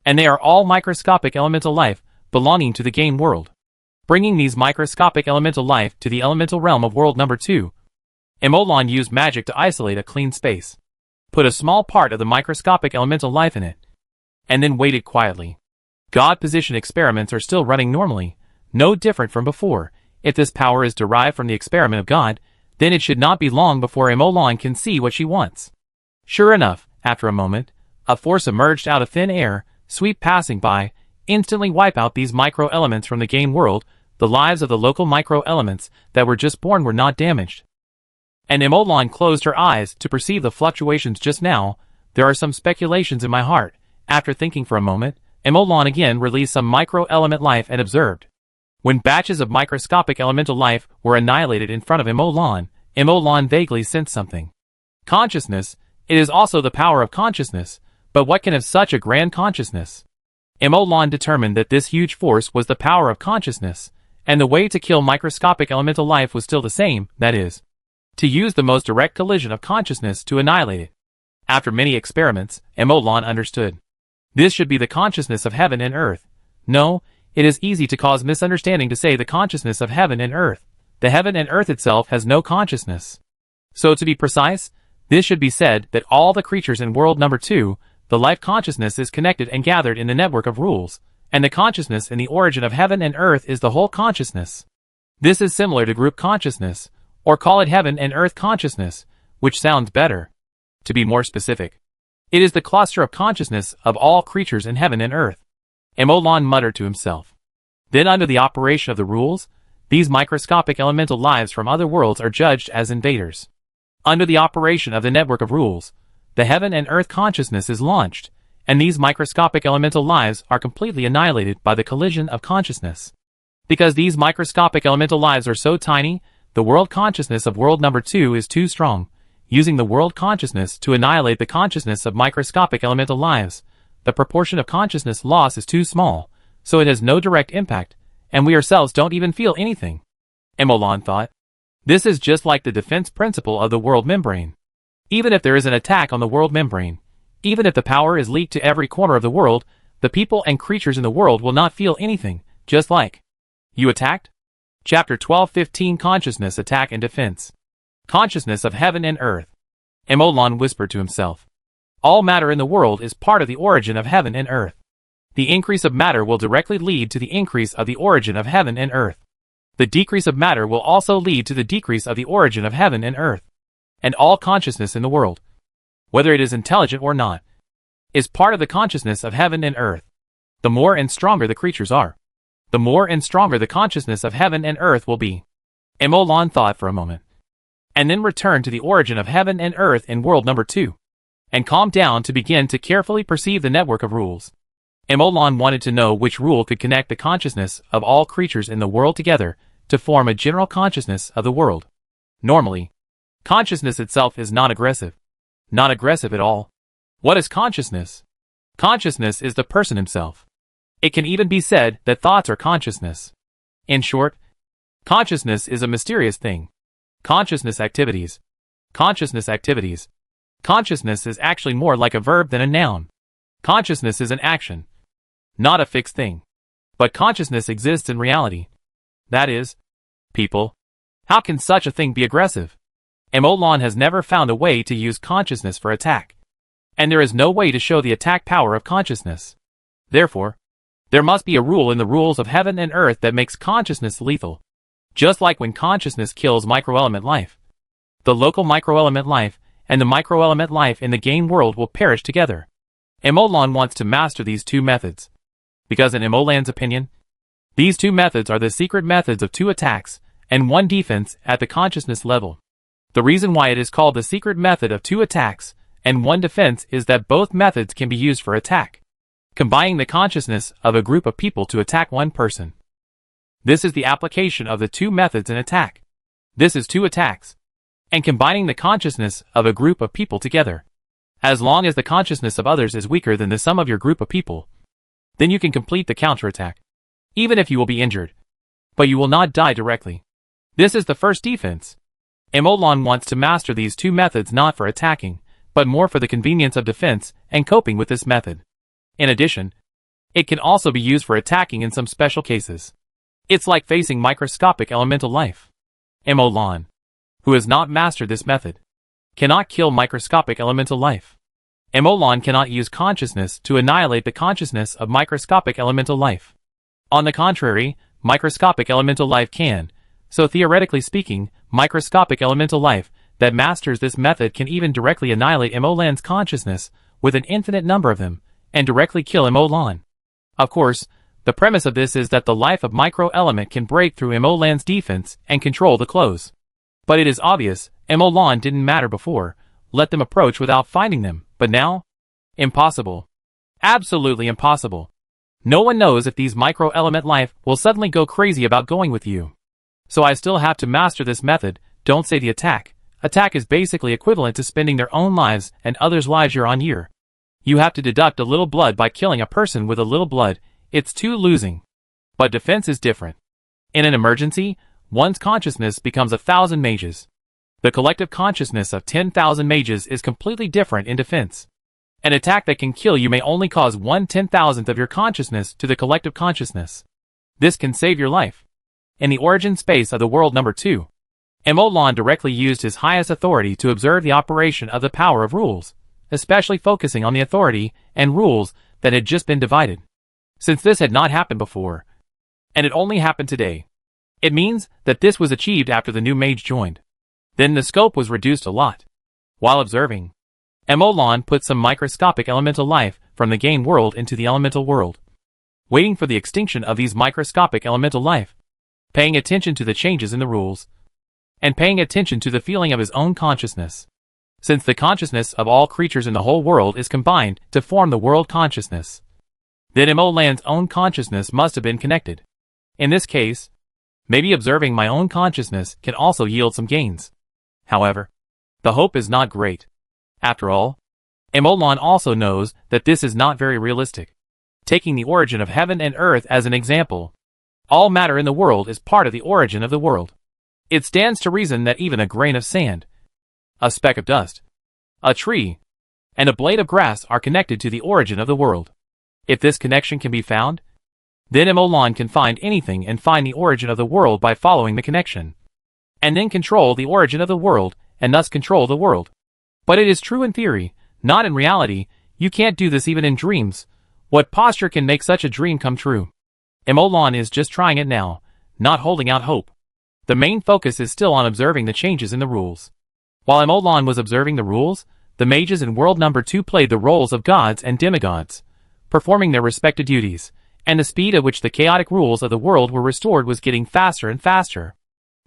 And they are all microscopic elemental life belonging to the game world. Bringing these microscopic elemental life to the elemental realm of world number 2, Emolan used magic to isolate a clean space, put a small part of the microscopic elemental life in it, and then waited quietly. God position experiments are still running normally, no different from before. If this power is derived from the experiment of God, then it should not be long before Emolan can see what she wants. Sure enough, after a moment, a force emerged out of thin air, sweep passing by, instantly wipe out these micro-elements from the game world. The lives of the local micro-elements that were just born were not damaged. And Emolan closed her eyes to perceive the fluctuations just now. There are some speculations in my heart. After thinking for a moment, Emolan again released some micro-element life and observed. When batches of microscopic elemental life were annihilated in front of Emolan, Emolan vaguely sensed something. Consciousness. It is also the power of consciousness, but what can have such a grand consciousness? Emolan determined that this huge force was the power of consciousness, and the way to kill microscopic elemental life was still the same, that is, to use the most direct collision of consciousness to annihilate it. After many experiments, Emolan understood. This should be the consciousness of heaven and earth. No, it is easy to cause misunderstanding to say the consciousness of heaven and earth. The heaven and earth itself has no consciousness. So to be precise, this should be said that all the creatures in world number 2, the life consciousness is connected and gathered in the network of rules, and the consciousness in the origin of heaven and earth is the whole consciousness. This is similar to group consciousness, or call it heaven and earth consciousness, which sounds better. To be more specific, it is the cluster of consciousness of all creatures in heaven and earth. Emolan muttered to himself. Then under the operation of the rules, these microscopic elemental lives from other worlds are judged as invaders. Under the operation of the network of rules, the heaven and earth consciousness is launched, and these microscopic elemental lives are completely annihilated by the collision of consciousness. Because these microscopic elemental lives are so tiny, the world consciousness of world number 2 is too strong. Using the world consciousness to annihilate the consciousness of microscopic elemental lives, the proportion of consciousness loss is too small, so it has no direct impact, and we ourselves don't even feel anything. Emolan thought. This is just like the defense principle of the world membrane. Even if there is an attack on the world membrane, Even if the power is leaked to every corner of the world, the people and creatures in the world will not feel anything, just like you attacked? Chapter 12:15 Consciousness, Attack and Defense. Consciousness of Heaven and Earth. Emolan whispered to himself. All matter in the world is part of the origin of heaven and earth. The increase of matter will directly lead to the increase of the origin of heaven and earth. The decrease of matter will also lead to the decrease of the origin of heaven and earth. And all consciousness in the world, whether it is intelligent or not, is part of the consciousness of heaven and earth. The more and stronger the creatures are, the more and stronger the consciousness of heaven and earth will be. Emolan thought for a moment, and then returned to the origin of heaven and earth in world number 2, and calmed down to begin to carefully perceive the network of rules. Emolan wanted to know which rule could connect the consciousness of all creatures in the world together to form a general consciousness of the world. Normally, consciousness itself is not aggressive. Not aggressive at all. What is consciousness? Consciousness is the person himself. It can even be said that thoughts are consciousness. In short, consciousness is a mysterious thing. Consciousness activities. Consciousness activities. Consciousness is actually more like a verb than a noun. Consciousness is an action, not a fixed thing. But consciousness exists in reality. That is, people. How can such a thing be aggressive? Emolan has never found a way to use consciousness for attack. And there is no way to show the attack power of consciousness. Therefore, there must be a rule in the rules of heaven and earth that makes consciousness lethal. Just like when consciousness kills microelement life. The local microelement life and the microelement life in the game world will perish together. Emolan wants to master these two methods. Because in Emolan's opinion, these two methods are the secret methods of 2 attacks and 1 defense at the consciousness level. The reason why it is called the secret method of 2 attacks and 1 defense is that both methods can be used for attack, combining the consciousness of a group of people to attack one person. This is the application of the 2 methods in attack. This is 2 attacks, and combining the consciousness of a group of people together. As long as the consciousness of others is weaker than the sum of your group of people, then you can complete the counterattack, even if you will be injured. But you will not die directly. This is the first defense. Emolan wants to master these 2 methods not for attacking, but more for the convenience of defense and coping with this method. In addition, it can also be used for attacking in some special cases. It's like facing microscopic elemental life. Emolan, who has not mastered this method, cannot kill microscopic elemental life. Emolan cannot use consciousness to annihilate the consciousness of microscopic elemental life. On the contrary, microscopic elemental life can. So theoretically speaking, microscopic elemental life that masters this method can even directly annihilate Emolan's consciousness with an infinite number of them, and directly kill Emolan. Of course, the premise of this is that the life of micro-element can break through Emolan's defense and control the close. But it is obvious, Emolan didn't matter before, let them approach without finding them, but now? Impossible. Absolutely impossible. No one knows if these micro-element life will suddenly go crazy about going with you. So I still have to master this method, don't say the attack. Attack is basically equivalent to spending their own lives and others' lives year on year. You have to deduct a little blood by killing a person with a little blood, it's too losing. But defense is different. In an emergency, one's consciousness becomes 1,000 mages. The collective consciousness of 10,000 mages is completely different in defense. An attack that can kill you may only cause 1/10,000th of your consciousness to the collective consciousness. This can save your life. In the origin space of the world number 2, Emolan directly used his highest authority to observe the operation of the power of rules, especially focusing on the authority and rules that had just been divided. Since this had not happened before, and it only happened today, it means that this was achieved after the new mage joined. Then the scope was reduced a lot. While observing, Emolan put some microscopic elemental life from the game world into the elemental world, waiting for the extinction of these microscopic elemental life, paying attention to the changes in the rules, and paying attention to the feeling of his own consciousness. Since the consciousness of all creatures in the whole world is combined to form the world consciousness, then Emolan's own consciousness must have been connected. In this case, maybe observing my own consciousness can also yield some gains. However, the hope is not great. After all, Emolan also knows that this is not very realistic. Taking the origin of heaven and earth as an example, all matter in the world is part of the origin of the world. It stands to reason that even a grain of sand, a speck of dust, a tree, and a blade of grass are connected to the origin of the world. If this connection can be found, then Emolan can find anything and find the origin of the world by following the connection, and then control the origin of the world, and thus control the world. But it is true in theory, not in reality. You can't do this even in dreams. What posture can make such a dream come true? Emolan is just trying it now, not holding out hope. The main focus is still on observing the changes in the rules. While Emolan was observing the rules, the mages in world number 2 played the roles of gods and demigods, performing their respective duties, and the speed at which the chaotic rules of the world were restored was getting faster and faster.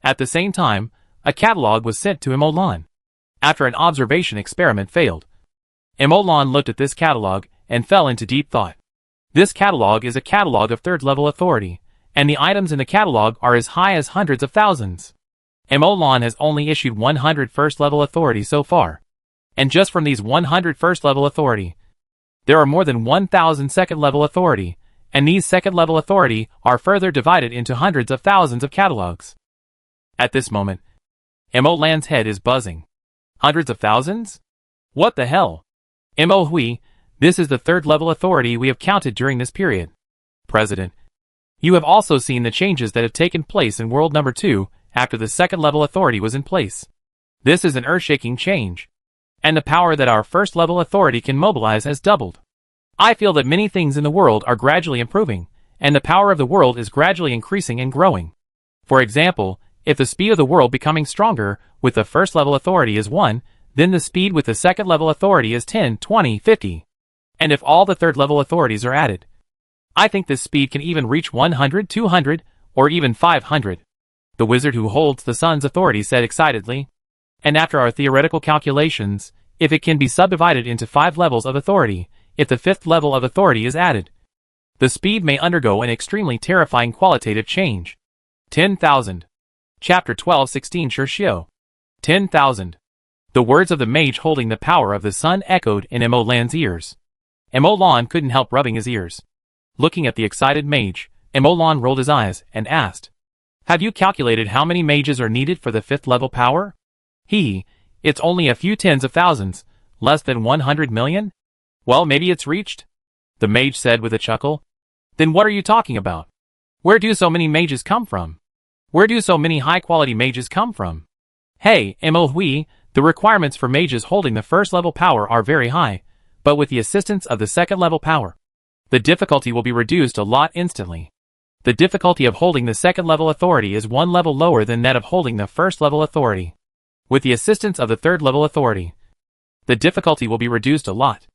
At the same time, a catalog was sent to Emolan. After an observation experiment failed, Emolan looked at this catalog and fell into deep thought. This catalog is a catalog of third-level authority, and the items in the catalog are as high as hundreds of thousands. Emolan has only issued 100 first-level authority so far, and just from these 100 first-level authority, there are more than 1,000 second-level authority, and these second-level authority are further divided into hundreds of thousands of catalogs. At this moment, Emolan's head is buzzing. Hundreds of thousands? What the hell? Hui, this is the third-level authority we have counted during this period. President, you have also seen the changes that have taken place in world number 2 after the second-level authority was in place. This is an earth-shaking change, and the power that our first-level authority can mobilize has doubled. I feel that many things in the world are gradually improving, and the power of the world is gradually increasing and growing. For example, if the speed of the world becoming stronger with the first-level authority is 1, then the speed with the second-level authority is 10, 20, 50. And if all the third-level authorities are added, I think this speed can even reach 100, 200, or even 500. The wizard who holds the sun's authority said excitedly. And after our theoretical calculations, if it can be subdivided into 5 levels of authority, if the 5th level of authority is added, the speed may undergo an extremely terrifying qualitative change. 10,000. Chapter 12:16 Shirshio. 10,000. The words of the mage holding the power of the sun echoed in Emolan's ears. Emolan couldn't help rubbing his ears. Looking at the excited mage, Emolan rolled his eyes and asked, "Have you calculated how many mages are needed for the 5th level power?" It's only a few tens of thousands, less than 100 million? Well, maybe it's reached? The mage said with a chuckle. Then what are you talking about? Where do so many mages come from? Where do so many high-quality mages come from? Hey, Hui, the requirements for mages holding the first-level power are very high, but with the assistance of the second-level power, the difficulty will be reduced a lot instantly. The difficulty of holding the second-level authority is 1 level lower than that of holding the first-level authority. With the assistance of the third-level authority, the difficulty will be reduced a lot.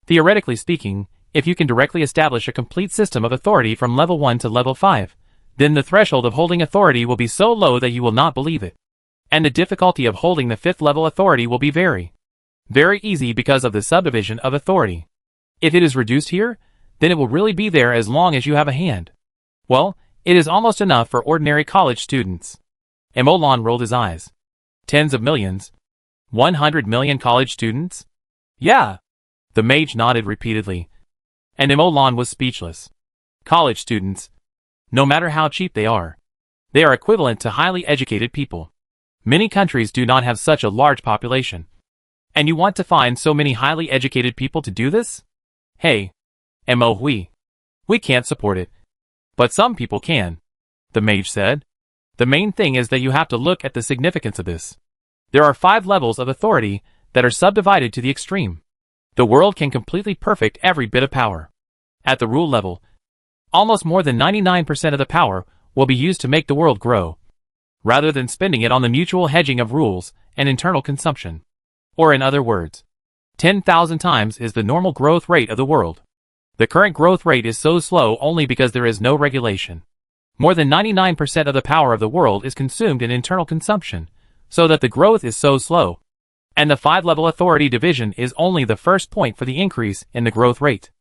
Theoretically speaking, if you can directly establish a complete system of authority from level 1 to level 5, then the threshold of holding authority will be so low that you will not believe it. And the difficulty of holding the 5th level authority will be very, very easy because of the subdivision of authority. If it is reduced here, then it will really be there as long as you have a hand. Well, it is almost enough for ordinary college students. Emolan rolled his eyes. Tens of millions? 100 million college students? Yeah. The mage nodded repeatedly, and Emolan was speechless. College students, no matter how cheap they are equivalent to highly educated people. Many countries do not have such a large population. And you want to find so many highly educated people to do this? Hey, Hui, we can't support it. But some people can, the mage said. The main thing is that you have to look at the significance of this. There are 5 levels of authority that are subdivided to the extreme. The world can completely perfect every bit of power. At the rule level, almost more than 99% of the power will be used to make the world grow, rather than spending it on the mutual hedging of rules and internal consumption. Or in other words, 10,000 times is the normal growth rate of the world. The current growth rate is so slow only because there is no regulation. More than 99% of the power of the world is consumed in internal consumption, so that the growth is so slow. And the 5-level authority division is only the first point for the increase in the growth rate.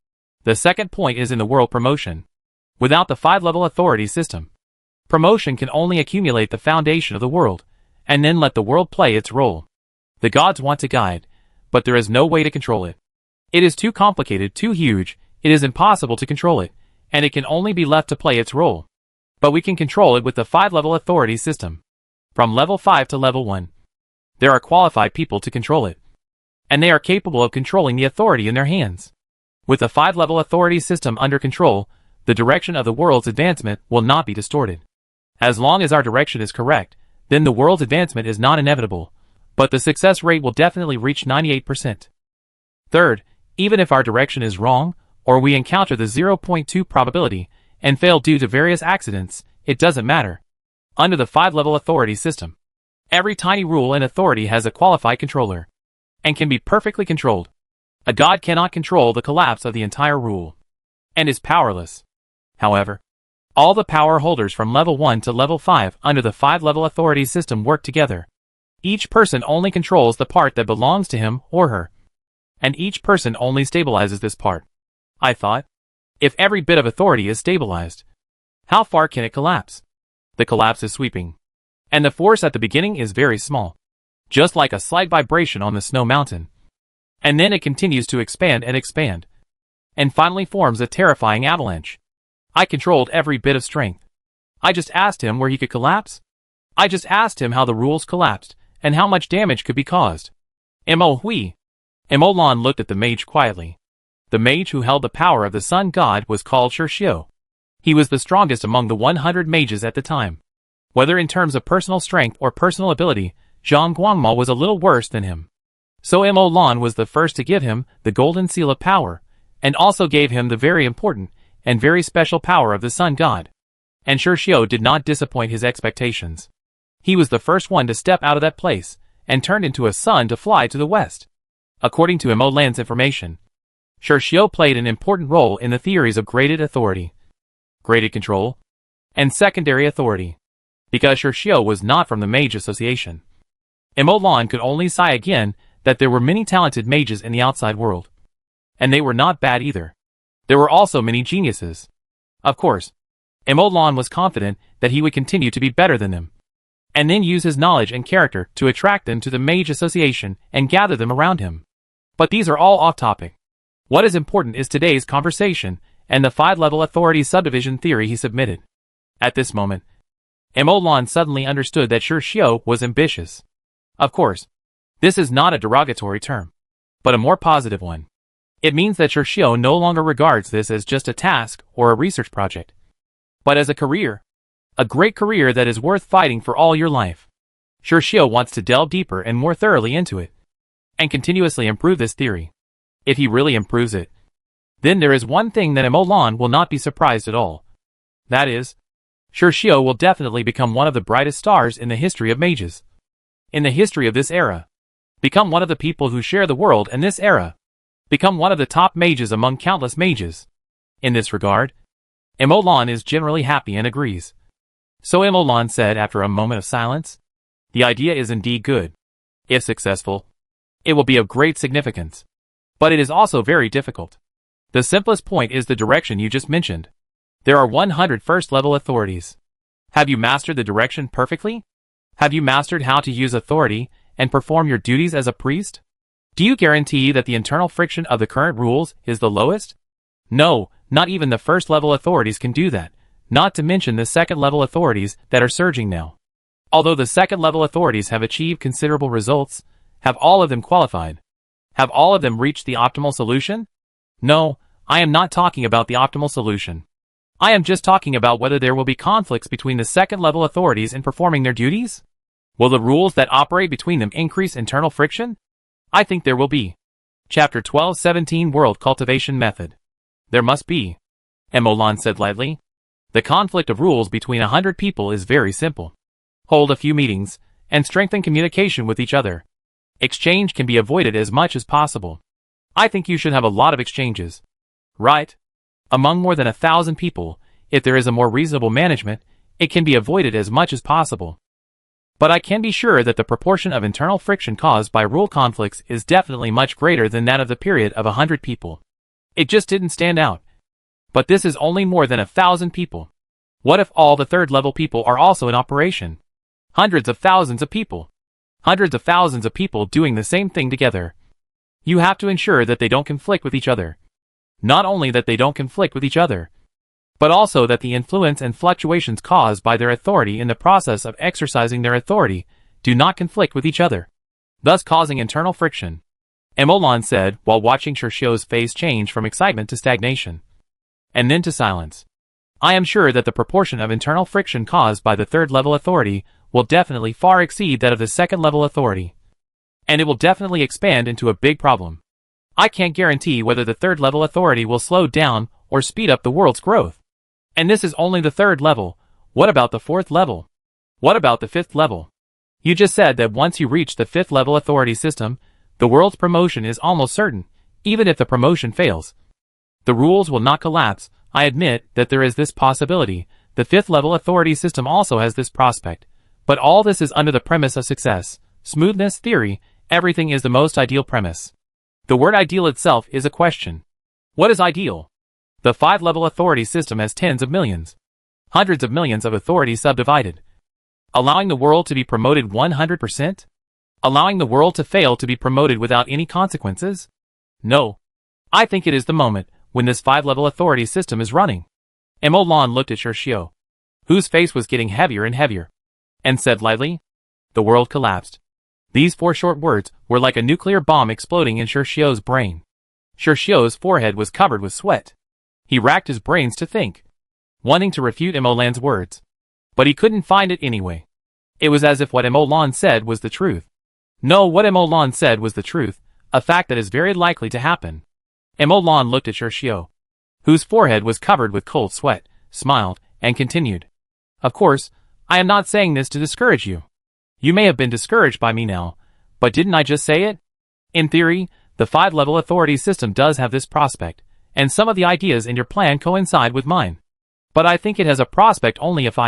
The second point is in the world promotion. Without the 5-level authority system, promotion can only accumulate the foundation of the world, and then let the world play its role. The gods want to guide, but there is no way to control it. It is too complicated, too huge, it is impossible to control it, and it can only be left to play its role. But we can control it with the 5-level authority system. From level 5 to level 1. There are qualified people to control it. and they are capable of controlling the authority in their hands. With a 5-level authority system under control, the direction of the world's advancement will not be distorted. As long as our direction is correct, then the world's advancement is not inevitable, but the success rate will definitely reach 98%. Third, even if our direction is wrong, or we encounter the 0.2 probability and fail due to various accidents, it doesn't matter. Under the 5-level authority system, every tiny rule and authority has a qualified controller, and can be perfectly controlled. A god cannot control the collapse of the entire rule, and is powerless. However, all the power holders from level 1 to level 5 under the 5-level authority system work together. Each person only controls the part that belongs to him or her, and each person only stabilizes this part. I thought, if every bit of authority is stabilized, how far can it collapse? The collapse is sweeping, and the force at the beginning is very small, just like a slight vibration on the snow mountain. And then it continues to expand, and finally forms a terrifying avalanche. I controlled every bit of strength. I just asked him where he could collapse. I just asked him how the rules collapsed, and how much damage could be caused. Emolan looked at the mage quietly. The mage who held the power of the sun god was called Shirshio. He was the strongest among the 100 mages at the time. Whether in terms of personal strength or personal ability, Zhang Guangmo was a little worse than him. So Emolan was the first to give him the golden seal of power, and also gave him the very important and very special power of the sun god. And Shirshio did not disappoint his expectations. He was the first one to step out of that place, and turned into a sun to fly to the west. According to Emolan's information, Shirshio played an important role in the theories of graded authority, graded control, and secondary authority. Because Shirshio was not from the Mage Association, Emolan could only sigh again that there were many talented mages in the outside world. And they were not bad either. There were also many geniuses. Of course, Emolan was confident that he would continue to be better than them, and then use his knowledge and character to attract them to the Mage Association and gather them around him. But these are all off topic. What is important is today's conversation and the 5-level authority subdivision theory he submitted. At this moment, Emolan suddenly understood that Shirshio was ambitious. Of course, this is not a derogatory term, but a more positive one. It means that Shirshio no longer regards this as just a task or a research project, but as a career. A great career that is worth fighting for all your life. Shirshio wants to delve deeper and more thoroughly into it, and continuously improve this theory. If he really improves it, then there is one thing that Emolan will not be surprised at all. That is, Shirshio will definitely become one of the brightest stars in the history of mages. In the history of this era. Become one of the people who share the world in this era. Become one of the top mages among countless mages. In this regard, Emolan is generally happy and agrees. So Emolan said after a moment of silence, the idea is indeed good. If successful, it will be of great significance. But it is also very difficult. The simplest point is the direction you just mentioned. There are 100 first-level authorities. Have you mastered the direction perfectly? Have you mastered how to use authority and perform your duties as a priest? Do you guarantee that the internal friction of the current rules is the lowest? No, not even the first-level authorities can do that, not to mention the second-level authorities that are surging now. Although the second-level authorities have achieved considerable results, have all of them qualified? Have all of them reached the optimal solution? No, I am not talking about the optimal solution. I am just talking about whether there will be conflicts between the second-level authorities in performing their duties? Will the rules that operate between them increase internal friction? I think there will be. Chapter 12:17 World Cultivation Method. There must be. Emolan said lightly. The conflict of rules between 100 people is very simple. Hold a few meetings, and strengthen communication with each other. Exchange can be avoided as much as possible. I think you should have a lot of exchanges. Right? Among more than 1,000 people, if there is a more reasonable management, it can be avoided as much as possible. But I can be sure that the proportion of internal friction caused by rule conflicts is definitely much greater than that of the period of 100 people. It just didn't stand out. But this is only more than 1,000 people. What if all the third-level people are also in operation? Hundreds of thousands of people. Hundreds of thousands of people doing the same thing together. You have to ensure that they don't conflict with each other. Not only that they don't conflict with each other, but also that the influence and fluctuations caused by their authority in the process of exercising their authority do not conflict with each other, thus causing internal friction. Emolan said while watching Cherchio's face change from excitement to stagnation. And then to silence. I am sure that the proportion of internal friction caused by the third-level authority will definitely far exceed that of the second-level authority. And it will definitely expand into a big problem. I can't guarantee whether the third-level authority will slow down or speed up the world's growth. And this is only the third level. What about the fourth level? What about the fifth level? You just said that once you reach the fifth-level authority system, the world's promotion is almost certain, even if the promotion fails. The rules will not collapse. I admit that there is this possibility. The fifth-level authority system also has this prospect. But all this is under the premise of success, smoothness, theory. Everything is the most ideal premise. The word ideal itself is a question. What is ideal? The five-level authority system has tens of millions, hundreds of millions of authorities subdivided. Allowing the world to be promoted 100%? Allowing the world to fail to be promoted without any consequences? No. I think it is the moment when this five-level authority system is running. Emolan looked at Cherchio, whose face was getting heavier and heavier, and said lightly, "The world collapsed." These four short words were like a nuclear bomb exploding in Cherchio's brain. Cherchio's forehead was covered with sweat. He racked his brains to think, wanting to refute Emolan's words. But he couldn't find it anyway. It was as if what Emolan said was the truth. No, what Emolan said was the truth, a fact that is very likely to happen. Emolan looked at Cherchio, whose forehead was covered with cold sweat, smiled, and continued. Of course, I am not saying this to discourage you. You may have been discouraged by me now, but didn't I just say it? In theory, the five-level authority system does have this prospect, and some of the ideas in your plan coincide with mine. But I think it has a prospect only if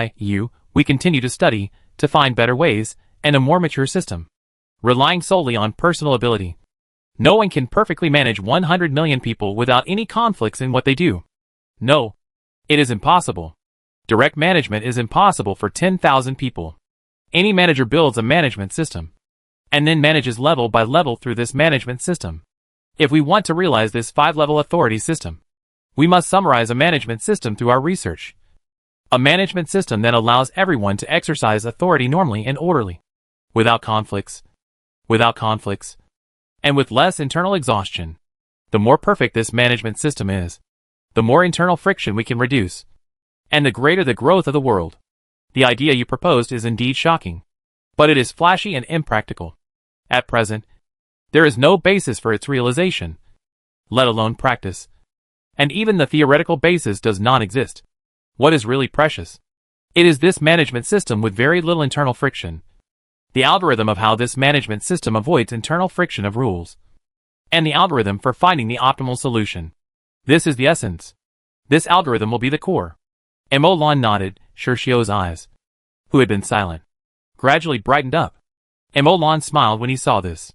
we continue to study, to find better ways, and a more mature system. Relying solely on personal ability. No one can perfectly manage 100 million people without any conflicts in what they do. No. It is impossible. Direct management is impossible for 10,000 people. Any manager builds a management system, and then manages level by level through this management system. If we want to realize this five-level authority system, we must summarize a management system through our research. A management system that allows everyone to exercise authority normally and orderly, without conflicts, and with less internal exhaustion. The more perfect this management system is, the more internal friction we can reduce, and the greater the growth of the world. The idea you proposed is indeed shocking, but it is flashy and impractical. At present, there is no basis for its realization, let alone practice. And even the theoretical basis does not exist. What is really precious? It is this management system with very little internal friction. The algorithm of how this management system avoids internal friction of rules. And the algorithm for finding the optimal solution. This is the essence. This algorithm will be the core. Emolan nodded. Cherchio's eyes, who had been silent, gradually brightened up. Emolan smiled when he saw this.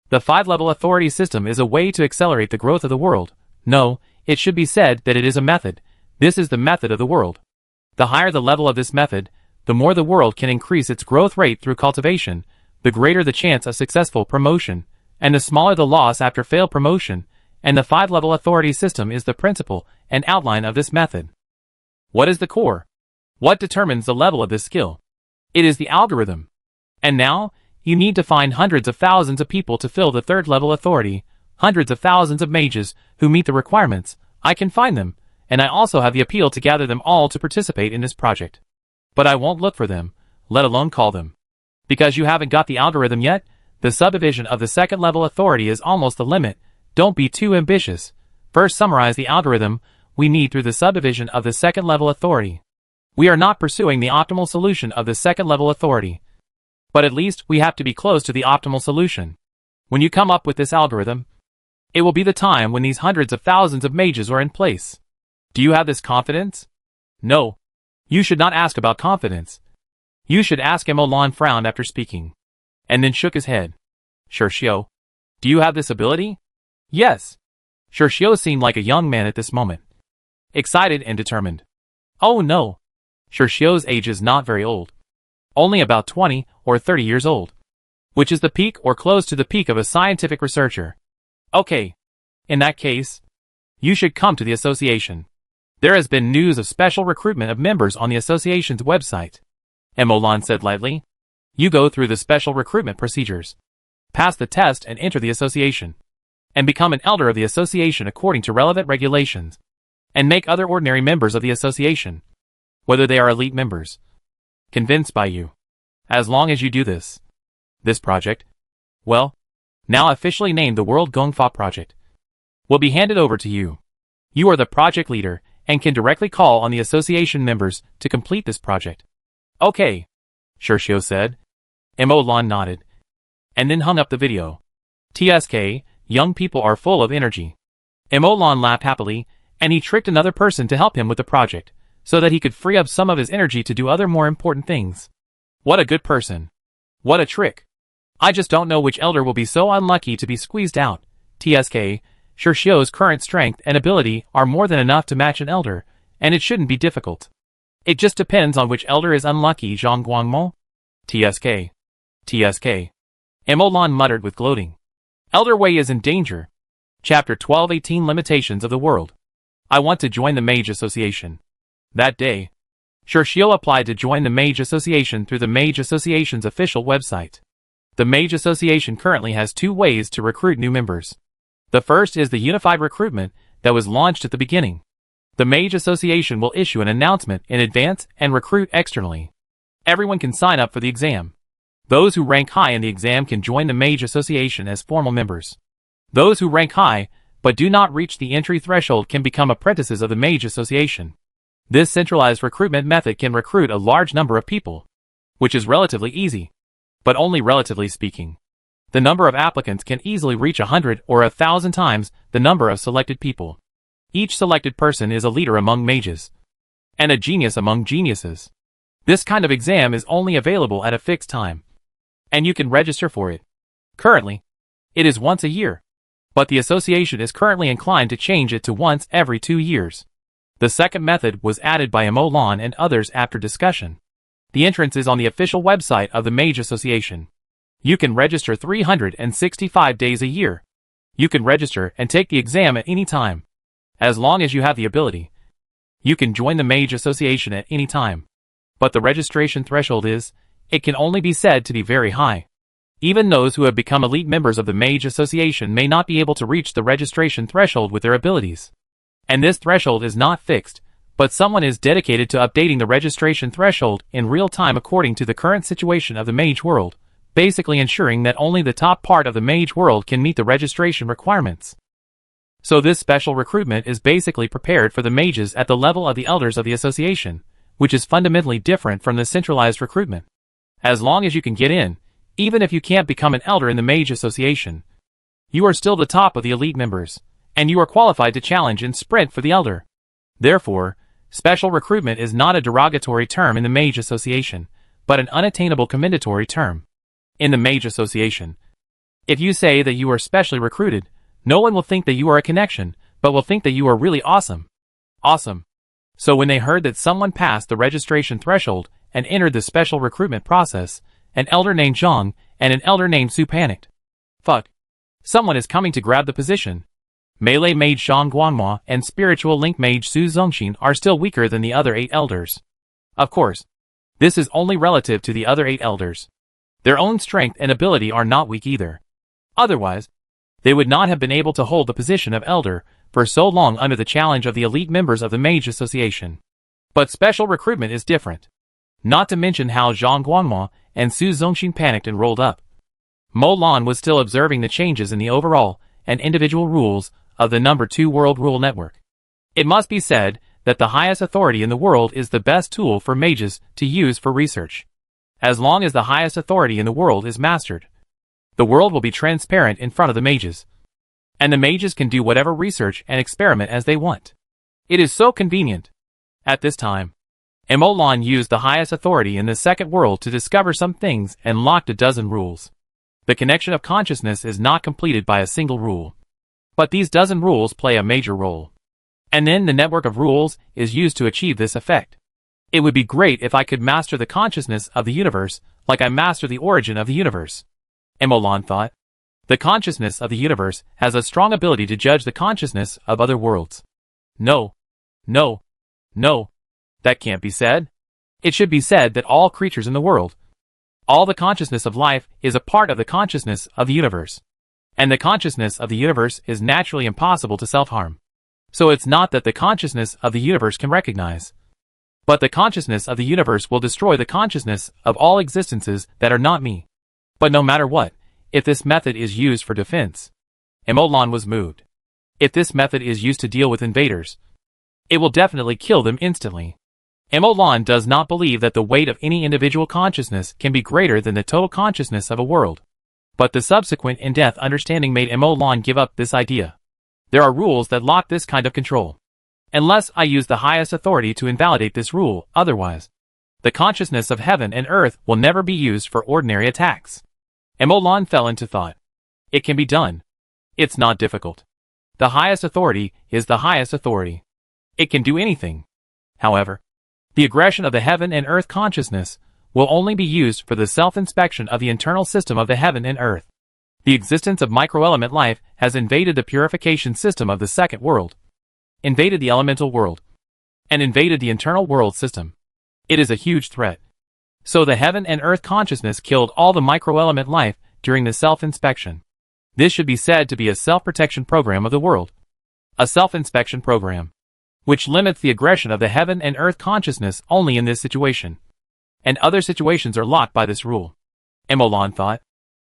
The five-level authority system is a way to accelerate the growth of the world. No, it should be said that it is a method. This is the method of the world. The higher the level of this method, the more the world can increase its growth rate through cultivation, the greater the chance of successful promotion, and the smaller the loss after failed promotion, and the five-level authority system is the principle and outline of this method. What is the core? What determines the level of this skill? It is the algorithm. And now, you need to find hundreds of thousands of people to fill the third-level authority, hundreds of thousands of mages who meet the requirements. I can find them, and I also have the appeal to gather them all to participate in this project. But I won't look for them, let alone call them. Because you haven't got the algorithm yet, the subdivision of the second-level authority is almost the limit. Don't be too ambitious. First summarize the algorithm we need through the subdivision of the second-level authority. We are not pursuing the optimal solution of the second-level authority. But at least we have to be close to the optimal solution. When you come up with this algorithm, it will be the time when these hundreds of thousands of mages are in place. Do you have this confidence? No. You should not ask about confidence. You should ask. Emolan frowned after speaking, and then shook his head. Cherchio, do you have this ability? Yes. Cherchio seemed like a young man at this moment, excited and determined. Oh no. Cherchio's age is not very old. Only about 20 or 30 years old, which is the peak or close to the peak of a scientific researcher. Okay. In that case, you should come to the association. There has been news of special recruitment of members on the association's website. Emolan said lightly. You go through the special recruitment procedures, pass the test and enter the association. and become an elder of the association according to relevant regulations, and make other ordinary members of the association, whether they are elite members, convinced by you. As long as you do this project, well, now officially named the World Gongfa Project, will be handed over to you. You are the project leader and can directly call on the association members to complete this project. Okay, Shirshio said. Mo-lan nodded, and then hung up the video. TSK, young people are full of energy. Mo-lan laughed happily, and he tricked another person to help him with the project, so that he could free up some of his energy to do other more important things. What a good person. What a trick. I just don't know which elder will be so unlucky to be squeezed out. TSK, Shirshio's current strength and ability are more than enough to match an elder, and it shouldn't be difficult. It just depends on which elder is unlucky. Zhang Guangmo? TSK. Mo-lan muttered with gloating. Elder Wei is in danger. Chapter 1218 Limitations of the World. I want to join the Mage Association. That day, Shirshio applied to join the Mage Association through the Mage Association's official website. The Mage Association currently has 2 ways to recruit new members. The first is the unified recruitment that was launched at the beginning. The Mage Association will issue an announcement in advance and recruit externally. Everyone can sign up for the exam. Those who rank high in the exam can join the Mage Association as formal members. Those who rank high but do not reach the entry threshold can become apprentices of the Mage Association. This centralized recruitment method can recruit a large number of people, which is relatively easy, but only relatively speaking. The number of applicants can easily reach 100 or 1,000 times the number of selected people. Each selected person is a leader among mages, and a genius among geniuses. This kind of exam is only available at a fixed time, and you can register for it. Currently, it is once a year, but the association is currently inclined to change it to once every 2 years. The second method was added by Mo-lan and others after discussion. The entrance is on the official website of the Mage Association. You can register 365 days a year. You can register and take the exam at any time. As long as you have the ability, you can join the Mage Association at any time. But the registration threshold it can only be said to be very high. Even those who have become elite members of the Mage Association may not be able to reach the registration threshold with their abilities. And this threshold is not fixed, but someone is dedicated to updating the registration threshold in real time according to the current situation of the mage world, basically ensuring that only the top part of the mage world can meet the registration requirements. So this special recruitment is basically prepared for the mages at the level of the elders of the association, which is fundamentally different from the centralized recruitment. As long as you can get in, even if you can't become an elder in the Mage Association, you are still the top of the elite members, and you are qualified to challenge and sprint for the elder. Therefore, special recruitment is not a derogatory term in the Mage Association, but an unattainable commendatory term. In the Mage Association, if you say that you are specially recruited, no one will think that you are a connection, but will think that you are really awesome. Awesome. So when they heard that someone passed the registration threshold and entered the special recruitment process, an elder named Zhang and an elder named Su panicked. Fuck. Someone is coming to grab the position. Melee Mage Zhang Guanhua and Spiritual Link Mage Su Zongxin are still weaker than the other 8 elders. Of course, this is only relative to the other 8 elders. Their own strength and ability are not weak either. Otherwise, they would not have been able to hold the position of elder for so long under the challenge of the elite members of the Mage Association. But special recruitment is different. Not to mention how Zhang Guanhua and Su Zongxin panicked and rolled up. Mo-lan was still observing the changes in the overall and individual rules of the number 2 world rule network. It must be said that the highest authority in the world is the best tool for mages to use for research. As long as the highest authority in the world is mastered, the world will be transparent in front of the mages, and the mages can do whatever research and experiment as they want. It is so convenient. At this time, Mo-lan used the highest authority in the second world to discover some things and locked a dozen rules. The connection of consciousness is not completed by a single rule, but these dozen rules play a major role. And then the network of rules is used to achieve this effect. It would be great if I could master the consciousness of the universe like I master the origin of the universe. Mo-lan thought. The consciousness of the universe has a strong ability to judge the consciousness of other worlds. No. That can't be said. It should be said that all creatures in the world, all the consciousness of life is a part of the consciousness of the universe. And the consciousness of the universe is naturally impossible to self-harm. So it's not that the consciousness of the universe can recognize, but the consciousness of the universe will destroy the consciousness of all existences that are not me. But no matter what, if this method is used for defense, Emolan was moved. If this method is used to deal with invaders, it will definitely kill them instantly. Emolan does not believe that the weight of any individual consciousness can be greater than the total consciousness of a world. But the subsequent in-depth understanding made Emolan give up this idea. There are rules that lock this kind of control. Unless I use the highest authority to invalidate this rule, otherwise, the consciousness of heaven and earth will never be used for ordinary attacks. Emolan fell into thought. It can be done. It's not difficult. The highest authority is the highest authority. It can do anything. However, the aggression of the heaven and earth consciousness will only be used for the self-inspection of the internal system of the heaven and earth. The existence of microelement life has invaded the purification system of the second world, invaded the elemental world, and invaded the internal world system. It is a huge threat. So the heaven and earth consciousness killed all the microelement life during the self-inspection. This should be said to be a self-protection program of the world. A self-inspection program, which limits the aggression of the heaven and earth consciousness only in this situation. And other situations are locked by this rule. Emolan thought.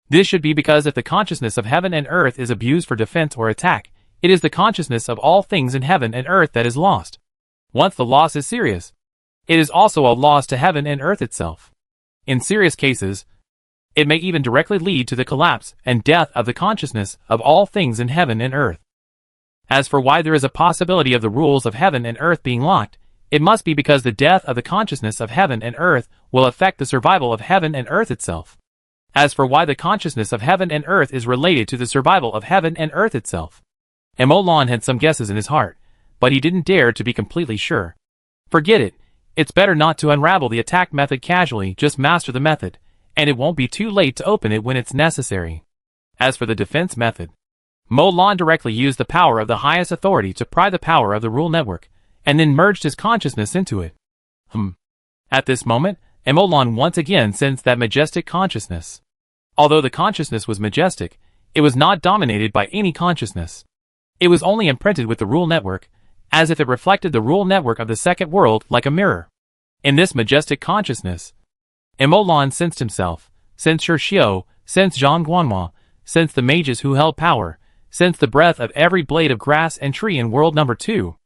This should be because if the consciousness of heaven and earth is abused for defense or attack, it is the consciousness of all things in heaven and earth that is lost. Once the loss is serious, it is also a loss to heaven and earth itself. In serious cases, it may even directly lead to the collapse and death of the consciousness of all things in heaven and earth. As for why there is a possibility of the rules of heaven and earth being locked, it must be because the death of the consciousness of heaven and earth will affect the survival of heaven and earth itself. As for why the consciousness of heaven and earth is related to the survival of heaven and earth itself, Emolan had some guesses in his heart, but he didn't dare to be completely sure. Forget it. It's better not to unravel the attack method casually, just master the method, and it won't be too late to open it when it's necessary. As for the defense method, Emolan directly used the power of the highest authority to pry the power of the rule network, and then merged his consciousness into it. At this moment, Emolan once again sensed that majestic consciousness. Although the consciousness was majestic, it was not dominated by any consciousness. It was only imprinted with the rule network, as if it reflected the rule network of the second world like a mirror. In this majestic consciousness, Emolan sensed himself, sensed Shirshio, sensed Zhang Guanhua, sensed the mages who held power, sensed the breath of every blade of grass and tree in world number 2.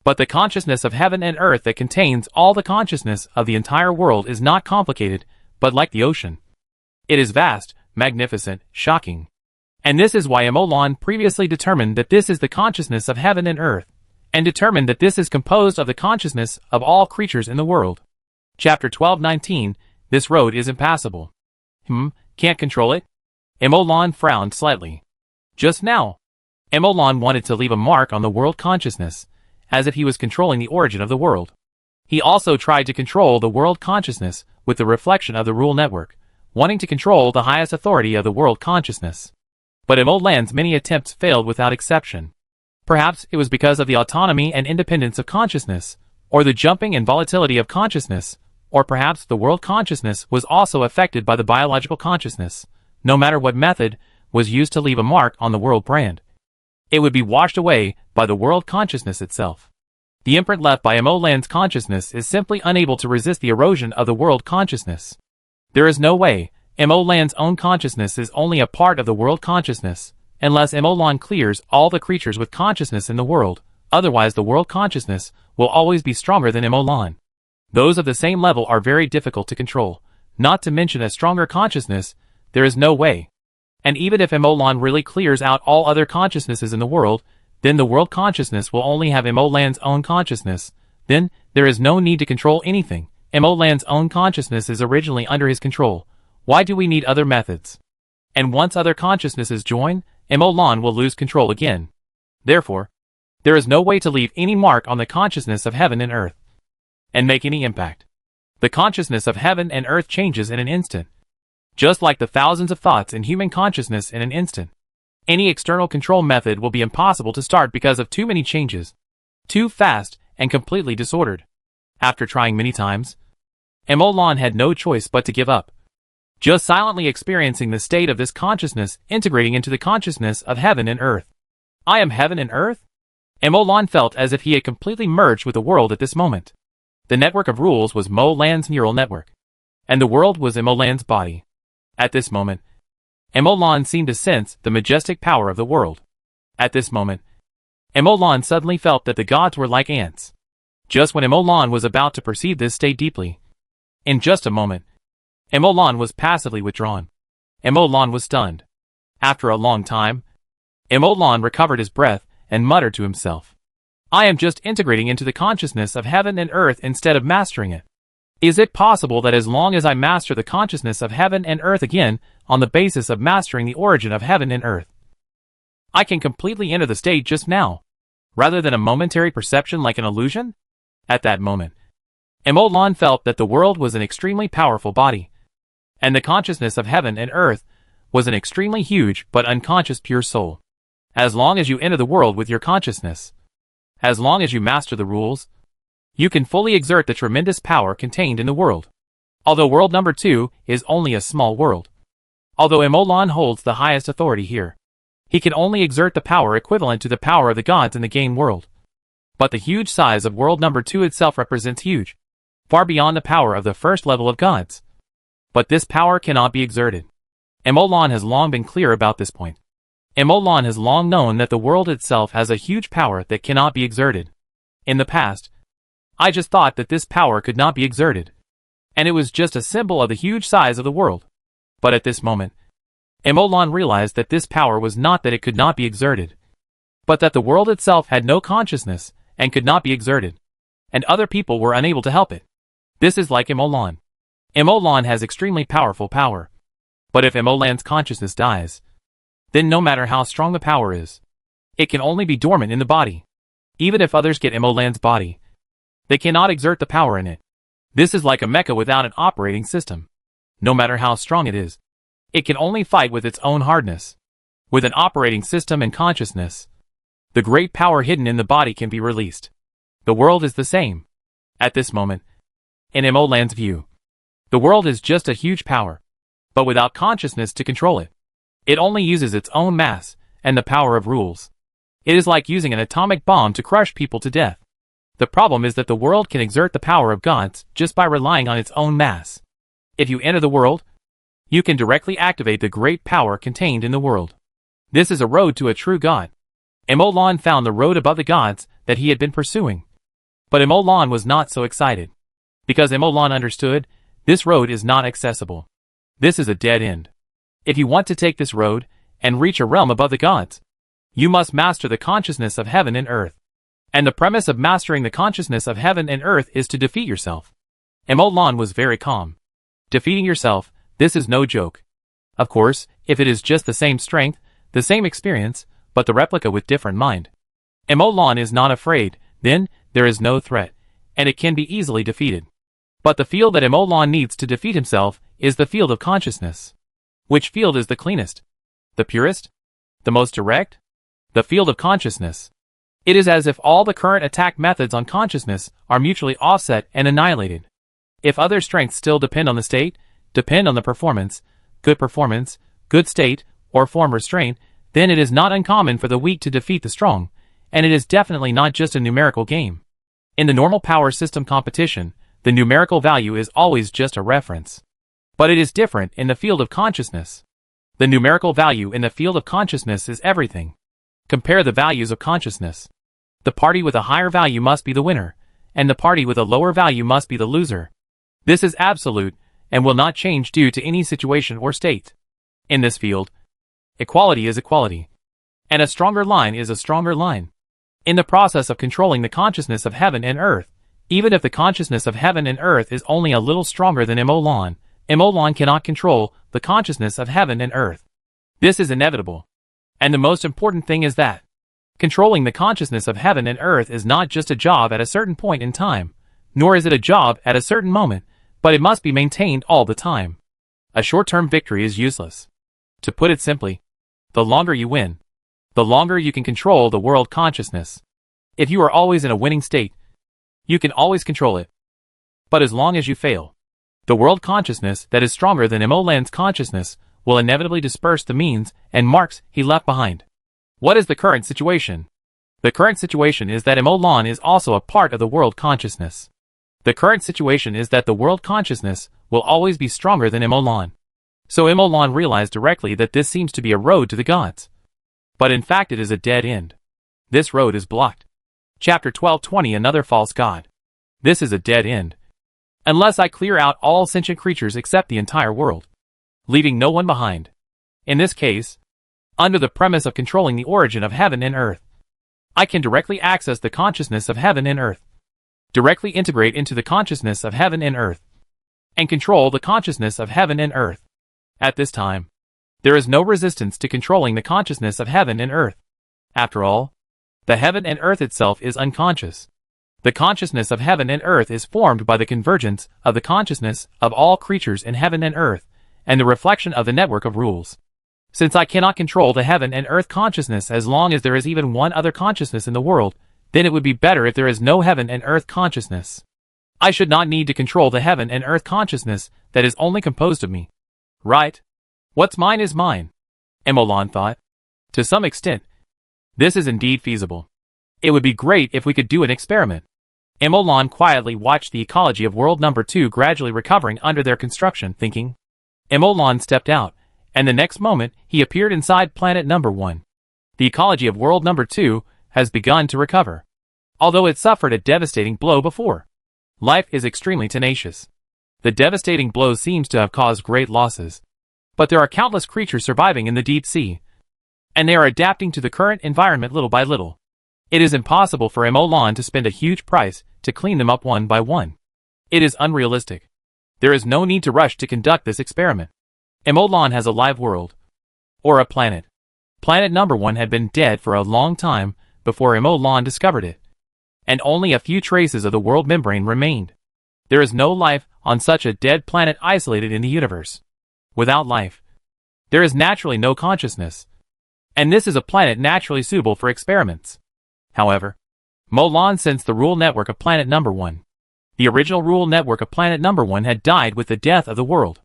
But the consciousness of heaven and earth that contains all the consciousness of the entire world is not complicated, but like the ocean. It is vast, magnificent, shocking. And this is why Emolan previously determined that this is the consciousness of heaven and earth, and determined that this is composed of the consciousness of all creatures in the world. Chapter 12:19, This road is impassable. Can't control it? Emolan frowned slightly. Just now, Emolan wanted to leave a mark on the world consciousness, as if he was controlling the origin of the world. He also tried to control the world consciousness with the reflection of the rule network, wanting to control the highest authority of the world consciousness. But Emolan's many attempts failed without exception. Perhaps it was because of the autonomy and independence of consciousness, or the jumping and volatility of consciousness, or perhaps the world consciousness was also affected by the biological consciousness. No matter what method was used to leave a mark on the world brand, it would be washed away by the world consciousness itself. The imprint left by Emolan's consciousness is simply unable to resist the erosion of the world consciousness. There is no way. Emolan's own consciousness is only a part of the world consciousness, unless Emolan clears all the creatures with consciousness in the world, otherwise the world consciousness will always be stronger than Emolan. Those of the same level are very difficult to control, not to mention a stronger consciousness. There is no way. And even if Emolan really clears out all other consciousnesses in the world, then the world consciousness will only have Emolan's own consciousness. Then, there is no need to control anything. Emolan's own consciousness is originally under his control. Why do we need other methods? And once other consciousnesses join, Emolan will lose control again. Therefore, there is no way to leave any mark on the consciousness of heaven and earth, and make any impact. The consciousness of heaven and earth changes in an instant, just like the thousands of thoughts in human consciousness in an instant. Any external control method will be impossible to start because of too many changes, too fast and completely disordered. After trying many times, Emolan had no choice but to give up. just silently experiencing the state of this consciousness integrating into the consciousness of heaven and earth. I am heaven and earth? Mo-Lan felt as if he had completely merged with the world at this moment. The network of rules was Mo-Lan's neural network, and the world was Mo-Lan's body. At this moment, Mo-Lan seemed to sense the majestic power of the world. At this moment, Mo-Lan suddenly felt that the gods were like ants. Just when Mo-Lan was about to perceive this state deeply, in just a moment, Mo-Lan was passively withdrawn. Mo-Lan was stunned. After a long time, Mo-Lan recovered his breath and muttered to himself, I am just integrating into the consciousness of heaven and earth instead of mastering it. Is it possible that as long as I master the consciousness of heaven and earth again, on the basis of mastering the origin of heaven and earth, I can completely enter the state just now, rather than a momentary perception like an illusion? At that moment, Mo-Lan felt that the world was an extremely powerful body, and the consciousness of heaven and earth was an extremely huge but unconscious pure soul. As long as you enter the world with your consciousness, as long as you master the rules, you can fully exert the tremendous power contained in the world. Although world number 2 is only a small world. Although Mo-Lan holds the highest authority here, he can only exert the power equivalent to the power of the gods in the game world. But the huge size of world number 2 itself represents huge, far beyond the power of the first level of gods. But this power cannot be exerted. Mo-Lan has long been clear about this point. Mo-Lan has long known that the world itself has a huge power that cannot be exerted. In the past, I just thought that this power could not be exerted, and it was just a symbol of the huge size of the world. But at this moment, Mo-Lan realized that this power was not that it could not be exerted, but that the world itself had no consciousness and could not be exerted, and other people were unable to help it. This is like Mo-Lan. Mo-Lan has extremely powerful power, but if Mo-Lan's consciousness dies, then no matter how strong the power is, it can only be dormant in the body. Even if others get Mo-Lan's body, they cannot exert the power in it. This is like a mecha without an operating system. No matter how strong it is, it can only fight with its own hardness. With an operating system and consciousness, the great power hidden in the body can be released. The world is the same. At this moment, in Mo-Lan's view, the world is just a huge power, but without consciousness to control it. It only uses its own mass and the power of rules. It is like using an atomic bomb to crush people to death. The problem is that the world can exert the power of gods just by relying on its own mass. If you enter the world, you can directly activate the great power contained in the world. This is a road to a true god. Mo-Lan found the road above the gods that he had been pursuing. But Mo-Lan was not so excited, because Mo-Lan understood this road is not accessible. This is a dead end. If you want to take this road and reach a realm above the gods, you must master the consciousness of heaven and earth. And the premise of mastering the consciousness of heaven and earth is to defeat yourself. Mo-Lan was very calm. Defeating yourself, this is no joke. Of course, if it is just the same strength, the same experience, but the replica with different mind. Mo-Lan is not afraid, then there is no threat, and it can be easily defeated. But the field that Mo-Lan needs to defeat himself is the field of consciousness. Which field is the cleanest? The purest? The most direct? The field of consciousness. It is as if all the current attack methods on consciousness are mutually offset and annihilated. If other strengths still depend on the state, depend on the performance, good state, or form restraint, then it is not uncommon for the weak to defeat the strong, and it is definitely not just a numerical game. In the normal power system competition, the numerical value is always just a reference. But it is different in the field of consciousness. The numerical value in the field of consciousness is everything. Compare the values of consciousness. The party with a higher value must be the winner, and the party with a lower value must be the loser. This is absolute, and will not change due to any situation or state. In this field, equality is equality, and a stronger line is a stronger line. In the process of controlling the consciousness of heaven and earth, even if the consciousness of heaven and earth is only a little stronger than Mo-Lan, Mo-Lan cannot control the consciousness of heaven and earth. This is inevitable. And the most important thing is that controlling the consciousness of heaven and earth is not just a job at a certain point in time, nor is it a job at a certain moment, but it must be maintained all the time. A short-term victory is useless. To put it simply, the longer you win, the longer you can control the world consciousness. If you are always in a winning state, you can always control it. But as long as you fail, The world consciousness that is stronger than Emolan's consciousness will inevitably disperse the means and marks he left behind. What is the current situation? The current situation is that Emolan is also a part of the world consciousness. The current situation is that the world consciousness will always be stronger than Emolan. So Emolan realized directly that this seems to be a road to the gods. But in fact it is a dead end. This road is blocked. Chapter 12:20 Another false god. This is a dead end. Unless I clear out all sentient creatures except the entire world, leaving no one behind. In this case, under the premise of controlling the origin of heaven and earth, I can directly access the consciousness of heaven and earth, directly integrate into the consciousness of heaven and earth, and control the consciousness of heaven and earth. At this time, there is no resistance to controlling the consciousness of heaven and earth. After all, the heaven and earth itself is unconscious. The consciousness of heaven and earth is formed by the convergence of the consciousness of all creatures in heaven and earth, and the reflection of the network of rules. Since I cannot control the heaven and earth consciousness as long as there is even one other consciousness in the world, then it would be better if there is no heaven and earth consciousness. I should not need to control the heaven and earth consciousness that is only composed of me. Right? What's mine is mine, Emolan thought. To some extent, this is indeed feasible. It would be great if we could do an experiment. Emolan quietly watched the ecology of world number 2 gradually recovering under their construction, thinking. Emolan stepped out, and the next moment he appeared inside planet number 1. The ecology of world number 2 has begun to recover. Although it suffered a devastating blow before. Life is extremely tenacious. The devastating blow seems to have caused great losses. But there are countless creatures surviving in the deep sea, and they are adapting to the current environment little by little. It is impossible for Emolan to spend a huge price to clean them up one by one. It is unrealistic. There is no need to rush to conduct this experiment. Emolan has a live world, or a planet. Planet number 1 had been dead for a long time before Emolan discovered it, and only a few traces of the world membrane remained. There is no life on such a dead planet isolated in the universe. Without life, there is naturally no consciousness, and this is a planet naturally suitable for experiments. However, Emolan sensed the rule network of planet number 1. The original rule network of planet number 1 had died with the death of the world,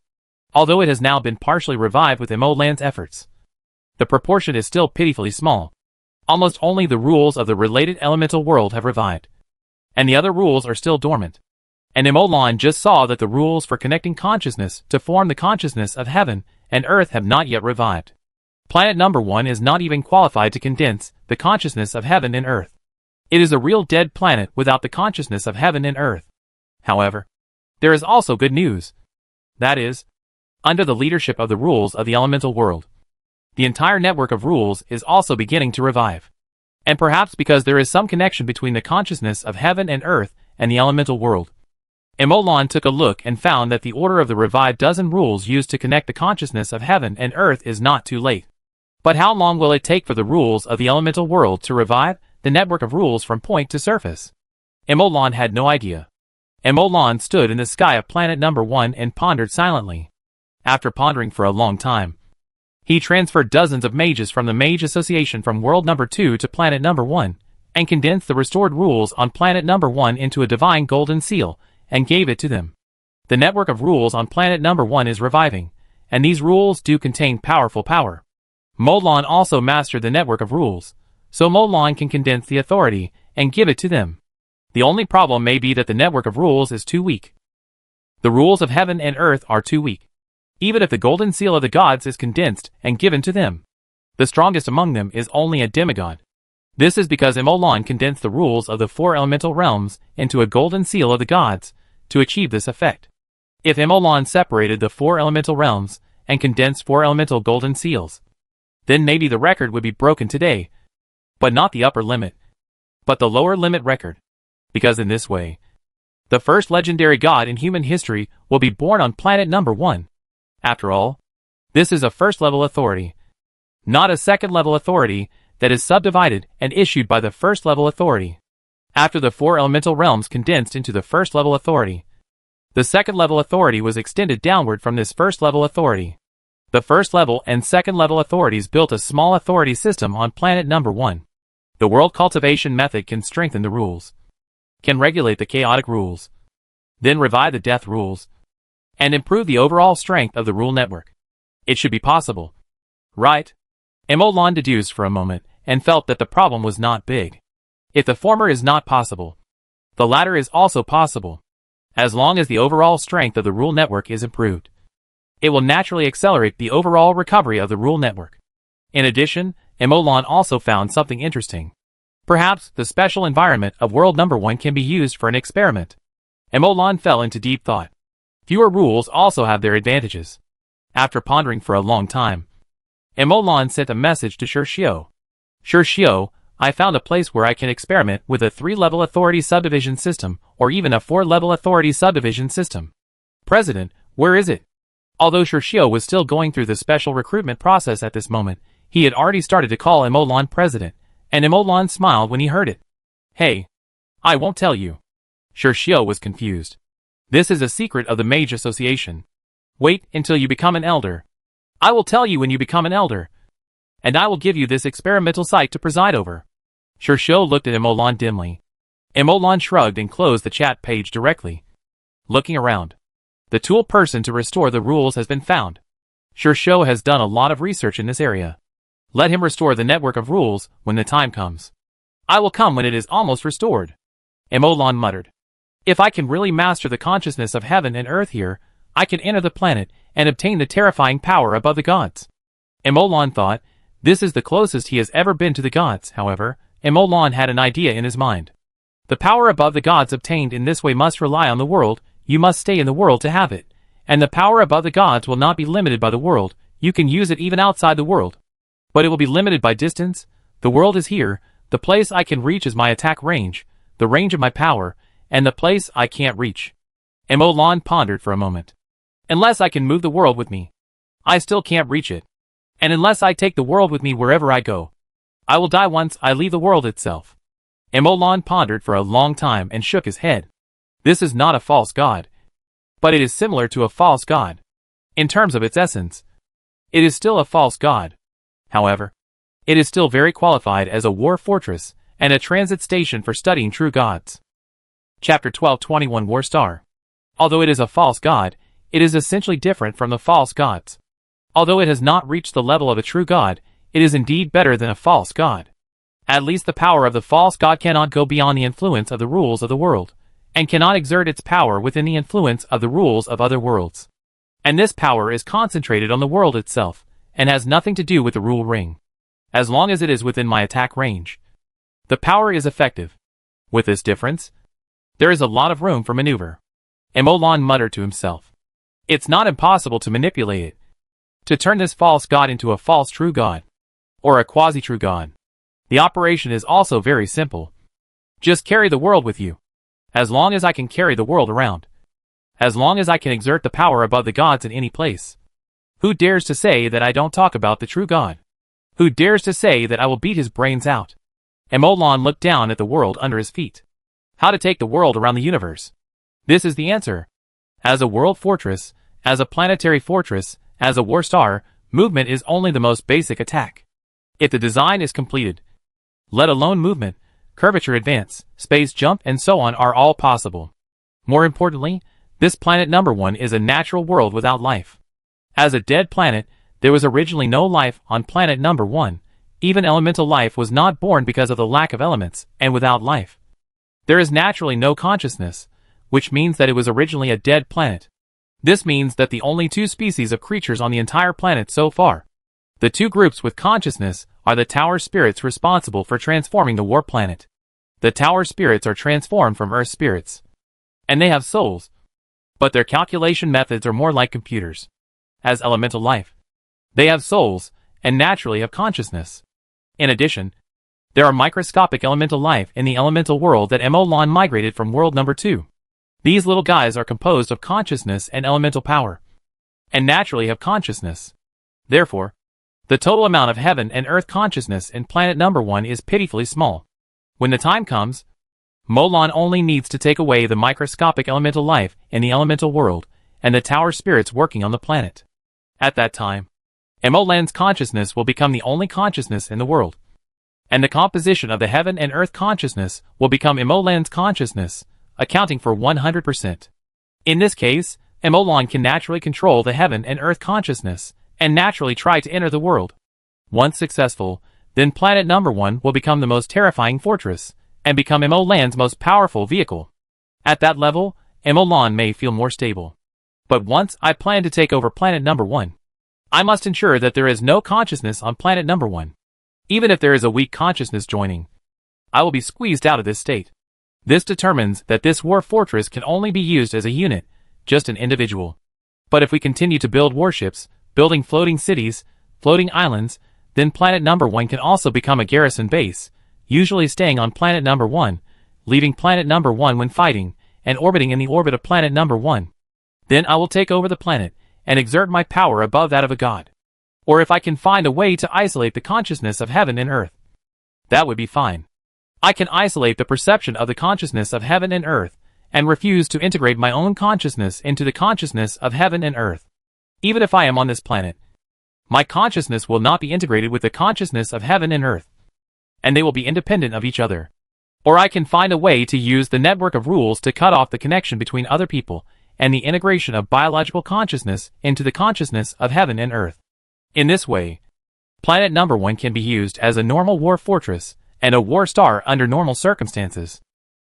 although it has now been partially revived with Emolan's efforts. The proportion is still pitifully small. Almost only the rules of the related elemental world have revived, and the other rules are still dormant. And Emolan just saw that the rules for connecting consciousness to form the consciousness of heaven and earth have not yet revived. Planet number 1 is not even qualified to condense the consciousness of heaven and earth. It is a real dead planet without the consciousness of heaven and earth. However, there is also good news. That is, under the leadership of the rules of the elemental world, the entire network of rules is also beginning to revive. And perhaps because there is some connection between the consciousness of heaven and earth and the elemental world. Emolan took a look and found that the order of the revived dozen rules used to connect the consciousness of heaven and earth is not too late. But how long will it take for the rules of the elemental world to revive the network of rules from point to surface? Emolan had no idea. Emolan stood in the sky of planet number 1 and pondered silently. After pondering for a long time, he transferred dozens of mages from the Mage Association from world number 2 to planet number 1, and condensed the restored rules on planet number 1 into a divine golden seal, and gave it to them. The network of rules on planet number 1 is reviving, and these rules do contain powerful power. Emolan also mastered the network of rules, so Emolan can condense the authority and give it to them. The only problem may be that the network of rules is too weak. The rules of heaven and earth are too weak. Even if the golden seal of the gods is condensed and given to them, the strongest among them is only a demigod. This is because Emolan condensed the rules of the 4 elemental realms into a golden seal of the gods to achieve this effect. If Emolan separated the 4 elemental realms and condensed 4 elemental golden seals, then maybe the record would be broken today, but not the upper limit, but the lower limit record, because in this way, the first legendary god in human history will be born on planet number 1. After all, this is a first-level authority, not a second-level authority that is subdivided and issued by the first-level authority. After the 4 elemental realms condensed into the first-level authority, the second-level authority was extended downward from this first-level authority. The first-level and second-level authorities built a small authority system on planet number 1. The world cultivation method can strengthen the rules, can regulate the chaotic rules, then revive the death rules, and improve the overall strength of the rule network. It should be possible. Right? Emolan deduced for a moment, and felt that the problem was not big. If the former is not possible, the latter is also possible. As long as the overall strength of the rule network is improved, it will naturally accelerate the overall recovery of the rule network. In addition, Emolan also found something interesting. Perhaps the special environment of world number 1 can be used for an experiment. Emolan fell into deep thought. Fewer rules also have their advantages. After pondering for a long time, Emolan sent a message to Shirshio. Shirshio, I found a place where I can experiment with a 3-level authority subdivision system, or even a 4-level authority subdivision system. President, where is it? Although Shirshio was still going through the special recruitment process at this moment, he had already started to call Emolan president, and Emolan smiled when he heard it. Hey, I won't tell you. Shirshio was confused. This is a secret of the Mage Association. Wait until you become an elder. I will tell you when you become an elder. And I will give you this experimental site to preside over. Shirshio looked at Emolan dimly. Emolan shrugged and closed the chat page directly. Looking around. The tool person to restore the rules has been found. Shirshio has done a lot of research in this area. Let him restore the network of rules when the time comes. I will come when it is almost restored. Emolan muttered. If I can really master the consciousness of heaven and earth here, I can enter the planet and obtain the terrifying power above the gods. Emolan thought, this is the closest he has ever been to the gods. However, Emolan had an idea in his mind. The power above the gods obtained in this way must rely on the world. You must stay in the world to have it. And the power above the gods will not be limited by the world. You can use it even outside the world. But it will be limited by distance. The world is here. The place I can reach is my attack range, the range of my power, and the place I can't reach. Emolan pondered for a moment. Unless I can move the world with me, I still can't reach it. And unless I take the world with me wherever I go, I will die once I leave the world itself. Emolan pondered for a long time and shook his head. This is not a false god, but it is similar to a false god. In terms of its essence, it is still a false god. However, it is still very qualified as a war fortress and a transit station for studying true gods. Chapter 1221 War Star. Although it is a false god, it is essentially different from the false gods. Although it has not reached the level of a true god, it is indeed better than a false god. At least the power of the false god cannot go beyond the influence of the rules of the world, and cannot exert its power within the influence of the rules of other worlds. And this power is concentrated on the world itself, and has nothing to do with the rule ring. As long as it is within my attack range, the power is effective. With this difference, there is a lot of room for maneuver. Emolan muttered to himself. It's not impossible to manipulate it, to turn this false god into a false true god, or a quasi-true god. The operation is also very simple. Just carry the world with you. As long as I can carry the world around. As long as I can exert the power above the gods in any place. Who dares to say that I don't talk about the true god? Who dares to say that I will beat his brains out? Emolan looked down at the world under his feet. How to take the world around the universe? This is the answer. As a world fortress, as a planetary fortress, as a war star, movement is only the most basic attack. If the design is completed, let alone movement, curvature advance, space jump and so on are all possible. More importantly, this planet number 1 is a natural world without life. As a dead planet, there was originally no life on planet number 1. Even elemental life was not born because of the lack of elements, and without life, there is naturally no consciousness, which means that it was originally a dead planet. This means that the only 2 species of creatures on the entire planet so far, the 2 groups with consciousness, are the tower spirits responsible for transforming the war planet. The tower spirits are transformed from earth spirits, and they have souls, but their calculation methods are more like computers. As elemental life, they have souls, and naturally have consciousness. In addition, there are microscopic elemental life in the elemental world that Emolan migrated from world number 2. These little guys are composed of consciousness and elemental power, and naturally have consciousness. Therefore, the total amount of heaven and earth consciousness in planet number 1 is pitifully small. When the time comes, Emolan only needs to take away the microscopic elemental life in the elemental world and the tower spirits working on the planet. At that time, Emolan's consciousness will become the only consciousness in the world, and the composition of the heaven and earth consciousness will become Emolan's consciousness, accounting for 100%. In this case, Emolan can naturally control the heaven and earth consciousness, and naturally try to enter the world. Once successful, then planet number 1 will become the most terrifying fortress, and become Emolan's most powerful vehicle. At that level, Emolan may feel more stable. But once I plan to take over planet number 1, I must ensure that there is no consciousness on planet number 1. Even if there is a weak consciousness joining, I will be squeezed out of this state. This determines that this war fortress can only be used as a unit, just an individual. But if we continue to build warships, building floating cities, floating islands, then planet number 1 can also become a garrison base, usually staying on planet number 1, leaving planet number 1 when fighting, and orbiting in the orbit of planet number 1. Then I will take over the planet, and exert my power above that of a god. Or if I can find a way to isolate the consciousness of heaven and earth, that would be fine. I can isolate the perception of the consciousness of heaven and earth, and refuse to integrate my own consciousness into the consciousness of heaven and earth. Even if I am on this planet, my consciousness will not be integrated with the consciousness of heaven and earth, and they will be independent of each other. Or I can find a way to use the network of rules to cut off the connection between other people, and the integration of biological consciousness into the consciousness of heaven and earth. In this way, planet number 1 can be used as a normal war fortress, and a war star under normal circumstances.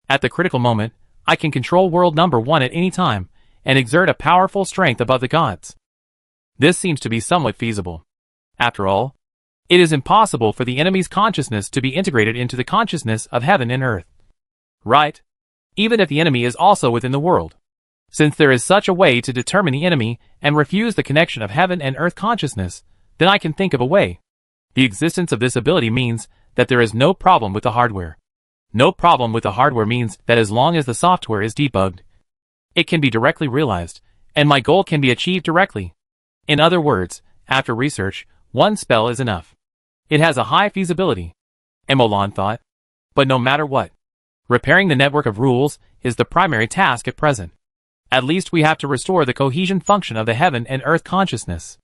At the critical moment, I can control world number 1 at any time, and exert a powerful strength above the gods. This seems to be somewhat feasible. After all, it is impossible for the enemy's consciousness to be integrated into the consciousness of heaven and earth. Right? Even if the enemy is also within the world. Since there is such a way to determine the enemy and refuse the connection of heaven and earth consciousness, then I can think of a way. The existence of this ability means that there is no problem with the hardware. No problem with the hardware means that as long as the software is debugged, it can be directly realized, and my goal can be achieved directly. In other words, after research, one spell is enough. It has a high feasibility, Emolan thought. But no matter what, repairing the network of rules is the primary task at present. At least we have to restore the cohesion function of the heaven and earth consciousness.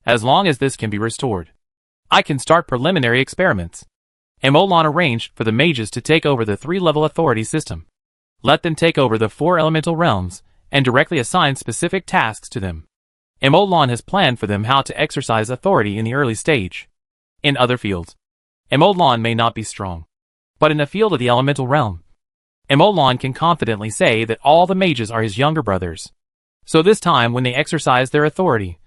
As long as this can be restored, I can start preliminary experiments. Emolan arranged for the mages to take over the 3-level authority system. Let them take over the 4 elemental realms, and directly assign specific tasks to them. Emolan has planned for them how to exercise authority in the early stage. In other fields, Emolan may not be strong. But in the field of the elemental realm, Emolan can confidently say that all the mages are his younger brothers. So this time when they exercised their authority,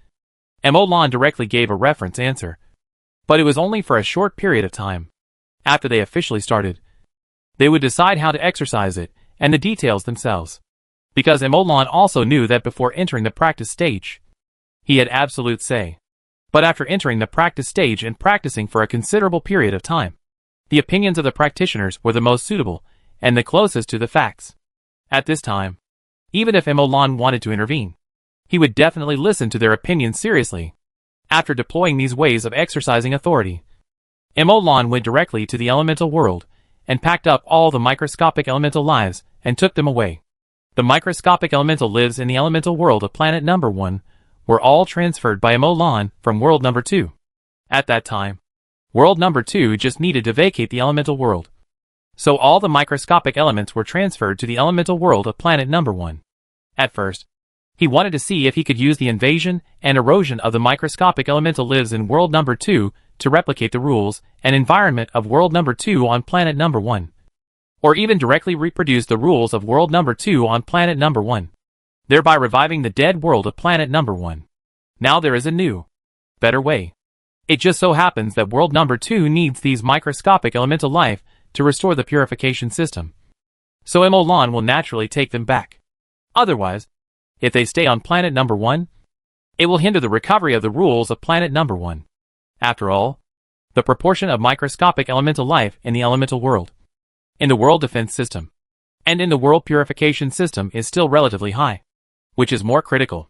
Emolan directly gave a reference answer. But it was only for a short period of time. After they officially started, they would decide how to exercise it, and the details themselves. Because Emolan also knew that before entering the practice stage, he had absolute say. But after entering the practice stage and practicing for a considerable period of time, the opinions of the practitioners were the most suitable, and the closest to the facts. At this time, even if Emolan wanted to intervene, he would definitely listen to their opinions seriously. After deploying these ways of exercising authority, Emolan went directly to the elemental world, and packed up all the microscopic elemental lives, and took them away. The microscopic elemental lives in the elemental world of planet number 1, were all transferred by Emolan from world number 2. At that time, world number 2 just needed to vacate the elemental world. So all the microscopic elements were transferred to the elemental world of planet number 1. At first, he wanted to see if he could use the invasion and erosion of the microscopic elemental lives in world number 2 to replicate the rules and environment of world number 2 on planet number 1. Or even directly reproduce the rules of world number 2 on planet number 1. Thereby reviving the dead world of planet number 1. Now there is a new, better way. It just so happens that world number 2 needs these microscopic elemental life to restore the purification system. So Emolan will naturally take them back. Otherwise, if they stay on planet number 1, it will hinder the recovery of the rules of planet number 1. After all, the proportion of microscopic elemental life in the elemental world, in the world defense system, and in the world purification system is still relatively high. Which is more critical?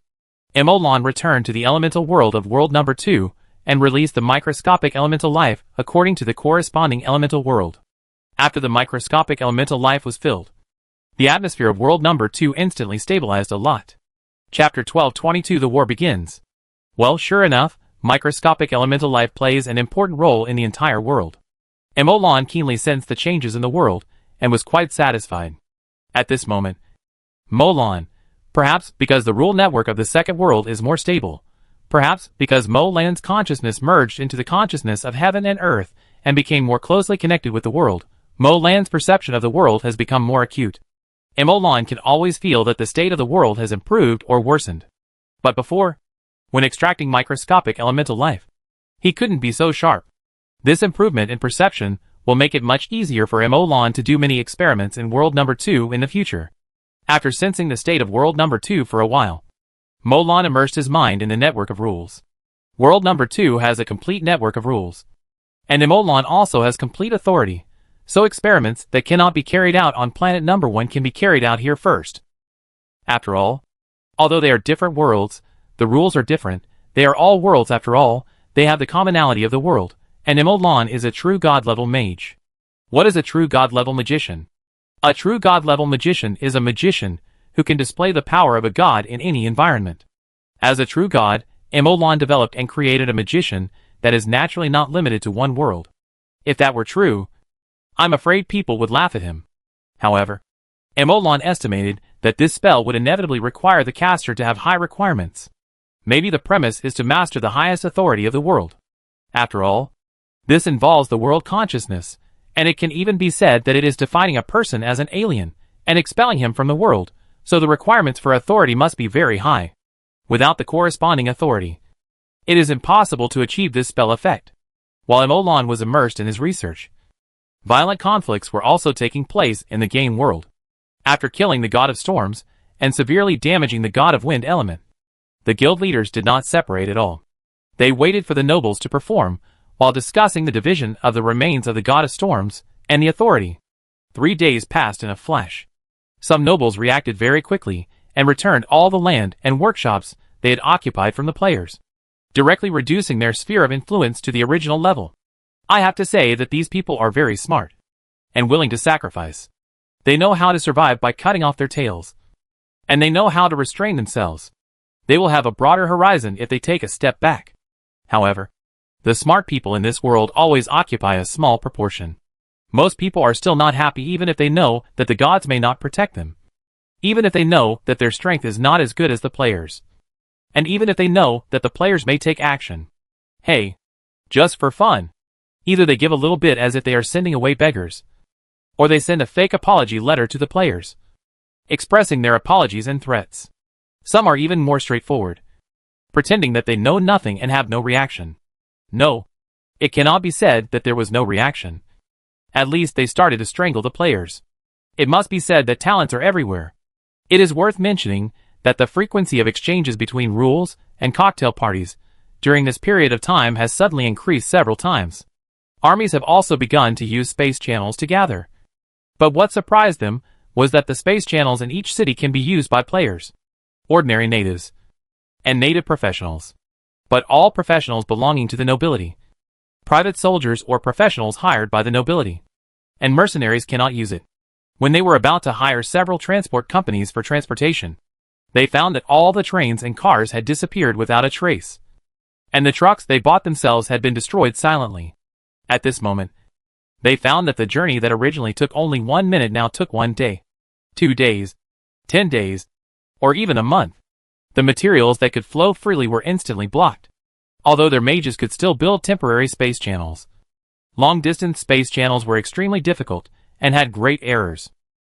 Emolan returned to the elemental world of world number 2 and released the microscopic elemental life according to the corresponding elemental world. After the microscopic elemental life was filled, the atmosphere of world number 2 instantly stabilized a lot. Chapter 12:22 The war begins. Well, sure enough, microscopic elemental life plays an important role in the entire world. Emolan keenly sensed the changes in the world and was quite satisfied. At this moment, Emolan, Perhaps because the rule network of the second world is more stable. Perhaps because Mo Lan's consciousness merged into the consciousness of heaven and earth and became more closely connected with the world. Mo Lan's perception of the world has become more acute. Mo Lan can always feel that the state of the world has improved or worsened. But before, when extracting microscopic elemental life, he couldn't be so sharp. This improvement in perception will make it much easier for Mo Lan to do many experiments in world number 2 in the future. After sensing the state of world number 2 for a while, Mo Lan immersed his mind in the network of rules. World number 2 has a complete network of rules. And Mo Lan also has complete authority, so experiments that cannot be carried out on planet number 1 can be carried out here first. After all, although they are different worlds, the rules are different, they are all worlds after all, they have the commonality of the world, and Mo Lan is a true god-level mage. What is a true god-level magician? A true god-level magician is a magician who can display the power of a god in any environment. As a true god, Mo Lan developed and created a magician that is naturally not limited to one world. If that were true, I'm afraid people would laugh at him. However, Mo Lan estimated that this spell would inevitably require the caster to have high requirements. Maybe the premise is to master the highest authority of the world. After all, this involves the world consciousness, and it can even be said that it is defining a person as an alien and expelling him from the world, so the requirements for authority must be very high. Without the corresponding authority, it is impossible to achieve this spell effect. While Mo Lan was immersed in his research, violent conflicts were also taking place in the game world. After killing the god of storms and severely damaging the god of wind element, the guild leaders did not separate at all. They waited for the nobles to perform while discussing the division of the remains of the god of storms and the authority. 3 days passed in a flash. Some nobles reacted very quickly and returned all the land and workshops they had occupied from the players, directly reducing their sphere of influence to the original level. I have to say that these people are very smart and willing to sacrifice. They know how to survive by cutting off their tails, and they know how to restrain themselves. They will have a broader horizon if they take a step back. However, the smart people in this world always occupy a small proportion. Most people are still not happy even if they know that the gods may not protect them. Even if they know that their strength is not as good as the players. And even if they know that the players may take action. Hey, just for fun. Either they give a little bit as if they are sending away beggars, or they send a fake apology letter to the players, expressing their apologies and threats. Some are even more straightforward, pretending that they know nothing and have no reaction. No, it cannot be said that there was no reaction. At least they started to strangle the players. It must be said that talents are everywhere. It is worth mentioning that the frequency of exchanges between rules and cocktail parties during this period of time has suddenly increased several times. Armies have also begun to use space channels to gather. But what surprised them was that the space channels in each city can be used by players, ordinary natives, and native professionals. But all professionals belonging to the nobility, private soldiers or professionals hired by the nobility, and mercenaries cannot use it. When they were about to hire several transport companies for transportation, they found that all the trains and cars had disappeared without a trace, and the trucks they bought themselves had been destroyed silently. At this moment, they found that the journey that originally took only 1 minute now took 1 day, 2 days, 10 days, or even a month. The materials that could flow freely were instantly blocked, although their mages could still build temporary space channels. Long-distance space channels were extremely difficult and had great errors.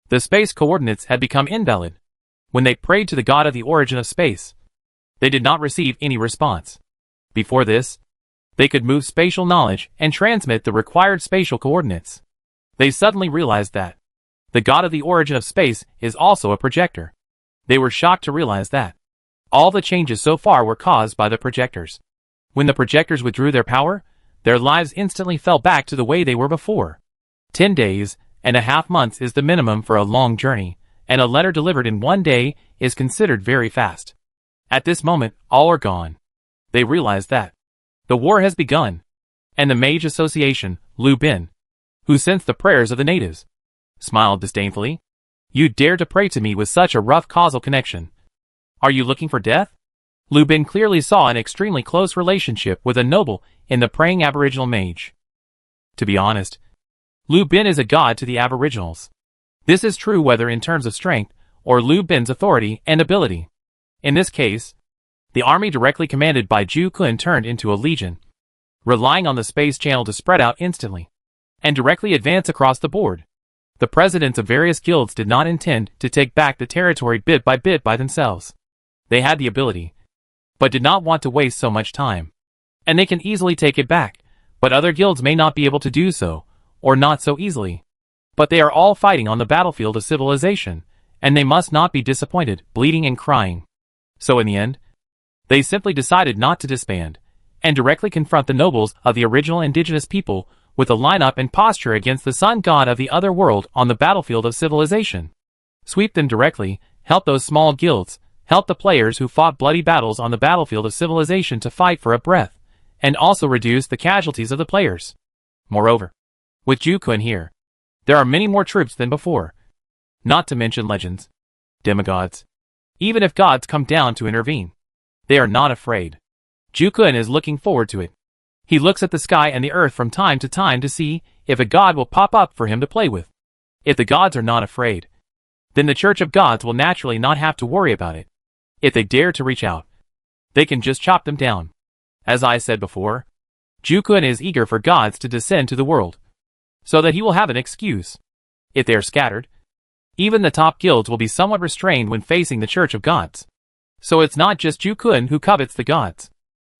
The space coordinates had become invalid. When they prayed to the god of the origin of space, they did not receive any response. Before this, they could move spatial knowledge and transmit the required spatial coordinates. They suddenly realized that the god of the origin of space is also a projector. They were shocked to realize that all the changes so far were caused by the projectors. When the projectors withdrew their power, their lives instantly fell back to the way they were before. 10 days and a half months is the minimum for a long journey, and a letter delivered in 1 day is considered very fast. At this moment, all are gone. They realize that the war has begun, and the Mage Association, Lu Bin, who sensed the prayers of the natives, smiled disdainfully. You dare to pray to me with such a rough causal connection. Are you looking for death? Lu Bin clearly saw an extremely close relationship with a noble in the praying aboriginal mage. To be honest, Lu Bin is a god to the aboriginals. This is true whether in terms of strength or Lu Bin's authority and ability. In this case, the army directly commanded by Zhu Kun turned into a legion, relying on the space channel to spread out instantly and directly advance across the board. The presidents of various guilds did not intend to take back the territory bit by themselves. They had the ability, but did not want to waste so much time. And they can easily take it back, but other guilds may not be able to do so, or not so easily. But they are all fighting on the battlefield of civilization, and they must not be disappointed, bleeding and crying. So in the end, they simply decided not to disband, and directly confront the nobles of the original indigenous people with a lineup and posture against the sun god of the other world on the battlefield of civilization. Sweep them directly, help those small guilds, help the players who fought bloody battles on the battlefield of civilization to fight for a breath, and also reduce the casualties of the players. Moreover, with Zhu Kun here, there are many more troops than before. Not to mention legends, demigods. Even if gods come down to intervene, they are not afraid. Zhu Kun is looking forward to it. He looks at the sky and the earth from time to time to see if a god will pop up for him to play with. If the gods are not afraid, then the Church of Gods will naturally not have to worry about it. If they dare to reach out, they can just chop them down. As I said before, Zhu Kun is eager for gods to descend to the world, so that he will have an excuse. If they are scattered, even the top guilds will be somewhat restrained when facing the Church of Gods. So it's not just Zhu Kun who covets the gods.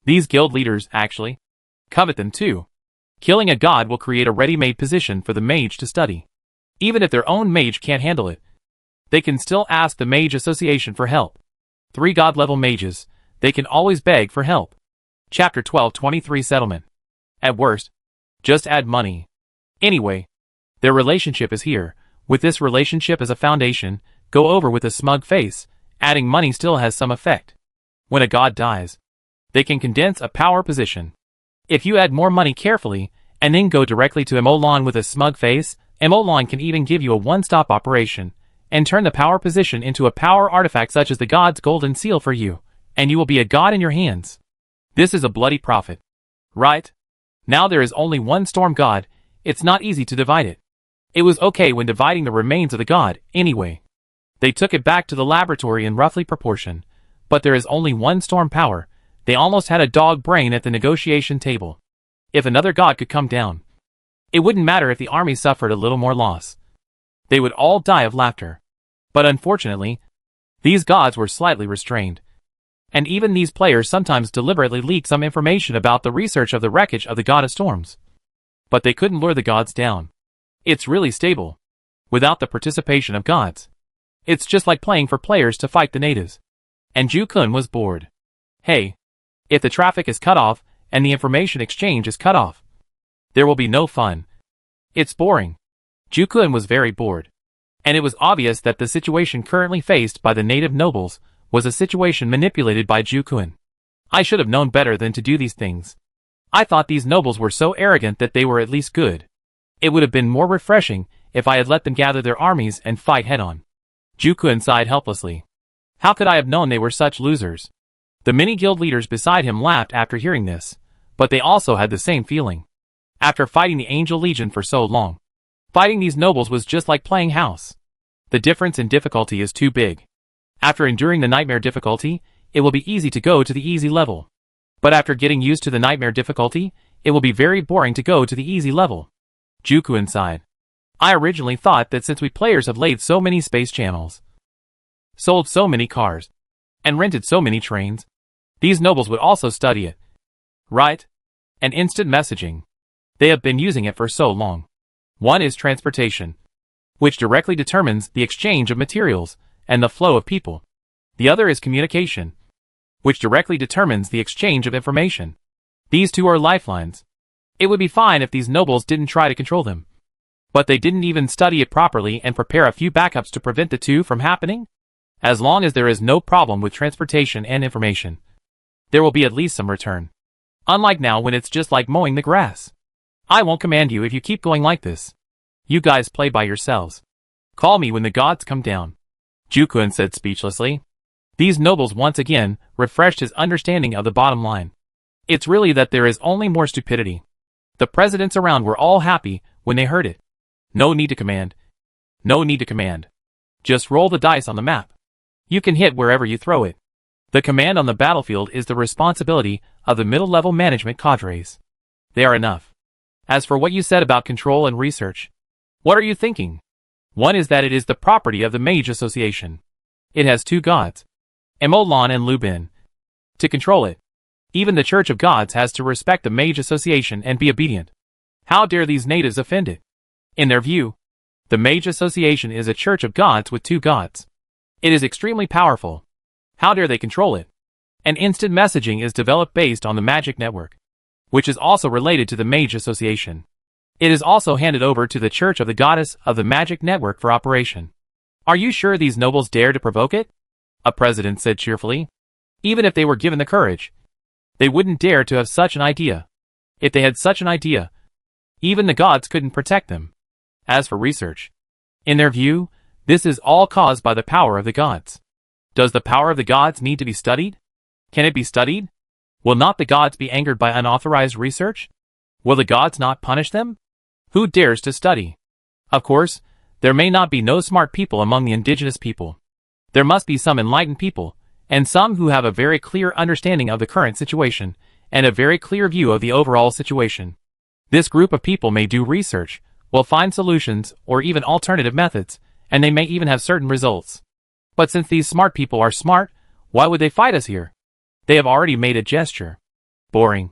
These guild leaders, actually, covet them too. Killing a god will create a ready-made position for the mage to study. Even if their own mage can't handle it, they can still ask the Mage Association for help. 3 god-level mages, they can always beg for help. Chapter 1223 Settlement. At worst, just add money. Anyway, their relationship is here. With this relationship as a foundation, go over with a smug face. Adding money still has some effect. When a god dies, they can condense a power position. If you add more money carefully, and then go directly to Emolan with a smug face, Emolan can even give you a one-stop operation, and turn the power position into a power artifact such as the god's golden seal for you, and you will be a god in your hands. This is a bloody profit. Right? Now there is only one storm god, it's not easy to divide it. It was okay when dividing the remains of the god, anyway. They took it back to the laboratory in roughly proportion, but there is only one storm power. They almost had a dog brain at the negotiation table. If another god could come down, it wouldn't matter if the army suffered a little more loss. They would all die of laughter. But unfortunately, these gods were slightly restrained. And even these players sometimes deliberately leak some information about the research of the wreckage of the God of Storms. But they couldn't lure the gods down. It's really stable, without the participation of gods. It's just like playing for players to fight the natives. And Zhu Kun was bored. Hey, if the traffic is cut off, and the information exchange is cut off, there will be no fun. It's boring. Zhu Kun was very bored. And it was obvious that the situation currently faced by the native nobles was a situation manipulated by Zhu Kun. I should have known better than to do these things. I thought these nobles were so arrogant that they were at least good. It would have been more refreshing if I had let them gather their armies and fight head-on. Zhu Kun sighed helplessly. How could I have known they were such losers? The many guild leaders beside him laughed after hearing this, but they also had the same feeling. After fighting the Angel Legion for so long, fighting these nobles was just like playing house. The difference in difficulty is too big. After enduring the nightmare difficulty, it will be easy to go to the easy level. But after getting used to the nightmare difficulty, it will be very boring to go to the easy level. Zhu Kun sighed. I originally thought that since we players have laid so many space channels, sold so many cars, and rented so many trains, these nobles would also study it. Right? And instant messaging. They have been using it for so long. One is transportation, which directly determines the exchange of materials and the flow of people. The other is communication, which directly determines the exchange of information. These two are lifelines. It would be fine if these nobles didn't try to control them. But they didn't even study it properly and prepare a few backups to prevent the two from happening? As long as there is no problem with transportation and information, there will be at least some return. Unlike now when it's just like mowing the grass. I won't command you if you keep going like this. You guys play by yourselves. Call me when the gods come down. Zhu Kun said speechlessly. These nobles once again refreshed his understanding of the bottom line. It's really that there is only more stupidity. The presidents around were all happy when they heard it. No need to command. No need to command. Just roll the dice on the map. You can hit wherever you throw it. The command on the battlefield is the responsibility of the middle-level management cadres. They are enough. As for what you said about control and research, what are you thinking? One is that it is the property of the Mage Association. It has two gods, Emolan and Lubin. To control it, even the Church of Gods has to respect the Mage Association and be obedient. How dare these natives offend it? In their view, the Mage Association is a Church of Gods with two gods. It is extremely powerful. How dare they control it? And instant messaging is developed based on the magic network, which is also related to the Mage Association. It is also handed over to the Church of the Goddess of the Magic Network for operation. Are you sure these nobles dare to provoke it? A president said cheerfully. Even if they were given the courage, they wouldn't dare to have such an idea. If they had such an idea, even the gods couldn't protect them. As for research, in their view, this is all caused by the power of the gods. Does the power of the gods need to be studied? Can it be studied? Will not the gods be angered by unauthorized research? Will the gods not punish them? Who dares to study? Of course, there may not be no smart people among the indigenous people. There must be some enlightened people, and some who have a very clear understanding of the current situation, and a very clear view of the overall situation. This group of people may do research, will find solutions, or even alternative methods, and they may even have certain results. But since these smart people are smart, why would they fight us here? They have already made a gesture. Boring.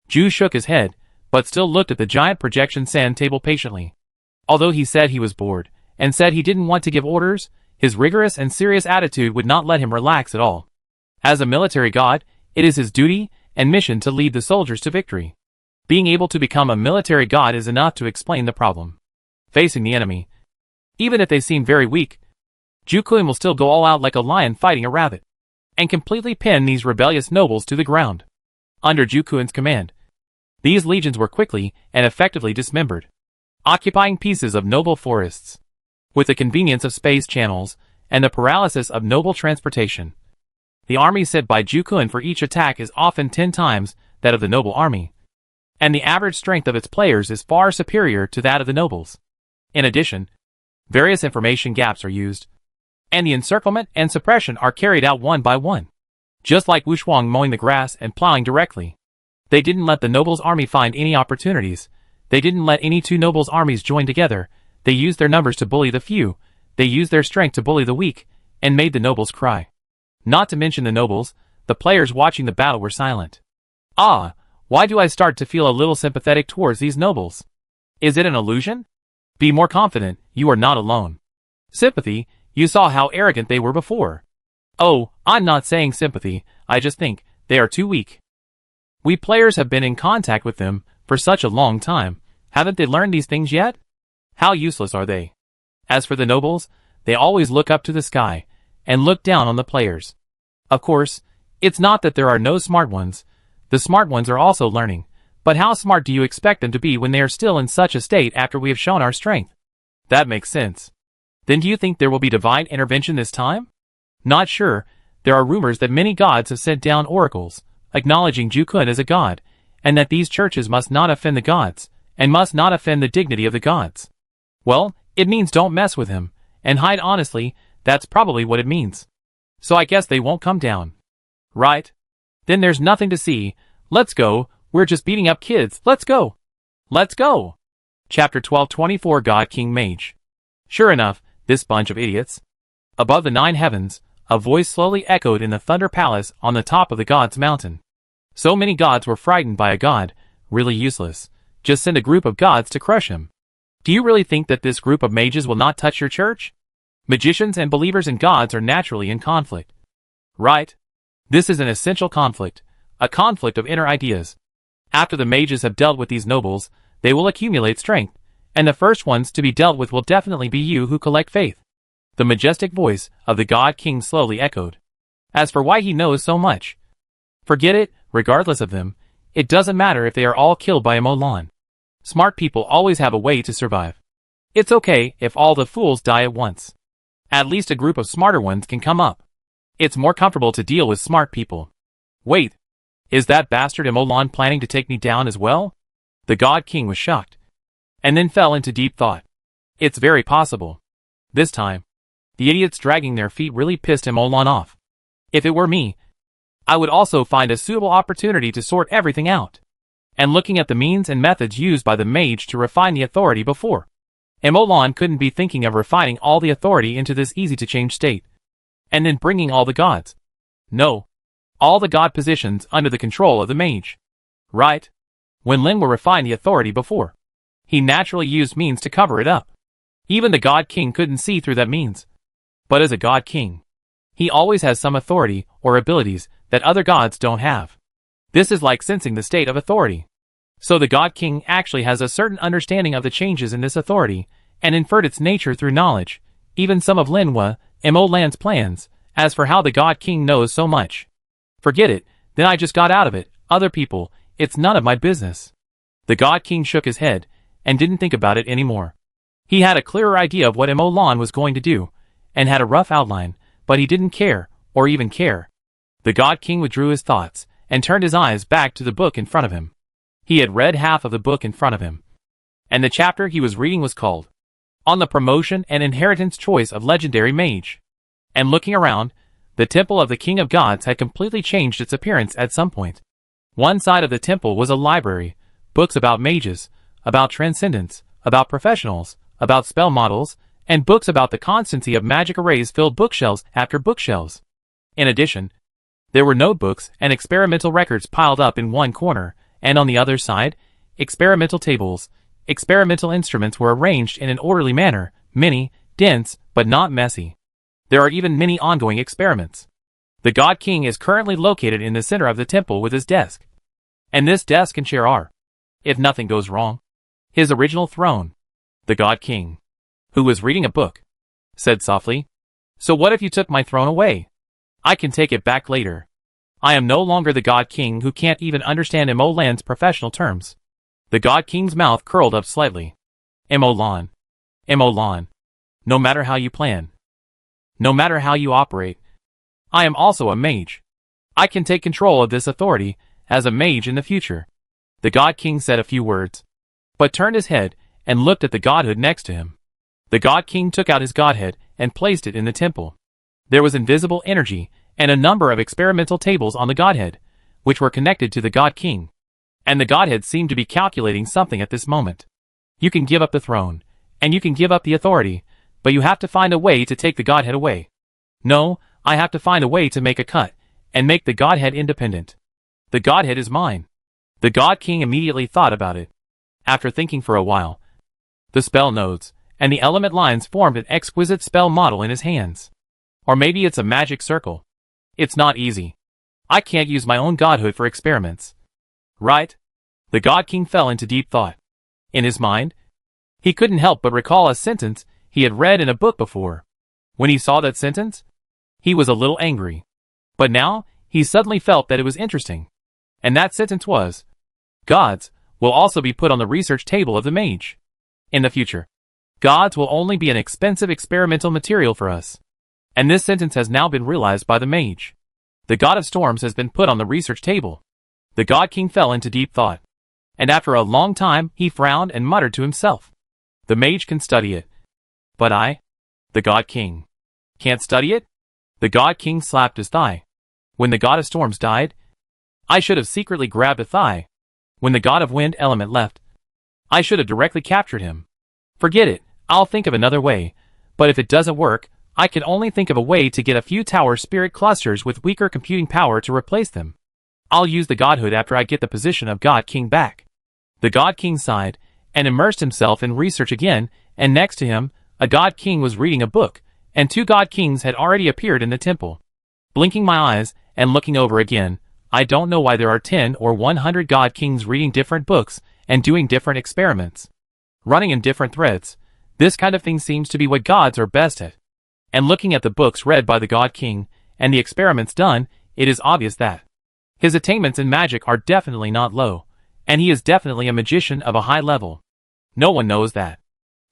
Ju shook his head, but still looked at the giant projection sand table patiently. Although he said he was bored, and said he didn't want to give orders, his rigorous and serious attitude would not let him relax at all. As a military god, it is his duty and mission to lead the soldiers to victory. Being able to become a military god is enough to explain the problem. Facing the enemy, even if they seem very weak, Ju-kun will still go all out like a lion fighting a rabbit, and completely pin these rebellious nobles to the ground. Under Ju-kun's command, these legions were quickly and effectively dismembered, occupying pieces of noble forests. With the convenience of space channels and the paralysis of noble transportation, the army sent by Ju-kun for each attack is often 10 times that of the noble army, and the average strength of its players is far superior to that of the nobles. In addition, various information gaps are used, and the encirclement and suppression are carried out one by one. Just like Wushuang mowing the grass and plowing directly. They didn't let the nobles' army find any opportunities. They didn't let any two nobles' armies join together. They used their numbers to bully the few. They used their strength to bully the weak, and made the nobles cry. Not to mention the nobles, the players watching the battle were silent. Ah, why do I start to feel a little sympathetic towards these nobles? Is it an illusion? Be more confident, you are not alone. Sympathy, you saw how arrogant they were before. Oh, I'm not saying sympathy, I just think they are too weak. We players have been in contact with them for such a long time. Haven't they learned these things yet? How useless are they? As for the nobles, they always look up to the sky and look down on the players. Of course, it's not that there are no smart ones. The smart ones are also learning. But how smart do you expect them to be when they are still in such a state after we have shown our strength? That makes sense. Then do you think there will be divine intervention this time? Not sure. There are rumors that many gods have sent down oracles, acknowledging Ju-kun as a god, and that these churches must not offend the gods, and must not offend the dignity of the gods. Well, it means don't mess with him, and hide honestly, that's probably what it means. So I guess they won't come down. Right? Then there's nothing to see. Let's go, we're just beating up kids, let's go! Let's go! Chapter 1224 God King Mage. Sure enough, this bunch of idiots. Above the 9 heavens, a voice slowly echoed in the Thunder Palace on the top of the God's Mountain. So many gods were frightened by a god, really useless. Just send a group of gods to crush him. Do you really think that this group of mages will not touch your church? Magicians and believers in gods are naturally in conflict. Right? This is an essential conflict, a conflict of inner ideas. After the mages have dealt with these nobles, they will accumulate strength, and the first ones to be dealt with will definitely be you who collect faith. The majestic voice of the God King slowly echoed. As for why he knows so much, forget it, regardless of them. It doesn't matter if they are all killed by a Molan. Smart people always have a way to survive. It's okay if all the fools die at once. At least a group of smarter ones can come up. It's more comfortable to deal with smart people. Wait, is that bastard Molan planning to take me down as well? The God King was shocked, and then fell into deep thought. It's very possible. This time, The idiots dragging their feet really pissed Emolan off. If it were me, I would also find a suitable opportunity to sort everything out. And looking at the means and methods used by the mage to refine the authority before, Emolan couldn't be thinking of refining all the authority into this easy-to-change state, and then bringing all the gods. No. All the god positions under the control of the mage. Right? When Lin will refine the authority before, he naturally used means to cover it up. Even the God King couldn't see through that means. But as a God King, he always has some authority or abilities that other gods don't have. This is like sensing the state of authority. So the God King actually has a certain understanding of the changes in this authority, and inferred its nature through knowledge, even some of Linhua, Emolan's plans. As for how the God King knows so much, forget it, then I just got out of it, other people, it's none of my business. The God King shook his head, and didn't think about it anymore. He had a clearer idea of what Emolan was going to do, and had a rough outline, but he didn't care, or even care. The God King withdrew his thoughts, and turned his eyes back to the book in front of him. He had read half of the book in front of him, and the chapter he was reading was called On the Promotion and Inheritance Choice of Legendary Mage. And looking around, the temple of the King of Gods had completely changed its appearance at some point. One side of the temple was a library, books about mages, about transcendence, about professionals, about spell models, and books about the constancy of magic arrays filled bookshelves after bookshelves. In addition, there were notebooks and experimental records piled up in one corner, and on the other side, experimental tables. Experimental instruments were arranged in an orderly manner, many, dense, but not messy. There are even many ongoing experiments. The God King is currently located in the center of the temple with his desk. And this desk and chair are, if nothing goes wrong, his original throne. The God King, who was reading a book, said softly, "So what if you took my throne away? I can take it back later. I am no longer the God King who can't even understand Emolan's professional terms." The God King's mouth curled up slightly. Emolan. Emolan. No matter how you plan, no matter how you operate, I am also a mage. I can take control of this authority as a mage in the future. The God King said a few words, but turned his head and looked at the godhood next to him. The God King took out his godhead and placed it in the temple. There was invisible energy and a number of experimental tables on the godhead, which were connected to the God King. And the godhead seemed to be calculating something at this moment. You can give up the throne, and you can give up the authority, but you have to find a way to take the godhead away. No, I have to find a way to make a cut, and make the godhead independent. The godhead is mine. The God King immediately thought about it. After thinking for a while, the spell nodes and the element lines formed an exquisite spell model in his hands. Or maybe it's a magic circle. It's not easy. I can't use my own godhood for experiments. Right? The God King fell into deep thought. In his mind, he couldn't help but recall a sentence he had read in a book before. When he saw that sentence, he was a little angry. But now, he suddenly felt that it was interesting. And that sentence was, "Gods will also be put on the research table of the mage. In the future, gods will only be an expensive experimental material for us." And this sentence has now been realized by the mage. The God of Storms has been put on the research table. The God King fell into deep thought. And after a long time, he frowned and muttered to himself, "The mage can study it. But I, the God King, can't study it?" The God King slapped his thigh. When the God of Storms died, I should have secretly grabbed a thigh. When the God of Wind element left, I should have directly captured him. Forget it, I'll think of another way. But if it doesn't work, I can only think of a way to get a few tower spirit clusters with weaker computing power to replace them. I'll use the godhood after I get the position of God King back. The God King sighed, and immersed himself in research again, and next to him, a God King was reading a book, and two God Kings had already appeared in the temple. Blinking my eyes, and looking over again, I don't know why there are 10 or 100 God Kings reading different books, and doing different experiments. Running in different threads. This kind of thing seems to be what gods are best at. And looking at the books read by the God King, and the experiments done, it is obvious that his attainments in magic are definitely not low, and he is definitely a magician of a high level. No one knows that.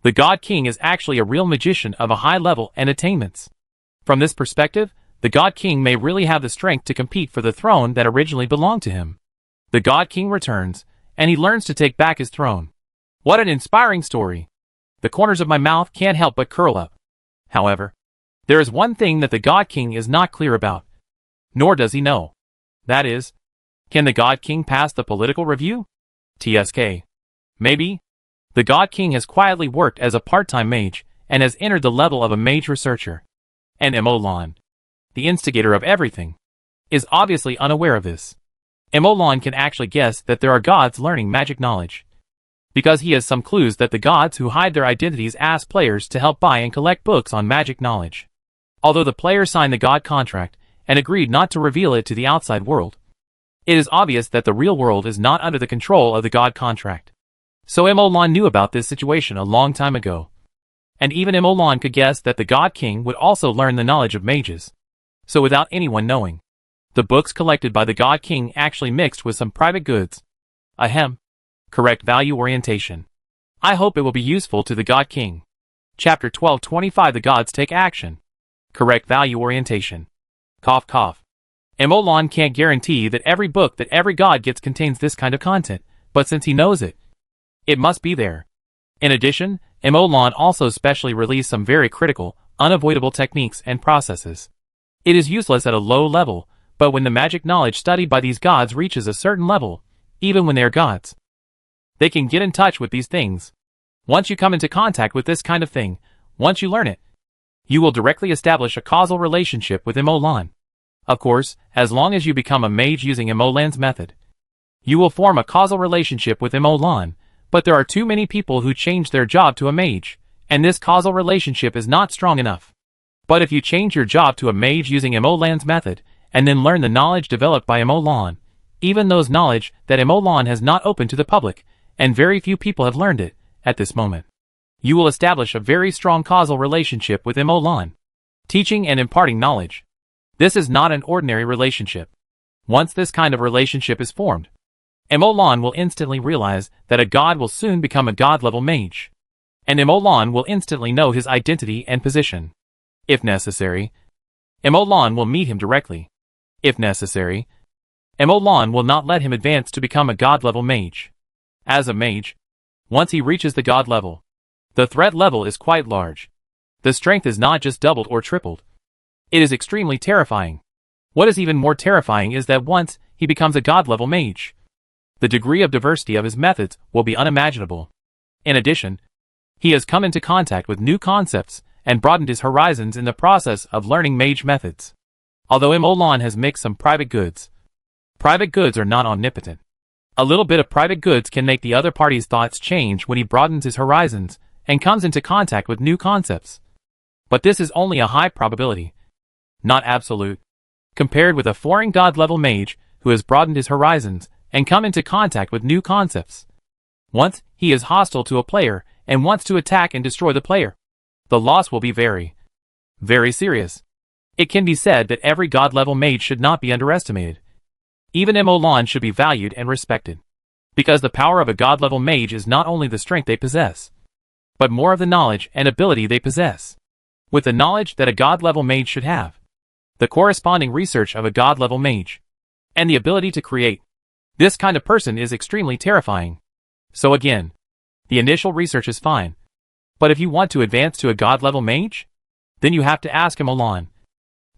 The God King is actually a real magician of a high level and attainments. From this perspective, the God King may really have the strength to compete for the throne that originally belonged to him. The God King returns, and he learns to take back his throne. What an inspiring story! The corners of my mouth can't help but curl up. However, There is one thing that the God King is not clear about, nor does he know. That is, can the God King pass the political review? TSK. Maybe. The God King has quietly worked as a part-time mage, and has entered the level of a mage researcher. And Emolan, the instigator of everything, is obviously unaware of this. Emolan can actually guess that there are gods learning magic knowledge, because he has some clues that the gods who hide their identities ask players to help buy and collect books on magic knowledge. Although the player signed the god contract and agreed not to reveal it to the outside world, it is obvious that the real world is not under the control of the god contract. So Emolan knew about this situation a long time ago. And even Emolan could guess that the God King would also learn the knowledge of mages. So without anyone knowing, the books collected by the God King actually mixed with some private goods. Ahem. Correct value orientation. I hope it will be useful to the God King. Chapter 1225 The Gods Take Action. Correct value orientation. Cough cough. Emolan can't guarantee that every book that every god gets contains this kind of content, but since he knows it, it must be there. In addition, Emolan also specially released some very critical, unavoidable techniques and processes. It is useless at a low level, but when the magic knowledge studied by these gods reaches a certain level, even when they are gods, they can get in touch with these things. Once you come into contact with this kind of thing, once you learn it, you will directly establish a causal relationship with Emolan. Of course, as long as you become a mage using Emolan's method, you will form a causal relationship with Emolan. But there are too many people who change their job to a mage, and this causal relationship is not strong enough. But if you change your job to a mage using Emolan's method, and then learn the knowledge developed by Emolan, even those knowledge that Emolan has not opened to the public, and very few people have learned it, at this moment, you will establish a very strong causal relationship with Emolan. Teaching and imparting knowledge. This is not an ordinary relationship. Once this kind of relationship is formed, Emolan will instantly realize that a god will soon become a god-level mage. And Emolan will instantly know his identity and position. If necessary, Emolan will meet him directly. If necessary, Emolan will not let him advance to become a god-level mage. As a mage, once he reaches the god level, the threat level is quite large. The strength is not just doubled or tripled. It is extremely terrifying. What is even more terrifying is that once he becomes a god-level mage, the degree of diversity of his methods will be unimaginable. In addition, he has come into contact with new concepts and broadened his horizons in the process of learning mage methods. Although Emolan has mixed some private goods are not omnipotent. A little bit of private goods can make the other party's thoughts change when he broadens his horizons and comes into contact with new concepts. But this is only a high probability, not absolute, compared with a foreign god-level mage who has broadened his horizons and come into contact with new concepts. Once he is hostile to a player and wants to attack and destroy the player, the loss will be very, very serious. It can be said that every god-level mage should not be underestimated. Even Emolan should be valued and respected, because the power of a god-level mage is not only the strength they possess, but more of the knowledge and ability they possess. With the knowledge that a god-level mage should have, the corresponding research of a god-level mage, and the ability to create, this kind of person is extremely terrifying. So again, the initial research is fine. But if you want to advance to a god-level mage, then you have to ask Emolan,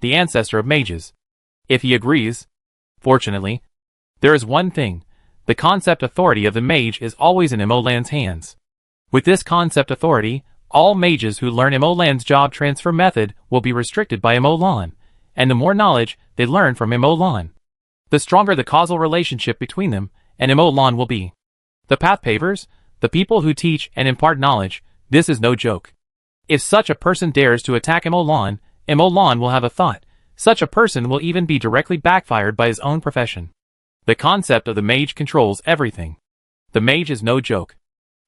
the ancestor of mages. If he agrees, fortunately, there is one thing: the concept authority of the mage is always in Emolan's hands. With this concept authority, all mages who learn Emolan's job transfer method will be restricted by Emolan, and the more knowledge they learn from Emolan, the stronger the causal relationship between them and Emolan will be. The path pavers, the people who teach and impart knowledge, this is no joke. If such a person dares to attack Emolan, Emolan will have a thought. Such a person will even be directly backfired by his own profession. The concept of the mage controls everything. The mage is no joke.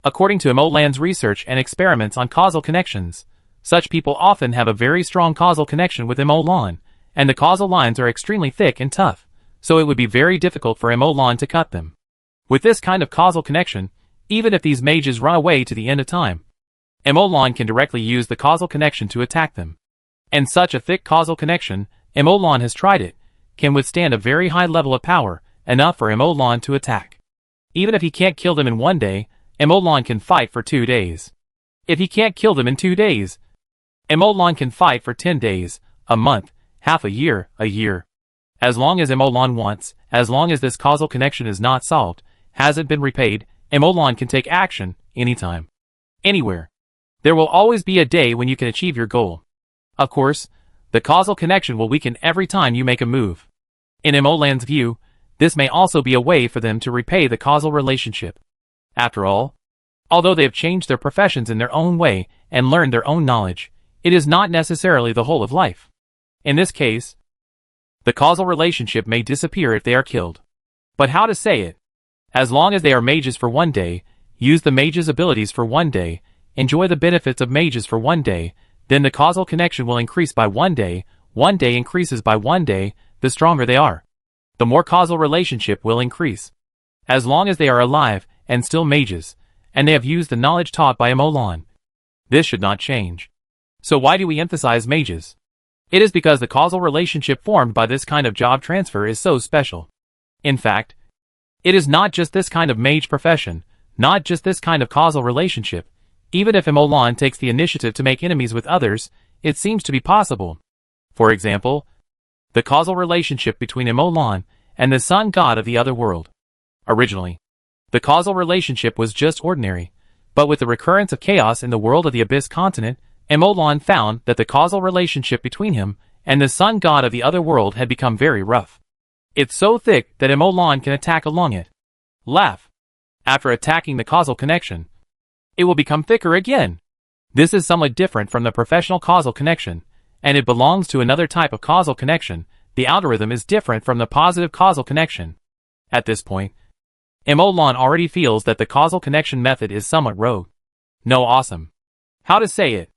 According to Emolan's research and experiments on causal connections, such people often have a very strong causal connection with Emolan, and the causal lines are extremely thick and tough, so it would be very difficult for Emolan to cut them. With this kind of causal connection, even if these mages run away to the end of time, Emolan can directly use the causal connection to attack them. And such a thick causal connection, Emolan has tried it, can withstand a very high level of power, enough for Emolan to attack. Even if he can't kill them in one day, Emolan can fight for 2 days. If he can't kill them in 2 days, Emolan can fight for 10 days, a month, half a year. As long as Emolan wants, as long as this causal connection is not solved, hasn't been repaid, Emolan can take action, anytime. Anywhere. There will always be a day when you can achieve your goal. Of course, the causal connection will weaken every time you make a move. In Emolan's view, this may also be a way for them to repay the causal relationship. After all, although they have changed their professions in their own way and learned their own knowledge, it is not necessarily the whole of life. In this case, the causal relationship may disappear if they are killed. But how to say it? As long as they are mages for one day, use the mage's abilities for one day, enjoy the benefits of mages for one day, then the causal connection will increase by one day increases by one day, the stronger they are. The more causal relationship will increase. As long as they are alive and still mages, and they have used the knowledge taught by Emolan. This should not change. So why do we emphasize mages? It is because the causal relationship formed by this kind of job transfer is so special. In fact, it is not just this kind of mage profession, not just this kind of causal relationship. Even if Emolan takes the initiative to make enemies with others, it seems to be possible. For example, the causal relationship between Emolan and the sun god of the other world. Originally, the causal relationship was just ordinary, but with the recurrence of chaos in the world of the Abyss continent, Emolan found that the causal relationship between him and the sun god of the other world had become very rough. It's so thick that Emolan can attack along it. Laugh. After attacking the causal connection, it will become thicker again. This is somewhat different from the professional causal connection, and it belongs to another type of causal connection. The algorithm is different from the positive causal connection. At this point, Emolan already feels that the causal connection method is somewhat rogue. No awesome. How to say it?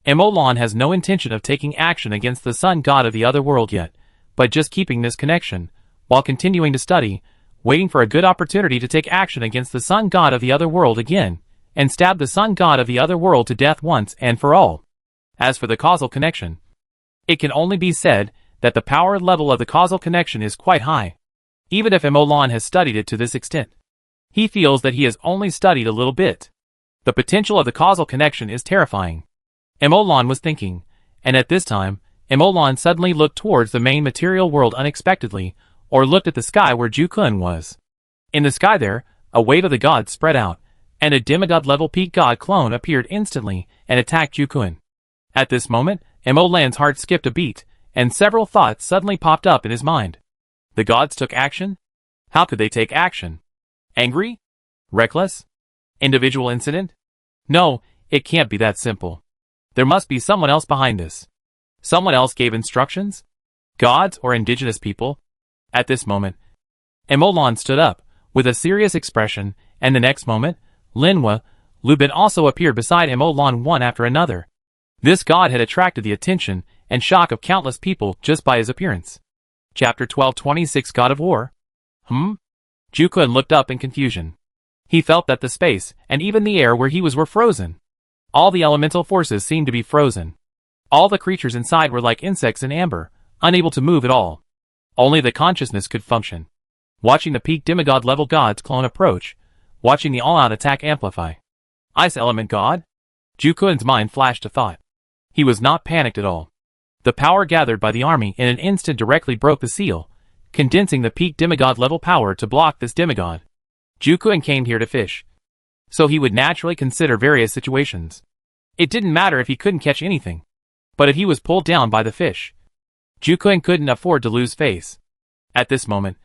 Emolan has no intention of taking action against the sun god of the other world yet, but just keeping this connection, while continuing to study, waiting for a good opportunity to take action against the sun god of the other world again, and stab the sun god of the other world to death once and for all. As for the causal connection, it can only be said that the power level of the causal connection is quite high. Even if Emolan has studied it to this extent, he feels that he has only studied a little bit. The potential of the causal connection is terrifying. Emolan was thinking, and at this time, Emolan suddenly looked towards the main material world unexpectedly, or looked at the sky where Jukun was. In the sky there, a wave of the gods spread out, and a demigod-level peak god clone appeared instantly and attacked Jukun. At this moment, Emolan's heart skipped a beat, and several thoughts suddenly popped up in his mind. The gods took action? How could they take action? Angry? Reckless? Individual incident? No, it can't be that simple. There must be someone else behind this. Someone else gave instructions? Gods or indigenous people? At this moment, Emolan stood up, with a serious expression, and the next moment, Linhua, Lubin also appeared beside Emolan one after another. This god had attracted the attention and shock of countless people just by his appearance. Chapter 1226 God of War. Jukun looked up in confusion. He felt that the space, and even the air where he was were frozen. All the elemental forces seemed to be frozen. All the creatures inside were like insects in amber, unable to move at all. Only the consciousness could function. Watching the peak demigod-level god's clone approach, watching the all-out attack amplify. Ice element god? Jukun's mind flashed a thought. He was not panicked at all. The power gathered by the army in an instant directly broke the seal, condensing the peak demigod-level power to block this demigod. Jukun came here to fish, so he would naturally consider various situations. It didn't matter if he couldn't catch anything. But if he was pulled down by the fish, Jukun couldn't afford to lose face. At this moment,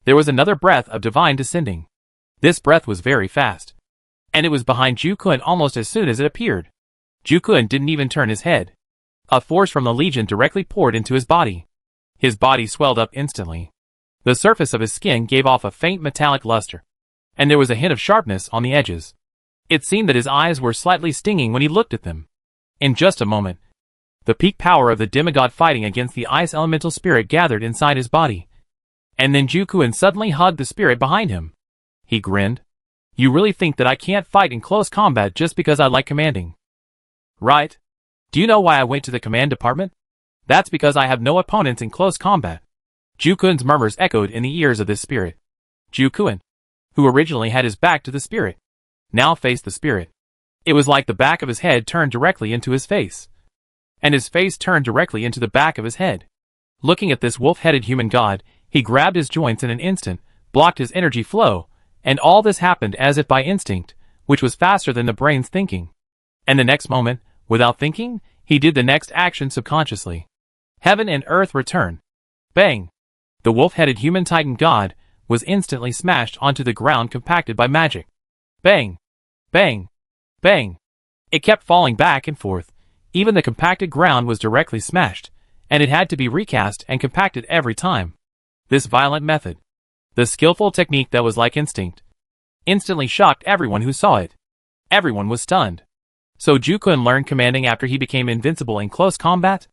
there was another breath of divine descending. This breath was very fast, and it was behind Jukun almost as soon as it appeared. Jukun didn't even turn his head. A force from the Legion directly poured into his body. His body swelled up instantly. The surface of his skin gave off a faint metallic luster, and there was a hint of sharpness on the edges. It seemed that his eyes were slightly stinging when he looked at them. In just a moment, the peak power of the demigod fighting against the ice elemental spirit gathered inside his body. And then Jukun suddenly hugged the spirit behind him. He grinned. You really think that I can't fight in close combat just because I like commanding? Right? Do you know why I went to the command department? That's because I have no opponents in close combat. Jukun's murmurs echoed in the ears of this spirit. Jukun, who originally had his back to the spirit, now faced the spirit. It was like the back of his head turned directly into his face. and his face turned directly into the back of his head. Looking at this wolf-headed human god, he grabbed his joints in an instant, blocked his energy flow, and all this happened as if by instinct, which was faster than the brain's thinking. And the next moment, without thinking, he did the next action subconsciously. Heaven and earth return. Bang! The wolf-headed human titan god was instantly smashed onto the ground, compacted by magic. Bang! Bang! Bang! It kept falling back and forth. Even the compacted ground was directly smashed, and it had to be recast and compacted every time. This violent method, the skillful technique that was like instinct, instantly shocked everyone who saw it. Everyone was stunned. So Zhu Kun learned commanding after he became invincible in close combat?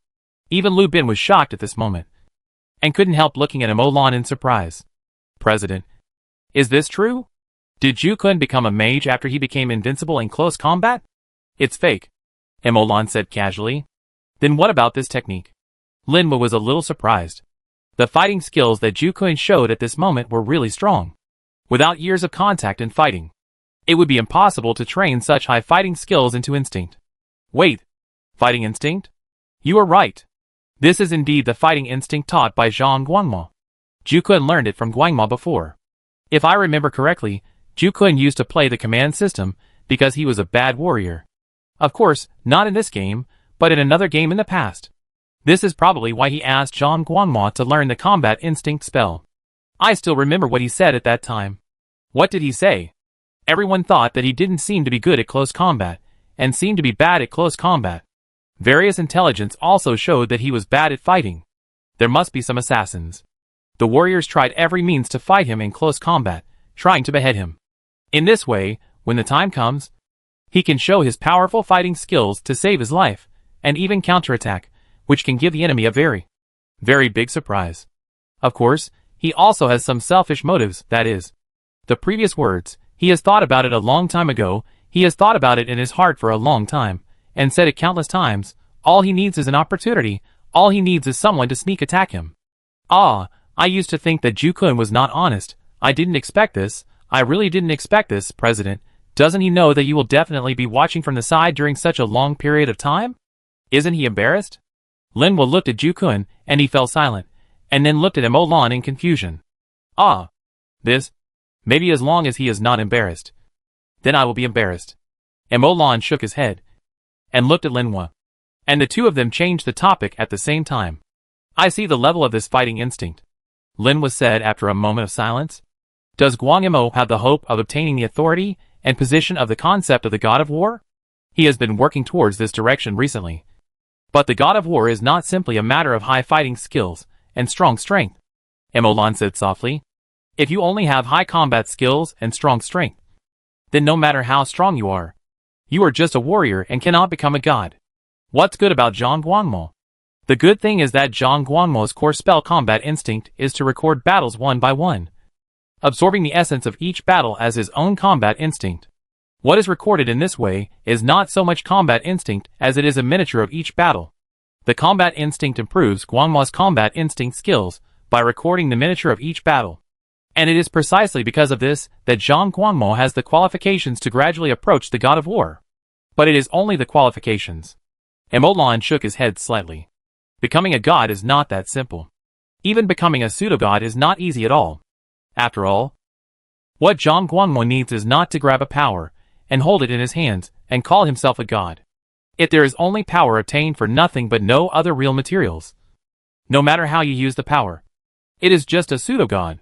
Even Lu Bin was shocked at this moment, and couldn't help looking at Emolan in surprise. President, is this true? Did Zhu Kun become a mage after he became invincible in close combat? It's fake, Emolan said casually. Then what about this technique? Linwa was a little surprised. The fighting skills that Zhu Kun showed at this moment were really strong. Without years of contact and fighting, it would be impossible to train such high fighting skills into instinct. Wait, fighting instinct? You are right. This is indeed the fighting instinct taught by Zhang Guangmo. Zhu Kun learned it from Guangmo before. If I remember correctly, Zhu Kun used to play the command system because he was a bad warrior. Of course, not in this game, but in another game in the past. This is probably why he asked Zhang Guangmo to learn the combat instinct spell. I still remember what he said at that time. What did he say? Everyone thought that he didn't seem to be good at close combat, and seemed to be bad at close combat. Various intelligence also showed that he was bad at fighting. There must be some assassins. The warriors tried every means to fight him in close combat, trying to behead him. In this way, when the time comes, he can show his powerful fighting skills to save his life, and even counterattack, which can give the enemy a very, very big surprise. Of course, he also has some selfish motives, that is. The previous words, he has thought about it a long time ago, he has thought about it in his heart for a long time, and said it countless times. All he needs is an opportunity, all he needs is someone to sneak attack him. Ah, I used to think that Zhu Kun was not honest. I didn't expect this, I really didn't expect this, President. Doesn't he know that you will definitely be watching from the side during such a long period of time? Isn't he embarrassed? Linwa looked at Zhu Kun, and he fell silent, and then looked at Emolan in confusion. Ah, this? Maybe as long as he is not embarrassed. Then I will be embarrassed. Emolan shook his head, and looked at Linwa. And the two of them changed the topic at the same time. I see the level of this fighting instinct, Linwa said after a moment of silence. Does Guangmo have the hope of obtaining the authority and position of the concept of the God of War? He has been working towards this direction recently. But the God of War is not simply a matter of high fighting skills and strong strength, Emolan said softly. If you only have high combat skills and strong strength, then no matter how strong you are just a warrior and cannot become a god. What's good about Zhang Guangmo? The good thing is that Zhang Guangmo's core spell combat instinct is to record battles one by one, absorbing the essence of each battle as his own combat instinct. What is recorded in this way is not so much combat instinct as it is a miniature of each battle. The combat instinct improves Guangmo's combat instinct skills by recording the miniature of each battle. And it is precisely because of this that Zhang Guangmo has the qualifications to gradually approach the God of War. But it is only the qualifications. Emolan shook his head slightly. Becoming a god is not that simple. Even becoming a pseudo-god is not easy at all. After all, what Zhang Guangmo needs is not to grab a power and hold it in his hands and call himself a god. If there is only power obtained for nothing but no other real materials, no matter how you use the power, it is just a pseudo-god.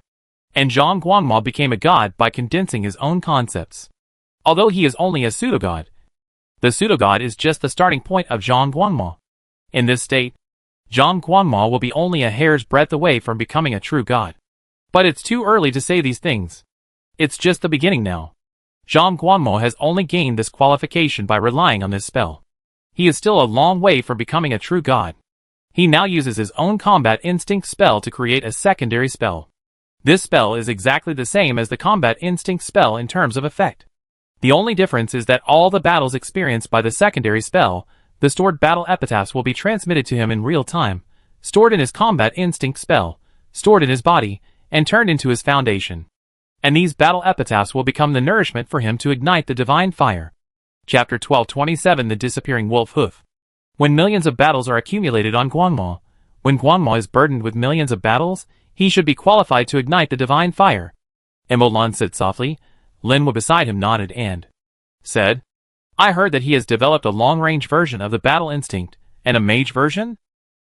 And Zhang Guangmo became a god by condensing his own concepts. Although he is only a pseudo-god, the pseudo-god is just the starting point of Zhang Guangmo. In this state, Zhang Guangmo will be only a hair's breadth away from becoming a true god. But it's too early to say these things. It's just the beginning now. Zhang Guangmo has only gained this qualification by relying on this spell. He is still a long way from becoming a true god. He now uses his own combat instinct spell to create a secondary spell. This spell is exactly the same as the combat instinct spell in terms of effect. The only difference is that all the battles experienced by the secondary spell, the stored battle epitaphs, will be transmitted to him in real time, stored in his combat instinct spell, stored in his body, and turned into his foundation. And these battle epitaphs will become the nourishment for him to ignite the divine fire. Chapter 1227 The Disappearing Wolf Hoof. When millions of battles are accumulated on Guangmo, when Guangmo is burdened with millions of battles, he should be qualified to ignite the divine fire. Emolan said softly. Linwa beside him nodded and said, I heard that he has developed a long-range version of the battle instinct, and a mage version?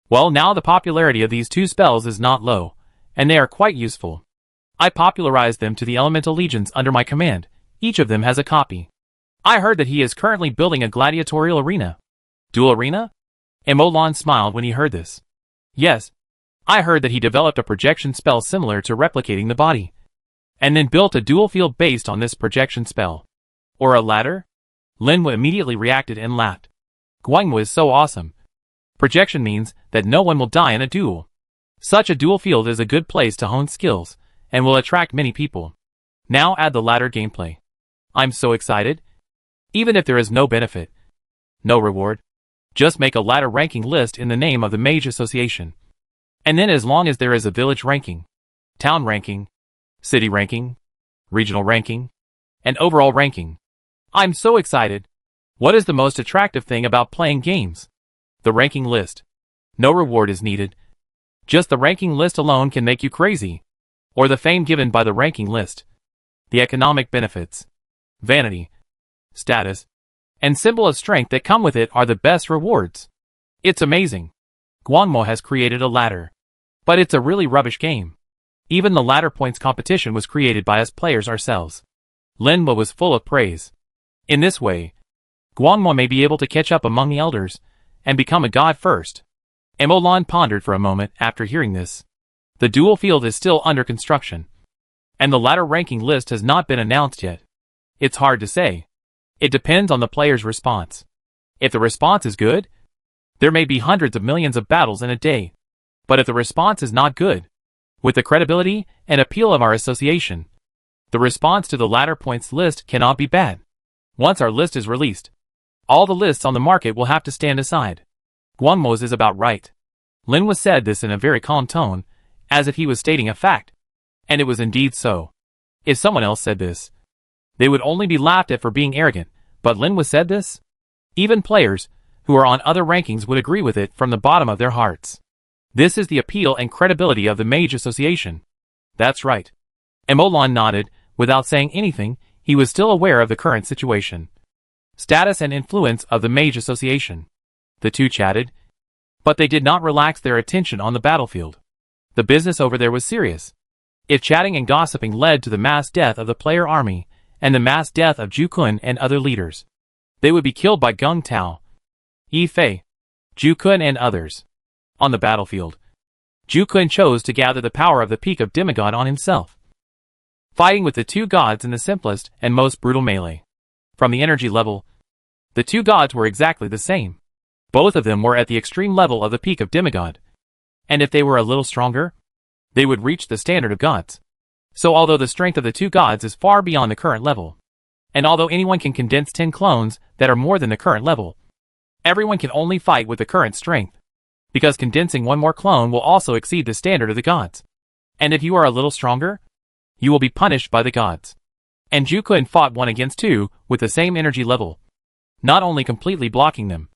Well, now the popularity of these two spells is not low, and they are quite useful. I popularized them to the elemental legions under my command. Each of them has a copy. I heard that he is currently building a gladiatorial arena. Duel arena? Emolan smiled when he heard this. Yes. I heard that he developed a projection spell similar to replicating the body, and then built a dual field based on this projection spell. Or a ladder? Linwa immediately reacted and laughed. Guangmo is so awesome. Projection means that no one will die in a duel. Such a dual field is a good place to hone skills, and will attract many people. Now add the ladder gameplay. I'm so excited. Even if there is no benefit, no reward, just make a ladder ranking list in the name of the Mage Association. And then as long as there is a village ranking, town ranking, city ranking, regional ranking, and overall ranking. I'm so excited. What is the most attractive thing about playing games? The ranking list. No reward is needed. Just the ranking list alone can make you crazy. Or the fame given by the ranking list. The economic benefits, vanity, status, and symbol of strength that come with it are the best rewards. It's amazing. Guangmo has created a ladder. But it's a really rubbish game. Even the ladder points competition was created by us players ourselves. Linwa was full of praise. In this way, Guangmo may be able to catch up among the elders, and become a god first. Emolan pondered for a moment after hearing this. The dual field is still under construction, and the ladder ranking list has not been announced yet. It's hard to say. It depends on the player's response. If the response is good, there may be hundreds of millions of battles in a day. But if the response is not good, with the credibility and appeal of our association, the response to the ladder points list cannot be bad. Once our list is released, all the lists on the market will have to stand aside. Guangmo's is about right. Linwa said this in a very calm tone, as if he was stating a fact. And it was indeed so. If someone else said this, they would only be laughed at for being arrogant, but Linwa said this? Even players, who are on other rankings would agree with it from the bottom of their hearts. This is the appeal and credibility of the Mage Association. That's right. Emolan nodded, without saying anything. He was still aware of the current situation, status and influence of the Mage Association. The two chatted, but they did not relax their attention on the battlefield. The business over there was serious. If chatting and gossiping led to the mass death of the player army, and the mass death of Ju Kun and other leaders, they would be killed by Gung Tao, Yi Fei, Ju Kun and others. On the battlefield, Ju Kun chose to gather the power of the peak of demigod on himself, fighting with the two gods in the simplest and most brutal melee. From the energy level, the two gods were exactly the same. Both of them were at the extreme level of the peak of demigod. And if they were a little stronger, they would reach the standard of gods. So although the strength of the two gods is far beyond the current level, and although anyone can condense 10 clones that are more than the current level, everyone can only fight with the current strength, because condensing one more clone will also exceed the standard of the gods. And if you are a little stronger, you will be punished by the gods. And Ju Kun fought 1 against 2 with the same energy level, not only completely blocking them,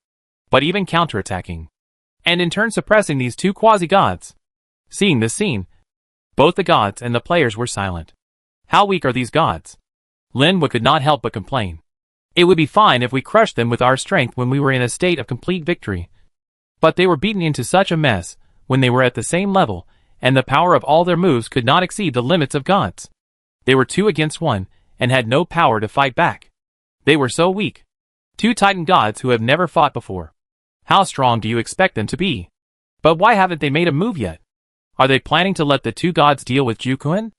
but even counterattacking, and in turn suppressing these two quasi-gods. Seeing this scene, both the gods and the players were silent. How weak are these gods? Linwa could not help but complain. It would be fine if we crushed them with our strength when we were in a state of complete victory. But they were beaten into such a mess when they were at the same level, and the power of all their moves could not exceed the limits of gods. They were 2 against 1, and had no power to fight back. They were so weak. 2 Titan gods who have never fought before. How strong do you expect them to be? But why haven't they made a move yet? Are they planning to let the 2 gods deal with Ju Kun?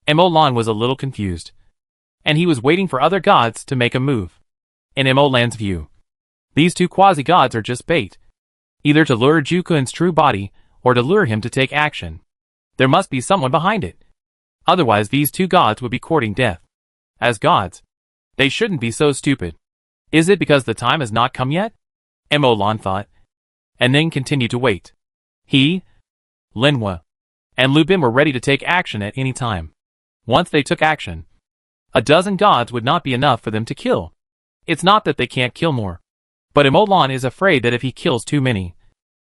Emolan was a little confused, and he was waiting for other gods to make a move. In Emolan's view, these 2 quasi-gods are just bait, either to lure Ju Kun's true body, or to lure him to take action. There must be someone behind it. Otherwise these 2 gods would be courting death. As gods, they shouldn't be so stupid. Is it because the time has not come yet? Emolan thought, and then continued to wait. He, Linwa, and Lu Bin were ready to take action at any time. Once they took action, a dozen gods would not be enough for them to kill. It's not that they can't kill more, But Emolan is afraid that if he kills too many,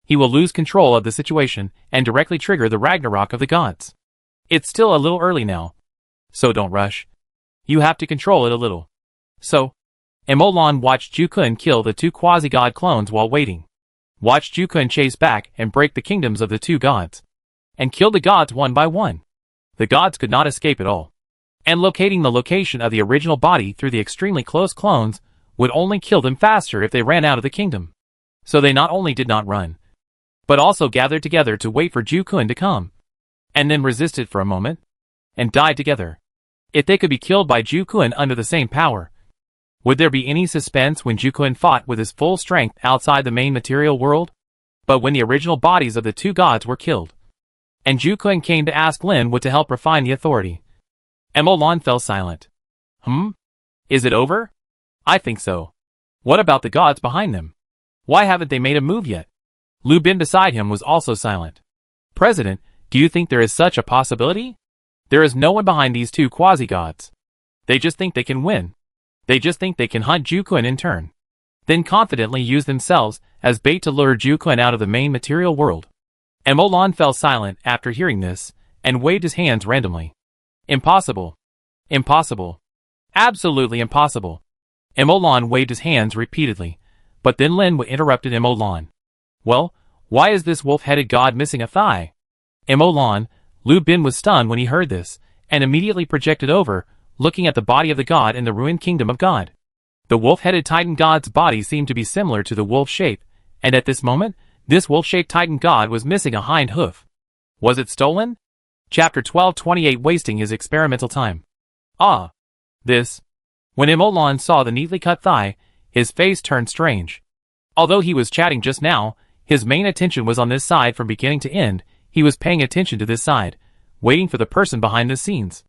he will lose control of the situation and directly trigger the Ragnarok of the gods. It's still a little early now, so don't rush. You have to control it a little. So, Emolan watched Jukun kill the two quasi-god clones while waiting. Watched Jukun chase back and break the kingdoms of the two gods. And kill the gods one by one. The gods could not escape at all. And locating the location of the original body through the extremely close clones would only kill them faster if they ran out of the kingdom. So they not only did not run, but also gathered together to wait for Jukun to come. And then resisted for a moment, and died together. If they could be killed by Jukun under the same power, would there be any suspense when Jukun fought with his full strength outside the main material world? But when the original bodies of the two gods were killed, and Jukun came to ask Lin what to help refine the authority, Emolan fell silent. Is it over? I think so. What about the gods behind them? Why haven't they made a move yet? Lu Bin beside him was also silent. President, do you think there is such a possibility? There is no one behind these two quasi-gods. They just think they can win. They just think they can hunt Jukun in turn. Then confidently use themselves as bait to lure Jukun out of the main material world. Emolan fell silent after hearing this, and waved his hands randomly. Impossible. Impossible. Absolutely impossible. Emolan waved his hands repeatedly, but then Lin interrupted Emolan. Well, why is this wolf-headed god missing a thigh? Emolan, Lu Bin was stunned when he heard this, and immediately projected over, looking at the body of the god in the ruined kingdom of God. The wolf-headed titan god's body seemed to be similar to the wolf shape, and at this moment, this wolf-shaped titan god was missing a hind hoof. Was it stolen? Chapter 1228 Wasting his experimental time. Ah. This. When Emolan saw the neatly cut thigh, his face turned strange. Although he was chatting just now, his main attention was on this side from beginning to end. He was paying attention to this side, waiting for the person behind the scenes.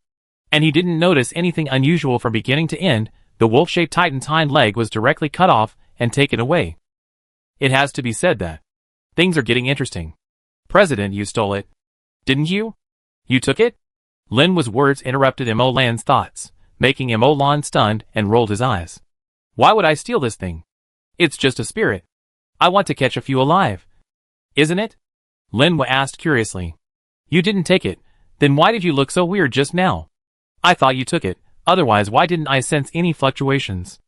And he didn't notice anything unusual from beginning to end. The wolf-shaped titan's hind leg was directly cut off and taken away. It has to be said that things are getting interesting. President, you stole it. Didn't you? You took it? Lin's words interrupted Emolan's thoughts, making Emolan stunned and rolled his eyes. Why would I steal this thing? It's just a spirit. I want to catch a few alive. Isn't it? Lin asked curiously. You didn't take it, then why did you look so weird just now? I thought you took it, otherwise why didn't I sense any fluctuations?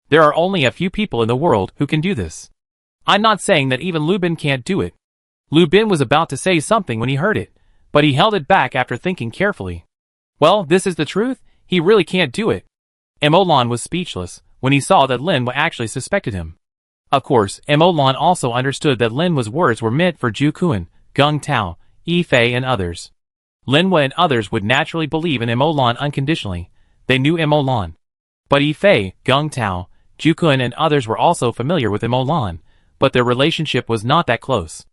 There are only a few people in the world who can do this. I'm not saying that even Lu Bin can't do it. Lu Bin was about to say something when he heard it, but he held it back after thinking carefully. Well, this is the truth, he really can't do it. Emolan was speechless when he saw that Lin actually suspected him. Of course, Emolan also understood that Lin's words were meant for Jukun, Gung Tao, Yi Fei and others. Lin and others would naturally believe in Emolan unconditionally. They knew Emolan. But Yi Fei, Gung Tao, Jukun and others were also familiar with Emolan, but their relationship was not that close.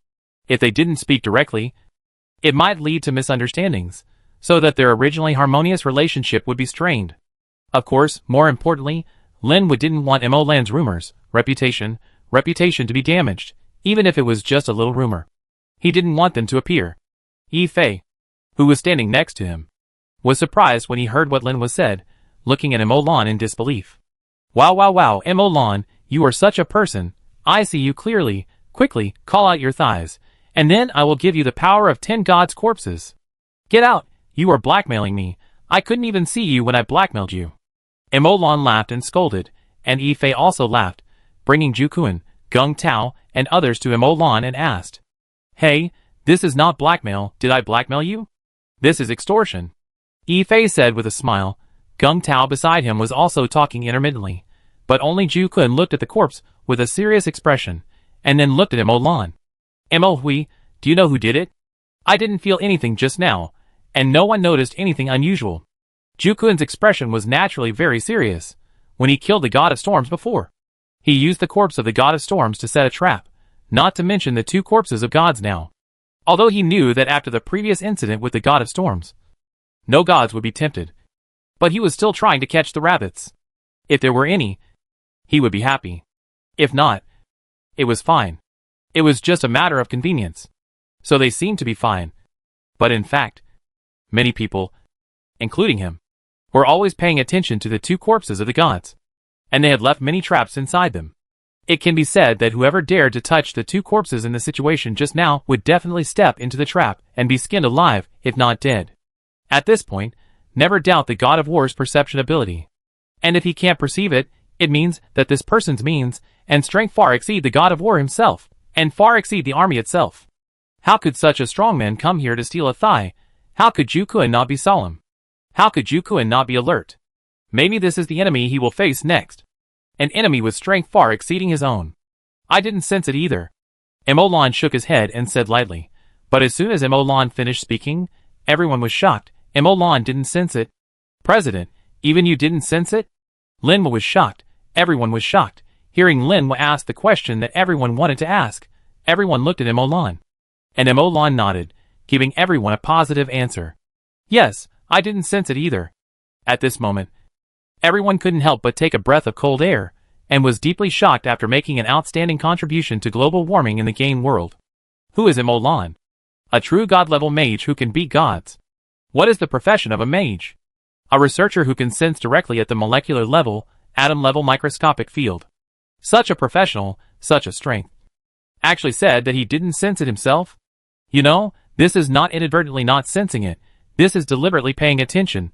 If they didn't speak directly, it might lead to misunderstandings, so that their originally harmonious relationship would be strained. Of course, more importantly, Lin didn't want Emolan's rumors, reputation to be damaged, even if it was just a little rumor. He didn't want them to appear. Yi Fei, who was standing next to him, was surprised when he heard what Lin said, looking at Emolan in disbelief. Wow, Emolan, you are such a person. I see you clearly. Quickly, call out your thighs, and then I will give you the power of 10 gods' corpses. Get out, you are blackmailing me. I couldn't even see you when I blackmailed you. Emolan laughed and scolded, and Yi Fei also laughed, bringing Jukun, Gung Tao, and others to Emolan and asked, Hey, this is not blackmail, did I blackmail you? This is extortion. Yi Fei said with a smile. Gung Tao beside him was also talking intermittently, but only Jukun looked at the corpse with a serious expression, and then looked at Emolan. Hui, do you know who did it? I didn't feel anything just now, and no one noticed anything unusual. Jukun's expression was naturally very serious. When he killed the god of storms before, he used the corpse of the god of storms to set a trap, not to mention the two corpses of gods now. Although he knew that after the previous incident with the god of storms, no gods would be tempted. But he was still trying to catch the rabbits. If there were any, he would be happy. If not, it was fine. It was just a matter of convenience. So they seemed to be fine. But in fact, many people, including him, were always paying attention to the two corpses of the gods, and they had left many traps inside them. It can be said that whoever dared to touch the two corpses in the situation just now would definitely step into the trap and be skinned alive, if not dead. At this point, never doubt the God of War's perception ability. And if he can't perceive it, it means that this person's means and strength far exceed the God of War himself, and far exceed the army itself. How could such a strong man come here to steal a thigh? How could Jukuin not be solemn? How could Jukuin not be alert? Maybe this is the enemy he will face next. An enemy with strength far exceeding his own. I didn't sense it either. Emolan shook his head and said lightly. But as soon as Emolan finished speaking, everyone was shocked. Emolan didn't sense it. President, even you didn't sense it? Linma was shocked. Everyone was shocked. Hearing Linma ask the question that everyone wanted to ask, everyone looked at Emolan. And Emolan nodded, giving everyone a positive answer. Yes, I didn't sense it either. At this moment, everyone couldn't help but take a breath of cold air, and was deeply shocked after making an outstanding contribution to global warming in the game world. Who is Emolan? A true god-level mage who can beat gods. What is the profession of a mage? A researcher who can sense directly at the molecular level, atom-level microscopic field. Such a professional, such a strength. Actually said that he didn't sense it himself? You know, this is not inadvertently not sensing it. This is deliberately paying attention,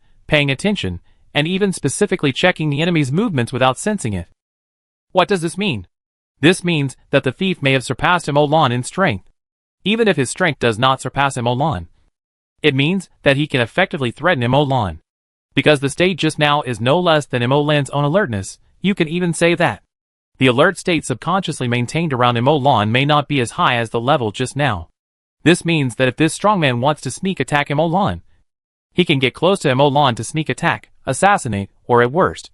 and even specifically checking the enemy's movements without sensing it. What does this mean? This means that the thief may have surpassed Emolan in strength. Even if his strength does not surpass Emolan. It means that he can effectively threaten Emolan. Because the state just now is no less than Emolan's own alertness, you can even say that. The alert state subconsciously maintained around Emolan may not be as high as the level just now. This means that if this strongman wants to sneak attack Emolan, he can get close to Emolan to sneak attack, assassinate, or at worst,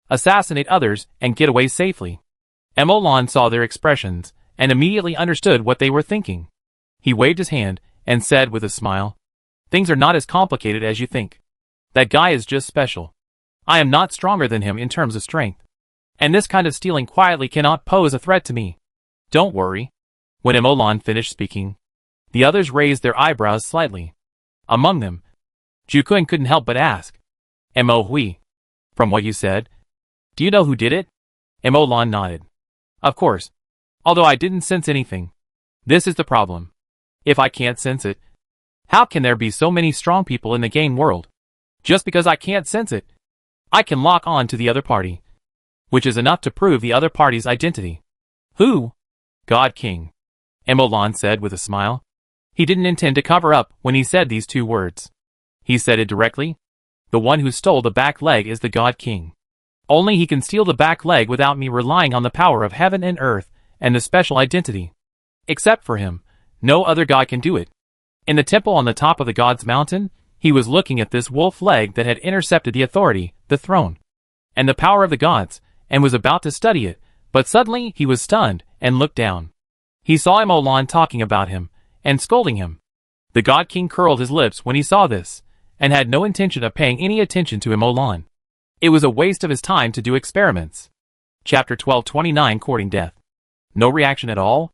assassinate others and get away safely. Emolan saw their expressions and immediately understood what they were thinking. He waved his hand and said with a smile, "Things are not as complicated as you think. That guy is just special. I am not stronger than him in terms of strength. And this kind of stealing quietly cannot pose a threat to me. Don't worry." When Emolan finished speaking, the others raised their eyebrows slightly. Among them, Jukuin couldn't help but ask, "Hui, from what you said, do you know who did it?" Emolan nodded. "Of course. Although I didn't sense anything. This is the problem. If I can't sense it, how can there be so many strong people in the game world? Just because I can't sense it, I can lock on to the other party. Which is enough to prove the other party's identity." "Who?" "God King," Emolan said with a smile. He didn't intend to cover up when he said these two words. He said it directly. The one who stole the back leg is the God King. Only he can steal the back leg without me relying on the power of heaven and earth and the special identity. Except for him, no other god can do it. In the temple on the top of the god's mountain, he was looking at this wolf leg that had intercepted the authority, the throne, and the power of the gods, and was about to study it, but suddenly he was stunned and looked down. He saw Emolan talking about him and scolding him. The God King curled his lips when he saw this, and had no intention of paying any attention to Emolan. It was a waste of his time to do experiments. Chapter 1229 Courting Death. No reaction at all?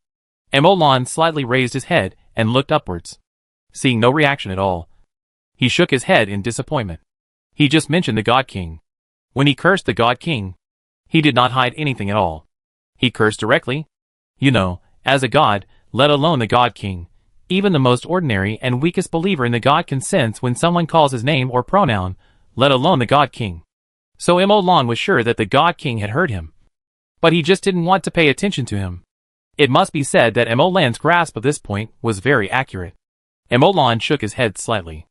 Emolan slightly raised his head and looked upwards. Seeing no reaction at all, he shook his head in disappointment. He just mentioned the God King. When he cursed the God King, he did not hide anything at all. He cursed directly. You know, as a god, let alone the God King. Even the most ordinary and weakest believer in the god can sense when someone calls his name or pronoun, let alone the God King. So Emolan was sure that the God King had heard him. But he just didn't want to pay attention to him. It must be said that Emolan's grasp of this point was very accurate. Emolan shook his head slightly.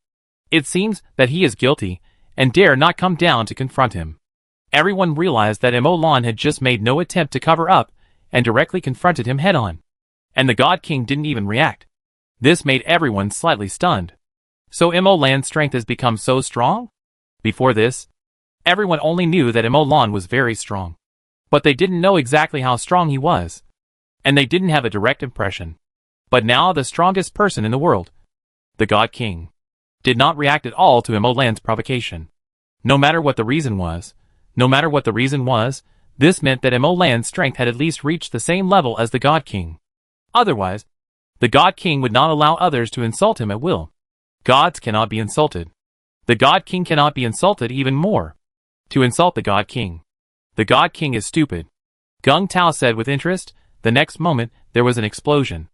It seems that he is guilty, and dare not come down to confront him. Everyone realized that Emolan had just made no attempt to cover up, and directly confronted him head-on. And the God King didn't even react. This made everyone slightly stunned. So Emolan's strength has become so strong? Before this, everyone only knew that Emolan was very strong. But they didn't know exactly how strong he was. And they didn't have a direct impression. But now the strongest person in the world, the God King, did not react at all to Emolan's provocation. No matter what the reason was, this meant that Emolan's strength had at least reached the same level as the God King. Otherwise, the God King would not allow others to insult him at will. Gods cannot be insulted. The God King cannot be insulted even more. To insult the God King. The God King is stupid. Gung Tao said with interest. The next moment, there was an explosion.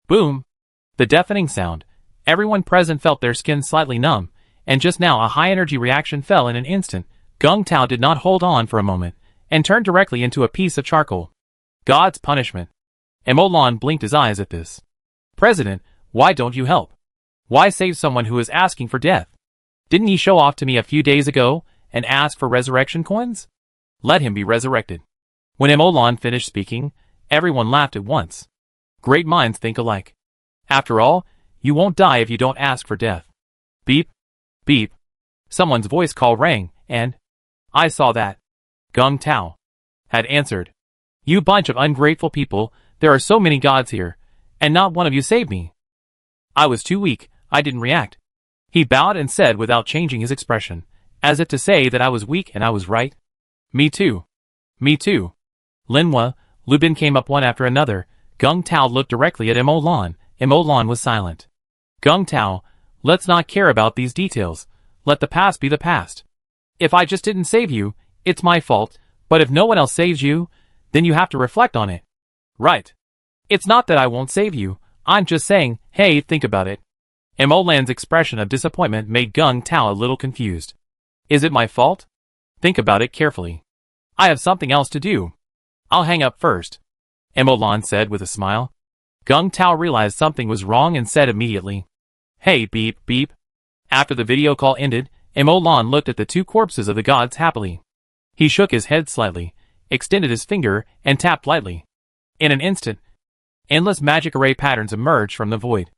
Boom! The deafening sound. Everyone present felt their skin slightly numb, and just now a high-energy reaction fell in an instant. Gung Tao did not hold on for a moment, and turned directly into a piece of charcoal. God's punishment. Emolan blinked his eyes at this. President, why don't you help? Why save someone who is asking for death? Didn't he show off to me a few days ago and ask for resurrection coins? Let him be resurrected. When Emolan finished speaking, everyone laughed at once. Great minds think alike. After all, you won't die if you don't ask for death. Beep. Beep. Someone's voice call rang, and I saw that. Gung Tao had answered. You bunch of ungrateful people, there are so many gods here, and not one of you saved me. I was too weak, I didn't react. He bowed and said without changing his expression, as if to say that I was weak and I was right. Me too. Me too. Linhua, Lubin came up one after another. Gung Tao looked directly at Emolan. Emolan was silent. Gung Tao, let's not care about these details. Let the past be the past. If I just didn't save you, it's my fault, but if no one else saves you, then you have to reflect on it. Right. It's not that I won't save you, I'm just saying, hey, think about it. Emolan's expression of disappointment made Gung Tao a little confused. Is it my fault? Think about it carefully. I have something else to do. I'll hang up first. Emolan said with a smile. Gung Tao realized something was wrong and said immediately. Hey, beep, beep. After the video call ended, Emolan looked at the two corpses of the gods happily. He shook his head slightly, extended his finger, and tapped lightly. In an instant, endless magic array patterns emerged from the void.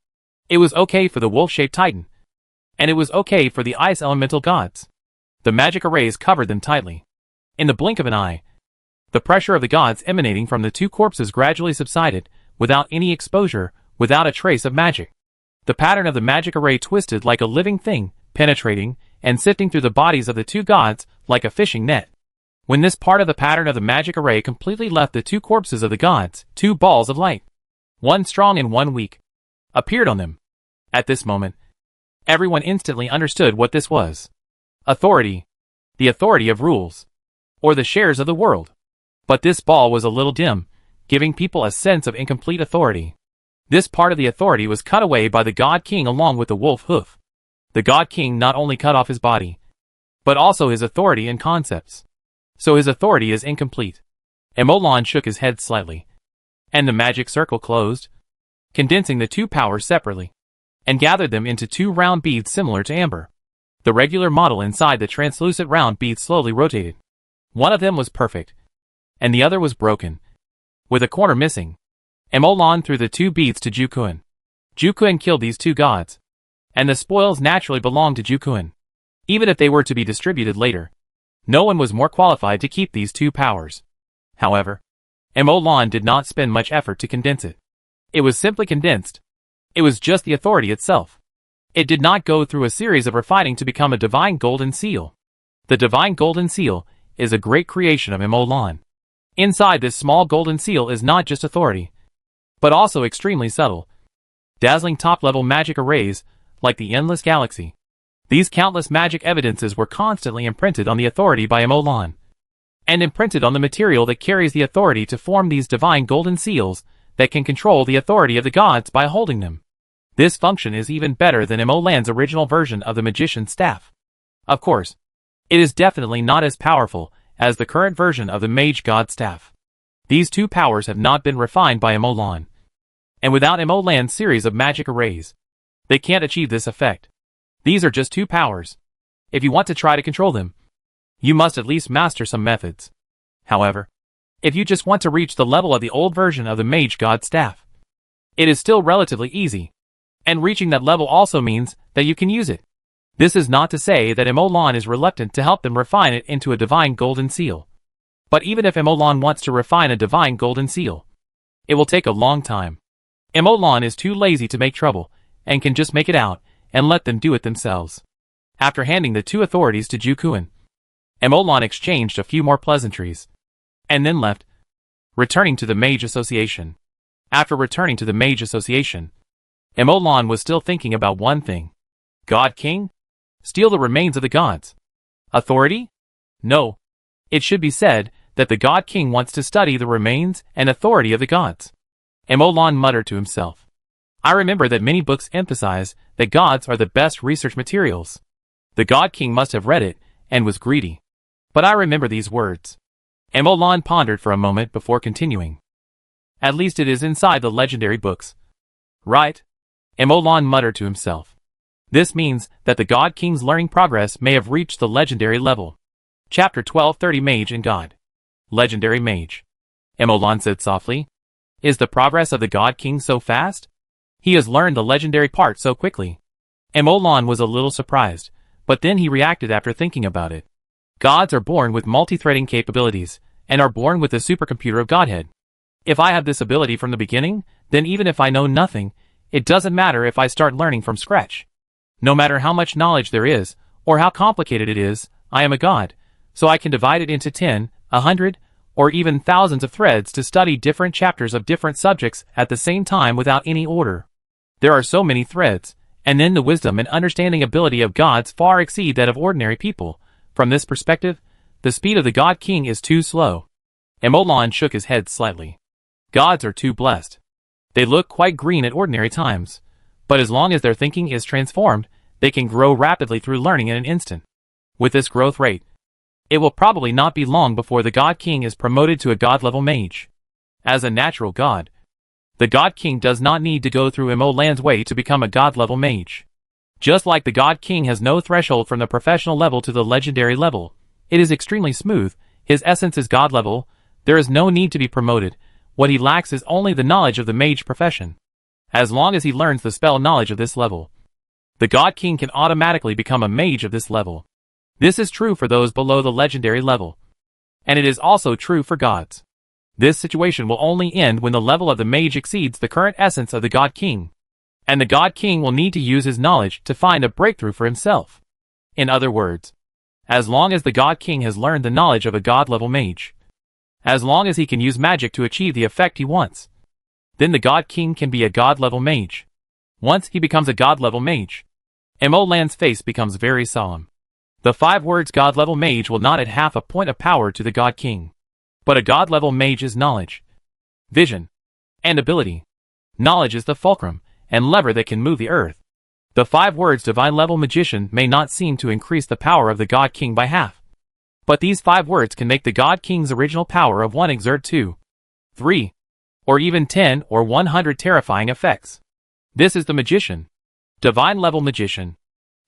It was okay for the wolf-shaped titan. And it was okay for the ice elemental gods. The magic arrays covered them tightly. In the blink of an eye, the pressure of the gods emanating from the two corpses gradually subsided, without any exposure, without a trace of magic. The pattern of the magic array twisted like a living thing, penetrating and sifting through the bodies of the two gods like a fishing net. When this part of the pattern of the magic array completely left the two corpses of the gods, two balls of light, one strong and one weak, appeared on them. At this moment, everyone instantly understood what this was. Authority. The authority of rules. Or the shares of the world. But this ball was a little dim, giving people a sense of incomplete authority. This part of the authority was cut away by the God King along with the wolf hoof. The God King not only cut off his body, but also his authority and concepts. So his authority is incomplete. Emolan shook his head slightly. And the magic circle closed, condensing the two powers separately, and gathered them into two round beads similar to amber. The regular model inside the translucent round bead slowly rotated. One of them was perfect, and the other was broken, with a corner missing. Emolan threw the two beads to Jukuin. Jukuin killed these two gods, and the spoils naturally belonged to Jukuin. Even if they were to be distributed later, no one was more qualified to keep these two powers. However, Emolan did not spend much effort to condense it. It was simply condensed. It was just the authority itself. It did not go through a series of refining to become a divine golden seal. The divine golden seal is a great creation of Emolan. Inside this small golden seal is not just authority, but also extremely subtle, dazzling top-level magic arrays, like the endless galaxy. These countless magic evidences were constantly imprinted on the authority by Emolan, and imprinted on the material that carries the authority to form these divine golden seals that can control the authority of the gods by holding them. This function is even better than Emolan's original version of the magician's staff. Of course, it is definitely not as powerful as the current version of the mage god staff. These two powers have not been refined by Emolan, and without Emolan's series of magic arrays, they can't achieve this effect. These are just two powers. If you want to try to control them, you must at least master some methods. However, if you just want to reach the level of the old version of the mage god staff, it is still relatively easy, and reaching that level also means that you can use it. This is not to say that Emolan is reluctant to help them refine it into a divine golden seal. But even if Emolan wants to refine a divine golden seal, it will take a long time. Emolan is too lazy to make trouble, and can just make it out, and let them do it themselves. After handing the two authorities to Jukuin, Emolan exchanged a few more pleasantries, and then left, returning to the Mage Association. After returning to the Mage Association, Emolan was still thinking about one thing. God King? Steal the remains of the gods. Authority? No. It should be said that the God King wants to study the remains and authority of the gods. Emolan muttered to himself. I remember that many books emphasize that gods are the best research materials. The God King must have read it and was greedy. But I remember these words. Emolan pondered for a moment before continuing. At least it is inside the legendary books. Right? Emolan muttered to himself. This means that the God King's learning progress may have reached the legendary level. Chapter 1230 Mage and God. Legendary Mage. Emolan said softly. Is the progress of the God King so fast? He has learned the legendary part so quickly. Emolan was a little surprised, but then he reacted after thinking about it. Gods are born with multi-threading capabilities, and are born with the supercomputer of Godhead. If I have this ability from the beginning, then even if I know nothing, it doesn't matter if I start learning from scratch. No matter how much knowledge there is, or how complicated it is, I am a god, so I can divide it into 10, 100, or even thousands of threads to study different chapters of different subjects at the same time without any order. There are so many threads, and then the wisdom and understanding ability of gods far exceed that of ordinary people. From this perspective, the speed of the God King is too slow. Emolan shook his head slightly. Gods are too blessed. They look quite green at ordinary times, but as long as their thinking is transformed, they can grow rapidly through learning in an instant. With this growth rate, it will probably not be long before the God King is promoted to a god-level mage. As a natural god, the God King does not need to go through Emolan's way to become a god-level mage. Just like the God King has no threshold from the professional level to the legendary level, it is extremely smooth, his essence is god level, there is no need to be promoted, what he lacks is only the knowledge of the mage profession. As long as he learns the spell knowledge of this level, the God King can automatically become a mage of this level. This is true for those below the legendary level. And it is also true for gods. This situation will only end when the level of the mage exceeds the current essence of the God King. And the God King will need to use his knowledge to find a breakthrough for himself. In other words, as long as the God King has learned the knowledge of a god-level mage, as long as he can use magic to achieve the effect he wants, then the God King can be a god-level mage. Once he becomes a god-level mage, Emolan's face becomes very solemn. The 5 words god-level mage will not add half a point of power to the God King. But a god-level mage is knowledge, vision, and ability. Knowledge is the fulcrum and lever that can move the earth. The 5 words divine-level magician may not seem to increase the power of the God King by half. But these 5 words can make the God King's original power of 1 exert 2, 3, or even 10 or 100 terrifying effects. This is the magician. Divine-level magician.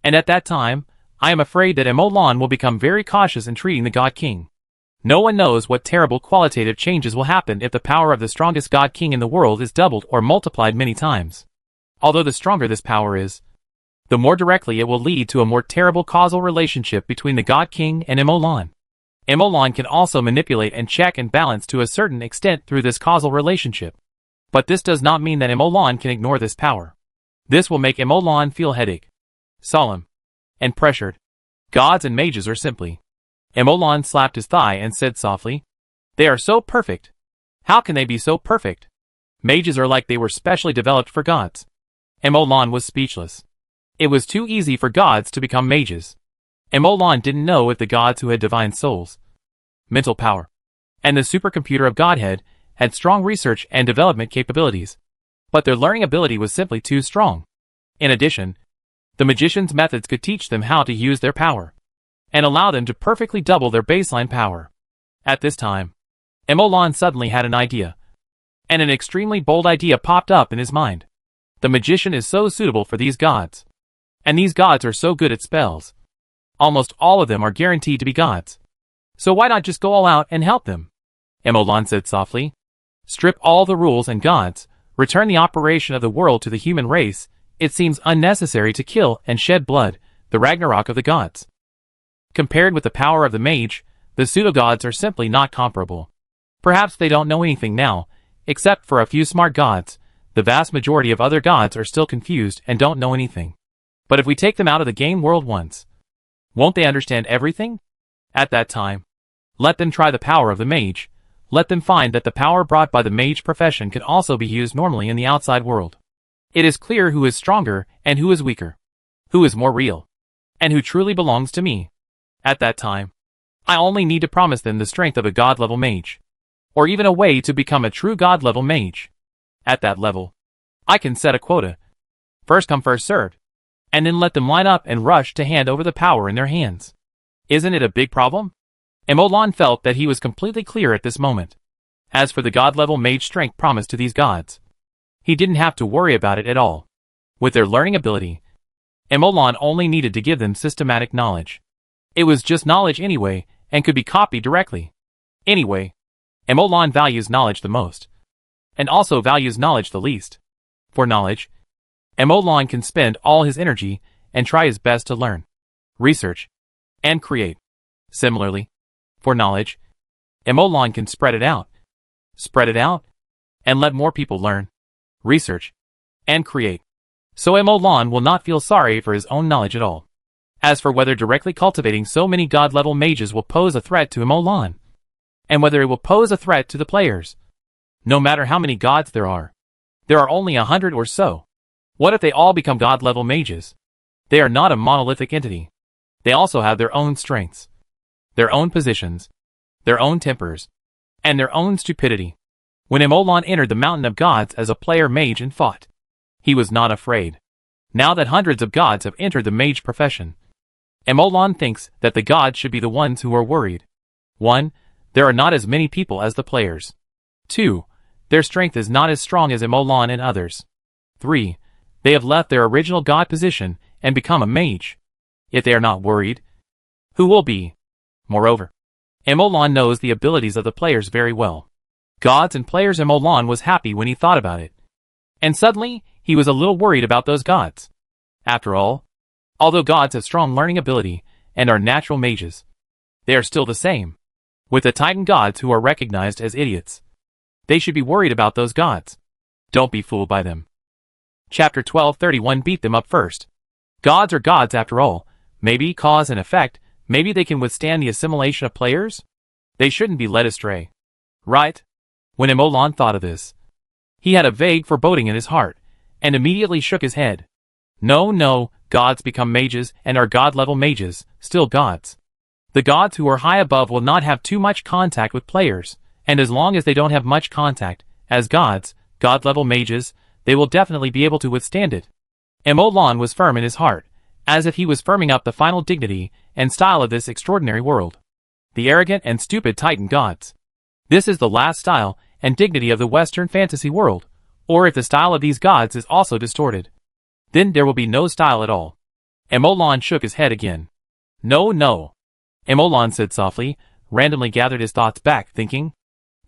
And at that time, I am afraid that Emolan will become very cautious in treating the God King. No one knows what terrible qualitative changes will happen if the power of the strongest God King in the world is doubled or multiplied many times. Although the stronger this power is, the more directly it will lead to a more terrible causal relationship between the God King and Emolan. Emolan can also manipulate and check and balance to a certain extent through this causal relationship. But this does not mean that Emolan can ignore this power. This will make Emolan feel headache, solemn, and pressured. Gods and mages are simply. Emolan slapped his thigh and said softly, they are so perfect. How can they be so perfect? Mages are like they were specially developed for gods. Emolan was speechless. It was too easy for gods to become mages. Emolan didn't know if the gods who had divine souls, mental power, and the supercomputer of Godhead had strong research and development capabilities. But their learning ability was simply too strong. In addition, the magician's methods could teach them how to use their power, and allow them to perfectly double their baseline power. At this time, Emolan suddenly had an idea. And an extremely bold idea popped up in his mind. The magician is so suitable for these gods. And these gods are so good at spells. Almost all of them are guaranteed to be gods. So why not just go all out and help them? Emolan said softly. Strip all the rules and gods, return the operation of the world to the human race. It seems unnecessary to kill and shed blood, the Ragnarok of the gods. Compared with the power of the mage, the pseudo-gods are simply not comparable. Perhaps they don't know anything now, except for a few smart gods. The vast majority of other gods are still confused and don't know anything. But if we take them out of the game world once, won't they understand everything? At that time, let them try the power of the mage. Let them find that the power brought by the mage profession can also be used normally in the outside world. It is clear who is stronger and who is weaker, who is more real, and who truly belongs to me. At that time, I only need to promise them the strength of a god-level mage. Or even a way to become a true god-level mage. At that level, I can set a quota. First come first served. And then let them line up and rush to hand over the power in their hands. Isn't it a big problem? Emolan felt that he was completely clear at this moment. As for the god-level mage strength promised to these gods, he didn't have to worry about it at all. With their learning ability, Emolan only needed to give them systematic knowledge. It was just knowledge anyway, and could be copied directly. Anyway, Emolan values knowledge the most, and also values knowledge the least. For knowledge, Emolan can spend all his energy and try his best to learn, research, and create. Similarly, for knowledge, Emolan can spread it out, and let more people learn, research, and create. So Emolan will not feel sorry for his own knowledge at all. As for whether directly cultivating so many god-level mages will pose a threat to Emolan, and whether it will pose a threat to the players, no matter how many gods there are only 100 or so. What if they all become god-level mages? They are not a monolithic entity. They also have their own strengths, their own positions, their own tempers, and their own stupidity. When Emolan entered the Mountain of Gods as a player mage and fought, he was not afraid. Now that hundreds of gods have entered the mage profession, Emolan thinks that the gods should be the ones who are worried. 1. There are not as many people as the players. 2. Their strength is not as strong as Emolan and others. 3. They have left their original god position and become a mage. If they are not worried, who will be? Moreover, Emolan knows the abilities of the players very well. Gods and players. Emolan was happy when he thought about it. And suddenly, he was a little worried about those gods. After all, although gods have strong learning ability and are natural mages, they are still the same with the Titan gods who are recognized as idiots. They should be worried about those gods. Don't be fooled by them. Chapter 1231. Beat them up first. Gods are gods after all. Maybe cause and effect. Maybe they can withstand the assimilation of players? They shouldn't be led astray. Right? When Emolan thought of this, he had a vague foreboding in his heart, and immediately shook his head. No, gods become mages and are god-level mages, still gods. The gods who are high above will not have too much contact with players, and as long as they don't have much contact, as gods, god-level mages, they will definitely be able to withstand it. Emolan was firm in his heart, as if he was firming up the final dignity and style of this extraordinary world. The arrogant and stupid Titan gods. This is the last style and dignity of the Western fantasy world, or if the style of these gods is also distorted, then there will be no style at all. Emolan shook his head again. No. Emolan said softly, randomly gathered his thoughts back, thinking,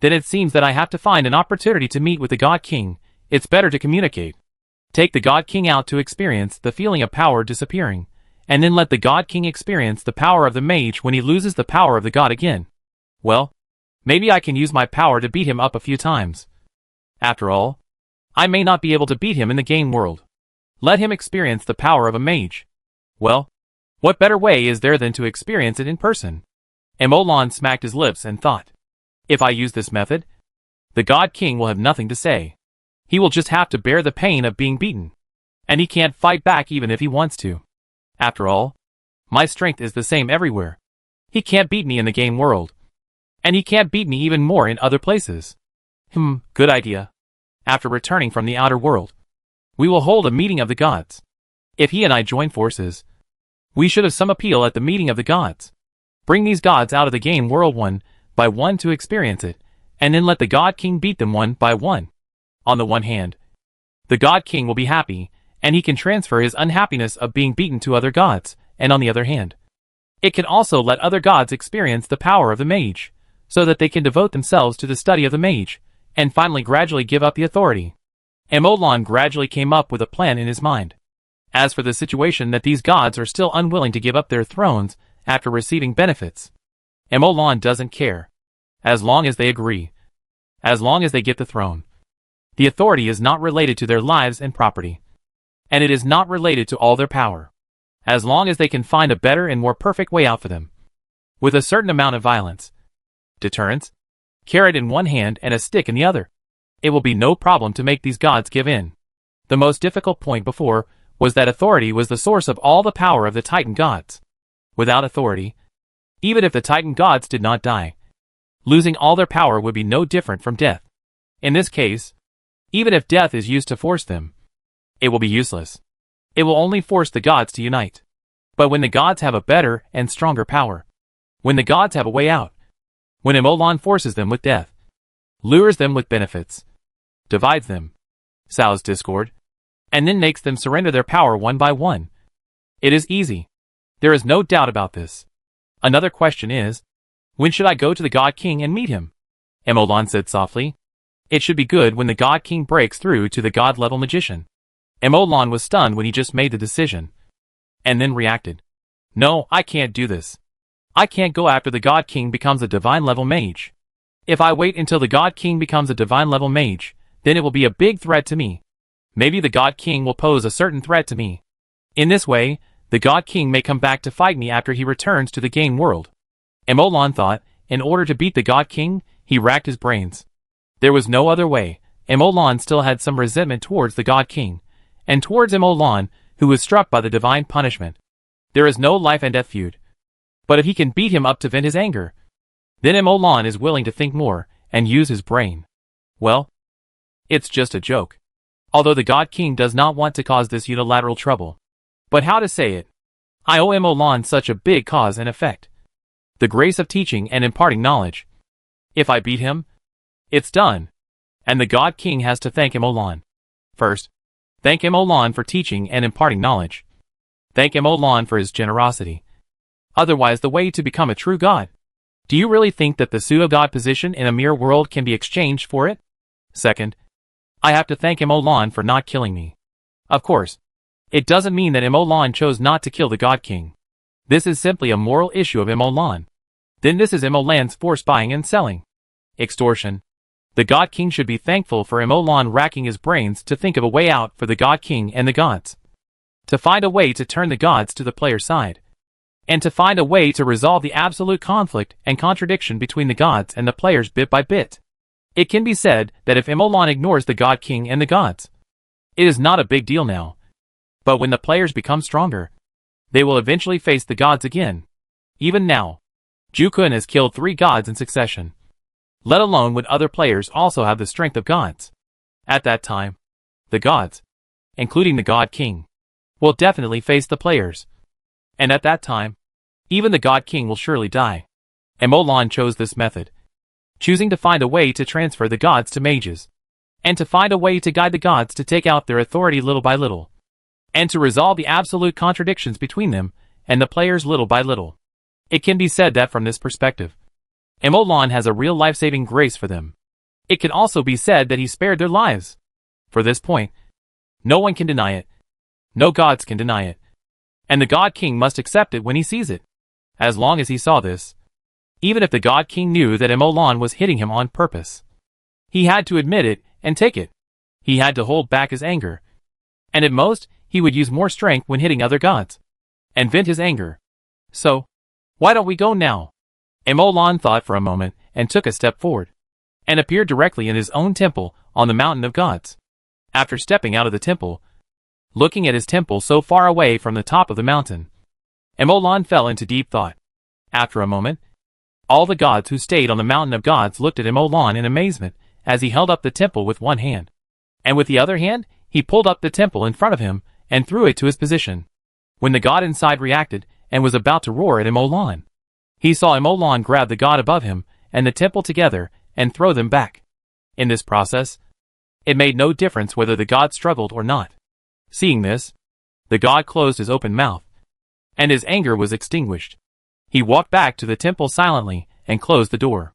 then it seems that I have to find an opportunity to meet with the God King. It's better to communicate. Take the God King out to experience the feeling of power disappearing, and then let the God King experience the power of the mage when he loses the power of the god again. Well, maybe I can use my power to beat him up a few times. After all, I may not be able to beat him in the game world. Let him experience the power of a mage. Well, what better way is there than to experience it in person? Emolan smacked his lips and thought, if I use this method, the God King will have nothing to say. He will just have to bear the pain of being beaten, and he can't fight back even if he wants to. After all, my strength is the same everywhere. He can't beat me in the game world, and he can't beat me even more in other places. Good idea. After returning from the outer world, we will hold a meeting of the gods. If he and I join forces, we should have some appeal at the meeting of the gods. Bring these gods out of the game world one by one to experience it, and then let the God King beat them one by one. On the one hand, the God King will be happy, and he can transfer his unhappiness of being beaten to other gods, and on the other hand, it can also let other gods experience the power of the mage, so that they can devote themselves to the study of the mage, and finally gradually give up the authority. Emolan gradually came up with a plan in his mind. As for the situation that these gods are still unwilling to give up their thrones after receiving benefits, Emolan doesn't care. As long as they agree. As long as they get the throne. The authority is not related to their lives and property. And it is not related to all their power. As long as they can find a better and more perfect way out for them. With a certain amount of violence, deterrence, carrot in one hand and a stick in the other, it will be no problem to make these gods give in. The most difficult point before was that authority was the source of all the power of the Titan gods. Without authority, Even if the Titan gods did not die, losing all their power would be no different from death. In this case, even if death is used to force them, it will be useless. It will only force the gods to unite. But when the gods have a better and stronger power, when the gods have a way out, when Emolan forces them with death, lures them with benefits, divides them, sows discord, and then makes them surrender their power one by one, it is easy. There is no doubt about this. Another question is, when should I go to the God King and meet him? Emolan said softly. It should be good when the God King breaks through to the God-level magician. Emolan was stunned when he just made the decision, and then reacted. No, I can't do this. I can't go after the God King becomes a divine-level mage. If I wait until the God King becomes a divine-level mage, then it will be a big threat to me. Maybe the God King will pose a certain threat to me. In this way, the God King may come back to fight me after he returns to the game world. Emolan thought, in order to beat the God King, he racked his brains. There was no other way. Emolan still had some resentment towards the God King, and towards Emolan, who was struck by the divine punishment. There is no life and death feud. But if he can beat him up to vent his anger, then Emolan is willing to think more, and use his brain. Well, it's just a joke. Although the God King does not want to cause this unilateral trouble. But how to say it? I owe Emolan such a big cause and effect. The grace of teaching and imparting knowledge. If I beat him, it's done. And the God King has to thank Emolan. First, thank Emolan for teaching and imparting knowledge. Thank Emolan for his generosity. Otherwise the way to become a true god. Do you really think that the pseudo-god position in a mere world can be exchanged for it? Second, I have to thank Emolan for not killing me. Of course, it doesn't mean that Emolan chose not to kill the God King. This is simply a moral issue of Emolan. Then this is Emolan's force buying and selling. Extortion. The God King should be thankful for Emolan racking his brains to think of a way out for the God King and the gods. To find a way to turn the gods to the player's side. And to find a way to resolve the absolute conflict and contradiction between the gods and the players bit by bit. It can be said that if Emolan ignores the God King and the gods, it is not a big deal now. But when the players become stronger, they will eventually face the gods again. Even now, Jukun has killed 3 gods in succession. Let alone when other players also have the strength of gods. At that time, the gods, including the God King, will definitely face the players. And at that time, even the God King will surely die. Emolan chose this method, choosing to find a way to transfer the gods to mages, and to find a way to guide the gods to take out their authority little by little, and to resolve the absolute contradictions between them and the players little by little. It can be said that from this perspective, Emolan has a real life-saving grace for them. It can also be said that he spared their lives. For this point, no one can deny it. No gods can deny it. And the God King must accept it when he sees it. As long as he saw this, even if the God King knew that Emolan was hitting him on purpose, he had to admit it and take it. He had to hold back his anger. And at most, he would use more strength when hitting other gods, and vent his anger. So, why don't we go now? Emolan thought for a moment and took a step forward, and appeared directly in his own temple on the mountain of gods. After stepping out of the temple, looking at his temple so far away from the top of the mountain, Emolan fell into deep thought. After a moment, all the gods who stayed on the mountain of gods looked at Emolan in amazement as he held up the temple with one hand, and with the other hand, he pulled up the temple in front of him and threw it to his position. When the god inside reacted and was about to roar at Emolan, he saw Emolan grab the god above him and the temple together and throw them back. In this process, it made no difference whether the god struggled or not. Seeing this, the god closed his open mouth, and his anger was extinguished. He walked back to the temple silently and closed the door.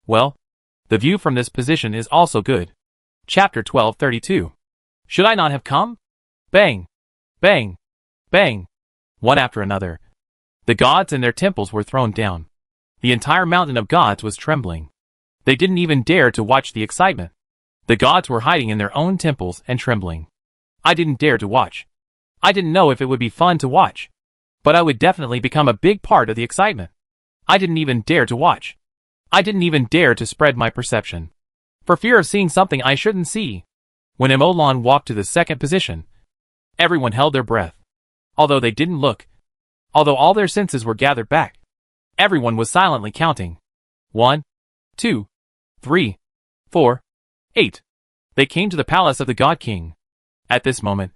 Well, the view from this position is also good. Chapter 1232. Should I not have come? Bang! Bang! Bang! One after another, the gods and their temples were thrown down. The entire mountain of gods was trembling. They didn't even dare to watch the excitement. The gods were hiding in their own temples and trembling. I didn't dare to watch. I didn't know if it would be fun to watch, but I would definitely become a big part of the excitement. I didn't even dare to watch. I didn't even dare to spread my perception, for fear of seeing something I shouldn't see. When Emolan walked to the second position, everyone held their breath. Although they didn't look, although all their senses were gathered back, Everyone was silently counting. 1, 2, 3, 4, 8. They came to the palace of the God King. At this moment,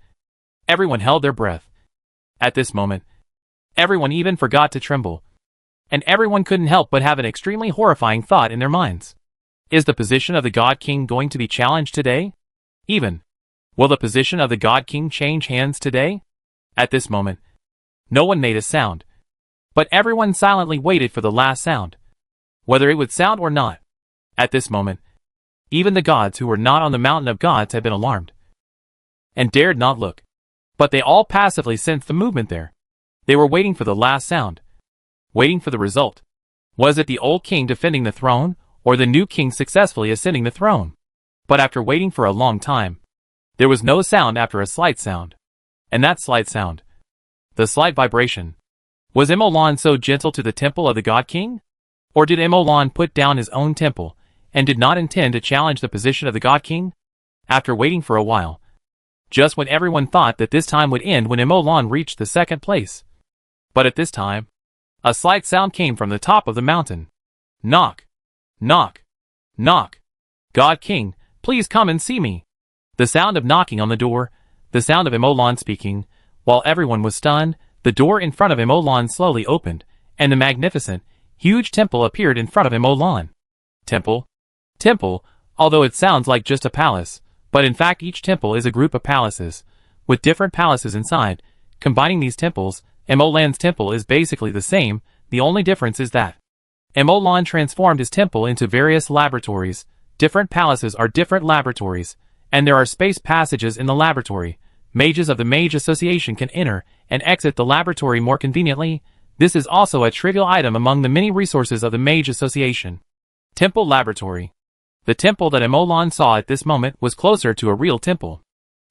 everyone held their breath. At this moment, everyone even forgot to tremble. And everyone couldn't help but have an extremely horrifying thought in their minds. Is the position of the God King going to be challenged today? Will the position of the God King change hands today? At this moment, no one made a sound. But everyone silently waited for the last sound, whether it would sound or not. At this moment, even the gods who were not on the mountain of gods had been alarmed, and dared not look. But they all passively sensed the movement there. They were waiting for the last sound, waiting for the result. Was it the old king defending the throne, or the new king successfully ascending the throne? But after waiting for a long time, there was no sound after a slight sound. And that slight sound, the slight vibration, was Emolan so gentle to the temple of the God King? Or did Emolan put down his own temple, and did not intend to challenge the position of the God King? After waiting for a while, just when everyone thought that this time would end when Emolan reached the second place. But at this time, a slight sound came from the top of the mountain. Knock. Knock. Knock. God King, please come and see me. The sound of knocking on the door, the sound of Emolan speaking. While everyone was stunned, the door in front of Emolan slowly opened, and the magnificent, huge temple appeared in front of Emolan. Temple? Temple, although it sounds like just a palace, but in fact each temple is a group of palaces, with different palaces inside. Combining these temples, Emolan's temple is basically the same. The only difference is that Emolan transformed his temple into various laboratories. Different palaces are different laboratories, and there are space passages in the laboratory. Mages of the Mage Association can enter and exit the laboratory more conveniently. This is also a trivial item among the many resources of the Mage Association. Temple Laboratory. The temple that Emolan saw at this moment was closer to a real temple.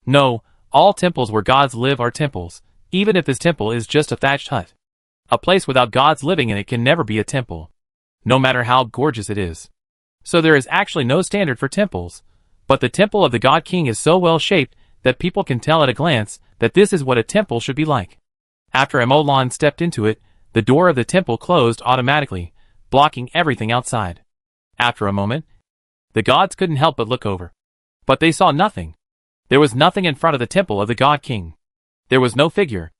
No, all temples where gods live are temples, even if this temple is just a thatched hut. A place without gods living in it can never be a temple, no matter how gorgeous it is. So there is actually no standard for temples, but the temple of the God King is so well shaped that people can tell at a glance that this is what a temple should be like. After Emolan stepped into it, the door of the temple closed automatically, blocking everything outside. After a moment, the gods couldn't help but look over. But they saw nothing. There was nothing in front of the temple of the God King. There was no figure,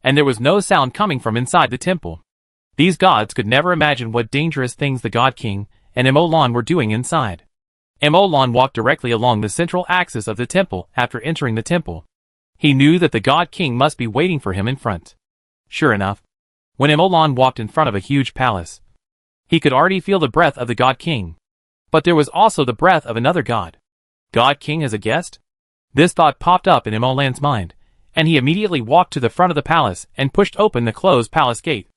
and there was no sound coming from inside the temple. These gods could never imagine what dangerous things the God King and Emolan were doing inside. Emolan walked directly along the central axis of the temple after entering the temple. He knew that the God King must be waiting for him in front. Sure enough, when Emolan walked in front of a huge palace, he could already feel the breath of the God King. But there was also the breath of another god. God King as a guest? This thought popped up in Emolan's mind, and he immediately walked to the front of the palace and pushed open the closed palace gate.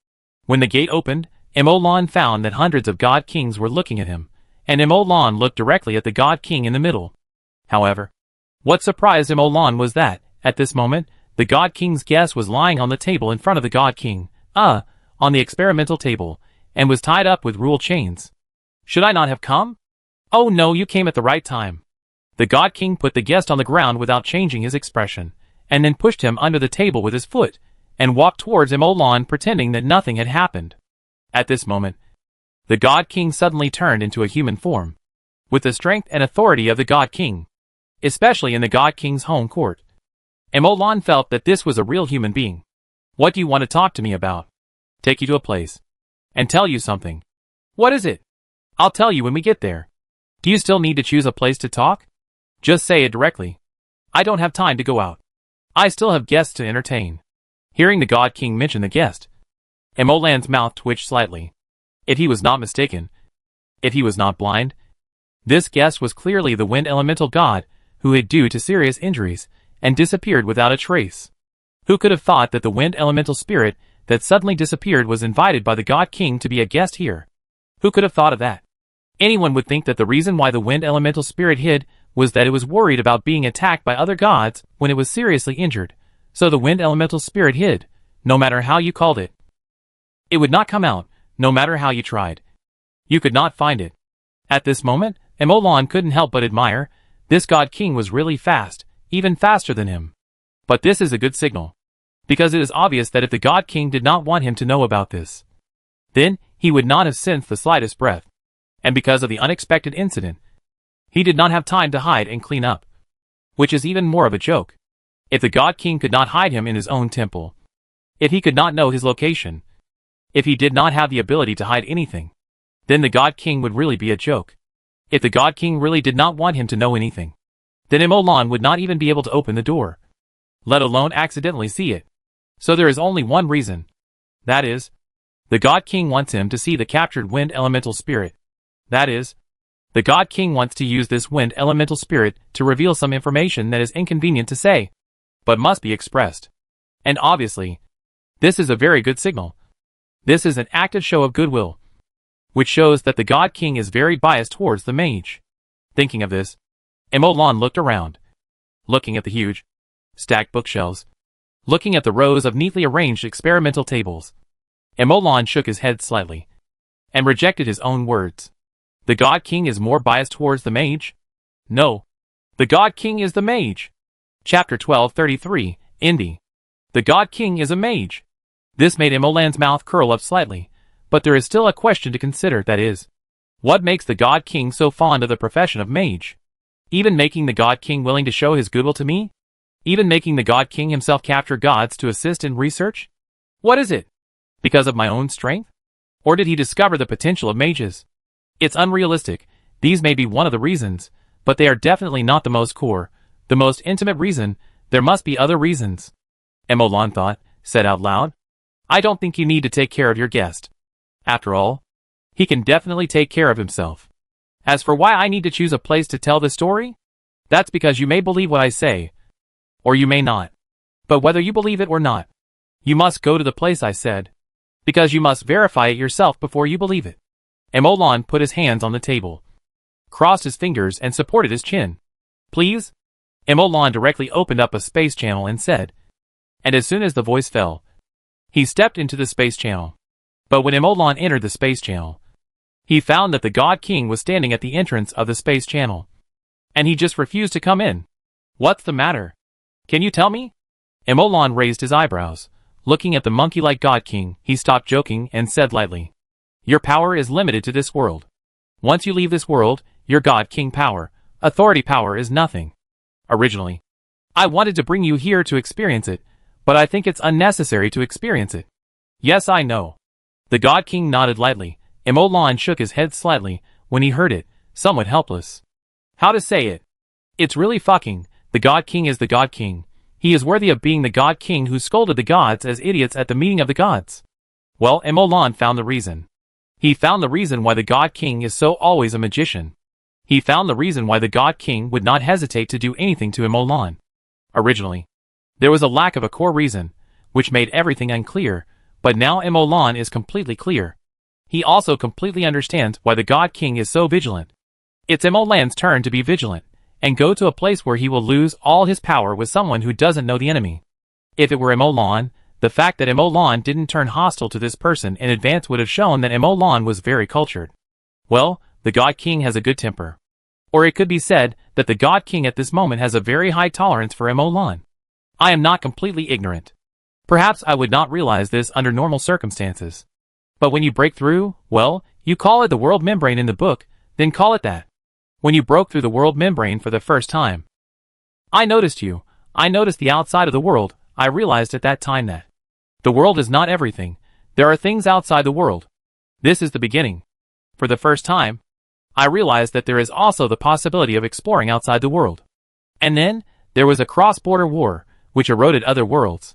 When the gate opened, Emolan found that hundreds of God Kings were looking at him, and Emolan looked directly at the God King in the middle. However, what surprised Emolan was that, at this moment, the God King's guest was lying on the table in front of the God King, on the experimental table, and was tied up with rule chains. Should I not have come? Oh no, you came at the right time. The God King put the guest on the ground without changing his expression, and then pushed him under the table with his foot, and walked towards Emolan pretending that nothing had happened. At this moment, the God King suddenly turned into a human form, with the strength and authority of the God King, especially in the God King's home court. Emolan felt that this was a real human being. What do you want to talk to me about? Take you to a place, and tell you something. What is it? I'll tell you when we get there. Do you still need to choose a place to talk? Just say it directly. I don't have time to go out. I still have guests to entertain. Hearing the God King mention the guest, Emolan's mouth twitched slightly. If he was not mistaken, if he was not blind, this guest was clearly the wind elemental god who had due to serious injuries and disappeared without a trace. Who could have thought that the wind elemental spirit that suddenly disappeared was invited by the God King to be a guest here? Who could have thought of that? Anyone would think that the reason why the wind elemental spirit hid was that it was worried about being attacked by other gods when it was seriously injured. So the wind elemental spirit hid, no matter how you called it. It would not come out, no matter how you tried. You could not find it. At this moment, Emolan couldn't help but admire. This God King was really fast, even faster than him. But this is a good signal, because it is obvious that if the God King did not want him to know about this, then he would not have sensed the slightest breath. And because of the unexpected incident, he did not have time to hide and clean up. Which is even more of a joke. If the God King could not hide him in his own temple, if he could not know his location, if he did not have the ability to hide anything, then the God King would really be a joke. If the God King really did not want him to know anything, then Emolan would not even be able to open the door, let alone accidentally see it. So there is only one reason. That is, the God King wants him to see the captured wind elemental spirit. That is, the God King wants to use this wind elemental spirit to reveal some information that is inconvenient to say, but must be expressed. And obviously, this is a very good signal. This is an active show of goodwill, which shows that the God King is very biased towards the mage. Thinking of this, Emolan looked around, looking at the huge, stacked bookshelves, looking at the rows of neatly arranged experimental tables. Emolan shook his head slightly, and rejected his own words. The God King is more biased towards the mage? No. The God King is the mage. Chapter 1233, Indy. The God King is a mage. This made Emolan's mouth curl up slightly, but there is still a question to consider, that is, what makes the God King so fond of the profession of mage? Even making the God King willing to show his goodwill to me? Even making the God King himself capture gods to assist in research? What is it? Because of my own strength? Or did he discover the potential of mages? It's unrealistic. These may be one of the reasons, but they are definitely not the most core, the most intimate reason. There must be other reasons. Emolan thought, said out loud. I don't think you need to take care of your guest. After all, he can definitely take care of himself. As for why I need to choose a place to tell the story, that's because you may believe what I say, or you may not. But whether you believe it or not, you must go to the place I said, because you must verify it yourself before you believe it. Emolan put his hands on the table, crossed his fingers and supported his chin. Please? Emolan directly opened up a space channel and said, and as soon as the voice fell, he stepped into the space channel. But when Emolan entered the space channel, he found that the God King was standing at the entrance of the space channel, and he just refused to come in. What's the matter? Can you tell me? Emolan raised his eyebrows. Looking at the monkey-like God King, he stopped joking and said lightly, your power is limited to this world. Once you leave this world, your God King power, authority power is nothing. Originally, I wanted to bring you here to experience it, but I think it's unnecessary to experience it. Yes, I know. The God King nodded lightly. Emolan shook his head slightly when he heard it, somewhat helpless. How to say it? It's really fucking. The God King is the God King. He is worthy of being the God King who scolded the gods as idiots at the meeting of the gods. Well, Emolan found the reason. He found the reason why the God King is so always a magician. He found the reason why the God King would not hesitate to do anything to Emolan. Originally, there was a lack of a core reason, which made everything unclear, but now Emolan is completely clear. He also completely understands why the God King is so vigilant. It's Emolan's turn to be vigilant, and go to a place where he will lose all his power with someone who doesn't know the enemy. If it were Emolan, the fact that Emolan didn't turn hostile to this person in advance would have shown that Emolan was very cultured. Well, the God King has a good temper. Or it could be said that the God King at this moment has a very high tolerance for Emolan. I am not completely ignorant. Perhaps I would not realize this under normal circumstances. But when you break through, well, you call it the world membrane in the book, then call it that. When you broke through the world membrane for the first time, I noticed you. I noticed the outside of the world. I realized at that time that the world is not everything. There are things outside the world. This is the beginning. For the first time, I realized that there is also the possibility of exploring outside the world. And then, there was a cross-border war, which eroded other worlds.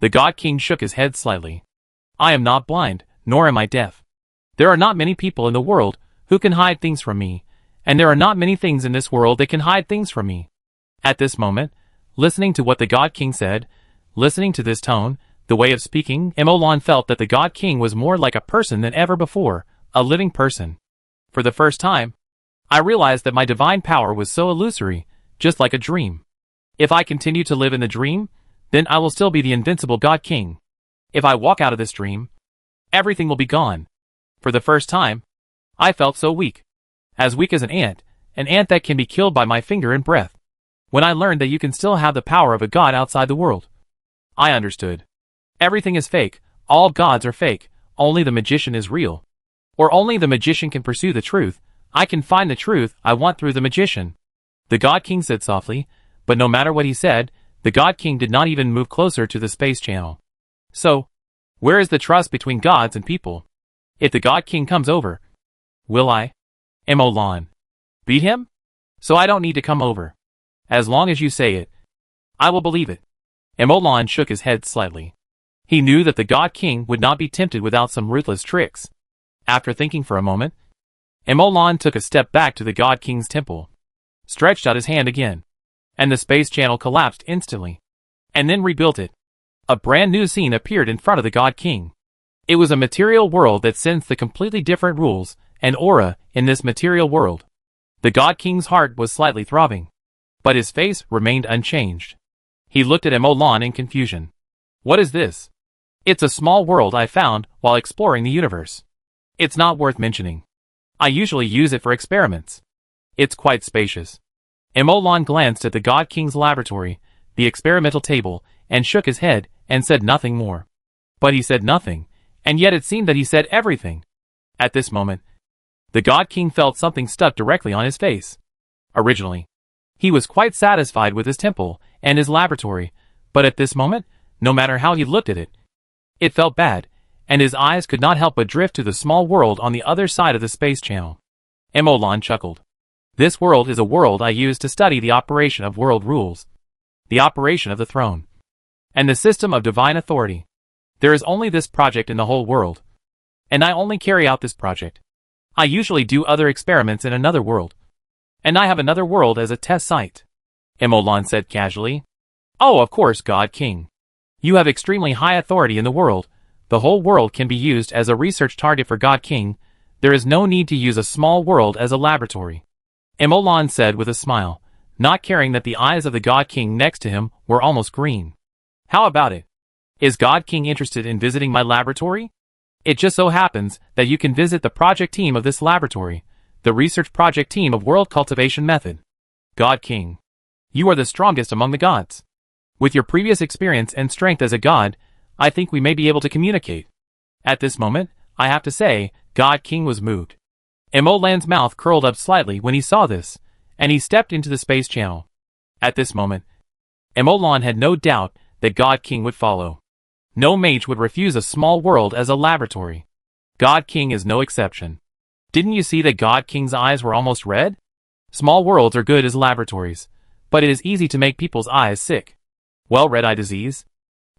The God King shook his head slightly. I am not blind, nor am I deaf. There are not many people in the world who can hide things from me, and there are not many things in this world that can hide things from me. At this moment, listening to what the God King said, listening to this tone, the way of speaking, Emolan felt that the God King was more like a person than ever before, a living person. For the first time, I realized that my divine power was so illusory, just like a dream. If I continue to live in the dream, then I will still be the invincible God King. If I walk out of this dream, everything will be gone. For the first time, I felt so weak. As weak as an ant that can be killed by my finger and breath. When I learned that you can still have the power of a god outside the world, I understood. Everything is fake, all gods are fake, only the magician is real. Or only the magician can pursue the truth. I can find the truth I want through the magician. The God King said softly, but no matter what he said, the God King did not even move closer to the space channel. So, where is the trust between gods and people? If the God King comes over, will I, Emolan, beat him? So I don't need to come over. As long as you say it, I will believe it. Emolan shook his head slightly. He knew that the God King would not be tempted without some ruthless tricks. After thinking for a moment, Emolan took a step back to the God King's temple, stretched out his hand again, and the space channel collapsed instantly, and then rebuilt it. A brand new scene appeared in front of the God King. It was a material world that sensed the completely different rules and aura in this material world. The God King's heart was slightly throbbing, but his face remained unchanged. He looked at Emolan in confusion. What is this? It's a small world I found while exploring the universe. It's not worth mentioning. I usually use it for experiments. It's quite spacious. Emolan glanced at the God King's laboratory, the experimental table, and shook his head and said nothing more. But he said nothing, and yet it seemed that he said everything. At this moment, the God King felt something stuck directly on his face. Originally, he was quite satisfied with his temple and his laboratory, but at this moment, no matter how he looked at it, it felt bad, and his eyes could not help but drift to the small world on the other side of the space channel. Emolan chuckled. This world is a world I use to study the operation of world rules, the operation of the throne, and the system of divine authority. There is only this project in the whole world, and I only carry out this project. I usually do other experiments in another world, and I have another world as a test site. Emolan said casually. Oh, of course, God King. You have extremely high authority in the world. The whole world can be used as a research target for God King. There is no need to use a small world as a laboratory. Emolan said with a smile, not caring that the eyes of the God King next to him were almost green. How about it? Is God King interested in visiting my laboratory? It just so happens that you can visit the project team of this laboratory, the research project team of World Cultivation Method. God King, you are the strongest among the gods. With your previous experience and strength as a god, I think we may be able to communicate. At this moment, I have to say, God King was moved. Emolan's mouth curled up slightly when he saw this, and he stepped into the space channel. At this moment, Emolan had no doubt that God King would follow. No mage would refuse a small world as a laboratory. God King is no exception. Didn't you see that God King's eyes were almost red? Small worlds are good as laboratories, but it is easy to make people's eyes sick. Well, red-eye disease.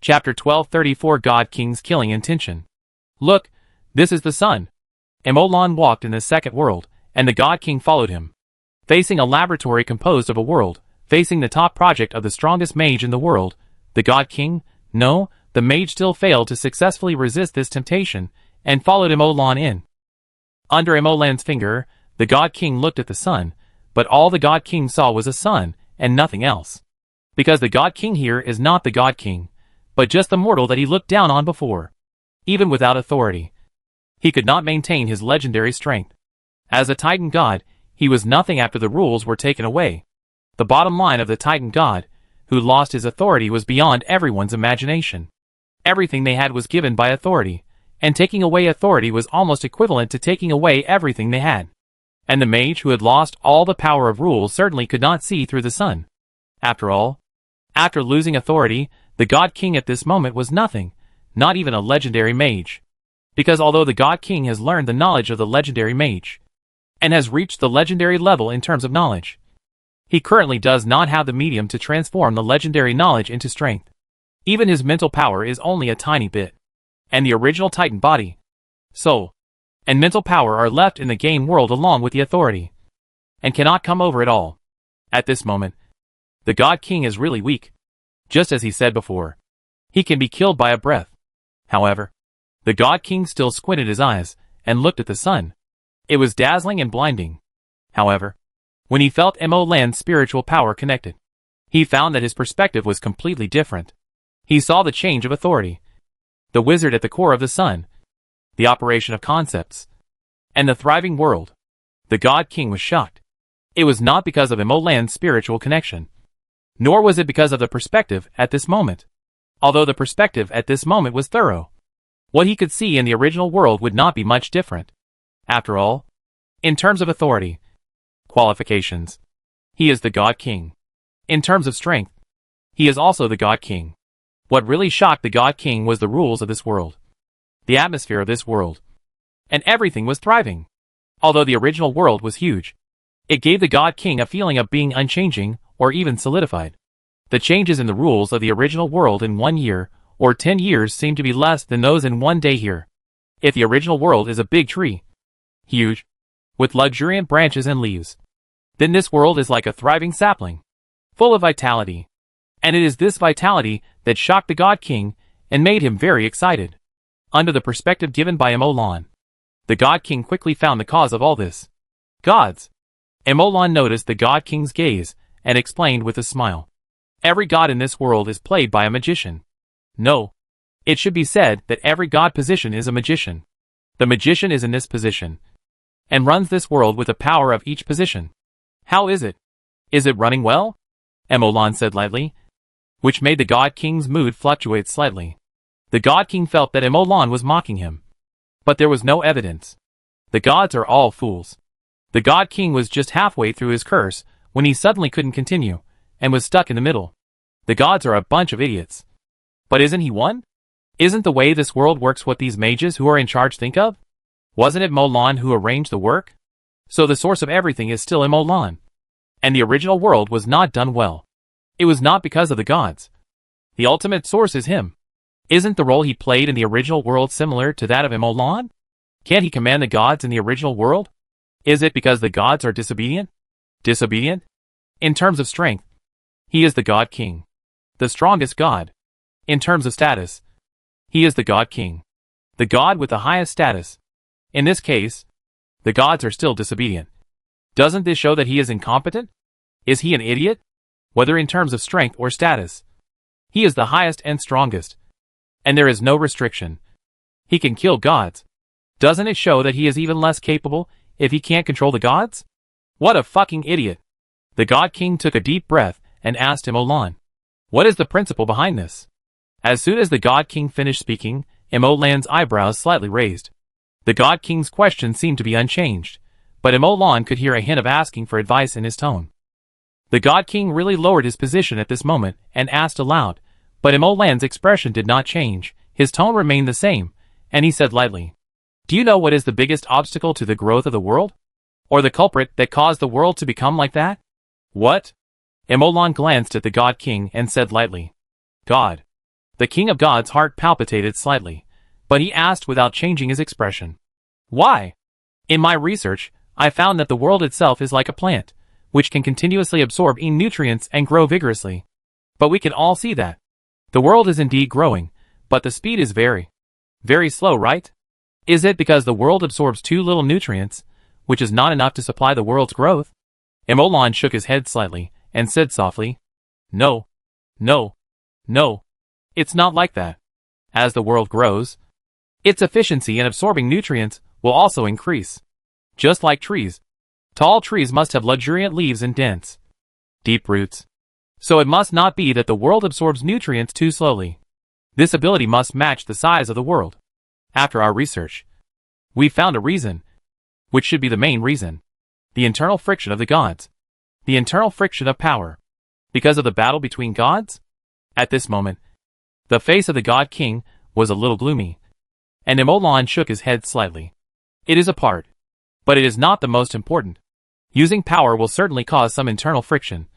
Chapter 1234 God King's Killing Intention. Look, this is the sun. Emolan walked in the second world, and the God King followed him. Facing a laboratory composed of a world, facing the top project of the strongest mage in the world, the God King, no, the mage still failed to successfully resist this temptation, and followed Emolan in. Under Emolan's finger, the God King looked at the sun, but all the God King saw was a sun, and nothing else. Because the God King here is not the God King, but just the mortal that he looked down on before. Even without authority, he could not maintain his legendary strength. As a Titan God, he was nothing after the rules were taken away. The bottom line of the Titan God, who lost his authority, was beyond everyone's imagination. Everything they had was given by authority, and taking away authority was almost equivalent to taking away everything they had. And the mage who had lost all the power of rules certainly could not see through the sun. After all, after losing authority, the God King at this moment was nothing, not even a legendary mage. Because although the God King has learned the knowledge of the legendary mage, and has reached the legendary level in terms of knowledge, he currently does not have the medium to transform the legendary knowledge into strength. Even his mental power is only a tiny bit. And the original Titan body, soul, and mental power are left in the game world along with the authority, and cannot come over at all. At this moment, the God King is really weak. Just as he said before, he can be killed by a breath. However, the God King still squinted his eyes and looked at the sun. It was dazzling and blinding. However, when he felt Emolan's spiritual power connected, he found that his perspective was completely different. He saw the change of authority, the wizard at the core of the sun, the operation of concepts, and the thriving world. The God King was shocked. It was not because of Emolan's spiritual connection, nor was it because of the perspective at this moment, although the perspective at this moment was thorough. What he could see in the original world would not be much different. After all, in terms of authority, qualifications, he is the God King. In terms of strength, he is also the God King. What really shocked the God King was the rules of this world, the atmosphere of this world, and everything was thriving. Although the original world was huge, it gave the God King a feeling of being unchanging or even solidified. The changes in the rules of the original world in 1 year or 10 years seem to be less than those in 1 day here. If the original world is a big tree, huge, with luxuriant branches and leaves, then this world is like a thriving sapling, full of vitality. And it is this vitality that shocked the God King and made him very excited. Under the perspective given by Emolan, the God King quickly found the cause of all this. Gods. Emolan noticed the God King's gaze and explained with a smile. Every god in this world is played by a magician. No. It should be said that every god position is a magician. The magician is in this position and runs this world with the power of each position. How is it? Is it running well? Emolan said lightly, which made the God King's mood fluctuate slightly. The God King felt that Emolan was mocking him. But there was no evidence. The gods are all fools. The God King was just halfway through his curse when he suddenly couldn't continue, and was stuck in the middle. The gods are a bunch of idiots. But isn't he one? Isn't the way this world works what these mages who are in charge think of? Wasn't it Molan who arranged the work? So the source of everything is still Molan. And the original world was not done well. It was not because of the gods. The ultimate source is him. Isn't the role he played in the original world similar to that of Molan? Can't he command the gods in the original world? Is it because the gods are disobedient? Disobedient? In terms of strength, he is the God King, the strongest god. In terms of status, he is the God King, the god with the highest status. In this case, the gods are still disobedient. Doesn't this show that he is incompetent? Is he an idiot? Whether in terms of strength or status, he is the highest and strongest. And there is no restriction. He can kill gods. Doesn't it show that he is even less capable if he can't control the gods? What a fucking idiot. The God King took a deep breath and asked Emolan, what is the principle behind this? As soon as the God King finished speaking, Emolan's eyebrows slightly raised. The God King's question seemed to be unchanged, but Emolan could hear a hint of asking for advice in his tone. The God King really lowered his position at this moment and asked aloud, but Emolan's expression did not change. His tone remained the same, and he said lightly, do you know what is the biggest obstacle to the growth of the world? Or the culprit that caused the world to become like that? What? Emolan glanced at the God King and said lightly, God. The King of God's heart palpitated slightly, but he asked without changing his expression. Why? In my research, I found that the world itself is like a plant, which can continuously absorb nutrients and grow vigorously. But we can all see that. The world is indeed growing, but the speed is very, very slow, right? Is it because the world absorbs too little nutrients, which is not enough to supply the world's growth? Emolan shook his head slightly and said softly, No. No. No. It's not like that. As the world grows, its efficiency in absorbing nutrients will also increase. Just like trees. Tall trees must have luxuriant leaves and dense, deep roots. So it must not be that the world absorbs nutrients too slowly. This ability must match the size of the world. After our research, we found a reason, which should be the main reason. The internal friction of the gods. The internal friction of power. Because of the battle between gods? At this moment, the face of the God King was a little gloomy, and Emolan shook his head slightly. It is a part, but it is not the most important. Using power will certainly cause some internal friction,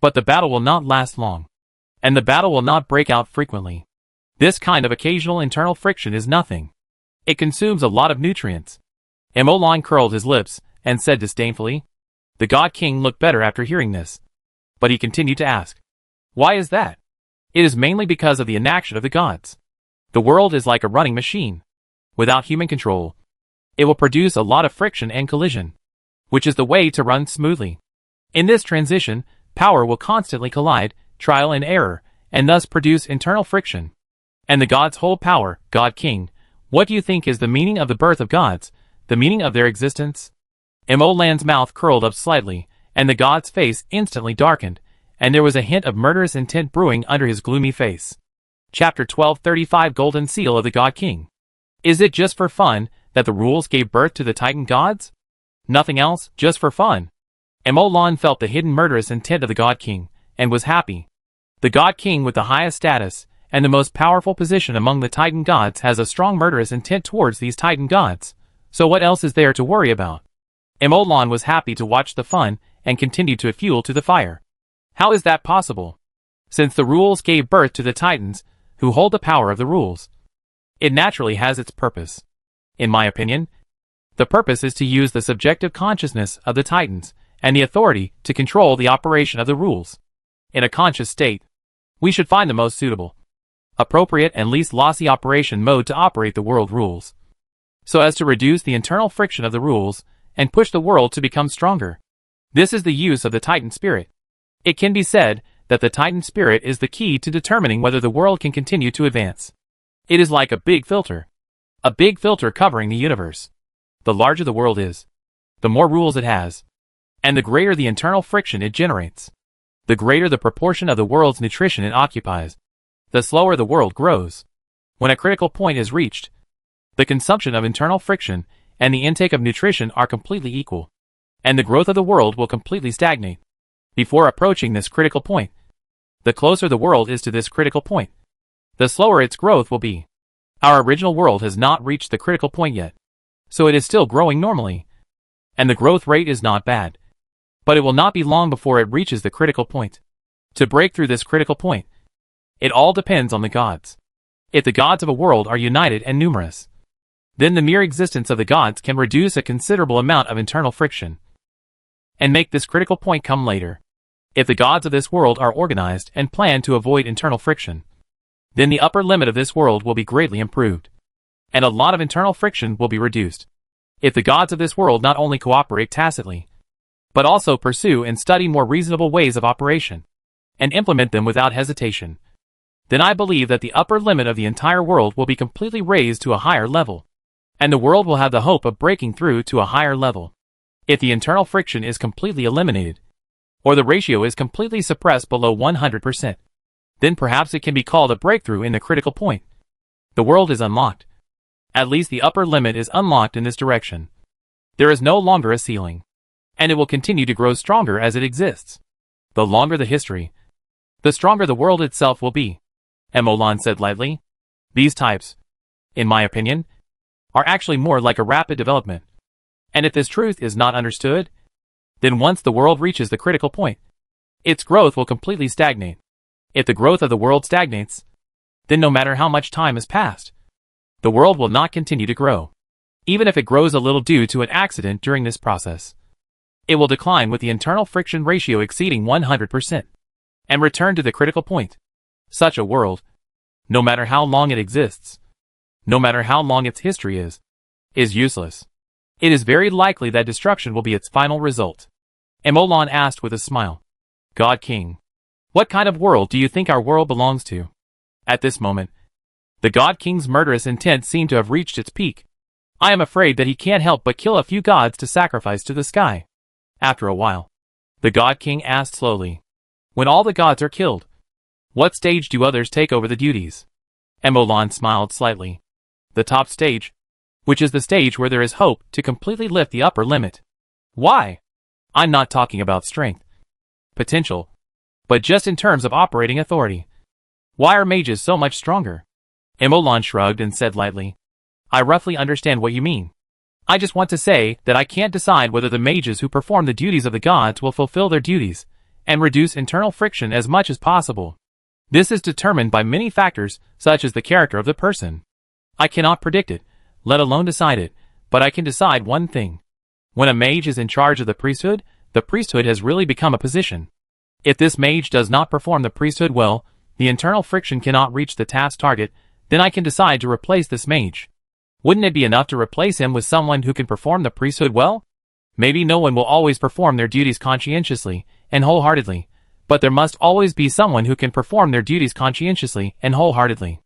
but the battle will not last long, and the battle will not break out frequently. This kind of occasional internal friction is nothing. It consumes a lot of nutrients. Emolan curled his lips and said disdainfully. The God King looked better after hearing this, but he continued to ask, why is that? It is mainly because of the inaction of the gods. The world is like a running machine. Without human control, it will produce a lot of friction and collision, which is the way to run smoothly. In this transition, power will constantly collide, trial and error, and thus produce internal friction. And the gods hold power, God King. What do you think is the meaning of the birth of gods, the meaning of their existence? Emolan's mouth curled up slightly, and the god's face instantly darkened, and there was a hint of murderous intent brewing under his gloomy face. Chapter 1235 Golden Seal of the God King. Is it just for fun that the rules gave birth to the Titan gods? Nothing else, just for fun. Emolan felt the hidden murderous intent of the God King, and was happy. The God King with the highest status, and the most powerful position among the Titan gods has a strong murderous intent towards these Titan gods, so what else is there to worry about? Emolan was happy to watch the fun, and continued to fuel to the fire. How is that possible? Since the rules gave birth to the Titans, who hold the power of the rules. It naturally has its purpose. In my opinion, the purpose is to use the subjective consciousness of the Titans, and the authority to control the operation of the rules. In a conscious state, we should find the most suitable, appropriate and least lossy operation mode to operate the world rules, so as to reduce the internal friction of the rules, and push the world to become stronger. This is the use of the Titan spirit. It can be said that the Titan spirit is the key to determining whether the world can continue to advance. It is like a big filter covering the universe. The larger the world is, the more rules it has, and the greater the internal friction it generates. The greater the proportion of the world's nutrition it occupies, the slower the world grows. When a critical point is reached, the consumption of internal friction and the intake of nutrition are completely equal, and the growth of the world will completely stagnate. Before approaching this critical point, the closer the world is to this critical point, the slower its growth will be. Our original world has not reached the critical point yet, so it is still growing normally, and the growth rate is not bad. But it will not be long before it reaches the critical point. To break through this critical point, it all depends on the gods. If the gods of a world are united and numerous, then the mere existence of the gods can reduce a considerable amount of internal friction, and make this critical point come later. If the gods of this world are organized and plan to avoid internal friction, then the upper limit of this world will be greatly improved, and a lot of internal friction will be reduced. If the gods of this world not only cooperate tacitly, but also pursue and study more reasonable ways of operation, and implement them without hesitation, then I believe that the upper limit of the entire world will be completely raised to a higher level, and the world will have the hope of breaking through to a higher level. If the internal friction is completely eliminated, or the ratio is completely suppressed below 100%, then perhaps it can be called a breakthrough in the critical point. The world is unlocked. At least the upper limit is unlocked in this direction. There is no longer a ceiling, and it will continue to grow stronger as it exists. The longer the history, the stronger the world itself will be. Emolan said lightly. These types, in my opinion, are actually more like a rapid development. And if this truth is not understood, then once the world reaches the critical point, its growth will completely stagnate. If the growth of the world stagnates, then no matter how much time has passed, the world will not continue to grow. Even if it grows a little due to an accident during this process, it will decline with the internal friction ratio exceeding 100%, and return to the critical point. Such a world, no matter how long it exists, no matter how long its history is useless. It is very likely that destruction will be its final result. Emolan asked with a smile. God King, what kind of world do you think our world belongs to? At this moment, the God King's murderous intent seemed to have reached its peak. I am afraid that he can't help but kill a few gods to sacrifice to the sky. After a while, the God King asked slowly, when all the gods are killed, what stage do others take over the duties? Emolan smiled slightly. The top stage, which is the stage where there is hope to completely lift the upper limit. Why? I'm not talking about strength, potential, but just in terms of operating authority. Why are mages so much stronger? Emolan shrugged and said lightly, I roughly understand what you mean. I just want to say that I can't decide whether the mages who perform the duties of the gods will fulfill their duties, and reduce internal friction as much as possible. This is determined by many factors, such as the character of the person. I cannot predict it, let alone decide it, but I can decide one thing. When a mage is in charge of the priesthood has really become a position. If this mage does not perform the priesthood well, the internal friction cannot reach the task target, then I can decide to replace this mage. Wouldn't it be enough to replace him with someone who can perform the priesthood well? Maybe no one will always perform their duties conscientiously and wholeheartedly, but there must always be someone who can perform their duties conscientiously and wholeheartedly.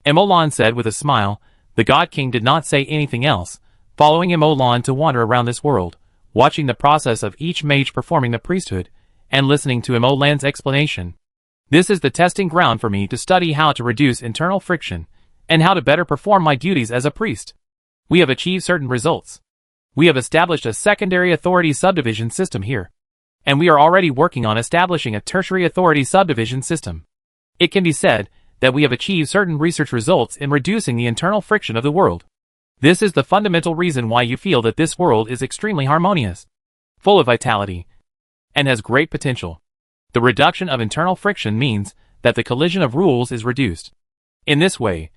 Emolan said with a smile. The God King did not say anything else, following Emolan to wander around this world, watching the process of each mage performing the priesthood, and listening to Emolan's explanation. This is the testing ground for me to study how to reduce internal friction, and how to better perform my duties as a priest. We have achieved certain results. We have established a secondary authority subdivision system here, and we are already working on establishing a tertiary authority subdivision system. It can be said that we have achieved certain research results in reducing the internal friction of the world. This is the fundamental reason why you feel that this world is extremely harmonious, full of vitality, and has great potential. The reduction of internal friction means that the collision of rules is reduced. In this way,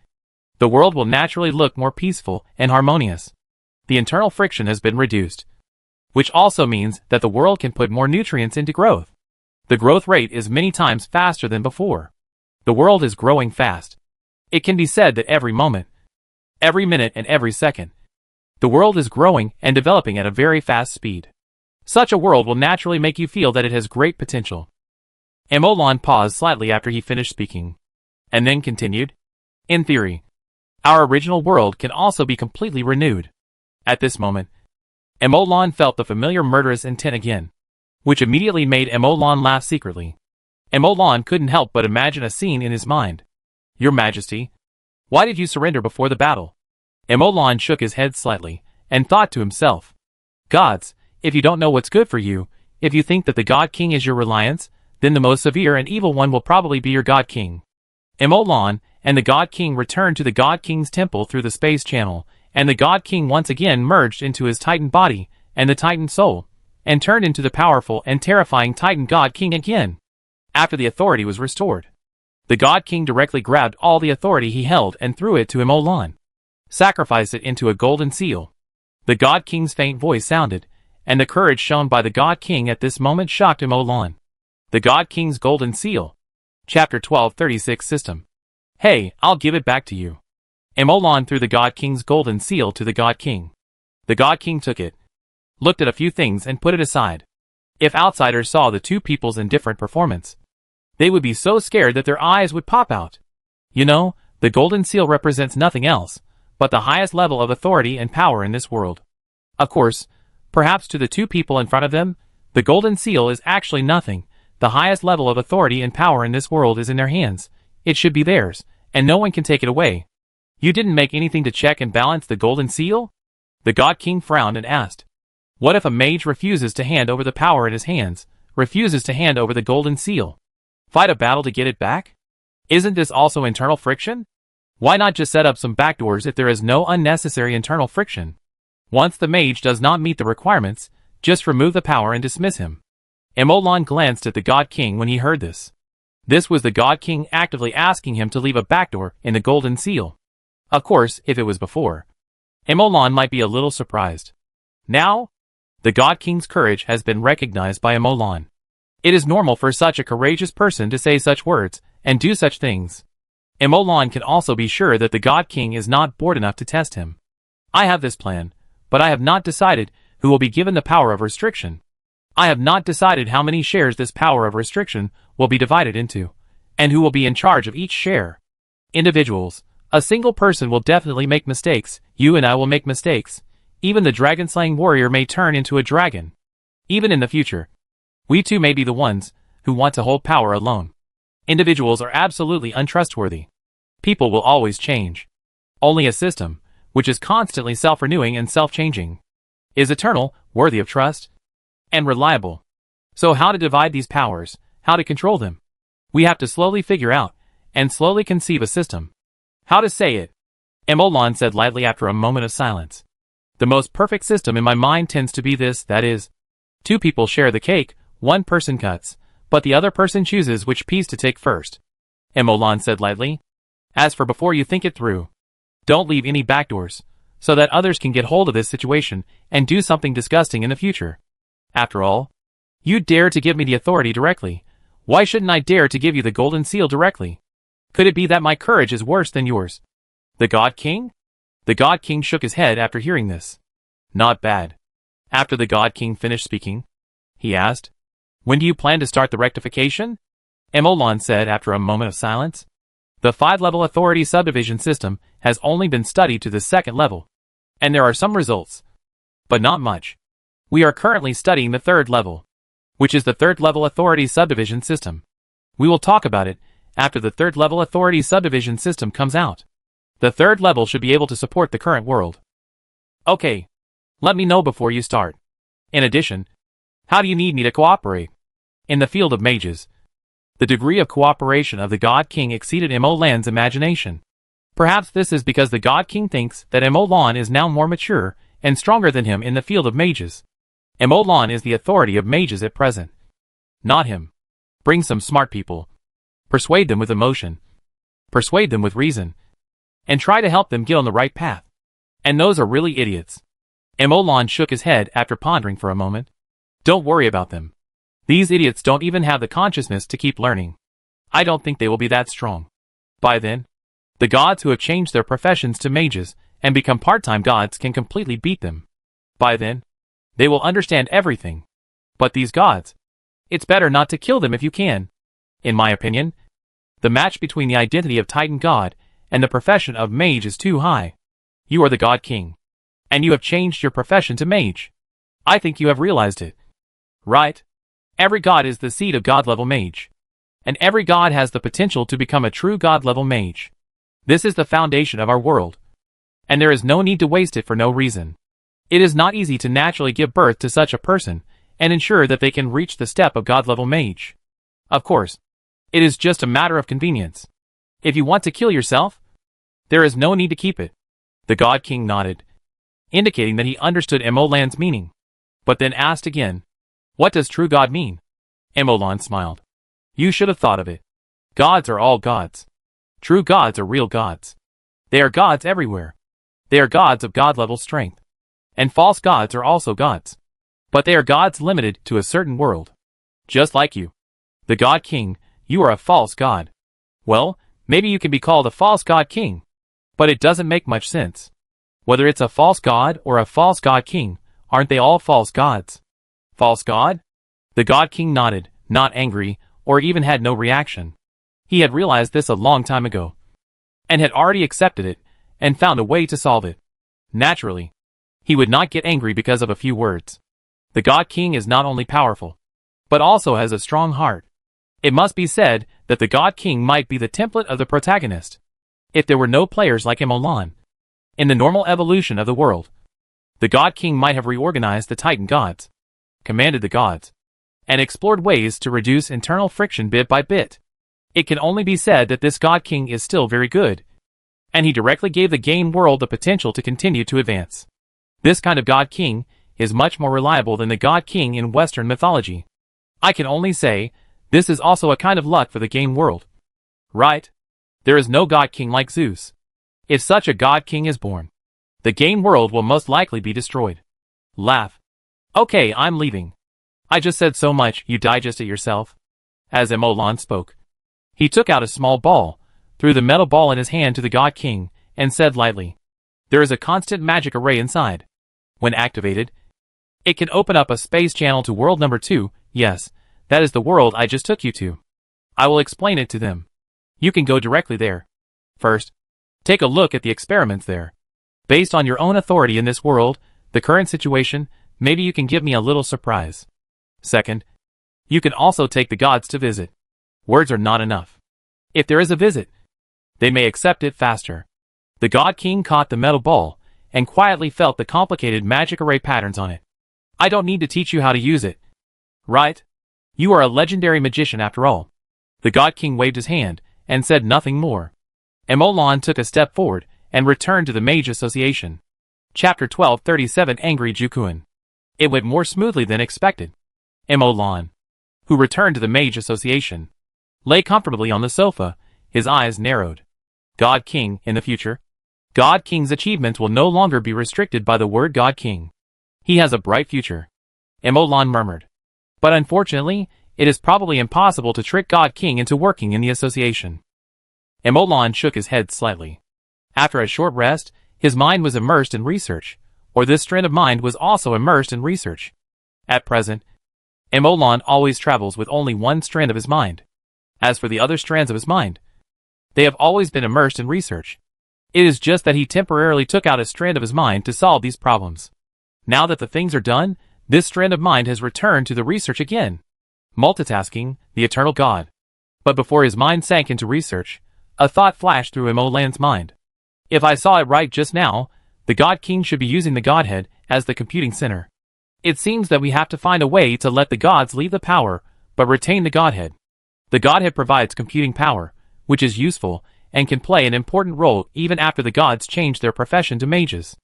the world will naturally look more peaceful and harmonious. The internal friction has been reduced, which also means that the world can put more nutrients into growth. The growth rate is many times faster than before. The world is growing fast. It can be said that every moment, every minute and every second, the world is growing and developing at a very fast speed. Such a world will naturally make you feel that it has great potential. Emolan paused slightly after he finished speaking, and then continued. In theory, our original world can also be completely renewed. At this moment, Emolan felt the familiar murderous intent again, which immediately made Emolan laugh secretly. Emolan couldn't help but imagine a scene in his mind. Your Majesty, why did you surrender before the battle? Emolan shook his head slightly, and thought to himself. Gods, if you don't know what's good for you, if you think that the God King is your reliance, then the most severe and evil one will probably be your God King. Emolan and the God King returned to the God King's temple through the space channel, and the God King once again merged into his Titan body and the Titan soul, and turned into the powerful and terrifying Titan God King again. After the authority was restored, the God King directly grabbed all the authority he held and threw it to Emolan, sacrificed it into a golden seal. The God King's faint voice sounded, and the courage shown by the God King at this moment shocked Emolan. The God King's golden seal. Chapter 1236 System. Hey, I'll give it back to you. Emolan threw the God King's golden seal to the God King. The God King took it, looked at a few things and put it aside. If outsiders saw the two people's indifferent performance, they would be so scared that their eyes would pop out. You know, the golden seal represents nothing else but the highest level of authority and power in this world. Of course, perhaps to the two people in front of them, the golden seal is actually nothing. The highest level of authority and power in this world is in their hands. It should be theirs, and no one can take it away. You didn't make anything to check and balance the golden seal? The God King frowned and asked. What if a mage refuses to hand over the power in his hands, refuses to hand over the golden seal? Fight a battle to get it back? Isn't this also internal friction? Why not just set up some backdoors if there is no unnecessary internal friction? Once the mage does not meet the requirements, just remove the power and dismiss him. Emolan glanced at the God King when he heard this. This was the God King actively asking him to leave a backdoor in the golden seal. Of course, if it was before, Emolan might be a little surprised. Now, the God King's courage has been recognized by Emolan. It is normal for such a courageous person to say such words and do such things. Emolan can also be sure that the God King is not bored enough to test him. I have this plan, but I have not decided who will be given the power of restriction. I have not decided how many shares this power of restriction will be divided into, and who will be in charge of each share. Individuals. A single person will definitely make mistakes. You and I will make mistakes. Even the dragon-slaying warrior may turn into a dragon. Even in the future, we too may be the ones who want to hold power alone. Individuals are absolutely untrustworthy. People will always change. Only a system, which is constantly self-renewing and self-changing, is eternal, worthy of trust, and reliable. So how to divide these powers, how to control them? We have to slowly figure out, and slowly conceive a system. How to say it? Emolan said lightly after a moment of silence. The most perfect system in my mind tends to be this, that is, two people share the cake, one person cuts, but the other person chooses which piece to take first. Emolan said lightly. As for before you think it through, don't leave any backdoors, so that others can get hold of this situation and do something disgusting in the future. After all, you dare to give me the authority directly. Why shouldn't I dare to give you the golden seal directly? Could it be that my courage is worse than yours? The God King? The God King shook his head after hearing this. Not bad. After the God King finished speaking, he asked, when do you plan to start the rectification? Emolan said after a moment of silence. The 5-level authority subdivision system has only been studied to the 2nd level, and there are some results, but not much. We are currently studying the 3rd level, which is the 3rd level authority subdivision system. We will talk about it after the 3rd level authority subdivision system comes out. The third level should be able to support the current world. Okay. Let me know before you start. In addition, how do you need me to cooperate? In the field of mages, the degree of cooperation of the God King exceeded Mo Lan's imagination. Perhaps this is because the God King thinks that Mo Lan is now more mature and stronger than him in the field of mages. Mo Lan is the authority of mages at present. Not him. Bring some smart people. Persuade them with emotion. Persuade them with reason. And try to help them get on the right path. And those are really idiots. Mo Lan shook his head after pondering for a moment. Don't worry about them. These idiots don't even have the consciousness to keep learning. I don't think they will be that strong. By then, the gods who have changed their professions to mages and become part-time gods can completely beat them. By then, they will understand everything. But these gods, it's better not to kill them if you can. In my opinion, the match between the identity of Titan God and the profession of mage is too high. You are the God King, and you have changed your profession to mage. I think you have realized it. Right? Every god is the seed of God-level mage. And every god has the potential to become a true God-level mage. This is the foundation of our world. And there is no need to waste it for no reason. It is not easy to naturally give birth to such a person and ensure that they can reach the step of God-level mage. Of course, it is just a matter of convenience. If you want to kill yourself, there is no need to keep it. The God King nodded, indicating that he understood Mo Lan's meaning, but then asked again, what does true God mean? Mo Lan smiled. You should have thought of it. Gods are all gods. True gods are real gods. They are gods everywhere. They are gods of God-level strength. And false gods are also gods. But they are gods limited to a certain world. Just like you. The God King, you are a false god. Well, maybe you can be called a false God King. But it doesn't make much sense. Whether it's a false god or a false God King, aren't they all false gods? False god? The God King nodded, not angry, or even had no reaction. He had realized this a long time ago, and had already accepted it, and found a way to solve it. Naturally, he would not get angry because of a few words. The God King is not only powerful, but also has a strong heart. It must be said that the God King might be the template of the protagonist. If there were no players like Mo Lan, in the normal evolution of the world, the God King might have reorganized the Titan gods, commanded the gods, and explored ways to reduce internal friction bit by bit. It can only be said that this God King is still very good, and he directly gave the game world the potential to continue to advance. This kind of God King is much more reliable than the God King in Western mythology. I can only say, this is also a kind of luck for the game world. Right? There is no God King like Zeus. If such a God King is born, the game world will most likely be destroyed. Laugh. Okay, I'm leaving. I just said so much, you digest it yourself. As Mo Lan spoke, he took out a small ball, threw the metal ball in his hand to the God King, and said lightly, there is a constant magic array inside. When activated, it can open up a space channel to world number 2, yes, that is the world I just took you to. I will explain it to them. You can go directly there. First, take a look at the experiments there. Based on your own authority in this world, the current situation, maybe you can give me a little surprise. Second, you can also take the gods to visit. Words are not enough. If there is a visit, they may accept it faster. The God King caught the metal ball, and quietly felt the complicated magic array patterns on it. I don't need to teach you how to use it. Right? You are a legendary magician after all. The God King waved his hand, and said nothing more. Mo Lan took a step forward, and returned to the Mage Association. Chapter 1237 Angry Jukuin. It went more smoothly than expected. Mo Lan, who returned to the Mage Association, lay comfortably on the sofa, his eyes narrowed. God King, in the future, God King's achievements will no longer be restricted by the word God King. He has a bright future. Mo Lan murmured. But unfortunately, it is probably impossible to trick God King into working in the association. Mo Lan shook his head slightly. After a short rest, his mind was immersed in research, or this strand of mind was also immersed in research. At present, Mo Lan always travels with only one strand of his mind. As for the other strands of his mind, they have always been immersed in research. It is just that he temporarily took out a strand of his mind to solve these problems. Now that the things are done, this strand of mind has returned to the research again. Multitasking, the eternal God. But before his mind sank into research, a thought flashed through Mo Lan's mind. If I saw it right just now, the God King should be using the Godhead as the computing center. It seems that we have to find a way to let the gods leave the power, but retain the Godhead. The Godhead provides computing power, which is useful, and can play an important role even after the gods change their profession to mages.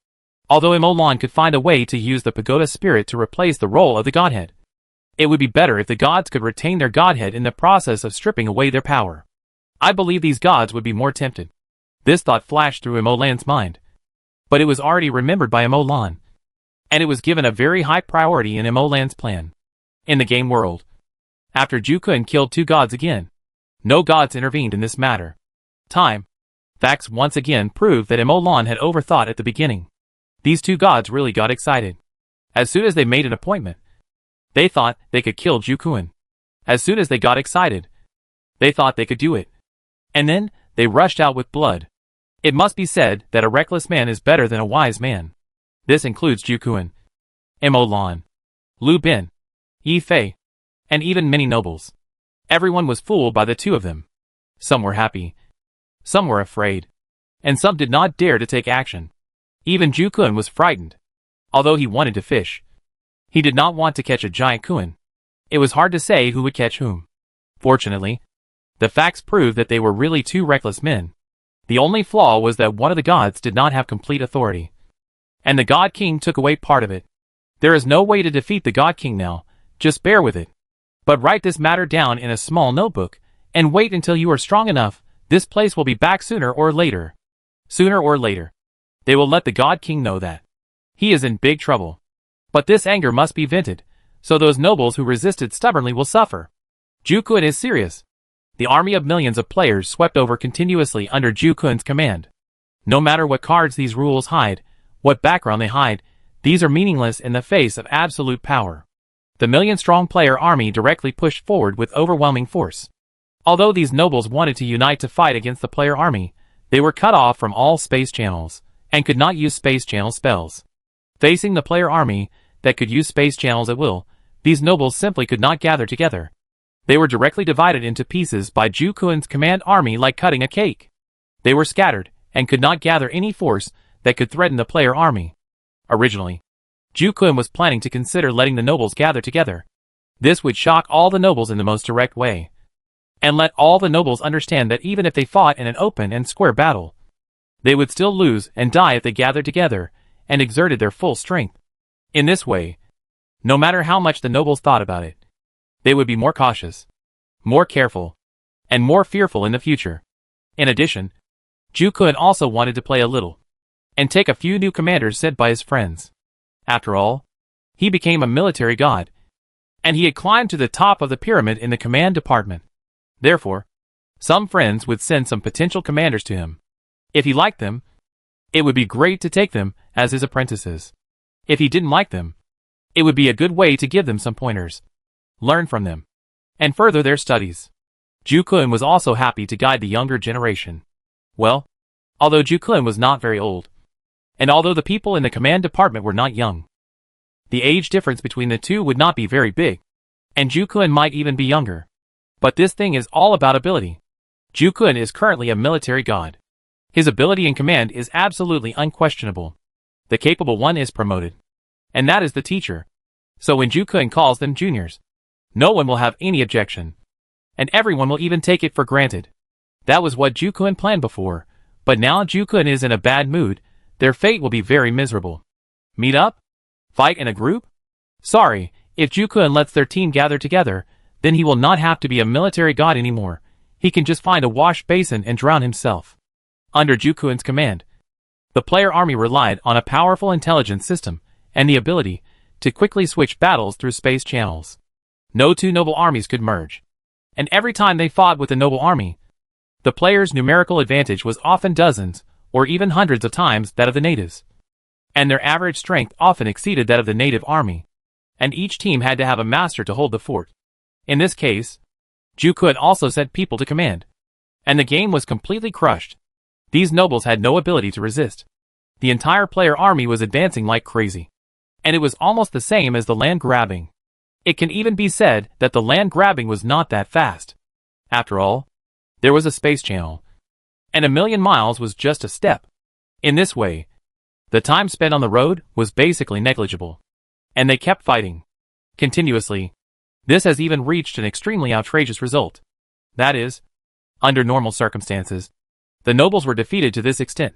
Although Emolan could find a way to use the pagoda spirit to replace the role of the Godhead, it would be better if the gods could retain their Godhead in the process of stripping away their power. I believe these gods would be more tempted. This thought flashed through Emolan's mind. But it was already remembered by Emolan, and it was given a very high priority in Emolan's plan. In the game world, after Jukun killed two gods again, no gods intervened in this matter. Facts once again proved that Emolan had overthought at the beginning. These two gods really got excited. As soon as they made an appointment, they thought they could kill Jukun. As soon as they got excited, they thought they could do it. And then, they rushed out with blood. It must be said that a reckless man is better than a wise man. This includes Jukun, Emolan, Lu Bin, Yi Fei, and even many nobles. Everyone was fooled by the two of them. Some were happy, some were afraid, and some did not dare to take action. Even Jukun was frightened. Although he wanted to fish, he did not want to catch a giant kun. It was hard to say who would catch whom. Fortunately, the facts proved that they were really two reckless men. The only flaw was that one of the gods did not have complete authority, and the God King took away part of it. There is no way to defeat the God King now, just bear with it. But write this matter down in a small notebook, and wait until you are strong enough. This place will be back sooner or later. Sooner or later, they will let the God King know that he is in big trouble. But this anger must be vented, so those nobles who resisted stubbornly will suffer. Jukun is serious. The army of millions of players swept over continuously under Jukun's command. No matter what cards these rules hide, what background they hide, these are meaningless in the face of absolute power. The million-strong player army directly pushed forward with overwhelming force. Although these nobles wanted to unite to fight against the player army, they were cut off from all space channels, and could not use space channel spells. Facing the player army that could use space channels at will, these nobles simply could not gather together. They were directly divided into pieces by Jukun's command army like cutting a cake. They were scattered, and could not gather any force that could threaten the player army. Originally, Jukun was planning to consider letting the nobles gather together. This would shock all the nobles in the most direct way, and let all the nobles understand that even if they fought in an open and square battle, they would still lose and die if they gathered together and exerted their full strength. In this way, no matter how much the nobles thought about it, they would be more cautious, more careful, and more fearful in the future. In addition, Jukun also wanted to play a little, and take a few new commanders sent by his friends. After all, he became a military god, and he had climbed to the top of the pyramid in the command department. Therefore, some friends would send some potential commanders to him. If he liked them, it would be great to take them as his apprentices. If he didn't like them, it would be a good way to give them some pointers, learn from them, and further their studies. Jukun was also happy to guide the younger generation. Well, although Jukun was not very old, and although the people in the command department were not young, the age difference between the two would not be very big, and Jukun might even be younger. But this thing is all about ability. Jukun is currently a military god. His ability in command is absolutely unquestionable. The capable one is promoted, and that is the teacher. So when Jukun calls them juniors, no one will have any objection, and everyone will even take it for granted. That was what Jukun planned before, but now Jukun is in a bad mood. Their fate will be very miserable. Meet up? Fight in a group? Sorry, if Jukun lets their team gather together, then he will not have to be a military god anymore. He can just find a wash basin and drown himself. Under Jukun's command, the player army relied on a powerful intelligence system and the ability to quickly switch battles through space channels. No two noble armies could merge, and every time they fought with a noble army, the player's numerical advantage was often dozens or even hundreds of times that of the natives, and their average strength often exceeded that of the native army, and each team had to have a master to hold the fort. In this case, Jukun also sent people to command, and the game was completely crushed. These nobles had no ability to resist. The entire player army was advancing like crazy, and it was almost the same as the land grabbing. It can even be said that the land grabbing was not that fast. After all, there was a space channel, and 1,000,000 miles was just a step. In this way, the time spent on the road was basically negligible. And they kept fighting continuously. This has even reached an extremely outrageous result. That is, under normal circumstances, the nobles were defeated to this extent,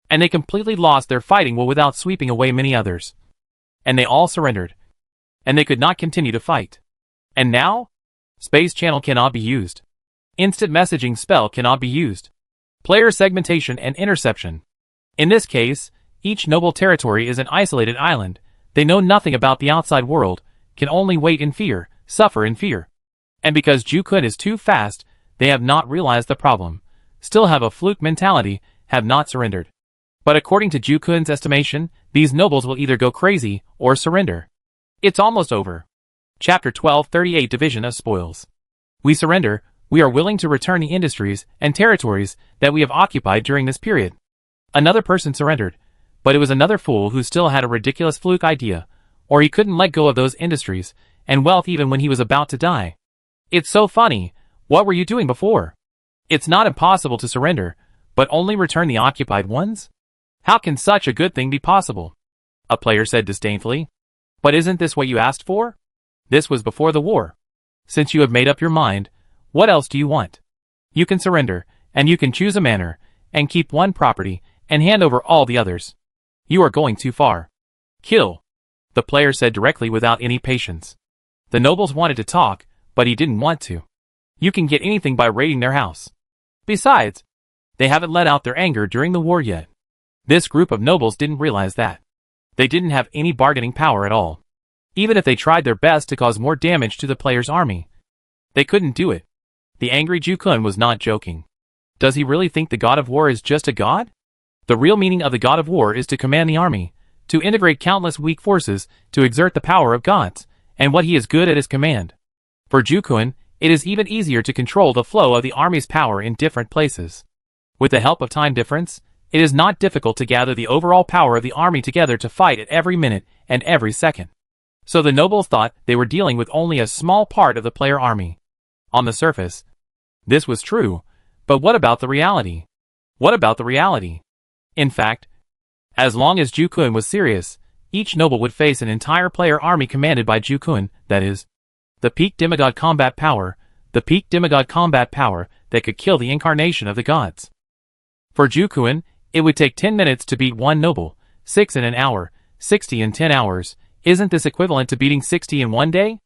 and they completely lost their fighting will without sweeping away many others. And they all surrendered, and they could not continue to fight. And now, space channel cannot be used. Instant messaging spell cannot be used. Player segmentation and interception. In this case, each noble territory is an isolated island. They know nothing about the outside world, can only wait in fear, suffer in fear. And because Ju-kun is too fast, they have not realized the problem, still have a fluke mentality, have not surrendered. But according to Ju-kun's estimation, these nobles will either go crazy or surrender. It's almost over. Chapter 1238 Division of Spoils. We surrender, we are willing to return the industries and territories that we have occupied during this period. Another person surrendered, but it was another fool who still had a ridiculous fluke idea, or he couldn't let go of those industries and wealth even when he was about to die. It's so funny, what were you doing before? It's not impossible to surrender, but only return the occupied ones? How can such a good thing be possible? A player said disdainfully. But isn't this what you asked for? This was before the war. Since you have made up your mind, what else do you want? You can surrender, and you can choose a manor, and keep one property, and hand over all the others. You are going too far. Kill. The player said directly without any patience. The nobles wanted to talk, but he didn't want to. You can get anything by raiding their house. Besides, they haven't let out their anger during the war yet. This group of nobles didn't realize that. They didn't have any bargaining power at all. Even if they tried their best to cause more damage to the player's army, they couldn't do it. The angry Ju-kun was not joking. Does he really think the god of war is just a god? The real meaning of the god of war is to command the army, to integrate countless weak forces, to exert the power of gods, and what he is good at is command. For Ju-kun, it is even easier to control the flow of the army's power in different places. With the help of time difference, it is not difficult to gather the overall power of the army together to fight at every minute and every second. So the nobles thought they were dealing with only a small part of the player army. On the surface, this was true, but what about the reality? What about the reality? In fact, as long as Ju-kun was serious, each noble would face an entire player army commanded by Ju-kun, that is, the peak demigod combat power, the peak demigod combat power that could kill the incarnation of the gods. For Ju-kun, it would take 10 minutes to beat one noble, 6 in an hour, 60 in 10 hours. Isn't this equivalent to beating 60 in one day?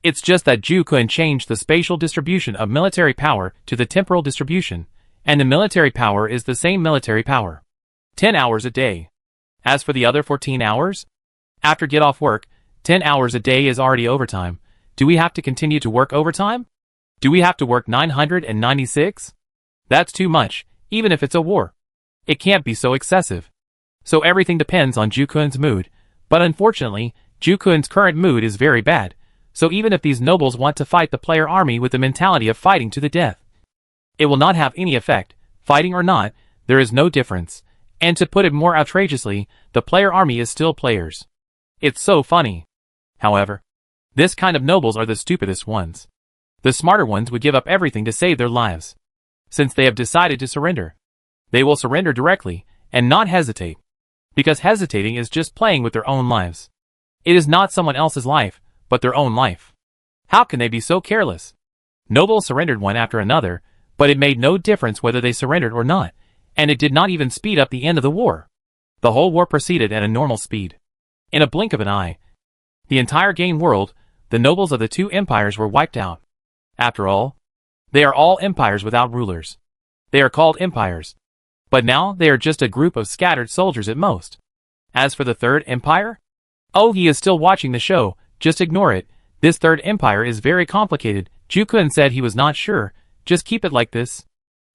It's just that Ju-kun changed the spatial distribution of military power to the temporal distribution, and the military power is the same military power. 10 hours a day. As for the other 14 hours? After get off work, 10 hours a day is already overtime. Do we have to continue to work overtime? Do we have to work 996? That's too much, even if it's a war. It can't be so excessive. So everything depends on Ju-kun's mood, but unfortunately, Ju-kun's current mood is very bad, so even if these nobles want to fight the player army with the mentality of fighting to the death, it will not have any effect. Fighting or not, there is no difference, and to put it more outrageously, the player army is still players. It's so funny. However, this kind of nobles are the stupidest ones. The smarter ones would give up everything to save their lives. Since they have decided to surrender, they will surrender directly, and not hesitate. Because hesitating is just playing with their own lives. It is not someone else's life, but their own life. How can they be so careless? Nobles surrendered one after another, but it made no difference whether they surrendered or not, and it did not even speed up the end of the war. The whole war proceeded at a normal speed. In a blink of an eye, the entire game world, the nobles of the two empires were wiped out. After all, they are all empires without rulers. They are called empires. But now they are just a group of scattered soldiers at most. As for the Third Empire? Oh, he is still watching the show, just ignore it. This Third Empire is very complicated. Ju-kun said he was not sure, just keep it like this.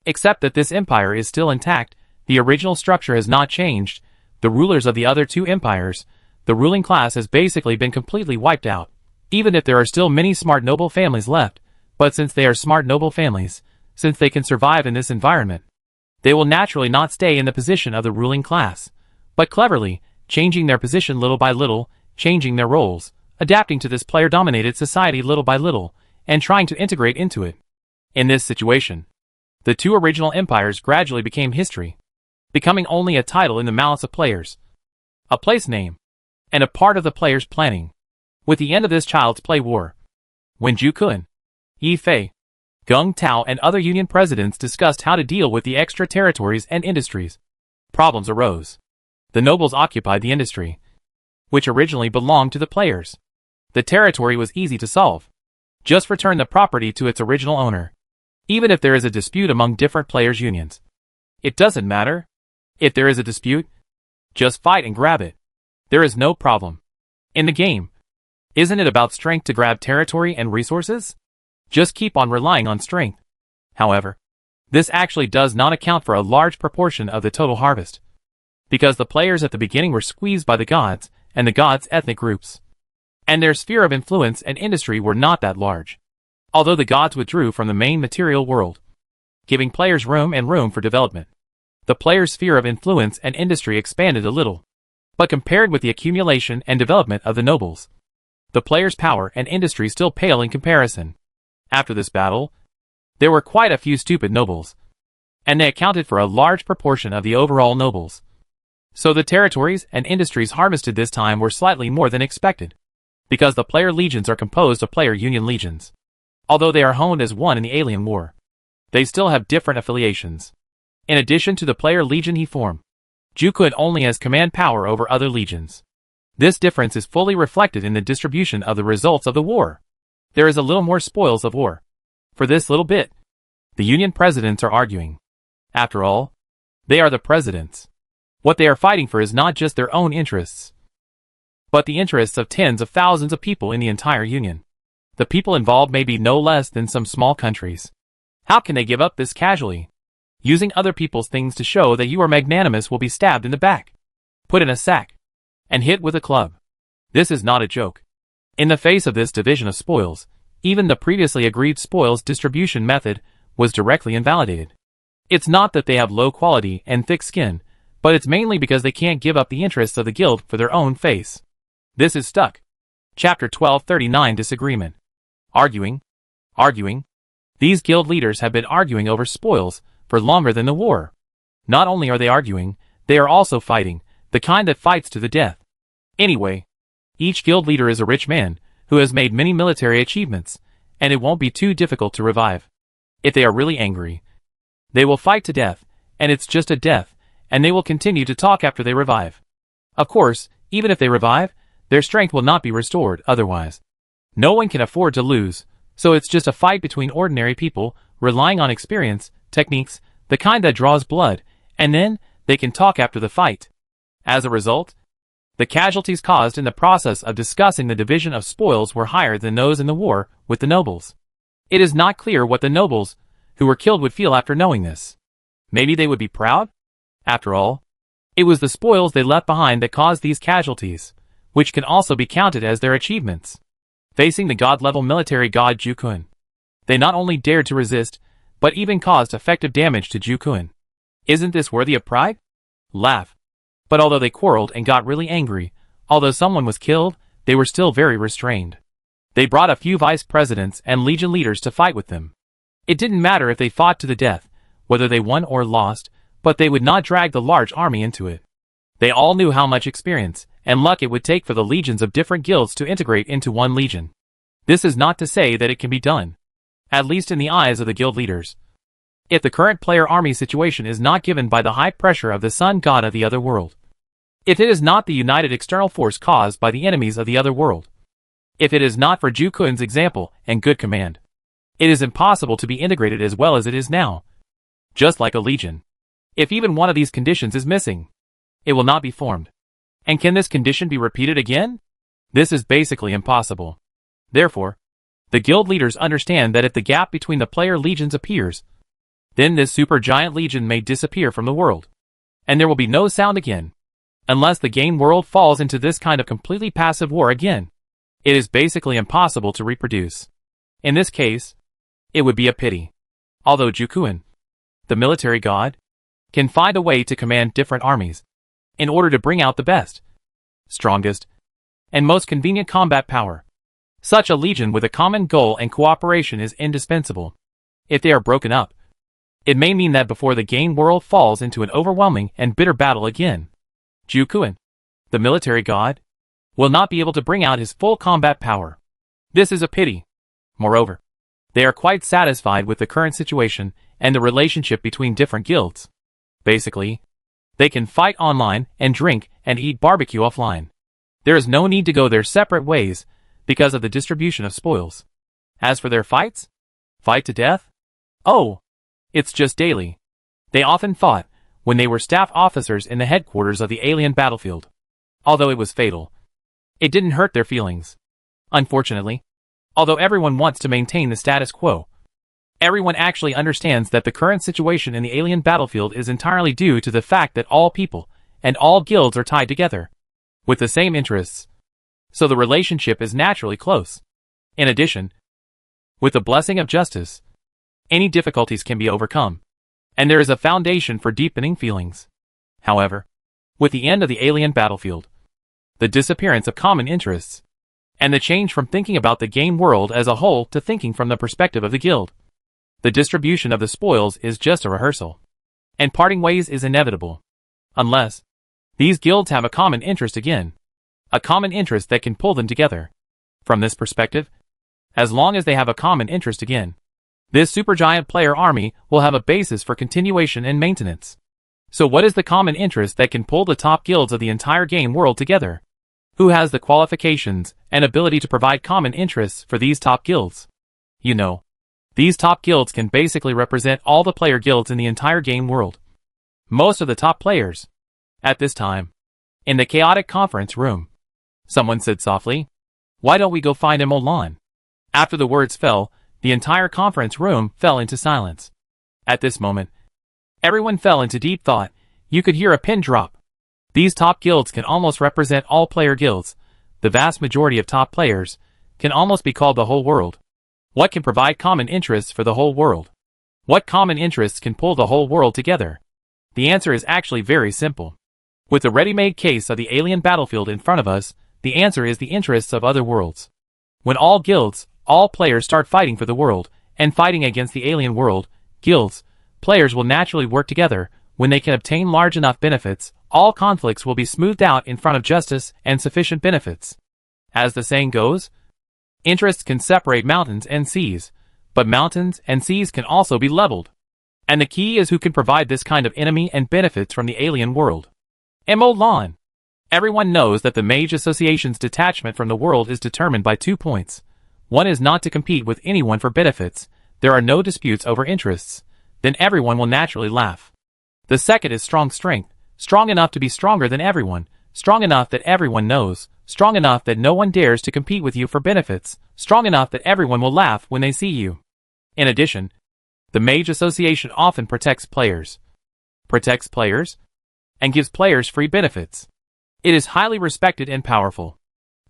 Except that this empire is still intact, the original structure has not changed, the rulers of the other two empires, the ruling class has basically been completely wiped out. Even if there are still many smart noble families left, but since they are smart noble families, since they can survive in this environment, they will naturally not stay in the position of the ruling class, but cleverly, changing their position little by little, changing their roles, adapting to this player-dominated society little by little, and trying to integrate into it. In this situation, the two original empires gradually became history. becoming only a title in the mouths of players, a place name, and a part of the player's planning. With the end of this child's play war, when Zhu Kun, Yi Fei, Geng Tao and other union presidents discussed how to deal with the extra territories and industries, problems arose. The nobles occupied the industry, which originally belonged to the players. The territory was easy to solve. Just return the property to its original owner. Even if there is a dispute among different players' unions, it doesn't matter. If there is a dispute, just fight and grab it. There is no problem. In the game, isn't it about strength to grab territory and resources? Just keep on relying on strength. However, this actually does not account for a large proportion of the total harvest, because the players at the beginning were squeezed by the gods and the gods' ethnic groups, and their sphere of influence and industry were not that large, although the gods withdrew from the main material world, giving players room for development. The players' sphere of influence and industry expanded a little, but compared with the accumulation and development of the nobles, the players' power and industry still pale in comparison. After this battle, there were quite a few stupid nobles, and they accounted for a large proportion of the overall nobles. So the territories and industries harvested this time were slightly more than expected, because the player legions are composed of player union legions. Although they are honed as one in the alien war, they still have different affiliations. In addition to the player legion he formed, Zhu Kun only has command power over other legions. This difference is fully reflected in the distribution of the results of the war. There is a little more spoils of war. For this little bit, the union presidents are arguing. After all, they are the presidents. What they are fighting for is not just their own interests, but the interests of tens of thousands of people in the entire union. The people involved may be no less than some small countries. How can they give up this casually? Using other people's things to show that you are magnanimous will be stabbed in the back, put in a sack, and hit with a club. This is not a joke. In the face of this division of spoils, even the previously agreed spoils distribution method was directly invalidated. It's not that they have low quality and thick skin, but it's mainly because they can't give up the interests of the guild for their own face. This is stuck. Chapter 1239 Disagreement. Arguing. These guild leaders have been arguing over spoils for longer than the war. Not only are they arguing, they are also fighting, the kind that fights to the death. Anyway, each guild leader is a rich man, who has made many military achievements, and it won't be too difficult to revive. If they are really angry, they will fight to death, and it's just a death, and they will continue to talk after they revive. Of course, even if they revive, their strength will not be restored otherwise. No one can afford to lose, so it's just a fight between ordinary people, relying on experience, techniques, the kind that draws blood, and then they can talk after the fight. As a result, the casualties caused in the process of discussing the division of spoils were higher than those in the war with the nobles. It is not clear what the nobles who were killed would feel after knowing this. Maybe they would be proud? After all, it was the spoils they left behind that caused these casualties, which can also be counted as their achievements. Facing the god-level military god Zhu Kun, they not only dared to resist, but even caused effective damage to Zhu Kun. Isn't this worthy of pride? Laugh. But although they quarreled and got really angry, although someone was killed, they were still very restrained. They brought a few vice presidents and legion leaders to fight with them. It didn't matter if they fought to the death, whether they won or lost, but they would not drag the large army into it. They all knew how much experience and luck it would take for the legions of different guilds to integrate into one legion. This is not to say that it can be done, at least in the eyes of the guild leaders. If the current player army situation is not given by the high pressure of the sun god of the other world, if it is not the united external force caused by the enemies of the other world, if it is not for Zhu Kun's example and good command, it is impossible to be integrated as well as it is now. Just like a legion, if even one of these conditions is missing, it will not be formed. And can this condition be repeated again? This is basically impossible. Therefore, the guild leaders understand that if the gap between the player legions appears, then this supergiant legion may disappear from the world, and there will be no sound again, unless the game world falls into this kind of completely passive war again. It is basically impossible to reproduce. In this case, it would be a pity. Although Zhu Kun, the military god, can find a way to command different armies, in order to bring out the best, strongest, and most convenient combat power. Such a legion with a common goal and cooperation is indispensable. If they are broken up, It may mean that before the game world falls into an overwhelming and bitter battle again, Jukuin, the military god, will not be able to bring out his full combat power. This is a pity. Moreover, they are quite satisfied with the current situation and the relationship between different guilds. Basically, they can fight online and drink and eat barbecue offline. There is no need to go their separate ways because of the distribution of spoils. As for their fights? Fight to death? Oh, it's just daily. They often fought when they were staff officers in the headquarters of the alien battlefield. Although it was fatal, it didn't hurt their feelings. Unfortunately, although everyone wants to maintain the status quo, everyone actually understands that the current situation in the alien battlefield is entirely due to the fact that all people and all guilds are tied together with the same interests. So the relationship is naturally close. In addition, with the blessing of justice, any difficulties can be overcome, and there is a foundation for deepening feelings. However, with the end of the alien battlefield, the disappearance of common interests, and the change from thinking about the game world as a whole to thinking from the perspective of the guild, the distribution of the spoils is just a rehearsal, and parting ways is inevitable, unless these guilds have a common interest again, a common interest that can pull them together. From this perspective, as long as they have a common interest again, this supergiant player army will have a basis for continuation and maintenance. So what is the common interest that can pull the top guilds of the entire game world together? Who has the qualifications and ability to provide common interests for these top guilds? You know, these top guilds can basically represent all the player guilds in the entire game world. Most of the top players. At this time, in the chaotic conference room, someone said softly, "Why don't we go find Emolan?" After the words fell, the entire conference room fell into silence. At this moment, everyone fell into deep thought. You could hear a pin drop. These top guilds can almost represent all player guilds. The vast majority of top players can almost be called the whole world. What can provide common interests for the whole world? What common interests can pull the whole world together? The answer is actually very simple. With the ready-made case of the alien battlefield in front of us, the answer is the interests of other worlds. When all guilds, all players start fighting for the world, and fighting against the alien world, guilds, players will naturally work together. When they can obtain large enough benefits, all conflicts will be smoothed out in front of justice and sufficient benefits. As the saying goes, interests can separate mountains and seas, but mountains and seas can also be leveled. And the key is who can provide this kind of enemy and benefits from the alien world. Emolan. Everyone knows that the Mage Association's detachment from the world is determined by 2 points. One is not to compete with anyone for benefits. There are no disputes over interests. Then everyone will naturally laugh. The second is strong strength, strong enough to be stronger than everyone, strong enough that everyone knows, strong enough that no one dares to compete with you for benefits, strong enough that everyone will laugh when they see you. In addition, the Mage Association often protects players, and gives players free benefits. It is highly respected and powerful.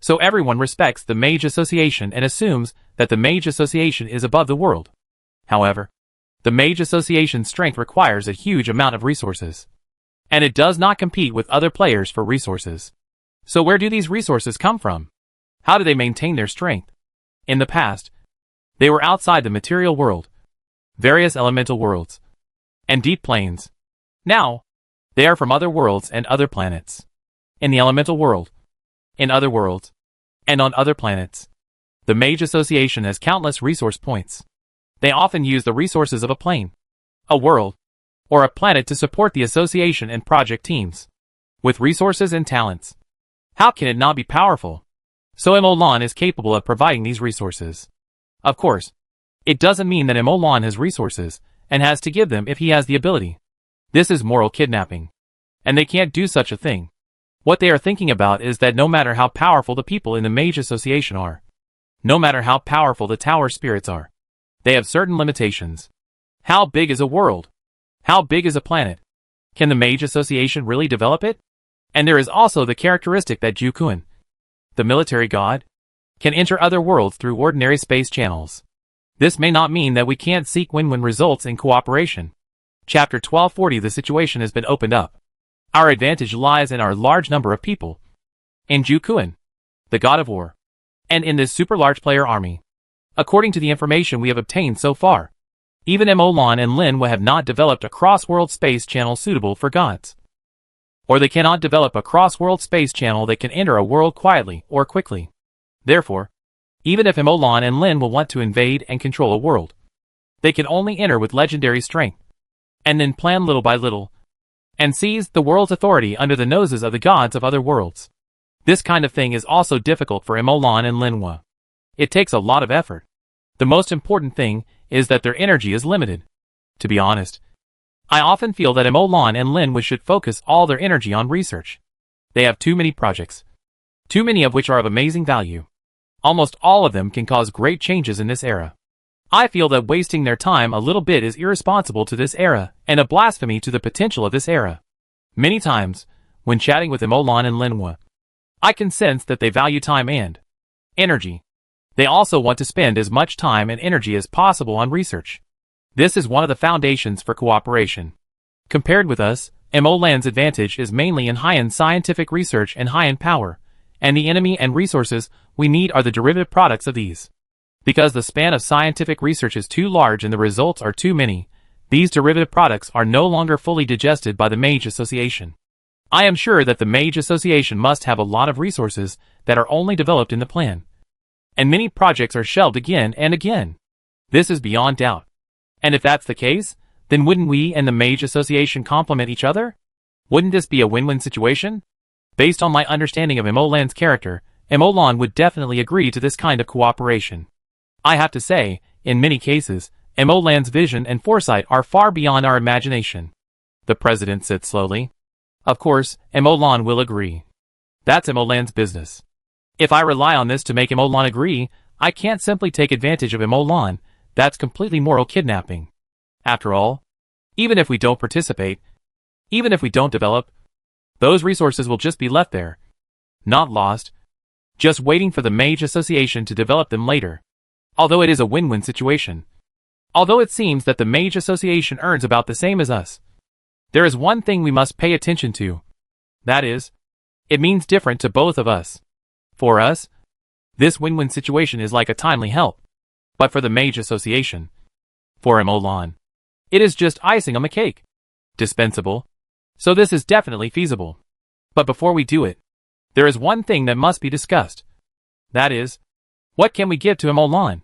So everyone respects the Mage Association and assumes that the Mage Association is above the world. However, the Mage Association's strength requires a huge amount of resources, and it does not compete with other players for resources. So where do these resources come from? How do they maintain their strength? In the past, they were outside the material world, various elemental worlds, and deep planes. Now, they are from other worlds and other planets. In the elemental world, in other worlds, and on other planets, the Mage Association has countless resource points. They often use the resources of a plane, a world, or a planet to support the association and project teams. With resources and talents, how can it not be powerful? So Emolan is capable of providing these resources. Of course, it doesn't mean that Emolan has resources, and has to give them if he has the ability. This is moral kidnapping. And they can't do such a thing. What they are thinking about is that no matter how powerful the people in the Mage Association are, no matter how powerful the tower spirits are, they have certain limitations. How big is a world? How big is a planet? Can the Mage Association really develop it? And there is also the characteristic that Jukuin, the military god, can enter other worlds through ordinary space channels. This may not mean that we can't seek win-win results in cooperation. Chapter 1240. The situation has been opened up. Our advantage lies in our large number of people, in Jukuin, the god of war, and in this super large player army. According to the information we have obtained so far, Even Emolan and Linwa have not developed a cross-world space channel suitable for gods. Or they cannot develop a cross-world space channel that can enter a world quietly or quickly. Therefore, even if Emolan and Lin will want to invade and control a world, they can only enter with legendary strength, and then plan little by little, and seize the world's authority under the noses of the gods of other worlds. This kind of thing is also difficult for Emolan and Linwa. It takes a lot of effort. The most important thing is that their energy is limited. To be honest, I often feel that Emolan and Linwa should focus all their energy on research. They have too many projects, too many of which are of amazing value. Almost all of them can cause great changes in this era. I feel that wasting their time a little bit is irresponsible to this era and a blasphemy to the potential of this era. Many times, when chatting with Emolan and Linwa, I can sense that they value time and energy. They also want to spend as much time and energy as possible on research. This is one of the foundations for cooperation. Compared with us, Emolan's advantage is mainly in high-end scientific research and high-end power, and the enemy and resources we need are the derivative products of these. Because the span of scientific research is too large and the results are too many, these derivative products are no longer fully digested by the Mage Association. I am sure that the Mage Association must have a lot of resources that are only developed in the plan. And many projects are shelved again and again. This is beyond doubt. And if that's the case, then wouldn't we and the Mage Association complement each other? Wouldn't this be a win-win situation? Based on my understanding of Emolan's character, Emolan would definitely agree to this kind of cooperation. I have to say, in many cases, Emolan's vision and foresight are far beyond our imagination. The president said slowly. Of course, Emolan will agree. That's Emolan's business. If I rely on this to make Emolan agree, I can't simply take advantage of Emolan. That's completely moral kidnapping. After all, even if we don't participate, even if we don't develop, those resources will just be left there. Not lost, just waiting for the Mage Association to develop them later. Although it is a win-win situation. Although it seems that the Mage Association earns about the same as us, there is one thing we must pay attention to. That is, it means different to both of us. For us, this win-win situation is like a timely help. But for the Mage Association, for Emolan, it is just icing on the cake. Dispensable. So this is definitely feasible. But before we do it, there is one thing that must be discussed. That is, what can we give to Emolan?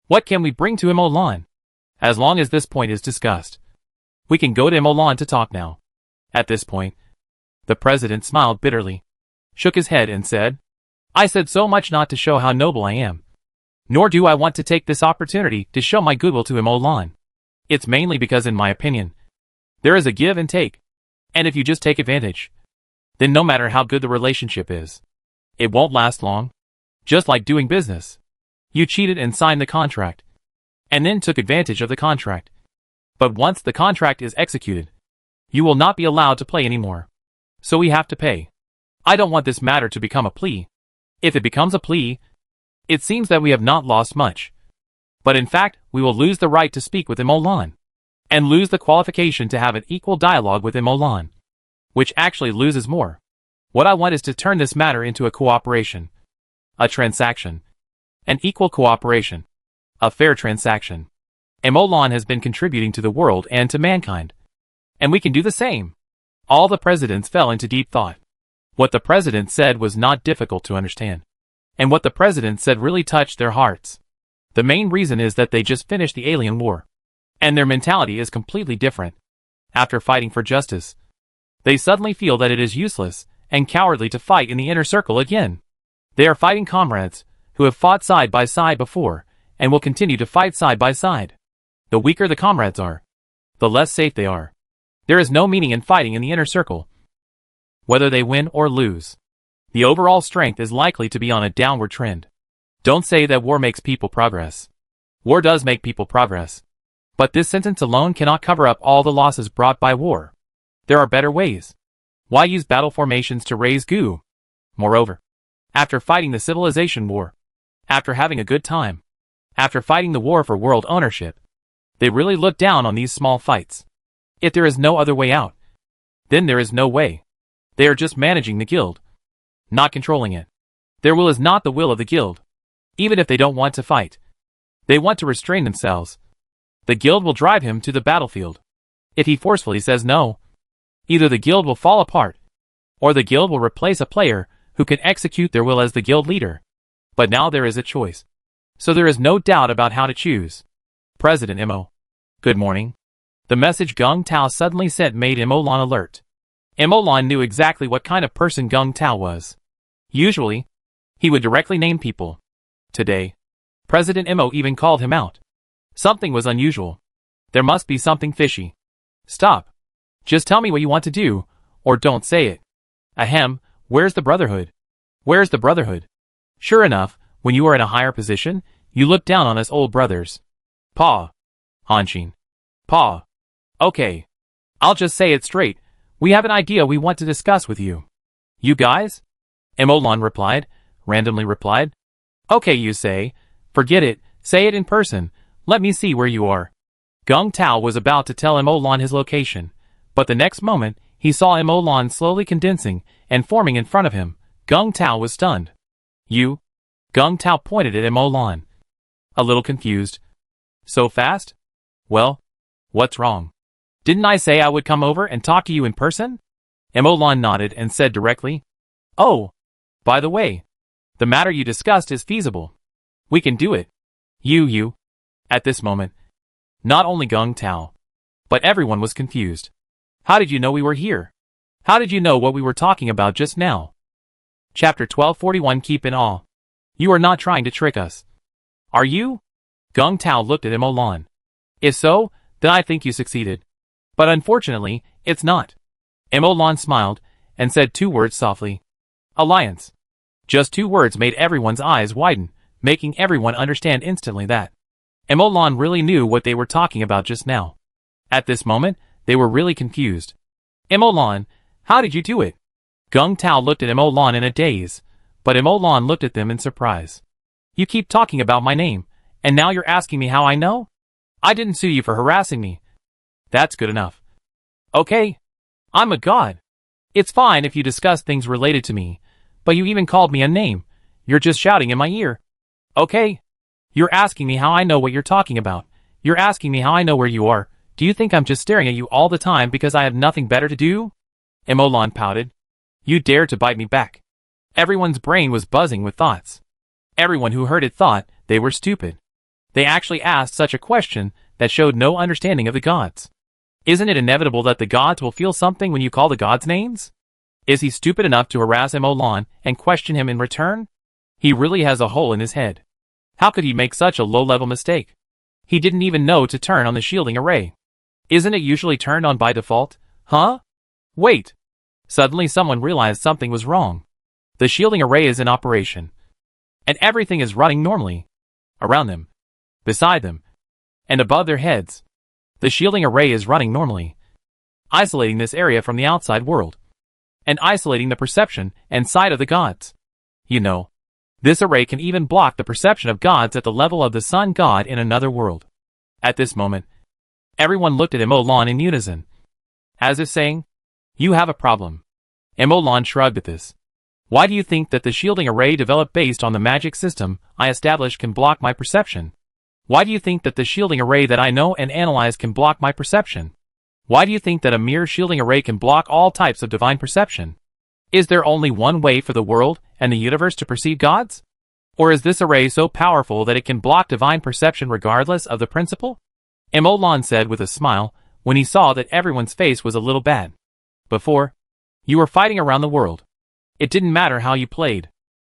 What can we bring to Emolan? As long as this point is discussed, we can go to Emolan to talk now. At this point, the president smiled bitterly, shook his head and said, I said so much not to show how noble I am. Nor do I want to take this opportunity to show my goodwill to Emolan. It's mainly because in my opinion, there is a give and take. And if you just take advantage, then no matter how good the relationship is, it won't last long. Just like doing business. You cheated and signed the contract, and then took advantage of the contract. But once the contract is executed, you will not be allowed to play anymore. So we have to pay. I don't want this matter to become a plea. If it becomes a plea, it seems that we have not lost much. But in fact, we will lose the right to speak with Emolan, and lose the qualification to have an equal dialogue with Emolan, which actually loses more. What I want is to turn this matter into a cooperation. A transaction. An equal cooperation. A fair transaction. Emolan has been contributing to the world and to mankind. And we can do the same. All the presidents fell into deep thought. What the president said was not difficult to understand. And what the president said really touched their hearts. The main reason is that they just finished the alien war. And their mentality is completely different. After fighting for justice, they suddenly feel that it is useless and cowardly to fight in the inner circle again. They are fighting comrades who have fought side by side before and will continue to fight side by side. The weaker the comrades are, the less safe they are. There is no meaning in fighting in the inner circle. Whether they win or lose, the overall strength is likely to be on a downward trend. Don't say that war makes people progress. War does make people progress. But this sentence alone cannot cover up all the losses brought by war. There are better ways. Why use battle formations to raise goo? Moreover, after fighting the civilization war, after having a good time, after fighting the war for world ownership, they really look down on these small fights. If there is no other way out, then there is no way. They are just managing the guild, not controlling it. Their will is not the will of the guild. Even if they don't want to fight, they want to restrain themselves. The guild will drive him to the battlefield. If he forcefully says no, either the guild will fall apart, or the guild will replace a player who can execute their will as the guild leader. But now there is a choice. So there is no doubt about how to choose. President Mo. Good morning. The message Gung Tao suddenly sent made Imolan alert. Imolan knew exactly what kind of person Gung Tao was. Usually, he would directly name people. Today, President Mo even called him out. Something was unusual. There must be something fishy. Stop. Just tell me what you want to do, or don't say it. Ahem, where's the Brotherhood? Where's the Brotherhood? Sure enough, when you are in a higher position, you look down on us old brothers. Pa. Hanshin. Pa. Okay. I'll just say it straight. We have an idea we want to discuss with you. You guys? Imolan randomly replied. Okay, you say. Forget it, say it in person. Let me see where you are. Gung Tao was about to tell Imolan his location, but the next moment, he saw Imolan slowly condensing and forming in front of him. Gung Tao was stunned. You? Gung Tao pointed at Imolan. A little confused. So fast? Well, what's wrong? Didn't I say I would come over and talk to you in person? Imolan nodded and said directly. Oh, by the way, the matter you discussed is feasible. We can do it. You. At this moment, not only Gung Tao, but everyone was confused. How did you know we were here? How did you know what we were talking about just now? Chapter 1241 Keep in awe. You are not trying to trick us. Are you? Gung Tao looked at Imolan. If so, then I think you succeeded. But unfortunately, it's not. Imolan smiled and said two words softly. Alliance. Just two words made everyone's eyes widen, making everyone understand instantly that Imolan really knew what they were talking about just now. At this moment, they were really confused. Imolan, how did you do it? Gung Tao looked at Imolan in a daze, but Imolan looked at them in surprise. You keep talking about my name, and now you're asking me how I know? I didn't sue you for harassing me. That's good enough. Okay. I'm a god. It's fine if you discuss things related to me, but you even called me a name. You're just shouting in my ear. Okay. You're asking me how I know what you're talking about. You're asking me how I know where you are. Do you think I'm just staring at you all the time because I have nothing better to do? Imolan pouted. You dared to bite me back. Everyone's brain was buzzing with thoughts. Everyone who heard it thought they were stupid. They actually asked such a question that showed no understanding of the gods. Isn't it inevitable that the gods will feel something when you call the gods names? Is he stupid enough to harass Imolan and question him in return? He really has a hole in his head. How could he make such a low-level mistake? He didn't even know to turn on the shielding array. Isn't it usually turned on by default? Huh? Wait. Suddenly someone realized something was wrong. The shielding array is in operation. And everything is running normally. Around them. Beside them. And above their heads. The shielding array is running normally. Isolating this area from the outside world. And isolating the perception and sight of the gods. You know, this array can even block the perception of gods at the level of the sun god in another world. At this moment, everyone looked at Imolan in unison. As if saying, you have a problem. Imolan shrugged at this. Why do you think that the shielding array developed based on the magic system I established can block my perception? Why do you think that the shielding array that I know and analyze can block my perception? Why do you think that a mere shielding array can block all types of divine perception? Is there only one way for the world and the universe to perceive gods? Or is this array so powerful that it can block divine perception regardless of the principle? Imolan said with a smile when he saw that everyone's face was a little bad. Before, you were fighting around the world. It didn't matter how you played.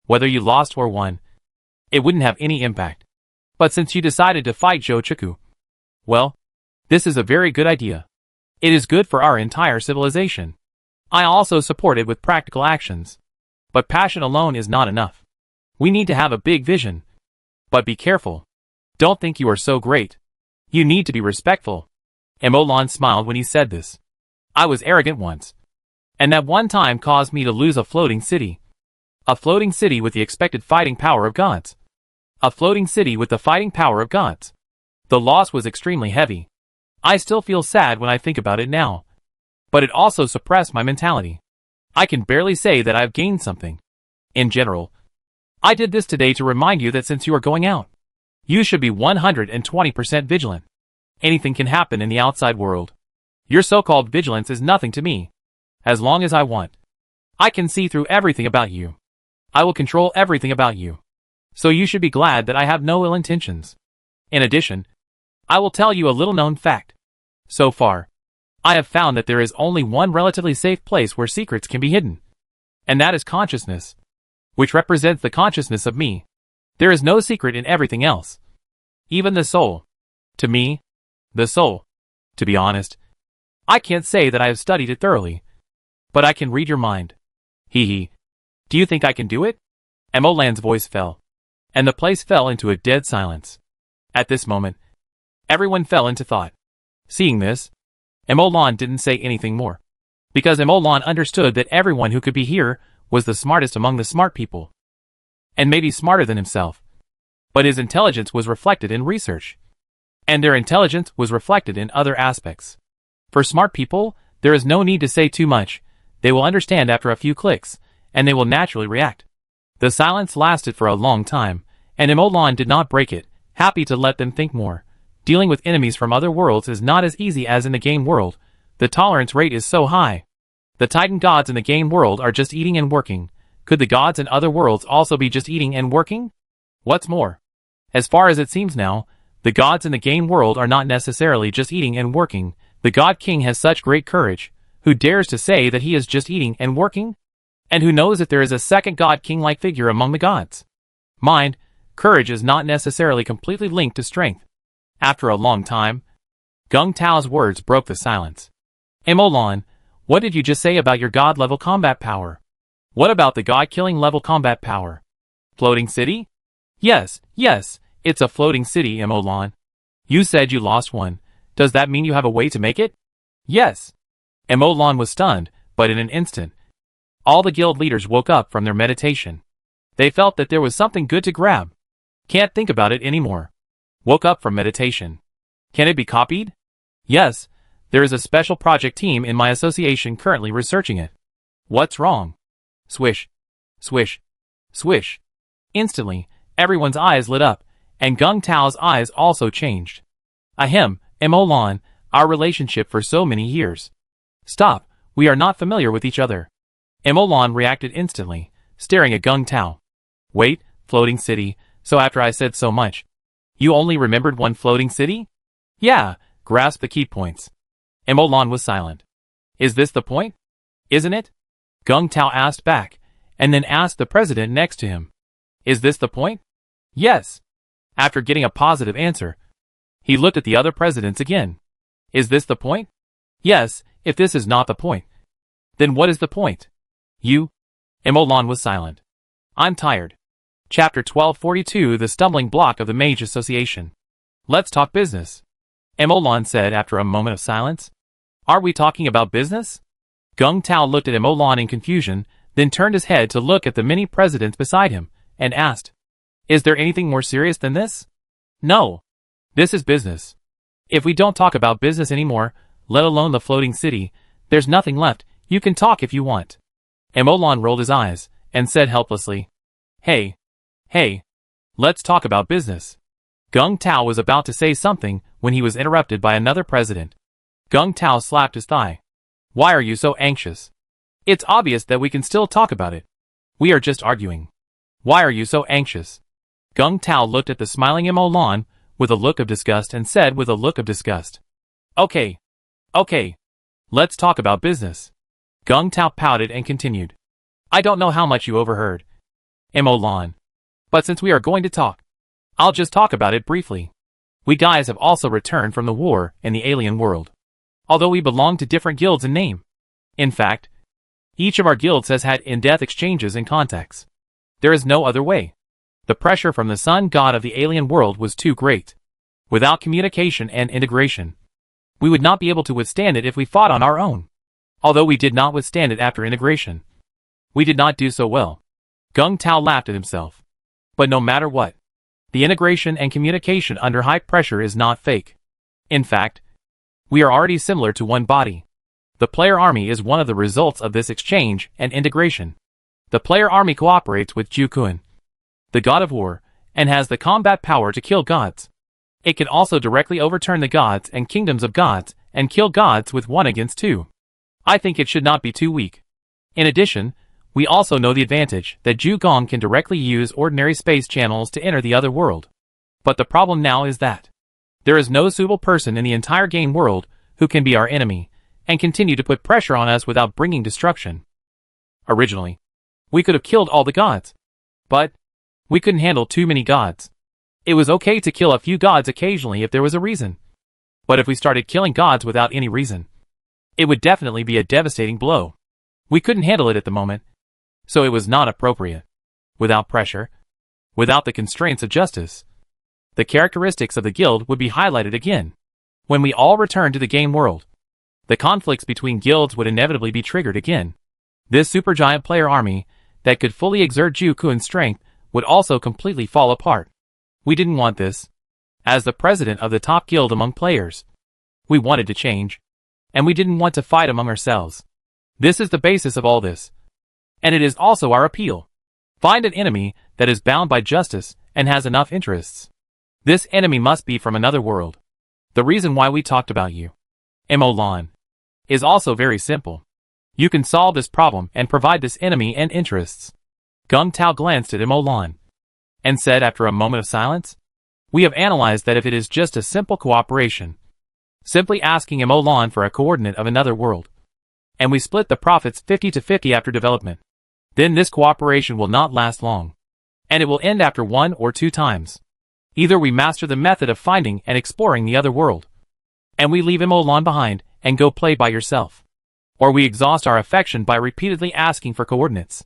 Whether you lost or won, it wouldn't have any impact. But since you decided to fight Jochuku, well, this is a very good idea. It is good for our entire civilization. I also support it with practical actions. But passion alone is not enough. We need to have a big vision. But be careful. Don't think you are so great. You need to be respectful. Imolan smiled when he said this. I was arrogant once. And that one time caused me to lose a floating city. A floating city with the expected fighting power of gods. A floating city with the fighting power of gods. The loss was extremely heavy. I still feel sad when I think about it now. But it also suppressed my mentality. I can barely say that I've gained something. In general, I did this today to remind you that since you are going out, you should be 120% vigilant. Anything can happen in the outside world. Your so-called vigilance is nothing to me. As long as I want, I can see through everything about you. I will control everything about you. So you should be glad that I have no ill intentions. In addition, I will tell you a little-known fact. So far, I have found that there is only one relatively safe place where secrets can be hidden. And that is consciousness, which represents the consciousness of me. There is no secret in everything else. Even the soul. To me, the soul. To be honest, I can't say that I have studied it thoroughly. But I can read your mind. Hee hee. Do you think I can do it? Emolan's voice fell. And the place fell into a dead silence. At this moment, everyone fell into thought. Seeing this, Emolan didn't say anything more. Because Emolan understood that everyone who could be here was the smartest among the smart people. And maybe smarter than himself. But his intelligence was reflected in research. And their intelligence was reflected in other aspects. For smart people, there is no need to say too much. They will understand after a few clicks, and they will naturally react. The silence lasted for a long time, and Emolan did not break it, happy to let them think more. Dealing with enemies from other worlds is not as easy as in the game world. The tolerance rate is so high. The Titan gods in the game world are just eating and working. Could the gods in other worlds also be just eating and working? What's more, as far as it seems now, the gods in the game world are not necessarily just eating and working. The God King has such great courage. Who dares to say that he is just eating and working? And who knows if there is a second God King-like figure among the gods? Mind, courage is not necessarily completely linked to strength. After a long time, Gung Tao's words broke the silence. Emolan, what did you just say about your god-level combat power? What about the god-killing level combat power? Floating city? Yes, it's a floating city, Emolan. You said you lost one. Does that mean you have a way to make it? Yes. Emolan was stunned, but in an instant, all the guild leaders woke up from their meditation. They felt that there was something good to grab. Can't think about it anymore. Woke up from meditation. Can it be copied? Yes, there is a special project team in my association currently researching it. What's wrong? Swish, swish, swish. Instantly, everyone's eyes lit up, and Gung Tao's eyes also changed. Ahem, Emolan, our relationship for so many years. Stop, we are not familiar with each other. Emolan reacted instantly, staring at Gung Tao. Wait, floating city, so after I said so much, you only remembered one floating city? Yeah, grasp the key points. Emolan was silent. Is this the point? Isn't it? Gung Tao asked back, and then asked the president next to him. Is this the point? Yes. After getting a positive answer, he looked at the other presidents again. Is this the point? Yes, if this is not the point. Then what is the point? You? Emolan was silent. I'm tired. Chapter 1242 The Stumbling Block of the Mage Association. Let's talk business. Emolan said after a moment of silence. Are we talking about business? Gung Tao looked at Emolan in confusion, then turned his head to look at the many presidents beside him, and asked, Is there anything more serious than this? No. This is business. If we don't talk about business anymore, let alone the floating city, there's nothing left. You can talk if you want. Emolan rolled his eyes, and said helplessly, Hey, let's talk about business. Gung Tao was about to say something when he was interrupted by another president. Gung Tao slapped his thigh. Why are you so anxious? It's obvious that we can still talk about it. We are just arguing. Why are you so anxious? Gung Tao looked at the smiling Emolan with a look of disgust and said with a look of disgust. Okay. Let's talk about business. Gung Tao pouted and continued. I don't know how much you overheard, Emolan. But since we are going to talk, I'll just talk about it briefly. We guys have also returned from the war in the alien world. Although we belong to different guilds in name. In fact, each of our guilds has had in-depth exchanges and contacts. There is no other way. The pressure from the sun god of the alien world was too great. Without communication and integration, we would not be able to withstand it if we fought on our own. Although we did not withstand it after integration, we did not do so well. Gung Tao laughed at himself. But no matter what, the integration and communication under high pressure is not fake. In fact, we are already similar to one body. The player army is one of the results of this exchange and integration. The player army cooperates with Ju Kun, the god of war, and has the combat power to kill gods. It can also directly overturn the gods and kingdoms of gods and kill gods with 1 against 2. I think it should not be too weak. In addition, we also know the advantage that Zhugong can directly use ordinary space channels to enter the other world. But the problem now is that there is no suitable person in the entire game world who can be our enemy and continue to put pressure on us without bringing destruction. Originally, we could have killed all the gods, but we couldn't handle too many gods. It was okay to kill a few gods occasionally if there was a reason. But if we started killing gods without any reason, it would definitely be a devastating blow. We couldn't handle it at the moment, so it was not appropriate. Without pressure, without the constraints of justice, the characteristics of the guild would be highlighted again. When we all returned to the game world, the conflicts between guilds would inevitably be triggered again. This supergiant player army that could fully exert Jukuin's strength would also completely fall apart. We didn't want this. As the president of the top guild among players, we wanted to change, and we didn't want to fight among ourselves. This is the basis of all this. And it is also our appeal. Find an enemy that is bound by justice and has enough interests. This enemy must be from another world. The reason why we talked about you, Emolan, is also very simple. You can solve this problem and provide this enemy and interests. Gung Tao glanced at Emolan and said after a moment of silence, we have analyzed that if it is just a simple cooperation, simply asking Emolan for a coordinate of another world, and we split the profits 50-50 after development, then this cooperation will not last long, and it will end after 1 or 2 times. Either we master the method of finding and exploring the other world, and we leave Emolan behind and go play by yourself, or we exhaust our affection by repeatedly asking for coordinates,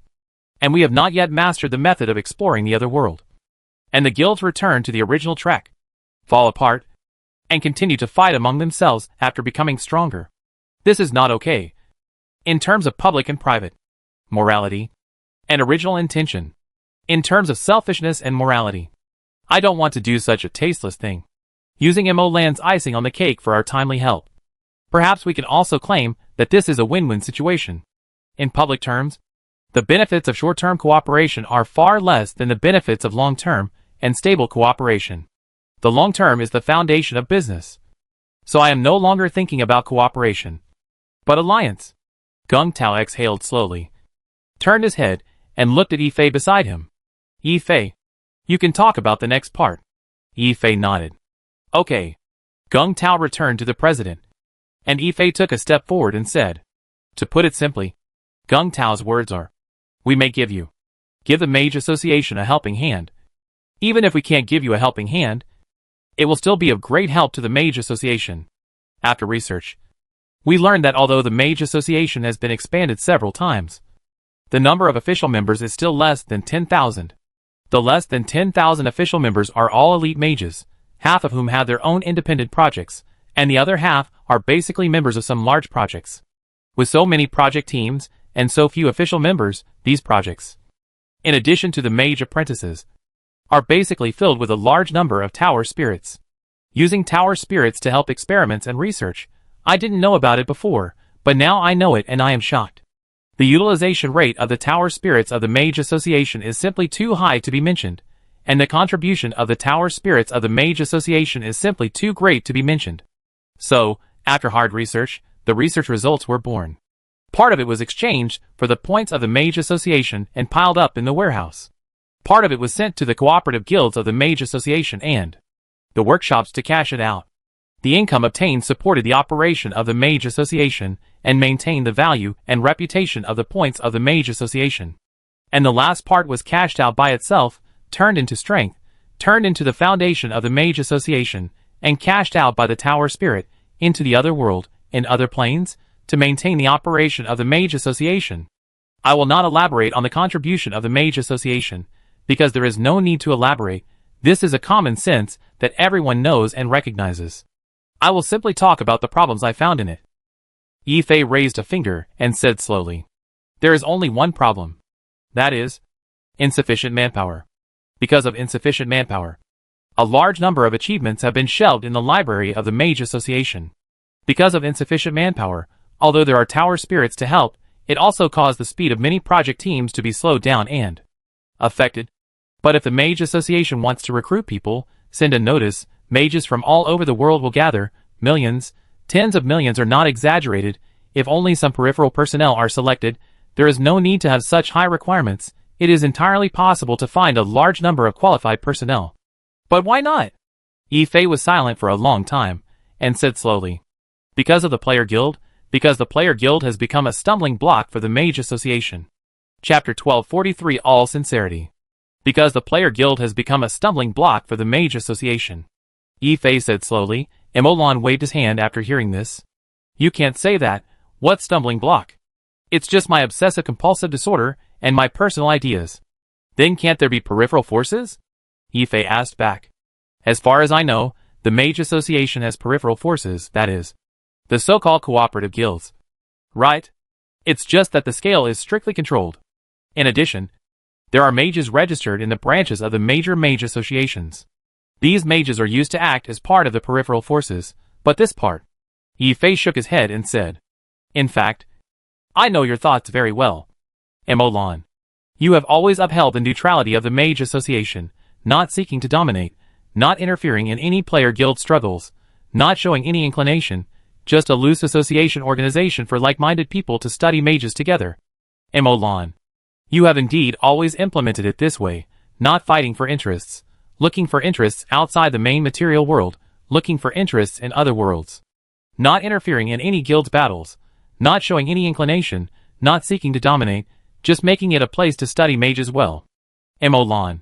and we have not yet mastered the method of exploring the other world, and the guilds return to the original track, fall apart, and continue to fight among themselves after becoming stronger. This is not okay. In terms of public and private, morality, and original intention, in terms of selfishness and morality, I don't want to do such a tasteless thing. Using Emolan's icing on the cake for our timely help. Perhaps we can also claim that this is a win-win situation. In public terms, the benefits of short-term cooperation are far less than the benefits of long-term and stable cooperation. The long-term is the foundation of business. So I am no longer thinking about cooperation, but alliance. Gung Tao exhaled slowly, turned his head, and looked at Yifei beside him. Yifei, you can talk about the next part. Yifei nodded. Okay. Gung Tao returned to the president, and Yifei took a step forward and said, to put it simply, Gung Tao's words are, we may give the Mage Association a helping hand. Even if we can't give you a helping hand, it will still be of great help to the Mage Association. After research, we learned that although the Mage Association has been expanded several times, the number of official members is still less than 10,000. The less than 10,000 official members are all elite mages, half of whom have their own independent projects, and the other half are basically members of some large projects. With so many project teams and so few official members, these projects, in addition to the mage apprentices, are basically filled with a large number of tower spirits. Using tower spirits to help experiments and research, I didn't know about it before, but now I know it and I am shocked. The utilization rate of the tower spirits of the Mage Association is simply too high to be mentioned, and the contribution of the tower spirits of the Mage Association is simply too great to be mentioned. So, after hard research, the research results were born. Part of it was exchanged for the points of the Mage Association and piled up in the warehouse. Part of it was sent to the cooperative guilds of the Mage Association and the workshops to cash it out. The income obtained supported the operation of the Mage Association and maintained the value and reputation of the points of the Mage Association. And the last part was cashed out by itself, turned into strength, turned into the foundation of the Mage Association, and cashed out by the Tower Spirit into the other world, in other planes, to maintain the operation of the Mage Association. I will not elaborate on the contribution of the Mage Association, because there is no need to elaborate. This is a common sense that everyone knows and recognizes. I will simply talk about the problems I found in it. Yifei raised a finger and said slowly, there is only one problem. That is, insufficient manpower. Because of insufficient manpower, a large number of achievements have been shelved in the library of the Mage Association. Because of insufficient manpower, although there are tower spirits to help, it also caused the speed of many project teams to be slowed down and affected. But if the Mage Association wants to recruit people, send a notice, mages from all over the world will gather, millions, tens of millions are not exaggerated. If only some peripheral personnel are selected, there is no need to have such high requirements. It is entirely possible to find a large number of qualified personnel. But why not? Yifei was silent for a long time, and said slowly. Because of the player guild, because the player guild has become a stumbling block for the Mage Association. Chapter 1243 All Sincerity. Because the player guild has become a stumbling block for the Mage Association. Yifei said slowly. Emolan waved his hand after hearing this. You can't say that. What stumbling block? It's just my obsessive-compulsive disorder and my personal ideas. Then can't there be peripheral forces? Yifei asked back. As far as I know, the Mage Association has peripheral forces, that is, the so-called cooperative guilds. Right? It's just that the scale is strictly controlled. In addition, there are mages registered in the branches of the major mage associations. These mages are used to act as part of the peripheral forces, but this part. Yifei shook his head and said. In fact, I know your thoughts very well. Emolan. You have always upheld the neutrality of the Mage Association, not seeking to dominate, not interfering in any player guild struggles, not showing any inclination, just a loose association organization for like-minded people to study mages together. Emolan. You have indeed always implemented it this way, not fighting for interests, looking for interests outside the main material world, looking for interests in other worlds. Not interfering in any guild's battles, not showing any inclination, not seeking to dominate, just making it a place to study mages well. Emolan.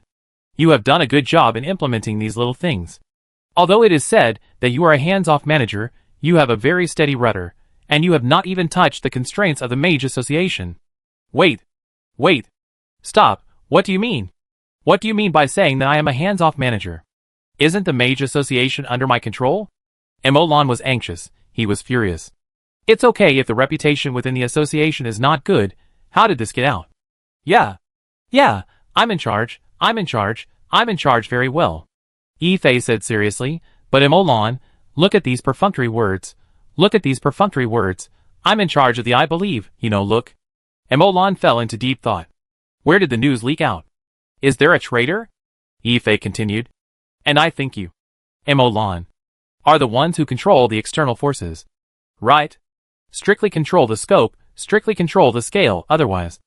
You have done a good job in implementing these little things. Although it is said that you are a hands-off manager, you have a very steady rudder, and you have not even touched the constraints of the Mage Association. Wait. Stop, what do you mean? What do you mean by saying that I am a hands-off manager? Isn't the Mage Association under my control? Emolan was anxious, he was furious. It's okay if the reputation within the association is not good. How did this get out? Yeah, I'm in charge very well. Yifei said seriously, but Emolan, look at these perfunctory words. I'm in charge of the I believe, look. Emolan fell into deep thought. Where did the news leak out? Is there a traitor? Yifei continued. And I think you, Emolan, are the ones who control the external forces. Right? Strictly control the scope, strictly control the scale, otherwise.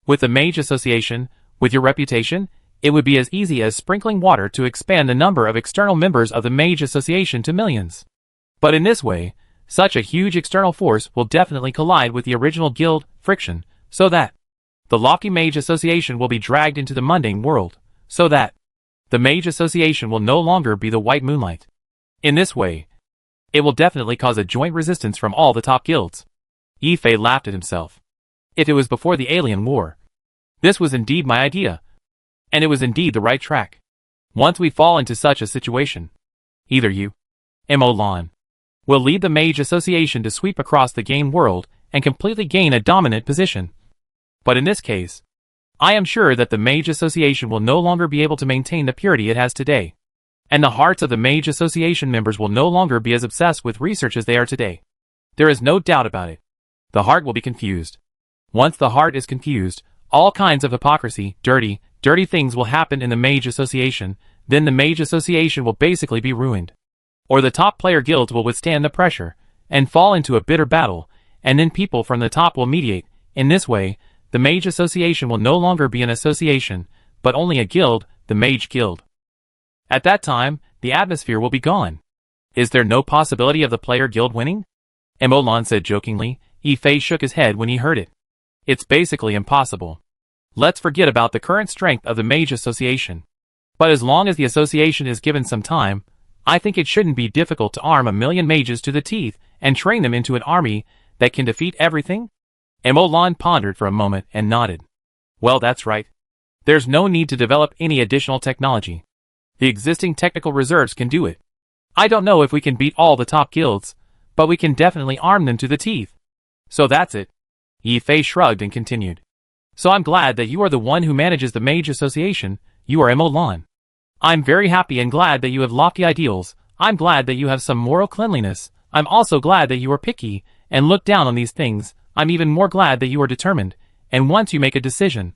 With the Mage Association, with your reputation, it would be as easy as sprinkling water to expand the number of external members of the Mage Association to millions. But in this way, such a huge external force will definitely collide with the original guild, friction, so that the lofty Mage Association will be dragged into the mundane world, so that the Mage Association will no longer be the white moonlight. In this way, it will definitely cause a joint resistance from all the top guilds. Yifei laughed at himself. If it was before the Alien War, this was indeed my idea. And it was indeed the right track. Once we fall into such a situation, either you, Emolan, will lead the Mage Association to sweep across the game world and completely gain a dominant position. But in this case, I am sure that the Mage Association will no longer be able to maintain the purity it has today. And the hearts of the Mage Association members will no longer be as obsessed with research as they are today. There is no doubt about it. The heart will be confused. Once the heart is confused, all kinds of hypocrisy, dirty things will happen in the Mage Association, then the Mage Association will basically be ruined. Or the top player guilds will withstand the pressure, and fall into a bitter battle, and then people from the top will mediate. In this way, the Mage Association will no longer be an association, but only a guild, the Mage Guild. At that time, the atmosphere will be gone. Is there no possibility of the player guild winning? Emolan said jokingly. Yifei shook his head when he heard it. It's basically impossible. Let's forget about the current strength of the Mage Association. But as long as the association is given some time, I think it shouldn't be difficult to arm 1,000,000 mages to the teeth and train them into an army that can defeat everything? Emolan pondered for a moment and nodded. Well, that's right. There's no need to develop any additional technology. The existing technical reserves can do it. I don't know if we can beat all the top guilds, but we can definitely arm them to the teeth. So that's it. Yifei shrugged and continued. So I'm glad that you are the one who manages the Mage Association. You are Emolan. I'm very happy and glad that you have lofty ideals. I'm glad that you have some moral cleanliness. I'm also glad that you are picky and look down on these things. I'm even more glad that you are determined, and once you make a decision,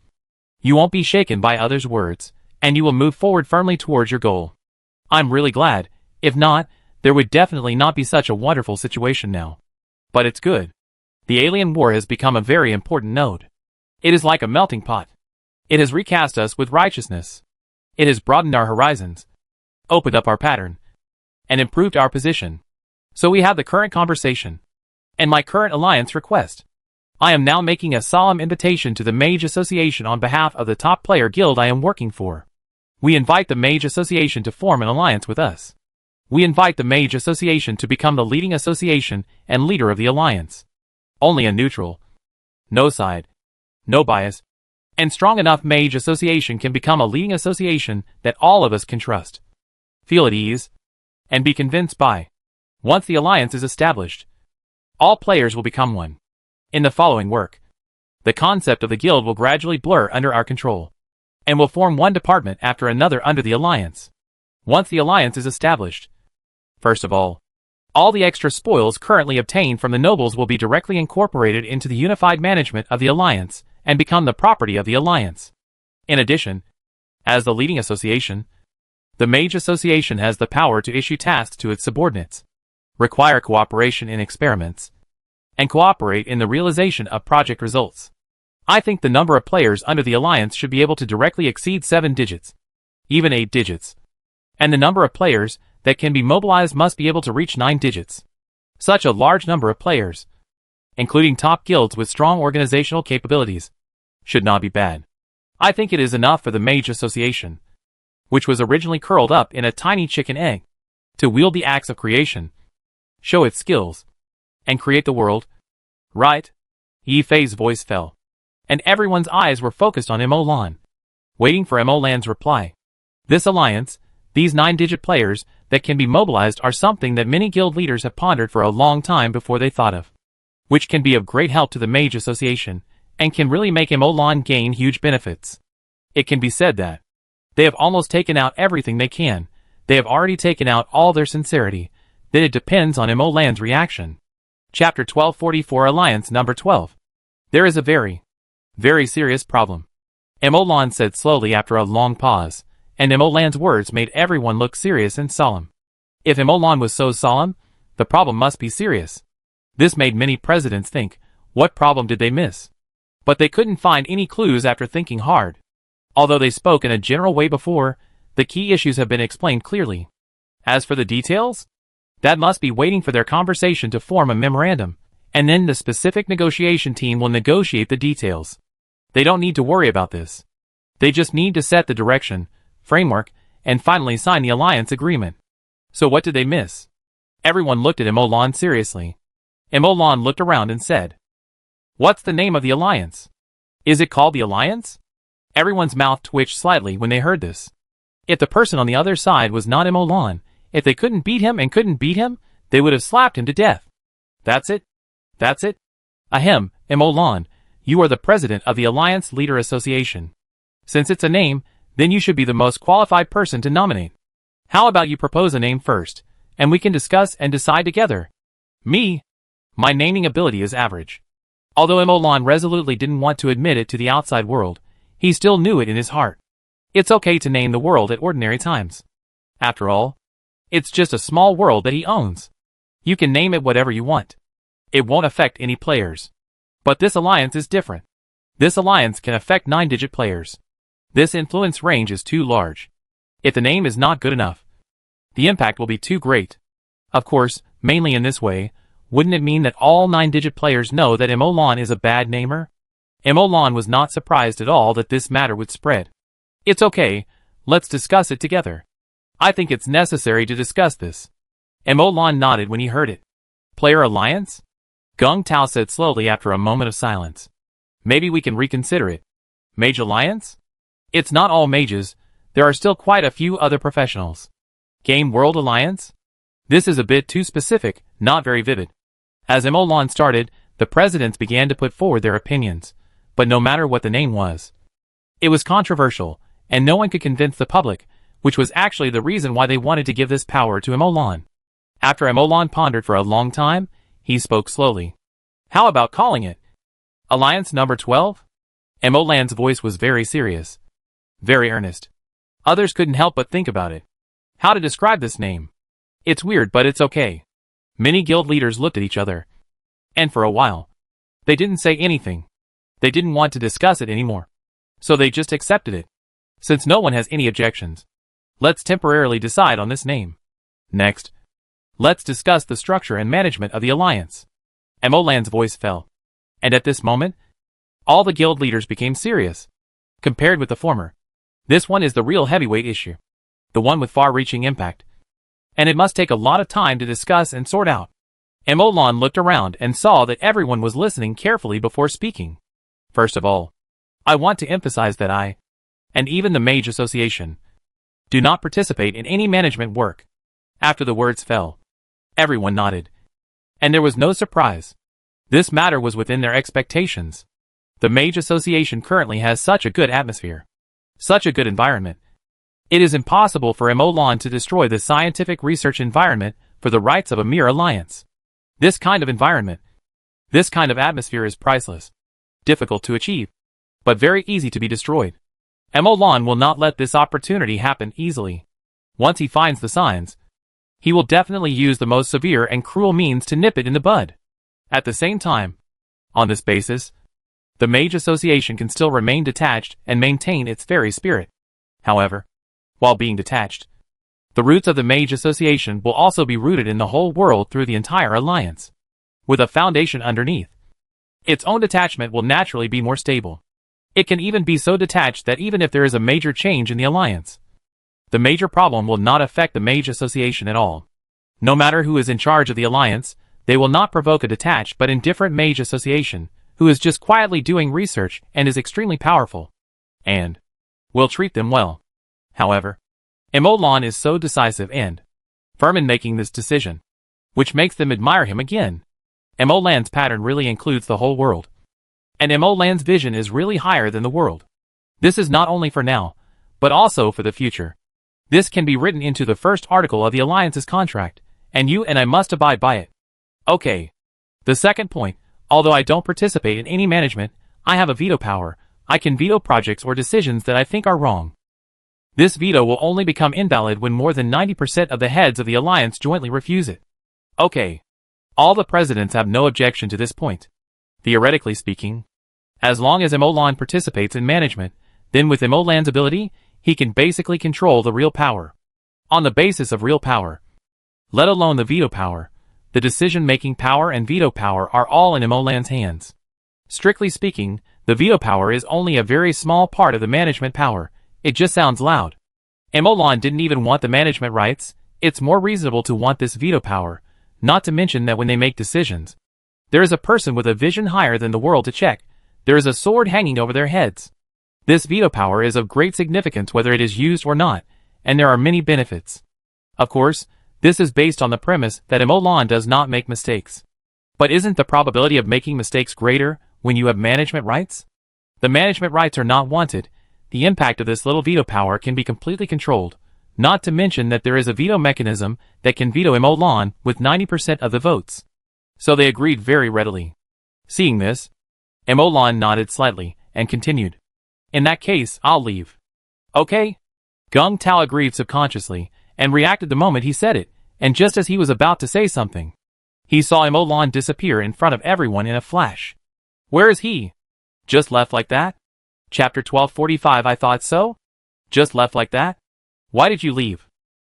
you won't be shaken by others' words, and you will move forward firmly towards your goal. I'm really glad, If not, there would definitely not be such a wonderful situation now. But it's good. The alien war has become a very important node. It is like a melting pot. It has recast us with righteousness. It has broadened our horizons, opened up our pattern, and improved our position. So we have the current conversation, and my current alliance request. I am now making a solemn invitation to the Mage Association on behalf of the top player guild I am working for. We invite the Mage Association to form an alliance with us. We invite the Mage Association to become the leading association and leader of the alliance. Only a neutral, no side, no bias, and strong enough Mage Association can become a leading association that all of us can trust, feel at ease, and be convinced by. Once the alliance is established, all players will become one. In the following work, the concept of the guild will gradually blur under our control, and will form one department after another under the alliance. Once the alliance is established, first of all the extra spoils currently obtained from the nobles will be directly incorporated into the unified management of the alliance and become the property of the alliance. In addition, as the leading association, the Mage Association has the power to issue tasks to its subordinates, require cooperation in experiments, and cooperate in the realization of project results. I think the number of players under the alliance should be able to directly exceed 7 digits, even 8 digits, and the number of players that can be mobilized must be able to reach 9 digits. Such a large number of players, including top guilds with strong organizational capabilities, should not be bad. I think it is enough for the Mage Association, which was originally curled up in a tiny chicken egg, to wield the axe of creation, show its skills, and create the world. Right? Yi Fei's voice fell, and everyone's eyes were focused on Emolan, waiting for Emolan's reply. This alliance, these 9-digit players that can be mobilized are something that many guild leaders have pondered for a long time before they thought of, which can be of great help to the Mage Association, and can really make Emolan gain huge benefits. It can be said that they have almost taken out everything they can, they have already taken out all their sincerity, that it depends on Emolan's reaction. Chapter 1244 Alliance Number 12. There is a very, very serious problem, Emolan said slowly after a long pause, and Emolan's words made everyone look serious and solemn. If Emolan was so solemn, the problem must be serious. This made many presidents think, what problem did they miss? But they couldn't find any clues after thinking hard. Although they spoke in a general way before, the key issues have been explained clearly. As for the details, that must be waiting for their conversation to form a memorandum, and then the specific negotiation team will negotiate the details. They don't need to worry about this. They just need to set the direction, framework, and finally sign the alliance agreement. So what did they miss? Everyone looked at Emolan seriously. Emolan looked around and said, "What's the name of the alliance? Is it called the alliance?" Everyone's mouth twitched slightly when they heard this. If the person on the other side was not Emolan, if they couldn't beat him, they would have slapped him to death. That's it? That's it? Ahem, Emolan, you are the president of the Alliance Leader Association. Since it's a name, then you should be the most qualified person to nominate. How about you propose a name first, and we can discuss and decide together. Me? My naming ability is average. Although Emolan resolutely didn't want to admit it to the outside world, he still knew it in his heart. It's okay to name the world at ordinary times. After all, it's just a small world that he owns. You can name it whatever you want. It won't affect any players. But this alliance is different. This alliance can affect 9-digit players. This influence range is too large. If the name is not good enough, the impact will be too great. Of course, mainly in this way, wouldn't it mean that all 9-digit players know that Emolan is a bad namer? Emolan was not surprised at all that this matter would spread. It's okay, let's discuss it together. I think it's necessary to discuss this. Emolan nodded when he heard it. Player alliance? Gung Tao said slowly after a moment of silence. Maybe we can reconsider it. Mage alliance? It's not all mages, there are still quite a few other professionals. Game World Alliance? This is a bit too specific, not very vivid. As Emolan started, the presidents began to put forward their opinions, but no matter what the name was, it was controversial, and no one could convince the public, which was actually the reason why they wanted to give this power to Emolan. After Emolan pondered for a long time, he spoke slowly. How about calling it Alliance Number 12? Emolan's voice was very serious, very earnest. Others couldn't help but think about it. How to describe this name? It's weird, but it's okay. Many guild leaders looked at each other. And for a while, they didn't say anything. They didn't want to discuss it anymore. So they just accepted it. Since no one has any objections, let's temporarily decide on this name. Next, let's discuss the structure and management of the alliance. Emolan's voice fell. And at this moment, all the guild leaders became serious. Compared with the former, this one is the real heavyweight issue. The one with far-reaching impact. And it must take a lot of time to discuss and sort out. Emolan looked around and saw that everyone was listening carefully before speaking. First of all, I want to emphasize that I, and even the Mage Association, do not participate in any management work. After the words fell, everyone nodded. And there was no surprise. This matter was within their expectations. The Mage Association currently has such a good atmosphere. Such a good environment. It is impossible for Emolan to destroy the scientific research environment for the rights of a mere alliance. This kind of environment, this kind of atmosphere is priceless. Difficult to achieve, but very easy to be destroyed. Emolan will not let this opportunity happen easily. Once he finds the signs, he will definitely use the most severe and cruel means to nip it in the bud. At the same time, on this basis, the Mage Association can still remain detached and maintain its very spirit. However, while being detached, the roots of the Mage Association will also be rooted in the whole world through the entire alliance. With a foundation underneath, its own detachment will naturally be more stable. It can even be so detached that even if there is a major change in the alliance, the major problem will not affect the Mage Association at all. No matter who is in charge of the alliance, they will not provoke a detached but indifferent Mage Association, who is just quietly doing research and is extremely powerful, and will treat them well. However, Emolan is so decisive and firm in making this decision, which makes them admire him again. Emolan's pattern really includes the whole world. And Emolan's vision is really higher than the world. This is not only for now, but also for the future. This can be written into the first article of the Alliance's contract, and you and I must abide by it. Okay. The second point, although I don't participate in any management, I have a veto power. I can veto projects or decisions that I think are wrong. This veto will only become invalid when more than 90% of the heads of the Alliance jointly refuse it. Okay. All the presidents have no objection to this point. Theoretically speaking, as long as Emolan participates in management, then with Emolan's ability, he can basically control the real power. On the basis of real power, let alone the veto power, the decision-making power and veto power are all in Emolan's hands. Strictly speaking, the veto power is only a very small part of the management power. It just sounds loud. Emolan didn't even want the management rights. It's more reasonable to want this veto power, not to mention that when they make decisions, there is a person with a vision higher than the world to check. There is a sword hanging over their heads. This veto power is of great significance whether it is used or not, and there are many benefits. Of course, this is based on the premise that Emolan does not make mistakes. But isn't the probability of making mistakes greater when you have management rights? The management rights are not wanted. The impact of this little veto power can be completely controlled, not to mention that there is a veto mechanism that can veto Emolan with 90% of the votes. So they agreed very readily. Seeing this, Emolan nodded slightly and continued. In that case, I'll leave. Okay? Gung Tao agreed subconsciously and reacted the moment he said it, and just as he was about to say something, he saw Emolan disappear in front of everyone in a flash. Where is he? Just left like that? Chapter 1245. I thought so? Just left like that? Why did you leave?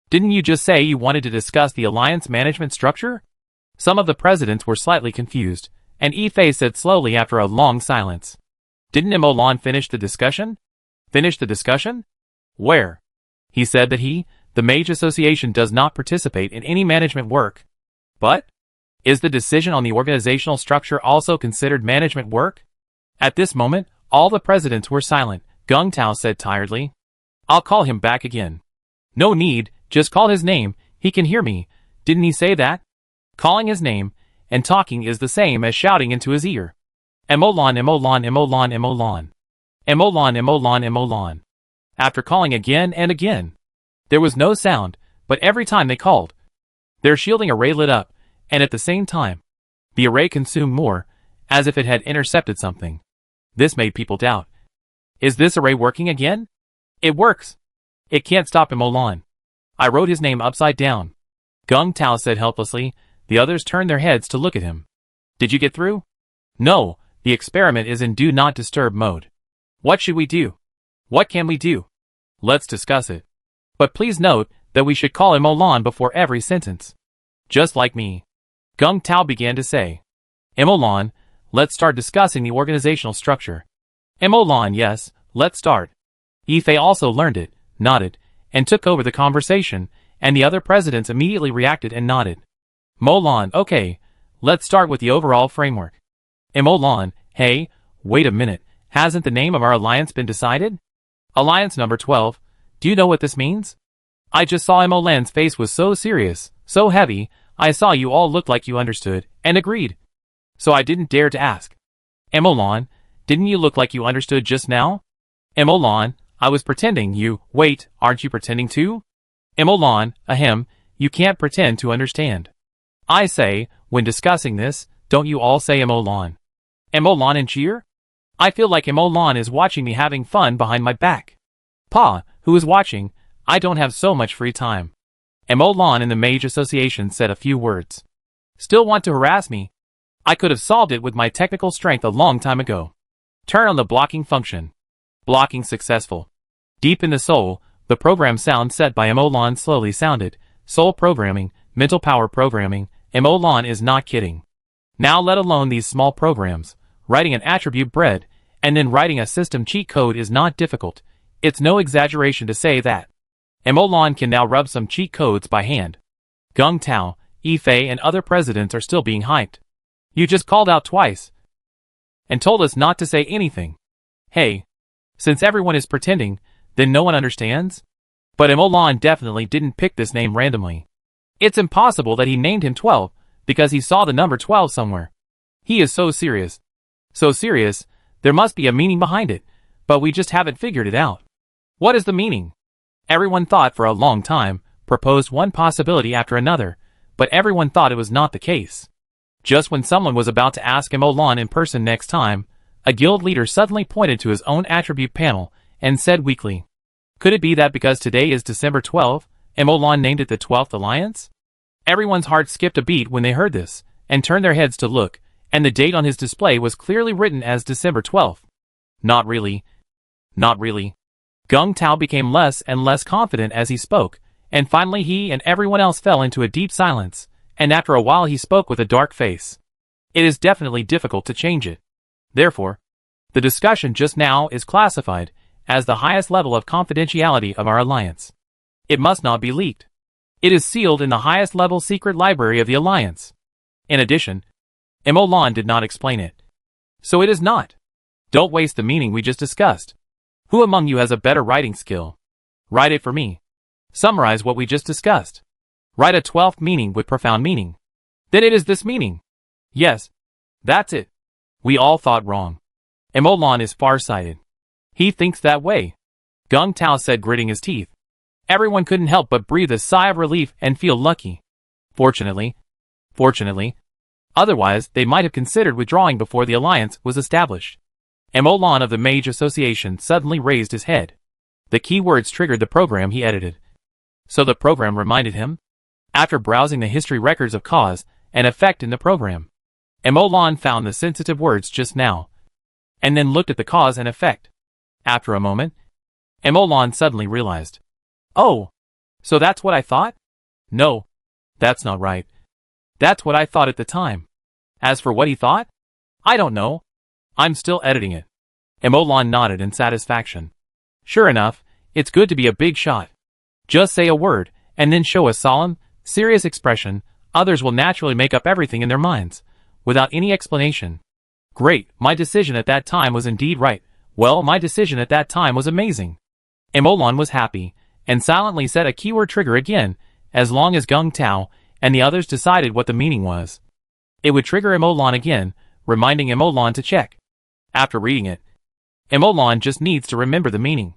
Didn't you just say you wanted to discuss the alliance management structure? Some of the presidents were slightly confused, and Ife said slowly after a long silence. Didn't Emolan finish the discussion? Finish the discussion? Where? He said that the Mage Association does not participate in any management work. But? Is the decision on the organizational structure also considered management work? At this moment, all the presidents were silent. Gung Tao said tiredly. I'll call him back again. No need, just call his name, he can hear me. Didn't he say that? Calling his name and talking is the same as shouting into his ear. Emolan, Emolan, Emolan, Emolan. Emolan, Emolan, Emolan. After calling again and again, there was no sound, but every time they called, their shielding array lit up, and at the same time, the array consumed more, as if it had intercepted something. This made people doubt. Is this array working again? It works. It can't stop Emolan. I wrote his name upside down. Gung Tao said helplessly. The others turned their heads to look at him. Did you get through? No, the experiment is in do not disturb mode. What should we do? What can we do? Let's discuss it. But please note that we should call him Olan before every sentence. Just like me. Gung Tao began to say. Olan, let's start discussing the organizational structure. Olan, yes, let's start. Yifei also learned it, nodded, and took over the conversation, and the other presidents immediately reacted and nodded. Molan, okay, let's start with the overall framework. Olan, hey, wait a minute, hasn't the name of our alliance been decided? Alliance number 12, do you know what this means? I just saw Olan's face was so serious, so heavy, I saw you all looked like you understood, and agreed. So I didn't dare to ask. Olan, didn't you look like you understood just now? Olan, I was pretending you, wait, aren't you pretending too? Olan, ahem, you can't pretend to understand. I say, when discussing this, don't you all say Olan? Olan and cheer? I feel like Olan is watching me having fun behind my back. Pa, who is watching, I don't have so much free time. Olan and the Mage Association said a few words. Still want to harass me? I could have solved it with my technical strength a long time ago. Turn on the blocking function. Blocking successful. Deep in the soul, the program sound set by Olan slowly sounded. Soul programming, mental power programming, Olan is not kidding. Now let alone these small programs, writing an attribute bread, and then writing a system cheat code is not difficult. It's no exaggeration to say that. Olan can now rub some cheat codes by hand. Gung Tao, Yifei and other presidents are still being hyped. You just called out twice and told us not to say anything. Hey, since everyone is pretending, then no one understands? But Olan definitely didn't pick this name randomly. It's impossible that he named him 12, because he saw the number 12 somewhere. He is so serious. So serious, there must be a meaning behind it, but we just haven't figured it out. What is the meaning? Everyone thought for a long time, proposed one possibility after another, but everyone thought it was not the case. Just when someone was about to ask Olan in person next time, a guild leader suddenly pointed to his own attribute panel and said weakly, could it be that because today is December 12, Olan named it the 12th Alliance? Everyone's heart skipped a beat when they heard this, and turned their heads to look, and the date on his display was clearly written as December 12th. Not really. Not really. Gung Tao became less and less confident as he spoke, and finally he and everyone else fell into a deep silence, and after a while he spoke with a dark face. It is definitely difficult to change it. Therefore, the discussion just now is classified as the highest level of confidentiality of our alliance. It must not be leaked. It is sealed in the highest level secret library of the alliance. In addition, Olan did not explain it. So it is not. Don't waste the meaning we just discussed. Who among you has a better writing skill? Write it for me. Summarize what we just discussed. Write a 12th meaning with profound meaning. Then it is this meaning. Yes. That's it. We all thought wrong. Olan is far-sighted. He thinks that way. Gung Tao said, gritting his teeth. Everyone couldn't help but breathe a sigh of relief and feel lucky. Fortunately. Otherwise, they might have considered withdrawing before the alliance was established. Olan of the Mage Association suddenly raised his head. The keywords triggered the program he edited. So the program reminded him? After browsing the history records of cause and effect in the program, Olan found the sensitive words just now, and then looked at the cause and effect. After a moment, Olan suddenly realized. Oh, so that's what I thought? No, that's not right. That's what I thought at the time. As for what he thought? I don't know. I'm still editing it. Olan nodded in satisfaction. Sure enough, it's good to be a big shot. Just say a word, and then show a solemn, serious expression. Others will naturally make up everything in their minds, without any explanation. Great, my decision at that time was indeed right. Well, my decision at that time was amazing. Olan was happy, and silently set a keyword trigger again, as long as Gung Tao and the others decided what the meaning was. It would trigger Olan again, reminding Olan to check. After reading it, Olan just needs to remember the meaning,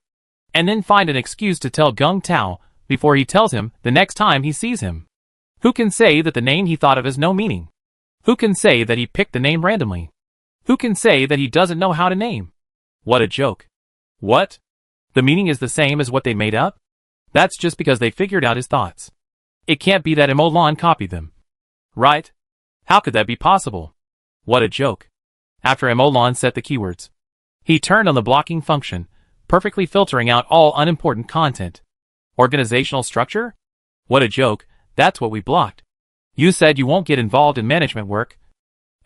and then find an excuse to tell Gung Tao before he tells him the next time he sees him. Who can say that the name he thought of has no meaning? Who can say that he picked the name randomly? Who can say that he doesn't know how to name? What a joke. What? The meaning is the same as what they made up? That's just because they figured out his thoughts. It can't be that Emolan copied them. Right? How could that be possible? What a joke. After Emolan set the keywords, he turned on the blocking function, perfectly filtering out all unimportant content. Organizational structure? What a joke, that's what we blocked. You said you won't get involved in management work,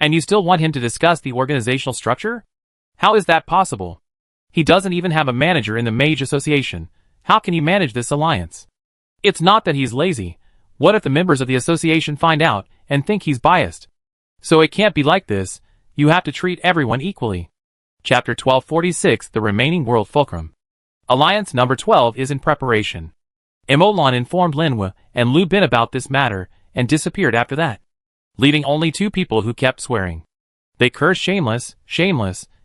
and you still want him to discuss the organizational structure? How is that possible? He doesn't even have a manager in the Mage Association. How can he manage this alliance? It's not that he's lazy. What if the members of the association find out and think he's biased? So it can't be like this. You have to treat everyone equally. Chapter 1246, The Remaining World Fulcrum. Alliance number 12 is in preparation. Emolan informed Linhua and Lu Bin about this matter and disappeared after that, leaving only two people who kept swearing. They cursed shameless,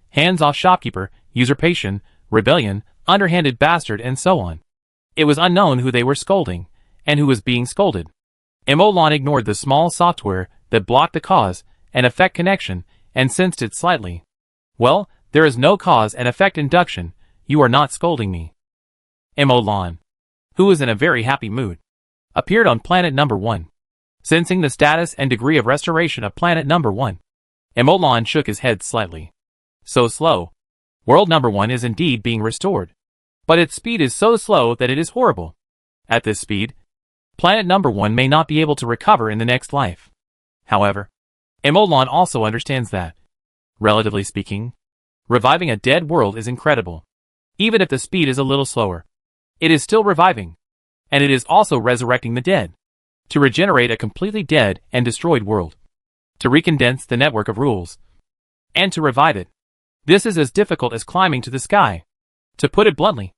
hands-off shopkeeper, usurpation, rebellion, underhanded bastard, and so on. It was unknown who they were scolding, and who was being scolded. Emolan ignored the small software that blocked the cause and effect connection and sensed it slightly. Well, there is no cause and effect induction. You are not scolding me. Emolan, who was in a very happy mood, appeared on planet number 1. Sensing the status and degree of restoration of planet number 1, Emolan shook his head slightly. So slow. World number 1 is indeed being restored, but its speed is so slow that it is horrible. At this speed, planet number 1 may not be able to recover in the next life. However, Emolan also understands that, relatively speaking, reviving a dead world is incredible. Even if the speed is a little slower, it is still reviving, and it is also resurrecting the dead, to regenerate a completely dead and destroyed world, to recondense the network of rules, and to revive it. This is as difficult as climbing to the sky. To put it bluntly,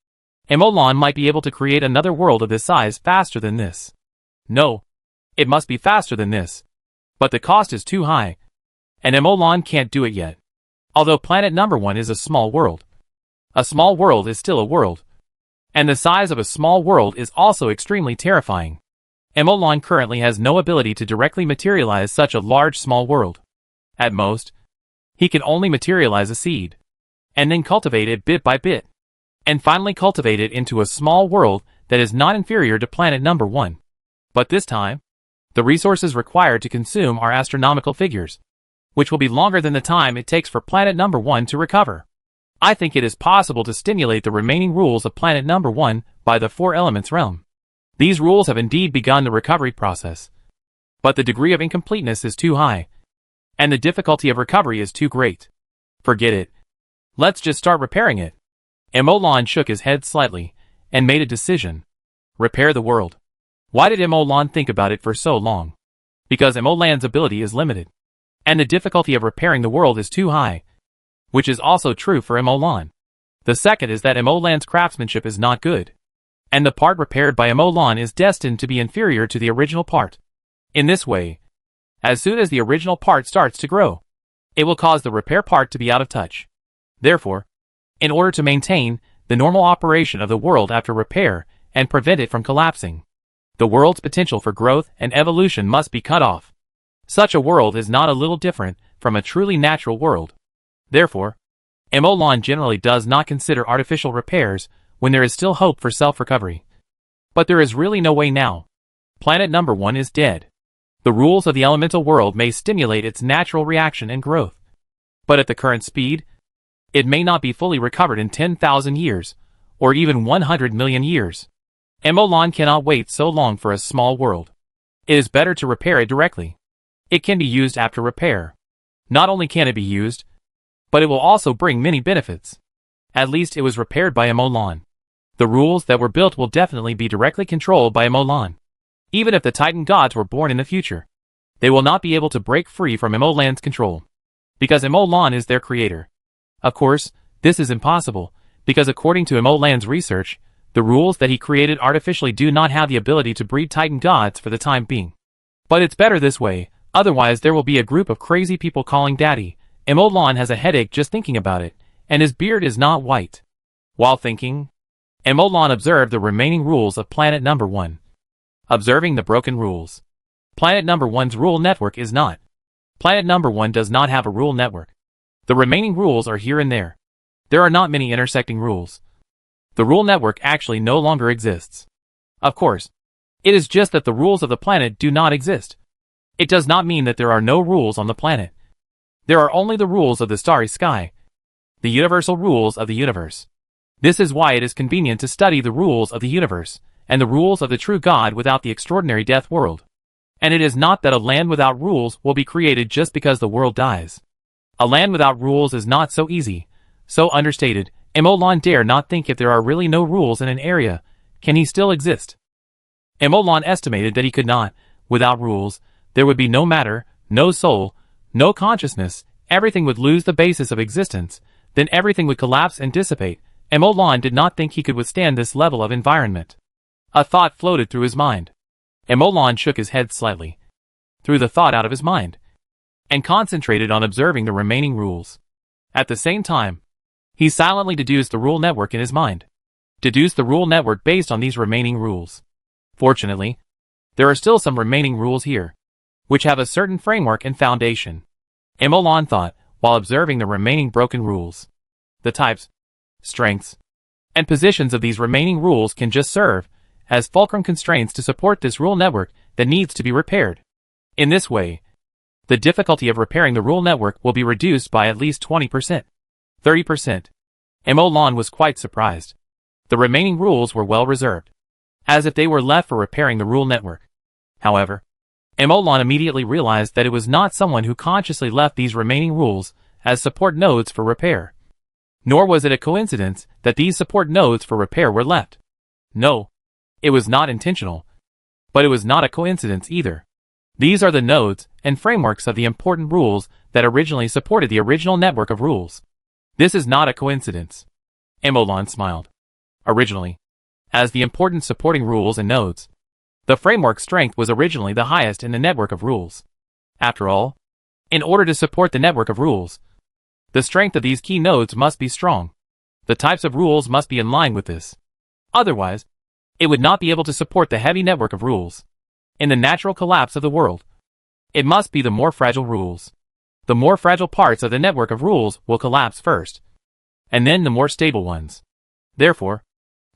Emolan might be able to create another world of this size faster than this. No, it must be faster than this. But the cost is too high, and Emolan can't do it yet. Although planet number 1 is a small world. A small world is still a world. And the size of a small world is also extremely terrifying. Emolan currently has no ability to directly materialize such a large small world. At most, he can only materialize a seed, and then cultivate it bit by bit, and finally cultivate it into a small world that is not inferior to planet number 1. But this time, the resources required to consume are astronomical figures, which will be longer than the time it takes for planet number 1 to recover. I think it is possible to stimulate the remaining rules of planet number 1 by the 4 elements realm. These rules have indeed begun the recovery process, but the degree of incompleteness is too high, and the difficulty of recovery is too great. Forget it. Let's just start repairing it. Emolan shook his head slightly and made a decision. Repair the world. Why did Emolan think about it for so long? Because Emolan's ability is limited, and the difficulty of repairing the world is too high, which is also true for Emolan. The second is that Emolan's craftsmanship is not good, and the part repaired by Emolan is destined to be inferior to the original part. In this way, as soon as the original part starts to grow, it will cause the repair part to be out of touch. Therefore, in order to maintain the normal operation of the world after repair and prevent it from collapsing, the world's potential for growth and evolution must be cut off. Such a world is not a little different from a truly natural world. Therefore, Emolan generally does not consider artificial repairs when there is still hope for self-recovery. But there is really no way now. Planet number 1 is dead. The rules of the elemental world may stimulate its natural reaction and growth. But at the current speed, it may not be fully recovered in 10,000 years, or even 100 million years. Emolan cannot wait so long for a small world. It is better to repair it directly. It can be used after repair. Not only can it be used, but it will also bring many benefits. At least it was repaired by Emolan. The rules that were built will definitely be directly controlled by Emolan. Even if the Titan gods were born in the future, they will not be able to break free from Emolan's control, because Emolan is their creator. Of course, this is impossible, because according to Emolan's research, the rules that he created artificially do not have the ability to breed Titan gods for the time being. But it's better this way, otherwise there will be a group of crazy people calling Daddy. Emolan has a headache just thinking about it, and his beard is not white. While thinking, Emolan observed the remaining rules of planet number 1. Observing the broken rules. Planet number 1's rule network is not. Planet number 1 does not have a rule network. The remaining rules are here and there. There are not many intersecting rules. The rule network actually no longer exists. Of course, It is just that the rules of the planet do not exist. It does not mean that there are no rules on the planet. There are only the rules of the starry sky, the universal rules of the universe. This is why it is convenient to study the rules of the universe, and the rules of the true God without the extraordinary death world. And it is not that a land without rules will be created just because the world dies. A land without rules is not so easy, so understated. Emolan dare not think if there are really no rules in an area, can he still exist? Emolan estimated that he could not. Without rules, there would be no matter, no soul, no consciousness, everything would lose the basis of existence, then everything would collapse and dissipate. Emolan did not think he could withstand this level of environment. A thought floated through his mind. Emolan shook his head slightly, threw the thought out of his mind, and concentrated on observing the remaining rules. At the same time, he silently deduced the rule network in his mind. Deduced the rule network based on these remaining rules. Fortunately, there are still some remaining rules here, which have a certain framework and foundation. Emolan thought, while observing the remaining broken rules. The types, strengths, and positions of these remaining rules can just serve as fulcrum constraints to support this rule network that needs to be repaired. In this way, the difficulty of repairing the rule network will be reduced by at least 20%. 30%. Emolan was quite surprised. The remaining rules were well reserved, as if they were left for repairing the rule network. However, Emolan immediately realized that it was not someone who consciously left these remaining rules as support nodes for repair. Nor was it a coincidence that these support nodes for repair were left. No, it was not intentional. But it was not a coincidence either. These are the nodes and frameworks of the important rules that originally supported the original network of rules. This is not a coincidence. Emolan smiled. Originally, as the important supporting rules and nodes, the framework strength was originally the highest in the network of rules. After all, in order to support the network of rules, the strength of these key nodes must be strong. The types of rules must be in line with this. Otherwise, it would not be able to support the heavy network of rules. In the natural collapse of the world, it must be the more fragile rules. The more fragile parts of the network of rules will collapse first, and then the more stable ones. Therefore,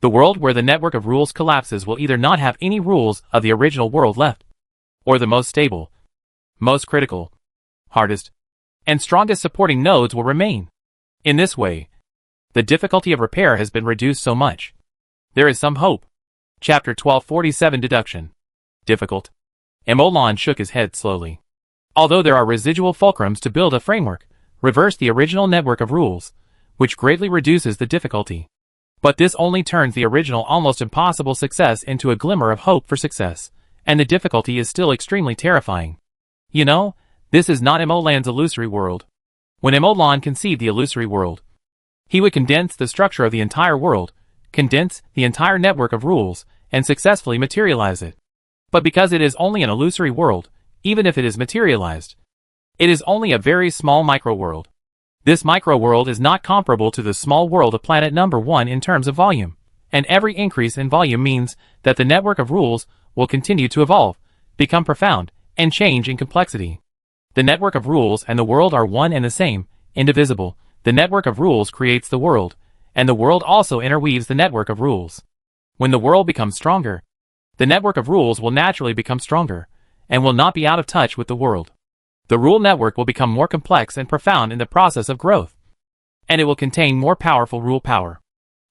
the world where the network of rules collapses will either not have any rules of the original world left, or the most stable, most critical, hardest, and strongest supporting nodes will remain. In this way, the difficulty of repair has been reduced so much. There is some hope. Chapter 1247 Deduction. Difficult. Emolan shook his head slowly. Although there are residual fulcrums to build a framework, reverse the original network of rules, which greatly reduces the difficulty. But this only turns the original almost impossible success into a glimmer of hope for success, and the difficulty is still extremely terrifying. You know, this is not Emolan's illusory world. When Emolan conceived the illusory world, he would condense the structure of the entire world, condense the entire network of rules, and successfully materialize it. But because it is only an illusory world, even if it is materialized, it is only a very small micro-world. This micro-world is not comparable to the small world of planet number 1 in terms of volume, and every increase in volume means that the network of rules will continue to evolve, become profound, and change in complexity. The network of rules and the world are one and the same, indivisible. The network of rules creates the world, and the world also interweaves the network of rules. When the world becomes stronger, the network of rules will naturally become stronger, and will not be out of touch with the world. The rule network will become more complex and profound in the process of growth, and it will contain more powerful rule power.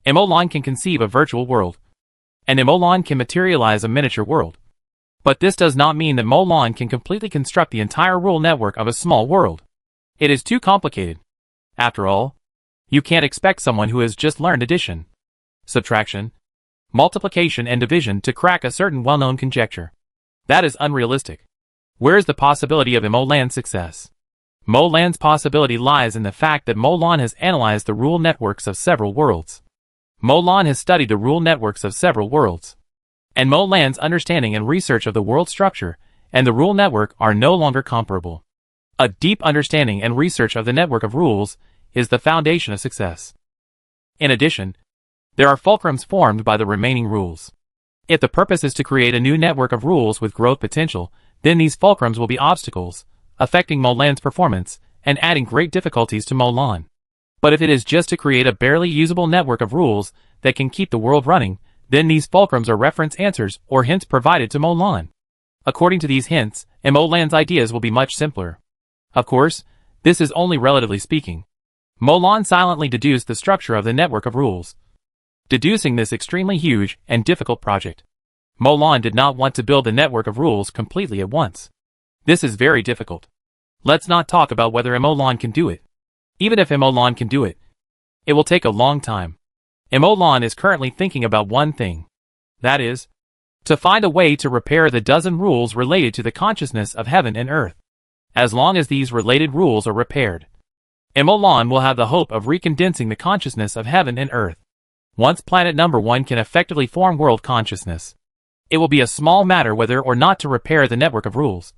Emolan can conceive a virtual world, and Emolan can materialize a miniature world. But this does not mean that Emolan can completely construct the entire rule network of a small world. It is too complicated. After all, you can't expect someone who has just learned addition, subtraction, multiplication and division to crack a certain well-known conjecture. That is unrealistic. Where is the possibility of Emolan's success? Emolan's possibility lies in the fact that Emolan has analyzed the rule networks of several worlds. Emolan has studied the rule networks of several worlds. And Emolan's understanding and research of the world structure and the rule network are no longer comparable. A deep understanding and research of the network of rules is the foundation of success. In addition, there are fulcrums formed by the remaining rules. If the purpose is to create a new network of rules with growth potential, then these fulcrums will be obstacles, affecting Emolan's performance and adding great difficulties to Emolan. But if it is just to create a barely usable network of rules that can keep the world running, Then these fulcrums are reference answers or hints provided to Molan. According to these hints, Molan's ideas will be much simpler. Of course, this is only relatively speaking. Molan silently deduced the structure of the network of rules. Deducing this extremely huge and difficult project, Molan did not want to build the network of rules completely at once. This is very difficult. Let's not talk about whether Molan can do it. Even if Molan can do it, it will take a long time. Molan is currently thinking about one thing. That is, to find a way to repair the dozen rules related to the consciousness of heaven and earth. As long as these related rules are repaired, Molan will have the hope of recondensing the consciousness of heaven and earth. Once planet number 1 can effectively form world consciousness, it will be a small matter whether or not to repair the network of rules.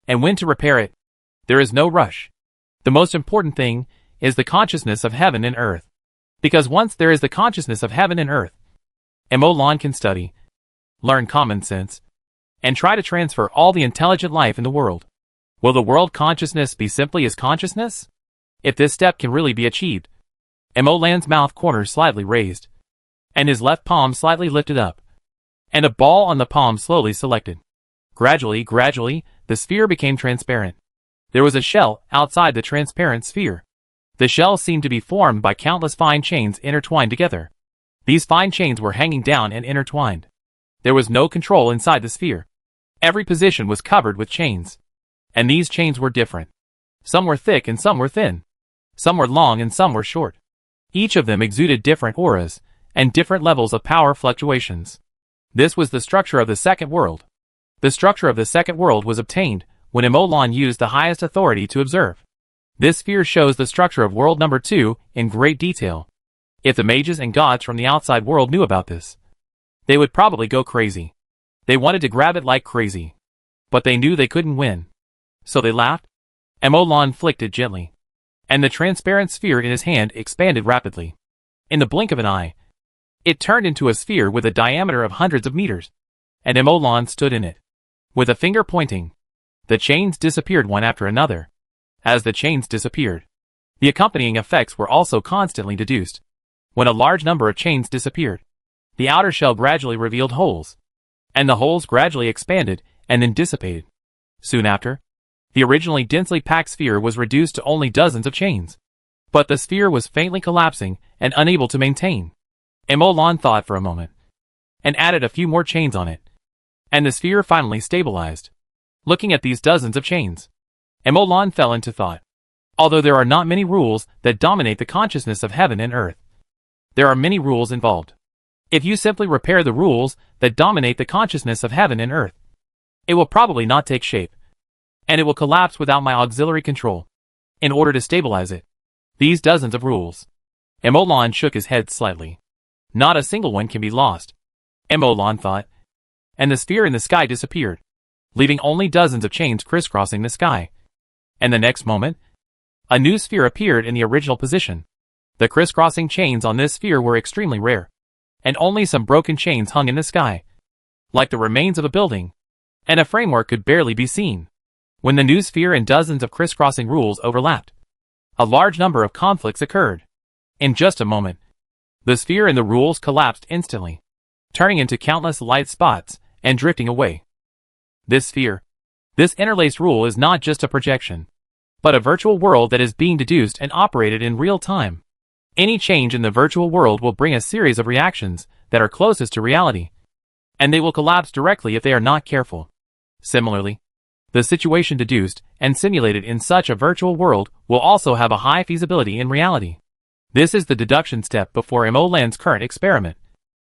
And when to repair it, there is no rush. The most important thing is the consciousness of heaven and earth. Because once there is the consciousness of heaven and earth, Molan can study, learn common sense, and try to transfer all the intelligent life in the world. Will the world consciousness be simply as consciousness? If this step can really be achieved, Molan's mouth corners slightly raised, and his left palm slightly lifted up, and a ball on the palm slowly selected. Gradually, the sphere became transparent. There was a shell outside the transparent sphere. The shell seemed to be formed by countless fine chains intertwined together. These fine chains were hanging down and intertwined. There was no control inside the sphere. Every position was covered with chains. And these chains were different. Some were thick and some were thin. Some were long and some were short. Each of them exuded different auras and different levels of power fluctuations. This was the structure of the second world. The structure of the second world was obtained when Molan used the highest authority to observe. This sphere shows the structure of world number 2 in great detail. If the mages and gods from the outside world knew about this, they would probably go crazy. They wanted to grab it like crazy. But they knew they couldn't win. So they laughed. Molan flicked it gently, and the transparent sphere in his hand expanded rapidly. In the blink of an eye, it turned into a sphere with a diameter of hundreds of meters, and Molan stood in it. With a finger pointing, the chains disappeared one after another. As the chains disappeared, the accompanying effects were also constantly deduced. When a large number of chains disappeared, the outer shell gradually revealed holes, and the holes gradually expanded and then dissipated. Soon after, the originally densely packed sphere was reduced to only dozens of chains. But the sphere was faintly collapsing and unable to maintain. Molan thought for a moment, and added a few more chains on it, and the sphere finally stabilized. Looking at these dozens of chains, Molan fell into thought. Although there are not many rules that dominate the consciousness of heaven and earth, there are many rules involved. If you simply repair the rules that dominate the consciousness of heaven and earth, it will probably not take shape, and it will collapse without my auxiliary control. In order to stabilize it, these dozens of rules. Molan shook his head slightly. Not a single one can be lost, Molan thought, and the sphere in the sky disappeared, leaving only dozens of chains crisscrossing the sky. And the next moment, a new sphere appeared in the original position. The crisscrossing chains on this sphere were extremely rare, and only some broken chains hung in the sky, like the remains of a building, and a framework could barely be seen. When the new sphere and dozens of crisscrossing rules overlapped, a large number of conflicts occurred. In just a moment, the sphere and the rules collapsed instantly, turning into countless light spots and drifting away. This sphere, this interlaced rule is not just a projection, but a virtual world that is being deduced and operated in real time. Any change in the virtual world will bring a series of reactions that are closest to reality, and they will collapse directly if they are not careful. Similarly, the situation deduced and simulated in such a virtual world will also have a high feasibility in reality. This is the deduction step before Molan's current experiment,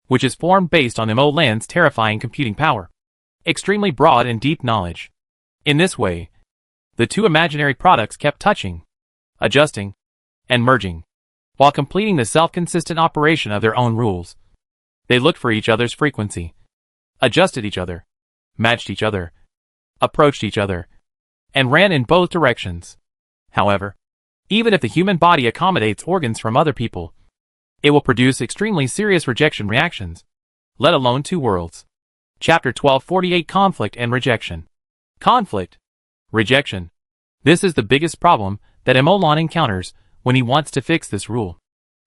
which is formed based on Molan's terrifying computing power, extremely broad and deep knowledge. In this way, the two imaginary products kept touching, adjusting, and merging, while completing the self-consistent operation of their own rules. They looked for each other's frequency, adjusted each other, matched each other, approached each other, and ran in both directions. However, even if the human body accommodates organs from other people, it will produce extremely serious rejection reactions, let alone two worlds. Chapter 1248 Conflict and Rejection. Conflict. Rejection. This is the biggest problem that Molan encounters when he wants to fix this rule.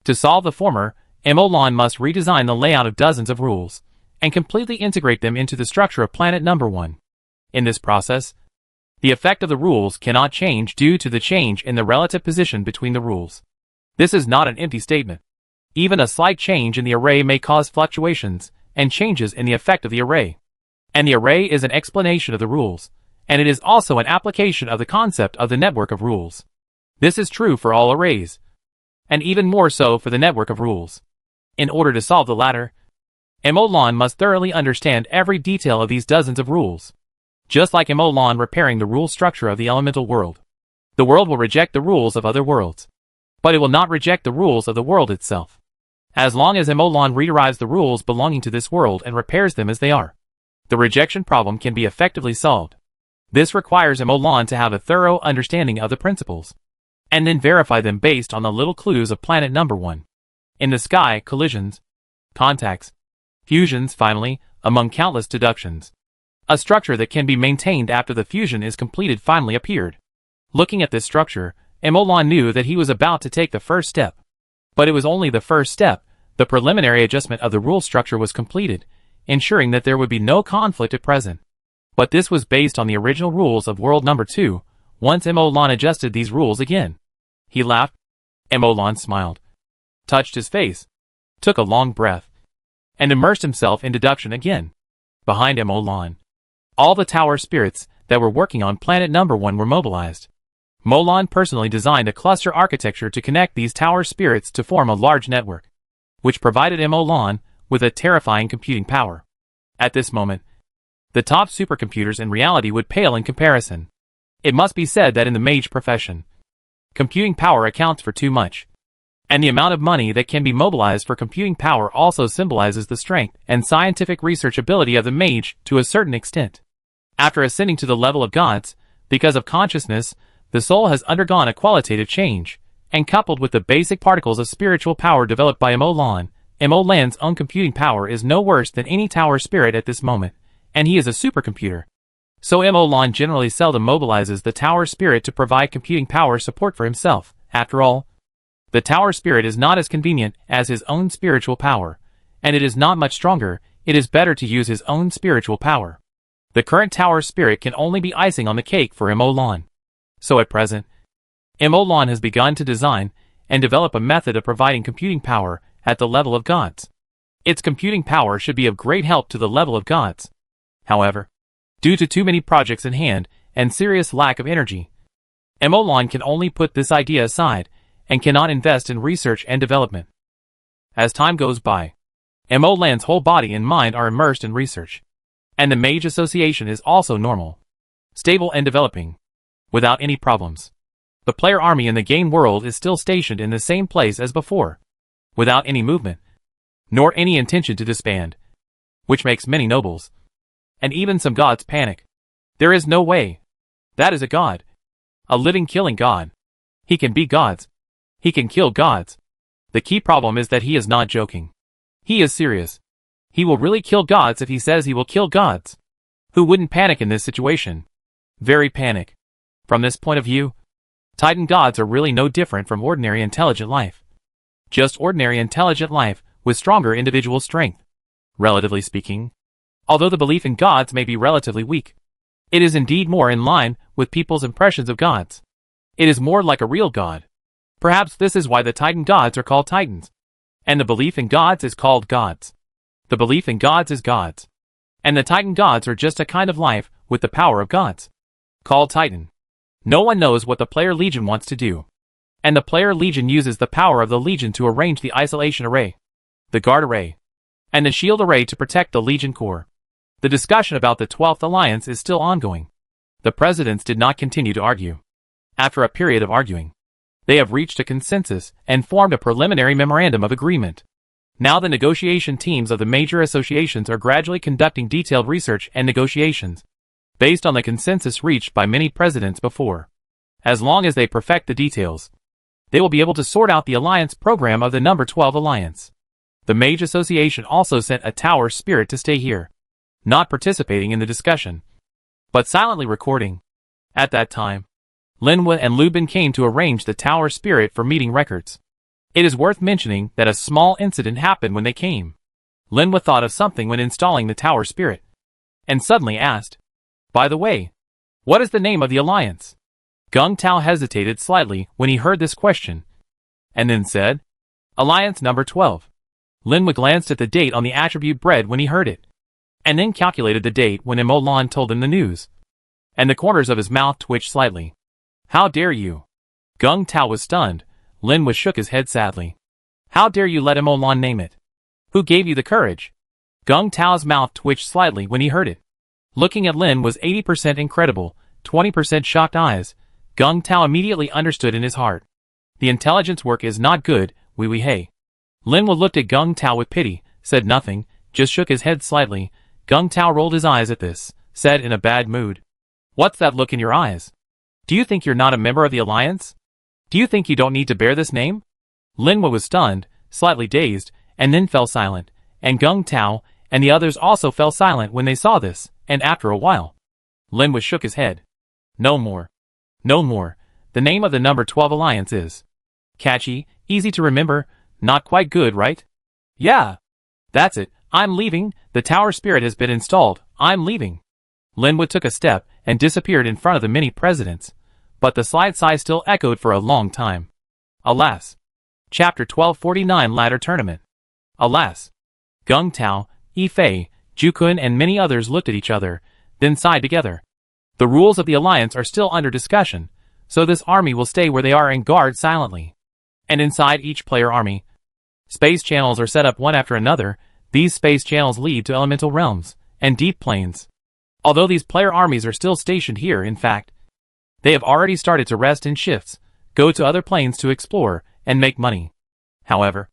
To solve the former, Emolan must redesign the layout of dozens of rules and completely integrate them into the structure of planet number 1. In this process, the effect of the rules cannot change due to the change in the relative position between the rules. This is not an empty statement. Even a slight change in the array may cause fluctuations and changes in the effect of the array. And the array is an explanation of the rules, and it is also an application of the concept of the network of rules. This is true for all arrays, and even more so for the network of rules. In order to solve the latter, Emolan must thoroughly understand every detail of these dozens of rules. Just like Emolan repairing the rule structure of the elemental world, the world will reject the rules of other worlds, but it will not reject the rules of the world itself. As long as Emolan rederives the rules belonging to this world and repairs them as they are, the rejection problem can be effectively solved. This requires Emolan to have a thorough understanding of the principles, and then verify them based on the little clues of planet number 1. In the sky, collisions, contacts, fusions finally, among countless deductions. A structure that can be maintained after the fusion is completed finally appeared. Looking at this structure, Emolan knew that he was about to take the first step. But it was only the first step. The preliminary adjustment of the rule structure was completed, ensuring that there would be no conflict at present. But this was based on the original rules of world number 2. Once Emolan adjusted these rules again, he laughed. Emolan smiled, touched his face, took a long breath, and immersed himself in deduction again. Behind Emolan, all the tower spirits that were working on planet number 1 were mobilized. Emolan personally designed a cluster architecture to connect these tower spirits to form a large network, which provided Emolan with a terrifying computing power. At this moment, the top supercomputers in reality would pale in comparison. It must be said that in the mage profession, computing power accounts for too much. And the amount of money that can be mobilized for computing power also symbolizes the strength and scientific research ability of the mage to a certain extent. After ascending to the level of gods, because of consciousness, the soul has undergone a qualitative change, and coupled with the basic particles of spiritual power developed by Emolan, Emolan's own computing power is no worse than any tower spirit at this moment, and he is a supercomputer. So Emolan generally seldom mobilizes the tower spirit to provide computing power support for himself. After all, the tower spirit is not as convenient as his own spiritual power, and it is not much stronger. It is better to use his own spiritual power. The current tower spirit can only be icing on the cake for Emolan. So at present, Emolan has begun to design and develop a method of providing computing power at the level of gods. Its computing power should be of great help to the level of gods. However, due to too many projects in hand and serious lack of energy, Emolan can only put this idea aside and cannot invest in research and development. As time goes by, Emolan's whole body and mind are immersed in research, and the Mage Association is also normal, stable and developing, without any problems. The player army in the game world is still stationed in the same place as before, without any movement, nor any intention to disband, which makes many nobles, and even some gods panic. There is no way. That is a god. A living killing god. He can be gods. He can kill gods. The key problem is that he is not joking. He is serious. He will really kill gods if he says he will kill gods. Who wouldn't panic in this situation? Very panic. From this point of view, Titan gods are really no different from ordinary intelligent life. Just ordinary intelligent life with stronger individual strength. Relatively speaking, although the belief in gods may be relatively weak, it is indeed more in line with people's impressions of gods. It is more like a real god. Perhaps this is why the Titan gods are called Titans, and the belief in gods is called gods. The belief in gods is gods, and the Titan gods are just a kind of life with the power of gods, called Titan. No one knows what the player legion wants to do, and the player legion uses the power of the legion to arrange the isolation array, the guard array, and the shield array to protect the legion core. The discussion about the 12th Alliance is still ongoing. The presidents did not continue to argue. After a period of arguing, they have reached a consensus and formed a preliminary memorandum of agreement. Now the negotiation teams of the major associations are gradually conducting detailed research and negotiations, based on the consensus reached by many presidents before. As long as they perfect the details, they will be able to sort out the alliance program of the number 12 Alliance. The Mage Association also sent a tower spirit to stay here, not participating in the discussion, but silently recording. At that time, Linwa and Lubin came to arrange the tower spirit for meeting records. It is worth mentioning that a small incident happened when they came. Linwa thought of something when installing the tower spirit, and suddenly asked, "By the way, what is the name of the alliance?" Gung Tao hesitated slightly when he heard this question, and then said, "Alliance number 12. Linwa glanced at the date on the attribute bread when he heard it, and then calculated the date when Emolan told him the news, and the corners of his mouth twitched slightly. "How dare you?" Gung Tao was stunned. Linwa shook his head sadly. "How dare you let Emolan name it? Who gave you the courage?" Gung Tao's mouth twitched slightly when he heard it. Looking at Lin was 80% incredible, 20% shocked eyes. Gung Tao immediately understood in his heart. The intelligence work is not good, wee hey. Linwa looked at Gung Tao with pity, said nothing, just shook his head slightly. Gung Tao rolled his eyes at this, said in a bad mood, "What's that look in your eyes? Do you think you're not a member of the alliance? Do you think you don't need to bear this name?" Linwa was stunned, slightly dazed, and then fell silent, and Gung Tao and the others also fell silent when they saw this, and after a while, Linwa shook his head. "No more. No more. The name of the number 12 alliance is catchy, easy to remember, not quite good, right? Yeah. That's it. I'm leaving. The tower spirit has been installed. I'm leaving." Linwa took a step and disappeared in front of the many presidents, but the slight sigh still echoed for a long time. Alas. Chapter 1249 Ladder Tournament. Alas. Gung Tao, Yifei, Jukun and many others looked at each other, then sighed together. The rules of the alliance are still under discussion, so this army will stay where they are and guard silently. And inside each player army, space channels are set up one after another. These space channels lead to elemental realms and deep planes. Although these player armies are still stationed here, in fact, they have already started to rest in shifts, go to other planes to explore, and make money. However,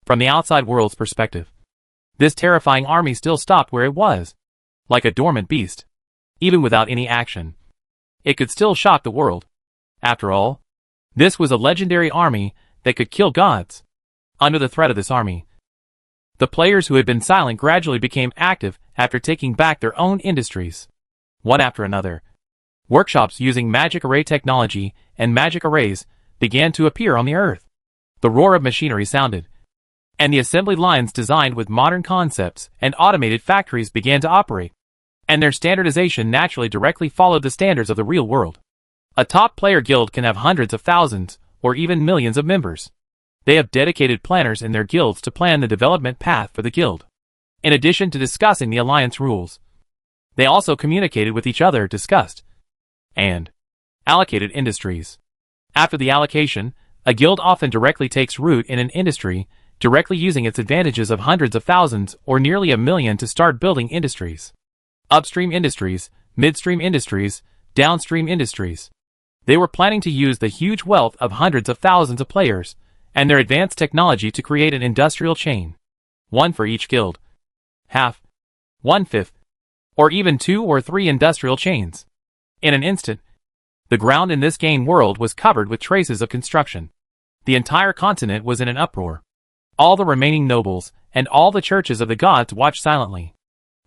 from the outside world's perspective, this terrifying army still stopped where it was, like a dormant beast. Even without any action, it could still shock the world. After all, this was a legendary army that could kill gods. Under the threat of this army, the players who had been silent gradually became active after taking back their own industries. One after another, workshops using magic array technology and magic arrays began to appear on the earth. The roar of machinery sounded, and the assembly lines designed with modern concepts and automated factories began to operate, and their standardization naturally directly followed the standards of the real world. A top player guild can have hundreds of thousands, or even millions of members. They have dedicated planners in their guilds to plan the development path for the guild. In addition to discussing the alliance rules, they also communicated with each other, discussed, and allocated industries. After the allocation, a guild often directly takes root in an industry, directly using its advantages of hundreds of thousands or nearly 1,000,000 to start building industries. Upstream industries, midstream industries, downstream industries. They were planning to use the huge wealth of hundreds of thousands of players and their advanced technology to create an industrial chain. One for each guild. Half, 1/5, or even 2 or 3 industrial chains. In an instant, the ground in this game world was covered with traces of construction. The entire continent was in an uproar. All the remaining nobles and all the churches of the gods watched silently,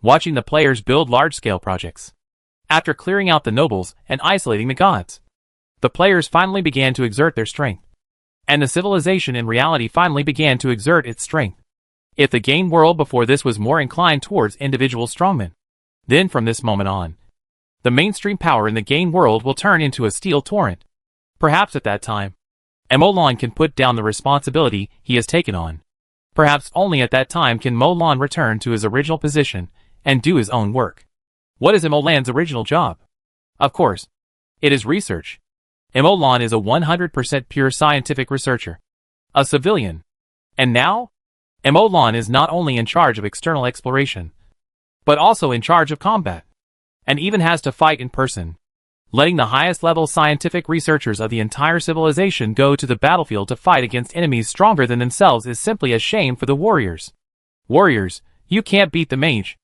watching the players build large-scale projects. After clearing out the nobles and isolating the gods, the players finally began to exert their strength, and the civilization in reality finally began to exert its strength. If the game world before this was more inclined towards individual strongmen, then from this moment on, the mainstream power in the game world will turn into a steel torrent. Perhaps at that time, Emolan can put down the responsibility he has taken on. Perhaps only at that time can Molan return to his original position and do his own work. What is Emolan's original job? Of course, it is research. Emolan is a 100% pure scientific researcher, a civilian. And now, Emolan is not only in charge of external exploration, but also in charge of combat, and even has to fight in person. Letting the highest level scientific researchers of the entire civilization go to the battlefield to fight against enemies stronger than themselves is simply a shame for the warriors. Warriors, you can't beat the mage.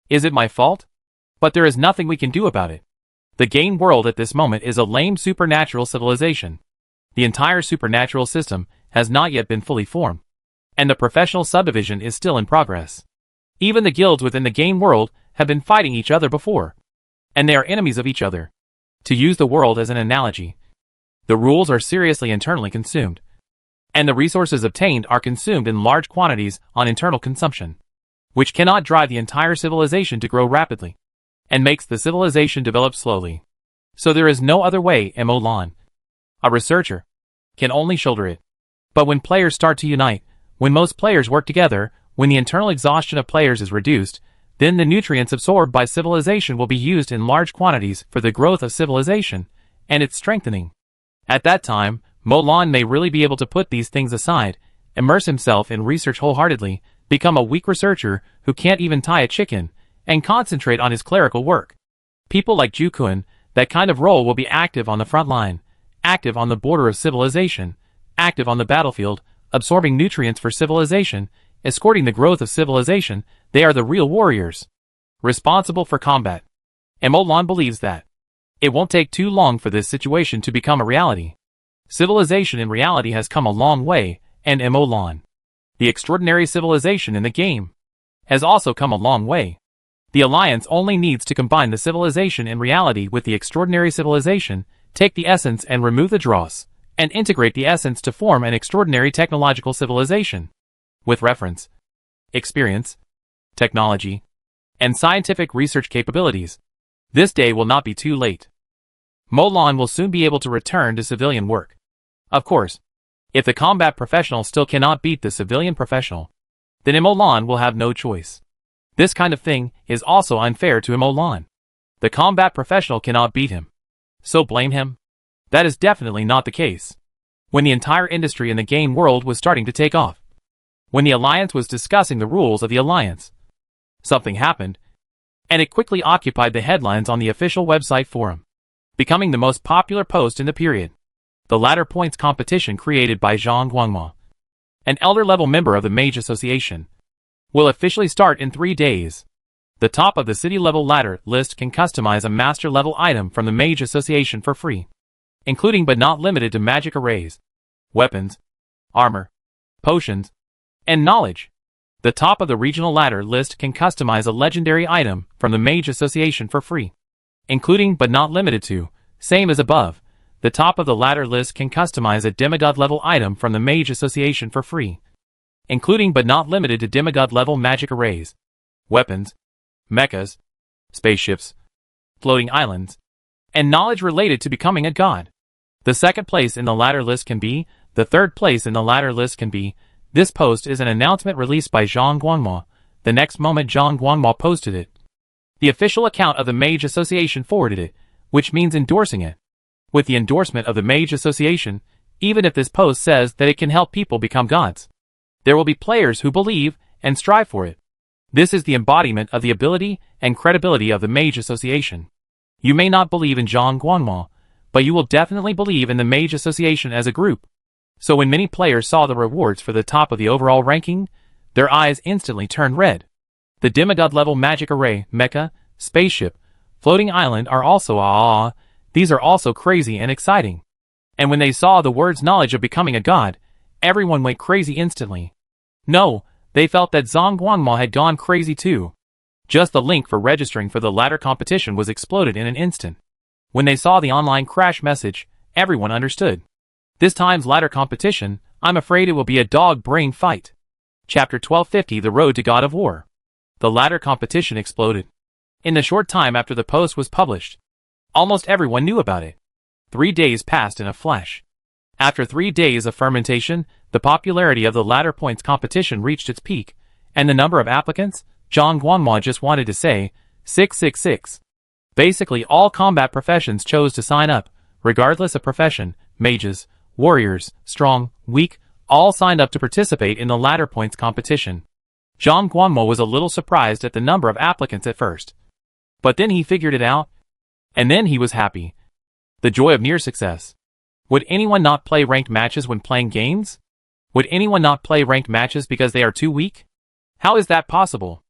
Is it my fault? But there is nothing we can do about it. The game world at this moment is a lame supernatural civilization. The entire supernatural system has not yet been fully formed, and the professional subdivision is still in progress. Even the guilds within the game world have been fighting each other before, and they are enemies of each other. To use the world as an analogy, the rules are seriously internally consumed. and the resources obtained are consumed in large quantities on internal consumption, which cannot drive the entire civilization to grow rapidly, and makes the civilization develop slowly. So there is no other way Molan, a researcher, can only shoulder it. But when players start to unite, when most players work together, when the internal exhaustion of players is reduced, then the nutrients absorbed by civilization will be used in large quantities for the growth of civilization and its strengthening. At that time, Molan may really be able to put these things aside, immerse himself in research wholeheartedly, become a weak researcher who can't even tie a chicken, and concentrate on his clerical work. People like Jukun, that kind of role will be active on the front line, active on the border of civilization, active on the battlefield, absorbing nutrients for civilization, escorting the growth of civilization. They are the real warriors, responsible for combat. Molan believes that it won't take too long for this situation to become a reality. Civilization in reality has come a long way, and Molan, the extraordinary civilization in the game, has also come a long way. The Alliance only needs to combine the civilization in reality with the extraordinary civilization, take the essence and remove the dross, and integrate the essence to form an extraordinary technological civilization. With reference, experience, technology, and scientific research capabilities, this day will not be too late. Molan will soon be able to return to civilian work. Of course, if the combat professional still cannot beat the civilian professional, then Molan will have no choice. This kind of thing is also unfair to Molan. The combat professional cannot beat him. So blame him? That is definitely not the case. When the entire industry in the game world was starting to take off, when the Alliance was discussing the rules of the Alliance, something happened, and it quickly occupied the headlines on the official website forum, becoming the most popular post in the period. The ladder points competition created by Zhang Guangma, an elder-level member of the Mage Association, will officially start in 3 days. The top of the city-level ladder list can customize a master-level item from the Mage Association for free, including but not limited to magic arrays, weapons, armor, potions, and knowledge. The top of the regional ladder list can customize a legendary item from the Mage Association for free, including but not limited to, same as above. The top of the ladder list can customize a demigod-level item from the Mage Association for free, including but not limited to demigod-level magic arrays, weapons, mechas, spaceships, floating islands, and knowledge related to becoming a god. The second place in the ladder list can be, the third place in the ladder list can be. This post is an announcement released by Zhang Guangma. The next moment Zhang Guangma posted it, the official account of the Mage Association forwarded it, which means endorsing it. With the endorsement of the Mage Association, even if this post says that it can help people become gods, there will be players who believe and strive for it. This is the embodiment of the ability and credibility of the Mage Association. You may not believe in Zhang Guangma, but you will definitely believe in the Mage Association as a group. So when many players saw the rewards for the top of the overall ranking, their eyes instantly turned red. The demigod-level magic array, mecha, spaceship, floating island are also these are also crazy and exciting. And when they saw the words knowledge of becoming a god, everyone went crazy instantly. No, they felt that Zhang Guangma had gone crazy too. Just the link for registering for the ladder competition was exploded in an instant. When they saw the online crash message, everyone understood. This time's ladder competition, I'm afraid it will be a dog-brain fight. Chapter 1250, The Road to God of War. The ladder competition exploded. In the short time after the post was published, almost everyone knew about it. 3 days passed in a flash. After 3 days of fermentation, the popularity of the ladder points competition reached its peak, and the number of applicants, Zhang Guangma just wanted to say, 666. Basically all combat professions chose to sign up, regardless of profession, mages, warriors, strong, weak, all signed up to participate in the ladder points competition. Zhang Guangmo was a little surprised at the number of applicants at first. But then he figured it out, and then he was happy. The joy of near success. Would anyone not play ranked matches when playing games? Would anyone not play ranked matches because they are too weak? How is that possible?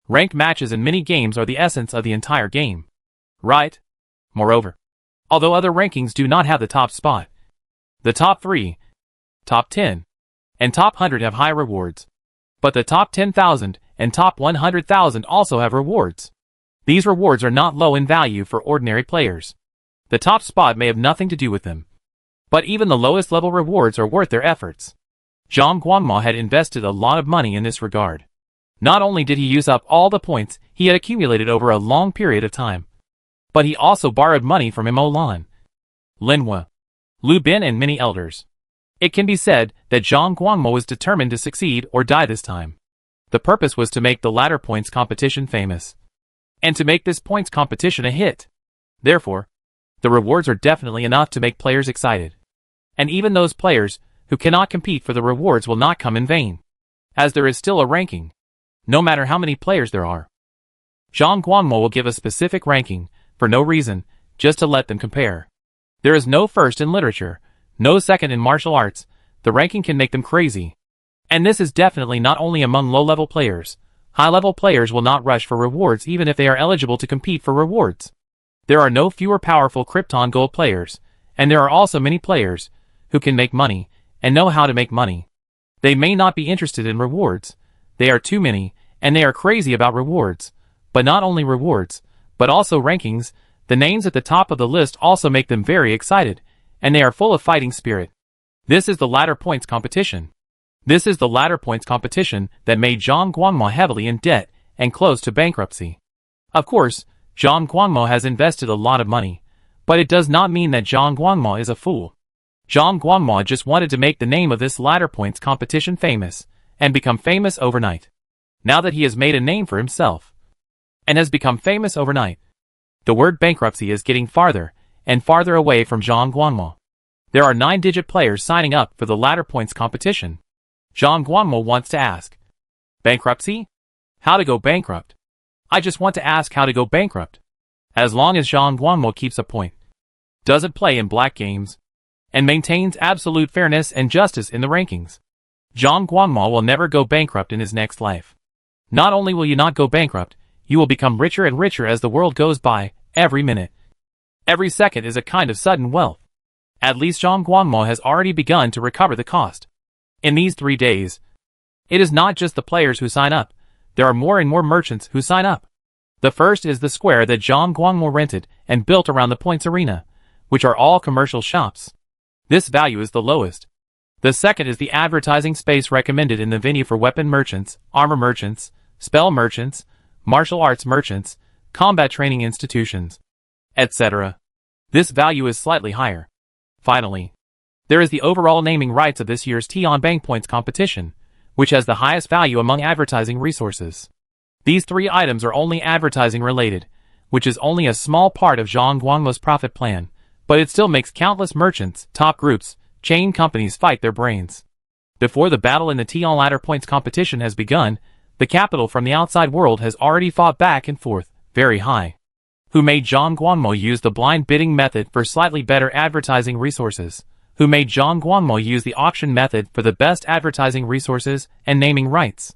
Ranked matches in many games are the essence of the entire game. Right? Moreover, although other rankings do not have the top spot, the top 3, top 10, and top 100 have high rewards. But the top 10,000 and top 100,000 also have rewards. These rewards are not low in value for ordinary players. The top spot may have nothing to do with them, but even the lowest level rewards are worth their efforts. Zhang Guangmo had invested a lot of money in this regard. Not only did he use up all the points he had accumulated over a long period of time, but he also borrowed money from Mo Lan, Linhua, Lu Bin and many elders. It can be said that Zhang Guangmo was determined to succeed or die this time. The purpose was to make the ladder points competition famous, and to make this points competition a hit. Therefore, the rewards are definitely enough to make players excited. And even those players who cannot compete for the rewards will not come in vain, as there is still a ranking, no matter how many players there are. Zhang Guangmo will give a specific ranking, for no reason, just to let them compare. There is no first in literature, no second in martial arts. The ranking can make them crazy. And this is definitely not only among low-level players. High-level players will not rush for rewards even if they are eligible to compete for rewards. There are no fewer powerful Krypton Gold players, and there are also many players who can make money and know how to make money. They may not be interested in rewards. They are too many, and they are crazy about rewards. But not only rewards, but also rankings. The names at the top of the list also make them very excited, and they are full of fighting spirit. This is the ladder points competition. This is the ladder points competition that made Zhang Guangmo heavily in debt and close to bankruptcy. Of course, Zhang Guangmo has invested a lot of money, but it does not mean that Zhang Guangmo is a fool. Zhang Guangmo just wanted to make the name of this ladder points competition famous, and become famous overnight. Now that he has made a name for himself, and has become famous overnight, the word bankruptcy is getting farther and farther away from Zhang Guangmo. There are 9-digit players signing up for the ladder points competition. Zhang Guangmo wants to ask, bankruptcy? How to go bankrupt? I just want to ask how to go bankrupt. As long as Zhang Guangmo keeps a point, doesn't play in black games, and maintains absolute fairness and justice in the rankings, Zhang Guangmo will never go bankrupt in his next life. Not only will you not go bankrupt, you will become richer and richer as the world goes by. Every minute, every second is a kind of sudden wealth. At least Zhang Guangmo has already begun to recover the cost. In these 3 days, it is not just the players who sign up. There are more and more merchants who sign up. The first is the square that Zhang Guangmo rented and built around the points arena, which are all commercial shops. This value is the lowest. The second is the advertising space recommended in the venue for weapon merchants, armor merchants, spell merchants, martial arts merchants, combat training institutions, etc. This value is slightly higher. Finally, there is the overall naming rights of this year's Tian Bank Points competition, which has the highest value among advertising resources. These 3 items are only advertising related, which is only a small part of Zhang Guangmo's profit plan, but it still makes countless merchants, top groups, chain companies fight their brains. Before the battle in the Tian Ladder Points competition has begun, the capital from the outside world has already fought back and forth, very high. Who made Zhang Guangmo use the blind bidding method for slightly better advertising resources? Who made Zhang Guangmo use the auction method for the best advertising resources and naming rights?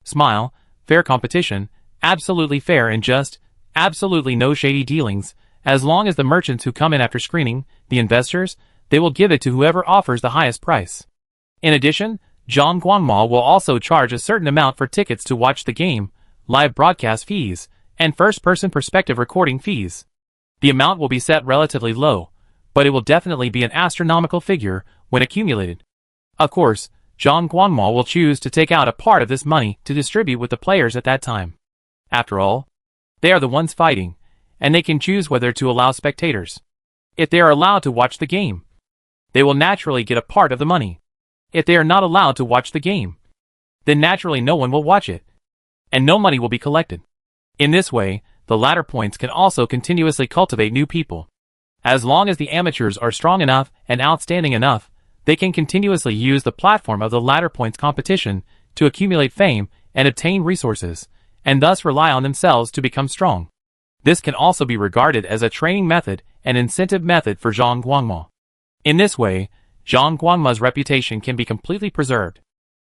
Smile, fair competition, absolutely fair and just, absolutely no shady dealings. As long as the merchants who come in after screening, the investors, they will give it to whoever offers the highest price. In addition, Zhang Guangmo will also charge a certain amount for tickets to watch the game, live broadcast fees, and first-person perspective recording fees. The amount will be set relatively low, but it will definitely be an astronomical figure when accumulated. Of course, Zhang Guangmo will choose to take out a part of this money to distribute with the players at that time. After all, they are the ones fighting, and they can choose whether to allow spectators. If they are allowed to watch the game, they will naturally get a part of the money. If they are not allowed to watch the game, then naturally no one will watch it, and no money will be collected. In this way, the ladder points can also continuously cultivate new people. As long as the amateurs are strong enough and outstanding enough, they can continuously use the platform of the ladder points competition to accumulate fame and obtain resources, and thus rely on themselves to become strong. This can also be regarded as a training method and incentive method for Zhang Guangmo. In this way, Zhang Guangmo's reputation can be completely preserved.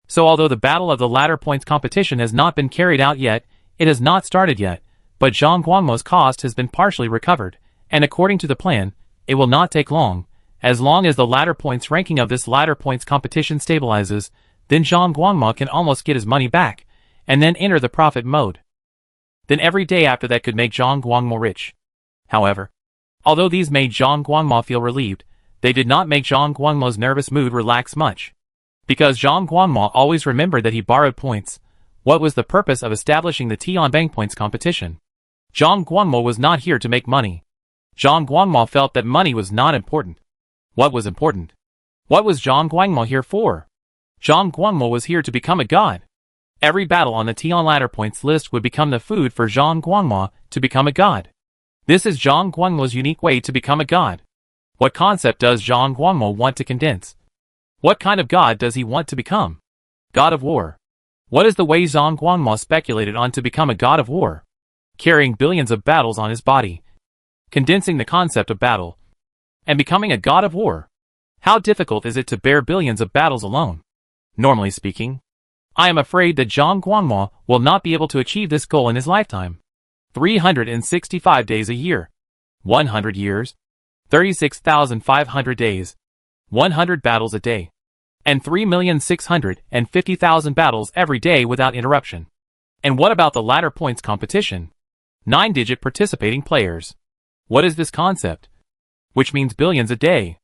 So although the battle of the ladder points competition has not been carried out yet, it has not started yet, but Zhang Guangmo's cost has been partially recovered, and according to the plan, it will not take long. As long as the ladder points ranking of this ladder points competition stabilizes, then Zhang Guangmo can almost get his money back, and then enter the profit mode. Then every day after that could make Zhang Guangmo rich. However, although these made Zhang Guangmo feel relieved, they did not make Zhang Guangmo's nervous mood relax much. Because Zhang Guangmo always remembered that he borrowed points. What was the purpose of establishing the Tianbang points competition? Zhang Guangmo was not here to make money. Zhang Guangmo felt that money was not important. What was important? What was Zhang Guangmo here for? Zhang Guangmo was here to become a god. Every battle on the Tian ladder points list would become the food for Zhang Guangmo to become a god. This is Zhang Guangmo's unique way to become a god. What concept does Zhang Guangmo want to condense? What kind of god does he want to become? God of war. What is the way Zhang Guangmo speculated on to become a god of war? Carrying billions of battles on his body, condensing the concept of battle, and becoming a god of war. How difficult is it to bear billions of battles alone? Normally speaking, I am afraid that Zhang Guangmo will not be able to achieve this goal in his lifetime. 365 days a year, 100 years, 36,500 days, 100 battles a day, and 3,650,000 battles every day without interruption. And what about the ladder points competition? 9-digit participating players. What is this concept? Which means billions a day.